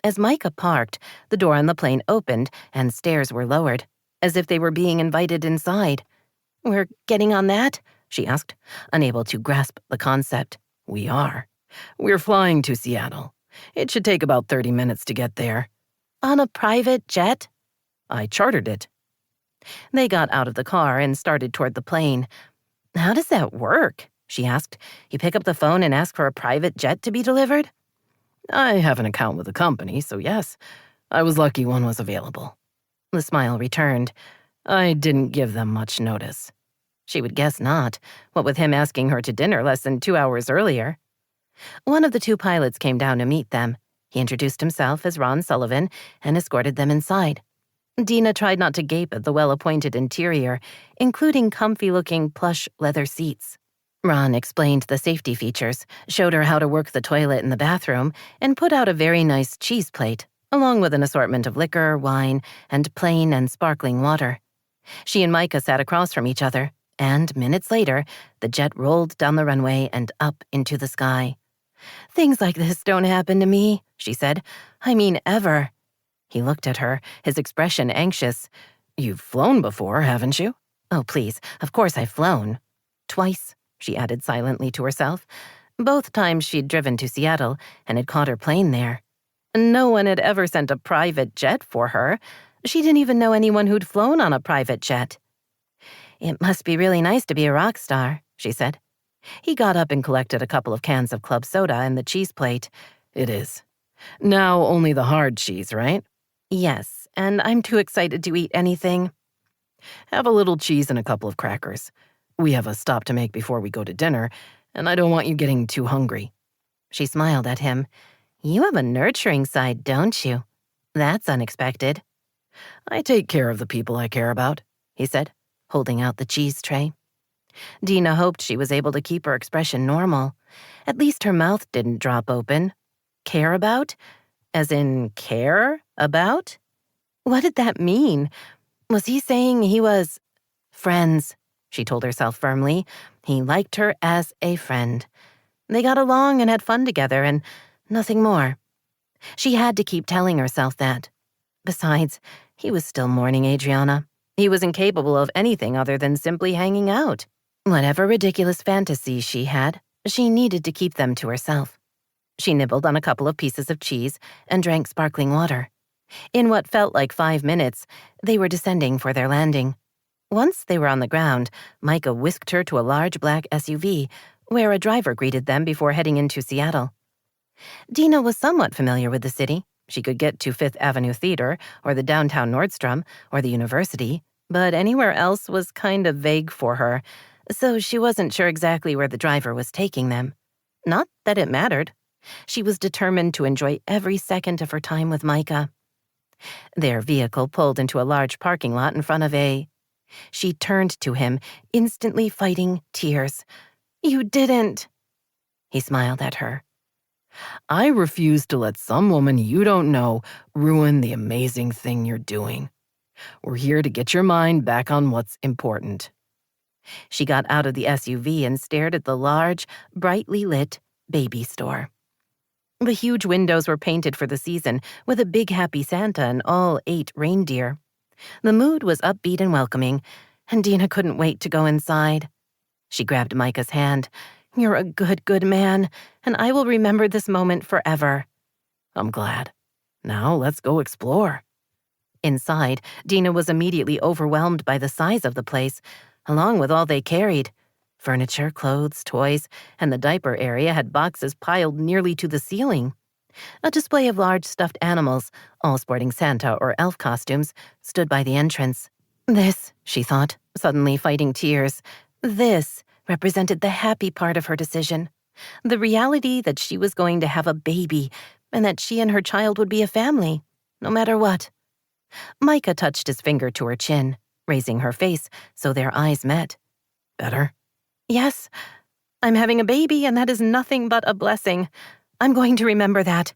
As Micah parked, the door on the plane opened and stairs were lowered, as if they were being invited inside. We're getting on that? She asked, unable to grasp the concept.
We are. We're flying to Seattle. It should take about 30 minutes to get there.
On a private jet?
I chartered it.
They got out of the car and started toward the plane. How does that work? She asked. You pick up the phone and ask for a private jet to be delivered?
I have an account with the company, so yes, I was lucky one was available.
The smile returned.
I didn't give them much notice.
She would guess not, what with him asking her to dinner less than 2 hours earlier. One of the two pilots came down to meet them. He introduced himself as Ron Sullivan and escorted them inside. Dena tried not to gape at the well-appointed interior, including comfy-looking plush leather seats. Ron explained the safety features, showed her how to work the toilet in the bathroom, and put out a very nice cheese plate, along with an assortment of liquor, wine, and plain and sparkling water. She and Micah sat across from each other, and minutes later, the jet rolled down the runway and up into the sky. Things like this don't happen to me, she said. I mean, ever. He looked at her, his expression anxious.
You've flown before, haven't you?
Oh, please, of course I've flown. Twice, she added silently to herself. Both times she'd driven to Seattle and had caught her plane there. No one had ever sent a private jet for her. She didn't even know anyone who'd flown on a private jet. It must be really nice to be a rock star, she said. He got up and collected a couple of cans of club soda and the cheese plate.
It is. Now only the hard cheese, right?
Yes, and I'm too excited to eat anything.
Have a little cheese and a couple of crackers. We have a stop to make before we go to dinner, and I don't want you getting too hungry."
She smiled at him. "You have a nurturing side, don't you? That's unexpected."
"I take care of the people I care about," he said, holding out the cheese tray.
Dena hoped she was able to keep her expression normal. At least her mouth didn't drop open. Care about? As in care about? What did that mean? Was he saying he was... Friends, she told herself firmly. He liked her as a friend. They got along and had fun together and nothing more. She had to keep telling herself that. Besides, he was still mourning Adriana. He was incapable of anything other than simply hanging out. Whatever ridiculous fantasies she had, she needed to keep them to herself. She nibbled on a couple of pieces of cheese and drank sparkling water. In what felt like 5 minutes, they were descending for their landing. Once they were on the ground, Micah whisked her to a large black SUV, where a driver greeted them before heading into Seattle. Dena was somewhat familiar with the city. She could get to Fifth Avenue Theater, or the downtown Nordstrom, or the university, but anywhere else was kind of vague for her, so she wasn't sure exactly where the driver was taking them. Not that it mattered. She was determined to enjoy every second of her time with Micah. Their vehicle pulled into a large parking lot in front of a... She turned to him, instantly fighting tears. "You didn't." He smiled at her.
"I refuse to let some woman you don't know ruin the amazing thing you're doing. We're here to get your mind back on what's important."
She got out of the SUV and stared at the large, brightly lit baby store. The huge windows were painted for the season with a big happy Santa and all 8 reindeer. The mood was upbeat and welcoming, and Dena couldn't wait to go inside. She grabbed Micah's hand. "You're a good, good man, and I will remember this moment forever."
"I'm glad. Now let's go explore."
Inside, Dena was immediately overwhelmed by the size of the place, along with all they carried. Furniture, clothes, toys, and the diaper area had boxes piled nearly to the ceiling. A display of large stuffed animals, all sporting Santa or elf costumes, stood by the entrance. This, she thought, suddenly fighting tears, this represented the happy part of her decision. The reality that she was going to have a baby and that she and her child would be a family, no matter what. Micah touched his finger to her chin, raising her face so their eyes met.
"Better?"
"Yes, I'm having a baby and that is nothing but a blessing. I'm going to remember that.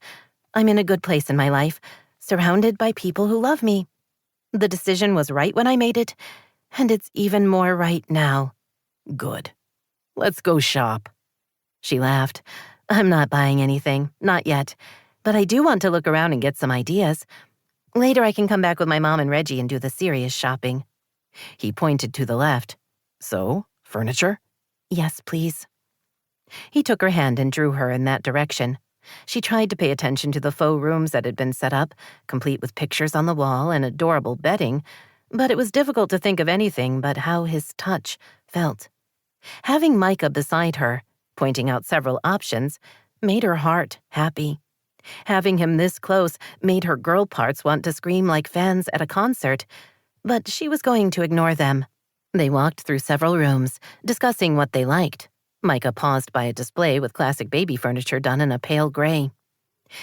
I'm in a good place in my life, surrounded by people who love me. The decision was right when I made it, and it's even more right now."
"Good. Let's go shop."
She laughed. "I'm not buying anything, not yet, but I do want to look around and get some ideas. Later I can come back with my mom and Reggie and do the serious shopping." He pointed to the left.
"So, furniture?"
"Yes, please." He took her hand and drew her in that direction. She tried to pay attention to the faux rooms that had been set up, complete with pictures on the wall and adorable bedding, but it was difficult to think of anything but how his touch felt. Having Micah beside her, pointing out several options, made her heart happy. Having him this close made her girl parts want to scream like fans at a concert, but she was going to ignore them. They walked through several rooms, discussing what they liked. Micah paused by a display with classic baby furniture done in a pale gray.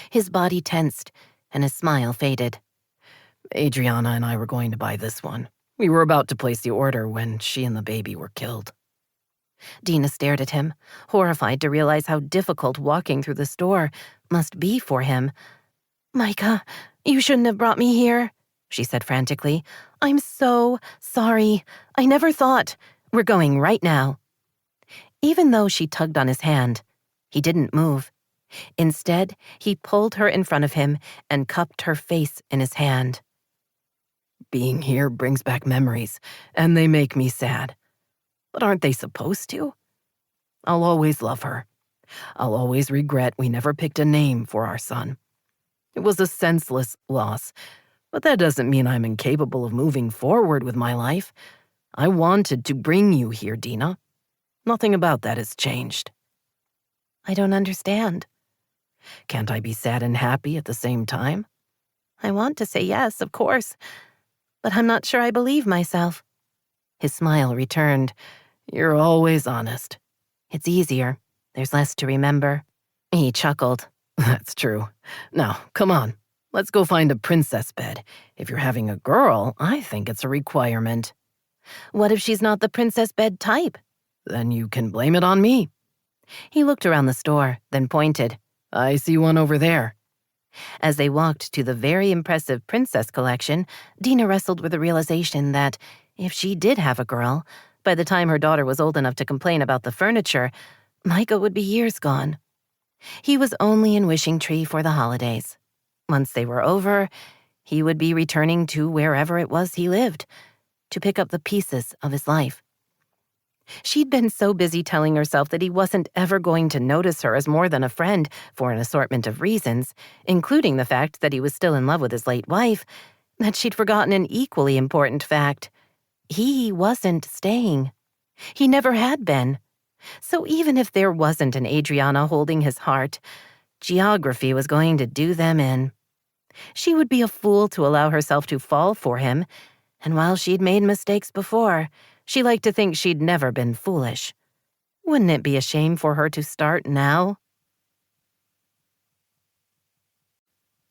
His body tensed, and his smile faded.
"Adriana and I were going to buy this one. We were about to place the order when she and the baby were killed."
Dena stared at him, horrified to realize how difficult walking through the store must be for him. "Micah, you shouldn't have brought me here," she said frantically. "I'm so sorry. I never thought. We're going right now." Even though she tugged on his hand, he didn't move. Instead, he pulled her in front of him and cupped her face in his hand.
"Being here brings back memories, and they make me sad. But aren't they supposed to? I'll always love her. I'll always regret we never picked a name for our son. It was a senseless loss, but that doesn't mean I'm incapable of moving forward with my life. I wanted to bring you here, Dena. Nothing about that has changed."
"I don't understand."
"Can't I be sad and happy at the same time?"
"I want to say yes, of course, but I'm not sure I believe myself." His smile returned.
You're always honest.
It's easier. There's less to remember. He chuckled.
That's true. Now, come on. Let's go find a princess bed. If you're having a girl, I think it's a requirement.
What if she's not the princess bed type?
Then you can blame it on me.
He looked around the store, then pointed.
I see one over there.
As they walked to the very impressive princess collection, Dena wrestled with the realization that if she did have a girl, by the time her daughter was old enough to complain about the furniture, Micah would be years gone. He was only in Wishing Tree for the holidays. Once they were over, he would be returning to wherever it was he lived, to pick up the pieces of his life. She'd been so busy telling herself that he wasn't ever going to notice her as more than a friend for an assortment of reasons, including the fact that he was still in love with his late wife, that she'd forgotten an equally important fact. He wasn't staying. He never had been. So even if there wasn't an Adriana holding his heart, geography was going to do them in. She would be a fool to allow herself to fall for him, and while she'd made mistakes before, she liked to think she'd never been foolish. Wouldn't it be a shame for her to start now?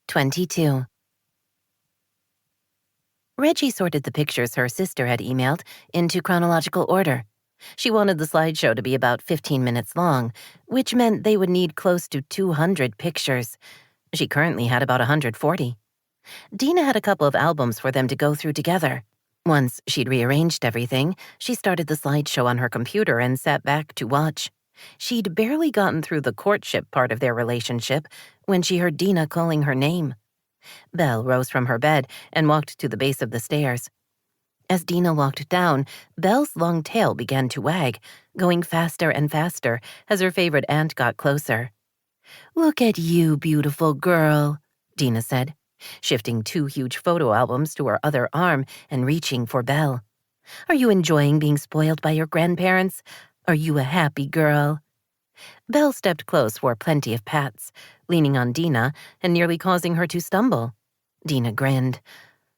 22. Reggie sorted the pictures her sister had emailed into chronological order. She wanted the slideshow to be about 15 minutes long, which meant they would need close to 200 pictures. She currently had about 140. Dena had a couple of albums for them to go through together. Once she'd rearranged everything, she started the slideshow on her computer and sat back to watch. She'd barely gotten through the courtship part of their relationship when she heard Dena calling her name. Belle rose from her bed and walked to the base of the stairs. As Dena walked down, Belle's long tail began to wag, going faster and faster as her favorite aunt got closer. "Look at you, beautiful girl," Dena said, shifting 2 huge photo albums to her other arm and reaching for Belle. "Are you enjoying being spoiled by your grandparents? Are you a happy girl?" Belle stepped close for plenty of pats, leaning on Dena and nearly causing her to stumble. Dena grinned.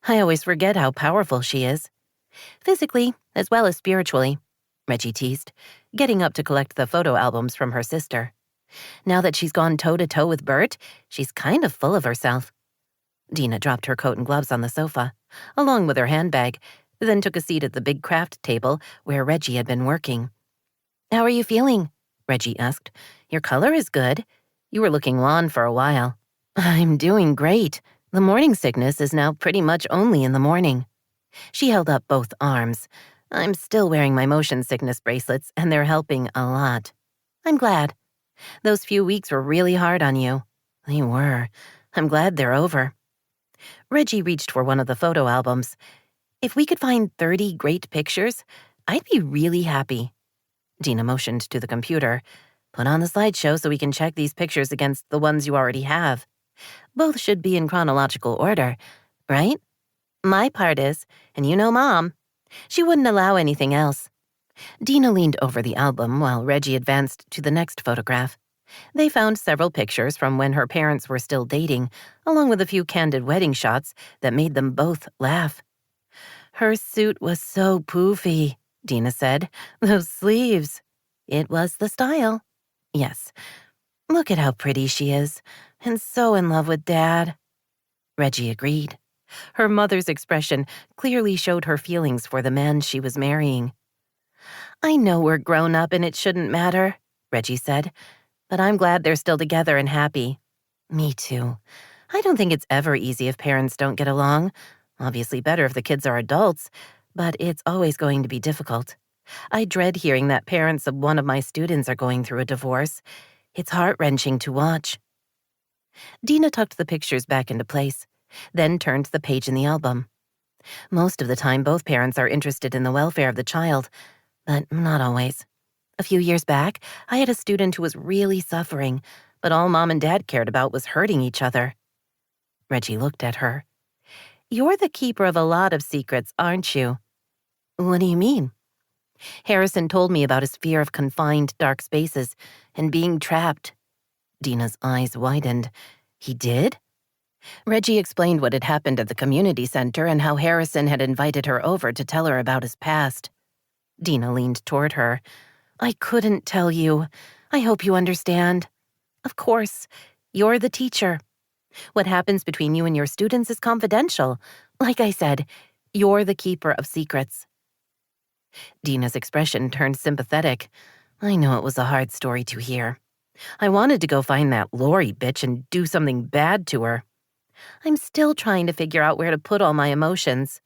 "I always forget how powerful she is." "Physically, as well as spiritually," Reggie teased, getting up to collect the photo albums from her sister. "Now that she's gone toe-to-toe with Bert, she's kind of full of herself." Dena dropped her coat and gloves on the sofa, along with her handbag, then took a seat at the big craft table where Reggie had been working. "How are you feeling?" Reggie asked. "Your color is good. You were looking wan for a while." "I'm doing great. The morning sickness is now pretty much only in the morning." She held up both arms. "I'm still wearing my motion sickness bracelets, and they're helping a lot." "I'm glad. Those few weeks were really hard on you." "They were. I'm glad they're over." Reggie reached for one of the photo albums. "If we could find 30 great pictures, I'd be really happy." Dena motioned to the computer. "Put on the slideshow so we can check these pictures against the ones you already have. Both should be in chronological order, right? My part is, and you know Mom. She wouldn't allow anything else." Dena leaned over the album while Reggie advanced to the next photograph. They found several pictures from when her parents were still dating, along with a few candid wedding shots that made them both laugh. "Her suit was so poofy," Dena said. "Those sleeves. It was the style." "Yes. Look at how pretty she is, and so in love with Dad." Reggie agreed. Her mother's expression clearly showed her feelings for the man she was marrying. "I know we're grown up and it shouldn't matter," Reggie said, "but I'm glad they're still together and happy." "Me too. I don't think it's ever easy if parents don't get along. Obviously better if the kids are adults, but it's always going to be difficult. I dread hearing that parents of one of my students are going through a divorce. It's heart-wrenching to watch." Dena tucked the pictures back into place, then turned the page in the album. Most of the time, both parents are interested in the welfare of the child, but not always. A few years back, I had a student who was really suffering, but all Mom and Dad cared about was hurting each other. Reggie looked at her. "You're the keeper of a lot of secrets, aren't you?" "What do you mean?" "Harrison told me about his fear of confined dark spaces and being trapped." Dena's eyes widened. "He did?" Reggie explained what had happened at the community center and how Harrison had invited her over to tell her about his past. Dena leaned toward her. I couldn't tell you. I hope you understand. Of course, you're the teacher. What happens between you and your students is confidential. Like I said, you're the keeper of secrets. Dena's expression turned sympathetic. I know it was a hard story to hear. I wanted to go find that Lori bitch and do something bad to her. I'm still trying to figure out where to put all my emotions.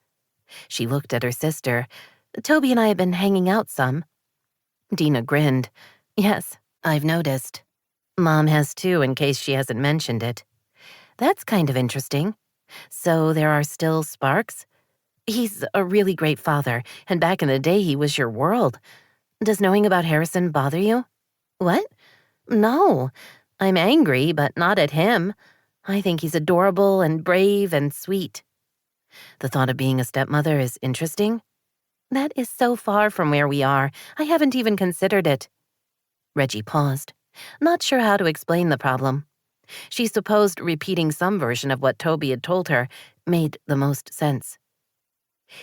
She looked at her sister. Toby and I have been hanging out some. Dena grinned. Yes, I've noticed. Mom has too, in case she hasn't mentioned it. That's kind of interesting. So there are still sparks? He's a really great father, and back in the day he was your world. Does knowing about Harrison bother you? What? No. I'm angry, but not at him. I think he's adorable and brave and sweet. The thought of being a stepmother is interesting. That is so far from where we are. I haven't even considered it. Reggie paused, not sure how to explain the problem. She supposed repeating some version of what Toby had told her made the most sense.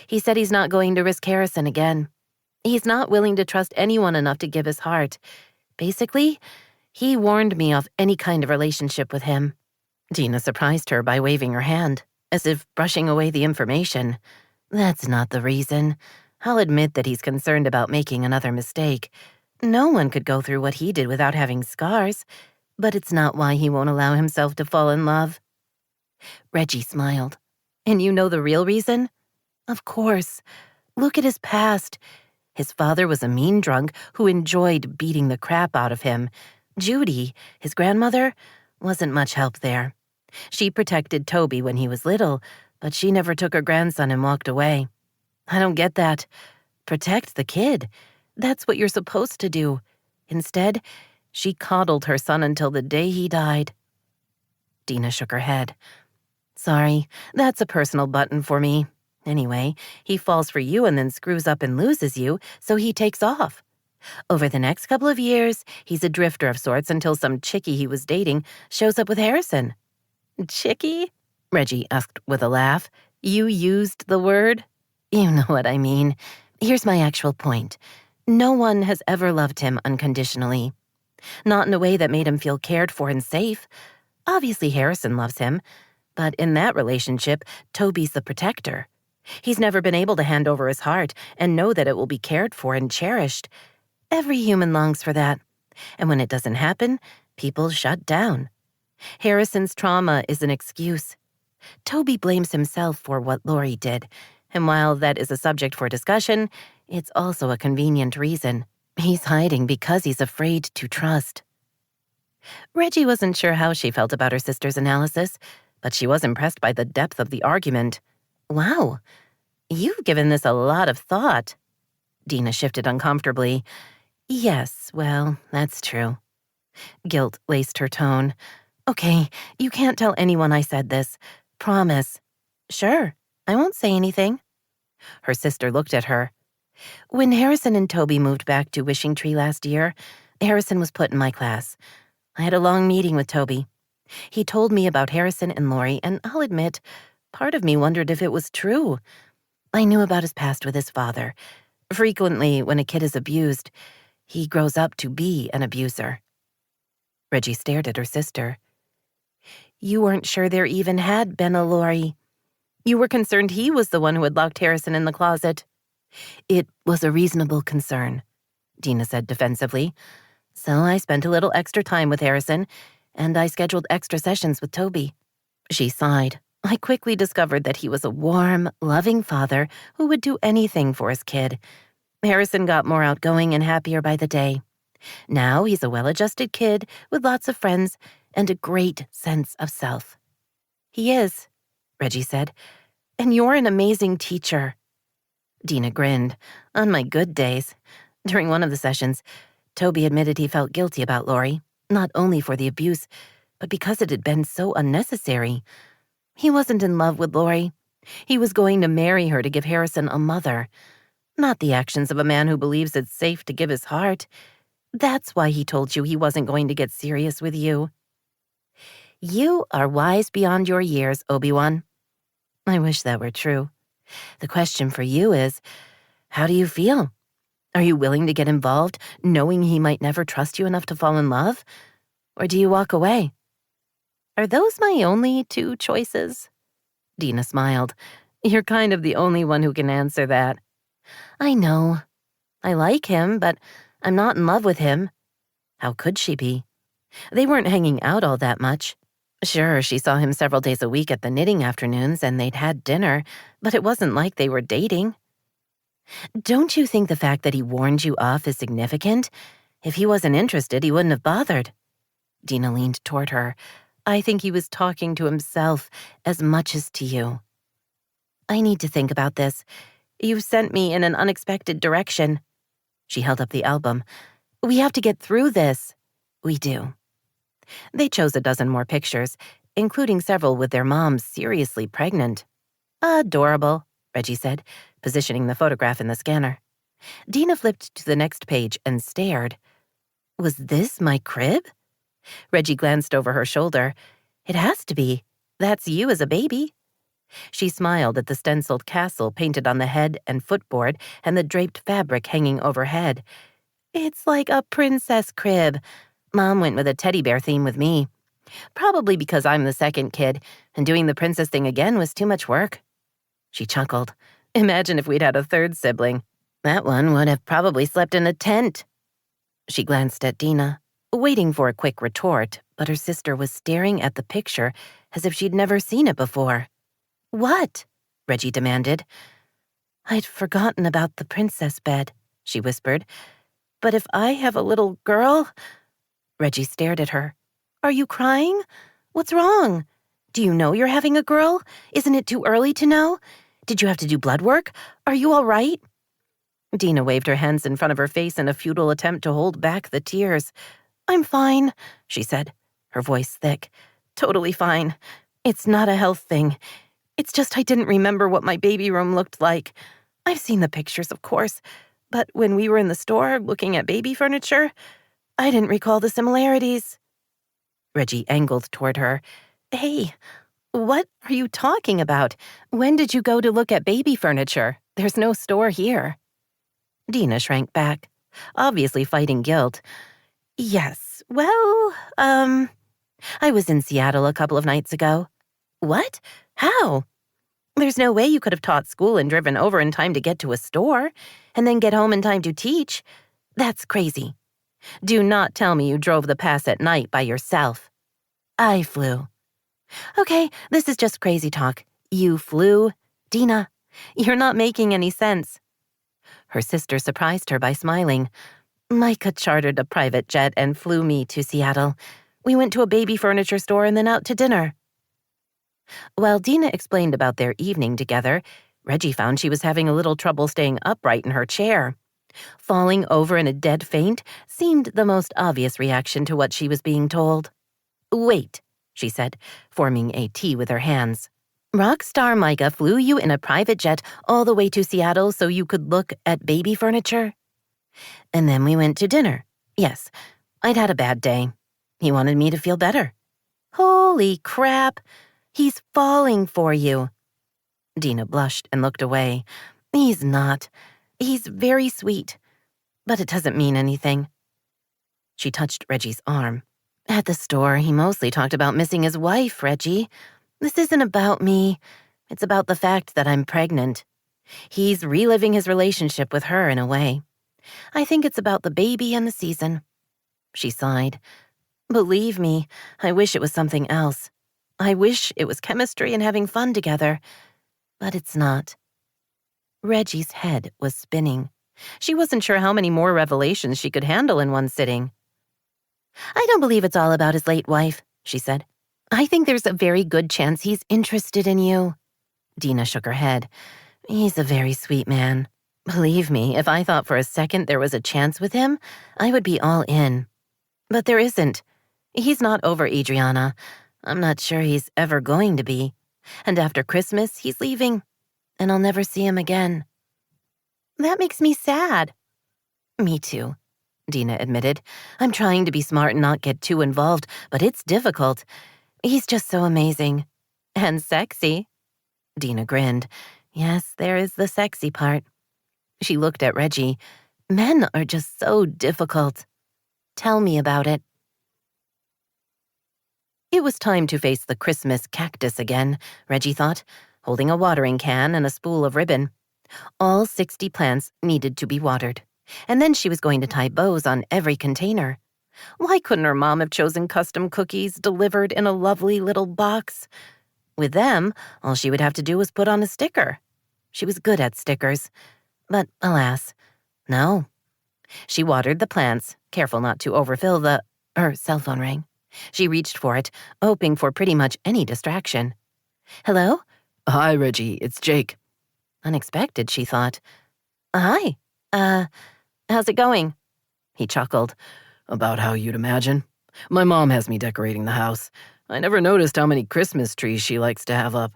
He said he's not going to risk Harrison again. He's not willing to trust anyone enough to give his heart. Basically, he warned me off any kind of relationship with him. Dena surprised her by waving her hand, as if brushing away the information. That's not the reason. I'll admit that he's concerned about making another mistake. No one could go through what he did without having scars, but it's not why he won't allow himself to fall in love. Reggie smiled. And you know the real reason? Of course. Look at his past. His father was a mean drunk who enjoyed beating the crap out of him. Judy, his grandmother, wasn't much help there. She protected Toby when he was little, but she never took her grandson and walked away. I don't get that. Protect the kid. That's what you're supposed to do. Instead, she coddled her son until the day he died. Dena shook her head. Sorry, that's a personal button for me. Anyway, he falls for you and then screws up and loses you, so he takes off. Over the next couple of years, he's a drifter of sorts until some chickie he was dating shows up with Harrison. Chickie? Reggie asked with a laugh. You used the word? You know what I mean. Here's my actual point. No one has ever loved him unconditionally. Not in a way that made him feel cared for and safe. Obviously, Harrison loves him. But in that relationship, Toby's the protector. He's never been able to hand over his heart and know that it will be cared for and cherished. Every human longs for that. And when it doesn't happen, people shut down. Harrison's trauma is an excuse. Toby blames himself for what Lori did. And while that is a subject for discussion, it's also a convenient reason. He's hiding because he's afraid to trust. Reggie wasn't sure how she felt about her sister's analysis, but she was impressed by the depth of the argument. Wow, you've given this a lot of thought. Dena shifted uncomfortably. Yes, well, that's true. Guilt laced her tone. Okay, you can't tell anyone I said this. Promise. Sure, I won't say anything. Her sister looked at her. When Harrison and Toby moved back to Wishing Tree last year, Harrison was put in my class. I had a long meeting with Toby. He told me about Harrison and Lori, and I'll admit, part of me wondered if it was true. I knew about his past with his father. Frequently, when a kid is abused, he grows up to be an abuser. Reggie stared at her sister. You weren't sure there even had been a Lori. You were concerned he was the one who had locked Harrison in the closet. It was a reasonable concern, Dena said defensively. So I spent a little extra time with Harrison, and I scheduled extra sessions with Toby. She sighed. I quickly discovered that he was a warm, loving father who would do anything for his kid. Harrison got more outgoing and happier by the day. Now he's a well-adjusted kid with lots of friends and a great sense of self. He is, Reggie said, and you're an amazing teacher. Dena grinned. On my good days. During one of the sessions, Toby admitted he felt guilty about Lori, not only for the abuse, but because it had been so unnecessary. He wasn't in love with Lori. He was going to marry her to give Harrison a mother, not the actions of a man who believes it's safe to give his heart. That's why he told you he wasn't going to get serious with you. You are wise beyond your years, Obi-Wan. I wish that were true. The question for you is, how do you feel? Are you willing to get involved, knowing he might never trust you enough to fall in love? Or do you walk away? Are those my only two choices? Dena smiled. You're kind of the only one who can answer that. I know. I like him, but I'm not in love with him. How could she be? They weren't hanging out all that much. Sure, she saw him several days a week at the knitting afternoons and they'd had dinner, but it wasn't like they were dating. Don't you think the fact that he warned you off is significant? If he wasn't interested, he wouldn't have bothered. Dena leaned toward her. I think he was talking to himself as much as to you. I need to think about this. You've sent me in an unexpected direction. She held up the album. We have to get through this. We do. They chose a dozen more pictures, including several with their moms seriously pregnant. Adorable, Reggie said, positioning the photograph in the scanner. Dena flipped to the next page and stared. Was this my crib? Reggie glanced over her shoulder. It has to be. That's you as a baby. She smiled at the stenciled castle painted on the head and footboard and the draped fabric hanging overhead. It's like a princess crib. Mom went with a teddy bear theme with me. Probably because I'm the second kid, and doing the princess thing again was too much work. She chuckled. Imagine if we'd had a third sibling. That one would have probably slept in a tent. She glanced at Dena, waiting for a quick retort, but her sister was staring at the picture as if she'd never seen it before. What? Reggie demanded. I'd forgotten about the princess bed, she whispered. But if I have a little girl... Reggie stared at her. Are you crying? What's wrong? Do you know you're having a girl? Isn't it too early to know? Did you have to do blood work? Are you all right? Dena waved her hands in front of her face in a futile attempt to hold back the tears. I'm fine, she said, her voice thick. Totally fine. It's not a health thing. It's just I didn't remember what my baby room looked like. I've seen the pictures, of course, but when we were in the store looking at baby furniture, I didn't recall the similarities. Reggie angled toward her. Hey, what are you talking about? When did you go to look at baby furniture? There's no store here. Dena shrank back, obviously fighting guilt. Yes, well, I was in Seattle a couple of nights ago. What? How? There's no way you could have taught school and driven over in time to get to a store, and then get home in time to teach. That's crazy. Do not tell me you drove the pass at night by yourself. I flew. Okay, this is just crazy talk. You flew? Dena, you're not making any sense. Her sister surprised her by smiling. Micah chartered a private jet and flew me to Seattle. We went to a baby furniture store and then out to dinner. While Dena explained about their evening together, Reggie found she was having a little trouble staying upright in her chair. Falling over in a dead faint seemed the most obvious reaction to what she was being told. Wait, she said, forming a T with her hands. Rockstar Micah flew you in a private jet all the way to Seattle so you could look at baby furniture? And then we went to dinner. Yes, I'd had a bad day. He wanted me to feel better. Holy crap! He's falling for you. Dena blushed and looked away. He's not. He's very sweet, but it doesn't mean anything. She touched Reggie's arm. At the store, he mostly talked about missing his wife, Reggie. This isn't about me. It's about the fact that I'm pregnant. He's reliving his relationship with her in a way. I think it's about the baby and the season. She sighed. Believe me, I wish it was something else. I wish it was chemistry and having fun together, but it's not. Reggie's head was spinning. She wasn't sure how many more revelations she could handle in one sitting. I don't believe it's all about his late wife, she said. I think there's a very good chance he's interested in you. Dena shook her head. He's a very sweet man. Believe me, if I thought for a second there was a chance with him, I would be all in. But there isn't. He's not over Adriana. I'm not sure he's ever going to be. And after Christmas, he's leaving. And I'll never see him again. That makes me sad. Me too, Dena admitted. I'm trying to be smart and not get too involved, but it's difficult. He's just so amazing. And sexy. Dena grinned. Yes, there is the sexy part. She looked at Reggie.
Men are just so difficult. Tell me about it.
It was time to face the Christmas cactus again, Reggie thought, holding a watering can and a spool of ribbon. All 60 plants needed to be watered, and then she was going to tie bows on every container. Why couldn't her mom have chosen custom cookies delivered in a lovely little box? With them, all she would have to do was put on a sticker. She was good at stickers. But alas, no. She watered the plants, careful not to overfill her cell phone rang. She reached for it, hoping for pretty much any distraction. Hello?
Hi, Reggie. It's Jake.
Unexpected, she thought. Hi. How's it going? He chuckled.
About how you'd imagine. My mom has me decorating the house. I never noticed how many Christmas trees she likes to have up.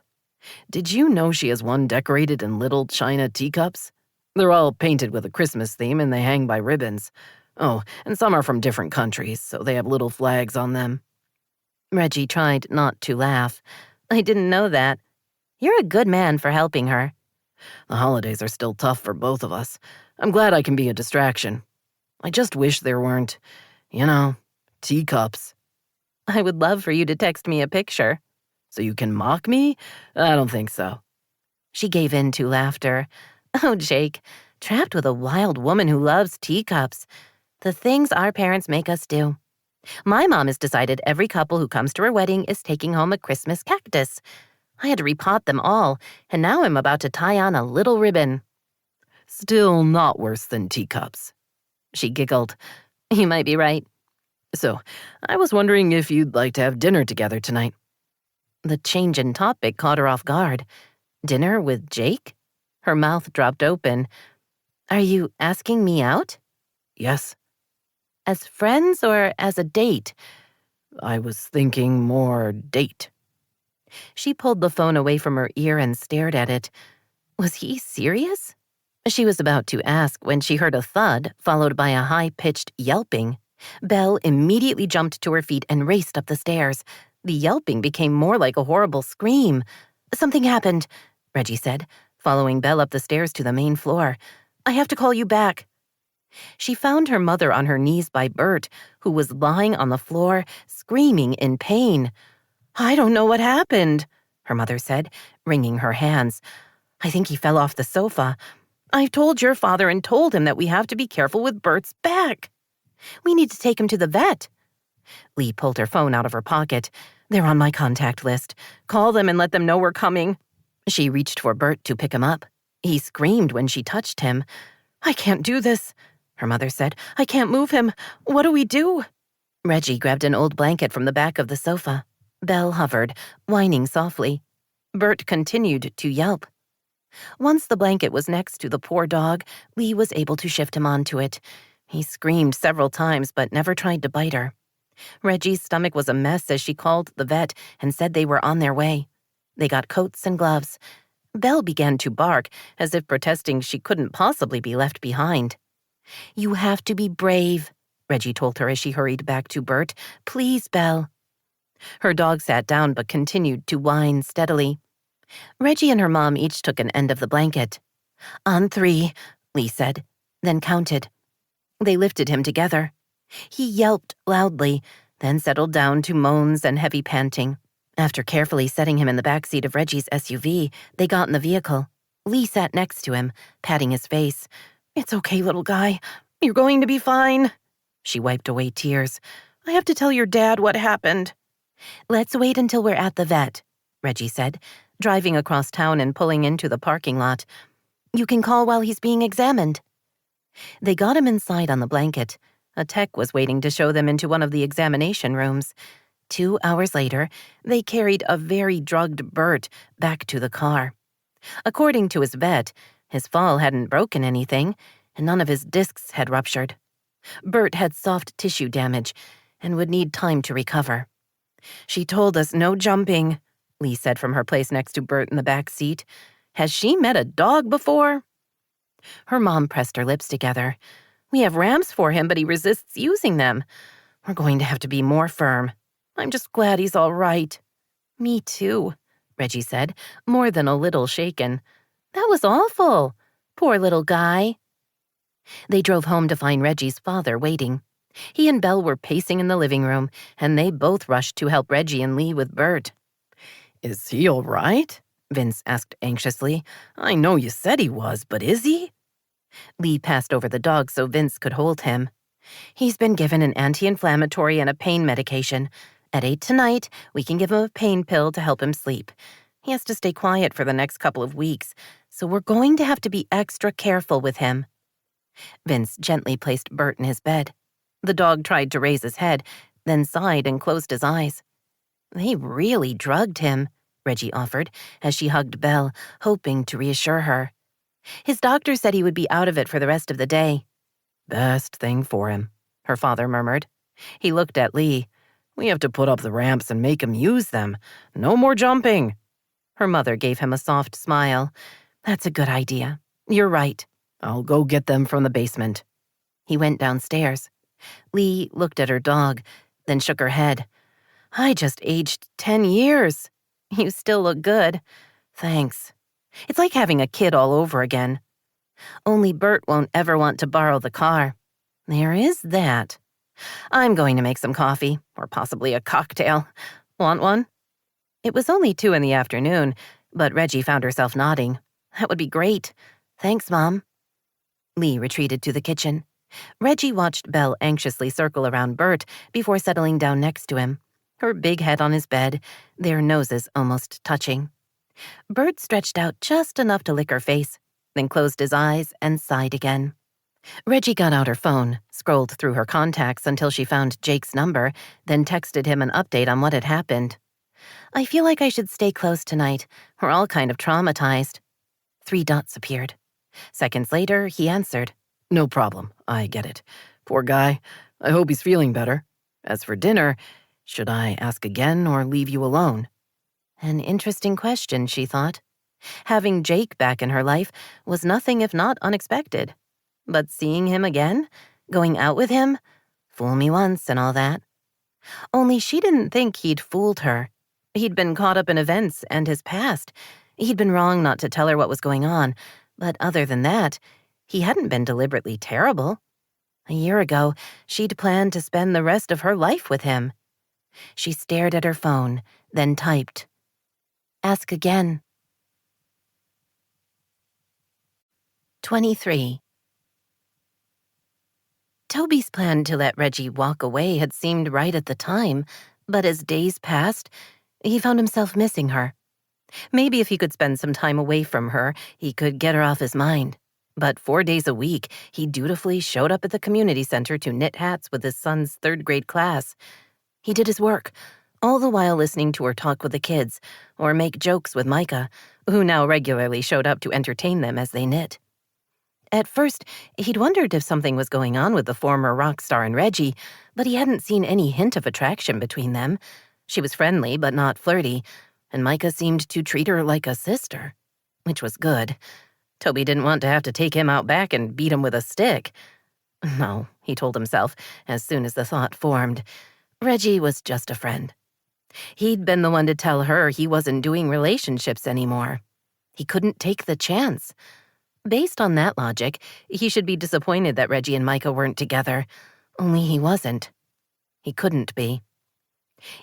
Did you know she has one decorated in little china teacups? They're all painted with a Christmas theme and they hang by ribbons. Oh, and some are from different countries, so they have little flags on them.
Reggie tried not to laugh. I didn't know that. You're a good man for helping her.
The holidays are still tough for both of us. I'm glad I can be a distraction. I just wish there weren't, teacups.
I would love for you to text me a picture.
So you can mock me? I don't think so.
She gave in to laughter. Oh, Jake, trapped with a wild woman who loves teacups. The things our parents make us do. My mom has decided every couple who comes to her wedding is taking home a Christmas cactus. I had to repot them all, and now I'm about to tie on a little ribbon.
Still not worse than teacups.
She giggled. You might be right.
So, I was wondering if you'd like to have dinner together tonight.
The change in topic caught her off guard. Dinner with Jake? Her mouth dropped open. Are you asking me out?
Yes.
As friends or as a date?
I was thinking more date.
She pulled the phone away from her ear and stared at it. Was he serious? She was about to ask when she heard a thud, followed by a high-pitched yelping. Belle immediately jumped to her feet and raced up the stairs. The yelping became more like a horrible scream. Something happened, Reggie said, following Belle up the stairs to the main floor. I have to call you back. She found her mother on her knees by Bert, who was lying on the floor, screaming in pain. I don't know what happened, her mother said, wringing her hands. I think he fell off the sofa. I've told your father and told him that we have to be careful with Bert's back. We need to take him to the vet. Lee pulled her phone out of her pocket. They're on my contact list. Call them and let them know we're coming. She reached for Bert to pick him up. He screamed when she touched him. I can't do this, her mother said. I can't move him. What do we do? Reggie grabbed an old blanket from the back of the sofa. Belle hovered, whining softly. Bert continued to yelp. Once the blanket was next to the poor dog, Lee was able to shift him onto it. He screamed several times but never tried to bite her. Reggie's stomach was a mess as she called the vet and said they were on their way. They got coats and gloves. Belle began to bark, as if protesting she couldn't possibly be left behind. You have to be brave, Reggie told her as she hurried back to Bert. Please, Belle. Her dog sat down but continued to whine steadily. Reggie and her mom each took an end of the blanket. On 3, Lee said, then counted. They lifted him together. He yelped loudly, then settled down to moans and heavy panting. After carefully setting him in the back seat of Reggie's SUV, they got in the vehicle. Lee sat next to him, patting his face. It's okay, little guy. You're going to be fine. She wiped away tears. I have to tell your dad what happened. Let's wait until we're at the vet, Reggie said, driving across town and pulling into the parking lot. You can call while he's being examined. They got him inside on the blanket. A tech was waiting to show them into one of the examination rooms. 2 hours later, they carried a very drugged Bert back to the car. According to his vet, his fall hadn't broken anything, and none of his discs had ruptured. Bert had soft tissue damage and would need time to recover. She told us no jumping, Lee said from her place next to Bert in the back seat. Has she met a dog before? Her mom pressed her lips together. We have rams for him, but he resists using them. We're going to have to be more firm. I'm just glad he's all right. Me too, Reggie said, more than a little shaken. That was awful. Poor little guy. They drove home to find Reggie's father waiting. He and Belle were pacing in the living room, and they both rushed to help Reggie and Lee with Bert.
Is he all right? Vince asked anxiously. I know you said he was, but is he?
Lee passed over the dog so Vince could hold him. He's been given an anti-inflammatory and a pain medication. At 8 tonight, we can give him a pain pill to help him sleep. He has to stay quiet for the next couple of weeks, so we're going to have to be extra careful with him. Vince gently placed Bert in his bed. The dog tried to raise his head, then sighed and closed his eyes. They really drugged him, Reggie offered, as she hugged Belle, hoping to reassure her. His doctor said he would be out of it for the rest of the day.
Best thing for him, her father murmured. He looked at Lee. We have to put up the ramps and make him use them. No more jumping.
Her mother gave him a soft smile. That's a good idea. You're right.
I'll go get them from the basement.
He went downstairs. Lee looked at her dog, then shook her head. I just aged 10 years. You still look good. Thanks. It's like having a kid all over again. Only Bert won't ever want to borrow the car. There is that. I'm going to make some coffee, or possibly a cocktail. Want one? It was only 2 in the afternoon, but Reggie found herself nodding. That would be great. Thanks, Mom. Lee retreated to the kitchen. Reggie watched Belle anxiously circle around Bert before settling down next to him, her big head on his bed, their noses almost touching. Bert stretched out just enough to lick her face, then closed his eyes and sighed again. Reggie got out her phone, scrolled through her contacts until she found Jake's number, then texted him an update on what had happened. I feel like I should stay close tonight. We're all kind of traumatized. 3 dots appeared. Seconds later, he answered.
No problem. I get it. Poor guy. I hope he's feeling better. As for dinner, should I ask again or leave you alone?
An interesting question, she thought. Having Jake back in her life was nothing if not unexpected. But seeing him again, going out with him, fool me once and all that. Only she didn't think he'd fooled her. He'd been caught up in events and his past. He'd been wrong not to tell her what was going on, but other than that, he hadn't been deliberately terrible. A year ago, she'd planned to spend the rest of her life with him. She stared at her phone, then typed, Ask again. 23. Toby's plan to let Reggie walk away had seemed right at the time, but as days passed, he found himself missing her. Maybe if he could spend some time away from her, he could get her off his mind. But 4 days a week, he dutifully showed up at the community center to knit hats with his son's 3rd-grade class. He did his work, all the while listening to her talk with the kids, or make jokes with Micah, who now regularly showed up to entertain them as they knit. At first, he'd wondered if something was going on with the former rock star and Reggie, but he hadn't seen any hint of attraction between them. She was friendly but not flirty, and Micah seemed to treat her like a sister, which was good. Toby didn't want to have to take him out back and beat him with a stick. No, he told himself, as soon as the thought formed. Reggie was just a friend. He'd been the one to tell her he wasn't doing relationships anymore. He couldn't take the chance. Based on that logic, he should be disappointed that Reggie and Micah weren't together. Only he wasn't. He couldn't be.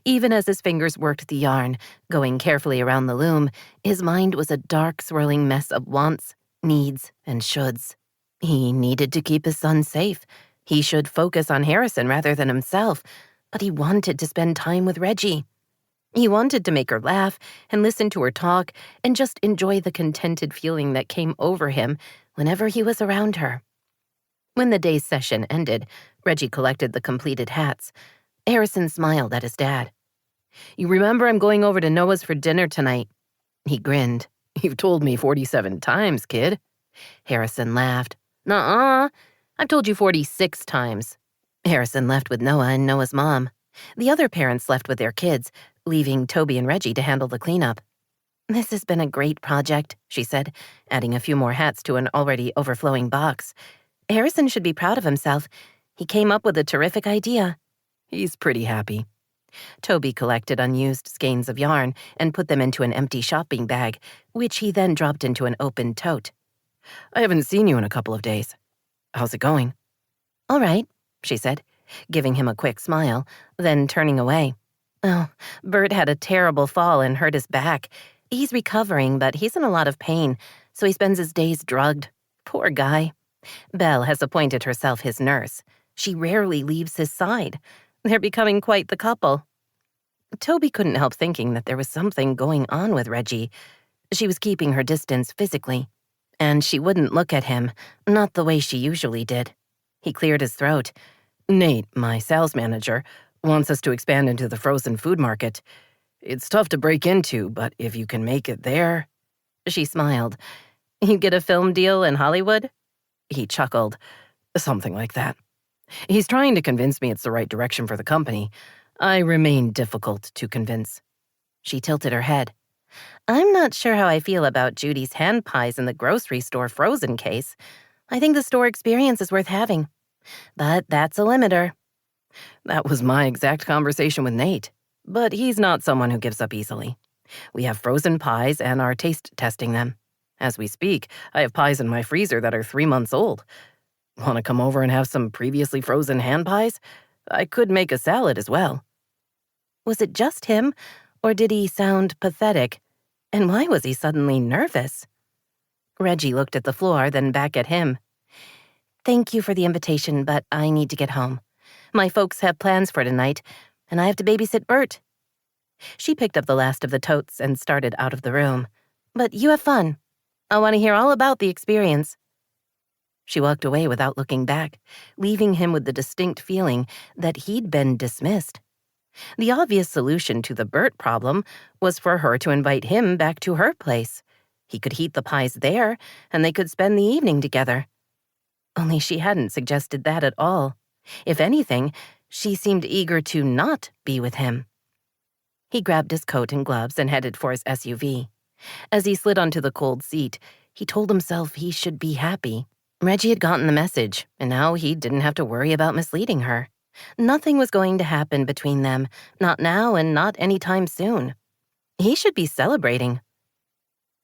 Even as his fingers worked the yarn, going carefully around the loom, his mind was a dark, swirling mess of wants, needs, and shoulds. He needed to keep his son safe. He should focus on Harrison rather than himself, but he wanted to spend time with Reggie. He wanted to make her laugh and listen to her talk and just enjoy the contented feeling that came over him whenever he was around her. When the day's session ended, Reggie collected the completed hats. Harrison smiled at his dad. You remember I'm going over to Noah's for dinner tonight? He grinned. You've told me 47 times, kid. Harrison laughed. Nuh-uh. I've told you 46 times. Harrison left with Noah and Noah's mom. The other parents left with their kids, leaving Toby and Reggie to handle the cleanup. This has been a great project, she said, adding a few more hats to an already overflowing box. Harrison should be proud of himself. He came up with a terrific idea. He's pretty happy. Toby collected unused skeins of yarn and put them into an empty shopping bag, which he then dropped into an open tote. I haven't seen you in a couple of days.
How's it going?
All right, she said, giving him a quick smile, then turning away. Oh, Bert had a terrible fall and hurt his back. He's recovering, but he's in a lot of pain, so he spends his days drugged. Poor guy. Belle has appointed herself his nurse. She rarely leaves his side. They're becoming quite the couple. Toby couldn't help thinking that there was something going on with Reggie. She was keeping her distance physically, and she wouldn't look at him, not the way she usually did. He cleared his throat.
Nate, my sales manager, wants us to expand into the frozen food market. It's tough to break into, but if you can make it there...
She smiled. You get a film deal in Hollywood?
He chuckled. Something like that. He's trying to convince me it's the right direction for the company. I remain difficult to convince.
She tilted her head. I'm not sure how I feel about Judy's hand pies in the grocery store frozen case. I think the store experience is worth having. But that's a limiter.
That was my exact conversation with Nate. But he's not someone who gives up easily. We have frozen pies and are taste testing them. As we speak, I have pies in my freezer that are 3 months old. Want to come over and have some previously frozen hand pies? I could make a salad as well.
Was it just him, or did he sound pathetic? And why was he suddenly nervous? Reggie looked at the floor, then back at him. Thank you for the invitation, but I need to get home. My folks have plans for tonight, and I have to babysit Bert. She picked up the last of the totes and started out of the room. But you have fun. I want to hear all about the experience. She walked away without looking back, leaving him with the distinct feeling that he'd been dismissed. The obvious solution to the Bert problem was for her to invite him back to her place. He could heat the pies there, and they could spend the evening together. Only she hadn't suggested that at all. If anything, she seemed eager to not be with him. He grabbed his coat and gloves and headed for his SUV. As he slid onto the cold seat, he told himself he should be happy. Reggie had gotten the message, and now he didn't have to worry about misleading her. Nothing was going to happen between them, not now and not anytime soon. He should be celebrating.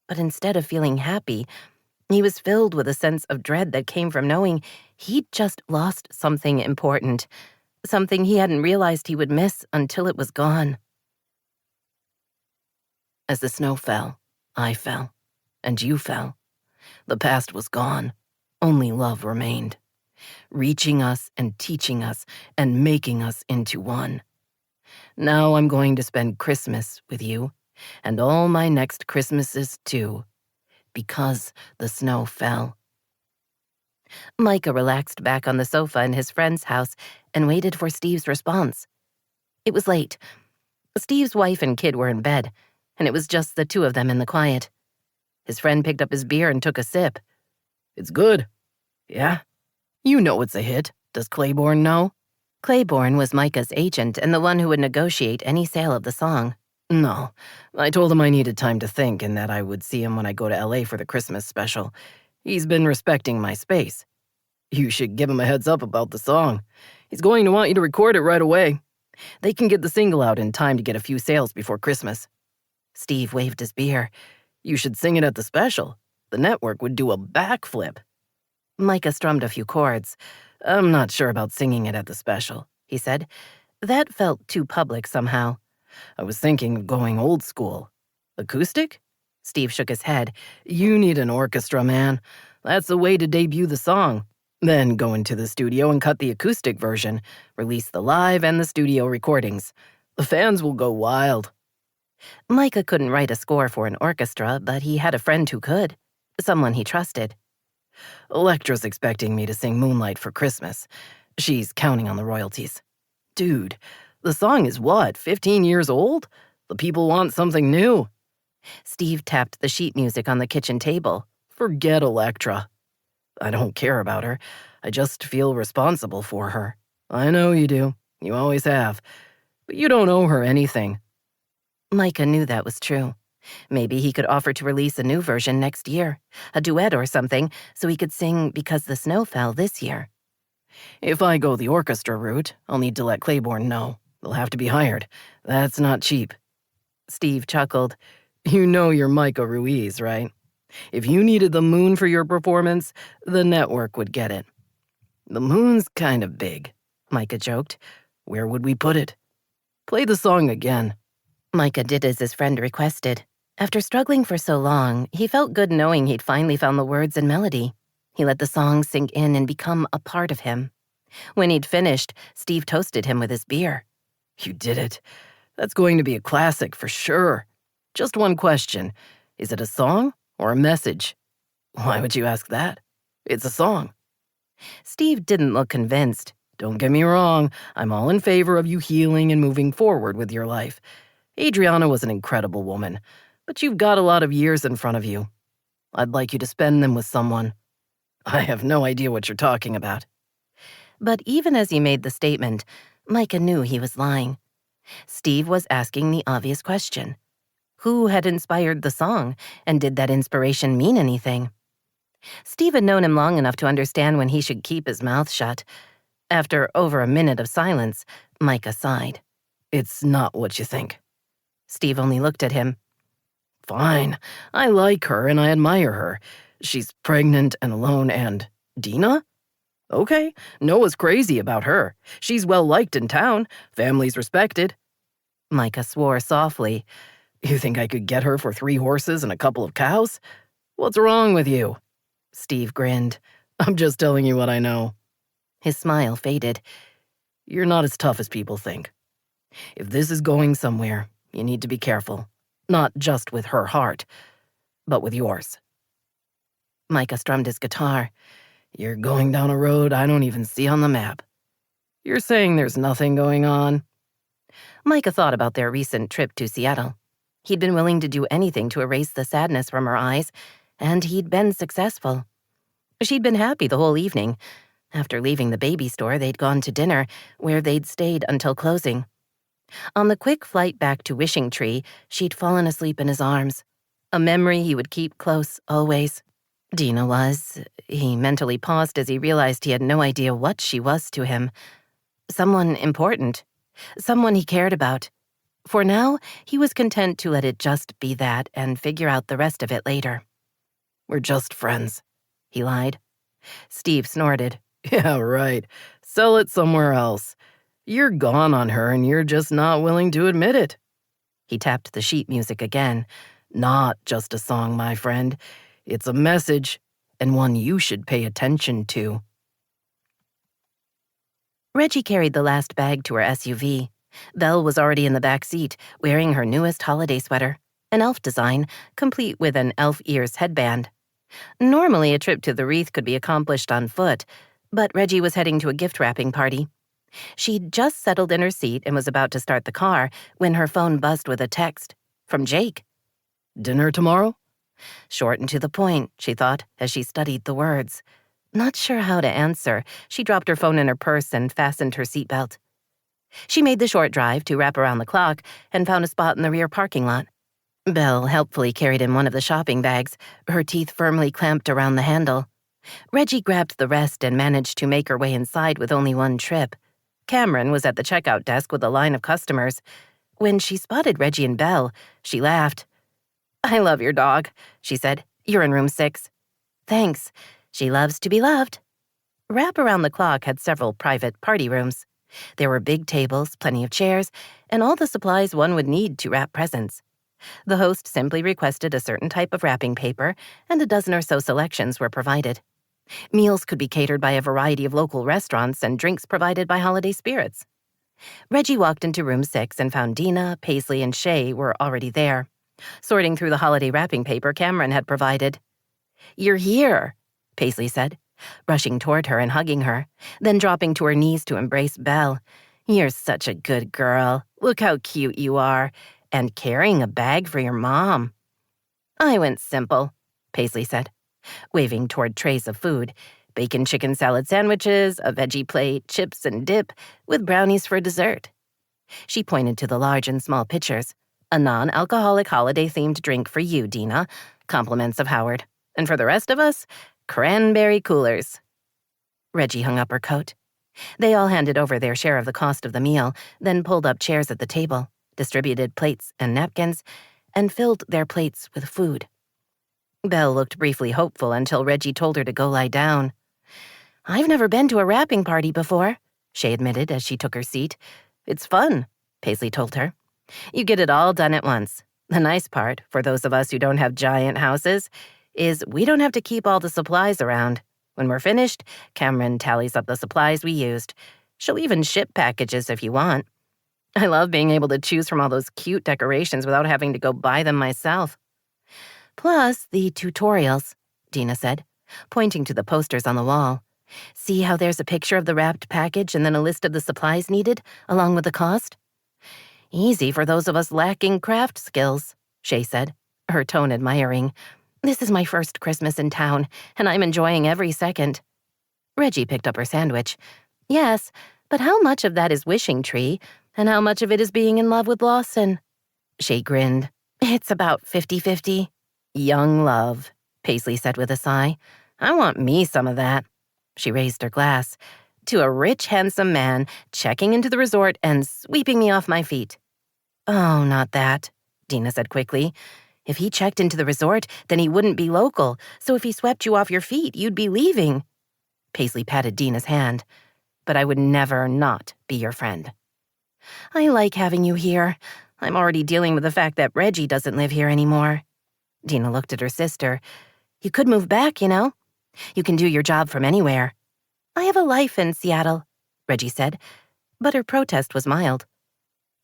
But instead of feeling happy, he was filled with a sense of dread that came from knowing he'd just lost something important, something he hadn't realized he would miss until it was gone.
As the snow fell, I fell, and you fell. The past was gone. Only love remained, reaching us and teaching us and making us into one. Now I'm going to spend Christmas with you, and all my next Christmases too, because the snow fell.
Micah relaxed back on the sofa in his friend's house and waited for Steve's response. It was late. Steve's wife and kid were in bed, and it was just the two of them in the quiet. His friend picked up his beer and took a sip.
It's good. Yeah? You know it's a hit. Does Claiborne know?
Claiborne was Micah's agent and the one who would negotiate any sale of the song.
No. I told him I needed time to think and that I would see him when I go to LA for the Christmas special. He's been respecting my space. You should give him a heads up about the song. He's going to want you to record it right away. They can get the single out in time to get a few sales before Christmas. Steve waved his beer. You should sing it at the special. The network would do a backflip. Micah strummed a few chords. I'm not sure about singing it at the special, he said. That felt too public somehow. I was thinking of going old school. Acoustic? Steve shook his head. You need an orchestra, man. That's the way to debut the song. Then go into the studio and cut the acoustic version. Release the live and the studio recordings. The fans will go wild. Micah couldn't write a score for an orchestra, but he had a friend who could. Someone he trusted. Electra's expecting me to sing Moonlight for Christmas. She's counting on the royalties. Dude, the song is what, 15 years old? The people want something new. Steve tapped the sheet music on the kitchen table. Forget Electra. I don't care about her. I just feel responsible for her. I know you do. You always have. But you don't owe her anything. Micah knew that was true. Maybe he could offer to release a new version next year, a duet or something, so he could sing Because the Snow Fell this year. If I go the orchestra route, I'll need to let Claiborne know. They'll have to be hired. That's not cheap. Steve chuckled. You know you're Micah Ruiz, right? If you needed the moon for your performance, the network would get it. The moon's kind of big, Micah joked. Where would we put it? Play the song again.
Micah did as his friend requested. After struggling for so long, he felt good knowing he'd finally found the words and melody. He let the song sink in and become a part of him. When he'd finished, Steve toasted him with his beer.
You did it. That's going to be a classic for sure. Just one question. Is it a song or a message? Why would you ask that? It's a song.
Steve didn't look convinced.
Don't get me wrong, I'm all in favor of you healing and moving forward with your life. Adriana was an incredible woman, but you've got a lot of years in front of you. I'd like you to spend them with someone. I have no idea what you're talking about.
But even as he made the statement, Micah knew he was lying. Steve was asking the obvious question. Who had inspired the song, and did that inspiration mean anything? Steve had known him long enough to understand when he should keep his mouth shut. After over a minute of silence, Micah sighed.
It's not what you think.
Steve only looked at him.
Fine. I like her and I admire her. She's pregnant and alone and... Dena? Okay, Noah's crazy about her. She's well-liked in town. Family's respected.
Micah swore softly.
You think I could get her for 3 horses and a couple of cows? What's wrong with you?
Steve grinned.
I'm just telling you what I know.
His smile faded.
You're not as tough as people think. If this is going somewhere, you need to be careful. Not just with her heart, but with yours.
Micah strummed his guitar.
You're going down a road I don't even see on the map. You're saying there's nothing going on?
Micah thought about their recent trip to Seattle. He'd been willing to do anything to erase the sadness from her eyes, and he'd been successful. She'd been happy the whole evening. After leaving the baby store, they'd gone to dinner, where they'd stayed until closing. On the quick flight back to Wishing Tree, she'd fallen asleep in his arms, a memory he would keep close always. Dena was. He mentally paused as he realized he had no idea what she was to him. Someone important. Someone he cared about. For now, he was content to let it just be that and figure out the rest of it later.
We're just friends,
he lied. Steve snorted.
Yeah, right. Sell it somewhere else. You're gone on her and you're just not willing to admit it.
He tapped the sheet music again.
Not just a song, my friend. It's a message, and one you should pay attention to.
Reggie carried the last bag to her SUV. Belle was already in the back seat, wearing her newest holiday sweater, an elf design, complete with an elf ears headband. Normally, a trip to the wreath could be accomplished on foot, but Reggie was heading to a gift-wrapping party. She'd just settled in her seat and was about to start the car when her phone buzzed with a text. From Jake.
Dinner tomorrow?
Short and to the point, she thought, as she studied the words. Not sure how to answer, she dropped her phone in her purse and fastened her seatbelt. She made the short drive to wrap around the clock and found a spot in the rear parking lot. Belle helpfully carried in one of the shopping bags, her teeth firmly clamped around the handle. Reggie grabbed the rest and managed to make her way inside with only one trip. Cameron was at the checkout desk with a line of customers. When she spotted Reggie and Belle, she laughed. I love your dog, she said. You're in room 6. Thanks. She loves to be loved. Wrap Around the Clock had several private party rooms. There were big tables, plenty of chairs, and all the supplies one would need to wrap presents. The host simply requested a certain type of wrapping paper, and a dozen or so selections were provided. Meals could be catered by a variety of local restaurants and drinks provided by Holiday Spirits. Reggie walked into room 6 and found Dena, Paisley, and Shay were already there. Sorting through the holiday wrapping paper Cameron had provided. You're here, Paisley said, rushing toward her and hugging her, then dropping to her knees to embrace Belle. You're such a good girl. Look how cute you are. And carrying a bag for your mom. I went simple, Paisley said, waving toward trays of food, bacon chicken salad sandwiches, a veggie plate, chips and dip, with brownies for dessert. She pointed to the large and small pitchers. A non-alcoholic holiday-themed drink for you, Dena, compliments of Howard. And for the rest of us, cranberry coolers. Reggie hung up her coat. They all handed over their share of the cost of the meal, then pulled up chairs at the table, distributed plates and napkins, and filled their plates with food. Belle looked briefly hopeful until Reggie told her to go lie down.
I've never been to a wrapping party before, Shay admitted as she took her seat. It's fun, Paisley told her. You get it all done at once. The nice part, for those of us who don't have giant houses, is we don't have to keep all the supplies around. When we're finished, Cameron tallies up the supplies we used. She'll even ship packages if you want. I love being able to choose from all those cute decorations without having to go buy them myself. Plus the tutorials, Dena said, pointing to the posters on the wall. See how there's a picture of the wrapped package and then a list of the supplies needed, along with the cost? Easy for those of us lacking craft skills, Shay said, her tone admiring. This is my first Christmas in town, and I'm enjoying every second. Reggie picked up her sandwich. Yes, but how much of that is wishing tree, and how much of it is being in love with Lawson? Shay grinned. It's about 50-50. Young love, Paisley said with a sigh. I want me some of that. She raised her glass. To a rich, handsome man checking into the resort and sweeping me off my feet. Oh, not that, Dena said quickly. If he checked into the resort, then he wouldn't be local, so if he swept you off your feet, you'd be leaving. Paisley patted Dena's hand. But I would never not be your friend. I like having you here. I'm already dealing with the fact that Reggie doesn't live here anymore. Dena looked at her sister. You could move back, you know. You can do your job from anywhere. I have a life in Seattle, Reggie said, but her protest was mild.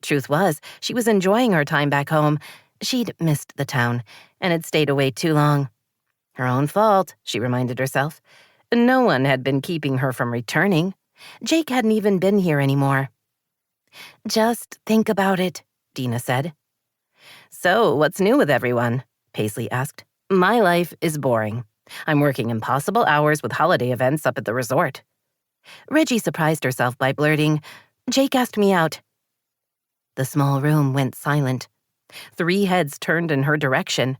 Truth was, she was enjoying her time back home. She'd missed the town and had stayed away too long. Her own fault, she reminded herself. No one had been keeping her from returning. Jake hadn't even been here anymore. Just think about it, Dena said. So, what's new with everyone? Paisley asked. My life is boring. I'm working impossible hours with holiday events up at the resort. Reggie surprised herself by blurting, Jake asked me out. The small room went silent. 3 heads turned in her direction.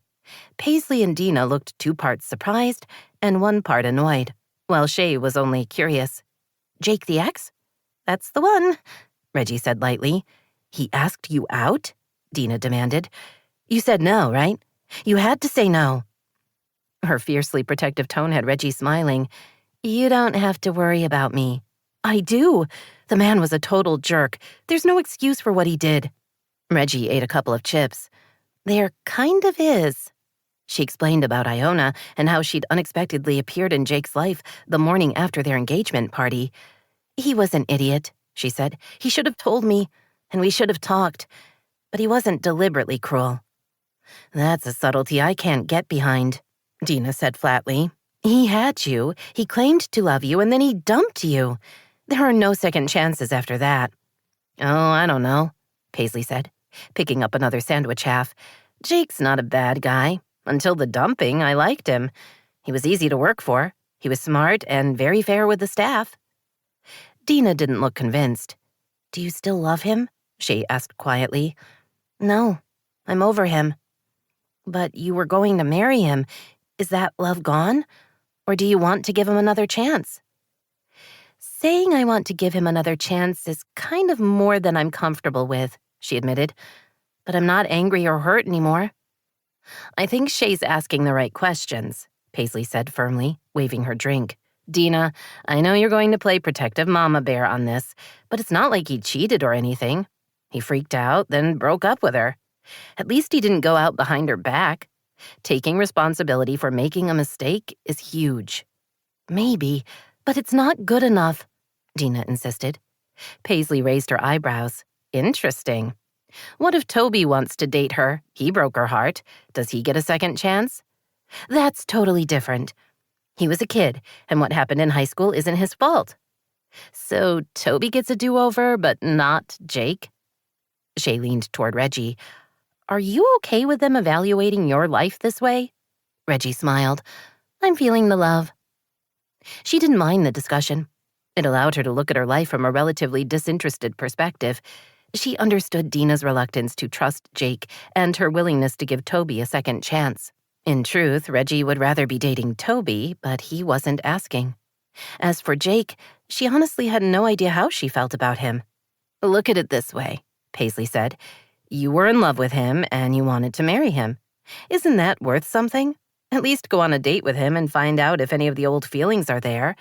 Paisley and Dena looked 2 parts surprised and 1 part annoyed, while Shay was only curious. Jake the ex? That's the one, Reggie said lightly. He asked you out? Dena demanded. You said no, right? You had to say no. Her fiercely protective tone had Reggie smiling. You don't have to worry about me. I do. The man was a total jerk. There's no excuse for what he did. Reggie ate a couple of chips. There kind of is. She explained about Iona and how she'd unexpectedly appeared in Jake's life the morning after their engagement party. He was an idiot, she said. He should have told me, and we should have talked. But he wasn't deliberately cruel. That's a subtlety I can't get behind, Dena said flatly. He had you, he claimed to love you, and then he dumped you. There are no second chances after that. Oh, I don't know, Paisley said, picking up another sandwich half. Jake's not a bad guy. Until the dumping, I liked him. He was easy to work for. He was smart and very fair with the staff. Dena didn't look convinced. Do you still love him? Shay asked quietly. No, I'm over him. But you were going to marry him. Is that love gone? Or do you want to give him another chance? Saying I want to give him another chance is kind of more than I'm comfortable with, she admitted. But I'm not angry or hurt anymore. I think Shay's asking the right questions, Paisley said firmly, waving her drink. Dena, I know you're going to play protective mama bear on this, but it's not like he cheated or anything. He freaked out, then broke up with her. At least he didn't go out behind her back. Taking responsibility for making a mistake is huge. Maybe, but it's not good enough, Dena insisted. Paisley raised her eyebrows. Interesting. What if Toby wants to date her? He broke her heart. Does he get a second chance? That's totally different. He was a kid, and what happened in high school isn't his fault. So Toby gets a do-over, but not Jake? Shay leaned toward Reggie. Are you okay with them evaluating your life this way? Reggie smiled. I'm feeling the love. She didn't mind the discussion. It allowed her to look at her life from a relatively disinterested perspective. She understood Dena's reluctance to trust Jake and her willingness to give Toby a second chance. In truth, Reggie would rather be dating Toby, but he wasn't asking. As for Jake, she honestly had no idea how she felt about him. Look at it this way, Paisley said. You were in love with him and you wanted to marry him. Isn't that worth something? At least go on a date with him and find out if any of the old feelings are there.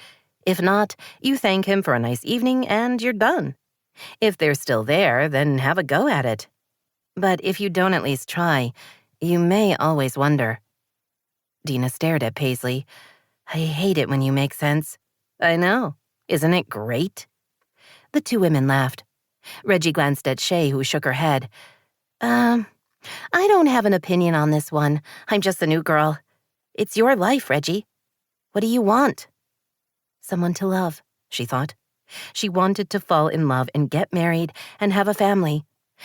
If not, you thank him for a nice evening and you're done. If they're still there, then have a go at it. But if you don't at least try, you may always wonder. Dena stared at Paisley. I hate it when you make sense. I know. Isn't it great? The two women laughed. Reggie glanced at Shay, who shook her head. I don't have an opinion on this one. I'm just a new girl. It's your life, Reggie. What do you want? Someone to love, she thought. She wanted to fall in love and get married and have a family.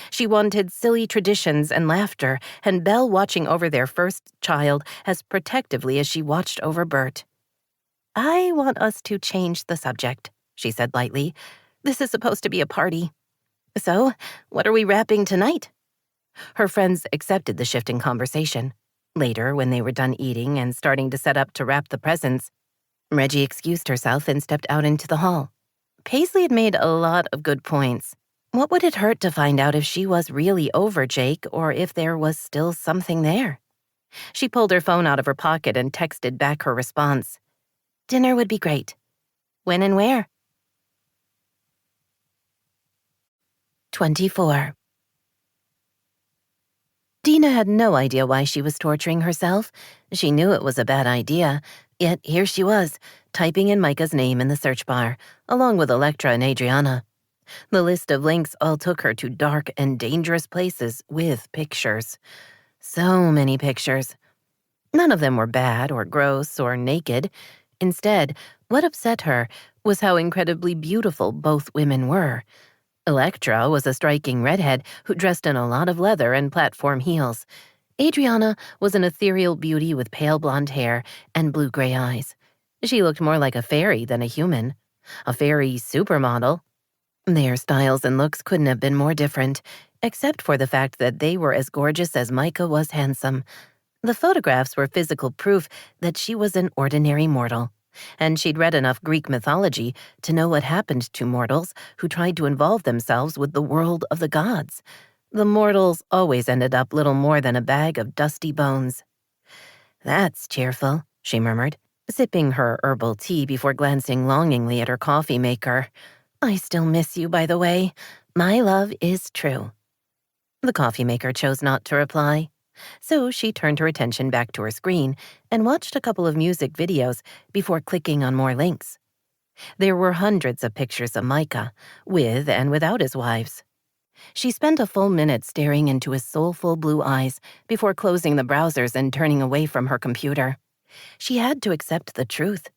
She wanted silly traditions and laughter and Belle watching over their first child as protectively as she watched over Bert. I want us to change the subject, she said lightly. This is supposed to be a party. So, what are we wrapping tonight? Her friends accepted the shift in conversation. Later, when they were done eating and starting to set up to wrap the presents, Reggie excused herself and stepped out into the hall. Paisley had made a lot of good points. What would it hurt to find out if she was really over Jake or if there was still something there? She pulled her phone out of her pocket and texted back her response. Dinner would be great. When and where? 24. Dena had no idea why she was torturing herself. She knew it was a bad idea, yet here she was, typing in Micah's name in the search bar, along with Electra and Adriana. The list of links all took her to dark and dangerous places with pictures. So many pictures. None of them were bad or gross or naked. Instead, what upset her was how incredibly beautiful both women were. Electra was a striking redhead who dressed in a lot of leather and platform heels. Adriana was an ethereal beauty with pale blonde hair and blue-gray eyes. She looked more like a fairy than a human. A fairy supermodel. Their styles and looks couldn't have been more different, except for the fact that they were as gorgeous as Micah was handsome. The photographs were physical proof that she was an ordinary mortal, and she'd read enough Greek mythology to know what happened to mortals who tried to involve themselves with the world of the gods. The mortals always ended up little more than a bag of dusty bones. That's cheerful, she murmured, sipping her herbal tea before glancing longingly at her coffee maker. I still miss you, by the way. My love is true. The coffee maker chose not to reply. So she turned her attention back to her screen and watched a couple of music videos before clicking on more links. There were hundreds of pictures of Micah, with and without his wives. She spent a full minute staring into his soulful blue eyes before closing the browsers and turning away from her computer. She had to accept the truth.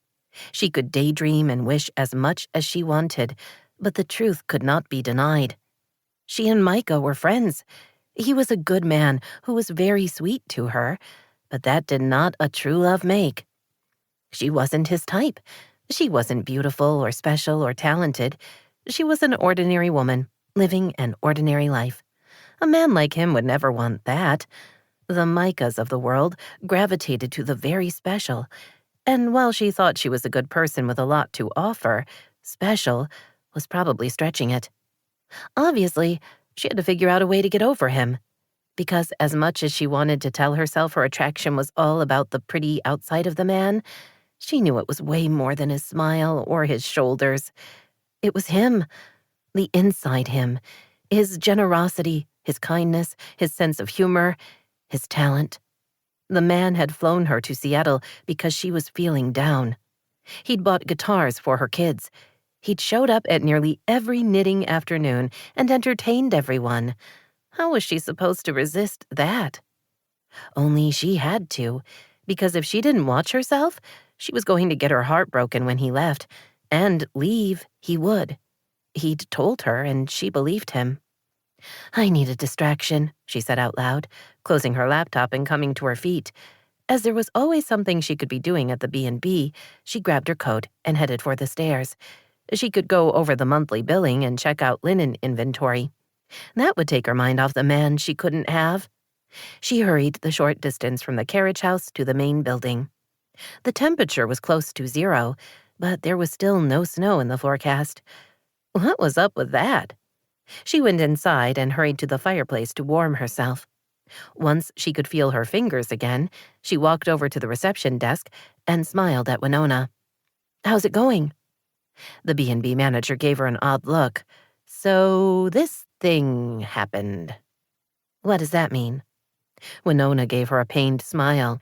She could daydream and wish as much as she wanted, but the truth could not be denied. She and Micah were friends. He was a good man who was very sweet to her, but that did not a true love make. She wasn't his type. She wasn't beautiful or special or talented. She was an ordinary woman, living an ordinary life. A man like him would never want that. The Micahs of the world gravitated to the very special, and while she thought she was a good person with a lot to offer, special was probably stretching it. Obviously, she had to figure out a way to get over him, because as much as she wanted to tell herself her attraction was all about the pretty outside of the man, she knew it was way more than his smile or his shoulders. It was him, the inside him, his generosity, his kindness, his sense of humor, his talent. The man had flown her to Seattle because she was feeling down. He'd bought guitars for her kids. He'd showed up at nearly every knitting afternoon and entertained everyone. How was she supposed to resist that? Only she had to, because if she didn't watch herself, she was going to get her heart broken when he left, and leave he would. He'd told her, and she believed him. I need a distraction, she said out loud, closing her laptop and coming to her feet. As there was always something she could be doing at the B&B, she grabbed her coat and headed for the stairs. She could go over the monthly billing and check out linen inventory. That would take her mind off the man she couldn't have. She hurried the short distance from the carriage house to the main building. The temperature was close to 0, but there was still no snow in the forecast. What was up with that? She went inside and hurried to the fireplace to warm herself. Once she could feel her fingers again, she walked over to the reception desk and smiled at Winona. How's it going? The B&B manager gave her an odd look. So this thing happened. What does that mean? Winona gave her a pained smile.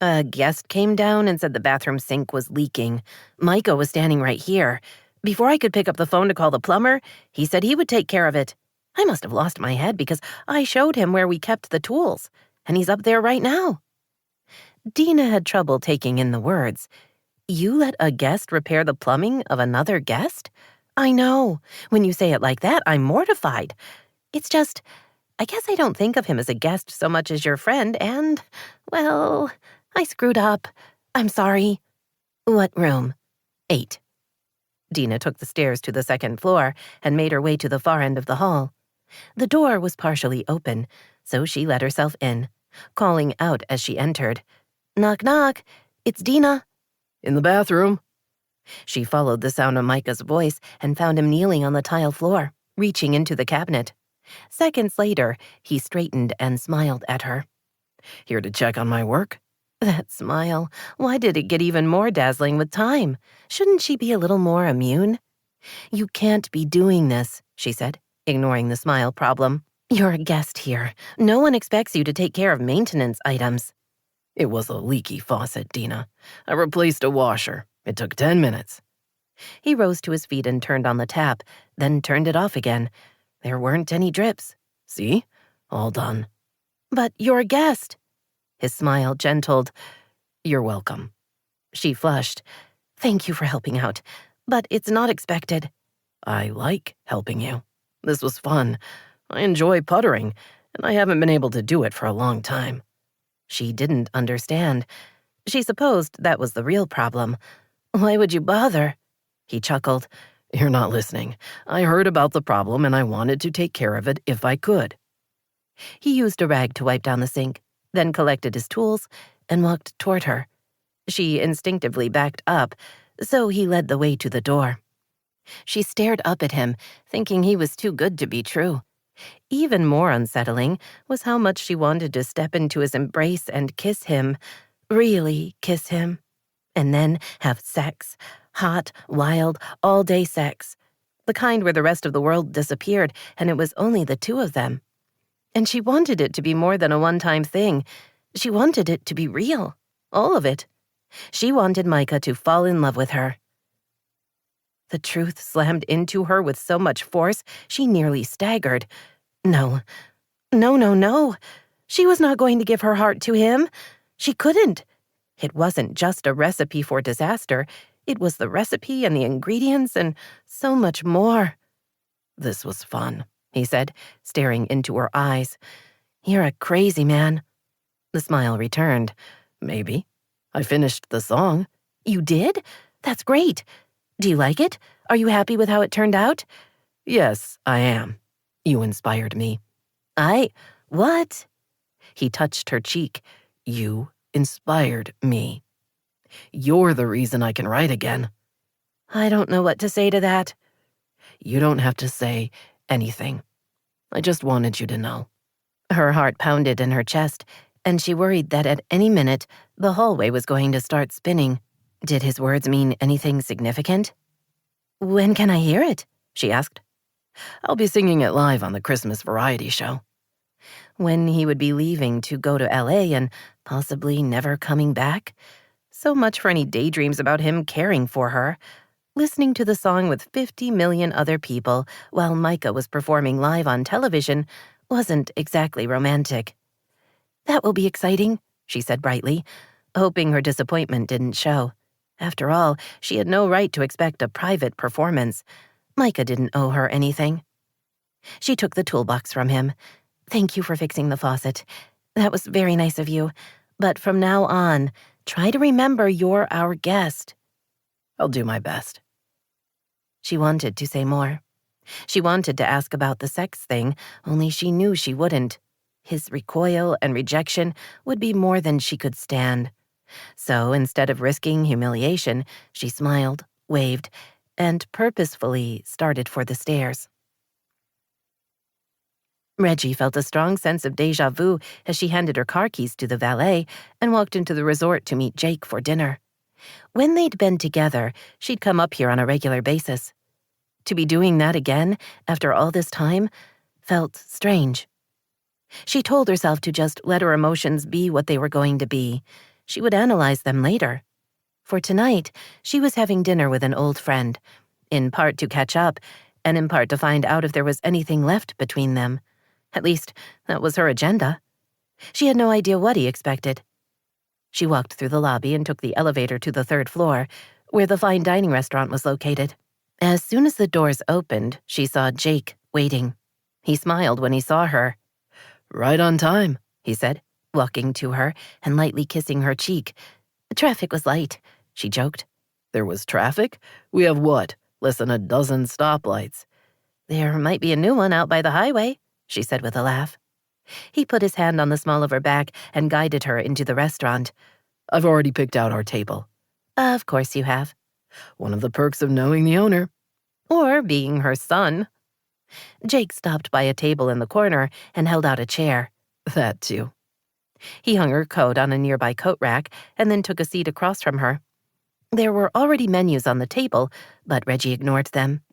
A guest came down and said the bathroom sink was leaking. Micah was standing right here. Before I could pick up the phone to call the plumber, he said he would take care of it. I must have lost my head because I showed him where we kept the tools, and he's up there right now. Dena had trouble taking in the words. You let a guest repair the plumbing of another guest? I know. When you say it like that, I'm mortified. It's just, I guess I don't think of him as a guest so much as your friend, and, well, I screwed up. I'm sorry. What room? 8. Dena took the stairs to the second floor and made her way to the far end of the hall. The door was partially open, so she let herself in, calling out as she entered. Knock, knock. It's Dena.
In the bathroom.
She followed the sound of Micah's voice and found him kneeling on the tile floor, reaching into the cabinet. Seconds later, he straightened and smiled at her.
Here to check on my work?
That smile. Why did it get even more dazzling with time? Shouldn't she be a little more immune? You can't be doing this, she said, ignoring the smile problem. You're a guest here. No one expects you to take care of maintenance items.
It was a leaky faucet, Dena. I replaced a washer. It took 10 minutes.
He rose to his feet and turned on the tap, then turned it off again. There weren't any drips.
See? All done.
But you're a guest. His smile gentled.
You're welcome.
She flushed. Thank you for helping out, but it's not expected.
I like helping you. This was fun. I enjoy puttering, and I haven't been able to do it for a long time.
She didn't understand. She supposed that was the real problem. Why would you bother? He chuckled.
You're not listening. I heard about the problem and I wanted to take care of it if I could.
He used a rag to wipe down the sink, then collected his tools and walked toward her. She instinctively backed up, so he led the way to the door. She stared up at him, thinking he was too good to be true. Even more unsettling was how much she wanted to step into his embrace and kiss him, really kiss him, and then have sex, hot, wild, all-day sex, the kind where the rest of the world disappeared and it was only the two of them. And she wanted it to be more than a one-time thing. She wanted it to be real, all of it. She wanted Micah to fall in love with her. The truth slammed into her with so much force, she nearly staggered. No. She was not going to give her heart to him. She couldn't. It wasn't just a recipe for disaster. It was the recipe and the ingredients and so much more.
This was fun,
he said, staring into her eyes. You're a crazy man. The smile returned.
Maybe. I finished the song.
You did? That's great. Do you like it? Are you happy with how it turned out?
Yes, I am. You inspired me.
What?
He touched her cheek. You inspired me. You're the reason I can write again.
I don't know what to say to that.
You don't have to say anything. I just wanted you to know.
Her heart pounded in her chest, and she worried that at any minute the hallway was going to start spinning. Did his words mean anything significant? When can I hear it? She asked.
I'll be singing it live on the Christmas variety show.
When he would be leaving to go to LA and possibly never coming back? So much for any daydreams about him caring for her. Listening to the song with 50 million other people while Micah was performing live on television wasn't exactly romantic. That will be exciting, she said brightly, hoping her disappointment didn't show. After all, she had no right to expect a private performance. Micah didn't owe her anything. She took the toolbox from him. Thank you for fixing the faucet. That was very nice of you. But from now on, try to remember you're our guest.
I'll do my best.
She wanted to say more. She wanted to ask about the sex thing, only she knew she wouldn't. His recoil and rejection would be more than she could stand. So instead of risking humiliation, she smiled, waved, and purposefully started for the stairs. Reggie felt a strong sense of déjà vu as she handed her car keys to the valet and walked into the resort to meet Jake for dinner. When they'd been together, she'd come up here on a regular basis. To be doing that again, after all this time, felt strange. She told herself to just let her emotions be what they were going to be. She would analyze them later. For tonight, she was having dinner with an old friend, in part to catch up, and in part to find out if there was anything left between them. At least, that was her agenda. She had no idea what he expected. She walked through the lobby and took the elevator to the 3rd floor, where the fine dining restaurant was located. As soon as the doors opened, she saw Jake waiting. He smiled when he saw her.
"Right on time,"
he said, walking to her and lightly kissing her cheek. "Traffic was light," she joked.
"There was traffic? We have what, less than a dozen stoplights?"
"There might be a new one out by the highway," she said with a laugh. He put his hand on the small of her back and guided her into the restaurant.
"I've already picked out our table."
"Of course you have."
"One of the perks of knowing the owner."
"Or being her son." Jake stopped by a table in the corner and held out a chair.
"That too."
He hung her coat on a nearby coat rack and then took a seat across from her. There were already menus on the table, but Reggie ignored them.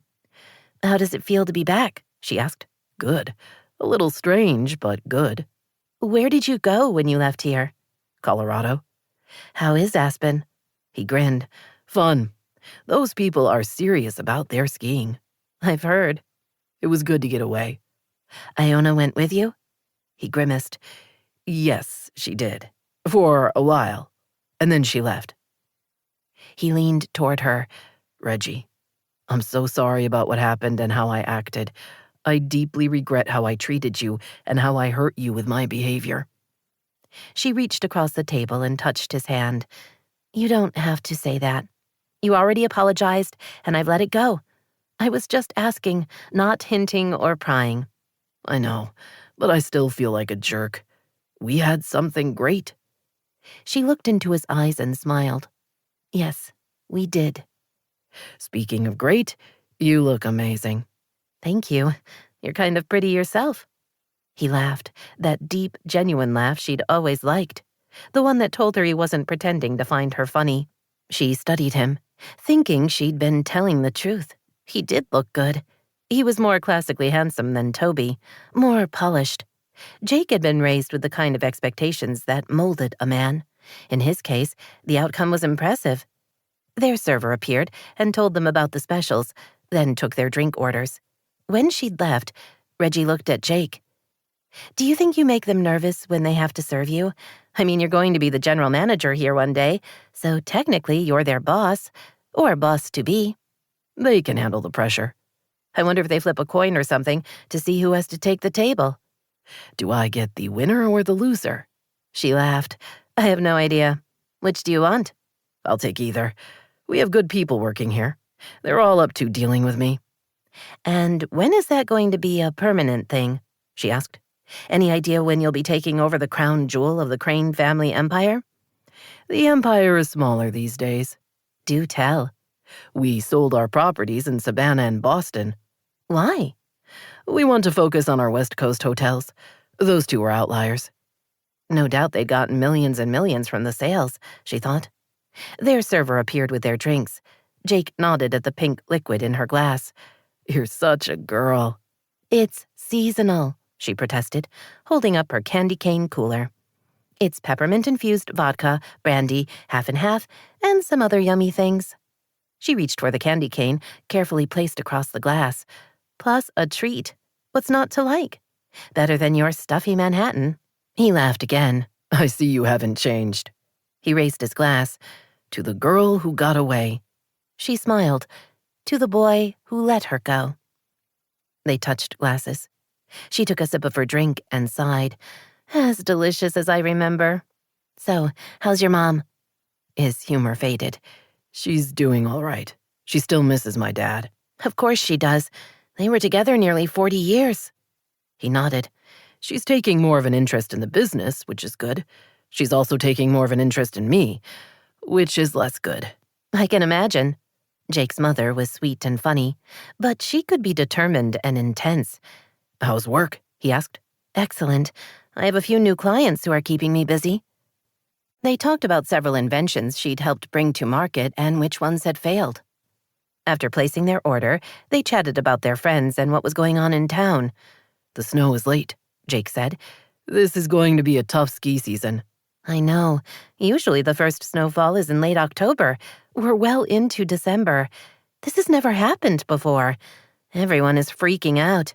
"How does it feel to be back?" she asked.
"Good. A little strange, but good."
"Where did you go when you left here?"
"Colorado."
"How is Aspen?"
He grinned. "Fun. Those people are serious about their skiing."
"I've heard."
"It was good to get away."
"Iona went with you?"
He grimaced. "Yes, she did. For a while. And then she left."
He leaned toward her.
"Reggie, I'm so sorry about what happened and how I acted. I deeply regret how I treated you and how I hurt you with my behavior."
She reached across the table and touched his hand. "You don't have to say that. You already apologized, and I've let it go. I was just asking, not hinting or prying."
"I know, but I still feel like a jerk. We had something great."
She looked into his eyes and smiled. "Yes, we did."
"Speaking of great, you look amazing."
"Thank you. You're kind of pretty yourself." He laughed, that deep, genuine laugh she'd always liked, the one that told her he wasn't pretending to find her funny. She studied him, thinking she'd been telling the truth. He did look good. He was more classically handsome than Toby, more polished. Jake had been raised with the kind of expectations that molded a man. In his case, the outcome was impressive. Their server appeared and told them about the specials, then took their drink orders. When she'd left, Reggie looked at Jake. "Do you think you make them nervous when they have to serve you? I mean, you're going to be the general manager here one day, so technically you're their boss, or boss-to-be."
"They can handle the pressure."
"I wonder if they flip a coin or something to see who has to take the table."
"Do I get the winner or the loser?"
She laughed. "I have no idea. Which do you want?"
"I'll take either. We have good people working here. They're all up to dealing with me."
"And when is that going to be a permanent thing?" she asked. "Any idea when you'll be taking over the crown jewel of the Crane family empire?"
"The empire is smaller these days."
"Do tell."
"We sold our properties in Savannah and Boston."
"Why?"
"We want to focus on our West Coast hotels. Those two were outliers."
No doubt they'd gotten millions and millions from the sales, she thought. Their server appeared with their drinks. Jake nodded at the pink liquid in her glass.
"You're such a girl."
"It's seasonal," she protested, holding up her candy cane cooler. "It's peppermint-infused vodka, brandy, half and half, and some other yummy things." She reached for the candy cane, carefully placed across the glass. "Plus a treat. What's not to like? Better than your stuffy Manhattan." He laughed again.
"I see you haven't changed."
He raised his glass.
"To the girl who got away."
She smiled. "To the boy who let her go." They touched glasses. She took a sip of her drink and sighed. "As delicious as I remember." "So, how's your mom?"
His humor faded. "She's doing all right. She still misses my dad."
"Of course she does. They were together nearly 40 years.
He nodded. "She's taking more of an interest in the business, which is good. She's also taking more of an interest in me, which is less good."
"I can imagine." Jake's mother was sweet and funny, but she could be determined and intense.
"How's work?"
he asked. "Excellent. I have a few new clients who are keeping me busy."
They talked about several inventions she'd helped bring to market and which ones had failed. After placing their order, they chatted about their friends and what was going on in town.
"The snow is late," Jake said. "This is going to be a tough ski season."
I know. Usually the first snowfall is in late October. We're well into December. This has never happened before. Everyone is freaking out.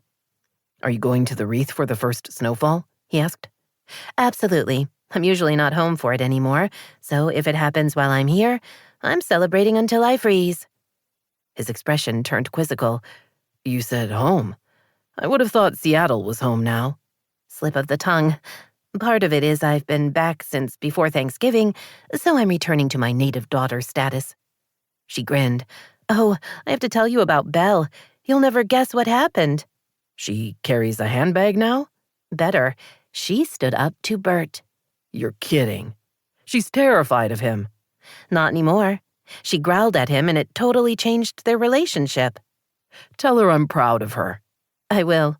"Are you going to the wreath for the first snowfall?" he asked.
Absolutely. I'm usually not home for it anymore, so if it happens while I'm here, I'm celebrating until I freeze.
His expression turned quizzical. "You said home. I would have thought Seattle was home now."
Slip of the tongue. Part of it is I've been back since before Thanksgiving, so I'm returning to my native daughter status. She grinned. Oh, I have to tell you about Belle. You'll never guess what happened.
"She carries a handbag now?"
Better. She stood up to Bert.
"You're kidding. She's terrified of him."
Not anymore. She growled at him and it totally changed their relationship.
"Tell her I'm proud of her."
I will.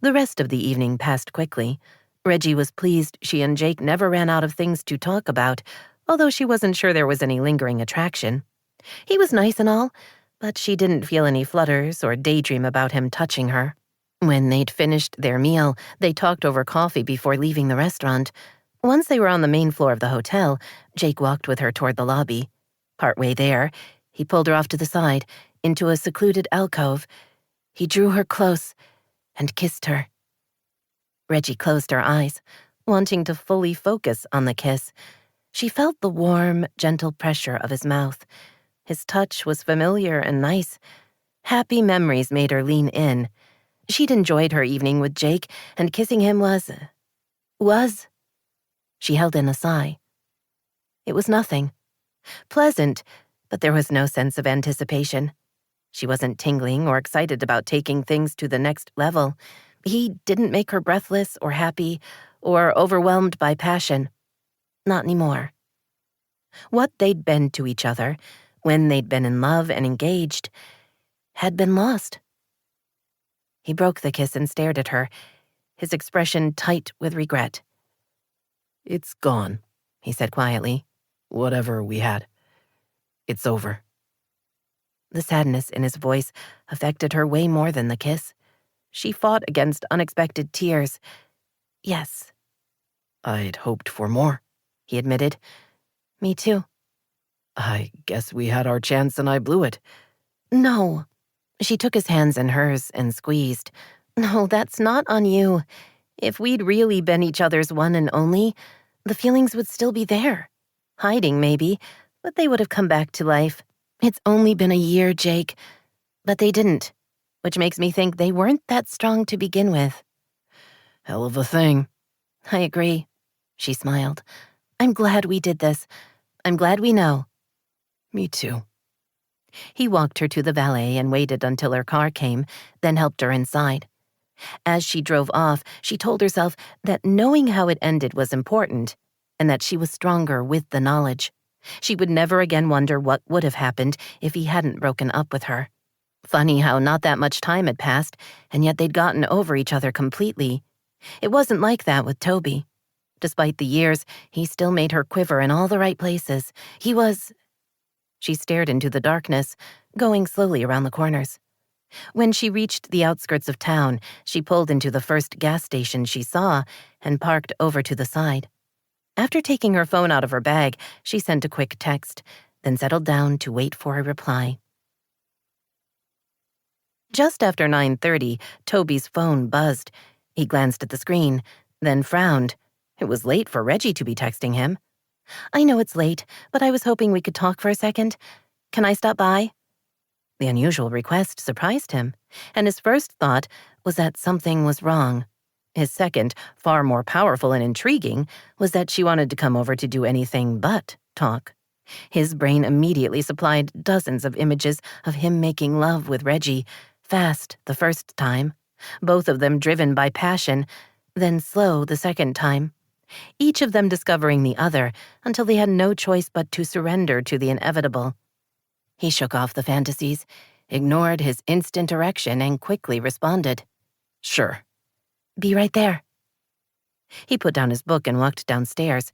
The rest of the evening passed quickly. Reggie was pleased she and Jake never ran out of things to talk about, although she wasn't sure there was any lingering attraction. He was nice and all, but she didn't feel any flutters or daydream about him touching her. When they'd finished their meal, they talked over coffee before leaving the restaurant. Once they were on the main floor of the hotel, Jake walked with her toward the lobby. Partway there, he pulled her off to the side, into a secluded alcove. He drew her close and kissed her. Reggie closed her eyes, wanting to fully focus on the kiss. She felt the warm, gentle pressure of his mouth. His touch was familiar and nice. Happy memories made her lean in. She'd enjoyed her evening with Jake, and kissing him was... She held in a sigh. It was nothing. Pleasant, but there was no sense of anticipation. She wasn't tingling or excited about taking things to the next level. He didn't make her breathless or happy or overwhelmed by passion. Not anymore. What they'd been to each other, when they'd been in love and engaged, had been lost. He broke the kiss and stared at her, his expression tight with regret.
"It's gone," he said quietly. "Whatever we had. It's over."
The sadness in his voice affected her way more than the kiss. She fought against unexpected tears. Yes.
"I'd hoped for more,"
he admitted. Me too.
"I guess we had our chance and I blew it."
No. She took his hands in hers and squeezed. No, that's not on you. If we'd really been each other's one and only, the feelings would still be there. Hiding, maybe, but they would have come back to life. It's only been a year, Jake. But they didn't, which makes me think they weren't that strong to begin with.
"Hell of a thing."
I agree. She smiled. I'm glad we did this. I'm glad we know.
Me too.
He walked her to the valet and waited until her car came, then helped her inside. As she drove off, she told herself that knowing how it ended was important, and that she was stronger with the knowledge. She would never again wonder what would have happened if he hadn't broken up with her. Funny how not that much time had passed, and yet they'd gotten over each other completely. It wasn't like that with Toby. Despite the years, he still made her quiver in all the right places. He was... She stared into the darkness, going slowly around the corners. When she reached the outskirts of town, she pulled into the first gas station she saw and parked over to the side. After taking her phone out of her bag, she sent a quick text, then settled down to wait for a reply. Just after 9:30, Toby's phone buzzed. He glanced at the screen, then frowned. It was late for Reggie to be texting him. I know it's late, but I was hoping we could talk for a second. Can I stop by? The unusual request surprised him, and his first thought was that something was wrong. His second, far more powerful and intriguing, was that she wanted to come over to do anything but talk. His brain immediately supplied dozens of images of him making love with Reggie, fast the first time, both of them driven by passion, then slow the second time. Each of them discovering the other until they had no choice but to surrender to the inevitable. He shook off the fantasies, ignored his instant erection, and quickly responded.
Sure.
Be right there. He put down his book and walked downstairs.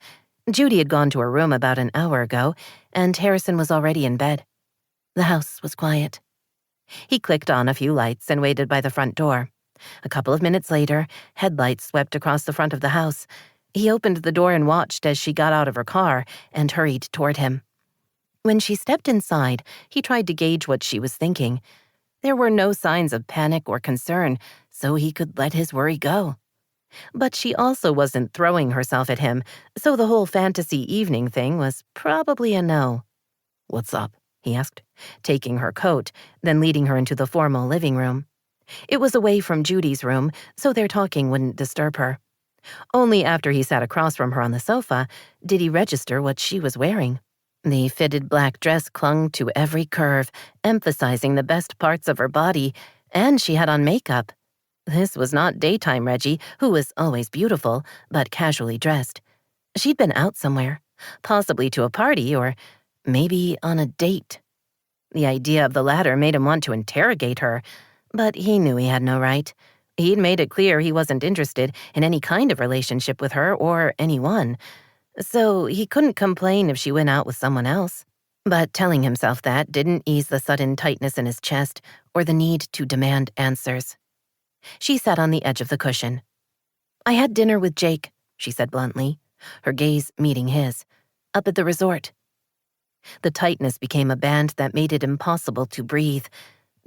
Judy had gone to her room about an hour ago, and Harrison was already in bed. The house was quiet. He clicked on a few lights and waited by the front door. A couple of minutes later, headlights swept across the front of the house. He opened the door and watched as she got out of her car and hurried toward him. When she stepped inside, he tried to gauge what she was thinking. There were no signs of panic or concern, so he could let his worry go. But she also wasn't throwing herself at him, so the whole fantasy evening thing was probably a no. "What's up?" he asked, taking her coat, then leading her into the formal living room. It was away from Judy's room, so their talking wouldn't disturb her. Only after he sat across from her on the sofa did he register what she was wearing. The fitted black dress clung to every curve, emphasizing the best parts of her body, and she had on makeup. This was not daytime Reggie, who was always beautiful, but casually dressed. She'd been out somewhere, possibly to a party or maybe on a date. The idea of the latter made him want to interrogate her, but he knew he had no right. He'd made it clear he wasn't interested in any kind of relationship with her or anyone, so he couldn't complain if she went out with someone else. But telling himself that didn't ease the sudden tightness in his chest or the need to demand answers. She sat on the edge of the cushion. "I had dinner with Jake," she said bluntly, her gaze meeting his, "up at the resort." The tightness became a band that made it impossible to breathe.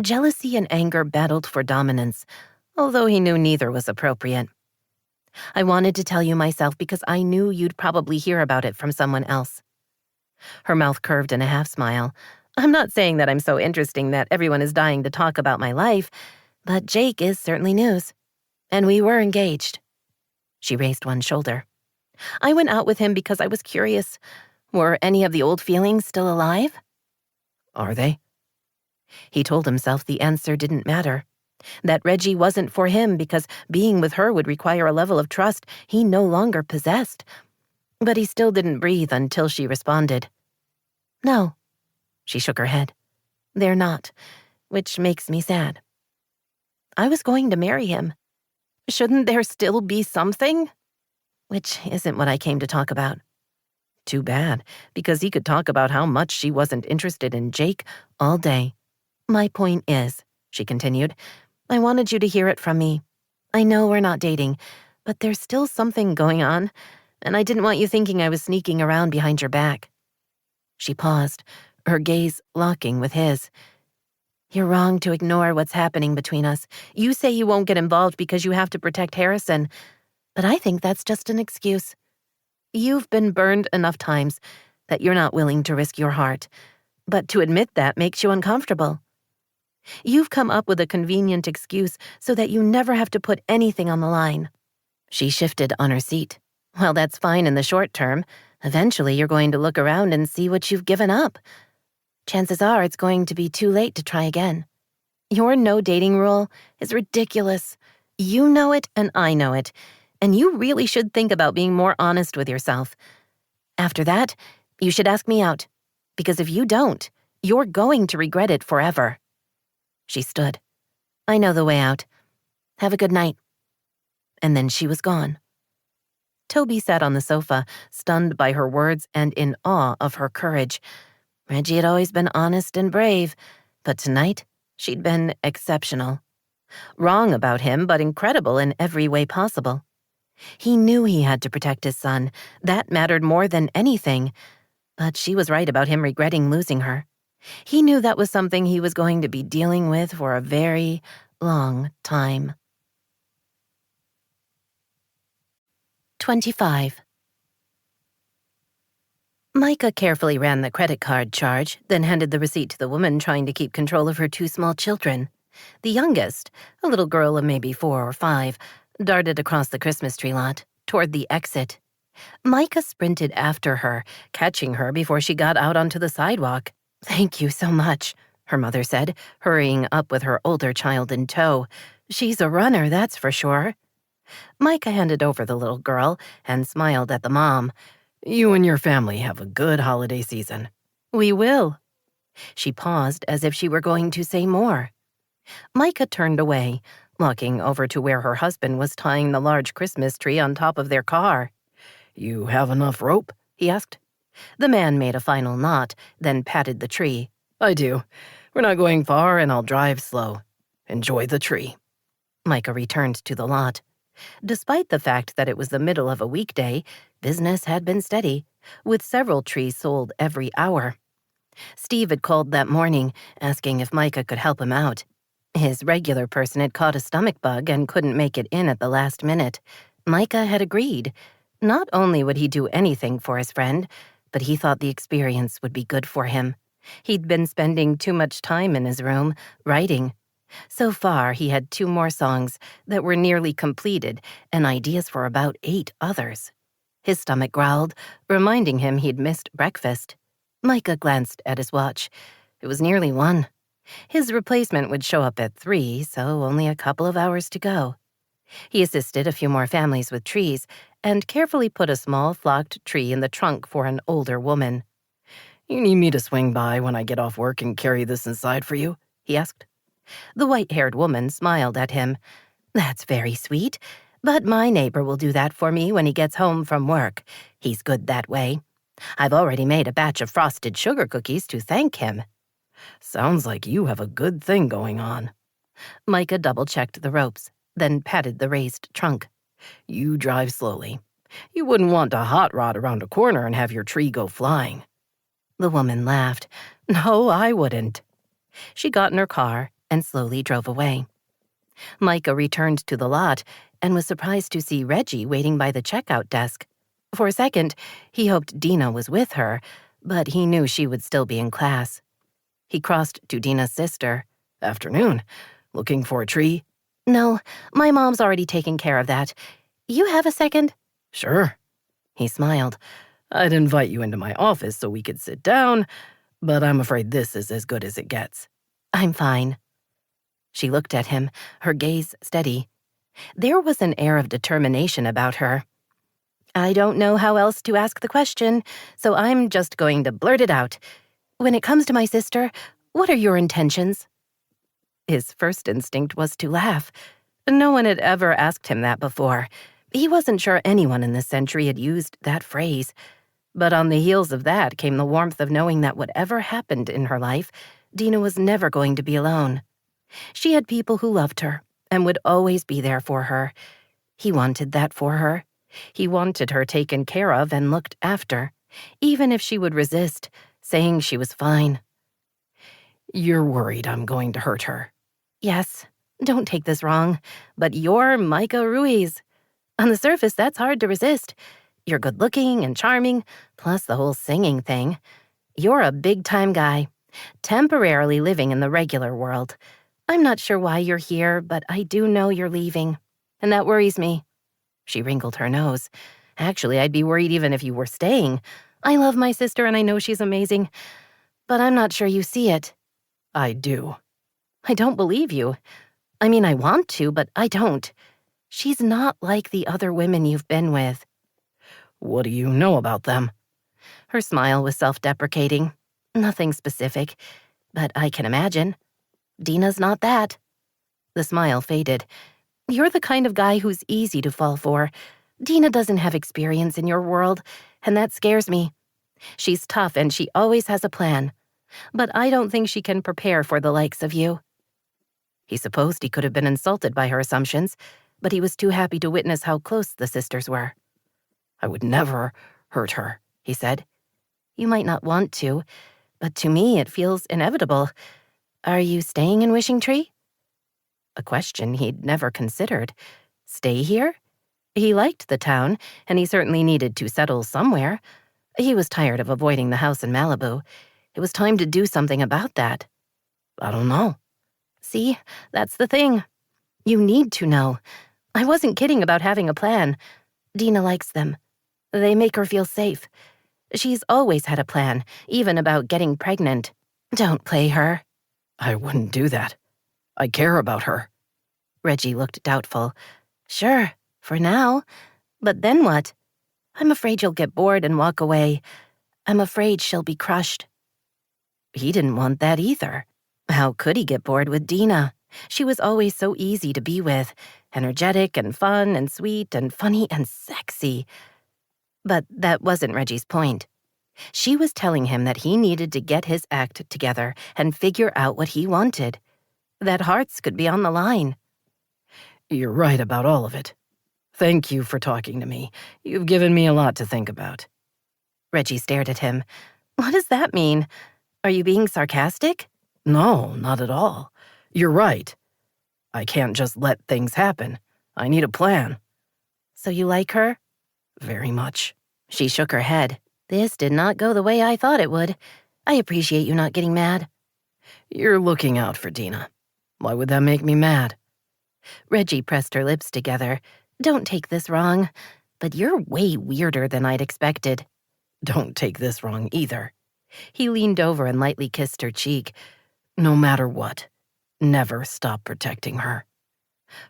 Jealousy and anger battled for dominance, although he knew neither was appropriate. "I wanted to tell you myself because I knew you'd probably hear about it from someone else." Her mouth curved in a half-smile. "I'm not saying that I'm so interesting that everyone is dying to talk about my life, but Jake is certainly news. And we were engaged." She raised one shoulder. "I went out with him because I was curious. Were any of the old feelings still alive?" "Are they?" He told himself the answer didn't matter. That Reggie wasn't for him because being with her would require a level of trust he no longer possessed. But he still didn't breathe until she responded. "No." She shook her head. "They're not, which makes me sad. I was going to marry him. Shouldn't there still be something?" "Which isn't what I came to talk about." Too bad, because he could talk about how much she wasn't interested in Jake all day. "My point is," she continued, "I wanted you to hear it from me. I know we're not dating, but there's still something going on, and I didn't want you thinking I was sneaking around behind your back." She paused, her gaze locking with his. "You're wrong to ignore what's happening between us. You say you won't get involved because you have to protect Harrison, but I think that's just an excuse. You've been burned enough times that you're not willing to risk your heart, but to admit that makes you uncomfortable. You've come up with a convenient excuse so that you never have to put anything on the line." She shifted on her seat. "Well, that's fine in the short term. Eventually, you're going to look around and see what you've given up. Chances are it's going to be too late to try again. Your no dating rule is ridiculous. You know it and I know it, and you really should think about being more honest with yourself. After that, you should ask me out, because if you don't, you're going to regret it forever." She stood. "I know the way out. Have a good night." And then she was gone. Toby sat on the sofa, stunned by her words and in awe of her courage. Reggie had always been honest and brave, but tonight she'd been exceptional. Wrong about him, but incredible in every way possible. He knew he had to protect his son. That mattered more than anything. But she was right about him regretting losing her. He knew that was something he was going to be dealing with for a very long time. 25. Micah carefully ran the credit card charge, then handed the receipt to the woman trying to keep control of her 2 small children. The youngest, a little girl of maybe 4 or 5, darted across the Christmas tree lot, toward the exit. Micah sprinted after her, catching her before she got out onto the sidewalk. "Thank you so much," her mother said, hurrying up with her older child in tow. "She's a runner, that's for sure." Micah handed over the little girl and smiled at the mom.
"You and your family have a good holiday season."
"We will." She paused as if she were going to say more. Micah turned away, walking over to where her husband was tying the large Christmas tree on top of their car.
"You have enough rope?"
he asked. The man made a final knot, then patted the tree.
I do. We're not going far, and I'll drive slow. Enjoy the tree.
Micah returned to the lot. Despite the fact that it was the middle of a weekday, business had been steady, with several trees sold every hour. Steve had called that morning, asking if Micah could help him out. His regular person had caught a stomach bug and couldn't make it in at the last minute. Micah had agreed. Not only would he do anything for his friend, but he thought the experience would be good for him. He'd been spending too much time in his room, writing. So far, he had 2 more songs that were nearly completed and ideas for about 8 others. His stomach growled, reminding him he'd missed breakfast. Micah glanced at his watch. It was nearly 1. His replacement would show up at 3, so only a couple of hours to go. He assisted a few more families with trees and carefully put a small flocked tree in the trunk for an older woman.
You need me to swing by when I get off work and carry this inside for you? He asked.
The white-haired woman smiled at him. That's very sweet, but my neighbor will do that for me when he gets home from work. He's good that way. I've already made a batch of frosted sugar cookies to thank him.
Sounds like you have a good thing going on.
Micah double-checked the ropes, then patted the raised trunk.
You drive slowly. You wouldn't want to hot rod around a corner and have your tree go flying.
The woman laughed. No, I wouldn't. She got in her car and slowly drove away. Micah returned to the lot and was surprised to see Reggie waiting by the checkout desk. For a second, he hoped Dena was with her, but he knew she would still be in class. He crossed to Dena's sister.
Afternoon. Looking for a tree?
No, my mom's already taken care of that. You have a second?
Sure. He smiled. I'd invite you into my office so we could sit down, but I'm afraid this is as good as it gets.
I'm fine. She looked at him, her gaze steady. There was an air of determination about her. I don't know how else to ask the question, so I'm just going to blurt it out. When it comes to my sister, what are your intentions? His first instinct was to laugh. No one had ever asked him that before. He wasn't sure anyone in this century had used that phrase. But on the heels of that came the warmth of knowing that whatever happened in her life, Dena was never going to be alone. She had people who loved her and would always be there for her. He wanted that for her. He wanted her taken care of and looked after, even if she would resist, saying she was fine.
You're worried I'm going to hurt her.
Yes, don't take this wrong, but you're Micah Ruiz. On the surface, that's hard to resist. You're good-looking and charming, plus the whole singing thing. You're a big-time guy, temporarily living in the regular world. I'm not sure why you're here, but I do know you're leaving, and that worries me. She wrinkled her nose. Actually, I'd be worried even if you were staying. I love my sister and I know she's amazing, but I'm not sure you see it.
I do.
I don't believe you. I mean, I want to, but I don't. She's not like the other women you've been with.
What do you know about them?
Her smile was self-deprecating. Nothing specific, but I can imagine. Dena's not that. The smile faded. You're the kind of guy who's easy to fall for. Dena doesn't have experience in your world, and that scares me. She's tough and she always has a plan. But I don't think she can prepare for the likes of you. He supposed he could have been insulted by her assumptions, but he was too happy to witness how close the sisters were.
I would never hurt her, he said.
You might not want to, but to me it feels inevitable. Are you staying in Wishing Tree? A question he'd never considered. Stay here? He liked the town, and he certainly needed to settle somewhere. He was tired of avoiding the house in Malibu. It was time to do something about that.
I don't know.
See, that's the thing. You need to know. I wasn't kidding about having a plan. Dena likes them. They make her feel safe. She's always had a plan, even about getting pregnant. Don't play her.
I wouldn't do that. I care about her.
Reggie looked doubtful. Sure, for now. But then what? I'm afraid you'll get bored and walk away. I'm afraid she'll be crushed. He didn't want that either. How could he get bored with Dena? She was always so easy to be with, energetic and fun and sweet and funny and sexy.
But that wasn't Reggie's point. She was telling him that he needed to get his act together and figure out what he wanted. That hearts could be on the line.
You're right about all of it. Thank you for talking to me. You've given me a lot to think about.
Reggie stared at him. What does that mean? Are you being sarcastic?
No, not at all. You're right. I can't just let things happen. I need a plan.
So you like her?
Very much.
She shook her head. This did not go the way I thought it would. I appreciate you not getting mad.
You're looking out for Dena. Why would that make me mad?
Reggie pressed her lips together. Don't take this wrong, but you're way weirder than I'd expected.
Don't take this wrong either.
He leaned over and lightly kissed her cheek.
No matter what, never stop protecting her.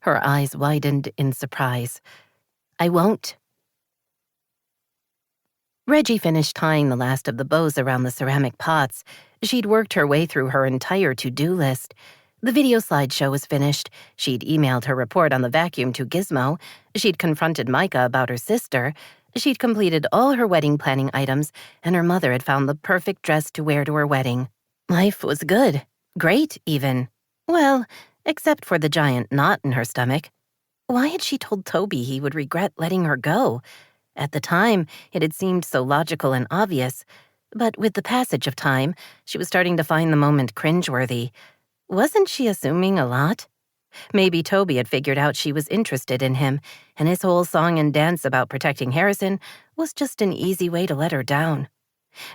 Her eyes widened in surprise. I won't. Reggie finished tying the last of the bows around the ceramic pots. She'd worked her way through her entire to-do list. The video slideshow was finished. She'd emailed her report on the vacuum to Gizmo. She'd confronted Micah about her sister. She'd completed all her wedding planning items, and her mother had found the perfect dress to wear to her wedding. Life was good. Great, even. Well, except for the giant knot in her stomach. Why had she told Toby he would regret letting her go? At the time, it had seemed so logical and obvious. But with the passage of time, she was starting to find the moment cringeworthy. Wasn't she assuming a lot? Maybe Toby had figured out she was interested in him, and his whole song and dance about protecting Harrison was just an easy way to let her down.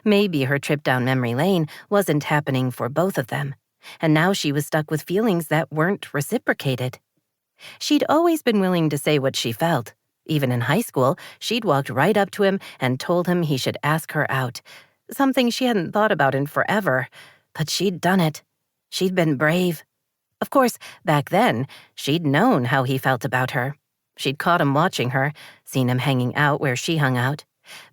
Maybe her trip down memory lane wasn't happening for both of them, and now she was stuck with feelings that weren't reciprocated. She'd always been willing to say what she felt. Even in high school, she'd walked right up to him and told him he should ask her out, something she hadn't thought about in forever, but she'd done it. She'd been brave. Of course, back then, she'd known how he felt about her. She'd caught him watching her, seen him hanging out where she hung out.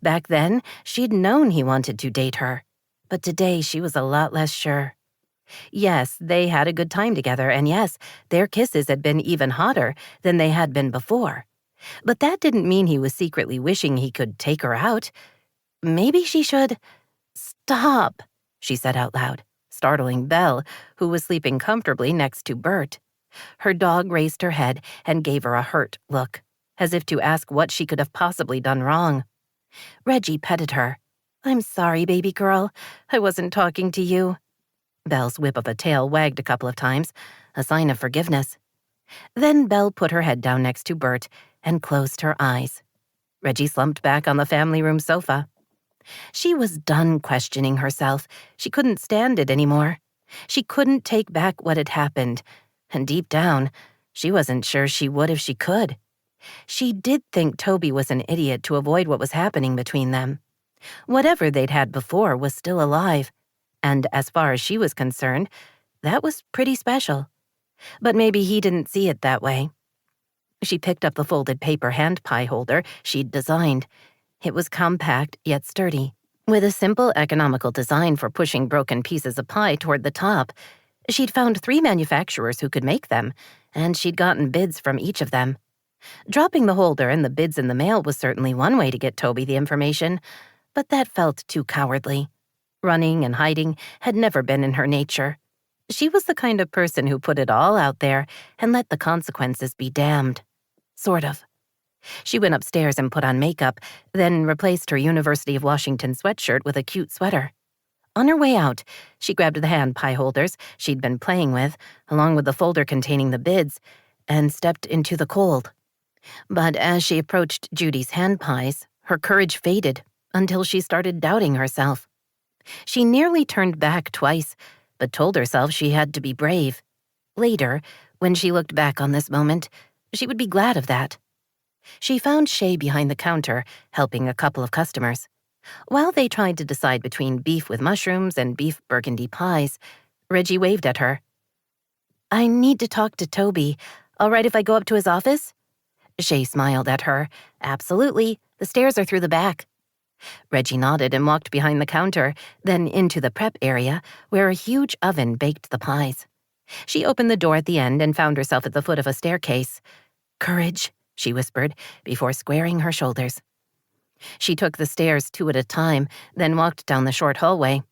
Back then, she'd known he wanted to date her. But today, she was a lot less sure. Yes, they had a good time together, and yes, their kisses had been even hotter than they had been before. But that didn't mean he was secretly wishing he could take her out. Maybe she should... Stop, she said out loud, startling Belle, who was sleeping comfortably next to Bert. Her dog raised her head and gave her a hurt look, as if to ask what she could have possibly done wrong. Reggie petted her. I'm sorry, baby girl. I wasn't talking to you. Belle's whip of a tail wagged a couple of times, a sign of forgiveness. Then Belle put her head down next to Bert and closed her eyes. Reggie slumped back on the family room sofa. She was done questioning herself. She couldn't stand it anymore. She couldn't take back what had happened, and deep down, she wasn't sure she would if she could. She did think Toby was an idiot to avoid what was happening between them. Whatever they'd had before was still alive, and as far as she was concerned, that was pretty special. But maybe he didn't see it that way. She picked up the folded paper hand pie holder she'd designed. It was compact yet sturdy, with a simple economical design for pushing broken pieces of pie toward the top. She'd found 3 manufacturers who could make them, and she'd gotten bids from each of them. Dropping the holder and the bids in the mail was certainly one way to get Toby the information, but that felt too cowardly. Running and hiding had never been in her nature. She was the kind of person who put it all out there and let the consequences be damned. Sort of. She went upstairs and put on makeup, then replaced her University of Washington sweatshirt with a cute sweater. On her way out, she grabbed the hand pie holders she'd been playing with, along with the folder containing the bids, and stepped into the cold. But as she approached Judy's hand pies, her courage faded until she started doubting herself. She nearly turned back twice, but told herself she had to be brave. Later, when she looked back on this moment, she would be glad of that. She found Shay behind the counter, helping a couple of customers. While they tried to decide between beef with mushrooms and beef burgundy pies, Reggie waved at her. I need to talk to Toby. All right if I go up to his office? Shay smiled at her. Absolutely. The stairs are through the back. Reggie nodded and walked behind the counter, then into the prep area, where a huge oven baked the pies. She opened the door at the end and found herself at the foot of a staircase. Courage, she whispered, before squaring her shoulders.
She took the stairs 2 at a time, then walked down the short hallway.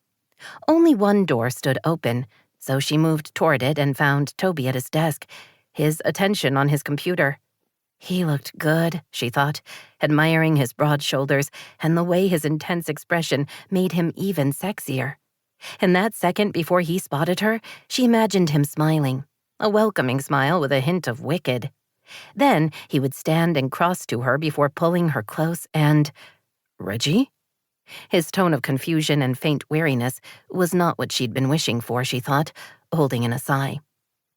Only one door stood open, so she moved toward it and found Toby at his desk, his attention on his computer. He looked good, she thought, admiring his broad shoulders and the way his intense expression made him even sexier. In that second before he spotted her, she imagined him smiling, a welcoming smile with a hint of wicked. Then he would stand and cross to her before pulling her close and... Reggie? His tone of confusion and faint weariness was not what she'd been wishing for, she thought, holding in a sigh.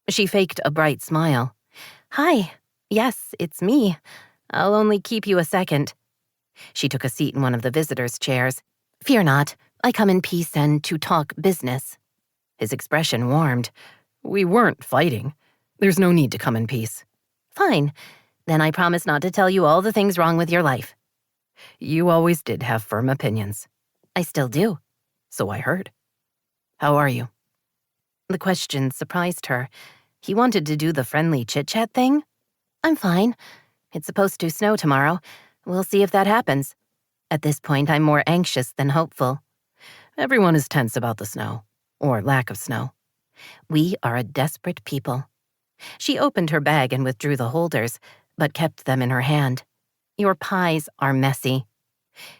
She faked a bright smile. Hi. Yes, it's me. I'll only keep you a second. She took a seat in one of the visitors' chairs. Fear not. I come in peace and to talk business. His expression warmed.
We weren't fighting. There's no need to come in peace.
Fine. Then I promise not to tell you all the things wrong with your life.
You always did have firm opinions.
I still do.
So I heard. How are you?
The question surprised her. He wanted to do the friendly chit-chat thing. I'm fine. It's supposed to snow tomorrow. We'll see if that happens. At this point, I'm more anxious than hopeful.
Everyone is tense about the snow, or lack of snow.
We are a desperate people. She opened her bag and withdrew the holders, but kept them in her hand. Your pies are messy.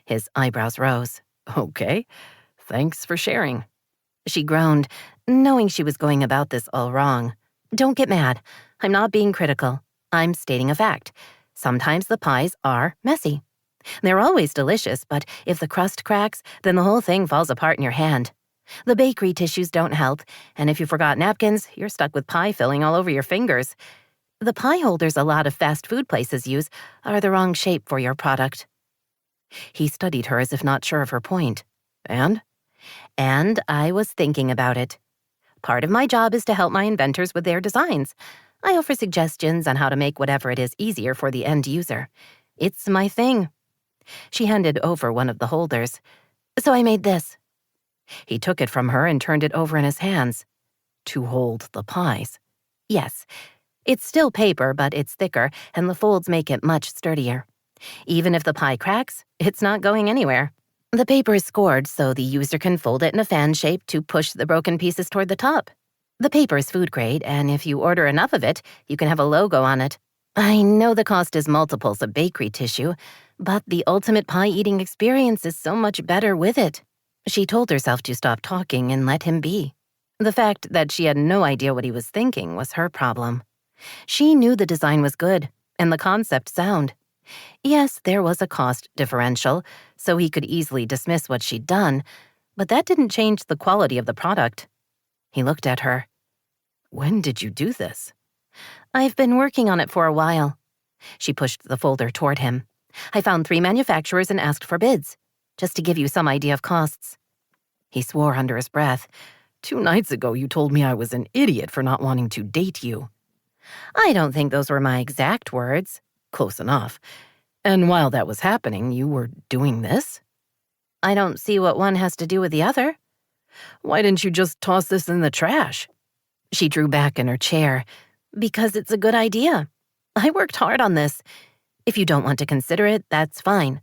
His eyebrows rose.
Okay, thanks for sharing.
She groaned, knowing she was going about this all wrong. Don't get mad. I'm not being critical. I'm stating a fact. Sometimes the pies are messy. They're always delicious, but if the crust cracks, then the whole thing falls apart in your hand. The bakery tissues don't help, and if you forgot napkins, you're stuck with pie filling all over your fingers. The pie holders a lot of fast food places use are the wrong shape for your product. He studied her as if not sure of her point. And I was thinking about it. Part of my job is to help my inventors with their designs. I offer suggestions on how to make whatever it is easier for the end user. It's my thing. She handed over one of the holders. So I made this. He took it from her and turned it over in his hands.
To hold the pies.
Yes. It's still paper, but it's thicker, and the folds make it much sturdier. Even if the pie cracks, it's not going anywhere. The paper is scored so the user can fold it in a fan shape to push the broken pieces toward the top. The paper is food grade, and if you order enough of it, you can have a logo on it. I know the cost is multiples of bakery tissue, but the ultimate pie-eating experience is so much better with it. She told herself to stop talking and let him be. The fact that she had no idea what he was thinking was her problem. She knew the design was good, and the concept sound. Yes, there was a cost differential, so he could easily dismiss what she'd done, but that didn't change the quality of the product. He looked at her.
When did you do this?
I've been working on it for a while. She pushed the folder toward him. I found 3 manufacturers and asked for bids, just to give you some idea of costs.
He swore under his breath. 2 nights ago, you told me I was an idiot for not wanting to date you.
I don't think those were my exact words.
Close enough. And while that was happening, you were doing this?
I don't see what one has to do with the other.
Why didn't you just toss this in the trash?
She drew back in her chair. Because it's a good idea. I worked hard on this. If you don't want to consider it, that's fine.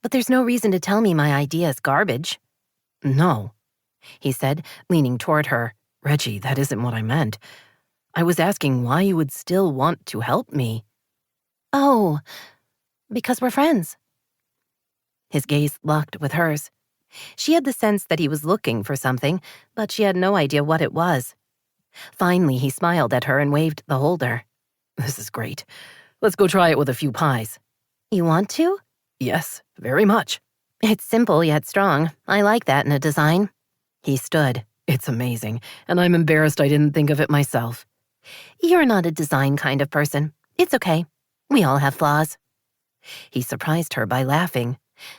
But there's no reason to tell me my idea is garbage.
No, he said, leaning toward her. Reggie, that isn't what I meant. I was asking why you would still want to help me.
Oh, because we're friends.
His gaze locked with hers.
She had the sense that he was looking for something, but she had no idea what it was. Finally, he smiled at her and waved the holder.
This is great. Let's go try it with a few pies.
You want to?
Yes, very much.
It's simple yet strong. I like that in a design.
He stood. It's amazing, and I'm embarrassed I didn't think of it myself.
You're not a design kind of person. It's okay. We all have flaws.
He surprised her by laughing.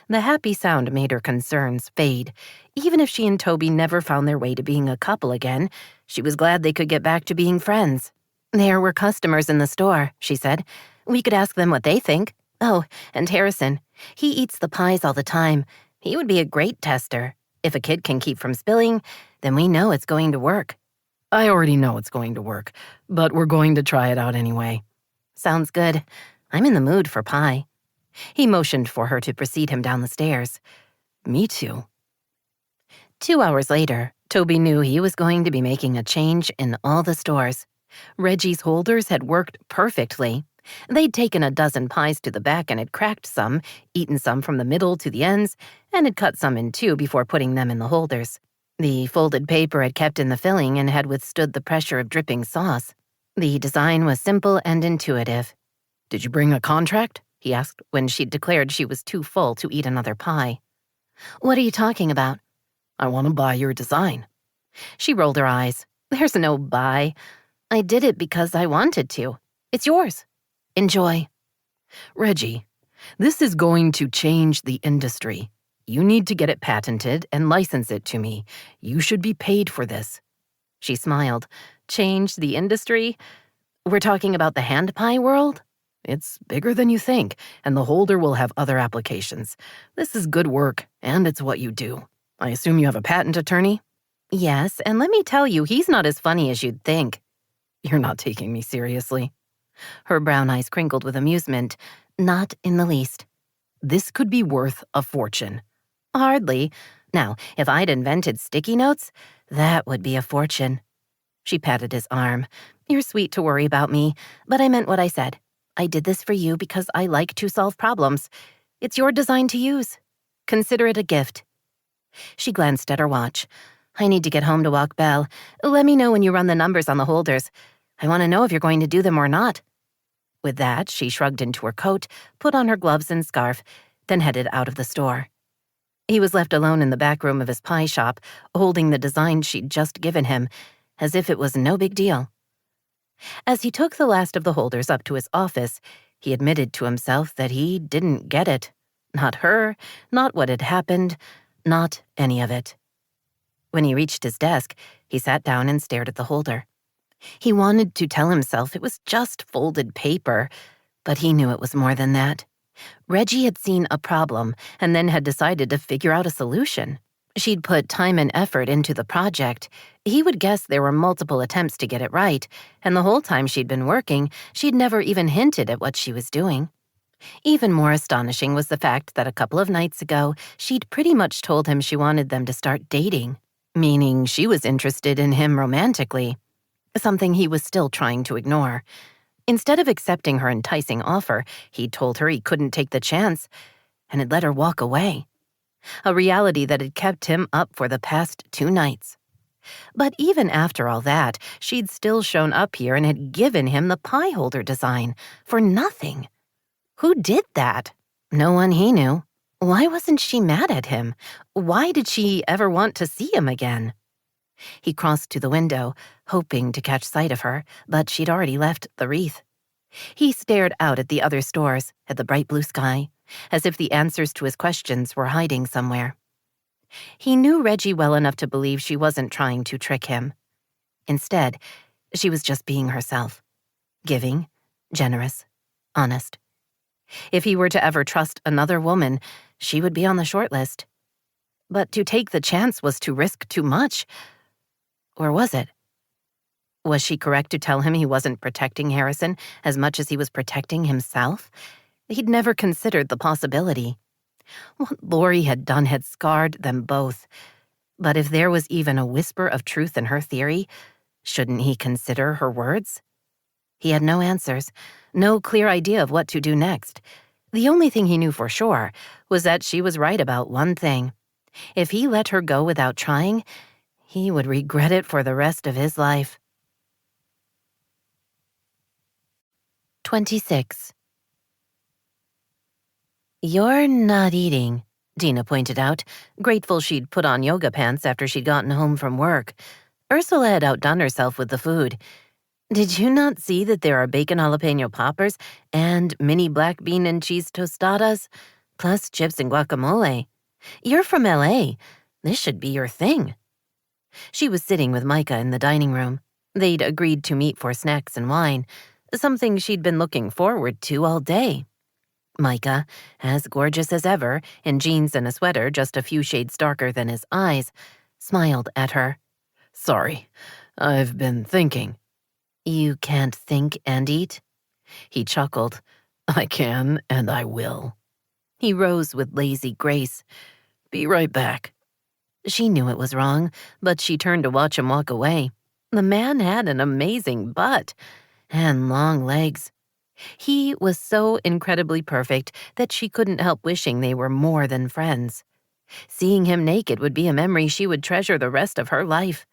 The happy sound made her concerns fade. Even if she and Toby never found their way to being a couple again, she was glad they could get back to being friends.
There were customers in the store, she said. We could ask them what they think. Oh, and Harrison. He eats the pies all the time. He would be a great tester. If a kid can keep from spilling, then we know it's going to work.
I already know it's going to work, but we're going to try it out anyway.
Sounds good. I'm in the mood for pie. He motioned for her to precede him down the stairs.
Me too.
2 hours later, Toby knew he was going to be making a change in all the stores. Reggie's holders had worked perfectly. They'd taken a dozen pies to the back and had cracked some, eaten some from the middle to the ends, and had cut some in two before putting them in the holders. The folded paper had kept in the filling and had withstood the pressure of dripping sauce. The design was simple and intuitive.
Did you bring a contract?
He asked when she'd declared she was too full to eat another pie.
What are you talking about?
I want to buy your design.
She rolled her eyes. There's no buy.
I did it because I wanted to. It's yours. Enjoy.
Reggie, this is going to change the industry. You need to get it patented and license it to me. You should be paid for this.
She smiled. Change the industry?
We're talking about the hand pie world?
It's bigger than you think, and the holder will have other applications. This is good work, and it's what you do. I assume you have a patent attorney?
Yes, and let me tell you, he's not as funny as you'd think.
You're not taking me seriously.
Her brown eyes crinkled with amusement.
Not in the least.
This could be worth a fortune.
Hardly. Now, if I'd invented sticky notes, that would be a fortune. She patted his arm. You're sweet to worry about me, but I meant what I said. I did this for you because I like to solve problems. It's your design to use. Consider it a gift. She glanced at her watch. I need to get home to walk Belle. Let me know when you run the numbers on the holders. I want to know if you're going to do them or not. With that, she shrugged into her coat, put on her gloves and scarf, then headed out of the store. He was left alone in the back room of his pie shop, holding the design she'd just given him, as if it was no big deal. As he took the last of the holders up to his office, he admitted to himself that he didn't get it. Not her, not what had happened, not any of it. When he reached his desk, he sat down and stared at the holder. He wanted to tell himself it was just folded paper, but he knew it was more than that. Reggie had seen a problem and then had decided to figure out a solution. She'd put time and effort into the project. He would guess there were multiple attempts to get it right, and the whole time she'd been working, she'd never even hinted at what she was doing. Even more astonishing was the fact that a couple of nights ago, she'd pretty much told him she wanted them to start dating, meaning she was interested in him romantically, something he was still trying to ignore. Instead of accepting her enticing offer, he'd told her he couldn't take the chance and had let her walk away. A reality that had kept him up for the past 2 nights. But even after all that, she'd still shown up here and had given him the pie holder design for nothing. Who did that? No one he knew. Why wasn't she mad at him? Why did she ever want to see him again? He crossed to the window, hoping to catch sight of her, but she'd already left the wreath. He stared out at the other stores, at the bright blue sky, as if the answers to his questions were hiding somewhere. He knew Reggie well enough to believe she wasn't trying to trick him. Instead, she was just being herself. Giving, generous, honest. If he were to ever trust another woman, she would be on the short list. But to take the chance was to risk too much. Or was it? Was she correct to tell him he wasn't protecting Harrison as much as he was protecting himself? He'd never considered the possibility. What Lori had done had scarred them both. But if there was even a whisper of truth in her theory, shouldn't he consider her words? He had no answers, no clear idea of what to do next. The only thing he knew for sure was that she was right about one thing. If he let her go without trying, he would regret it for the rest of his life. 26. You're not eating, Dena pointed out, grateful she'd put on yoga pants after she'd gotten home from work. Ursula had outdone herself with the food. Did you not see that there are bacon jalapeno poppers and mini black bean and cheese tostadas, plus chips and guacamole? You're from L.A. This should be your thing. She was sitting with Micah in the dining room. They'd agreed to meet for snacks and wine, something she'd been looking forward to all day. Micah, as gorgeous as ever, in jeans and a sweater just a few shades darker than his eyes, smiled at her.
Sorry, I've been thinking.
You can't think and eat? He chuckled.
I can and I will.
He rose with lazy grace.
Be right back.
She knew it was wrong, but she turned to watch him walk away. The man had an amazing butt and long legs. He was so incredibly perfect that she couldn't help wishing they were more than friends. Seeing him naked would be a memory she would treasure the rest of her life.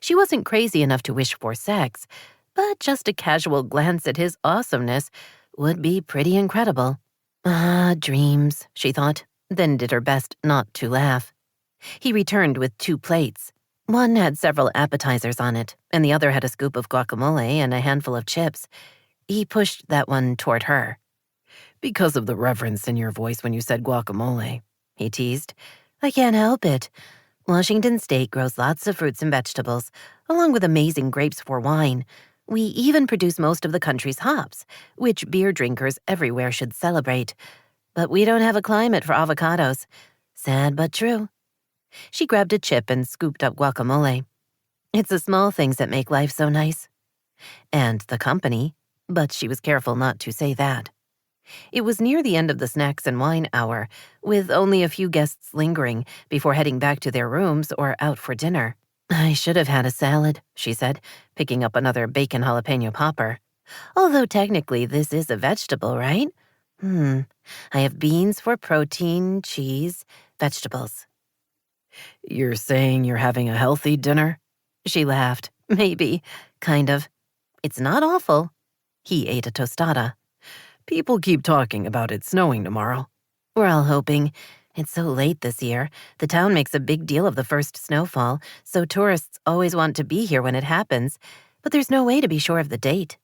She wasn't crazy enough to wish for sex, but just a casual glance at his awesomeness would be pretty incredible. Ah, dreams, she thought, then did her best not to laugh. He returned with 2 plates. One had several appetizers on it, and the other had a scoop of guacamole and a handful of chips. He pushed that one toward her.
Because of the reverence in your voice when you said guacamole,
he teased. I can't help it. Washington State grows lots of fruits and vegetables, along with amazing grapes for wine. We even produce most of the country's hops, which beer drinkers everywhere should celebrate. But we don't have a climate for avocados. Sad but true. She grabbed a chip and scooped up guacamole. It's the small things that make life so nice. And the company, but she was careful not to say that. It was near the end of the snacks and wine hour, with only a few guests lingering before heading back to their rooms or out for dinner. I should have had a salad, she said, picking up another bacon jalapeno popper. Although technically this is a vegetable, right? I have beans for protein, cheese, vegetables.
You're saying you're having a healthy dinner?
She laughed. Maybe. Kind of. It's not awful. He ate a tostada.
People keep talking about it snowing tomorrow.
We're all hoping. It's so late this year. The town makes a big deal of the first snowfall, so tourists always want to be here when it happens, but there's no way to be sure of the date.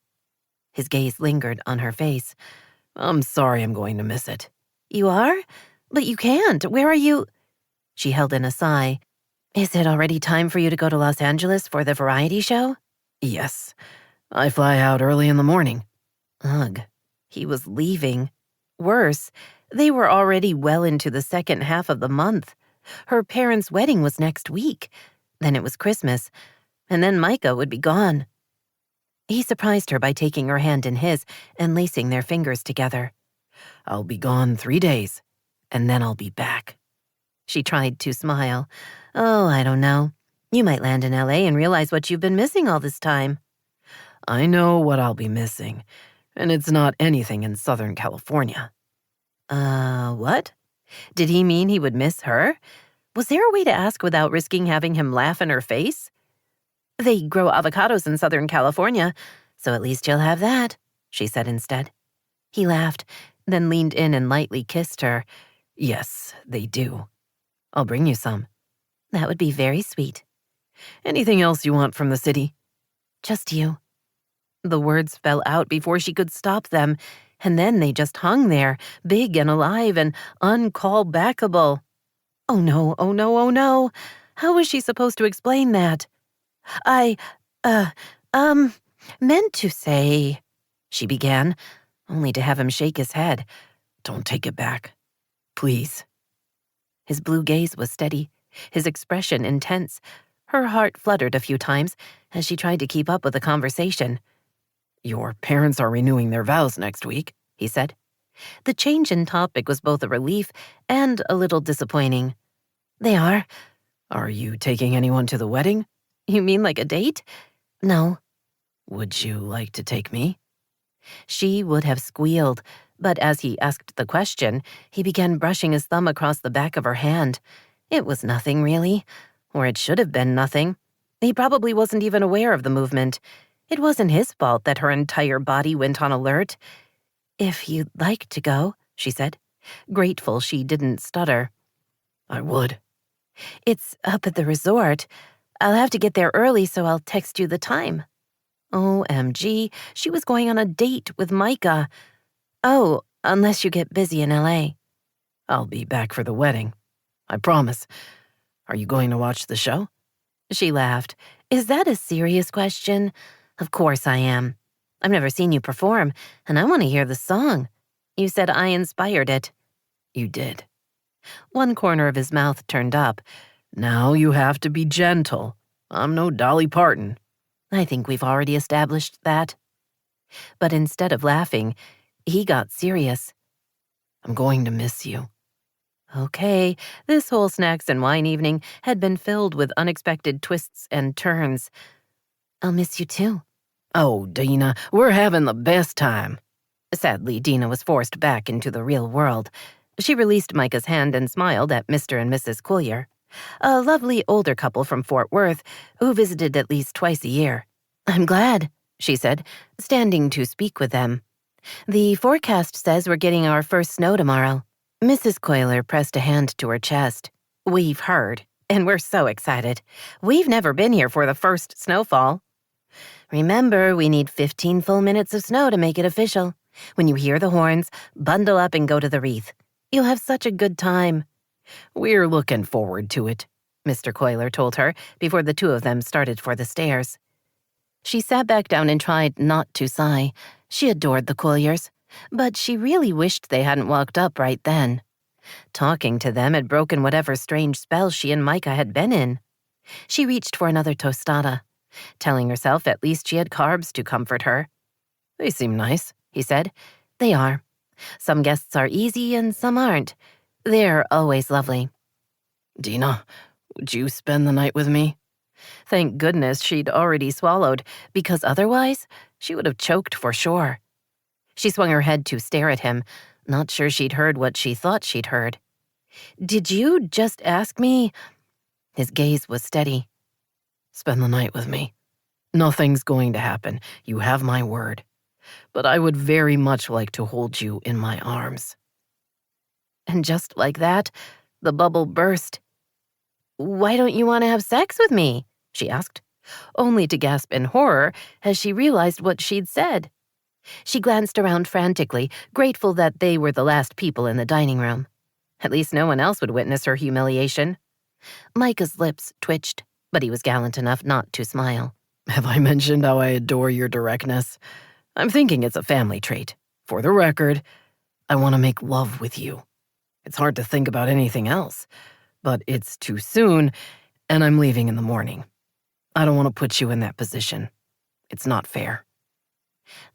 His gaze lingered on her face.
I'm sorry I'm going to miss it.
You are? But you can't. Where are you? She held in a sigh. Is it already time for you to go to Los Angeles for the variety show?
Yes. I fly out early in the morning.
Ugh. He was leaving. Worse, they were already well into the second half of the month. Her parents' wedding was next week. Then it was Christmas. And then Micah would be gone. He surprised her by taking her hand in his and lacing their fingers together.
I'll be gone 3 days, and then I'll be back.
She tried to smile. Oh, I don't know. You might land in LA and realize what you've been missing all this time.
I know what I'll be missing, and it's not anything in Southern California.
What? Did he mean he would miss her? Was there a way to ask without risking having him laugh in her face? They grow avocados in Southern California, so at least you'll have that, she said instead. He laughed, then leaned in and lightly kissed her.
Yes, they do. I'll bring you some.
That would be very sweet.
Anything else you want from the city?
Just you. The words fell out before she could stop them, and then they just hung there, big and alive and uncallbackable. Oh no, oh no, oh no. How was she supposed to explain that? Meant to say, she began, only to have him shake his head.
Don't take it back. Please.
His blue gaze was steady, his expression intense. Her heart fluttered a few times as she tried to keep up with the conversation.
Your parents are renewing their vows next week, he said.
The change in topic was both a relief and a little disappointing. They are.
Are you taking anyone to the wedding?
You mean like a date? No.
Would you like to take me?
She would have squealed, but as he asked the question, he began brushing his thumb across the back of her hand. It was nothing, really. Or it should have been nothing. He probably wasn't even aware of the movement. It wasn't his fault that her entire body went on alert. If you'd like to go, she said, grateful she didn't stutter.
I would.
It's up at the resort. I'll have to get there early, so I'll text you the time. OMG, she was going on a date with Micah. Oh, unless you get busy in LA.
I'll be back for the wedding. I promise. Are you going to watch the show?
She laughed. Is that a serious question? Of course I am. I've never seen you perform, and I want to hear the song. You said I inspired it.
You did.
One corner of his mouth turned up.
Now you have to be gentle. I'm no Dolly Parton.
I think we've already established that. But instead of laughing, he got serious.
I'm going to miss you.
Okay, this whole snacks and wine evening had been filled with unexpected twists and turns.
I'll miss you too.
Oh, Dena, we're having the best time.
Sadly, Dena was forced back into the real world. She released Micah's hand and smiled at Mr. and Mrs. Collier, a lovely older couple from Fort Worth who visited at least twice a year. "I'm glad," she said, standing to speak with them. "The forecast says we're getting our first snow tomorrow." Mrs. Coiler pressed a hand to her chest. "We've heard, and we're so excited. We've never been here for the first snowfall." "Remember, we need 15 full minutes of snow to make it official. When you hear the horns, bundle up and go to the wreath. You'll have such a good time."
We're looking forward to it,
Mr. Coiler told her before the two of them started for the stairs. She sat back down and tried not to sigh. She adored the Colliers, but she really wished they hadn't walked up right then. Talking to them had broken whatever strange spell she and Micah had been in. She reached for another tostada, telling herself at least she had carbs to comfort her.
They seem nice,
he said. "They are. Some guests are easy and some aren't. They're always lovely."
Dena, would you spend the night with me?
Thank goodness she'd already swallowed, because otherwise she would have choked for sure. She swung her head to stare at him, not sure she'd heard what she thought she'd heard. "Did you just ask me?" His gaze was steady.
Spend the night with me. Nothing's going to happen, you have my word. But I would very much like to hold you in my arms.
And just like that, the bubble burst. "Why don't you want to have sex with me?" she asked, only to gasp in horror as she realized what she'd said. She glanced around frantically, grateful that they were the last people in the dining room. At least no one else would witness her humiliation. Micah's lips twitched, but he was gallant enough not to smile.
Have I mentioned how I adore your directness? I'm thinking it's a family trait. For the record, I want to make love with you. It's hard to think about anything else, but it's too soon, and I'm leaving in the morning. I don't want to put you in that position. It's not fair.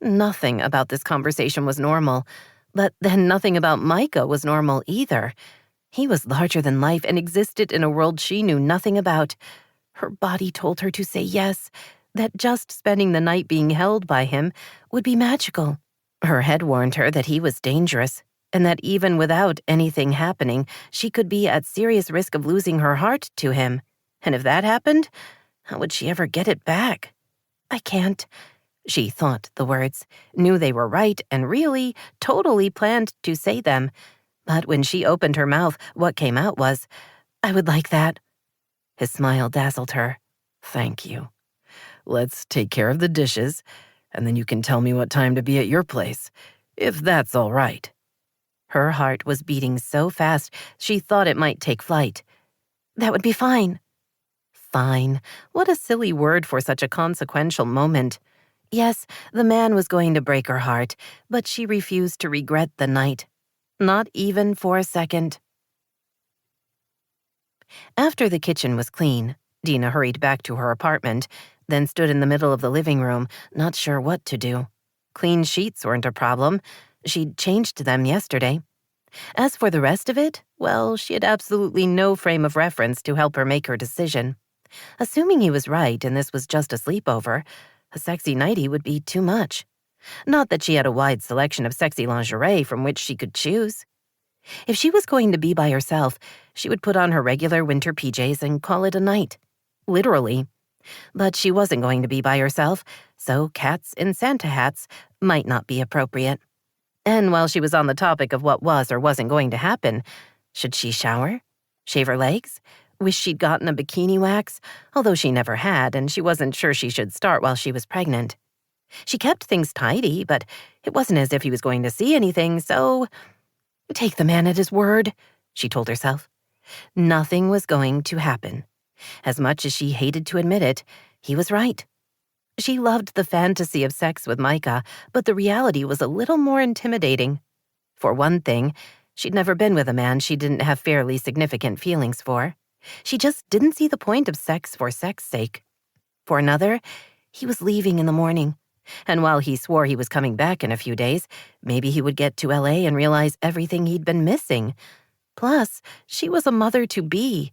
Nothing about this conversation was normal, but then nothing about Micah was normal either. He was larger than life and existed in a world she knew nothing about. Her body told her to say yes, that just spending the night being held by him would be magical. Her head warned her that he was dangerous, and that even without anything happening, she could be at serious risk of losing her heart to him. And if that happened, how would she ever get it back? "I can't." She thought the words, knew they were right, and really, totally planned to say them. But when she opened her mouth, what came out was, "I would like that." His smile dazzled her.
Thank you. Let's take care of the dishes, and then you can tell me what time to be at your place, if that's all right.
Her heart was beating so fast she thought it might take flight. "That would be fine." Fine. What a silly word for such a consequential moment. Yes, the man was going to break her heart, but she refused to regret the night. Not even for a second. After the kitchen was clean, Dena hurried back to her apartment, then stood in the middle of the living room, not sure what to do. Clean sheets weren't a problem. She'd changed them yesterday. As for the rest of it, well, she had absolutely no frame of reference to help her make her decision. Assuming he was right and this was just a sleepover, a sexy nightie would be too much. Not that she had a wide selection of sexy lingerie from which she could choose. If she was going to be by herself, she would put on her regular winter PJs and call it a night. Literally. But she wasn't going to be by herself, so cats in Santa hats might not be appropriate. And while she was on the topic of what was or wasn't going to happen, should she shower? Shave her legs? Wish she'd gotten a bikini wax, although she never had, and she wasn't sure she should start while she was pregnant. She kept things tidy, but it wasn't as if he was going to see anything, so... Take the man at his word, she told herself. Nothing was going to happen. As much as she hated to admit it, he was right. She loved the fantasy of sex with Micah, but the reality was a little more intimidating. For one thing, she'd never been with a man she didn't have fairly significant feelings for. She just didn't see the point of sex for sex's sake. For another, he was leaving in the morning, And while he swore he was coming back in a few days, maybe he would get to LA and realize everything he'd been missing. Plus, she was a mother-to-be.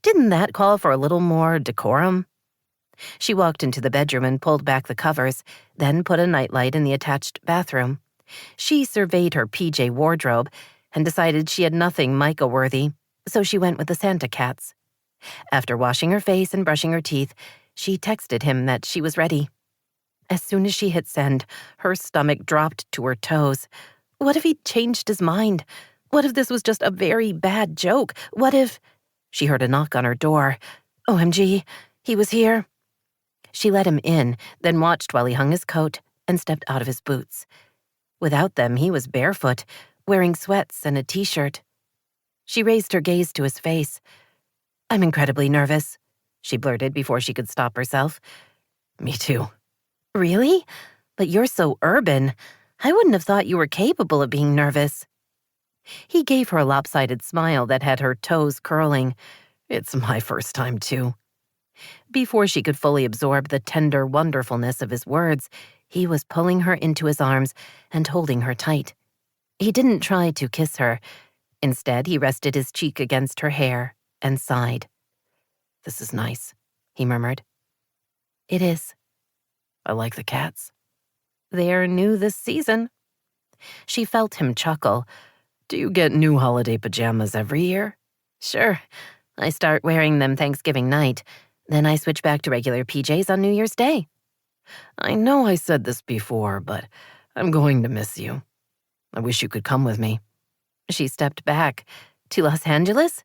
Didn't that call for a little more decorum? She walked into the bedroom and pulled back the covers, then put a nightlight in the attached bathroom. She surveyed her PJ wardrobe and decided she had nothing Micah-worthy, so she went with the Santa cats. After washing her face and brushing her teeth, she texted him that she was ready. As soon as she hit send, her stomach dropped to her toes. What if he'd changed his mind? What if this was just a very bad joke? What if... She heard a knock on her door. OMG, he was here. She let him in, then watched while he hung his coat and stepped out of his boots. Without them, he was barefoot, wearing sweats and a t-shirt. She raised her gaze to his face. I'm incredibly nervous, she blurted before she could stop herself. Me too. Really? But you're so urban. I wouldn't have thought you were capable of being nervous. He gave her a lopsided smile that had her toes curling. It's my first time, too. Before she could fully absorb the tender wonderfulness of his words, he was pulling her into his arms and holding her tight. He didn't try to kiss her. Instead, he rested his cheek against her hair and sighed. This is nice, he murmured. It is. I like the cats. They're new this season. She felt him chuckle. Do you get new holiday pajamas every year? Sure. I start wearing them Thanksgiving night. Then I switch back to regular PJs on New Year's Day. I know I said this before, but I'm going to miss you. I wish you could come with me. She stepped back. To Los Angeles?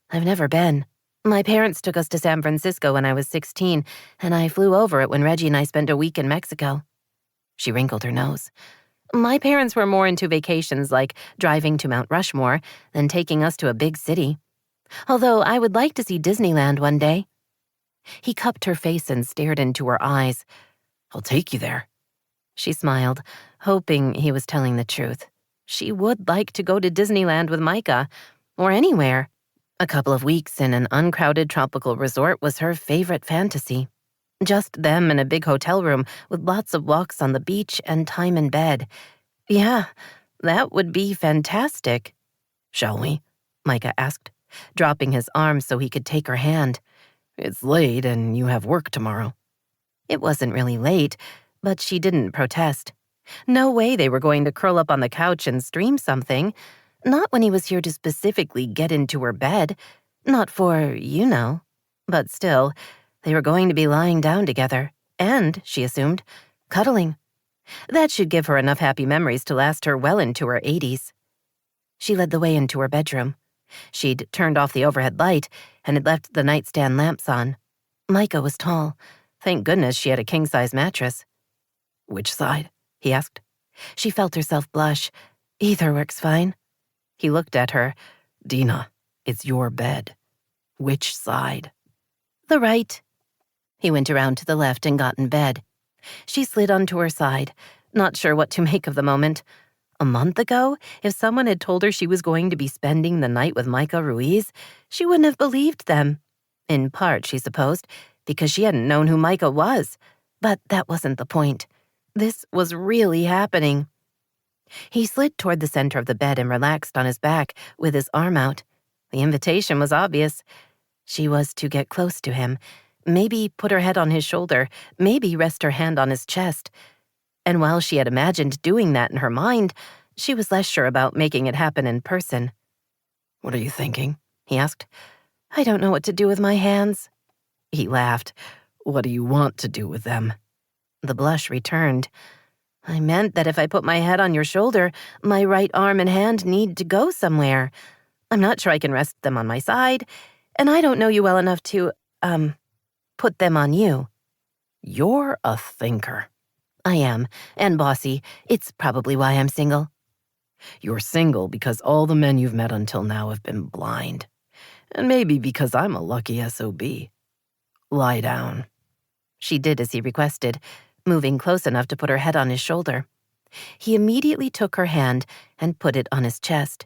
I've never been. My parents took us to San Francisco when I was 16, and I flew over it when Reggie and I spent a week in Mexico. She wrinkled her nose. My parents were more into vacations like driving to Mount Rushmore than taking us to a big city. Although I would like to see Disneyland one day. He cupped her face and stared into her eyes. I'll take you there. She smiled, hoping he was telling the truth. She would like to go to Disneyland with Micah, or anywhere. A couple of weeks in an uncrowded tropical resort was her favorite fantasy. Just them in a big hotel room with lots of walks on the beach and time in bed. Yeah, that would be fantastic. Shall we? Micah asked, dropping his arm so he could take her hand. It's late and you have work tomorrow. It wasn't really late, but she didn't protest. No way they were going to curl up on the couch and stream something. Not when he was here to specifically get into her bed. Not for, you know. But still, they were going to be lying down together. And, she assumed, cuddling. That should give her enough happy memories to last her well into her 80s. She led the way into her bedroom. She'd turned off the overhead light and had left the nightstand lamps on. Micah was tall. Thank goodness she had a king-size mattress. Which side? He asked. She felt herself blush. Either works fine. He looked at her. Dena, it's your bed. Which side? The right. He went around to the left and got in bed. She slid onto her side, not sure what to make of the moment. A month ago, if someone had told her she was going to be spending the night with Micah Ruiz, she wouldn't have believed them. In part, she supposed, because she hadn't known who Micah was. But that wasn't the point. This was really happening. He slid toward the center of the bed and relaxed on his back with his arm out. The invitation was obvious. She was to get close to him, maybe put her head on his shoulder, maybe rest her hand on his chest. And while she had imagined doing that in her mind, she was less sure about making it happen in person. What are you thinking? He asked. I don't know what to do with my hands. He laughed. What do you want to do with them? The blush returned. I meant that if I put my head on your shoulder, my right arm and hand need to go somewhere. I'm not sure I can rest them on my side, and I don't know you well enough to, put them on you. You're a thinker. I am, and bossy. It's probably why I'm single. You're single because all the men you've met until now have been blind. And maybe because I'm a lucky SOB. Lie down. She did as he requested, moving close enough to put her head on his shoulder. He immediately took her hand and put it on his chest,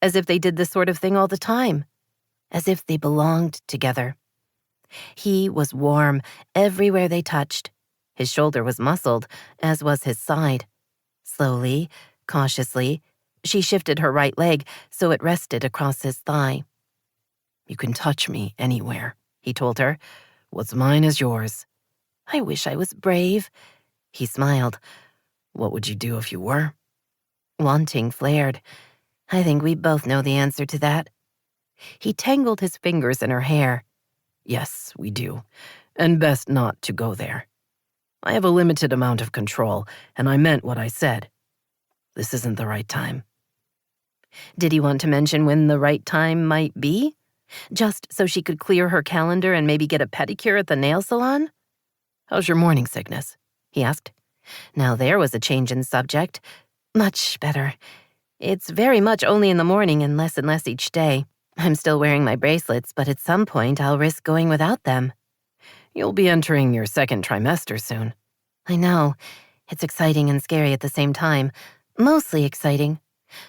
as if they did this sort of thing all the time, as if they belonged together. He was warm everywhere they touched.
His shoulder was muscled, as was his side. Slowly, cautiously, she shifted her right leg so it rested across his thigh.
"You can touch me anywhere," he told her. "What's mine is yours."
"I wish I was brave." He smiled.
"What would you do if you were?"
Wanting flared. I think we both know the answer to that. He tangled his fingers in her hair.
"Yes, we do. And best not to go there. I have a limited amount of control, and I meant what I said. This isn't the right time."
Did he want to mention when the right time might be? Just so she could clear her calendar and maybe get a pedicure at the nail salon?
"How's your morning sickness?"
he asked. Now there was a change in subject. Much better. It's very much only in the morning and less each day. I'm still wearing my bracelets, but at some point I'll risk going without them.
"You'll be entering your second trimester soon."
I know. It's exciting and scary at the same time. Mostly exciting.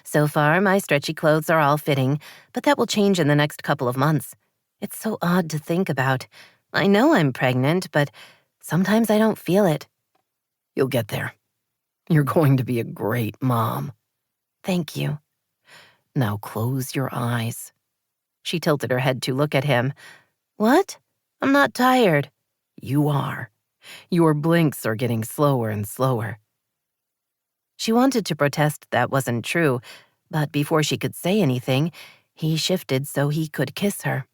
So far, my stretchy clothes are all fitting, but that will change in the next couple of months. It's so odd to think about. I know I'm pregnant, but sometimes I don't feel it.
"You'll get there. You're going to be a great mom."
Thank you.
"Now close your eyes."
She tilted her head to look at him. What? I'm not tired.
"You are. Your blinks are getting slower and slower."
She wanted to protest that wasn't true, but before she could say anything, he shifted so he could kiss her.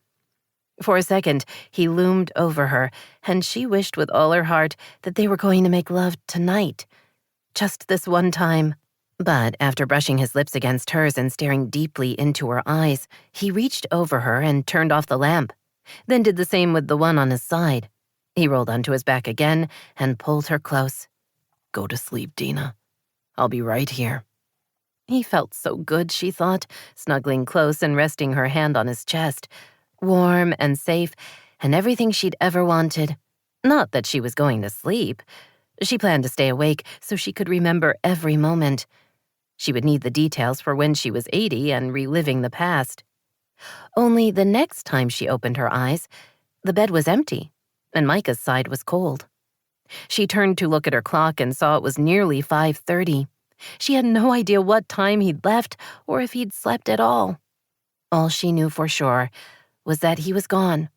For a second, he loomed over her, and she wished with all her heart that they were going to make love tonight. Just this one time. But after brushing his lips against hers and staring deeply into her eyes, he reached over her and turned off the lamp, then did the same with the one on his side. He rolled onto his back again and pulled her close.
"Go to sleep, Dena. I'll be right here."
He felt so good, she thought, snuggling close and resting her hand on his chest. Warm and safe, and everything she'd ever wanted. Not that she was going to sleep. She planned to stay awake so she could remember every moment. She would need the details for when she was 80 and reliving the past. Only the next time she opened her eyes, the bed was empty, and Micah's side was cold. She turned to look at her clock and saw it was nearly 5:30. She had no idea what time he'd left or if he'd slept at all. All she knew for sure was that he was gone,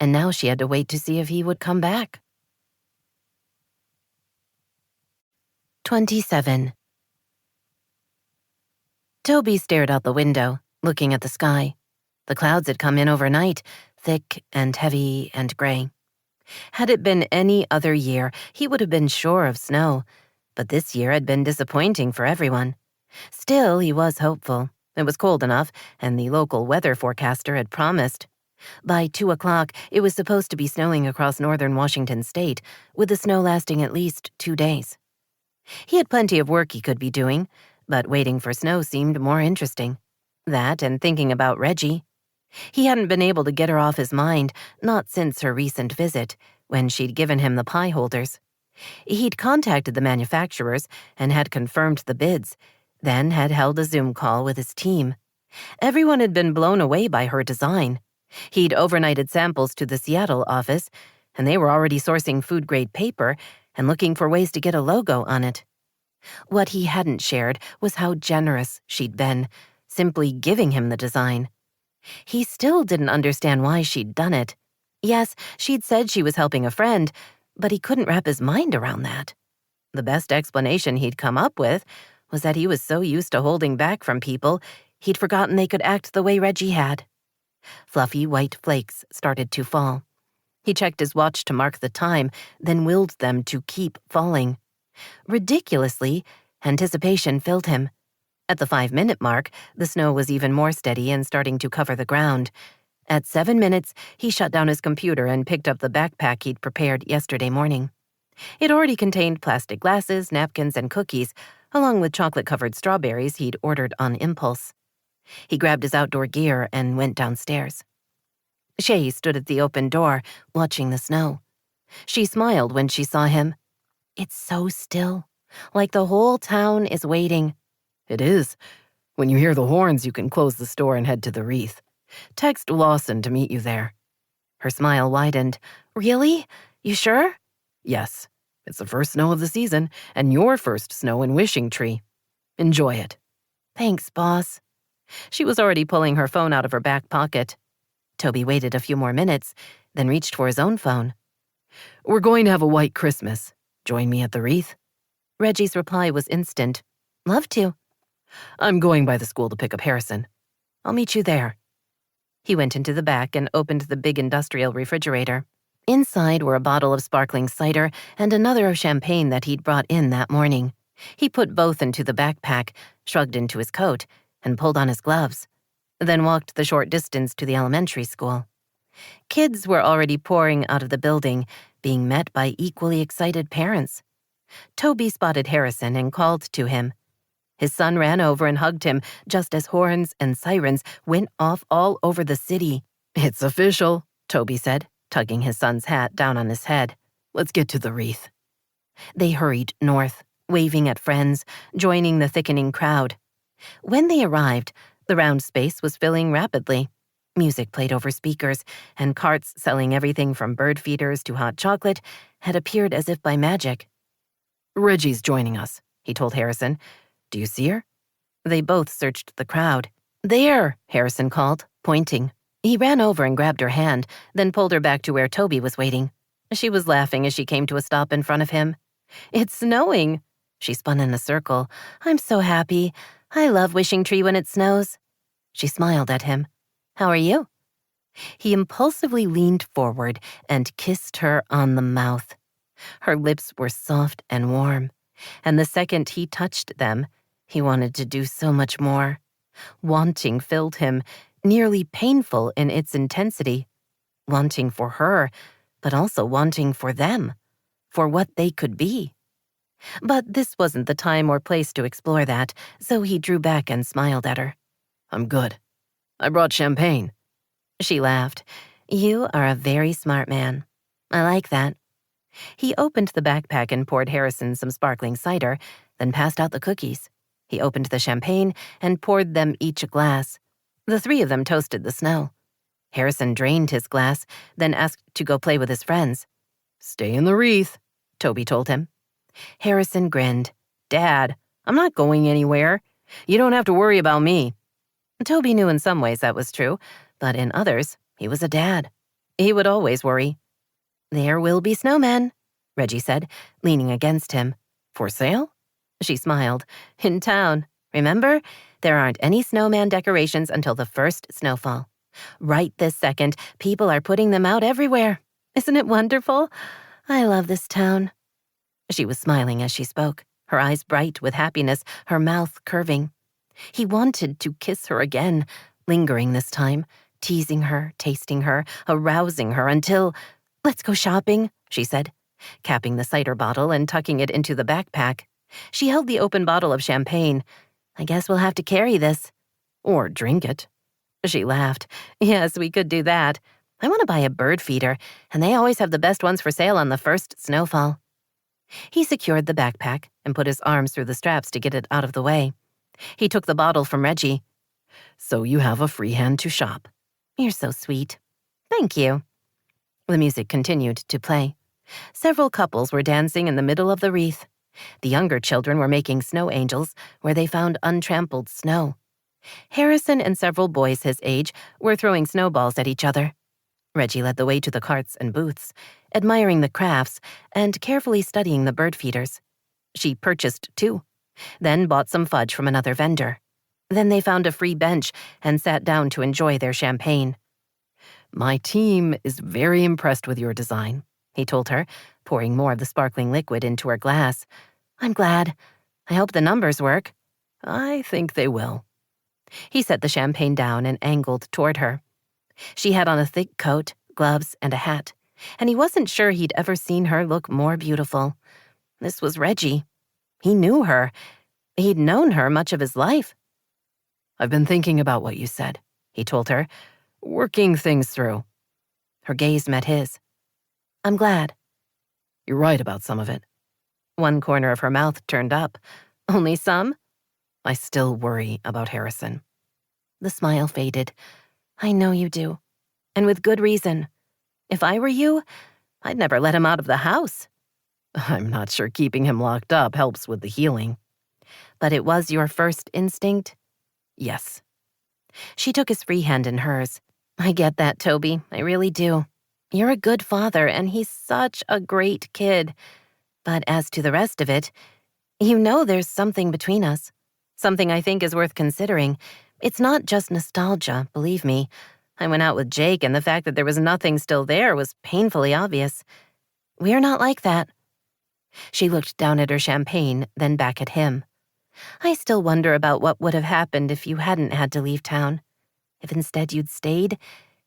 and now she had to wait to see if he would come back. 27. Toby stared out the window, looking at the sky. The clouds had come in overnight, thick and heavy and gray. Had it been any other year, he would have been sure of snow, but this year had been disappointing for everyone. Still, he was hopeful. It was cold enough, and the local weather forecaster had promised. By 2 o'clock, it was supposed to be snowing across northern Washington state, with the snow lasting at least 2 days. He had plenty of work he could be doing, but waiting for snow seemed more interesting. That and thinking about Reggie. He hadn't been able to get her off his mind, not since her recent visit, when she'd given him the pie holders. He'd contacted the manufacturers and had confirmed the bids, then had held a Zoom call with his team. Everyone had been blown away by her design. He'd overnighted samples to the Seattle office, and they were already sourcing food-grade paper and looking for ways to get a logo on it. What he hadn't shared was how generous she'd been, simply giving him the design. He still didn't understand why she'd done it. Yes, she'd said she was helping a friend, but he couldn't wrap his mind around that. The best explanation he'd come up with was that he was so used to holding back from people, he'd forgotten they could act the way Reggie had. Fluffy white flakes started to fall. He checked his watch to mark the time, then willed them to keep falling. Ridiculously, anticipation filled him. At the 5-minute mark, the snow was even more steady and starting to cover the ground. At 7 minutes, he shut down his computer and picked up the backpack he'd prepared yesterday morning. It already contained plastic glasses, napkins, and cookies, along with chocolate-covered strawberries he'd ordered on impulse. He grabbed his outdoor gear and went downstairs. Shay stood at the open door, watching the snow. She smiled when she saw him. It's so still, like the whole town is waiting.
"It is. When you hear the horns, you can close the store and head to the wreath. Text Lawson to meet you there."
Her smile widened. Really? You sure?
"Yes. It's the first snow of the season, and your first snow in Wishing Tree. Enjoy it."
"Thanks, boss." She was already pulling her phone out of her back pocket. Toby waited a few more minutes, then reached for his own phone.
"We're going to have a white Christmas. Join me at the wreath?"
Reggie's reply was instant. "Love to."
"I'm going by the school to pick up Harrison. I'll meet you there."
He went into the back and opened the big industrial refrigerator. Inside were a bottle of sparkling cider and another of champagne that he'd brought in that morning. He put both into the backpack, shrugged into his coat, and pulled on his gloves, then walked the short distance to the elementary school. Kids were already pouring out of the building, being met by equally excited parents. Toby spotted Harrison and called to him. His son ran over and hugged him just as horns and sirens went off all over the city.
"It's official,"
Toby said, tugging his son's hat down on his head.
"Let's get to the wreath."
They hurried north, waving at friends, joining the thickening crowd. When they arrived, the round space was filling rapidly. Music played over speakers, and carts selling everything from bird feeders to hot chocolate had appeared as if by magic.
"Reggie's joining us," he told Harrison. "Do you see her?"
They both searched the crowd. "There," Harrison called, pointing. He ran over and grabbed her hand, then pulled her back to where Toby was waiting. She was laughing as she came to a stop in front of him. "It's snowing." She spun in a circle. "I'm so happy. I love Wishing Tree when it snows." She smiled at him. "How are you?" He impulsively leaned forward and kissed her on the mouth. Her lips were soft and warm, and the second he touched them, he wanted to do so much more. Wanting filled him, nearly painful in its intensity. Wanting for her, but also wanting for them, for what they could be. But this wasn't the time or place to explore that, so he drew back and smiled at her.
"I'm good. I brought champagne."
She laughed. "You are a very smart man. I like that." He opened the backpack and poured Harrison some sparkling cider, then passed out the cookies. He opened the champagne and poured them each a glass. The three of them toasted the snow. Harrison drained his glass, then asked to go play with his friends.
"Stay in the wreath,"
Toby told him. Harrison grinned. "Dad, I'm not going anywhere. You don't have to worry about me." Toby knew in some ways that was true, but in others, he was a dad. He would always worry. "There will be snowmen," Reggie said, leaning against him.
"For sale?"
She smiled. "In town. Remember? There aren't any snowman decorations until the first snowfall. Right this second, people are putting them out everywhere. Isn't it wonderful? I love this town." She was smiling as she spoke, her eyes bright with happiness, her mouth curving. He wanted to kiss her again, lingering this time, teasing her, tasting her, arousing her until, "Let's go shopping," she said, capping the cider bottle and tucking it into the backpack. She held the open bottle of champagne. "I guess we'll have to carry this."
"Or drink it."
She laughed. "Yes, we could do that. I want to buy a bird feeder, and they always have the best ones for sale on the first snowfall." He secured the backpack and put his arms through the straps to get it out of the way. He took the bottle from Reggie.
"So you have a free hand to shop."
"You're so sweet." "Thank you." The music continued to play. Several couples were dancing in the middle of the wreath. The younger children were making snow angels where they found untrampled snow. Harrison and several boys his age were throwing snowballs at each other. Reggie led the way to the carts and booths, admiring the crafts and carefully studying the bird feeders. She purchased 2, then bought some fudge from another vendor. Then they found a free bench and sat down to enjoy their champagne.
"My team is very impressed with your design," he told her, pouring more of the sparkling liquid into her glass.
"I'm glad. I hope the numbers work."
"I think they will."
He set the champagne down and angled toward her. She had on a thick coat, gloves, and a hat, and he wasn't sure he'd ever seen her look more beautiful. This was Reggie. He knew her. He'd known her much of his life.
"I've been thinking about what you said," he told her, "working things through."
Her gaze met his. "I'm glad."
"You're right about some of it."
One corner of her mouth turned up. "Only some?"
"I still worry about Harrison."
The smile faded. "I know you do. And with good reason. If I were you, I'd never let him out of the house."
I'm not sure keeping him locked up helps with the healing.
But it was your first instinct?
Yes.
She took his free hand in hers. I get that, Toby. I really do. You're a good father, and he's such a great kid. But as to the rest of it, you know there's something between us. Something I think is worth considering. It's not just nostalgia, believe me. I went out with Jake, and the fact that there was nothing still there was painfully obvious. We're not like that. She looked down at her champagne, then back at him. I still wonder about what would have happened if you hadn't had to leave town. If instead you'd stayed,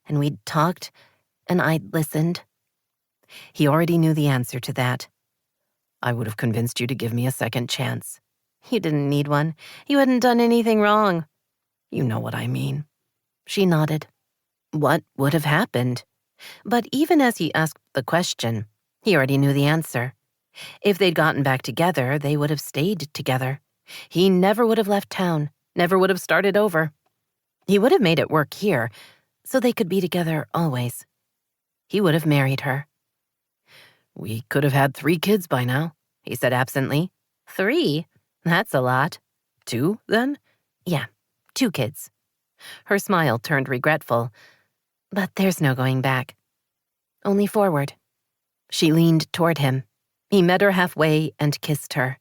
and we'd talked, and I'd listened.
He already knew the answer to that. I would have convinced you to give me a second chance.
You didn't need one. You hadn't done anything wrong.
You know what I mean.
She nodded. What would have happened? But even as he asked the question, he already knew the answer. If they'd gotten back together, they would have stayed together. He never would have left town, never would have started over. He would have made it work here, so they could be together always. He would have married her.
We could have had 3 kids by now, he said absently.
3? That's a lot.
2, then?
Yeah, 2 kids. Her smile turned regretful. But there's no going back. Only forward. She leaned toward him. He met her halfway and kissed her.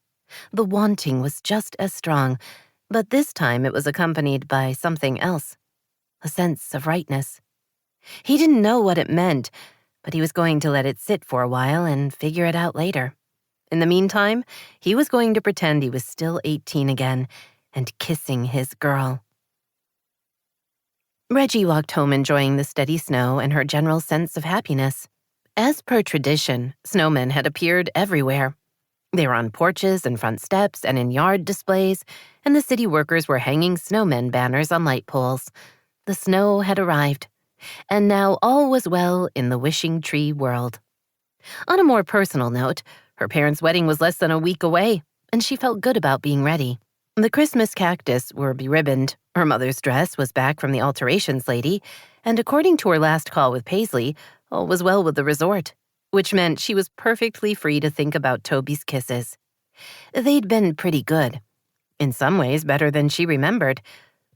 The wanting was just as strong, but this time it was accompanied by something else. A sense of rightness. He didn't know what it meant, but he was going to let it sit for a while and figure it out later. In the meantime, he was going to pretend he was still 18 again and kissing his girl. Reggie walked home enjoying the steady snow and her general sense of happiness. As per tradition, snowmen had appeared everywhere. They were on porches and front steps and in yard displays, and the city workers were hanging snowmen banners on light poles. The snow had arrived, and now all was well in the wishing tree world. On a more personal note, her parents' wedding was less than a week away, and she felt good about being ready. The Christmas cactus were beribboned, her mother's dress was back from the alterations lady, and according to her last call with Paisley, all was well with the resort, which meant she was perfectly free to think about Toby's kisses. They'd been pretty good. In some ways, better than she remembered.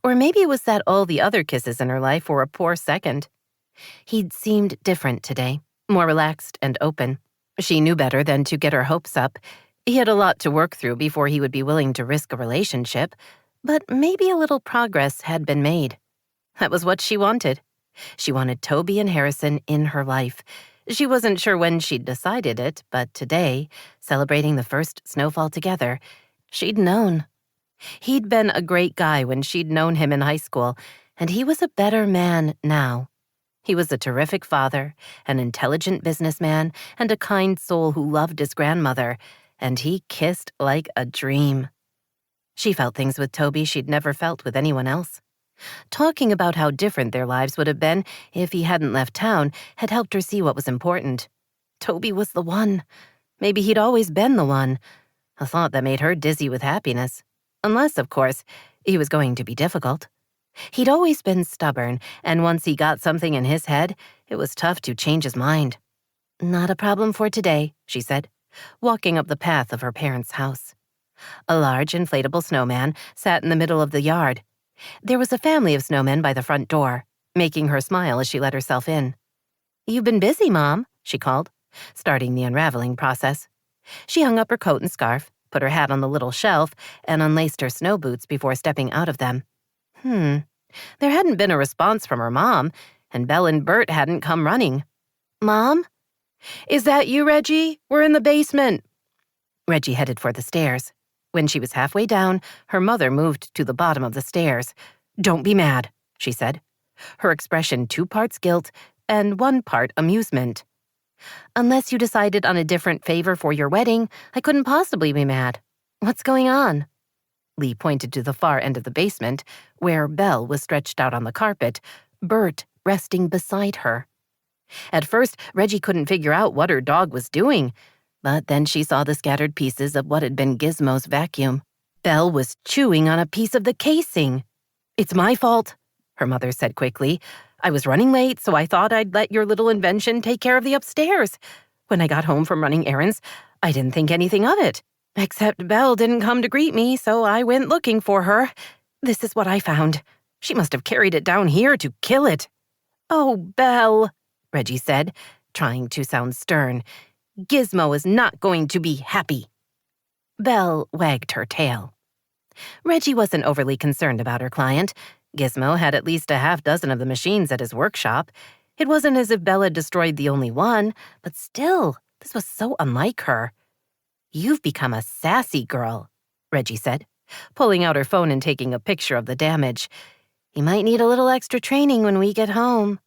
Or maybe it was that all the other kisses in her life were a poor second. He'd seemed different today, more relaxed and open. She knew better than to get her hopes up. He had a lot to work through before he would be willing to risk a relationship, but maybe a little progress had been made. That was what she wanted. She wanted Toby and Harrison in her life. She wasn't sure when she'd decided it, but today, celebrating the first snowfall together, she'd known. He'd been a great guy when she'd known him in high school, and he was a better man now. He was a terrific father, an intelligent businessman, and a kind soul who loved his grandmother, and he kissed like a dream. She felt things with Toby she'd never felt with anyone else. Talking about how different their lives would have been if he hadn't left town had helped her see what was important. Toby was the one. Maybe he'd always been the one. A thought that made her dizzy with happiness. Unless, of course, he was going to be difficult. He'd always been stubborn, and once he got something in his head, it was tough to change his mind. Not a problem for today, she said, walking up the path of her parents' house. A large inflatable snowman sat in the middle of the yard. There was a family of snowmen by the front door, making her smile as she let herself in. "You've been busy, Mom," she called, starting the unraveling process. She hung up her coat and scarf, put her hat on the little shelf, and unlaced her snow boots before stepping out of them. There hadn't been a response from her mom, and Belle and Bert hadn't come running. "Mom? Is that you, Reggie? We're in the basement." Reggie headed for the stairs. When she was halfway down, her mother moved to the bottom of the stairs. "Don't be mad," she said, her expression 2 parts guilt and 1 part amusement. "Unless you decided on a different favor for your wedding, I couldn't possibly be mad. What's going on?" Lee pointed to the far end of the basement, where Belle was stretched out on the carpet, Bert resting beside her. At first, Reggie couldn't figure out what her dog was doing, but then she saw the scattered pieces of what had been Gizmo's vacuum. Belle was chewing on a piece of the casing. "It's my fault," her mother said quickly. "I was running late, so I thought I'd let your little invention take care of the upstairs. When I got home from running errands,
I didn't think anything of it. Except Belle didn't come to greet me, so I went looking for her. This is what I found. She must have carried it down here to kill it. Oh, Belle, Reggie said, trying to sound stern. Gizmo is not going to be happy. Belle wagged her tail. Reggie wasn't overly concerned about her client. Gizmo had at least a half dozen of the machines at his workshop. It wasn't as if Belle had destroyed the only one, but still, this was so unlike her. You've become a sassy girl, Reggie said, pulling out her phone and taking a picture of the damage. You might need a little extra training when we get home.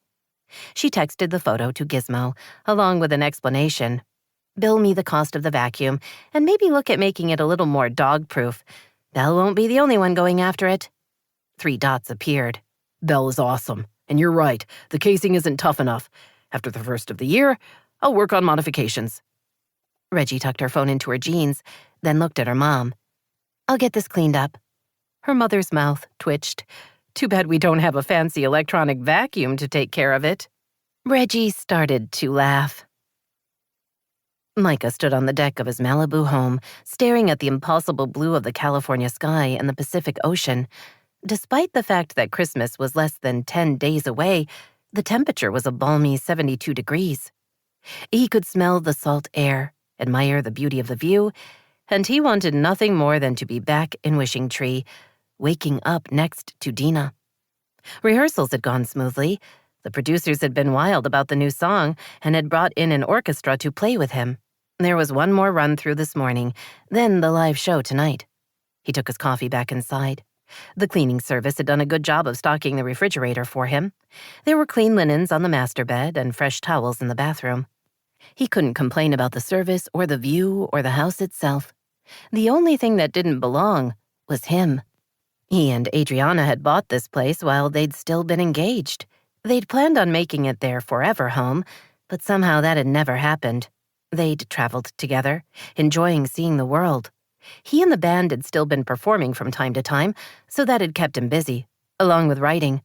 She texted the photo to Gizmo, along with an explanation. Bill me the cost of the vacuum, and maybe look at making it a little more dog-proof. Belle won't be the only one going after it. 3 dots appeared.
Belle is awesome, and you're right, the casing isn't tough enough. After the first of the year, I'll work on modifications.
Reggie tucked her phone into her jeans, then looked at her mom. I'll get this cleaned up. Her mother's mouth twitched. Too bad we don't have a fancy electronic vacuum to take care of it. Reggie started to laugh. Micah stood on the deck of his Malibu home, staring at the impossible blue of the California sky and the Pacific Ocean. Despite the fact that Christmas was less than 10 days away, the temperature was a balmy 72 degrees. He could smell the salt air, admire the beauty of the view, and he wanted nothing more than to be back in Wishing Tree, waking up next to Dena. Rehearsals had gone smoothly. The producers had been wild about the new song and had brought in an orchestra to play with him. There was one more run-through this morning, then the live show tonight. He took his coffee back inside. The cleaning service had done a good job of stocking the refrigerator for him. There were clean linens on the master bed and fresh towels in the bathroom. He couldn't complain about the service or the view or the house itself. The only thing that didn't belong was him. He and Adriana had bought this place while they'd still been engaged. They'd planned on making it their forever home, but somehow that had never happened. They'd traveled together, enjoying seeing the world. He and the band had still been performing from time to time, so that had kept him busy, along with writing.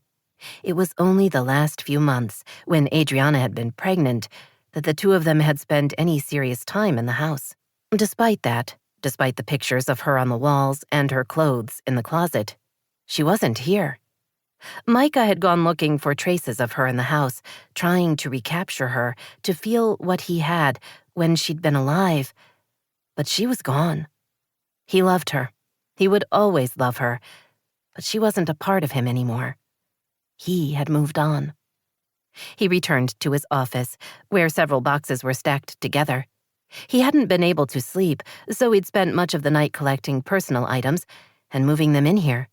It was only the last few months, when Adriana had been pregnant, that the two of them had spent any serious time in the house. Despite that, despite the pictures of her on the walls and her clothes in the closet, she wasn't here. Micah had gone looking for traces of her in the house, trying to recapture her, to feel what he had when she'd been alive. But she was gone. He loved her. He would always love her. But she wasn't a part of him anymore. He had moved on. He returned to his office, where several boxes were stacked together. He hadn't been able to sleep, so he'd spent much of the night collecting personal items and moving them in here.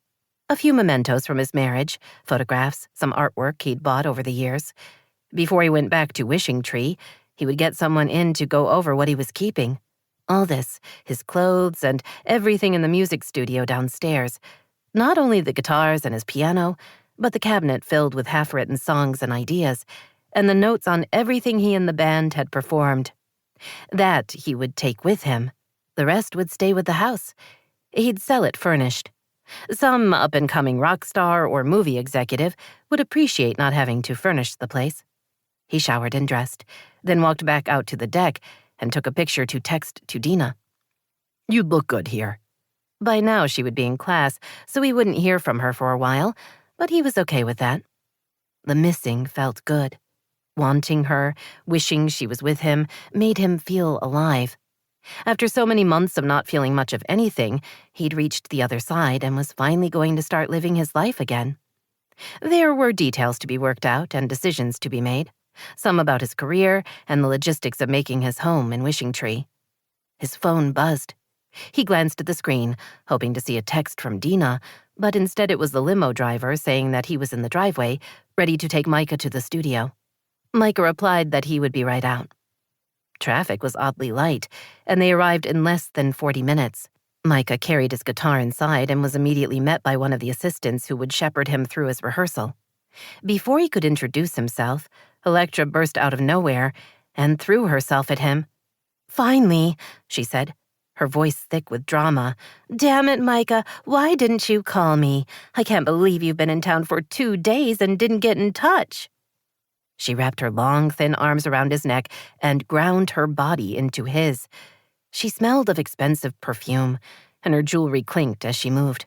A few mementos from his marriage, photographs, some artwork he'd bought over the years. Before he went back to Wishing Tree, he would get someone in to go over what he was keeping. All this, his clothes and everything in the music studio downstairs. Not only the guitars and his piano, but the cabinet filled with half-written songs and ideas, and the notes on everything he and the band had performed. That he would take with him. The rest would stay with the house. He'd sell it furnished. Some up-and-coming rock star or movie executive would appreciate not having to furnish the place. He showered and dressed, then walked back out to the deck and took a picture to text to Dena.
You'd look good here.
By now she would be in class, so he wouldn't hear from her for a while, but he was okay with that. The missing felt good. Wanting her, wishing she was with him, made him feel alive. After so many months of not feeling much of anything, he'd reached the other side and was finally going to start living his life again. There were details to be worked out and decisions to be made, some about his career and the logistics of making his home in Wishing Tree. His phone buzzed. He glanced at the screen, hoping to see a text from Dena, but instead it was the limo driver saying that he was in the driveway, ready to take Micah to the studio. Micah replied that he would be right out. Traffic was oddly light, and they arrived in less than 40 minutes. Micah carried his guitar inside and was immediately met by one of the assistants who would shepherd him through his rehearsal. Before he could introduce himself, Electra burst out of nowhere and threw herself at him. "Finally," she said, her voice thick with drama. "Damn it, Micah, why didn't you call me? I can't believe you've been in town for 2 days and didn't get in touch." She wrapped her long, thin arms around his neck and ground her body into his. She smelled of expensive perfume, and her jewelry clinked as she moved.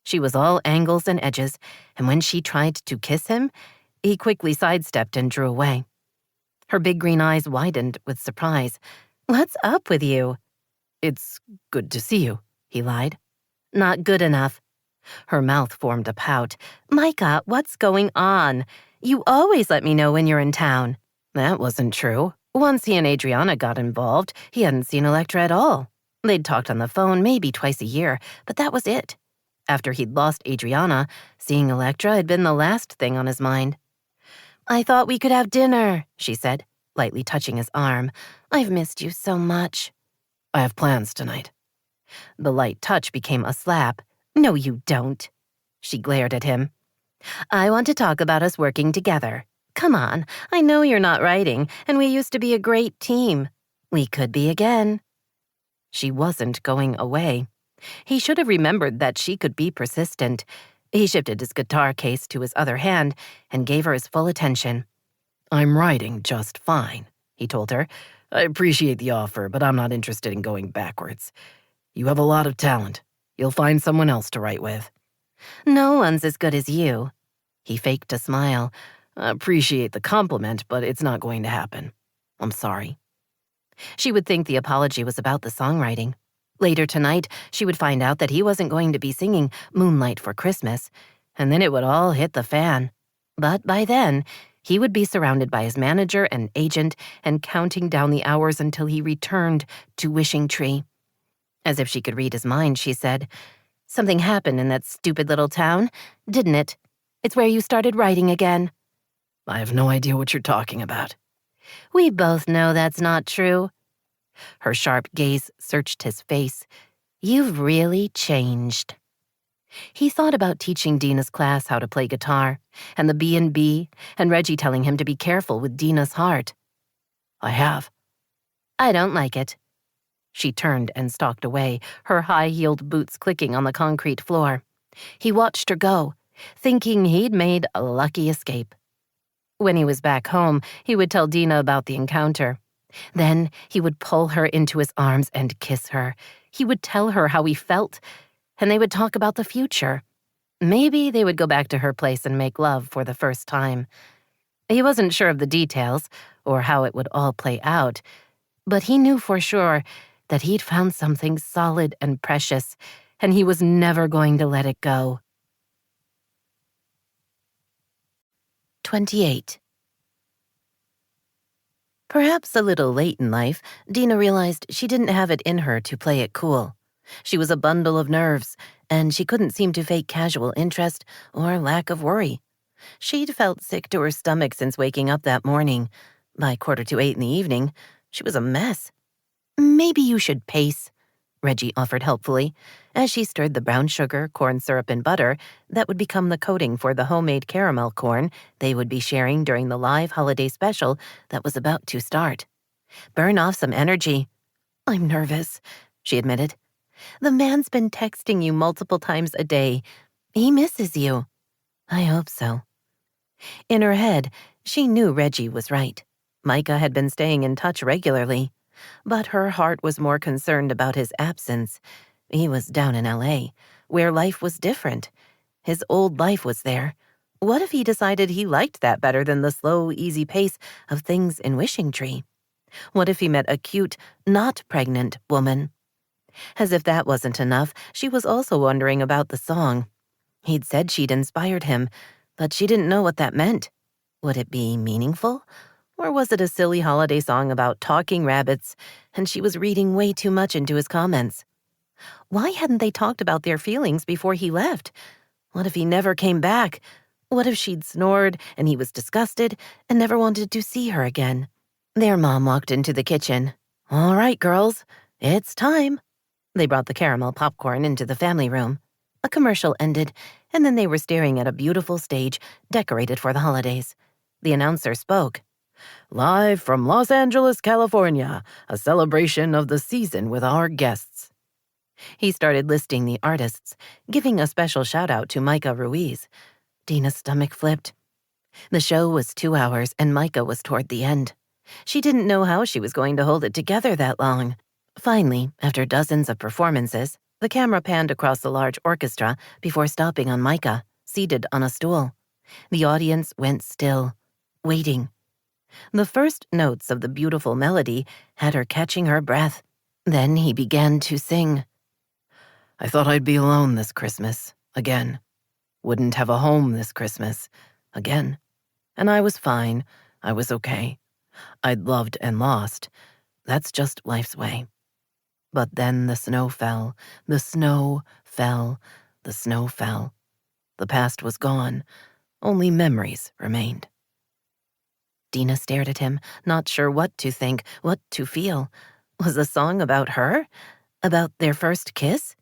She was all angles and edges, and when she tried to kiss him, he quickly sidestepped and drew away. Her big green eyes widened with surprise. "What's up with you?"
"It's good to see you," he lied.
"Not good enough." Her mouth formed a pout. "Micah, what's going on? You always let me know when you're in town."
That wasn't true.
Once he and Adriana got involved, he hadn't seen Electra at all. They'd talked on the phone maybe twice a year, but that was it. After he'd lost Adriana, seeing Electra had been the last thing on his mind. "I thought we could have dinner," she said, lightly touching his arm. "I've missed you so much."
"I have plans tonight."
The light touch became a slap. "No, you don't." She glared at him. "I want to talk about us working together. Come on, I know you're not writing, and we used to be a great team. We could be again." She wasn't going away. He should have remembered that she could be persistent. He shifted his guitar case to his other hand and gave her his full attention.
"I'm writing just fine," he told her. "I appreciate the offer, but I'm not interested in going backwards. You have a lot of talent. You'll find someone else to write with."
"No one's as good as you." He faked a smile.
"I appreciate the compliment, but it's not going to happen. I'm sorry."
She would think the apology was about the songwriting. Later tonight, she would find out that he wasn't going to be singing Moonlight for Christmas, and then it would all hit the fan. But by then, he would be surrounded by his manager and agent and counting down the hours until he returned to Wishing Tree. As if she could read his mind, she said, "Something happened in that stupid little town, didn't it? It's where you started writing again."
"I have no idea what you're talking about."
"We both know that's not true." Her sharp gaze searched his face. "You've really changed." He thought about teaching Dena's class how to play guitar, and the B&B, and Reggie telling him to be careful with Dena's heart.
"I have."
"I don't like it." She turned and stalked away, her high-heeled boots clicking on the concrete floor. He watched her go, thinking he'd made a lucky escape. When he was back home, he would tell Dena about the encounter. Then he would pull her into his arms and kiss her. He would tell her how he felt, and they would talk about the future. Maybe they would go back to her place and make love for the first time. He wasn't sure of the details or how it would all play out, but he knew for sure that he'd found something solid and precious, and he was never going to let it go. 28. Perhaps a little late in life, Dena realized she didn't have it in her to play it cool. She was a bundle of nerves, and she couldn't seem to fake casual interest or lack of worry. She'd felt sick to her stomach since waking up that morning. By 7:45 in the evening, she was a mess. "Maybe you should pace," Reggie offered helpfully, as she stirred the brown sugar, corn syrup, and butter that would become the coating for the homemade caramel corn they would be sharing during the live holiday special that was about to start. "Burn off some energy." "I'm nervous," she admitted. "The man's been texting you multiple times a day. He misses you." "I hope so." In her head, she knew Reggie was right. Micah had been staying in touch regularly. But her heart was more concerned about his absence. He was down in L.A., where life was different. His old life was there. What if he decided he liked that better than the slow, easy pace of things in Wishing Tree? What if he met a cute, not pregnant woman? As if that wasn't enough, she was also wondering about the song. He'd said she'd inspired him, but she didn't know what that meant. Would it be meaningful? Or was it a silly holiday song about talking rabbits, and she was reading way too much into his comments? Why hadn't they talked about their feelings before he left? What if he never came back? What if she'd snored and he was disgusted and never wanted to see her again? Their mom walked into the kitchen. "All right, girls, it's time." They brought the caramel popcorn into the family room. A commercial ended, and then they were staring at a beautiful stage decorated for the holidays. The announcer spoke.
"Live from Los Angeles, California, a celebration of the season with our guests."
He started listing the artists, giving a special shout-out to Micah Ruiz. Dena's stomach flipped. The show was 2 hours, and Micah was toward the end. She didn't know how she was going to hold it together that long.
Finally, after dozens of performances, the camera panned across the large orchestra before stopping on Micah, seated on a stool. The audience went still, waiting. The first notes of the beautiful melody had her catching her breath. Then he began to sing.
I thought I'd be alone this Christmas, again. Wouldn't have a home this Christmas, again. And I was fine. I was okay. I'd loved and lost. That's just life's way. But then the snow fell, the snow fell, the snow fell. The past was gone. Only memories remained.
Dena stared at him, not sure what to think, what to feel. Was the song about her? About their first kiss?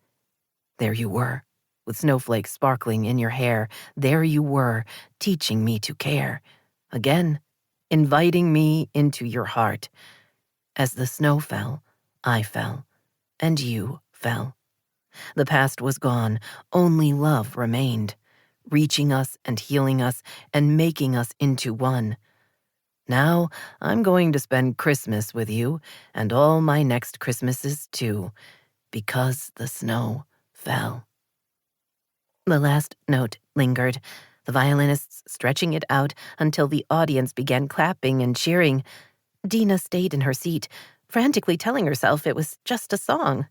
There you were, with snowflakes sparkling in your hair. There you were, teaching me to care. Again, inviting me into your heart. As the snow fell, I fell, and you fell. The past was gone, only love remained, reaching us and healing us and making us into one. Now I'm going to spend Christmas with you and all my next Christmases too, because the snow fell.
The last note lingered, the violinists stretching it out until the audience began clapping and cheering. Dena stayed in her seat, frantically telling herself it was just a song.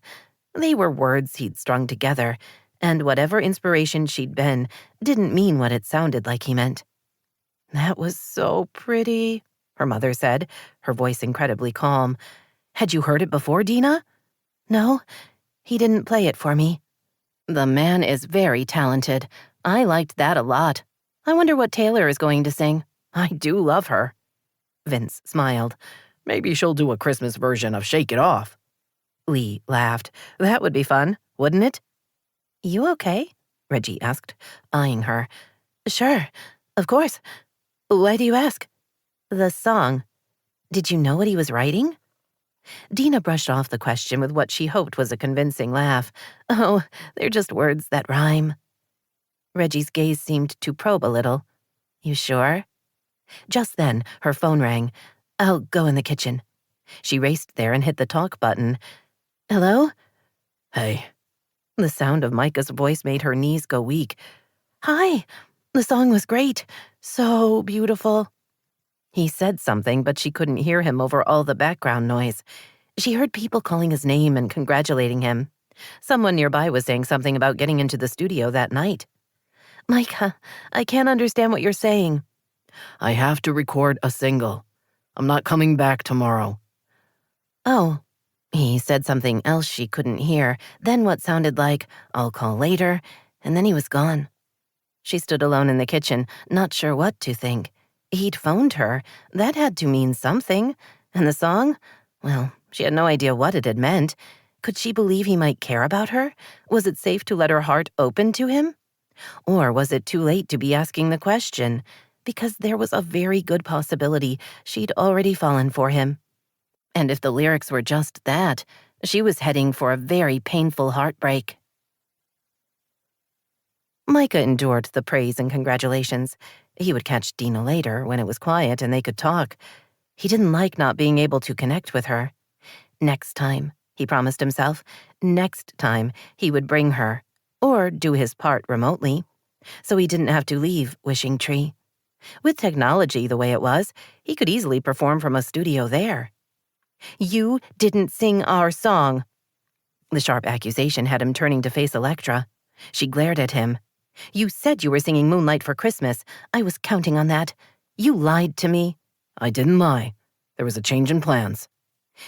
They were words he'd strung together, and whatever inspiration she'd been didn't mean what it sounded like he meant.
That was so pretty, her mother said, her voice incredibly calm. Had you heard it before, Dena?
No, he didn't play it for me.
The man is very talented. I liked that a lot. I wonder what Taylor is going to sing. I do love her.
Vince smiled. Maybe she'll do a Christmas version of Shake It Off.
Lee laughed. That would be fun, wouldn't it?
You okay?
Reggie asked, eyeing her.
Sure, of course. Why do you ask?
The song.
Did you know what he was writing?
Dena brushed off the question with what she hoped was a convincing laugh. Oh, they're just words that rhyme.
Reggie's gaze seemed to probe a little. You sure?
Just then, her phone rang. I'll go in the kitchen. She raced there and hit the talk button. Hello?
Hey.
The sound of Micah's voice made her knees go weak. Hi. The song was great. So beautiful. He said something, but she couldn't hear him over all the background noise. She heard people calling his name and congratulating him. Someone nearby was saying something about getting into the studio that night. Micah, I can't understand what you're saying.
I have to record a single. I'm not coming back tomorrow.
Oh.
He said something else she couldn't hear, then what sounded like, I'll call later, and then he was gone. She stood alone in the kitchen, not sure what to think. He'd phoned her. That had to mean something. And the song? Well, she had no idea what it had meant. Could she believe he might care about her? Was it safe to let her heart open to him? Or was it too late to be asking the question? Because there was a very good possibility she'd already fallen for him. And if the lyrics were just that, she was heading for a very painful heartbreak. Micah endured the praise and congratulations. He would catch Dena later when it was quiet and they could talk. He didn't like not being able to connect with her. Next time, he promised himself, next time he would bring her, or do his part remotely, so he didn't have to leave Wishing Tree. With technology the way it was, he could easily perform from a studio there. You didn't sing our song. The sharp accusation had him turning to face Electra. She glared at him. You said you were singing Moonlight for Christmas. I was counting on that. You lied to me.
I didn't lie. There was a change in plans.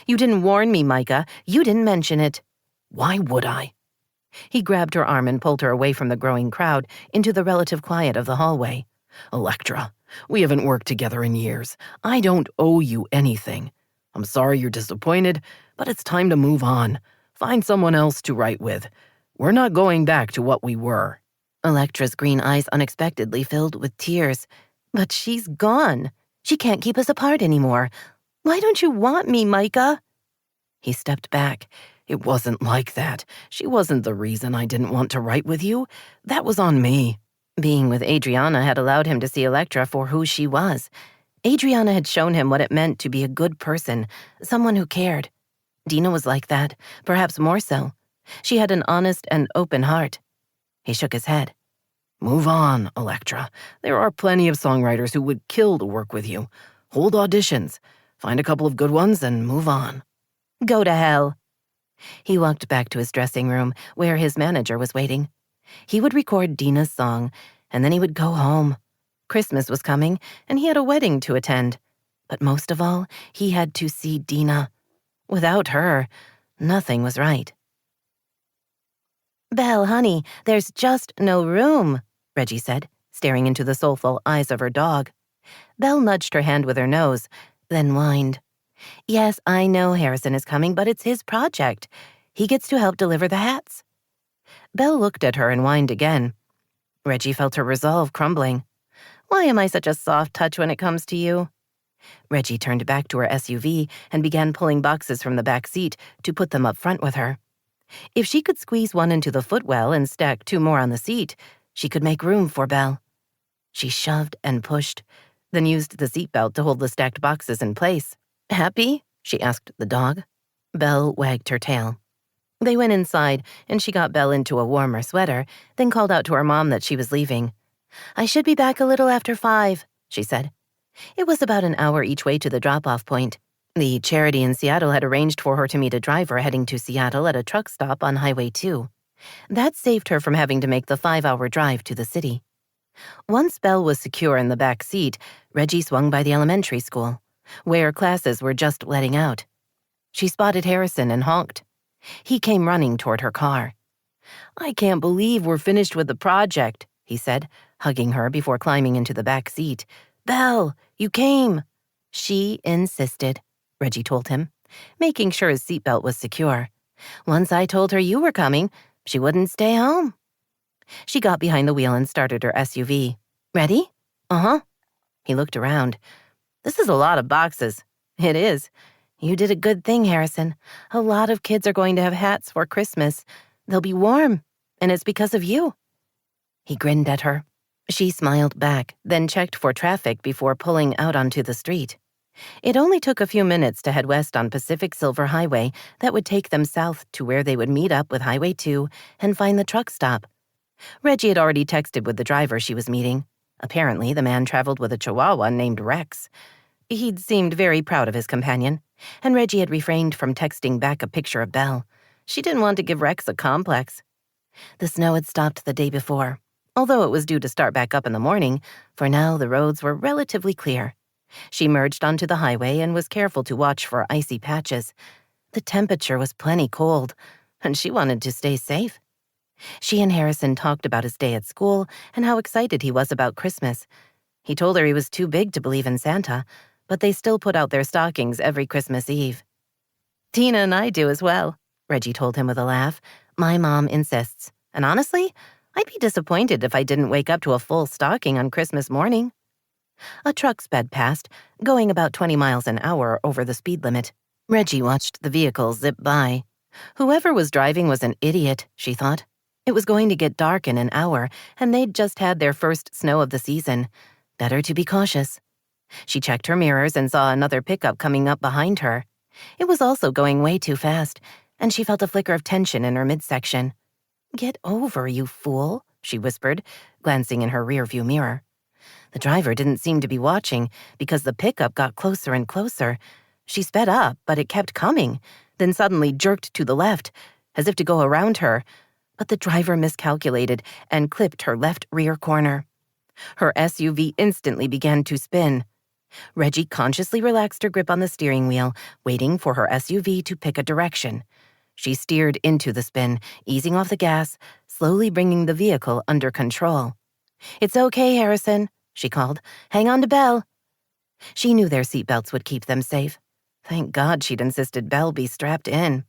You didn't warn me, Micah. You didn't mention it.
Why would I?
He grabbed her arm and pulled her away from the growing crowd into the relative quiet of the hallway.
Electra, we haven't worked together in years. I don't owe you anything. I'm sorry you're disappointed, but it's time to move on. Find someone else to write with. We're not going back to what we were.
Electra's green eyes unexpectedly filled with tears. But she's gone. She can't keep us apart anymore. Why don't you want me, Micah?
He stepped back. It wasn't like that. She wasn't the reason I didn't want to write with you. That was on me.
Being with Adriana had allowed him to see Electra for who she was. Adriana had shown him what it meant to be a good person, someone who cared.
Dena was like that, perhaps more so. She had an honest and open heart. He shook his head.
Move on, Electra. There are plenty of songwriters who would kill to work with you. Hold auditions. Find a couple of good ones and move on.
Go to hell. He walked back to his dressing room, where his manager was waiting. He would record Dena's song, and then he would go home. Christmas was coming, and he had a wedding to attend. But most of all, he had to see Dena. Without her, nothing was right. Belle, honey, there's just no room, Reggie said, staring into the soulful eyes of her dog. Belle nudged her hand with her nose, then whined. Yes, I know Harrison is coming, but it's his project. He gets to help deliver the hats. Belle looked at her and whined again. Reggie felt her resolve crumbling. Why am I such a soft touch when it comes to you? Reggie turned back to her SUV and began pulling boxes from the back seat to put them up front with her. If she could squeeze one into the footwell and stack 2 more on the seat, she could make room for Belle. She shoved and pushed, then used the seatbelt to hold the stacked boxes in place. Happy? She asked the dog. Belle wagged her tail. They went inside, and she got Belle into a warmer sweater, then called out to her mom that she was leaving. I should be back a little after 5, she said. It was about an hour each way to the drop-off point. The charity in Seattle had arranged for her to meet a driver heading to Seattle at a truck stop on Highway 2. That saved her from having to make the 5-hour drive to the city. Once Belle was secure in the back seat, Reggie swung by the elementary school, where classes were just letting out. She spotted Harrison and honked. He came running toward her car. I can't believe we're finished with the project, he said, hugging her before climbing into the back seat. Belle, you came. She insisted, Reggie told him, making sure his seatbelt was secure. Once I told her you were coming, she wouldn't stay home. She got behind the wheel and started her SUV. Ready? Uh-huh. He looked around. This is a lot of boxes. It is. You did a good thing, Harrison. A lot of kids are going to have hats for Christmas. They'll be warm, and it's because of you. He grinned at her. She smiled back, then checked for traffic before pulling out onto the street. It only took a few minutes to head west on Pacific Silver Highway that would take them south to where they would meet up with Highway 2 and find the truck stop. Reggie had already texted with the driver she was meeting. Apparently, the man traveled with a Chihuahua named Rex. He'd seemed very proud of his companion, and Reggie had refrained from texting back a picture of Belle. She didn't want to give Rex a complex. The snow had stopped the day before. Although it was due to start back up in the morning, for now the roads were relatively clear. She merged onto the highway and was careful to watch for icy patches. The temperature was plenty cold, and she wanted to stay safe. She and Harrison talked about his day at school and how excited he was about Christmas. He told her he was too big to believe in Santa, but they still put out their stockings every Christmas Eve. Dena and I do as well, Reggie told him with a laugh. My mom insists, and honestly, I'd be disappointed if I didn't wake up to a full stocking on Christmas morning. A truck sped past, going about 20 miles an hour over the speed limit. Reggie watched the vehicle zip by. Whoever was driving was an idiot, she thought. It was going to get dark in an hour, and they'd just had their first snow of the season. Better to be cautious. She checked her mirrors and saw another pickup coming up behind her. It was also going way too fast, and she felt a flicker of tension in her midsection. Get over, you fool, she whispered, glancing in her rearview mirror. The driver didn't seem to be watching because the pickup got closer and closer. She sped up, but it kept coming, then suddenly jerked to the left, as if to go around her. But the driver miscalculated and clipped her left rear corner. Her SUV instantly began to spin. Reggie consciously relaxed her grip on the steering wheel, waiting for her SUV to pick a direction. She steered into the spin, easing off the gas, slowly bringing the vehicle under control. It's okay, Harrison, she called. Hang on to Belle. She knew their seatbelts would keep them safe. Thank God she'd insisted Belle be strapped in.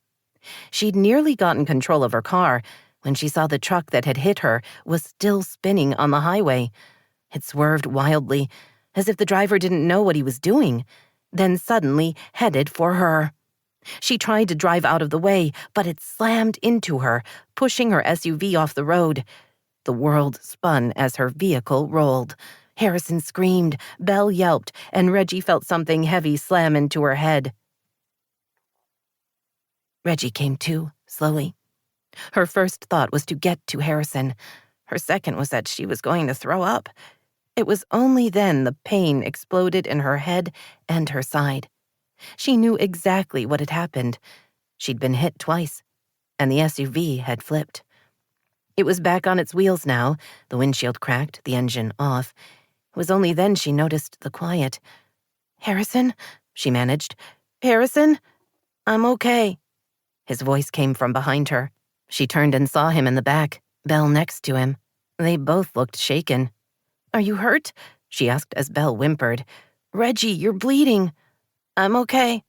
She'd nearly gotten control of her car when she saw the truck that had hit her was still spinning on the highway. It swerved wildly, as if the driver didn't know what he was doing, then suddenly headed for her. She tried to drive out of the way, but it slammed into her, pushing her SUV off the road. The world spun as her vehicle rolled. Harrison screamed, Belle yelped, and Reggie felt something heavy slam into her head. Reggie came to, slowly. Her first thought was to get to Harrison. Her second was that she was going to throw up. It was only then the pain exploded in her head and her side. She knew exactly what had happened. She'd been hit twice, and the SUV had flipped. It was back on its wheels now, the windshield cracked, the engine off. It was only then she noticed the quiet. "Harrison?" she managed. "Harrison? I'm okay." His voice came from behind her. She turned and saw him in the back, Belle next to him. They both looked shaken. "Are you hurt?" she asked as Belle whimpered. "Reggie, you're bleeding." "I'm okay."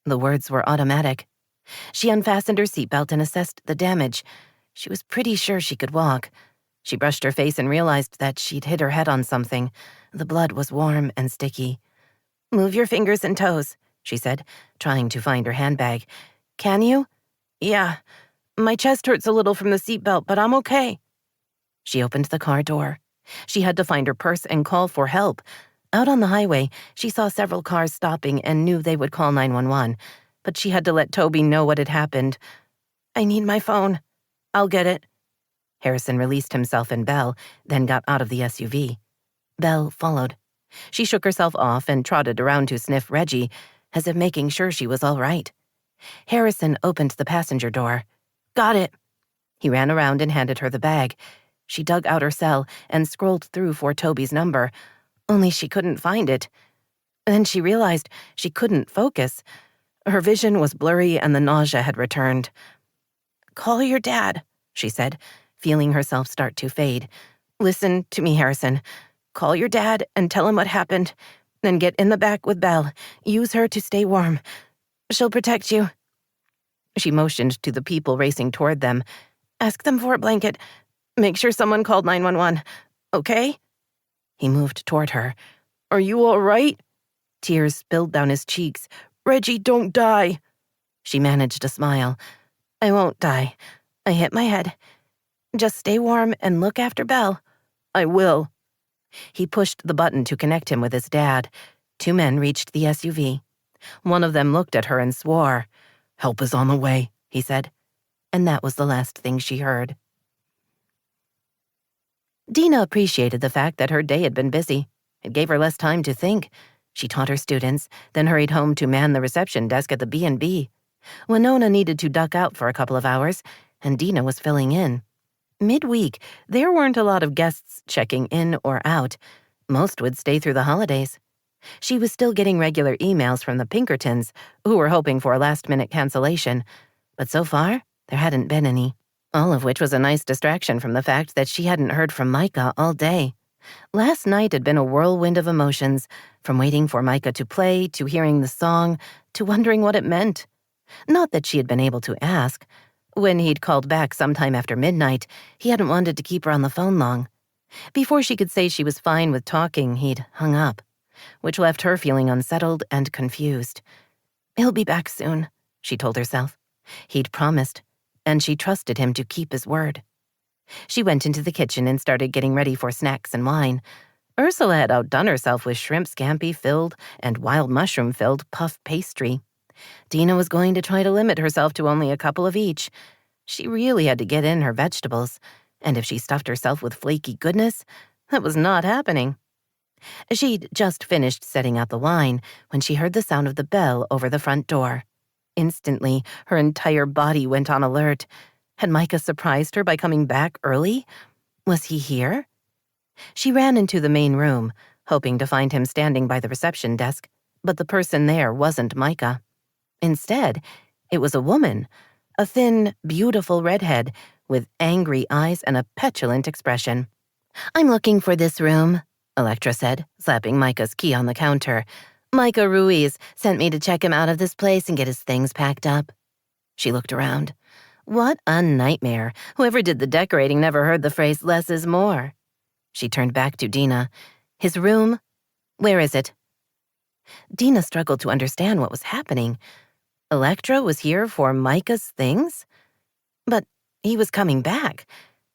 The words were automatic. She unfastened her seatbelt and assessed the damage. She was pretty sure she could walk. She brushed her face and realized that she'd hit her head on something. The blood was warm and sticky. "Move your fingers and toes," she said, trying to find her handbag. "Can you?" "Yeah. My chest hurts a little from the seatbelt, but I'm okay." She opened the car door. She had to find her purse and call for help. Out on the highway, she saw several cars stopping and knew they would call 911, but she had to let Toby know what had happened. "I need my phone." "I'll get it." Harrison released himself and Belle, then got out of the SUV. Belle followed. She shook herself off and trotted around to sniff Reggie, as if making sure she was all right. Harrison opened the passenger door. "Got it." He ran around and handed her the bag. She dug out her cell and scrolled through for Toby's number, only she couldn't find it. Then she realized she couldn't focus. Her vision was blurry and the nausea had returned. "Call your dad," she said, feeling herself start to fade. "Listen to me, Harrison. Call your dad and tell him what happened. Then get in the back with Belle. Use her to stay warm. She'll protect you." She motioned to the people racing toward them. "Ask them for a blanket. Make sure someone called 911. Okay?" He moved toward her. "Are you all right?" Tears spilled down his cheeks. "Reggie, don't die." She managed a smile. "I won't die. I hit my head. Just stay warm and look after Belle." "I will." He pushed the button to connect him with his dad. 2 men reached the SUV. One of them looked at her and swore. "Help is on the way," he said. And that was the last thing she heard. Dena appreciated the fact that her day had been busy. It gave her less time to think. She taught her students, then hurried home to man the reception desk at the B&B. Winona needed to duck out for a couple of hours, and Dena was filling in. Midweek, there weren't a lot of guests checking in or out. Most would stay through the holidays. She was still getting regular emails from the Pinkertons, who were hoping for a last-minute cancellation. But so far, there hadn't been any. All of which was a nice distraction from the fact that she hadn't heard from Micah all day. Last night had been a whirlwind of emotions, from waiting for Micah to play, to hearing the song, to wondering what it meant. Not that she had been able to ask. When he'd called back sometime after midnight, he hadn't wanted to keep her on the phone long. Before she could say she was fine with talking, he'd hung up, which left her feeling unsettled and confused. He'll be back soon, she told herself. He'd promised, and she trusted him to keep his word. She went into the kitchen and started getting ready for snacks and wine. Ursula had outdone herself with shrimp scampi-filled and wild mushroom-filled puff pastry. Dena was going to try to limit herself to only a couple of each. She really had to get in her vegetables, and if she stuffed herself with flaky goodness, that was not happening. She'd just finished setting out the wine when she heard the sound of the bell over the front door. Instantly, her entire body went on alert. Had Micah surprised her by coming back early? Was he here? She ran into the main room, hoping to find him standing by the reception desk, but the person there wasn't Micah. Instead, it was a woman, a thin, beautiful redhead with angry eyes and a petulant expression. "I'm looking for this room," Electra said, slapping Micah's key on the counter. "Micah Ruiz sent me to check him out of this place and get his things packed up." She looked around. What a nightmare. Whoever did the decorating never heard the phrase, "less is more." She turned back to Dena. "His room? Where is it?" Dena struggled to understand what was happening. Electra was here for Micah's things? But he was coming back.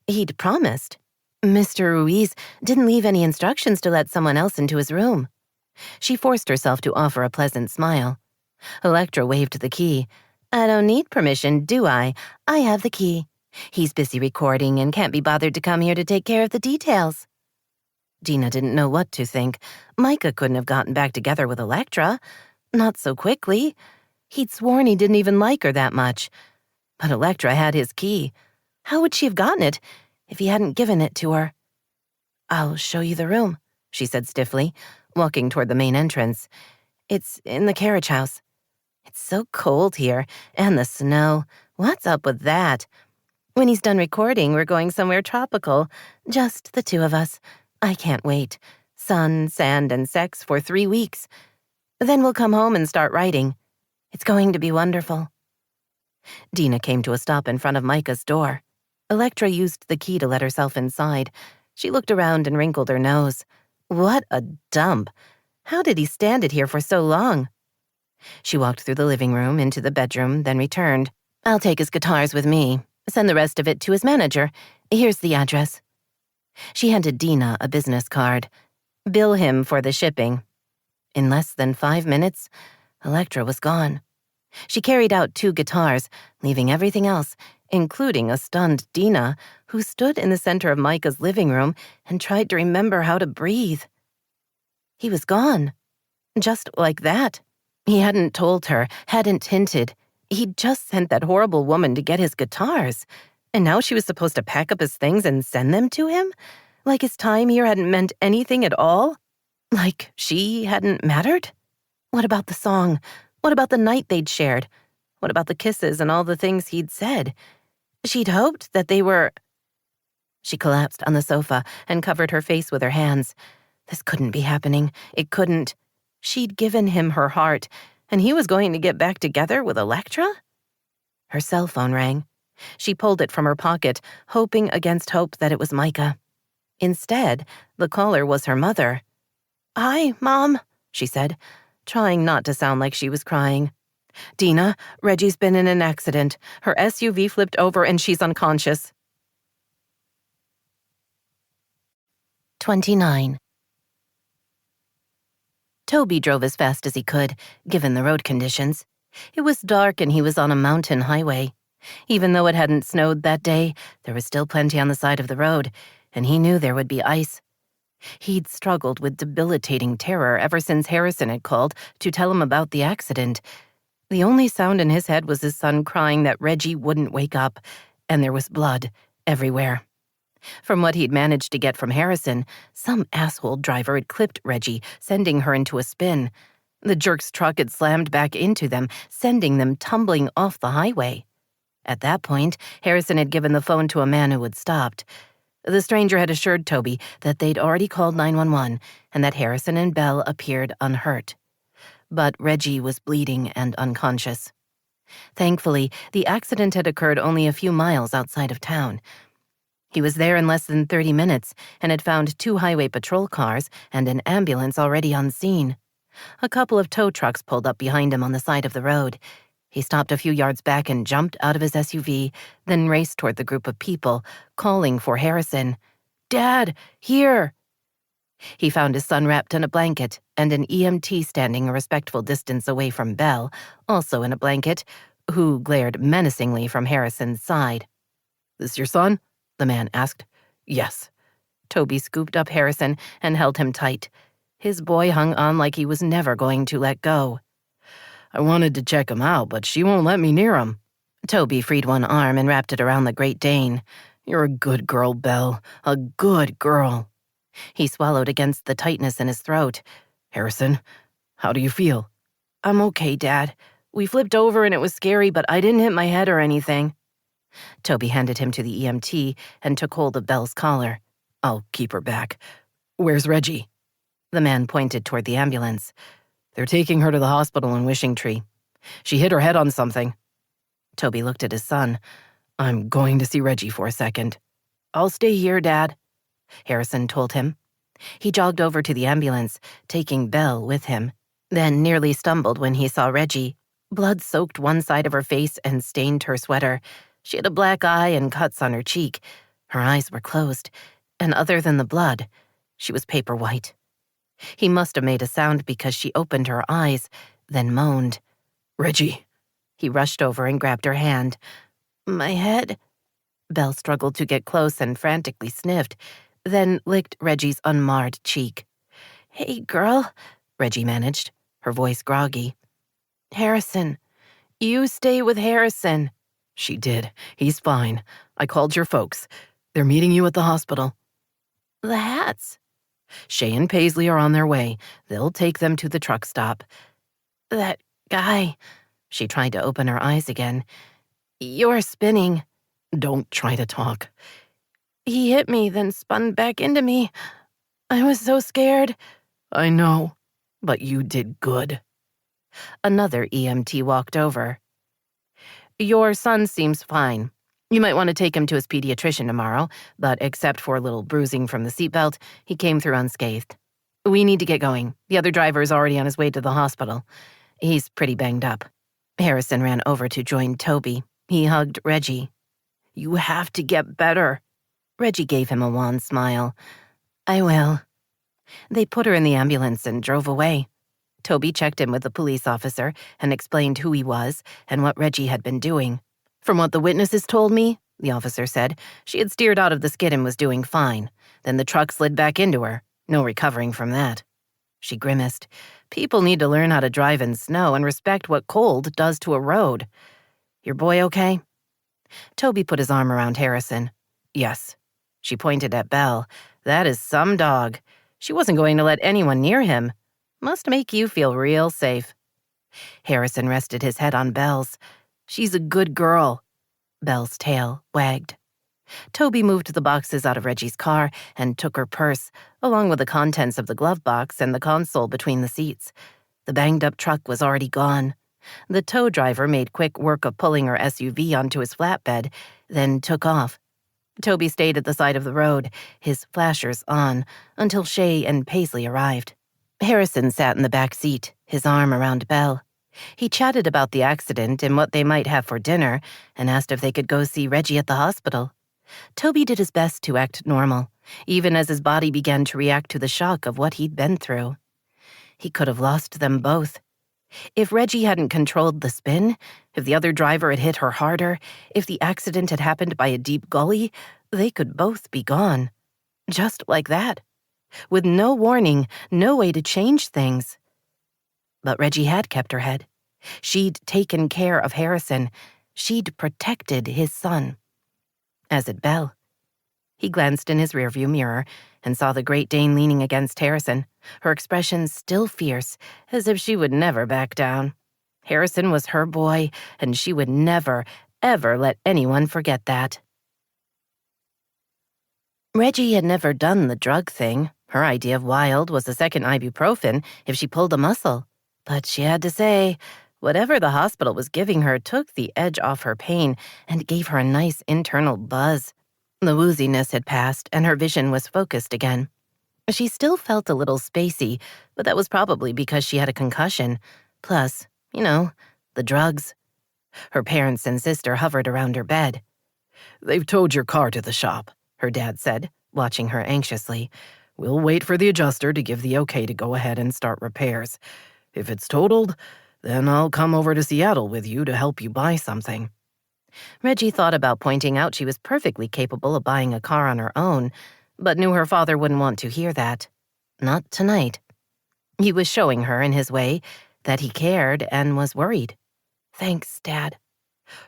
He'd promised. Mr. Ruiz didn't leave any instructions to let someone else into his room. She forced herself to offer a pleasant smile. Electra waved the key. I don't need permission, do I? I have the key. He's busy recording and can't be bothered to come here to take care of the details. Dena didn't know what to think. Micah couldn't have gotten back together with Electra. Not so quickly. He'd sworn he didn't even like her that much. But Electra had his key. How would she have gotten it if he hadn't given it to her? I'll show you the room, she said stiffly, walking toward the main entrance. It's in the carriage house. It's so cold here, and the snow. What's up with that? When he's done recording, we're going somewhere tropical. Just the two of us. I can't wait. Sun, sand, and sex for 3 weeks. Then we'll come home and start writing. It's going to be wonderful. Dena came to a stop in front of Micah's door. Electra used the key to let herself inside. She looked around and wrinkled her nose. What a dump. How did he stand it here for so long? She walked through the living room, into the bedroom, then returned. I'll take his guitars with me. Send the rest of it to his manager. Here's the address. She handed Dena a business card. Bill him for the shipping. In less than 5 minutes, Electra was gone. She carried out 2 guitars, leaving everything else, including a stunned Dena, who stood in the center of Micah's living room and tried to remember how to breathe. He was gone. Just like that. He hadn't told her, hadn't hinted. He'd just sent that horrible woman to get his guitars. And now she was supposed to pack up his things and send them to him? Like his time here hadn't meant anything at all? Like she hadn't mattered? What about the song? What about the night they'd shared? What about the kisses and all the things he'd said? She'd hoped that they were... She collapsed on the sofa and covered her face with her hands. This couldn't be happening. It couldn't. She'd given him her heart, and he was going to get back together with Electra? Her cell phone rang. She pulled it from her pocket, hoping against hope that it was Micah. Instead, the caller was her mother. "Hi, Mom," she said, trying not to sound like she was crying. "Dena, Reggie's been in an accident. Her SUV flipped over and she's unconscious." 29. Toby drove as fast as he could, given the road conditions. It was dark and he was on a mountain highway. Even though it hadn't snowed that day, there was still plenty on the side of the road, and he knew there would be ice. He'd struggled with debilitating terror ever since Harrison had called to tell him about the accident. The only sound in his head was his son crying that Reggie wouldn't wake up, and there was blood everywhere. From what he'd managed to get from Harrison, some asshole driver had clipped Reggie, sending her into a spin. The jerk's truck had slammed back into them, sending them tumbling off the highway. At that point, Harrison had given the phone to a man who had stopped. The stranger had assured Toby that they'd already called 911 and that Harrison and Belle appeared unhurt. But Reggie was bleeding and unconscious. Thankfully, the accident had occurred only a few miles outside of town. He was there in less than 30 minutes and had found 2 highway patrol cars and an ambulance already on scene. A couple of tow trucks pulled up behind him on the side of the road. He stopped a few yards back and jumped out of his SUV, then raced toward the group of people, calling for Harrison. "Dad, here!" He found his son wrapped in a blanket and an EMT standing a respectful distance away from Belle, also in a blanket, who glared menacingly from Harrison's side. "This your son?" the man asked. "Yes." Toby scooped up Harrison and held him tight. His boy hung on like he was never going to let go. "I wanted to check him out, but she won't let me near him." Toby freed one arm and wrapped it around the Great Dane. "You're a good girl, Belle. A good girl." He swallowed against the tightness in his throat. "Harrison, how do you feel?" "I'm okay, Dad. We flipped over and it was scary, but I didn't hit my head or anything." Toby handed him to the EMT and took hold of Belle's collar. "I'll keep her back. Where's Reggie?" The man pointed toward the ambulance. "They're taking her to the hospital in Wishing Tree. She hit her head on something." Toby looked at his son. "I'm going to see Reggie for a second." "I'll stay here, Dad," Harrison told him. He jogged over to the ambulance, taking Belle with him, then nearly stumbled when he saw Reggie. Blood soaked one side of her face and stained her sweater. She had a black eye and cuts on her cheek. Her eyes were closed, and other than the blood, she was paper white. He must have made a sound because she opened her eyes, then moaned. "Reggie,
He rushed over and grabbed her hand. "My head." Belle struggled to get close and frantically sniffed, then licked Reggie's unmarred cheek. "Hey, girl," Reggie managed, her voice groggy. "Harrison. You stay with Harrison."
She did. He's fine. I called your folks. They're meeting you at the hospital.
"The hats."
Shay and Paisley are on their way. They'll take them to the truck stop.
"That guy." She tried to open her eyes again. "You're spinning."
Don't try to talk.
"He hit me, then spun back into me. I was so scared."
I know, but you did good."
Another EMT walked over. "Your son seems fine. You might want to take him to his pediatrician tomorrow, but except for a little bruising from the seatbelt, he came through unscathed. We need to get going. The other driver is already on his way to the hospital. He's pretty banged up." Harrison ran over to join Toby. He hugged Reggie. "You have to get better." Reggie gave him a wan smile. "I will." They put her in the ambulance and drove away. Toby checked in with the police officer and explained who he was and what Reggie had been doing. "From what the witnesses told me," the officer said, "she had steered out of the skid and was doing fine. Then the truck slid back into her. No recovering from that." She grimaced. "People need to learn how to drive in snow and respect what cold does to a road. Your boy okay?" Toby put his arm around Harrison. "Yes." She pointed at Belle. "That is some dog. She wasn't going to let anyone near him. Must make you feel real safe." Harrison rested his head on Belle's. "She's a good girl." Belle's tail wagged. Toby moved the boxes out of Reggie's car and took her purse, along with the contents of the glove box and the console between the seats. The banged-up truck was already gone. The tow driver made quick work of pulling her SUV onto his flatbed, then took off. Toby stayed at the side of the road, his flashers on, until Shay and Paisley arrived. Harrison sat in the back seat, his arm around Belle. He chatted about the accident and what they might have for dinner, and asked if they could go see Reggie at the hospital. Toby did his best to act normal, even as his body began to react to the shock of what he'd been through. He could have lost them both. If Reggie hadn't controlled the spin, if the other driver had hit her harder, if the accident had happened by a deep gully, they could both be gone. Just like that. With no warning, no way to change things. But Reggie had kept her head. She'd taken care of Harrison. She'd protected his son. As had Belle. He glanced in his rearview mirror and saw the Great Dane leaning against Harrison, her expression still fierce, as if she would never back down. Harrison was her boy, and she would never, ever let anyone forget that. Reggie had never done the drug thing. Her idea of wild was a second ibuprofen if she pulled a muscle. But she had to say, whatever the hospital was giving her took the edge off her pain and gave her a nice internal buzz. The wooziness had passed, and her vision was focused again. She still felt a little spacey, but that was probably because she had a concussion. Plus, the drugs. Her parents and sister hovered around her bed.
"They've towed your car to the shop," her dad said, watching her anxiously. "We'll wait for the adjuster to give the okay to go ahead and start repairs. If it's totaled, then I'll come over to Seattle with you to help you buy something."
Reggie thought about pointing out she was perfectly capable of buying a car on her own, but knew her father wouldn't want to hear that. Not tonight. He was showing her, in his way, that he cared and was worried. "Thanks, Dad."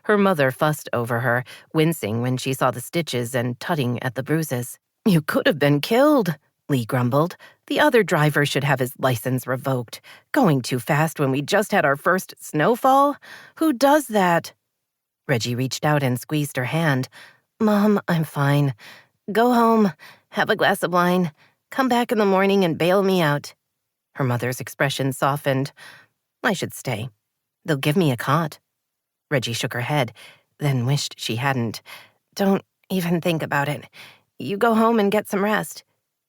Her mother fussed over her, wincing when she saw the stitches and tutting at the bruises. "You could have been killed," Lee grumbled. "The other driver should have his license revoked. Going too fast when we just had our first snowfall? Who does that?" Reggie reached out and squeezed her hand. "Mom, I'm fine. Go home, have a glass of wine, come back in the morning and bail me out." Her mother's expression softened. "I should stay. They'll give me a cot." Reggie shook her head, then wished she hadn't. "Don't even think about it. You go home and get some rest.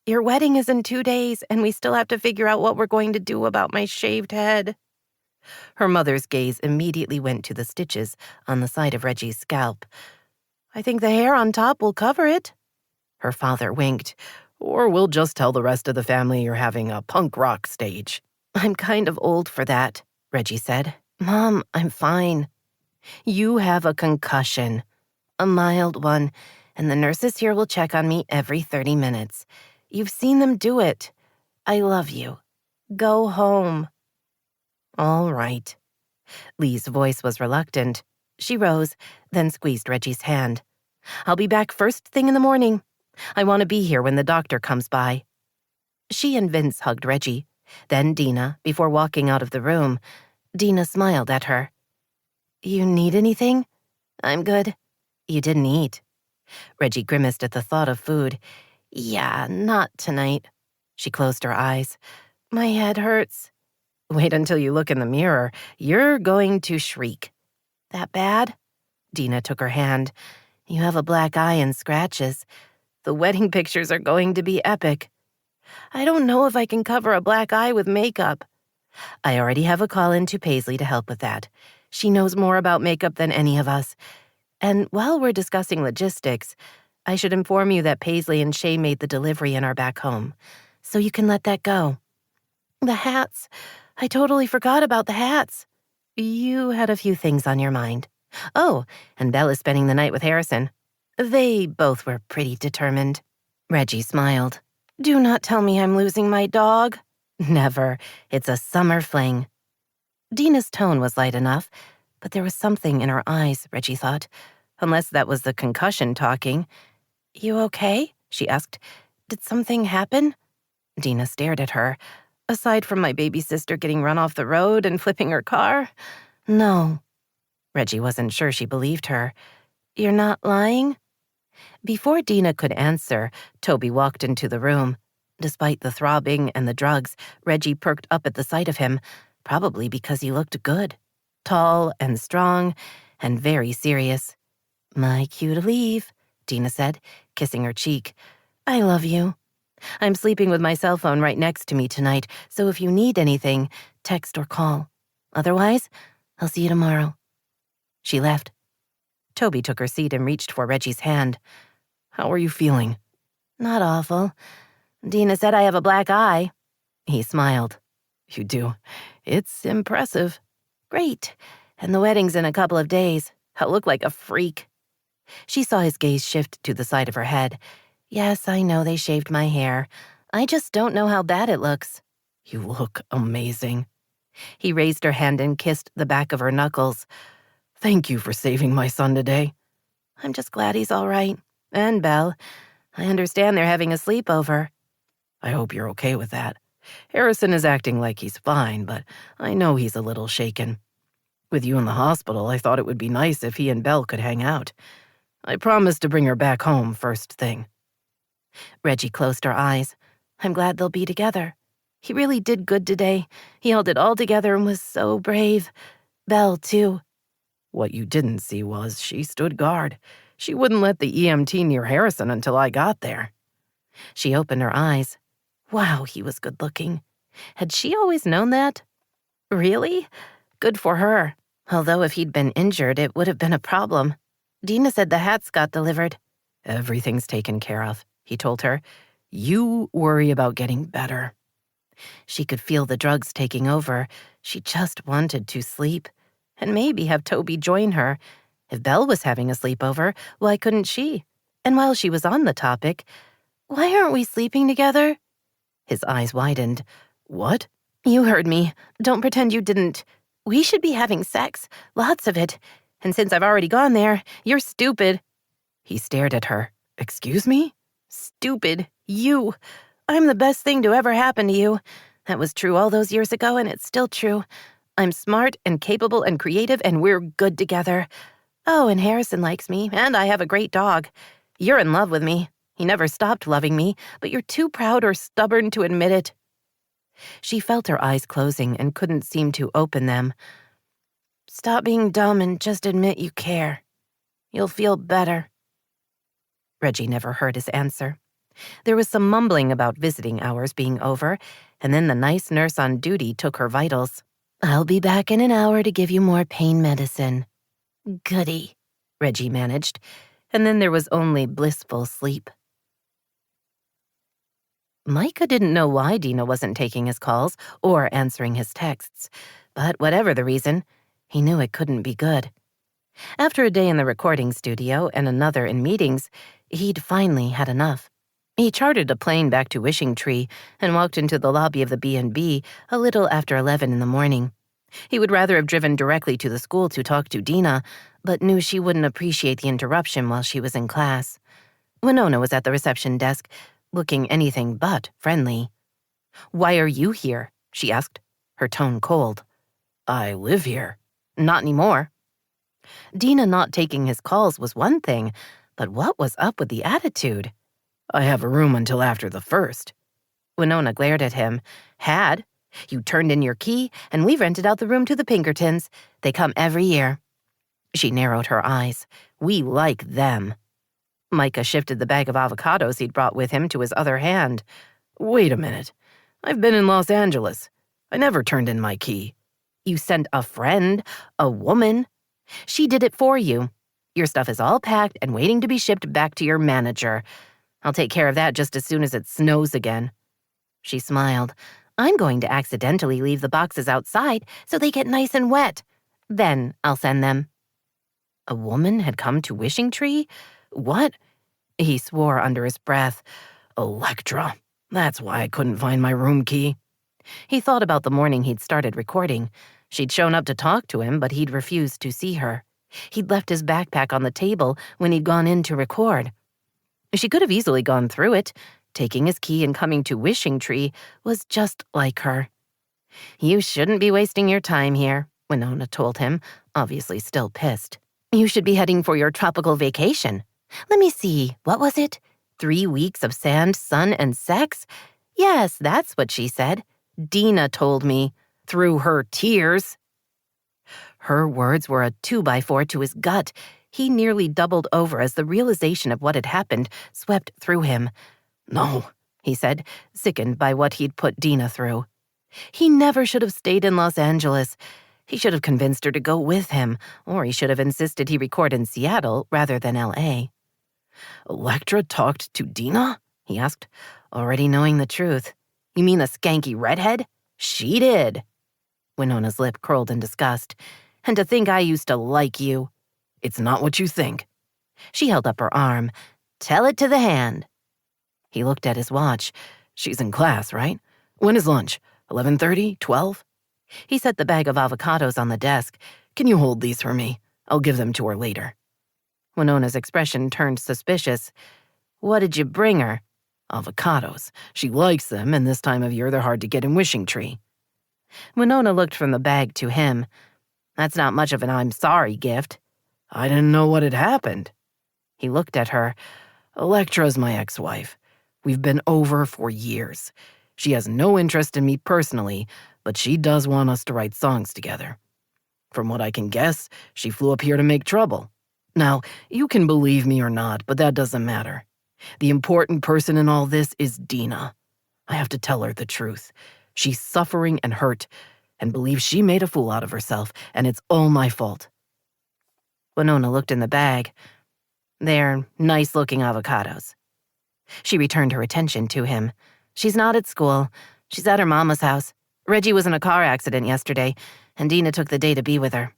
Your wedding is in 2 days, and we still have to figure out what we're going to do about my shaved head." Her mother's gaze immediately went to the stitches on the side of Reggie's scalp. "I think the hair on top will cover it." Her father winked.
"Or we'll just tell the rest of the family you're having a punk rock stage."
"I'm kind of old for that," Reggie said. "Mom, I'm fine."
You have a concussion. A mild one, and the nurses here will check on me every 30 minutes. You've seen them do it. I love you. Go home.
All right. Lee's voice was reluctant. She rose, then squeezed Reggie's hand. I'll be back first thing in the morning. I want to be here when the doctor comes by. She and Vince hugged Reggie, then Dena, before walking out of the room. Dena smiled at her. You need anything? I'm good. You didn't eat. Reggie grimaced at the thought of food. Yeah, not tonight. She closed her eyes. My head hurts. Wait until you look in the mirror. You're going to shriek. That bad? Dena took her hand. You have a black eye and scratches. The wedding pictures are going to be epic. I don't know if I can cover a black eye with makeup. I already have a call in to Paisley to help with that. She knows more about makeup than any of us. And while we're discussing logistics, I should inform you that Paisley and Shay made the delivery and are back home, so you can let that go. The hats. I totally forgot about the hats. You had a few things on your mind. Oh, and Belle is spending the night with Harrison. They both were pretty determined. Reggie smiled. Do not tell me I'm losing my dog. Never. It's a summer fling. Dena's tone was light enough, but there was something in her eyes, Reggie thought, unless that was the concussion talking. You okay? She asked. Did something happen? Dena stared at her. Aside from my baby sister getting run off the road and flipping her car? No. Reggie wasn't sure she believed her. You're not lying? Before Dena could answer, Toby walked into the room. Despite the throbbing and the drugs, Reggie perked up at the sight of him, probably because he looked good. Tall and strong and very serious. My cue to leave, Dena said, kissing her cheek. I love you. I'm sleeping with my cell phone right next to me tonight, so if you need anything, text or call. Otherwise, I'll see you tomorrow. She left. Toby took her seat and reached for Reggie's hand. How are you feeling? Not awful. Dena said I have a black eye. He smiled. You do. It's impressive. Great. And the wedding's in a couple of days. I'll look like a freak. She saw his gaze shift to the side of her head. Yes, I know they shaved my hair. I just don't know how bad it looks. You look amazing. He raised her hand and kissed the back of her knuckles. Thank you for saving my son today. I'm just glad he's all right. And Belle. I understand they're having a sleepover. I hope you're okay with that. Harrison is acting like he's fine, but I know he's a little shaken. With you in the hospital, I thought it would be nice if he and Belle could hang out. I promised to bring her back home first thing. Reggie closed her eyes. I'm glad they'll be together. He really did good today. He held it all together and was so brave. Belle, too. What you didn't see was she stood guard. She wouldn't let the EMT near Harrison until I got there. She opened her eyes. Wow, he was good-looking. Had she always known that? Really? Good for her. Although if he'd been injured, it would have been a problem. Dena said the hats got delivered. Everything's taken care of, he told her. You worry about getting better. She could feel the drugs taking over. She just wanted to sleep. And maybe have Toby join her. If Belle was having a sleepover, why couldn't she? And while she was on the topic, why aren't we sleeping together? His eyes widened. What? You heard me. Don't pretend you didn't. We should be having sex. Lots of it. And since I've already gone there, you're stupid. He stared at her. Excuse me? Stupid. You. I'm the best thing to ever happen to you. That was true all those years ago, and it's still true. I'm smart and capable and creative, and we're good together. Oh, and Harrison likes me, and I have a great dog. You're in love with me. He never stopped loving me, but you're too proud or stubborn to admit it. She felt her eyes closing and couldn't seem to open them. Stop being dumb and just admit you care. You'll feel better. Reggie never heard his answer. There was some mumbling about visiting hours being over, and then the nice nurse on duty took her vitals. I'll be back in an hour to give you more pain medicine. Goody, Reggie managed, and then there was only blissful sleep. Micah didn't know why Dena wasn't taking his calls or answering his texts, but whatever the reason, he knew it couldn't be good. After a day in the recording studio and another in meetings, he'd finally had enough. He chartered a plane back to Wishing Tree and walked into the lobby of the B&B a little after 11 in the morning. He would rather have driven directly to the school to talk to Dena, but knew she wouldn't appreciate the interruption while she was in class. Winona was at the reception desk, looking anything but friendly. "Why are you here?" she asked, her tone cold.
"I live here."
"Not anymore." Dena not taking his calls was one thing, but what was up with the attitude?
"I have a room until after the 1st.
Winona glared at him. "Had? You turned in your key, and we've rented out the room to the Pinkertons. They come every year." She narrowed her eyes. "We like them." Micah shifted the bag of avocados he'd brought with him to his other hand.
"Wait a minute. I've been in Los Angeles. I never turned in my key."
"You sent a friend, a woman. She did it for you. Your stuff is all packed and waiting to be shipped back to your manager. I'll take care of that just as soon as it snows again." She smiled. "I'm going to accidentally leave the boxes outside so they get nice and wet. Then I'll send them." A woman had come to Wishing Tree? What? He swore under his breath.
Electra. That's why I couldn't find my room key.
He thought about the morning he'd started recording. She'd shown up to talk to him, but he'd refused to see her. He'd left his backpack on the table when he'd gone in to record. She could have easily gone through it. Taking his key and coming to Wishing Tree was just like her. "You shouldn't be wasting your time here," Winona told him, obviously still pissed. "You should be heading for your tropical vacation. Let me see, what was it? 3 weeks of sand, sun, and sex? Yes, that's what she said. Dena told me. Through her tears." Her words were a 2x4 to his gut. He nearly doubled over as the realization of what had happened swept through him. "No," he said, sickened by what he'd put Dena through. He never should have stayed in Los Angeles. He should have convinced her to go with him, or he should have insisted he record in Seattle rather than L.A.
"Electra talked to Dena?"
he asked, already knowing the truth. "You mean the skanky redhead? She did." Winona's lip curled in disgust. "And to think I used to like you."
"It's not what you think."
She held up her arm. "Tell it to the hand."
He looked at his watch. "She's in class, right? When is lunch? 11:30? 12? He set the bag of avocados on the desk. "Can you hold these for me? I'll give them to her later."
Winona's expression turned suspicious. "What did you bring her?"
"Avocados. She likes them, and this time of year they're hard to get in Wishing Tree."
Winona looked from the bag to him. "That's not much of an I'm sorry gift."
"I didn't know what had happened."
He looked at her.
"Electra's my ex-wife. We've been over for years. She has no interest in me personally, but she does want us to write songs together. From what I can guess, she flew up here to make trouble. Now, you can believe me or not, but that doesn't matter. The important person in all this is Dena. I have to tell her the truth. She's suffering and hurt, and believes she made a fool out of herself, and it's all my fault."
Winona looked in the bag. "They're nice-looking avocados." She returned her attention to him. "She's not at school. She's at her mama's house. Reggie was in a car accident yesterday, and Dena took the day to be with her."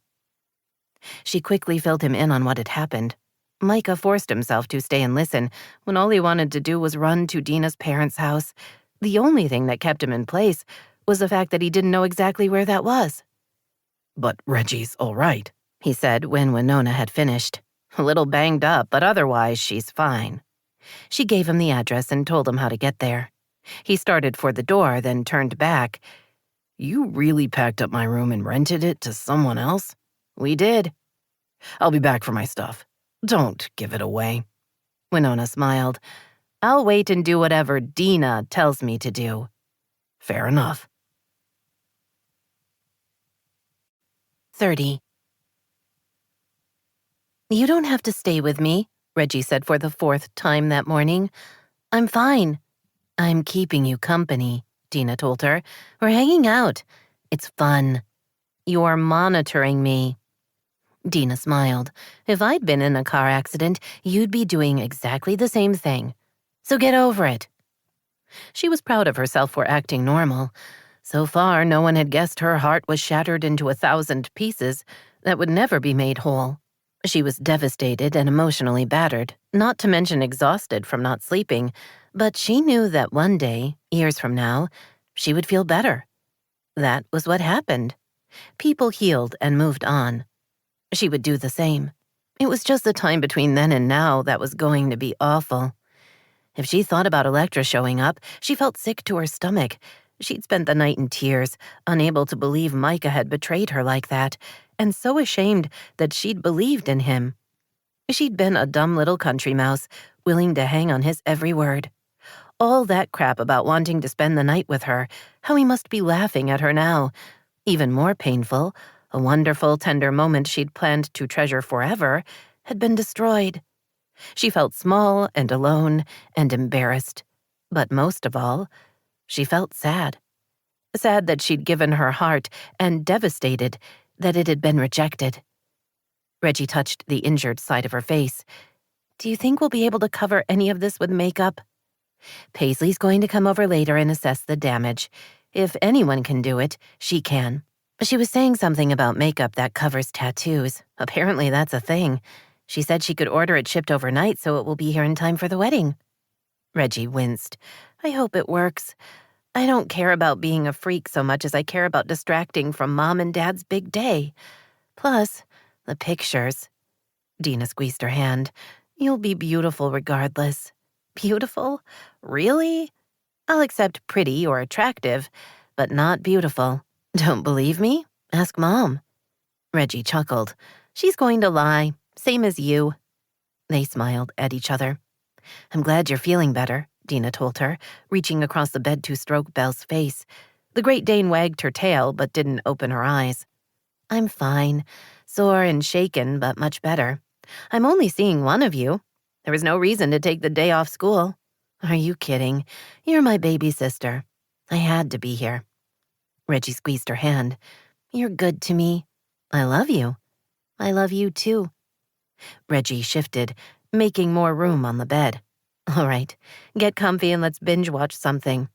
She quickly filled him in on what had happened. Micah forced himself to stay and listen when all he wanted to do was run to Dena's parents' house. The only thing that kept him in place was the fact that he didn't know exactly where that was.
"But Reggie's all right,"
he said when Winona had finished. "A little banged up, but otherwise she's fine." She gave him the address and told him how to get there. He started for the door, then turned back.
"You really packed up my room and rented it to someone else?"
"We did."
"I'll be back for my stuff. Don't give it away."
Winona smiled. "I'll wait and do whatever Dena tells me to do."
"Fair enough."
30.
"You don't have to stay with me," Reggie said for the 4th time that morning. "I'm fine." "I'm keeping you company," Dena told her. "We're hanging out. It's fun." "You're monitoring me." Dena smiled. "If I'd been in a car accident, you'd be doing exactly the same thing. So get over it." She was proud of herself for acting normal. So far, no one had guessed her heart was shattered into 1,000 pieces that would never be made whole. She was devastated and emotionally battered, not to mention exhausted from not sleeping, but she knew that one day, years from now, she would feel better. That was what happened. People healed and moved on. She would do the same. It was just the time between then and now that was going to be awful. If she thought about Electra showing up, she felt sick to her stomach. She'd spent the night in tears, unable to believe Micah had betrayed her like that, and so ashamed that she'd believed in him. She'd been a dumb little country mouse, willing to hang on his every word. All that crap about wanting to spend the night with her, how he must be laughing at her now. Even more painful, a wonderful, tender moment she'd planned to treasure forever had been destroyed. She felt small and alone and embarrassed. But most of all, she felt sad. Sad that she'd given her heart and devastated that it had been rejected. Reggie touched the injured side of her face. "Do you think we'll be able to cover any of this with makeup?" "Paisley's going to come over later and assess the damage. If anyone can do it, she can." She was saying something about makeup that covers tattoos. Apparently that's a thing. She said she could order it shipped overnight so it will be here in time for the wedding. Reggie winced. "I hope it works. I don't care about being a freak so much as I care about distracting from Mom and Dad's big day. Plus, the pictures." Dena squeezed her hand. "You'll be beautiful regardless." "Beautiful? Really? I'll accept pretty or attractive, but not beautiful. Don't believe me? Ask Mom." Reggie chuckled. "She's going to lie, same as you." They smiled at each other. "I'm glad you're feeling better," Dena told her, reaching across the bed to stroke Belle's face. The Great Dane wagged her tail but didn't open her eyes. "I'm fine. Sore and shaken, but much better. I'm only seeing one of you. There was no reason to take the day off school." "Are you kidding? You're my baby sister. I had to be here." Reggie squeezed her hand. "You're good to me. I love you. I love you too." Reggie shifted, making more room on the bed. "All right, get comfy and let's binge watch something.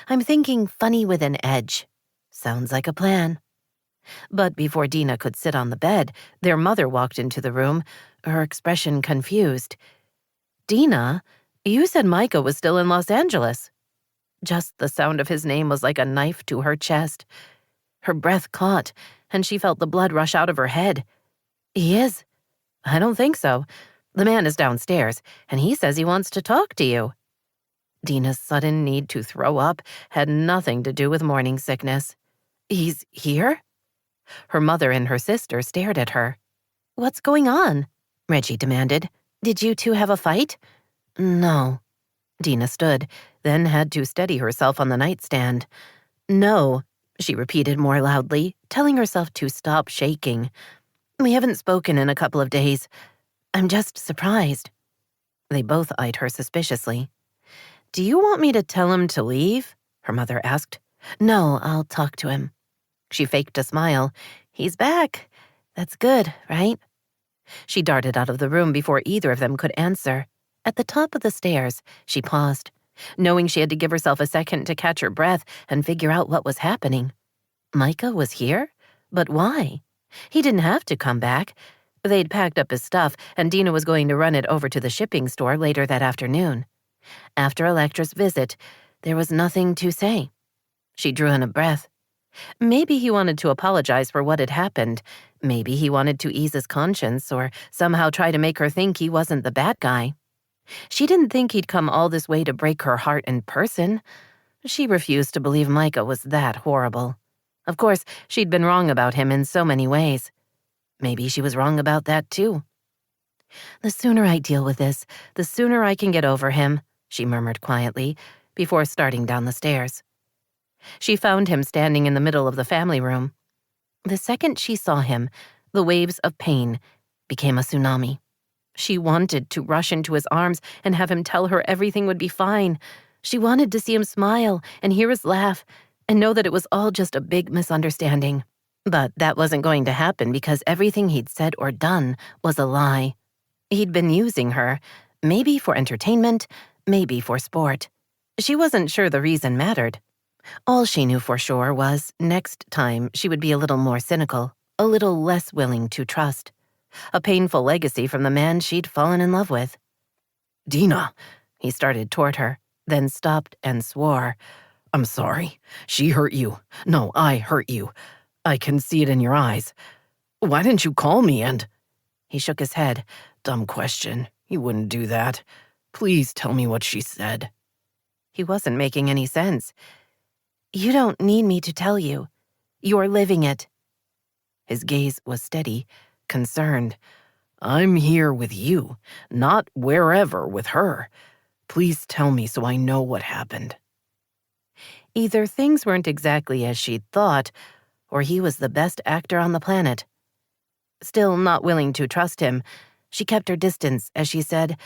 I'm thinking funny with an edge." "Sounds like a plan." But before Dena could sit on the bed, their mother walked into the room, her expression confused. "Dena, you said Micah was still in Los Angeles." Just the sound of his name was like a knife to her chest. Her breath caught, and she felt the blood rush out of her head. "He is?" "I don't think so. The man is downstairs, and he says he wants to talk to you." Dena's sudden need to throw up had nothing to do with morning sickness. "He's here?" Her mother and her sister stared at her. "What's going on?" Reggie demanded. "Did you two have a fight?" "No." Dena stood, then had to steady herself on the nightstand. "No," she repeated more loudly, telling herself to stop shaking. "We haven't spoken in a couple of days. I'm just surprised." They both eyed her suspiciously. "Do you want me to tell him to leave?" her mother asked. "No, I'll talk to him." She faked a smile. "He's back. That's good, right?" She darted out of the room before either of them could answer. At the top of the stairs, she paused, knowing she had to give herself a second to catch her breath and figure out what was happening. Micah was here? But why? He didn't have to come back. They'd packed up his stuff, and Dena was going to run it over to the shipping store later that afternoon. After Electra's visit, there was nothing to say. She drew in a breath. Maybe he wanted to apologize for what had happened. Maybe he wanted to ease his conscience or somehow try to make her think he wasn't the bad guy. She didn't think he'd come all this way to break her heart in person. She refused to believe Micah was that horrible. Of course, she'd been wrong about him in so many ways. Maybe she was wrong about that, too. "The sooner I deal with this, the sooner I can get over him," she murmured quietly, before starting down the stairs. She found him standing in the middle of the family room. The second she saw him, the waves of pain became a tsunami. She wanted to rush into his arms and have him tell her everything would be fine. She wanted to see him smile and hear his laugh and know that it was all just a big misunderstanding. But that wasn't going to happen because everything he'd said or done was a lie. He'd been using her, maybe for entertainment, maybe for sport. She wasn't sure the reason mattered. All she knew for sure was next time she would be a little more cynical, a little less willing to trust. A painful legacy from the man she'd fallen in love with.
Dena,
He started toward her, then stopped and swore.
I'm sorry. She hurt you. No, I hurt you. I can see it in your eyes. Why didn't you call me and... He shook his head. Dumb question. You wouldn't do that. Please tell me what she said.
He wasn't making any sense. You don't need me to tell you. You're living it. His gaze was steady, concerned.
I'm here with you, not wherever with her. Please tell me so I know what happened.
Either things weren't exactly as she'd thought, or he was the best actor on the planet. Still not willing to trust him, she kept her distance as she said,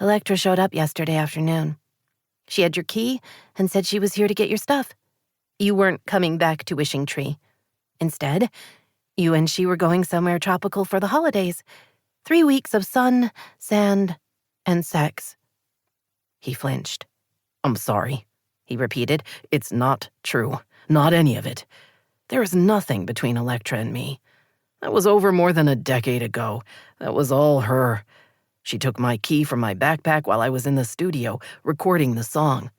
Electra showed up yesterday afternoon. She had your key and said she was here to get your stuff. You weren't coming back to Wishing Tree. Instead, you and she were going somewhere tropical for the holidays. 3 weeks of sun, sand, and sex.
He flinched. I'm sorry, he repeated. It's not true. Not any of it. There is nothing between Electra and me. That was over more than a decade ago. That was all her. She took my key from my backpack while I was in the studio recording the song.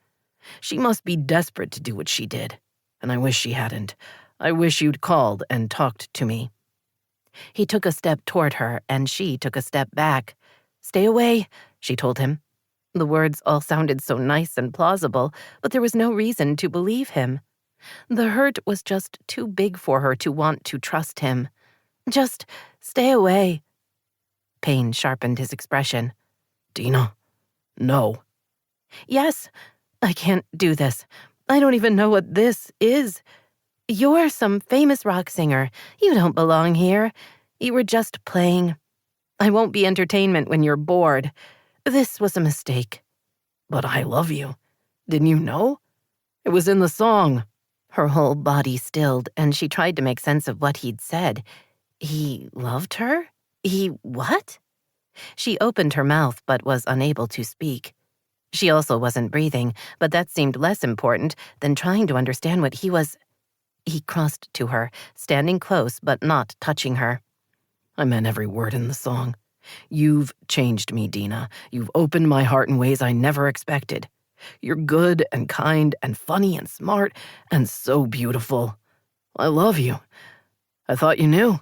She must be desperate to do what she did. And I wish she hadn't. I wish you'd called and talked to me.
He took a step toward her, and she took a step back. Stay away, she told him. The words all sounded so nice and plausible, but there was no reason to believe him. The hurt was just too big for her to want to trust him. Just stay away. Pain sharpened his expression.
Dena, no.
Yes, I can't do this. I don't even know what this is. You're some famous rock singer. You don't belong here. You were just playing. I won't be entertainment when you're bored. This was a mistake.
But I love you. Didn't you know? It was in the song.
Her whole body stilled, and she tried to make sense of what he'd said. He loved her? He what? She opened her mouth but was unable to speak. She also wasn't breathing, but that seemed less important than trying to understand what he was. He crossed to her, standing close but not touching her.
I meant every word in the song. You've changed me, Dena. You've opened my heart in ways I never expected. You're good and kind and funny and smart and so beautiful. I love you. I thought you knew.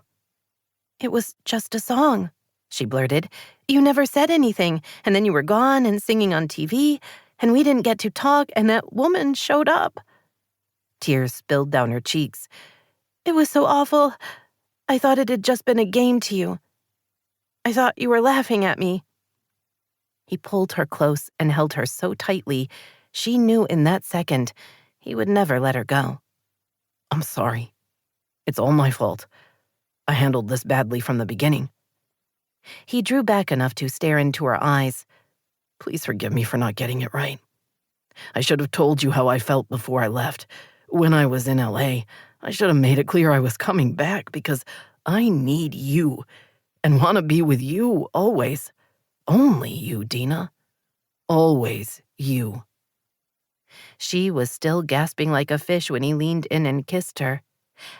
It was just a song, she blurted. You never said anything, and then you were gone and singing on TV, and we didn't get to talk, and that woman showed up. Tears spilled down her cheeks. It was so awful. I thought it had just been a game to you. I thought you were laughing at me. He pulled her close and held her so tightly, she knew in that second he would never let her go.
I'm sorry. It's all my fault. I handled this badly from the beginning.
He drew back enough to stare into her eyes.
Please forgive me for not getting it right. I should have told you how I felt before I left. When I was in LA, I should have made it clear I was coming back because I need you and want to be with you always. Only you, Dena. Always you.
She was still gasping like a fish when he leaned in and kissed her.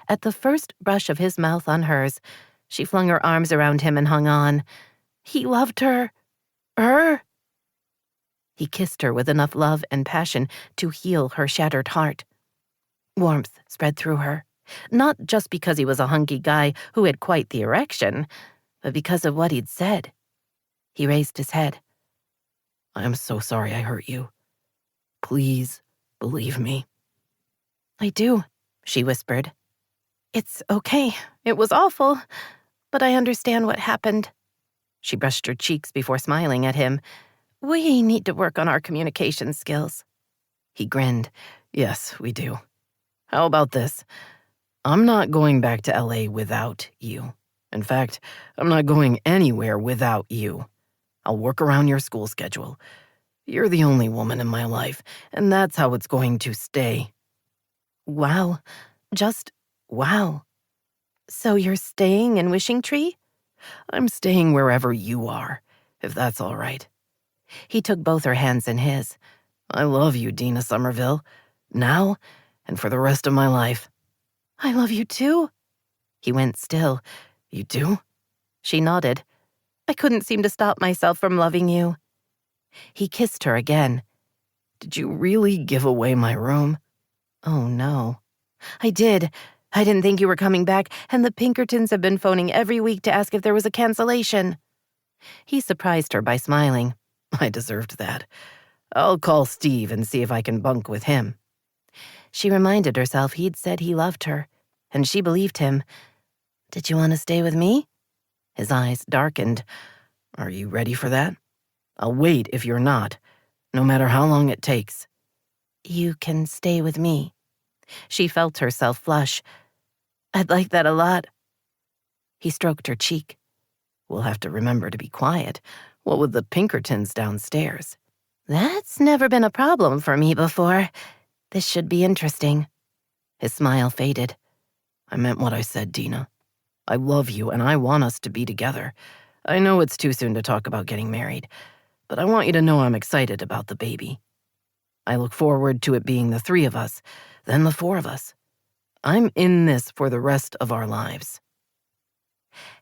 At the first brush of his mouth on hers, she flung her arms around him and hung on. He loved her. Her? He kissed her with enough love and passion to heal her shattered heart. Warmth spread through her, not just because he was a hunky guy who had quite the erection, but because of what he'd said. He raised his head.
I am so sorry I hurt you. Please believe me.
I do, she whispered. It's okay. It was awful, but I understand what happened. She brushed her cheeks before smiling at him. We need to work on our communication skills.
He grinned. Yes, we do. How about this? I'm not going back to LA without you. In fact, I'm not going anywhere without you. I'll work around your school schedule. You're the only woman in my life, and that's how it's going to stay.
Wow. Just wow. So you're staying in Wishing Tree?
I'm staying wherever you are, if that's all right.
He took both her hands in his.
I love you, Dena Somerville. Now and for the rest of my life.
I love you too. He went still.
You do?
She nodded. I couldn't seem to stop myself from loving you. He kissed her again.
Did you really give away my room?
Oh, no. I did. I didn't think you were coming back, and the Pinkertons have been phoning every week to ask if there was a cancellation. He surprised her by smiling.
I deserved that. I'll call Steve and see if I can bunk with him.
She reminded herself he'd said he loved her, and she believed him. Did you want to stay with me?
His eyes darkened. Are you ready for that? I'll wait if you're not, no matter how long it takes.
You can stay with me. She felt herself flush. I'd like that a lot. He stroked her cheek.
We'll have to remember to be quiet. What with the Pinkertons downstairs?
That's never been a problem for me before. This should be interesting.
His smile faded. I meant what I said, Dena. I love you and I want us to be together. I know it's too soon to talk about getting married, but I want you to know I'm excited about the baby. I look forward to it being the 3 of us, then the 4 of us. I'm in this for the rest of our lives.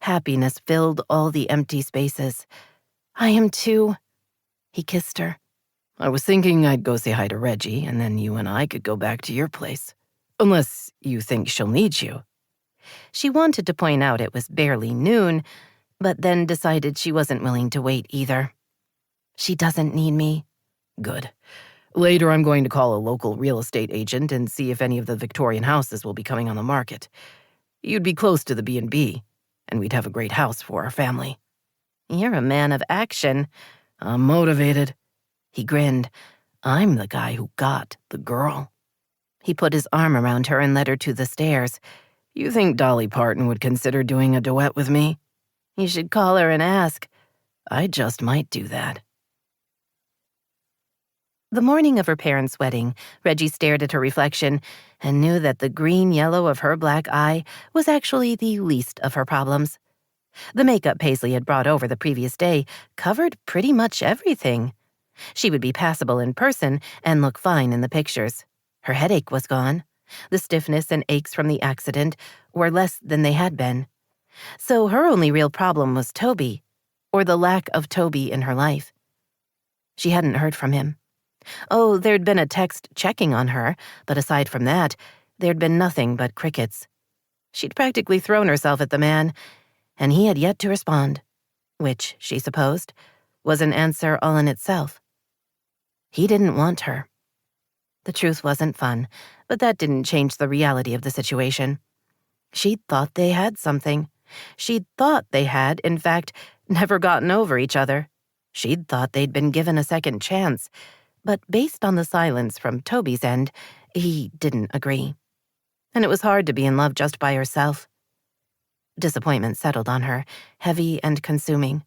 Happiness filled all the empty spaces. I am too. He kissed her.
I was thinking I'd go say hi to Reggie, and then you and I could go back to your place. Unless you think she'll need you.
She wanted to point out it was barely noon, but then decided she wasn't willing to wait either. She doesn't need me.
Good. Later, I'm going to call a local real estate agent and see if any of the Victorian houses will be coming on the market. You'd be close to the B&B, and we'd have a great house for our family.
You're a man of action.
I'm motivated. He grinned. I'm the guy who got the girl. He put his arm around her and led her to the stairs. You think Dolly Parton would consider doing a duet with me?
You should call her and ask.
I just might do that.
The morning of her parents' wedding, Reggie stared at her reflection and knew that the green-yellow of her black eye was actually the least of her problems. The makeup Paisley had brought over the previous day covered pretty much everything. She would be passable in person and look fine in the pictures. Her headache was gone. The stiffness and aches from the accident were less than they had been. So her only real problem was Toby, or the lack of Toby in her life. She hadn't heard from him. Oh, there'd been a text checking on her, but aside from that, there'd been nothing but crickets. She'd practically thrown herself at the man, and he had yet to respond, which, she supposed, was an answer all in itself. He didn't want her. The truth wasn't fun, but that didn't change the reality of the situation. She'd thought they had something. She'd thought they had, in fact, never gotten over each other. She'd thought they'd been given a second chance, but based on the silence from Toby's end, he didn't agree. And it was hard to be in love just by herself. Disappointment settled on her, heavy and consuming.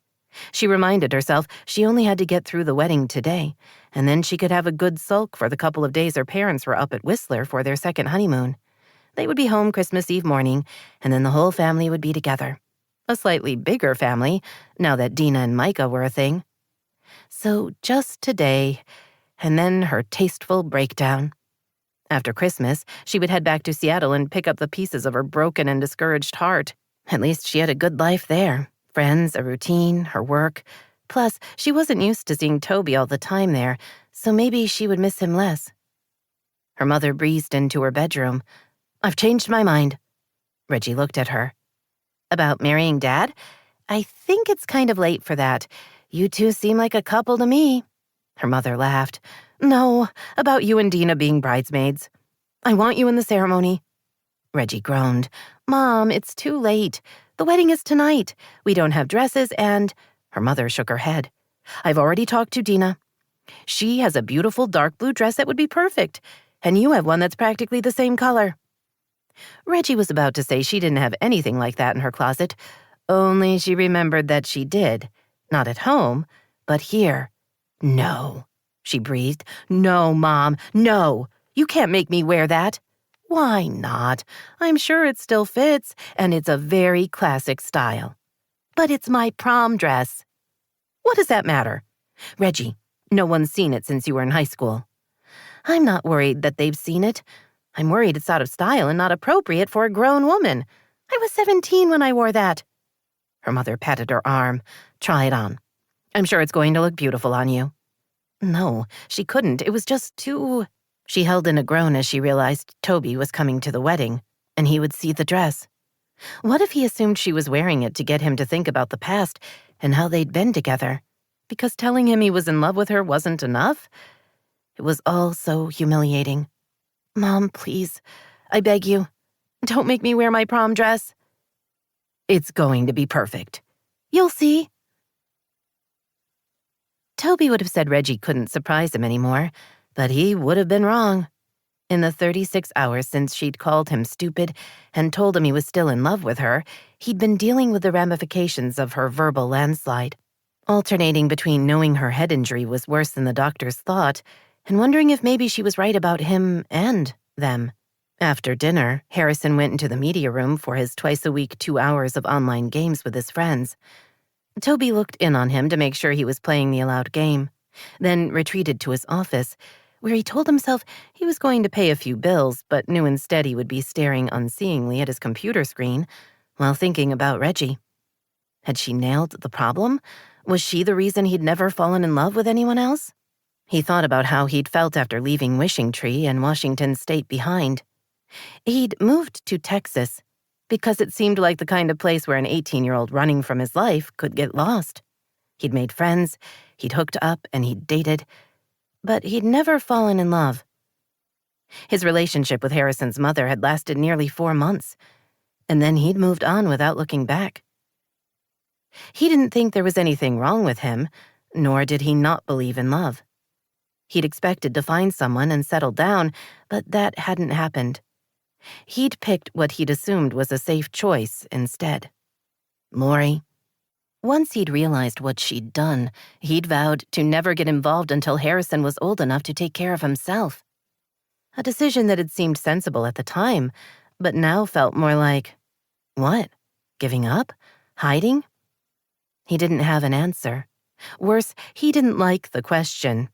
She reminded herself she only had to get through the wedding today, and then she could have a good sulk for the couple of days her parents were up at Whistler for their second honeymoon. They would be home Christmas Eve morning, and then the whole family would be together. A slightly bigger family, now that Dena and Micah were a thing. So just today, and then her tasteful breakdown. After Christmas, she would head back to Seattle and pick up the pieces of her broken and discouraged heart. At least she had a good life there. Friends, a routine, her work. Plus, she wasn't used to seeing Toby all the time there, so maybe she would miss him less. Her mother breezed into her bedroom. I've changed my mind. Reggie looked at her. About marrying Dad? I think it's kind of late for that. You two seem like a couple to me. Her mother laughed. No, about you and Dena being bridesmaids. I want you in the ceremony. Reggie groaned. Mom, it's too late. The wedding is tonight. We don't have dresses and... Her mother shook her head. I've already talked to Dena. She has a beautiful dark blue dress that would be perfect, and you have one that's practically the same color. Reggie was about to say she didn't have anything like that in her closet, only she remembered that she did. Not at home, but here. No, she breathed. No, Mom, no. You can't make me wear that. Why not? I'm sure it still fits, and it's a very classic style. But it's my prom dress. What does that matter? Reggie, no one's seen it since you were in high school. I'm not worried that they've seen it. I'm worried it's out of style and not appropriate for a grown woman. I was 17 when I wore that. Her mother patted her arm. "Try it on. I'm sure it's going to look beautiful on you." No, she couldn't. It was just too... She held in a groan as she realized Toby was coming to the wedding, and he would see the dress. What if he assumed she was wearing it to get him to think about the past and how they'd been together? Because telling him he was in love with her wasn't enough? It was all so humiliating. "Mom, please, I beg you, don't make me wear my prom dress." "It's going to be perfect. You'll see." Toby would have said Reggie couldn't surprise him anymore, but he would have been wrong. In the 36 hours since she'd called him stupid and told him he was still in love with her, he'd been dealing with the ramifications of her verbal landslide, alternating between knowing her head injury was worse than the doctors thought and wondering if maybe she was right about him and them. After dinner, Harrison went into the media room for his twice-a-week 2 hours of online games with his friends. Toby looked in on him to make sure he was playing the allowed game, then retreated to his office, where he told himself he was going to pay a few bills, but knew instead he would be staring unseeingly at his computer screen while thinking about Reggie. Had she nailed the problem? Was she the reason he'd never fallen in love with anyone else? He thought about how he'd felt after leaving Wishing Tree and Washington State behind. He'd moved to Texas because it seemed like the kind of place where an 18-year-old running from his life could get lost. He'd made friends, he'd hooked up, and he'd dated, but he'd never fallen in love. His relationship with Harrison's mother had lasted nearly 4 months, and then he'd moved on without looking back. He didn't think there was anything wrong with him, nor did he not believe in love. He'd expected to find someone and settle down, but that hadn't happened. He'd picked what he'd assumed was a safe choice instead. Lori. Once he'd realized what she'd done, he'd vowed to never get involved until Harrison was old enough to take care of himself. A decision that had seemed sensible at the time, but now felt more like, what? Giving up? Hiding? He didn't have an answer. Worse, he didn't like the question.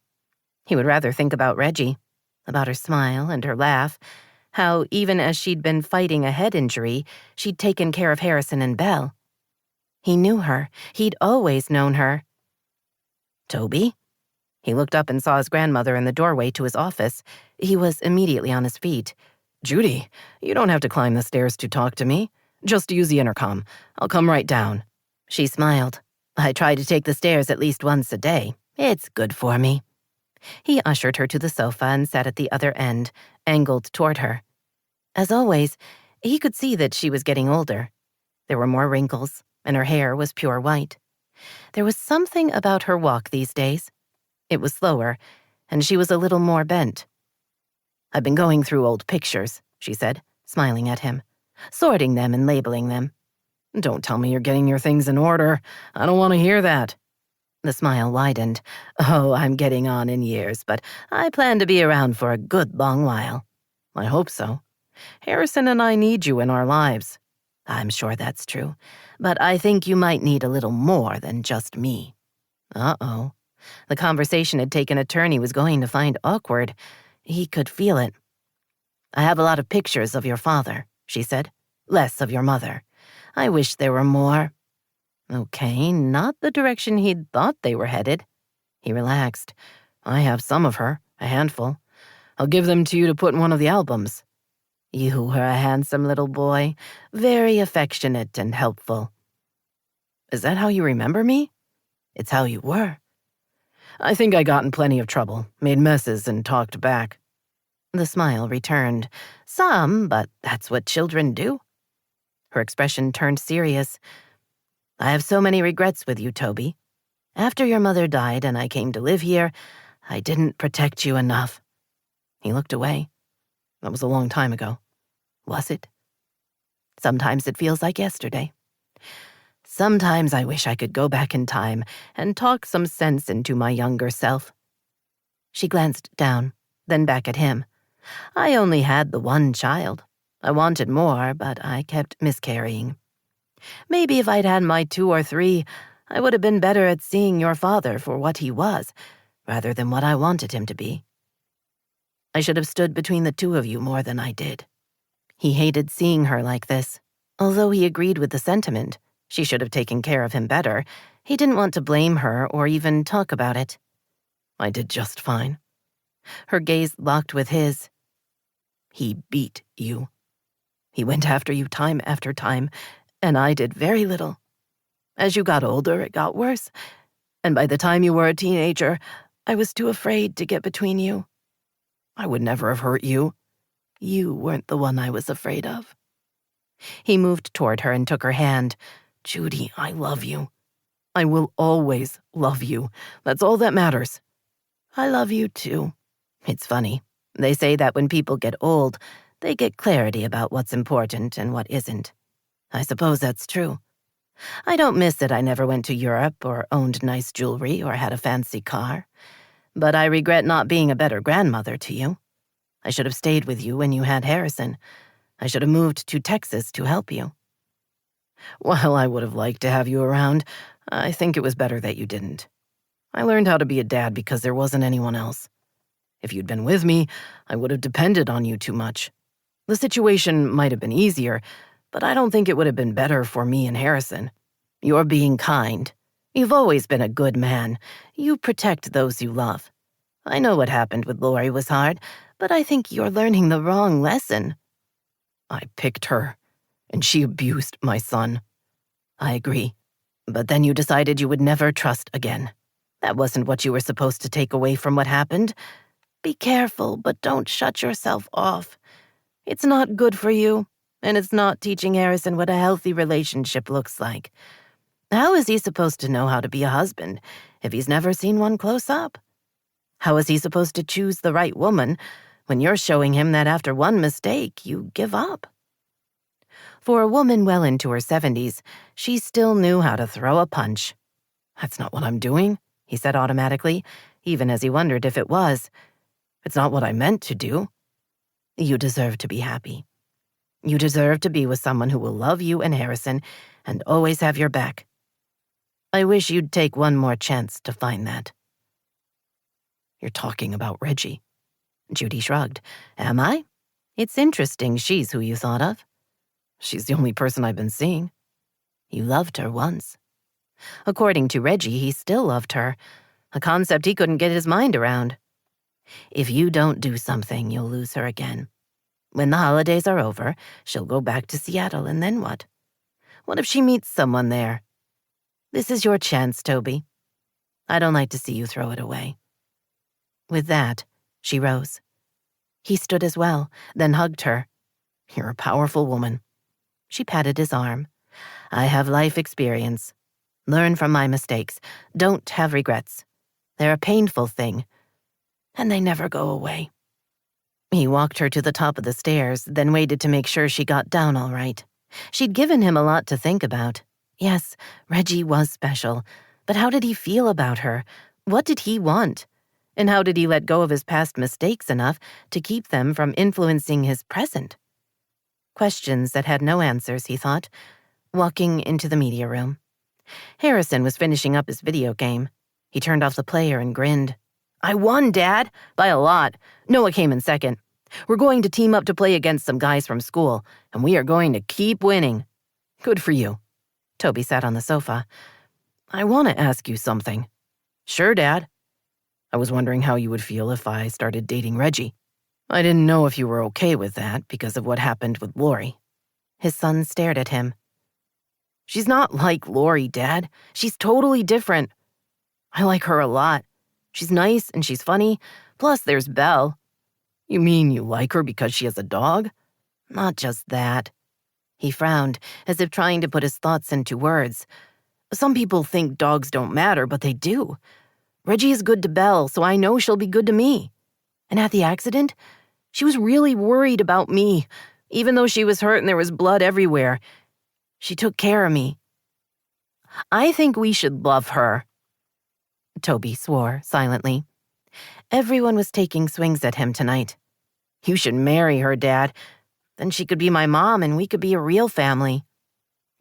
He would rather think about Reggie, about her smile and her laugh, how even as she'd been fighting a head injury, she'd taken care of Harrison and Belle. He knew her. He'd always known her. Toby? He looked up and saw his grandmother in the doorway to his office. He was immediately on his feet. "Judy, you don't have to climb the stairs to talk to me. Just use the intercom. I'll come right down." She smiled. "I try to take the stairs at least once a day. It's good for me." He ushered her to the sofa and sat at the other end, angled toward her. As always, he could see that she was getting older. There were more wrinkles, and her hair was pure white. There was something about her walk these days. It was slower, and she was a little more bent. "I've been going through old pictures," she said, smiling at him, "sorting them and labeling them." "Don't tell me you're getting your things in order. I don't want to hear that." The smile widened. "Oh, I'm getting on in years, but I plan to be around for a good long while." "I hope so. Harrison and I need you in our lives." "I'm sure that's true, but I think you might need a little more than just me." Uh-oh. The conversation had taken a turn he was going to find awkward. He could feel it. "I have a lot of pictures of your father," she said. "Less of your mother. I wish there were more." Okay, not the direction he'd thought they were headed. He relaxed. "I have some of her, a handful. I'll give them to you to put in one of the albums." "You were a handsome little boy, very affectionate and helpful." "Is that how you remember me?" "It's how you were." "I think I got in plenty of trouble, made messes, and talked back." The smile returned. "Some, but that's what children do." Her expression turned serious. "I have so many regrets with you, Toby. After your mother died and I came to live here, I didn't protect you enough." He looked away. "That was a long time ago." "Was it?" "Sometimes it feels like yesterday. Sometimes I wish I could go back in time and talk some sense into my younger self." She glanced down, then back at him. "I only had the one child. I wanted more, but I kept miscarrying. Maybe if I'd had my 2 or 3, I would have been better at seeing your father for what he was, rather than what I wanted him to be. I should have stood between the 2 of you more than I did." He hated seeing her like this. Although he agreed with the sentiment, She should have taken care of him better. He didn't want to blame her or even talk about it.
I did just fine.
Her gaze locked with his.
He beat you. He went after you time after time, and I did very little. As you got older, it got worse, and by the time you were a teenager, I was too afraid to get between you. I would never have hurt you. You weren't the one I was afraid of.
He moved toward her and took her hand.
Judy, I love you. I will always love you. That's all that matters. I love you too.
It's funny. They say that when people get old, they get clarity about what's important and what isn't. I suppose that's true. I don't miss that I never went to Europe or owned nice jewelry or had a fancy car. But I regret not being a better grandmother to you. I should have stayed with you when you had Harrison. I should have moved to Texas to help you.
While I would have liked to have you around, I think it was better that you didn't. I learned how to be a dad because there wasn't anyone else. If you'd been with me, I would have depended on you too much. The situation might have been easier, but I don't think it would have been better for me and Harrison.
You're being kind. You've always been a good man. You protect those you love. I know what happened with Lori was hard, but I think you're learning the wrong lesson.
I picked her, and she abused my son.
I agree. But then you decided you would never trust again. That wasn't what you were supposed to take away from what happened. Be careful, but don't shut yourself off. It's not good for you, and it's not teaching Harrison what a healthy relationship looks like. How is he supposed to know how to be a husband if he's never seen one close up? How is he supposed to choose the right woman when you're showing him that after one mistake, you give up? For a woman well into her 70s, she still knew how to throw a punch.
That's not what I'm doing,
he said automatically, even as he wondered if it was.
It's not what I meant to do.
You deserve to be happy. You deserve to be with someone who will love you and Harrison and always have your back. I wish you'd take one more chance to find that.
You're talking about Reggie.
Judy shrugged. Am I? It's interesting she's who you thought of.
She's the only person I've been seeing.
You loved her once. According to Reggie, he still loved her, a concept he couldn't get his mind around. If you don't do something, you'll lose her again. When the holidays are over, she'll go back to Seattle, and then what? What if she meets someone there? This is your chance, Toby. I don't like to see you throw it away. With that, she rose. He stood as well, then hugged her.
You're a powerful woman.
She patted his arm. I have life experience. Learn from my mistakes. Don't have regrets. They're a painful thing, and they never go away. He walked her to the top of the stairs, then waited to make sure she got down all right. She'd given him a lot to think about. Yes, Reggie was special, but how did he feel about her? What did he want? And how did he let go of his past mistakes enough to keep them from influencing his present? Questions that had no answers, he thought, walking into the media room. Harrison was finishing up his video game. He turned off the player and grinned. I won, Dad, by a lot. Noah came in second. We're going to team up to play against some guys from school, and we are going to keep winning.
Good for you.
Toby sat on the sofa.
I want to ask you something.
Sure, Dad.
I was wondering how you would feel if I started dating Reggie. I didn't know if you were okay with that because of what happened with Lori.
His son stared at him.
She's not like Lori, Dad. She's totally different. I like her a lot. She's nice and she's funny. Plus, there's Belle. You mean you like her because she has a dog?
Not just that. He frowned, as if trying to put his thoughts into words.
Some people think dogs don't matter, but they do. Reggie is good to Belle, so I know she'll be good to me. And at the accident, she was really worried about me, even though she was hurt and there was blood everywhere. She took care of me. I think we should love her.
Toby swore silently. Everyone was taking swings at him tonight.
You should marry her, Dad. Then she could be my mom and we could be a real family.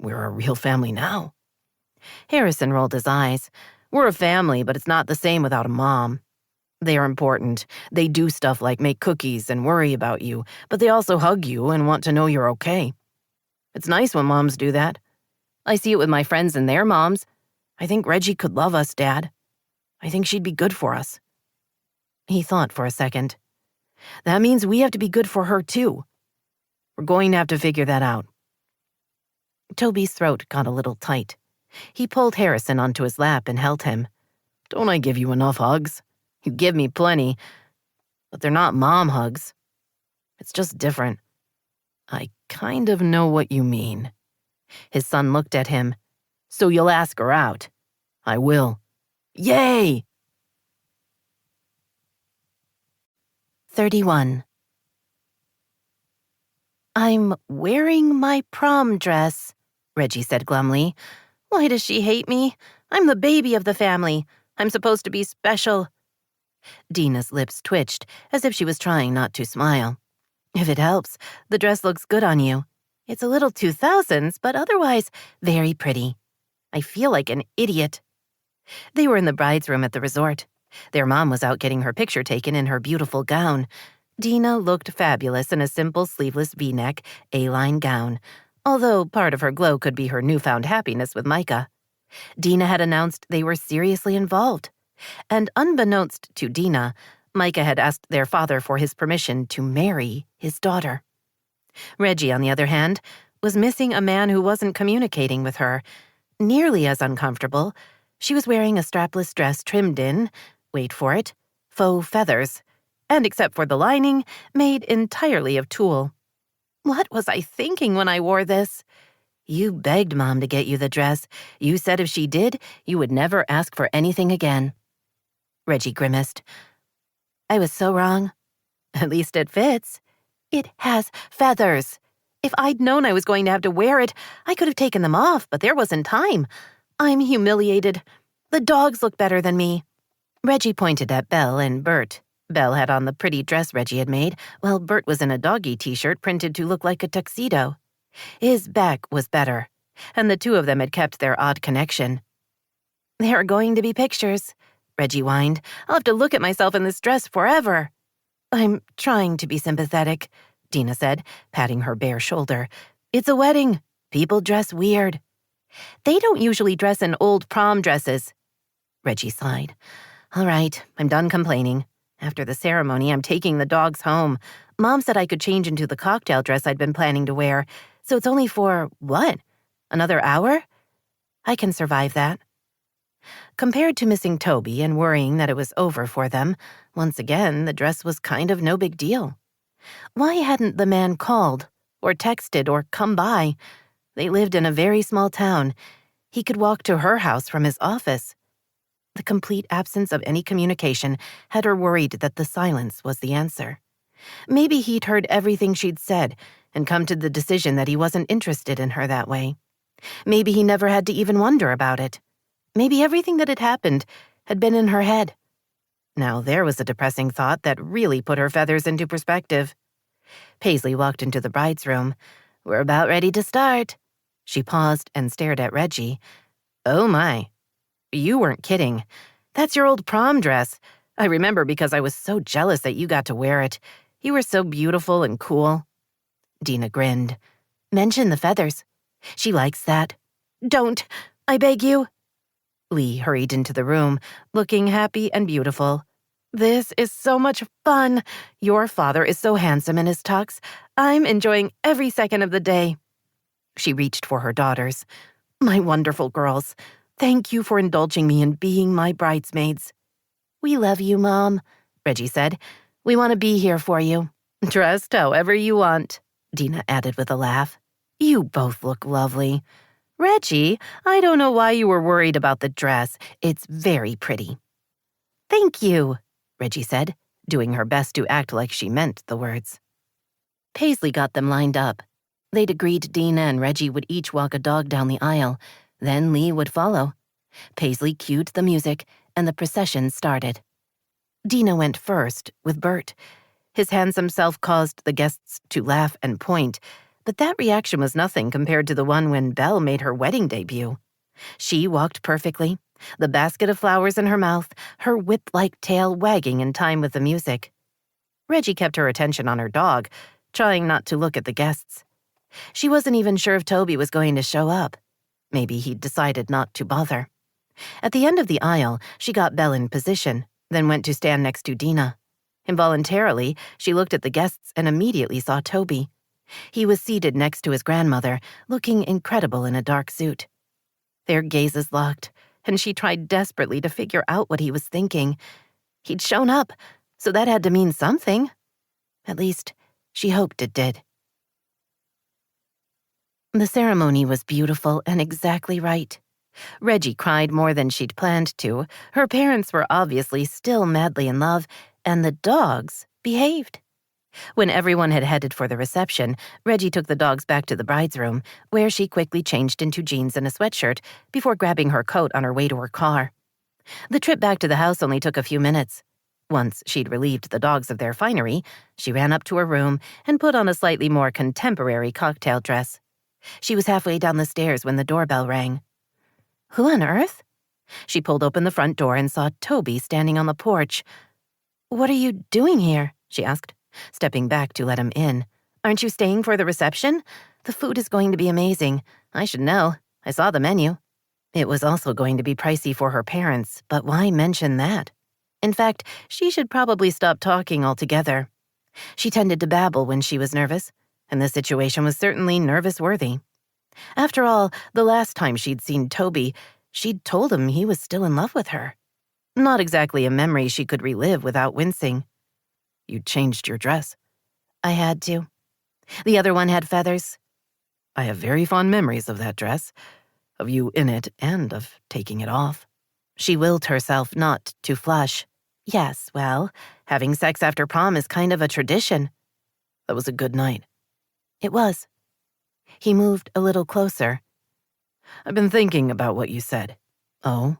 We're a real family now.
Harrison rolled his eyes.
We're a family, but it's not the same without a mom. They are important. They do stuff like make cookies and worry about you, but they also hug you and want to know you're okay. It's nice when moms do that.
I see it with my friends and their moms. I think Reggie could love us, Dad. I think she'd be good for us." He thought for a second. "That means we have to be good for her, too. We're going to have to figure that out." Toby's throat got a little tight. He pulled Harrison onto his lap and held him. "Don't I give you enough hugs? You give me plenty, but they're not mom hugs. It's just different." "I kind of know what you mean." His son looked at him. "So you'll ask her out?" "I will." "Yay!"
31. "I'm wearing my prom dress," Reggie said glumly. "Why does she hate me? I'm the baby of the family. I'm supposed to be special." Dena's lips twitched, as if she was trying not to smile. "If it helps, the dress looks good on you. It's a little 2000s, but otherwise very pretty. I feel like an idiot." They were in the bride's room at the resort. Their mom was out getting her picture taken in her beautiful gown. Dena looked fabulous in a simple sleeveless V-neck, A-line gown, although part of her glow could be her newfound happiness with Micah. Dena had announced they were seriously involved. And unbeknownst to Dena, Micah had asked their father for his permission to marry his daughter. Reggie, on the other hand, was missing a man who wasn't communicating with her. Nearly as uncomfortable, she was wearing a strapless dress trimmed in, wait for it, faux feathers, and except for the lining, made entirely of tulle. What was I thinking when I wore this? You begged Mom to get you the dress. You said if she did, you would never ask for anything again. Reggie grimaced. I was so wrong. At least it fits. It has feathers. If I'd known I was going to have to wear it, I could have taken them off, but there wasn't time. I'm humiliated. The dogs look better than me. Reggie pointed at Belle and Bert. Belle had on the pretty dress Reggie had made, while Bert was in a doggy t-shirt printed to look like a tuxedo. His back was better, and the two of them had kept their odd connection. There are going to be pictures, Reggie whined. I'll have to look at myself in this dress forever. I'm trying to be sympathetic, Dena said, patting her bare shoulder. It's a wedding. People dress weird. They don't usually dress in old prom dresses. Reggie sighed. All right, I'm done complaining. After the ceremony, I'm taking the dogs home. Mom said I could change into the cocktail dress I'd been planning to wear, so it's only for, what, another hour? I can survive that. Compared to missing Toby and worrying that it was over for them, once again, the dress was kind of no big deal. Why hadn't the man called, or texted, or come by? They lived in a very small town. He could walk to her house from his office. The complete absence of any communication had her worried that the silence was the answer. Maybe he'd heard everything she'd said and come to the decision that he wasn't interested in her that way. Maybe he never had to even wonder about it. Maybe everything that had happened had been in her head. Now there was a depressing thought that really put her feathers into perspective. Paisley walked into the bride's room. We're about ready to start. She paused and stared at Reggie. Oh my. You weren't kidding. That's your old prom dress. I remember because I was so jealous that you got to wear it. You were so beautiful and cool. Dena grinned. Mention the feathers. She likes that. Don't. I beg you. Lee hurried into the room, looking happy and beautiful. This is so much fun. Your father is so handsome in his tux. I'm enjoying every second of the day. She reached for her daughters. My wonderful girls. Thank you for indulging me in being my bridesmaids. We love you, Mom, Reggie said. We want to be here for you. Dressed however you want, Dena added with a laugh. You both look lovely. Reggie, I don't know why you were worried about the dress. It's very pretty. Thank you, Reggie said, doing her best to act like she meant the words. Paisley got them lined up. They'd agreed Dena and Reggie would each walk a dog down the aisle. Then Lee would follow. Paisley cued the music, and the procession started. Dena went first, with Bert. His handsome self caused the guests to laugh and point, but that reaction was nothing compared to the one when Belle made her wedding debut. She walked perfectly, the basket of flowers in her mouth, her whip-like tail wagging in time with the music. Reggie kept her attention on her dog, trying not to look at the guests. She wasn't even sure if Toby was going to show up.
Maybe he'd decided not to bother. At the end of the aisle, she got Belle in position, then went to stand next to Dena. Involuntarily, she looked at the guests and immediately saw Toby. He was seated next to his grandmother, looking incredible in a dark suit. Their gazes locked, and she tried desperately to figure out what he was thinking. He'd shown up, so that had to mean something. At least, she hoped it did. The ceremony was beautiful and exactly right. Reggie cried more than she'd planned to. Her parents were obviously still madly in love, and the dogs behaved. When everyone had headed for the reception, Reggie took the dogs back to the bride's room, where she quickly changed into jeans and a sweatshirt before grabbing her coat on her way to her car. The trip back to the house only took a few minutes. Once she'd relieved the dogs of their finery, she ran up to her room and put on a slightly more contemporary cocktail dress. She was halfway down the stairs when the doorbell rang. Who on earth? She pulled open the front door and saw Toby standing on the porch. "What are you doing here?" she asked, stepping back to let him in. "Aren't you staying for the reception? The food is going to be amazing. I should know. I saw the menu." It was also going to be pricey for her parents, but why mention that? In fact, she should probably stop talking altogether. She tended to babble when she was nervous, and the situation was certainly nervous-worthy. After all, the last time she'd seen Toby, she'd told him he was still in love with her. Not exactly a memory she could relive without wincing. "You changed your dress." "I had to. The other one had feathers." "I have very fond memories of that dress, of you in it and of taking it off." She willed herself not to flush. "Yes, well, having sex after prom is kind of a tradition." "That was a good night." "It was." He moved a little closer. "I've been thinking about what you said." "Oh?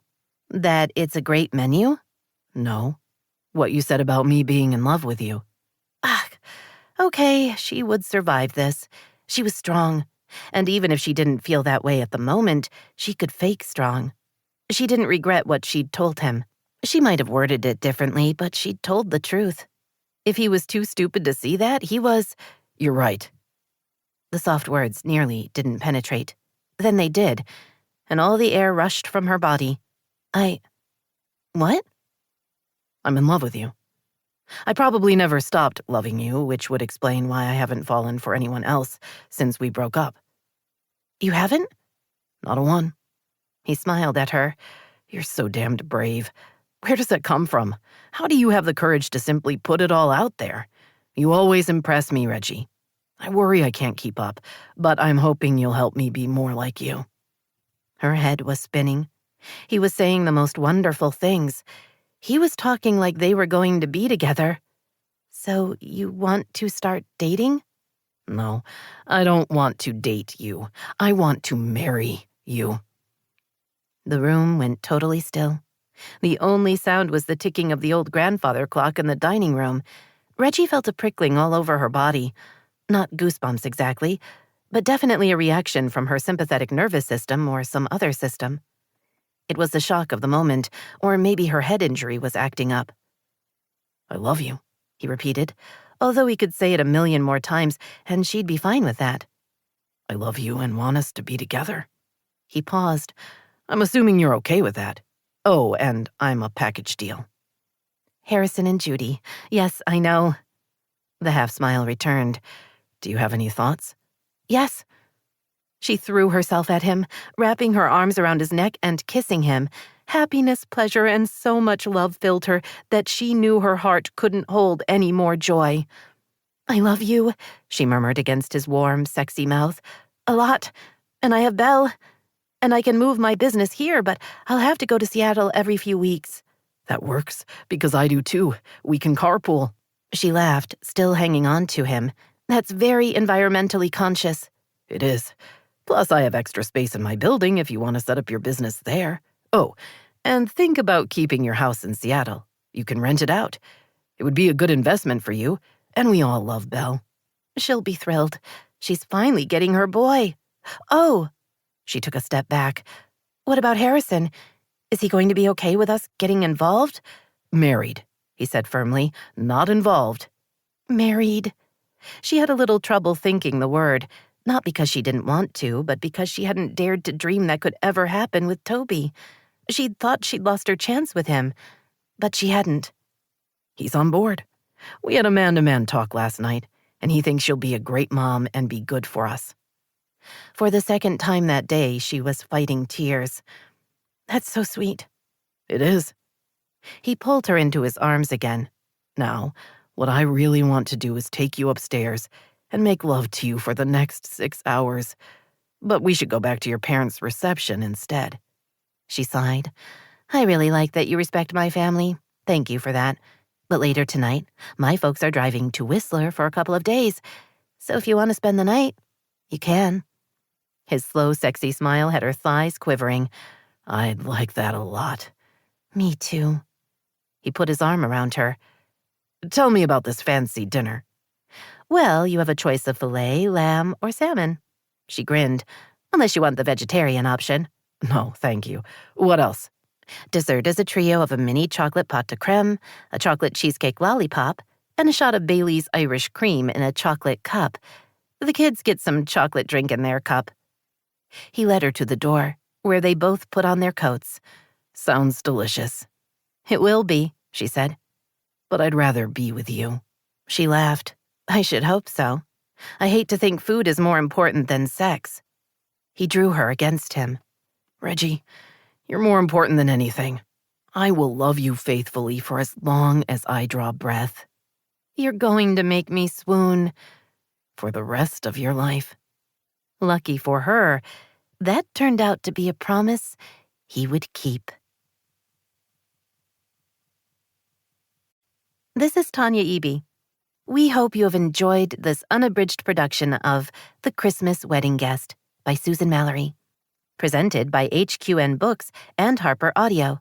That it's a great menu?" "No. What you said about me being in love with you." "Ah, okay, she would survive this. She was strong. And even if she didn't feel that way at the moment, she could fake strong. She didn't regret what she'd told him. She might have worded it differently, but she'd told the truth. If he was too stupid to see that, he was— "You're right." The soft words nearly didn't penetrate. Then they did, and all the air rushed from her body. What? "I'm in love with you. I probably never stopped loving you, which would explain why I haven't fallen for anyone else since we broke up." "You haven't?" "Not a one." He smiled at her. "You're so damned brave. Where does that come from? How do you have the courage to simply put it all out there? You always impress me, Reggie. I worry I can't keep up, but I'm hoping you'll help me be more like you." Her head was spinning. He was saying the most wonderful things. He was talking like they were going to be together. "So you want to start dating?" "No, I don't want to date you. I want to marry you." The room went totally still. The only sound was the ticking of the old grandfather clock in the dining room. Reggie felt a prickling all over her body. Not goosebumps exactly, but definitely a reaction from her sympathetic nervous system or some other system. It was the shock of the moment, or maybe her head injury was acting up. "I love you," he repeated, although he could say it a million more times, and she'd be fine with that. "I love you and want us to be together." He paused. "I'm assuming you're okay with that. Oh, and I'm a package deal." "Harrison and Judy. Yes, I know." The half-smile returned. "Do you have any thoughts?" "Yes." She threw herself at him, wrapping her arms around his neck and kissing him. Happiness, pleasure, and so much love filled her that she knew her heart couldn't hold any more joy. "I love you," she murmured against his warm, sexy mouth. "A lot. And I have Belle. And I can move my business here, but I'll have to go to Seattle every few weeks." "That works, because I do too. We can carpool." She laughed, still hanging on to him. "That's very environmentally conscious." "It is. Plus, I have extra space in my building if you want to set up your business there. Oh, and think about keeping your house in Seattle. You can rent it out. It would be a good investment for you, and we all love Belle." "She'll be thrilled. She's finally getting her boy." "Oh." She took a step back. "What about Harrison? Is he going to be okay with us getting involved?" "Married," he said firmly. "Not involved." "Married." She had a little trouble thinking the word. Not because she didn't want to, but because she hadn't dared to dream that could ever happen with Toby. She'd thought she'd lost her chance with him, but she hadn't.
He's on board. We had a man-to-man talk last night, and he thinks she'll be a great mom and be good for us.
For the second time that day, she was fighting tears. That's so sweet.
It is.
He pulled her into his arms again.
Now, what I really want to do is take you upstairs and make love to you for the next 6 hours. But we should go back to your parents' reception instead.
She sighed. I really like that you respect my family. Thank you for that. But later tonight, my folks are driving to Whistler for a couple of days. So if you want to spend the night, you can. His slow, sexy smile had her thighs quivering.
I'd like that a lot.
Me too.
He put his arm around her. Tell me about this fancy dinner.
Well, you have a choice of filet, lamb, or salmon. She grinned. Unless you want the vegetarian option.
No, thank you. What else?
Dessert is a trio of a mini chocolate pâte de crème, a chocolate cheesecake lollipop, and a shot of Bailey's Irish cream in a chocolate cup. The kids get some chocolate drink in their cup. He led her to the door, where they both put on their coats.
Sounds delicious.
It will be, she said.
But I'd rather be with you.
She laughed. I should hope so. I hate to think food is more important than sex. He drew her against him.
Reggie, you're more important than anything. I will love you faithfully for as long as I draw breath.
You're going to make me swoon.
For the rest of your life.
Lucky for her, that turned out to be a promise he would keep. This is Tanya Eby. We hope you have enjoyed this unabridged production of The Christmas Wedding Guest by Susan Mallery, presented by HQN Books and Harper Audio.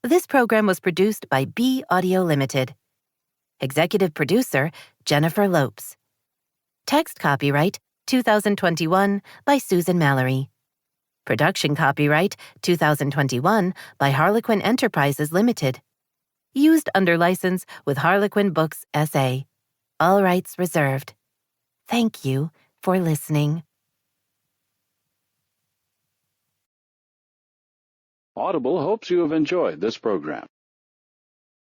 This program was produced by B Audio Limited. Executive producer, Jennifer Lopes. Text copyright 2021 by Susan Mallery. Production copyright 2021 by Harlequin Enterprises Limited. Used under license with Harlequin Books S.A. All rights reserved. Thank you for listening.
Audible hopes you have enjoyed this program.